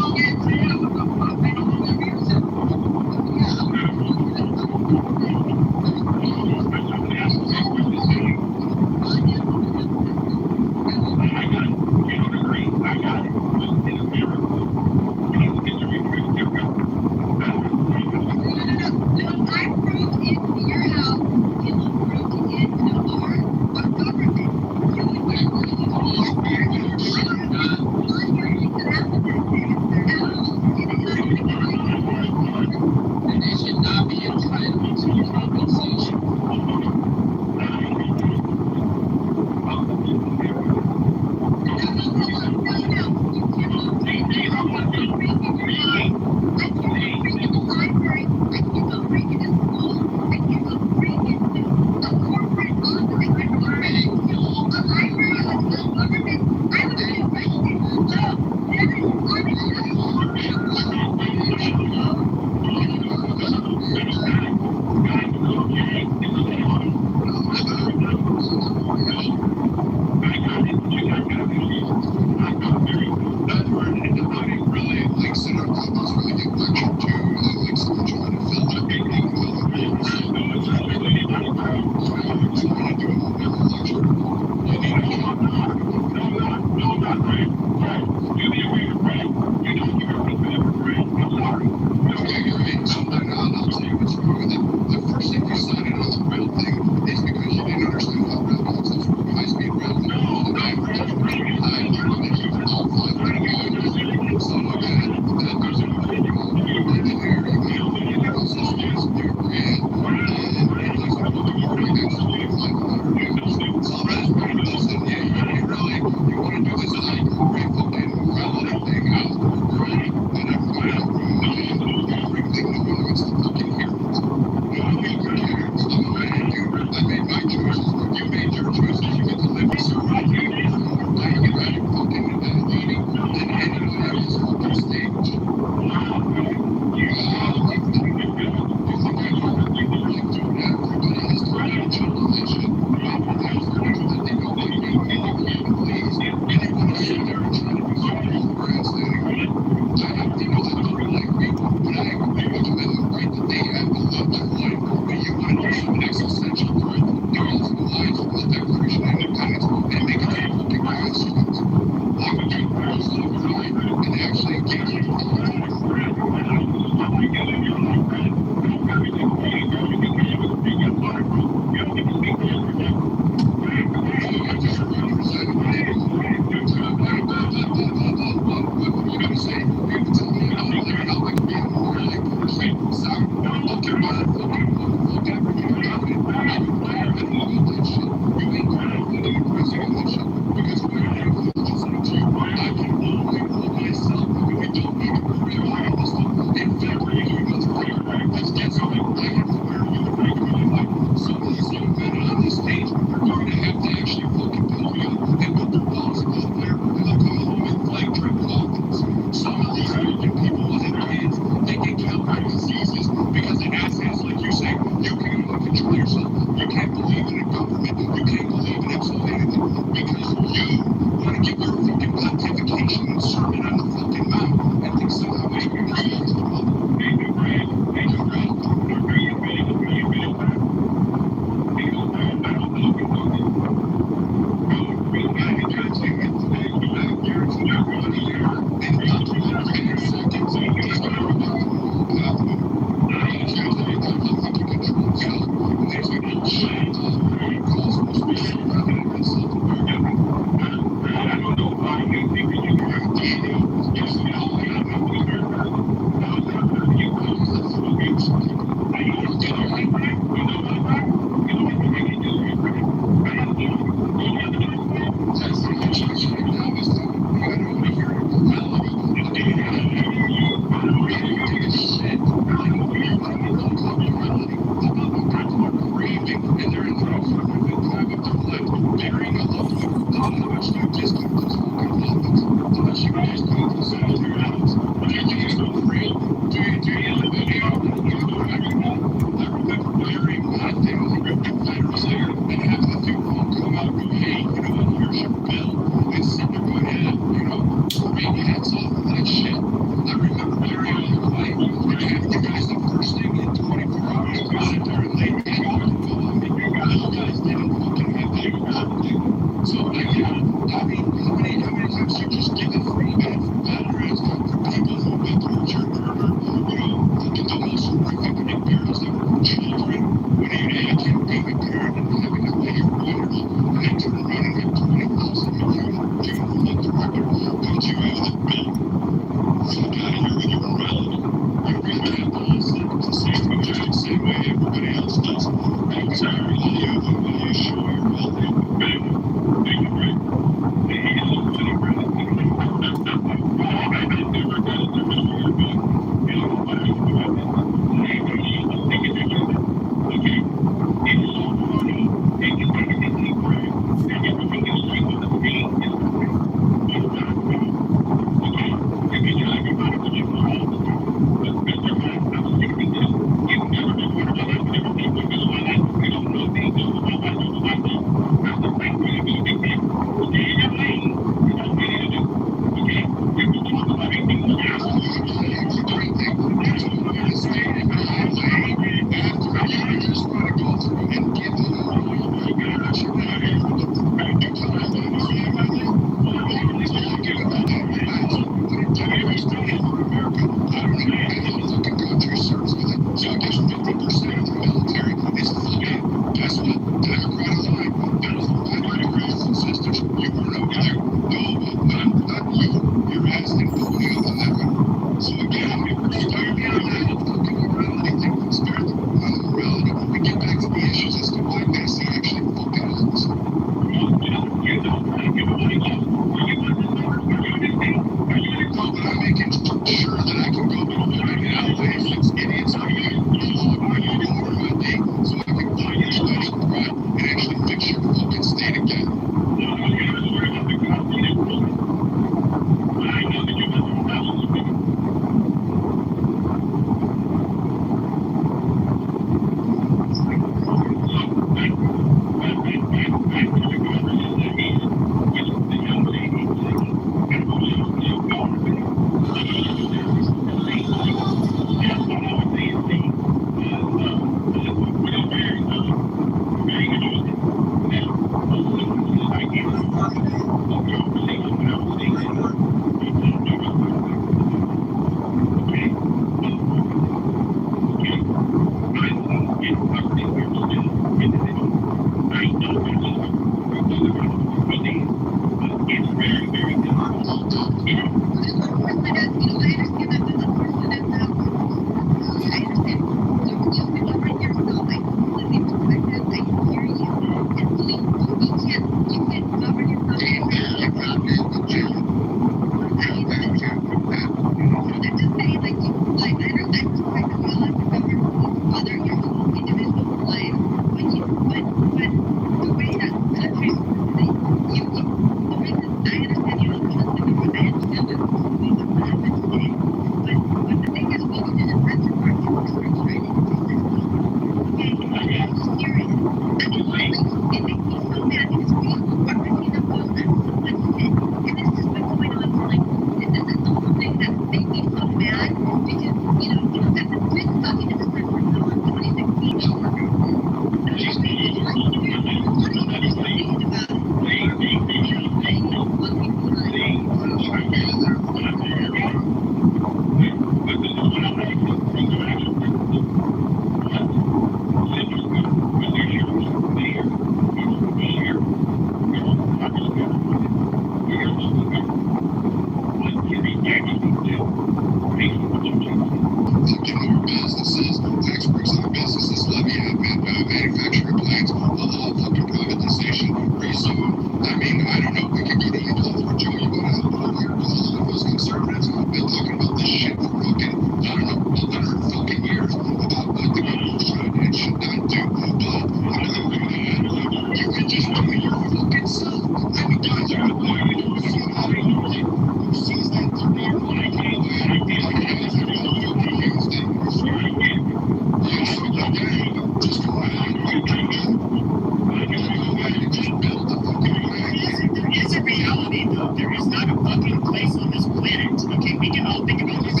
we can all think about this. We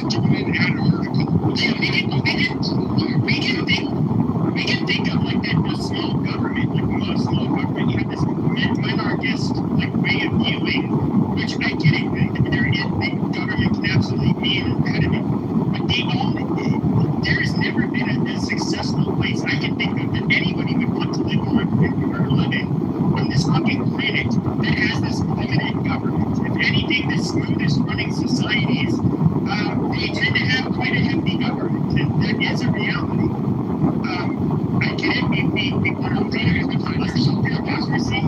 can think of like that a small government, like a small government. You have this monarchist like way of viewing, which I get it. There is government can absolutely be an impediment, but there's never been a successful place I can think of that anybody would want to live on or live in on this fucking planet that has this limited government. If anything, the smoothest running societies, they tend to have quite a hefty government, and that is a reality. I get it. We want to find yourself democracy.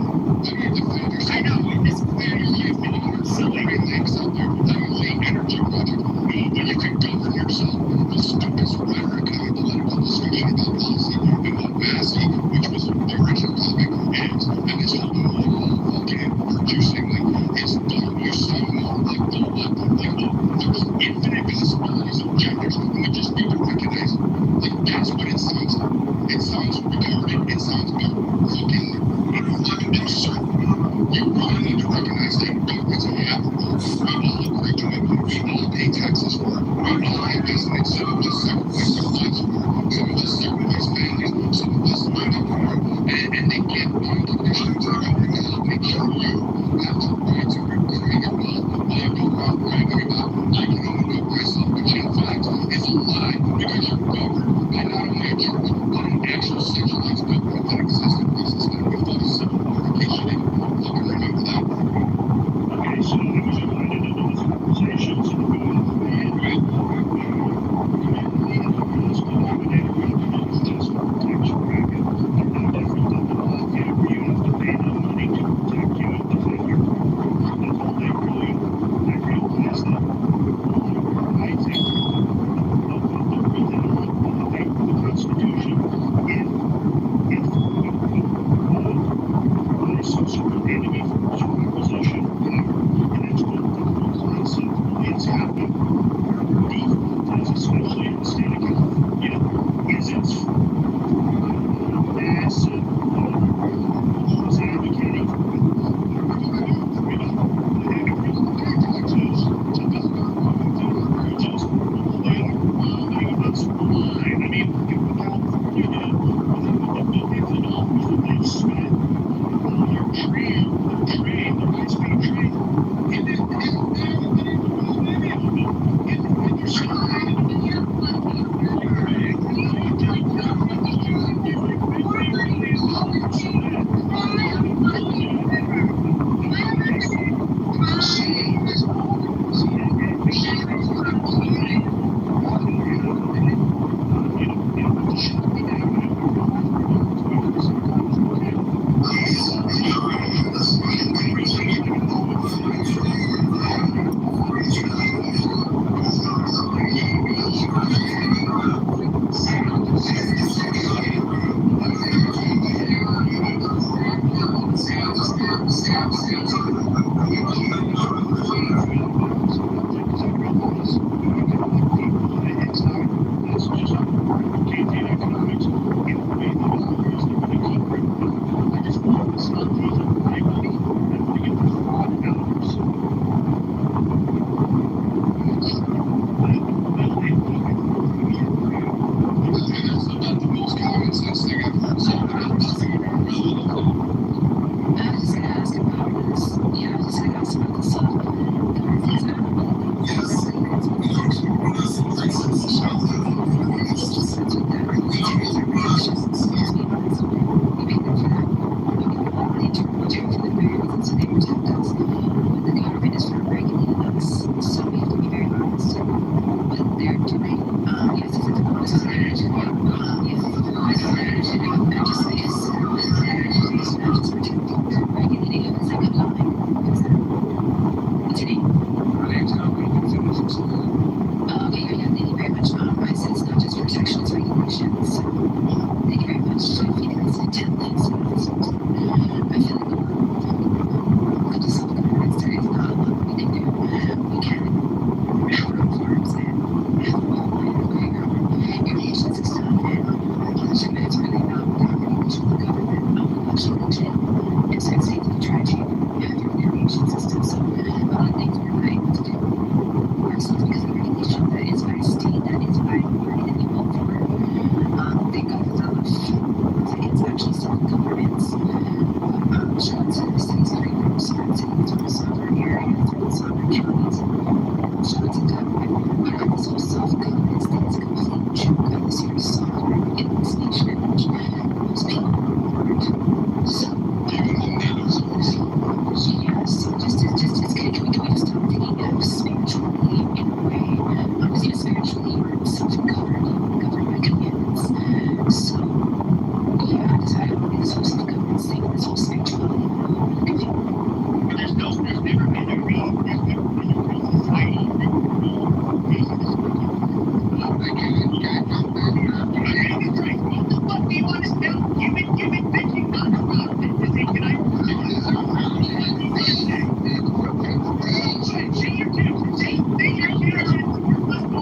I know this clearly is silly. Things out there, the energy project, you can govern yourself. The stupidest rhetoric in the political discussion about policy and what Massey, which was the original topic, is, and this whole moral fucking virtue signaling is dumb. You sound more like the what? Like, oh, there's infinite possibilities of genders, and we just need to recognize it. Like, that's what it sounds like. It sounds retarded. It sounds fucking absurd. You really need to recognize that governments have rules. We all agree to it. We all pay taxes for it. We all invest in it. Some of us sacrifice our lives for it. Some of us sacrifice families. Some of us mind up for it. And they get on conditions to the government to help make sure you have the right to create your wealth while you go around bragging about, I can only do it myself, which in fact is a lie, because you're governed by not only a church, but an actual centralized government that exists across the state. We fought a civil war in case you didn't fucking remember that. Okay, so I was invited into this conversation, so I'm going to the man, right? This denominator recognizes this for protection racket. They're no different than the mafia, where you have to pay them money to protect you and defend your property. That's all they really realize that. I think the Constitution, if some sort of enemy force or opposition or whatever, and it's what the whole concept is happening. Our default is, especially in the state of California, is it's massive laws advocating for because of regulation that is by state, that is by party that you vote for. They got it out of, it's actually self-governance. Johnson cities are in certain cities or sovereign areas or sovereign counties. Johnson government, and this whole self-governance thing is a complete joke unless you're sovereign in this nation in which most people aren't. So, yeah, so just can we just stop thinking of spiritually in a way? Because spiritually we're self-governed, governed by commandments. So, yeah, I don't think this whole self-governance thing, this whole spirituality, I'm confused. There's never been a real fighting. What the fuck do you want us to do? You've been bitching nonstop. Can I? Say your two. Say your two. Let's go.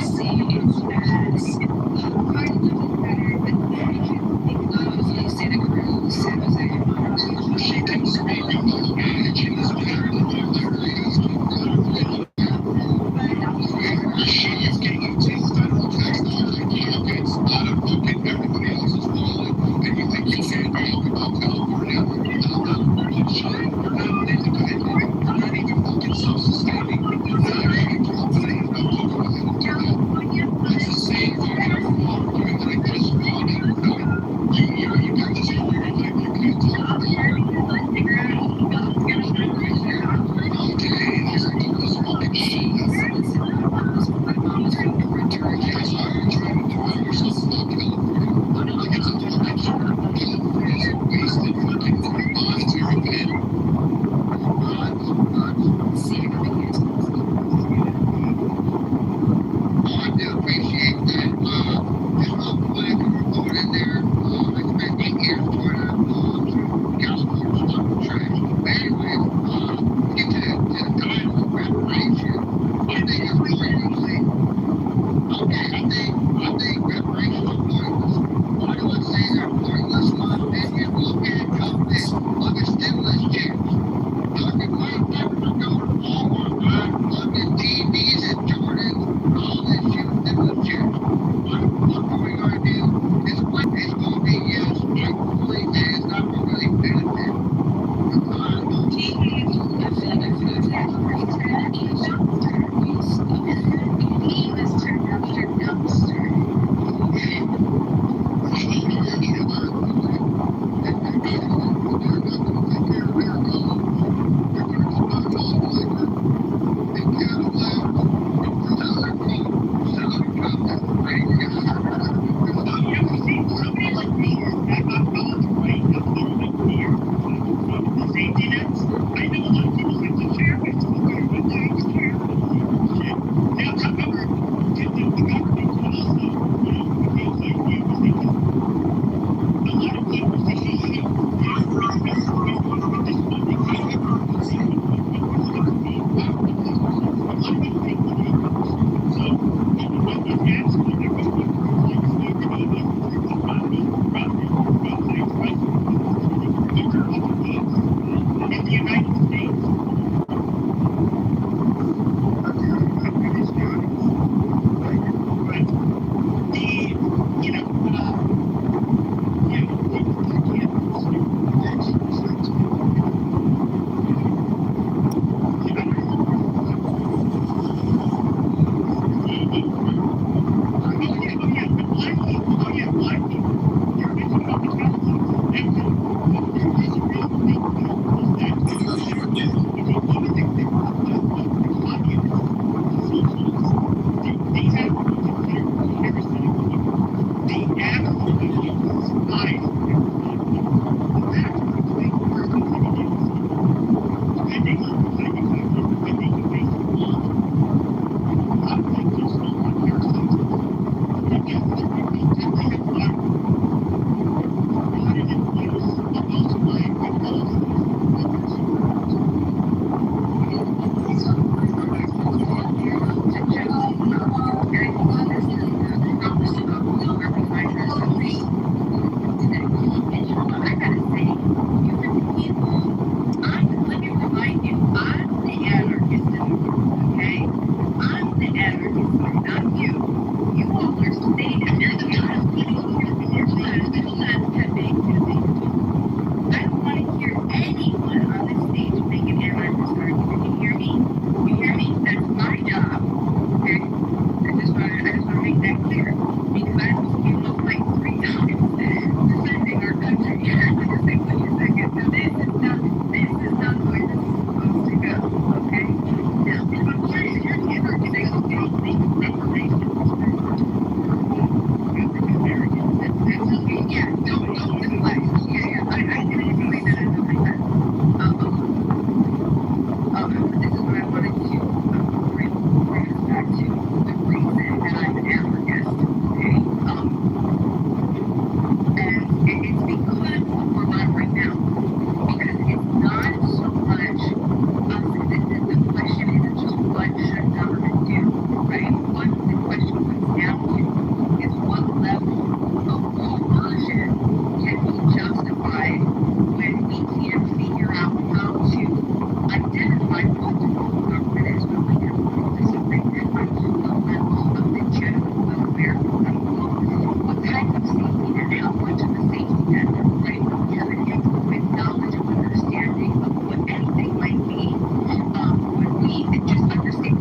See comes down to is what level of coercion can be justified when we can't figure out how to identify what the role of government is when we can participate at the level of the general welfare of what type of safety net, how much of a safety net, right? When we have an improvement knowledge or understanding of what anything might be, when we just understand.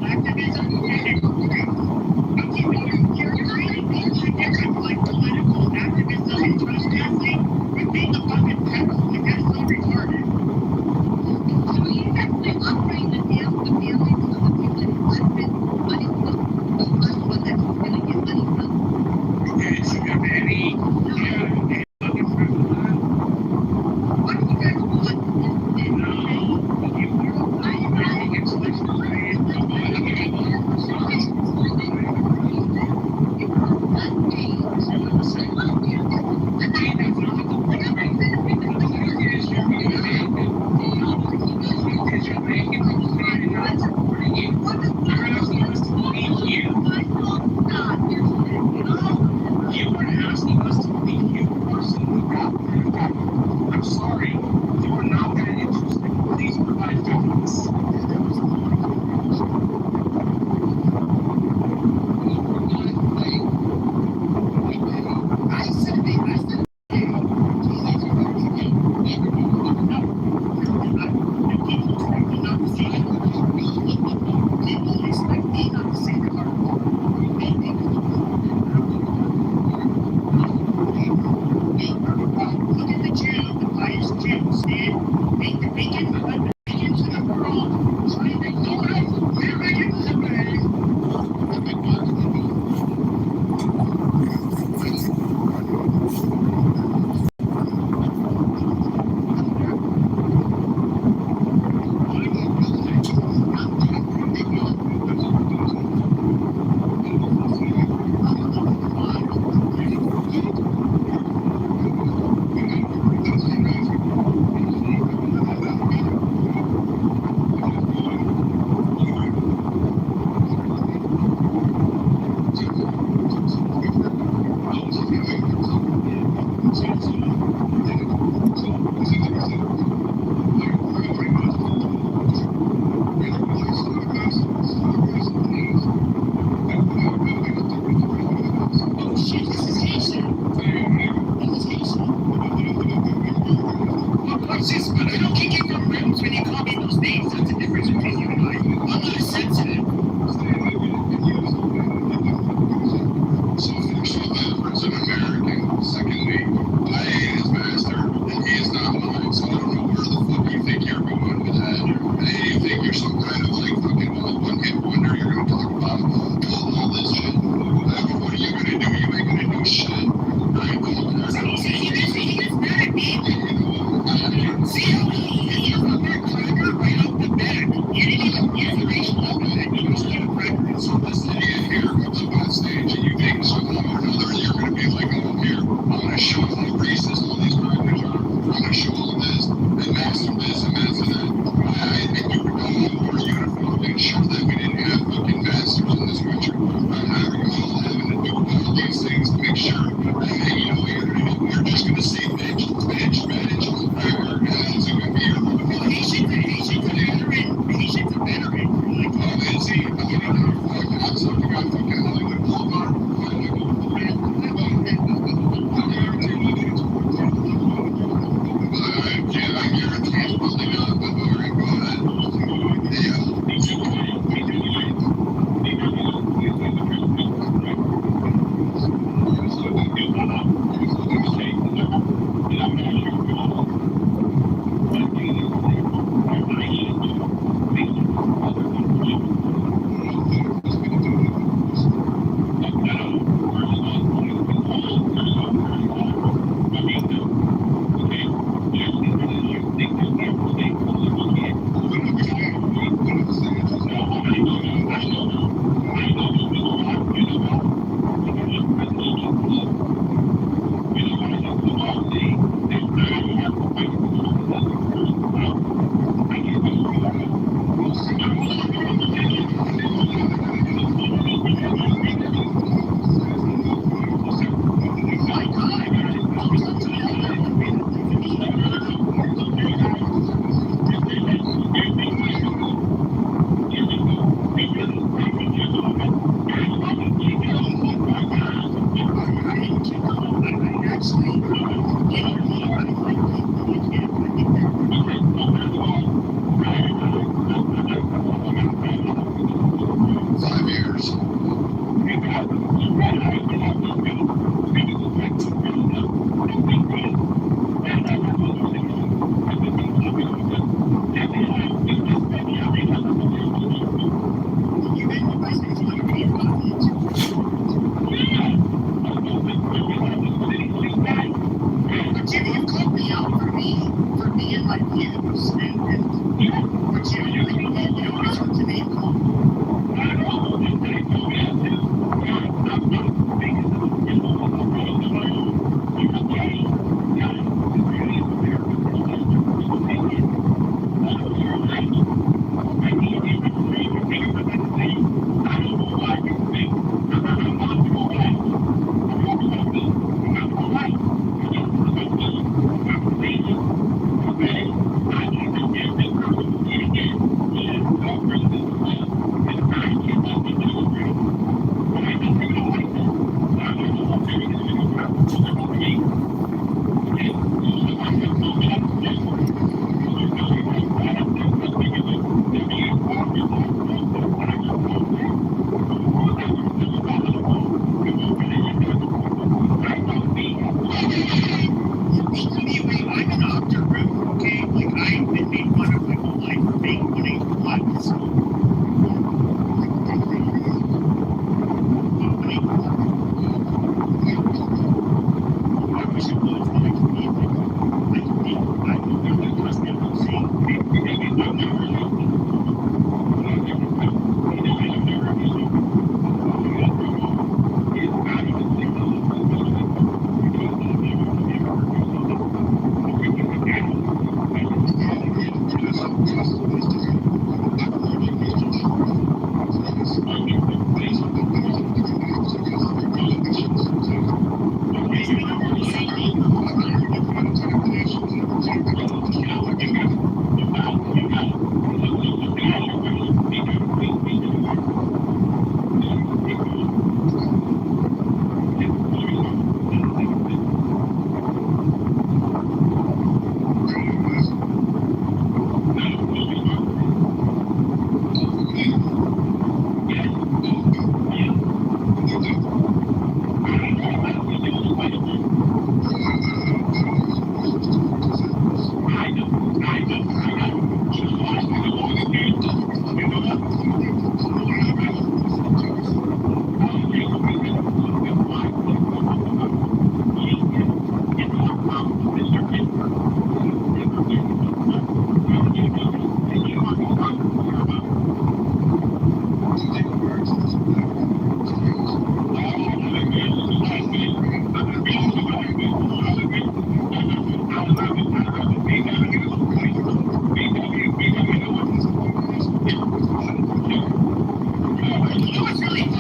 Activism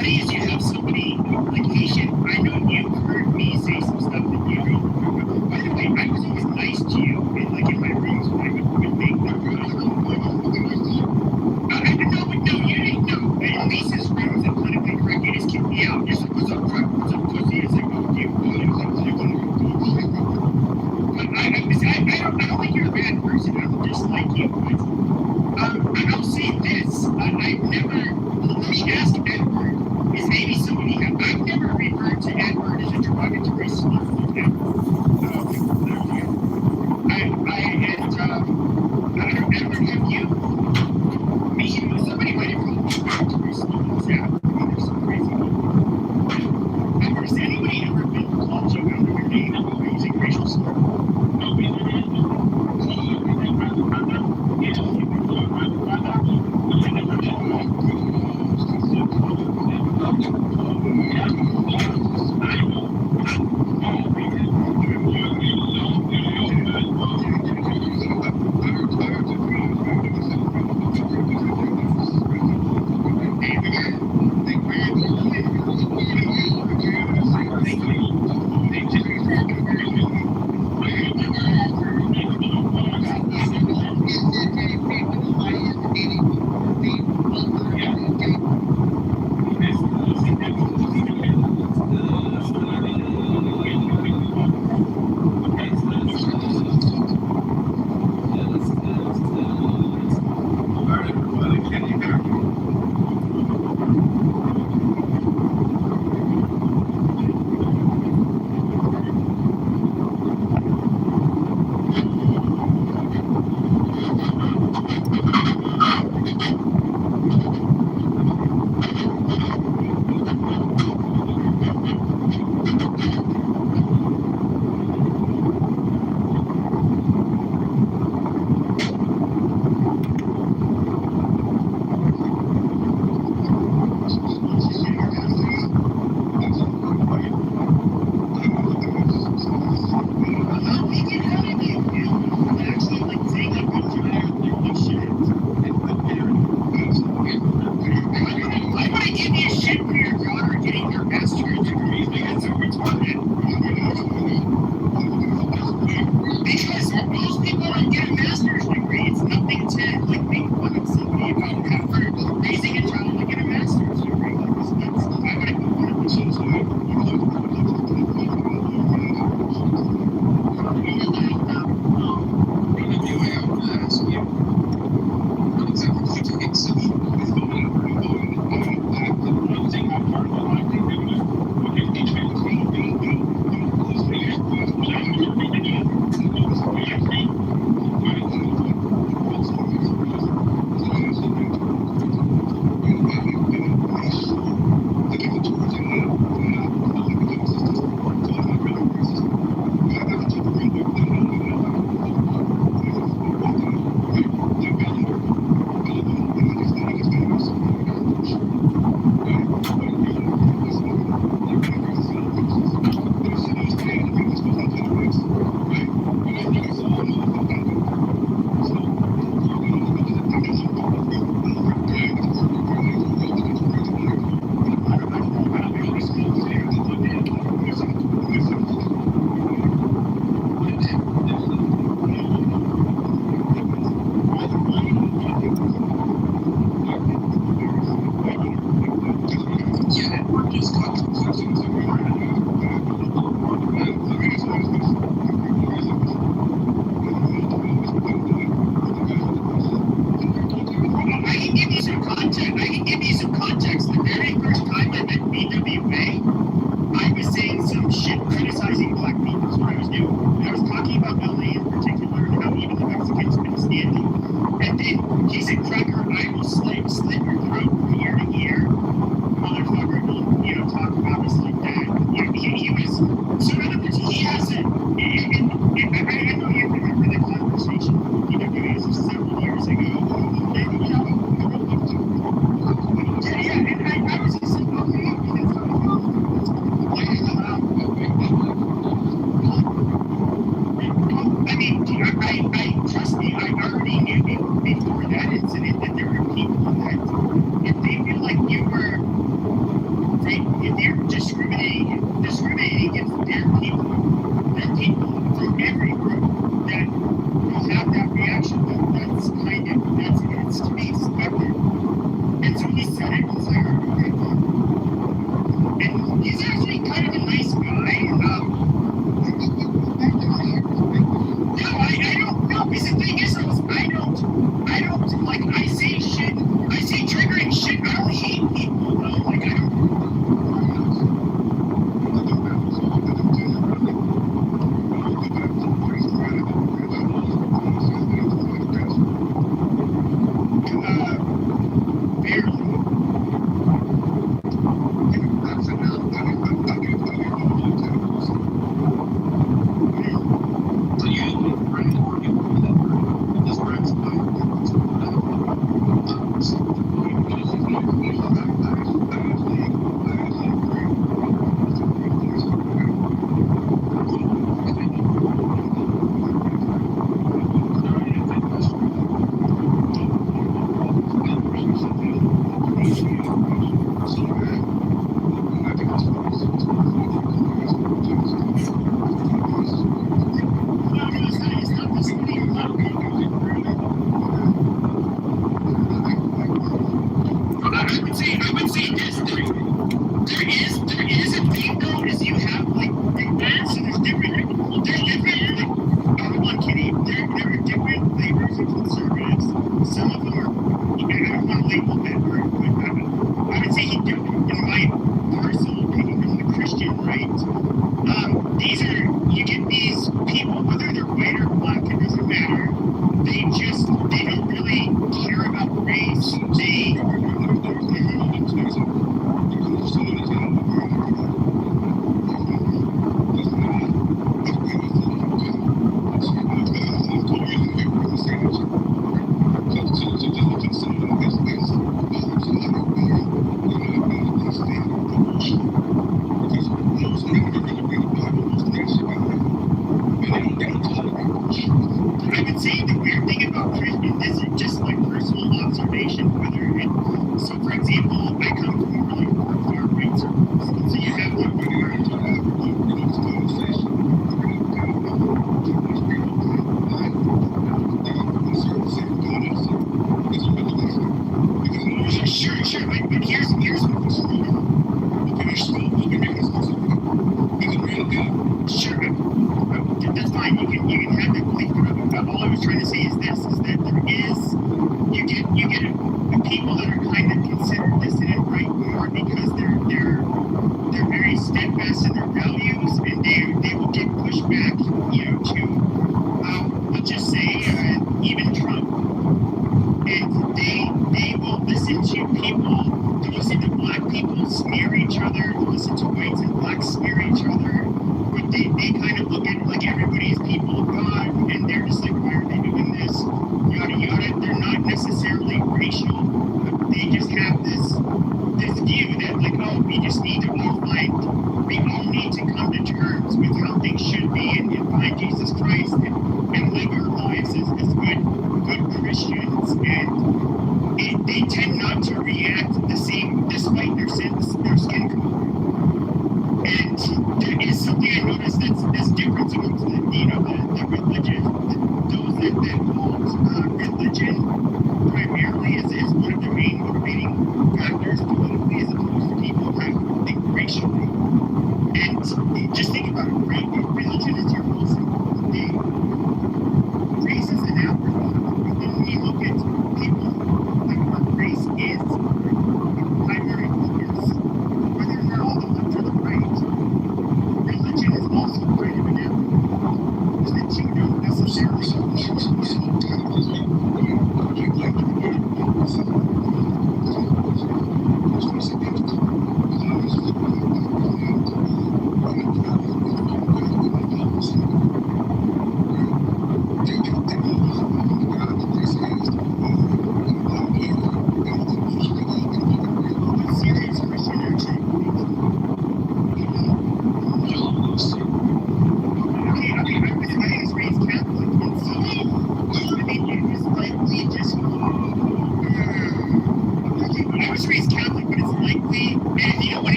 funny is you have somebody like, hey, shit, I know you've heard me say some stuff that you don't remember. By the way, I was always nice to you, and like in my rooms when I would make the rooms. No, you didn't know. In Lisa's rooms and politically correct, you just kicked me out. You're like, what's up, Frank? What's up, pussy? It's like, oh, you. But I don't think you're a bad person. I don't dislike you. But I'll say this. I've never. Let me ask Edward. Is maybe somebody. I've never referred to Edward as a derogatory slur. Edward, have you? Somebody might have called me derogatory slur. Yeah, there's some crazy people. Edward, has anybody ever been called you out of your name using racial slur? if they're discriminating against their people from every group that will have that reaction, that's to be expected. And so he said it, it's like, okay, and he's actually kind of a nice guy. No, I don't know, because the thing is, I don't, like, I say triggering shit, I don't hate people, though, like, I don't.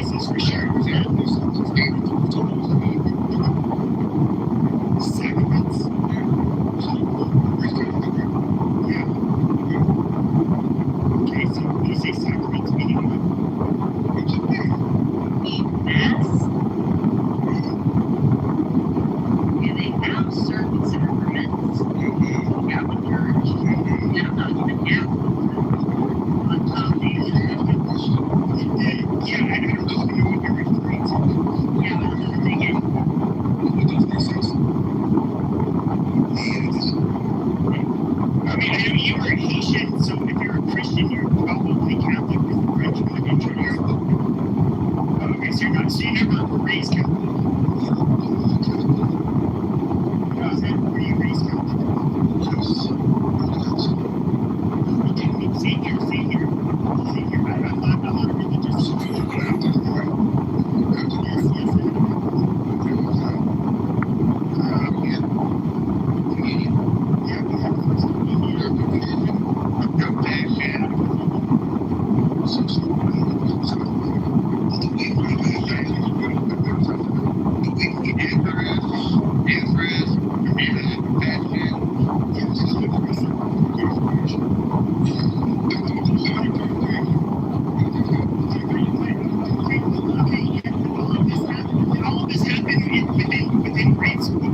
races for sure. Sacraments? Okay, so when you say sacraments, meaning what? Mass? Yeah, they have certain sacraments. Catholic Church. Yeah, not even Catholic. Yeah, I don't know what you're referring to. Yeah, but the thing is, I mean, I know you are Haitian, so if you're a Christian, you're probably Catholic with the French one introduced. Okay, so you never were raised Catholic. Were you raised Catholic? Okay, same here. I'm not a religious. All of this happened within grade school.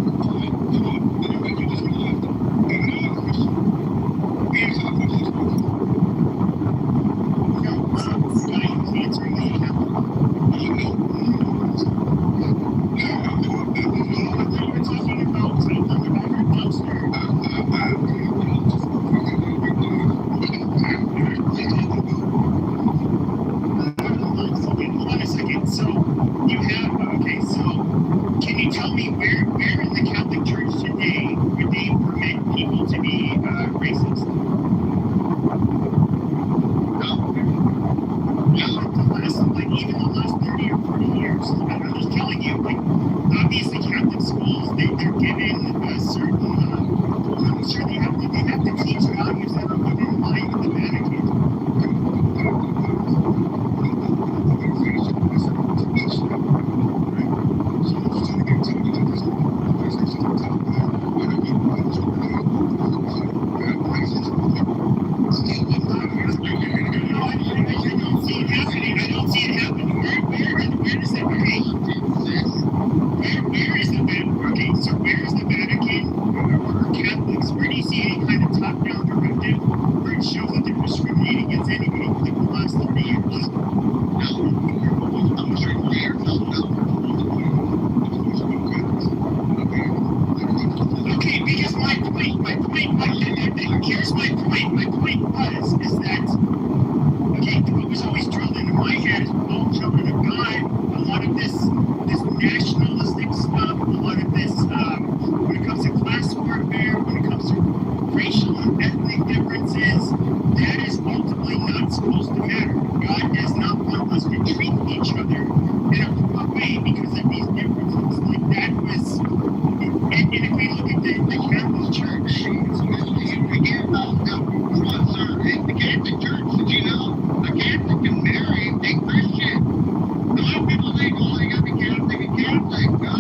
Hold on a second. So can you tell me where in the Catholic Church today would they permit people to be racist? Even the last 30 or 40 years. I'm just telling you, obviously Catholic schools, they're given a certain, I'm sure they have to teach values that are in line with the Vatican. I don't see it happening. Where does it okay? Where is the Vatican? Okay, so where is the Vatican or Catholics? Where do you see any kind of top-down directive where it shows that they're discriminating against anybody for the last 30 years? Okay, because here's my point. My point is that what was always drilled into my head is we're all children of God. A lot of this nationalistic stuff, a lot of this, when it comes to class warfare, when it comes to racial and ethnic differences, that is ultimately not supposed to matter. God does not want us to treat each other in a poor way because of these differences. Like that was, and if we look at the Catholic Church, the Catholic Church, did you know a Catholic can marry a Christian? A lot of people think, oh, you gotta be Catholic and Catholic. No,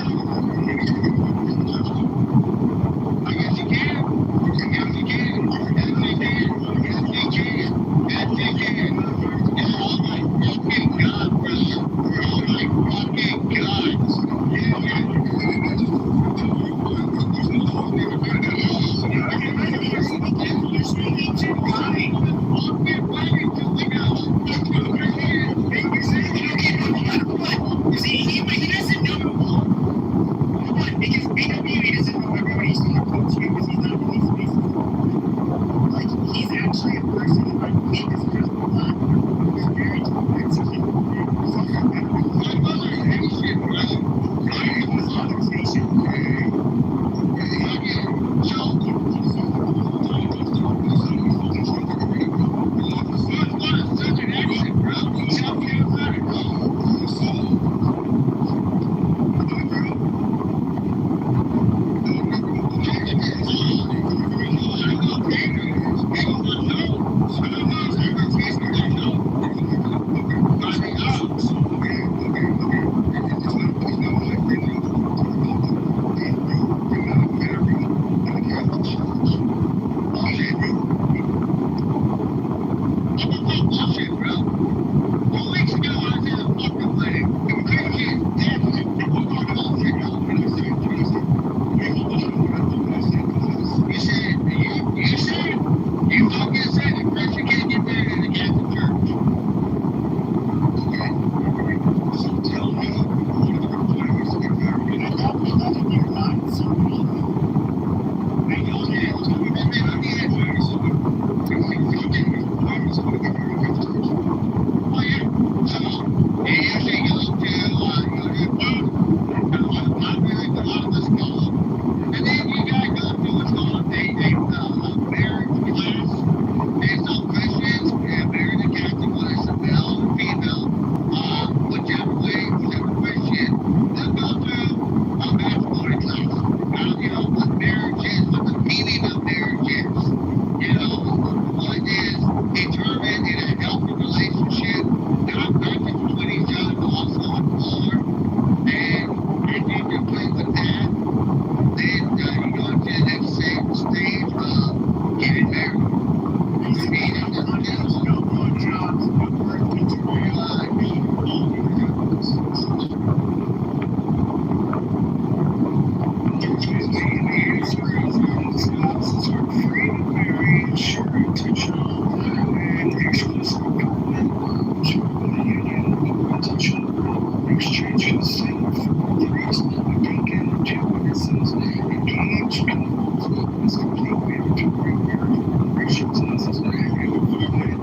exchange for the same of priest, a deacon, or 2 witnesses, engaged couples was complete mandatory wearing of racial classes and provided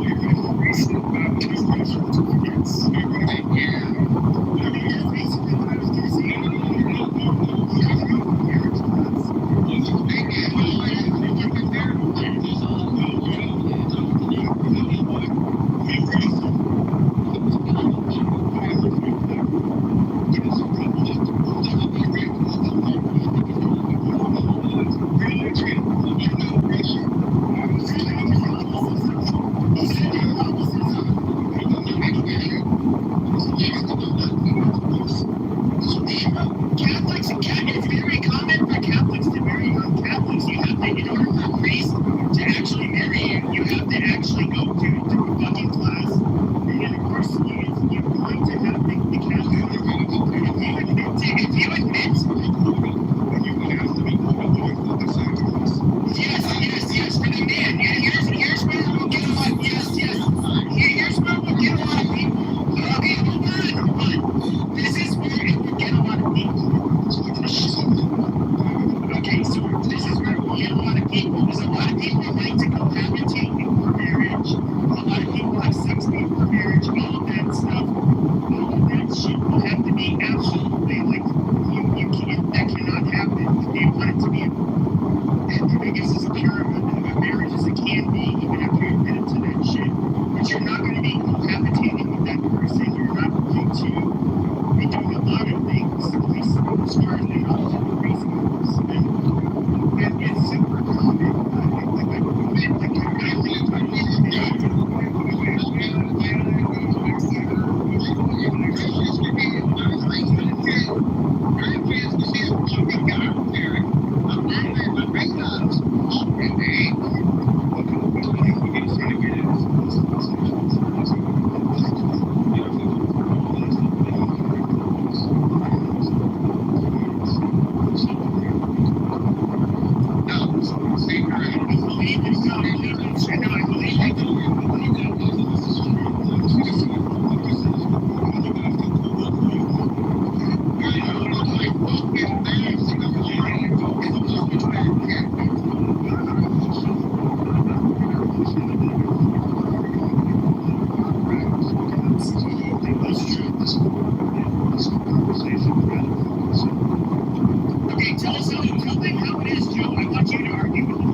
recent baptismal certificates. That's basically what I was going to say. Catholics, it's very common for Catholics to marry non-Catholics. You have to, in order for a priest to actually marry you, you have to actually go through a fucking class. And of course, you're going to have the Catholic. If you admit, yes, for the man. Here's where we'll get a lot. Yes. Here's where we'll get a lot of people. Okay, hold on. This is where it will get a lot of people. Okay, so this is where we'll get a lot of people. There's a lot of people like to cohabitate before marriage. A lot of people have sex before marriage. All of that stuff. All of that shit will have to be absolutely like you can't. That cannot happen. They want it to be. I guess as pure of a marriage as it can be, even after you're admitted to that shit. But you're not going to be cohabitating with that person. You're not going to be doing a lot of things, at least as far as the knowledge of the reason goes. And it's super common. Okay, tell them how it is, Joe. I want you to argue with them.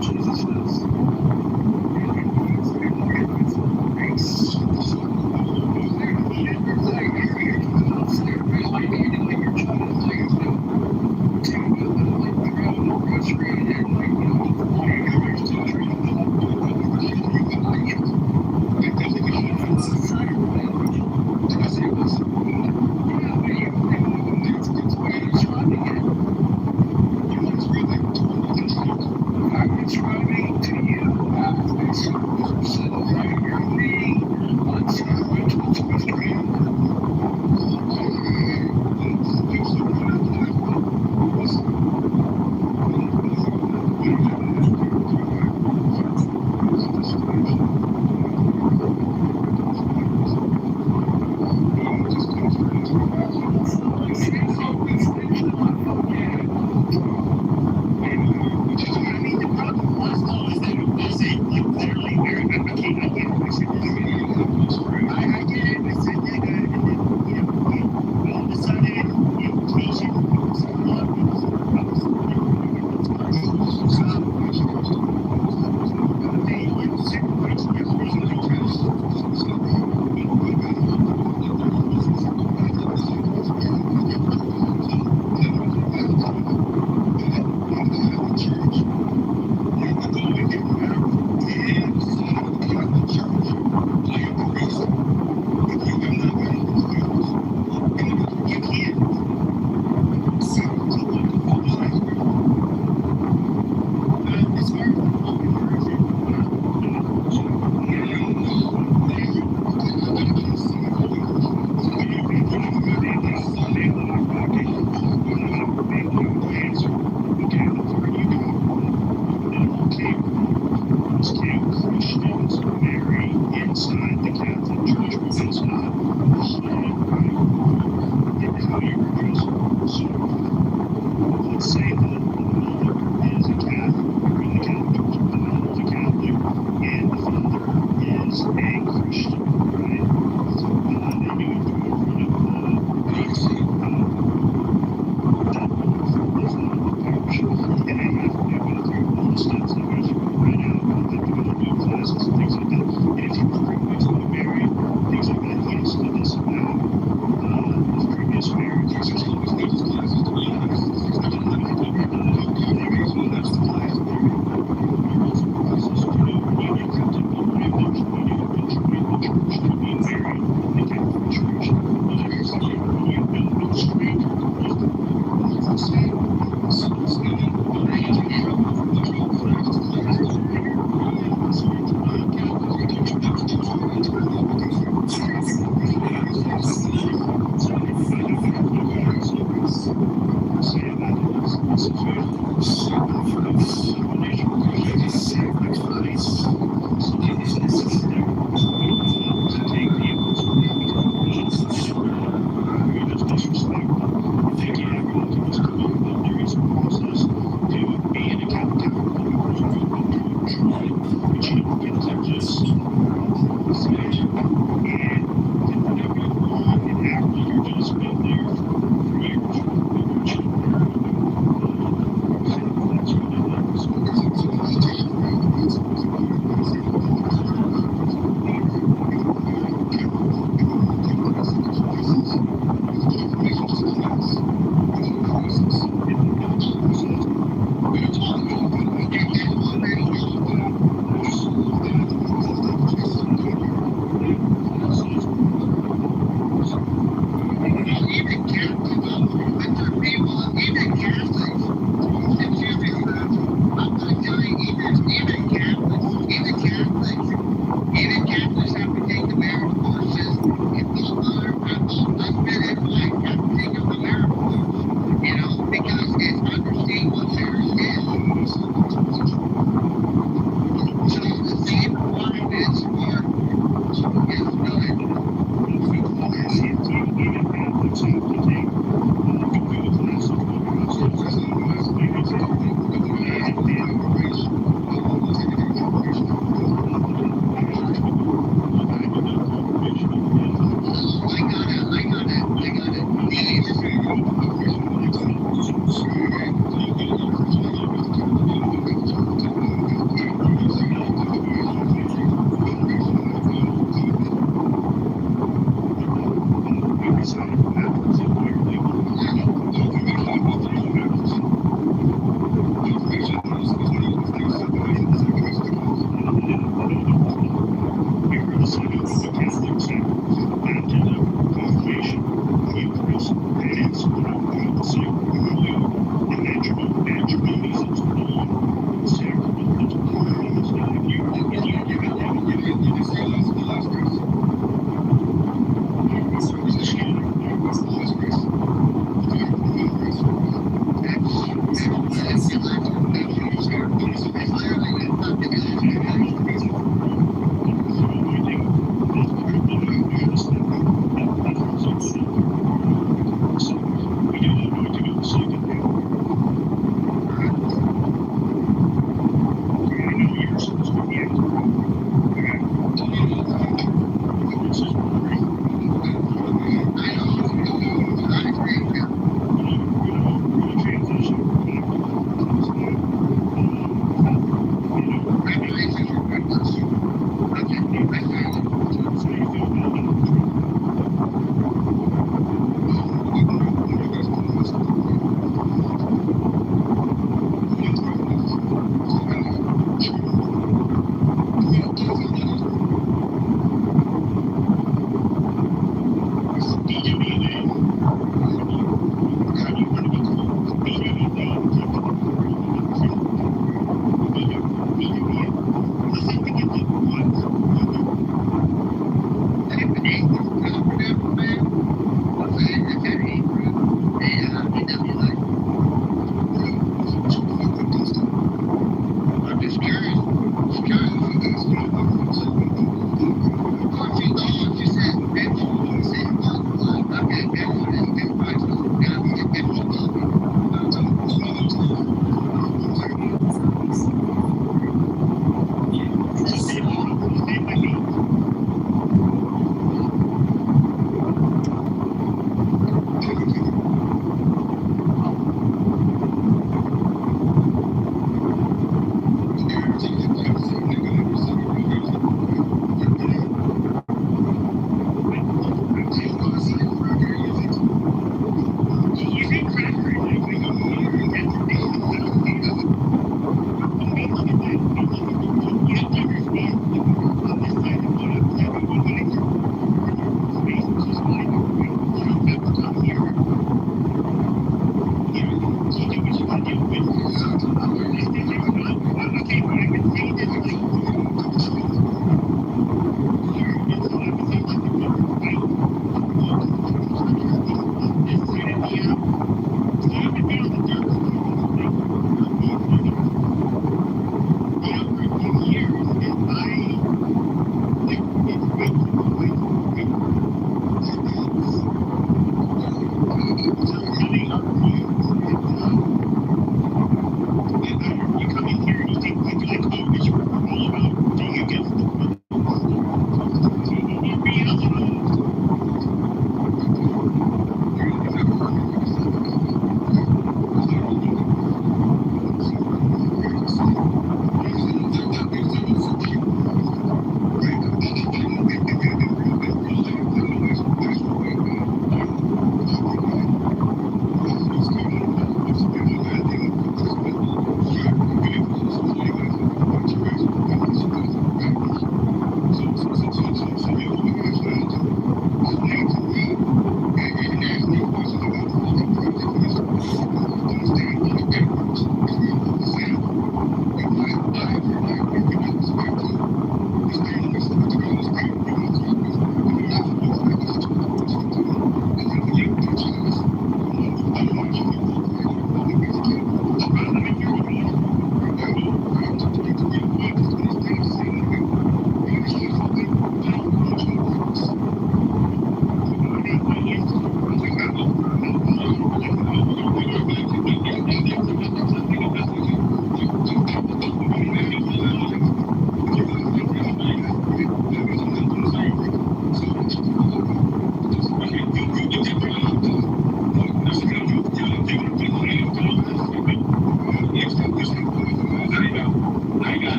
Jesus I mean, the problem was though is that it wasn't like literally where okay, I get it. I said I get it. I said nigga, and then all of a sudden implication was up.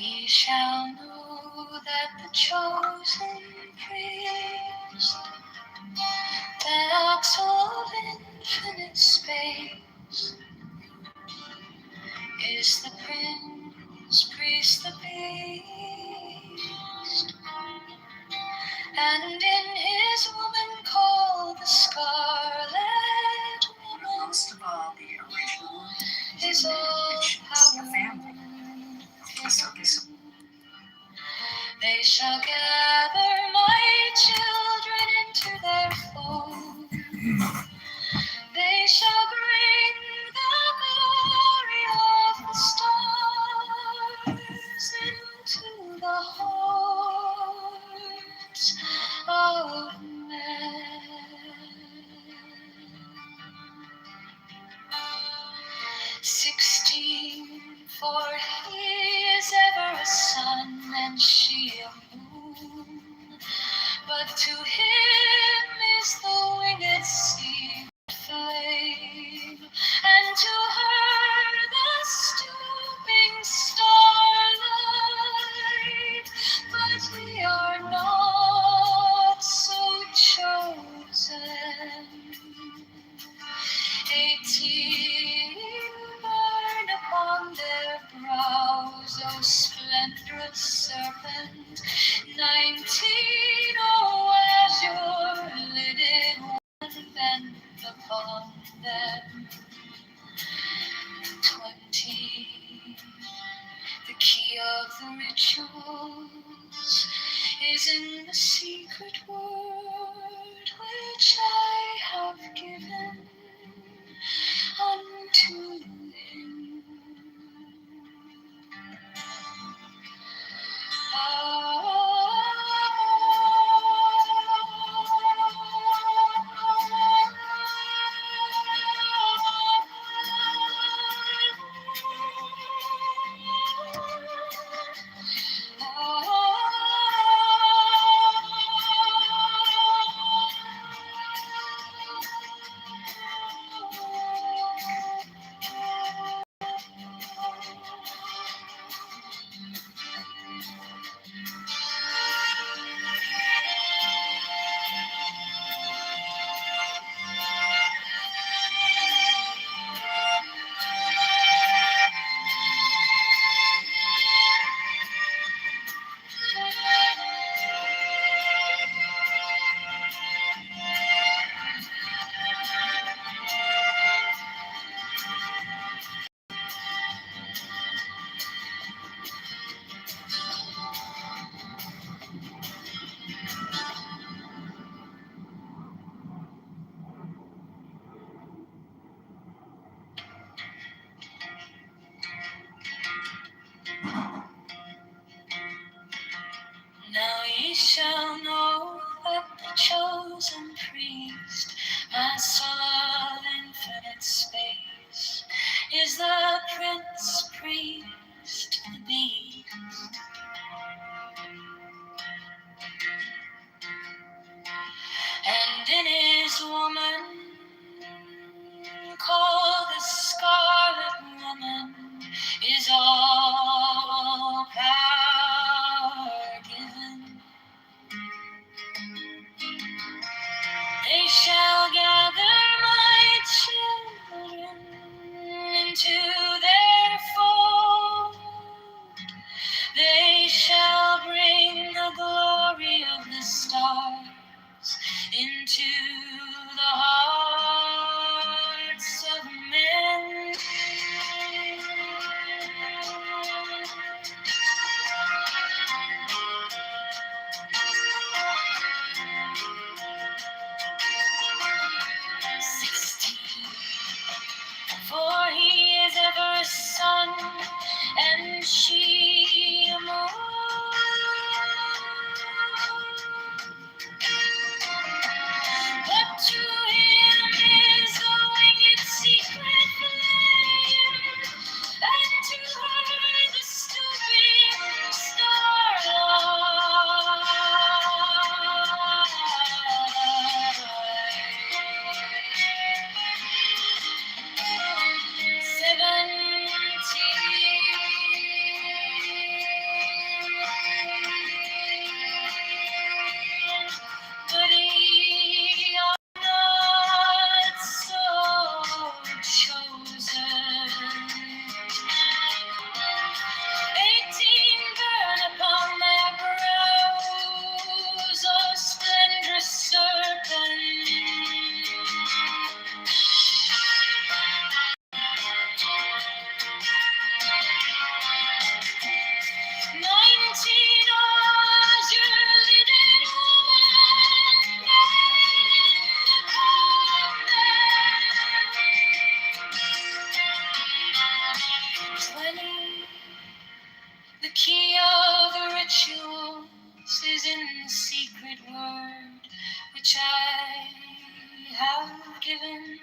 ye shall know that the chosen priest, that axle of infinite space, is the prince, priest, the beast, and in his woman called the Scarlet Woman, most of all the original, is all power. They shall gather my children into their fold. They shall bring the glory of the stars into the hearts of men. 16, for he is ever a sun and she a moon, but to him is the winged sea flame, and to her the stooping starlight, but we are not so chosen. 18 burn upon their brows, O splendorous serpent. 19, oh azure lidded one, bend upon them. 20, the key of the rituals is in the secret word which I have given unto him. Now ye shall know that the chosen priest, my soul of infinite space, is the prince, priest, the beast. And in his woman, called the Scarlet Woman, is all power given. They shall gather my children into their fold. They shall bring the glory of the stars into the hearts of men. For he is ever a sun and she a moon, but to him is the winged secret flame, and to her the stooping starlight. 17, 20. The key of the rituals is in the secret word which I have given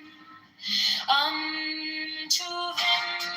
unto him.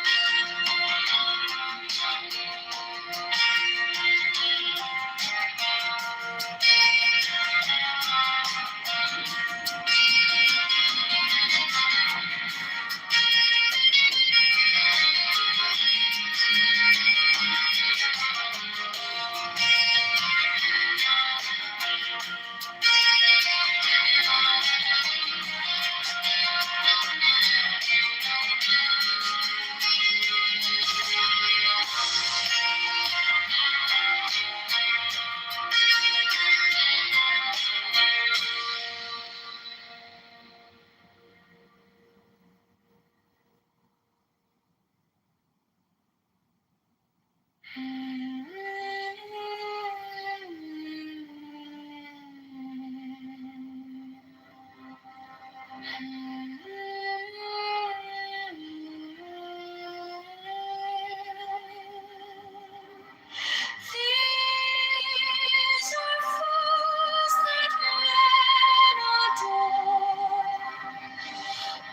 These are fools that men adore,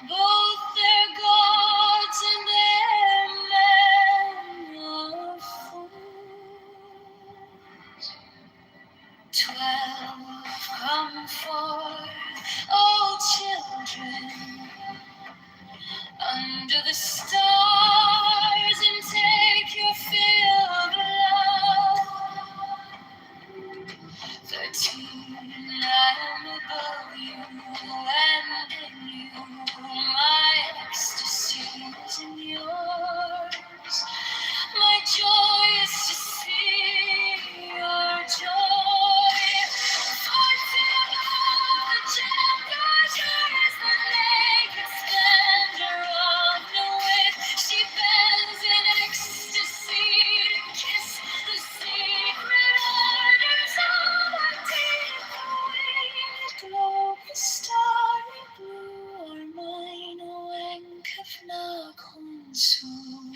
both their gods and their men are fools. 12 come forth, O children, under the stars, and take your fill of love. 13, I am above you, and in you my ecstasy is in yours. My joy is to see your joy. 14, the temperature is the naked splendor of the wit. She bends in ecstasy to kiss the secret orders of a deep winged globe. The starry blue are mine, O Enkefna Konsu.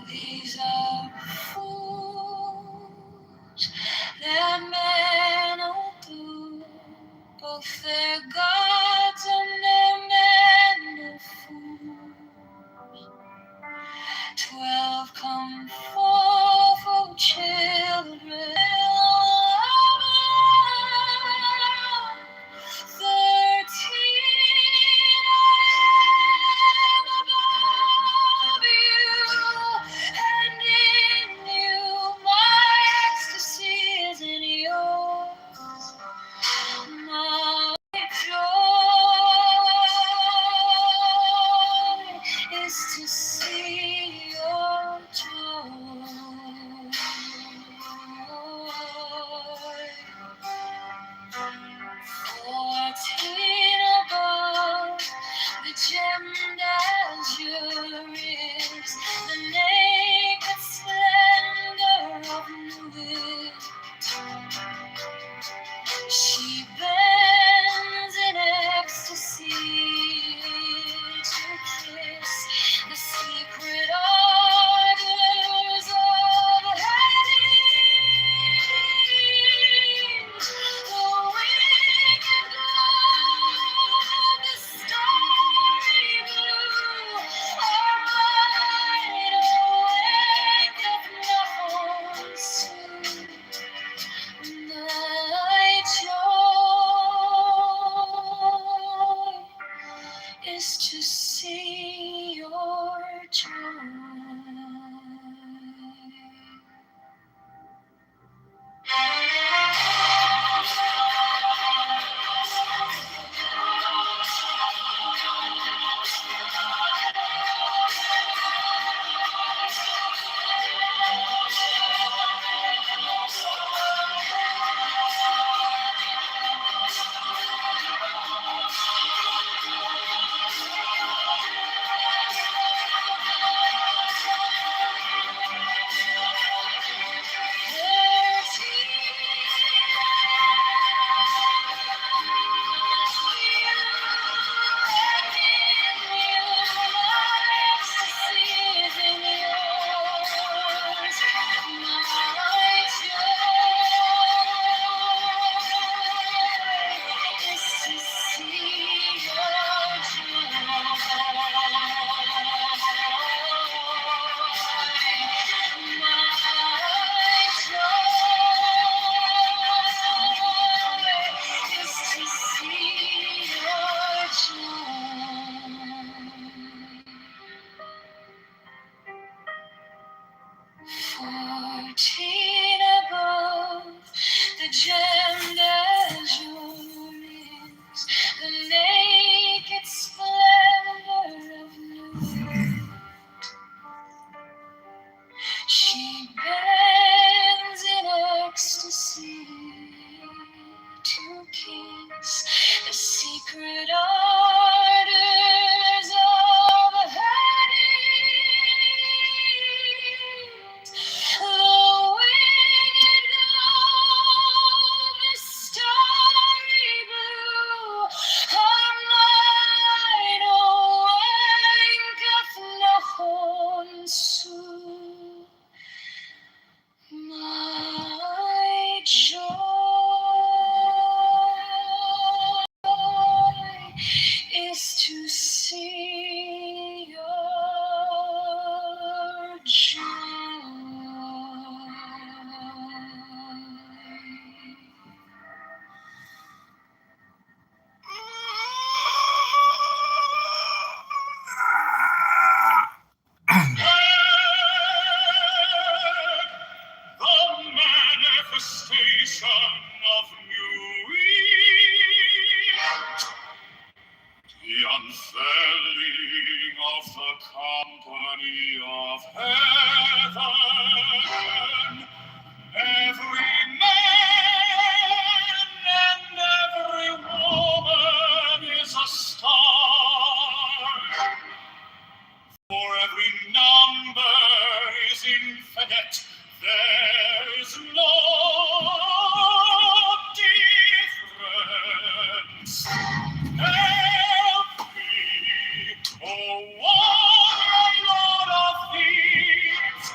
These are fools that men adore, both their gods and their men are fools. 12 come forth, O children. 13, I am above you, and is to see your joy. She bends in ecstasy to kiss the secret ardors of her knees. The winged globe is starry blue. Her mind awaketh no soon. My joy is to see your joy. The manifestation of new week, the unfurling of the company of heaven. Every man and every woman is a star. For every number is infinite, there is no difference. Help me, oh Lord of thieves,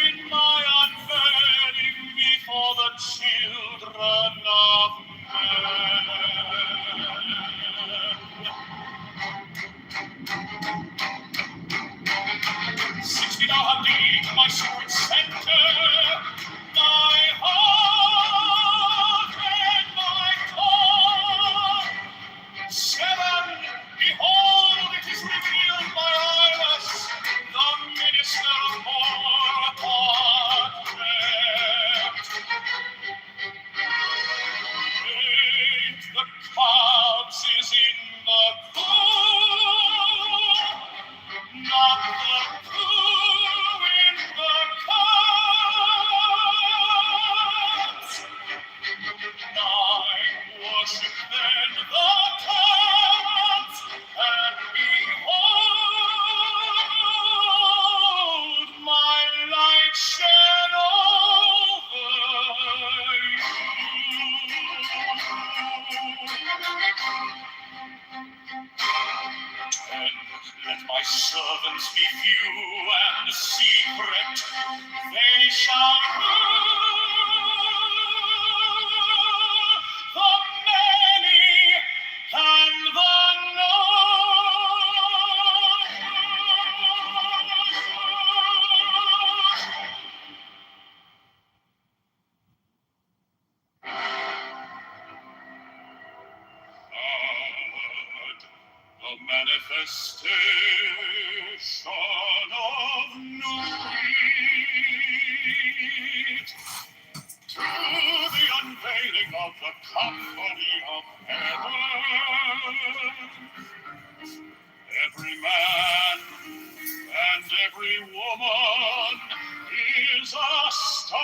in my unveiling before the children of men. 60 thou have deep my secret center, my heart and my core. 7, behold, it is revealed by Iris, the minister of more apartment. 8, the cubs is in the cool, not the poo in the cups. 9, worship then the cups, and behold, my light shed over you. 10, let my servants be few and secret, they shall rule the many and the a manifestation of new heat, to the unveiling of the company of heaven. Every man and every woman is a star.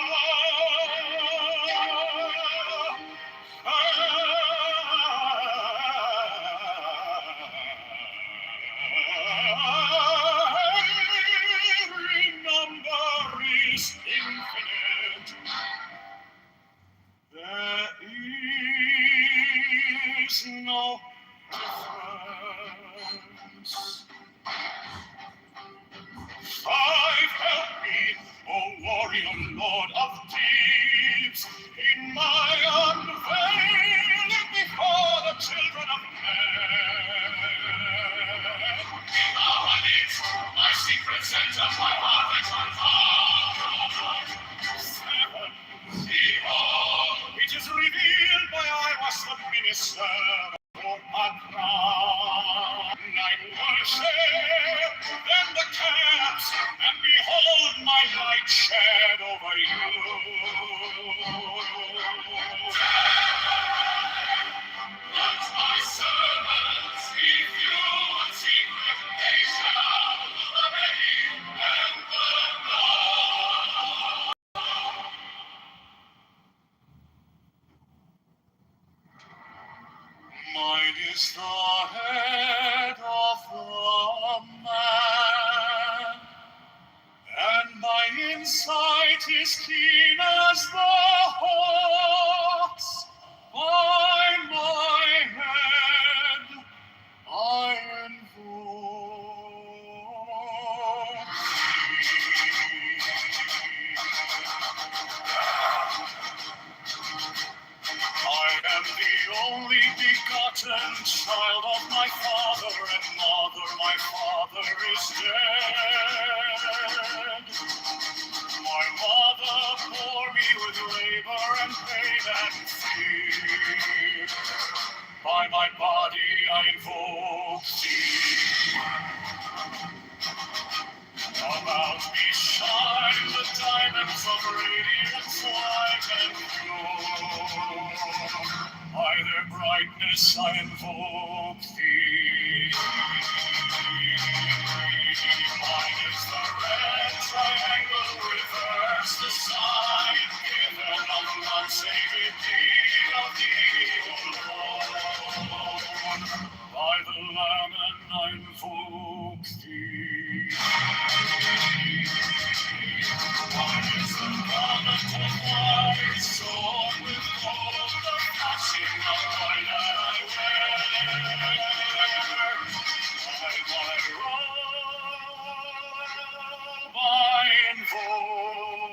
Every number is infinite. There is no difference. Five, help me, O warrior lord of deeds, in my unveiling before the children of men. Now I need my secret center, my heart is unfound. Seven, behold, it is revealed by I was the minister for my crown. Nine, worship, then the camps, and behold my light shed over you. Let my servants give you a secret, they shall obey and know. Mine is the head of the man, and my insight is keen as the hawk's. By my head I invoke I am the only begotten child of my father and mother. My father is dead. My mother bore me with labor and pain and fear. By my body I invoke thee. About me shine the diamonds of radiance white and pure. By their brightness I invoke thee. Mine is the red triangle, reverse the sign, given of the unsaved deed of thee, O Lord. By the Lamb and I invoke thee. Mine is the garment of white, sewn with gold, the flashing of light that I wear. By my robe I invoke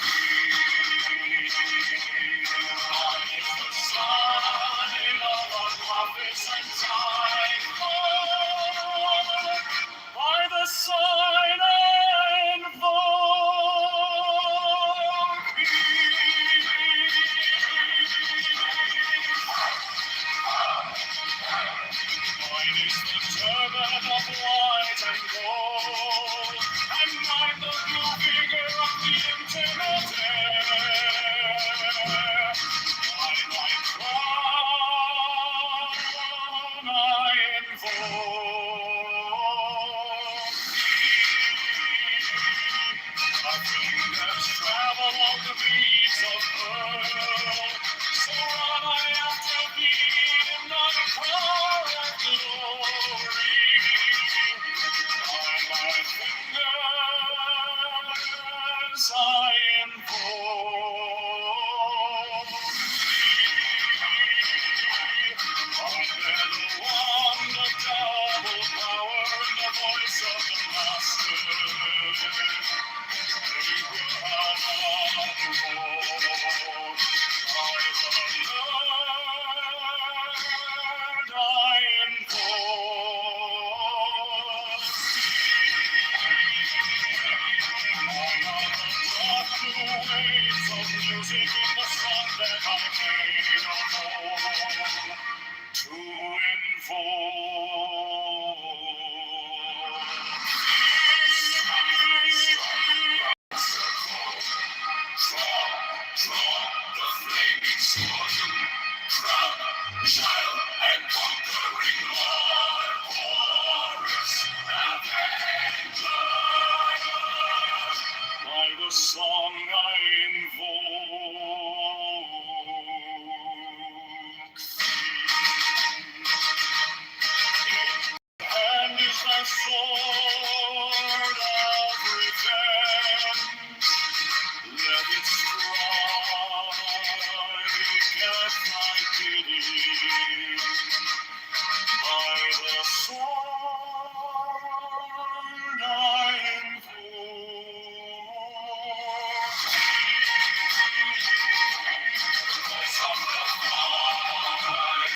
thee. Mine is the sign of our prophets and time. By the sign I invoke thee. Mine is the turban of white and gold, and mine the blue vigor of the intimate air. By my crown I invoke my fingers travel on the beats of pearl, so run I after thee in thy power and glory. By my for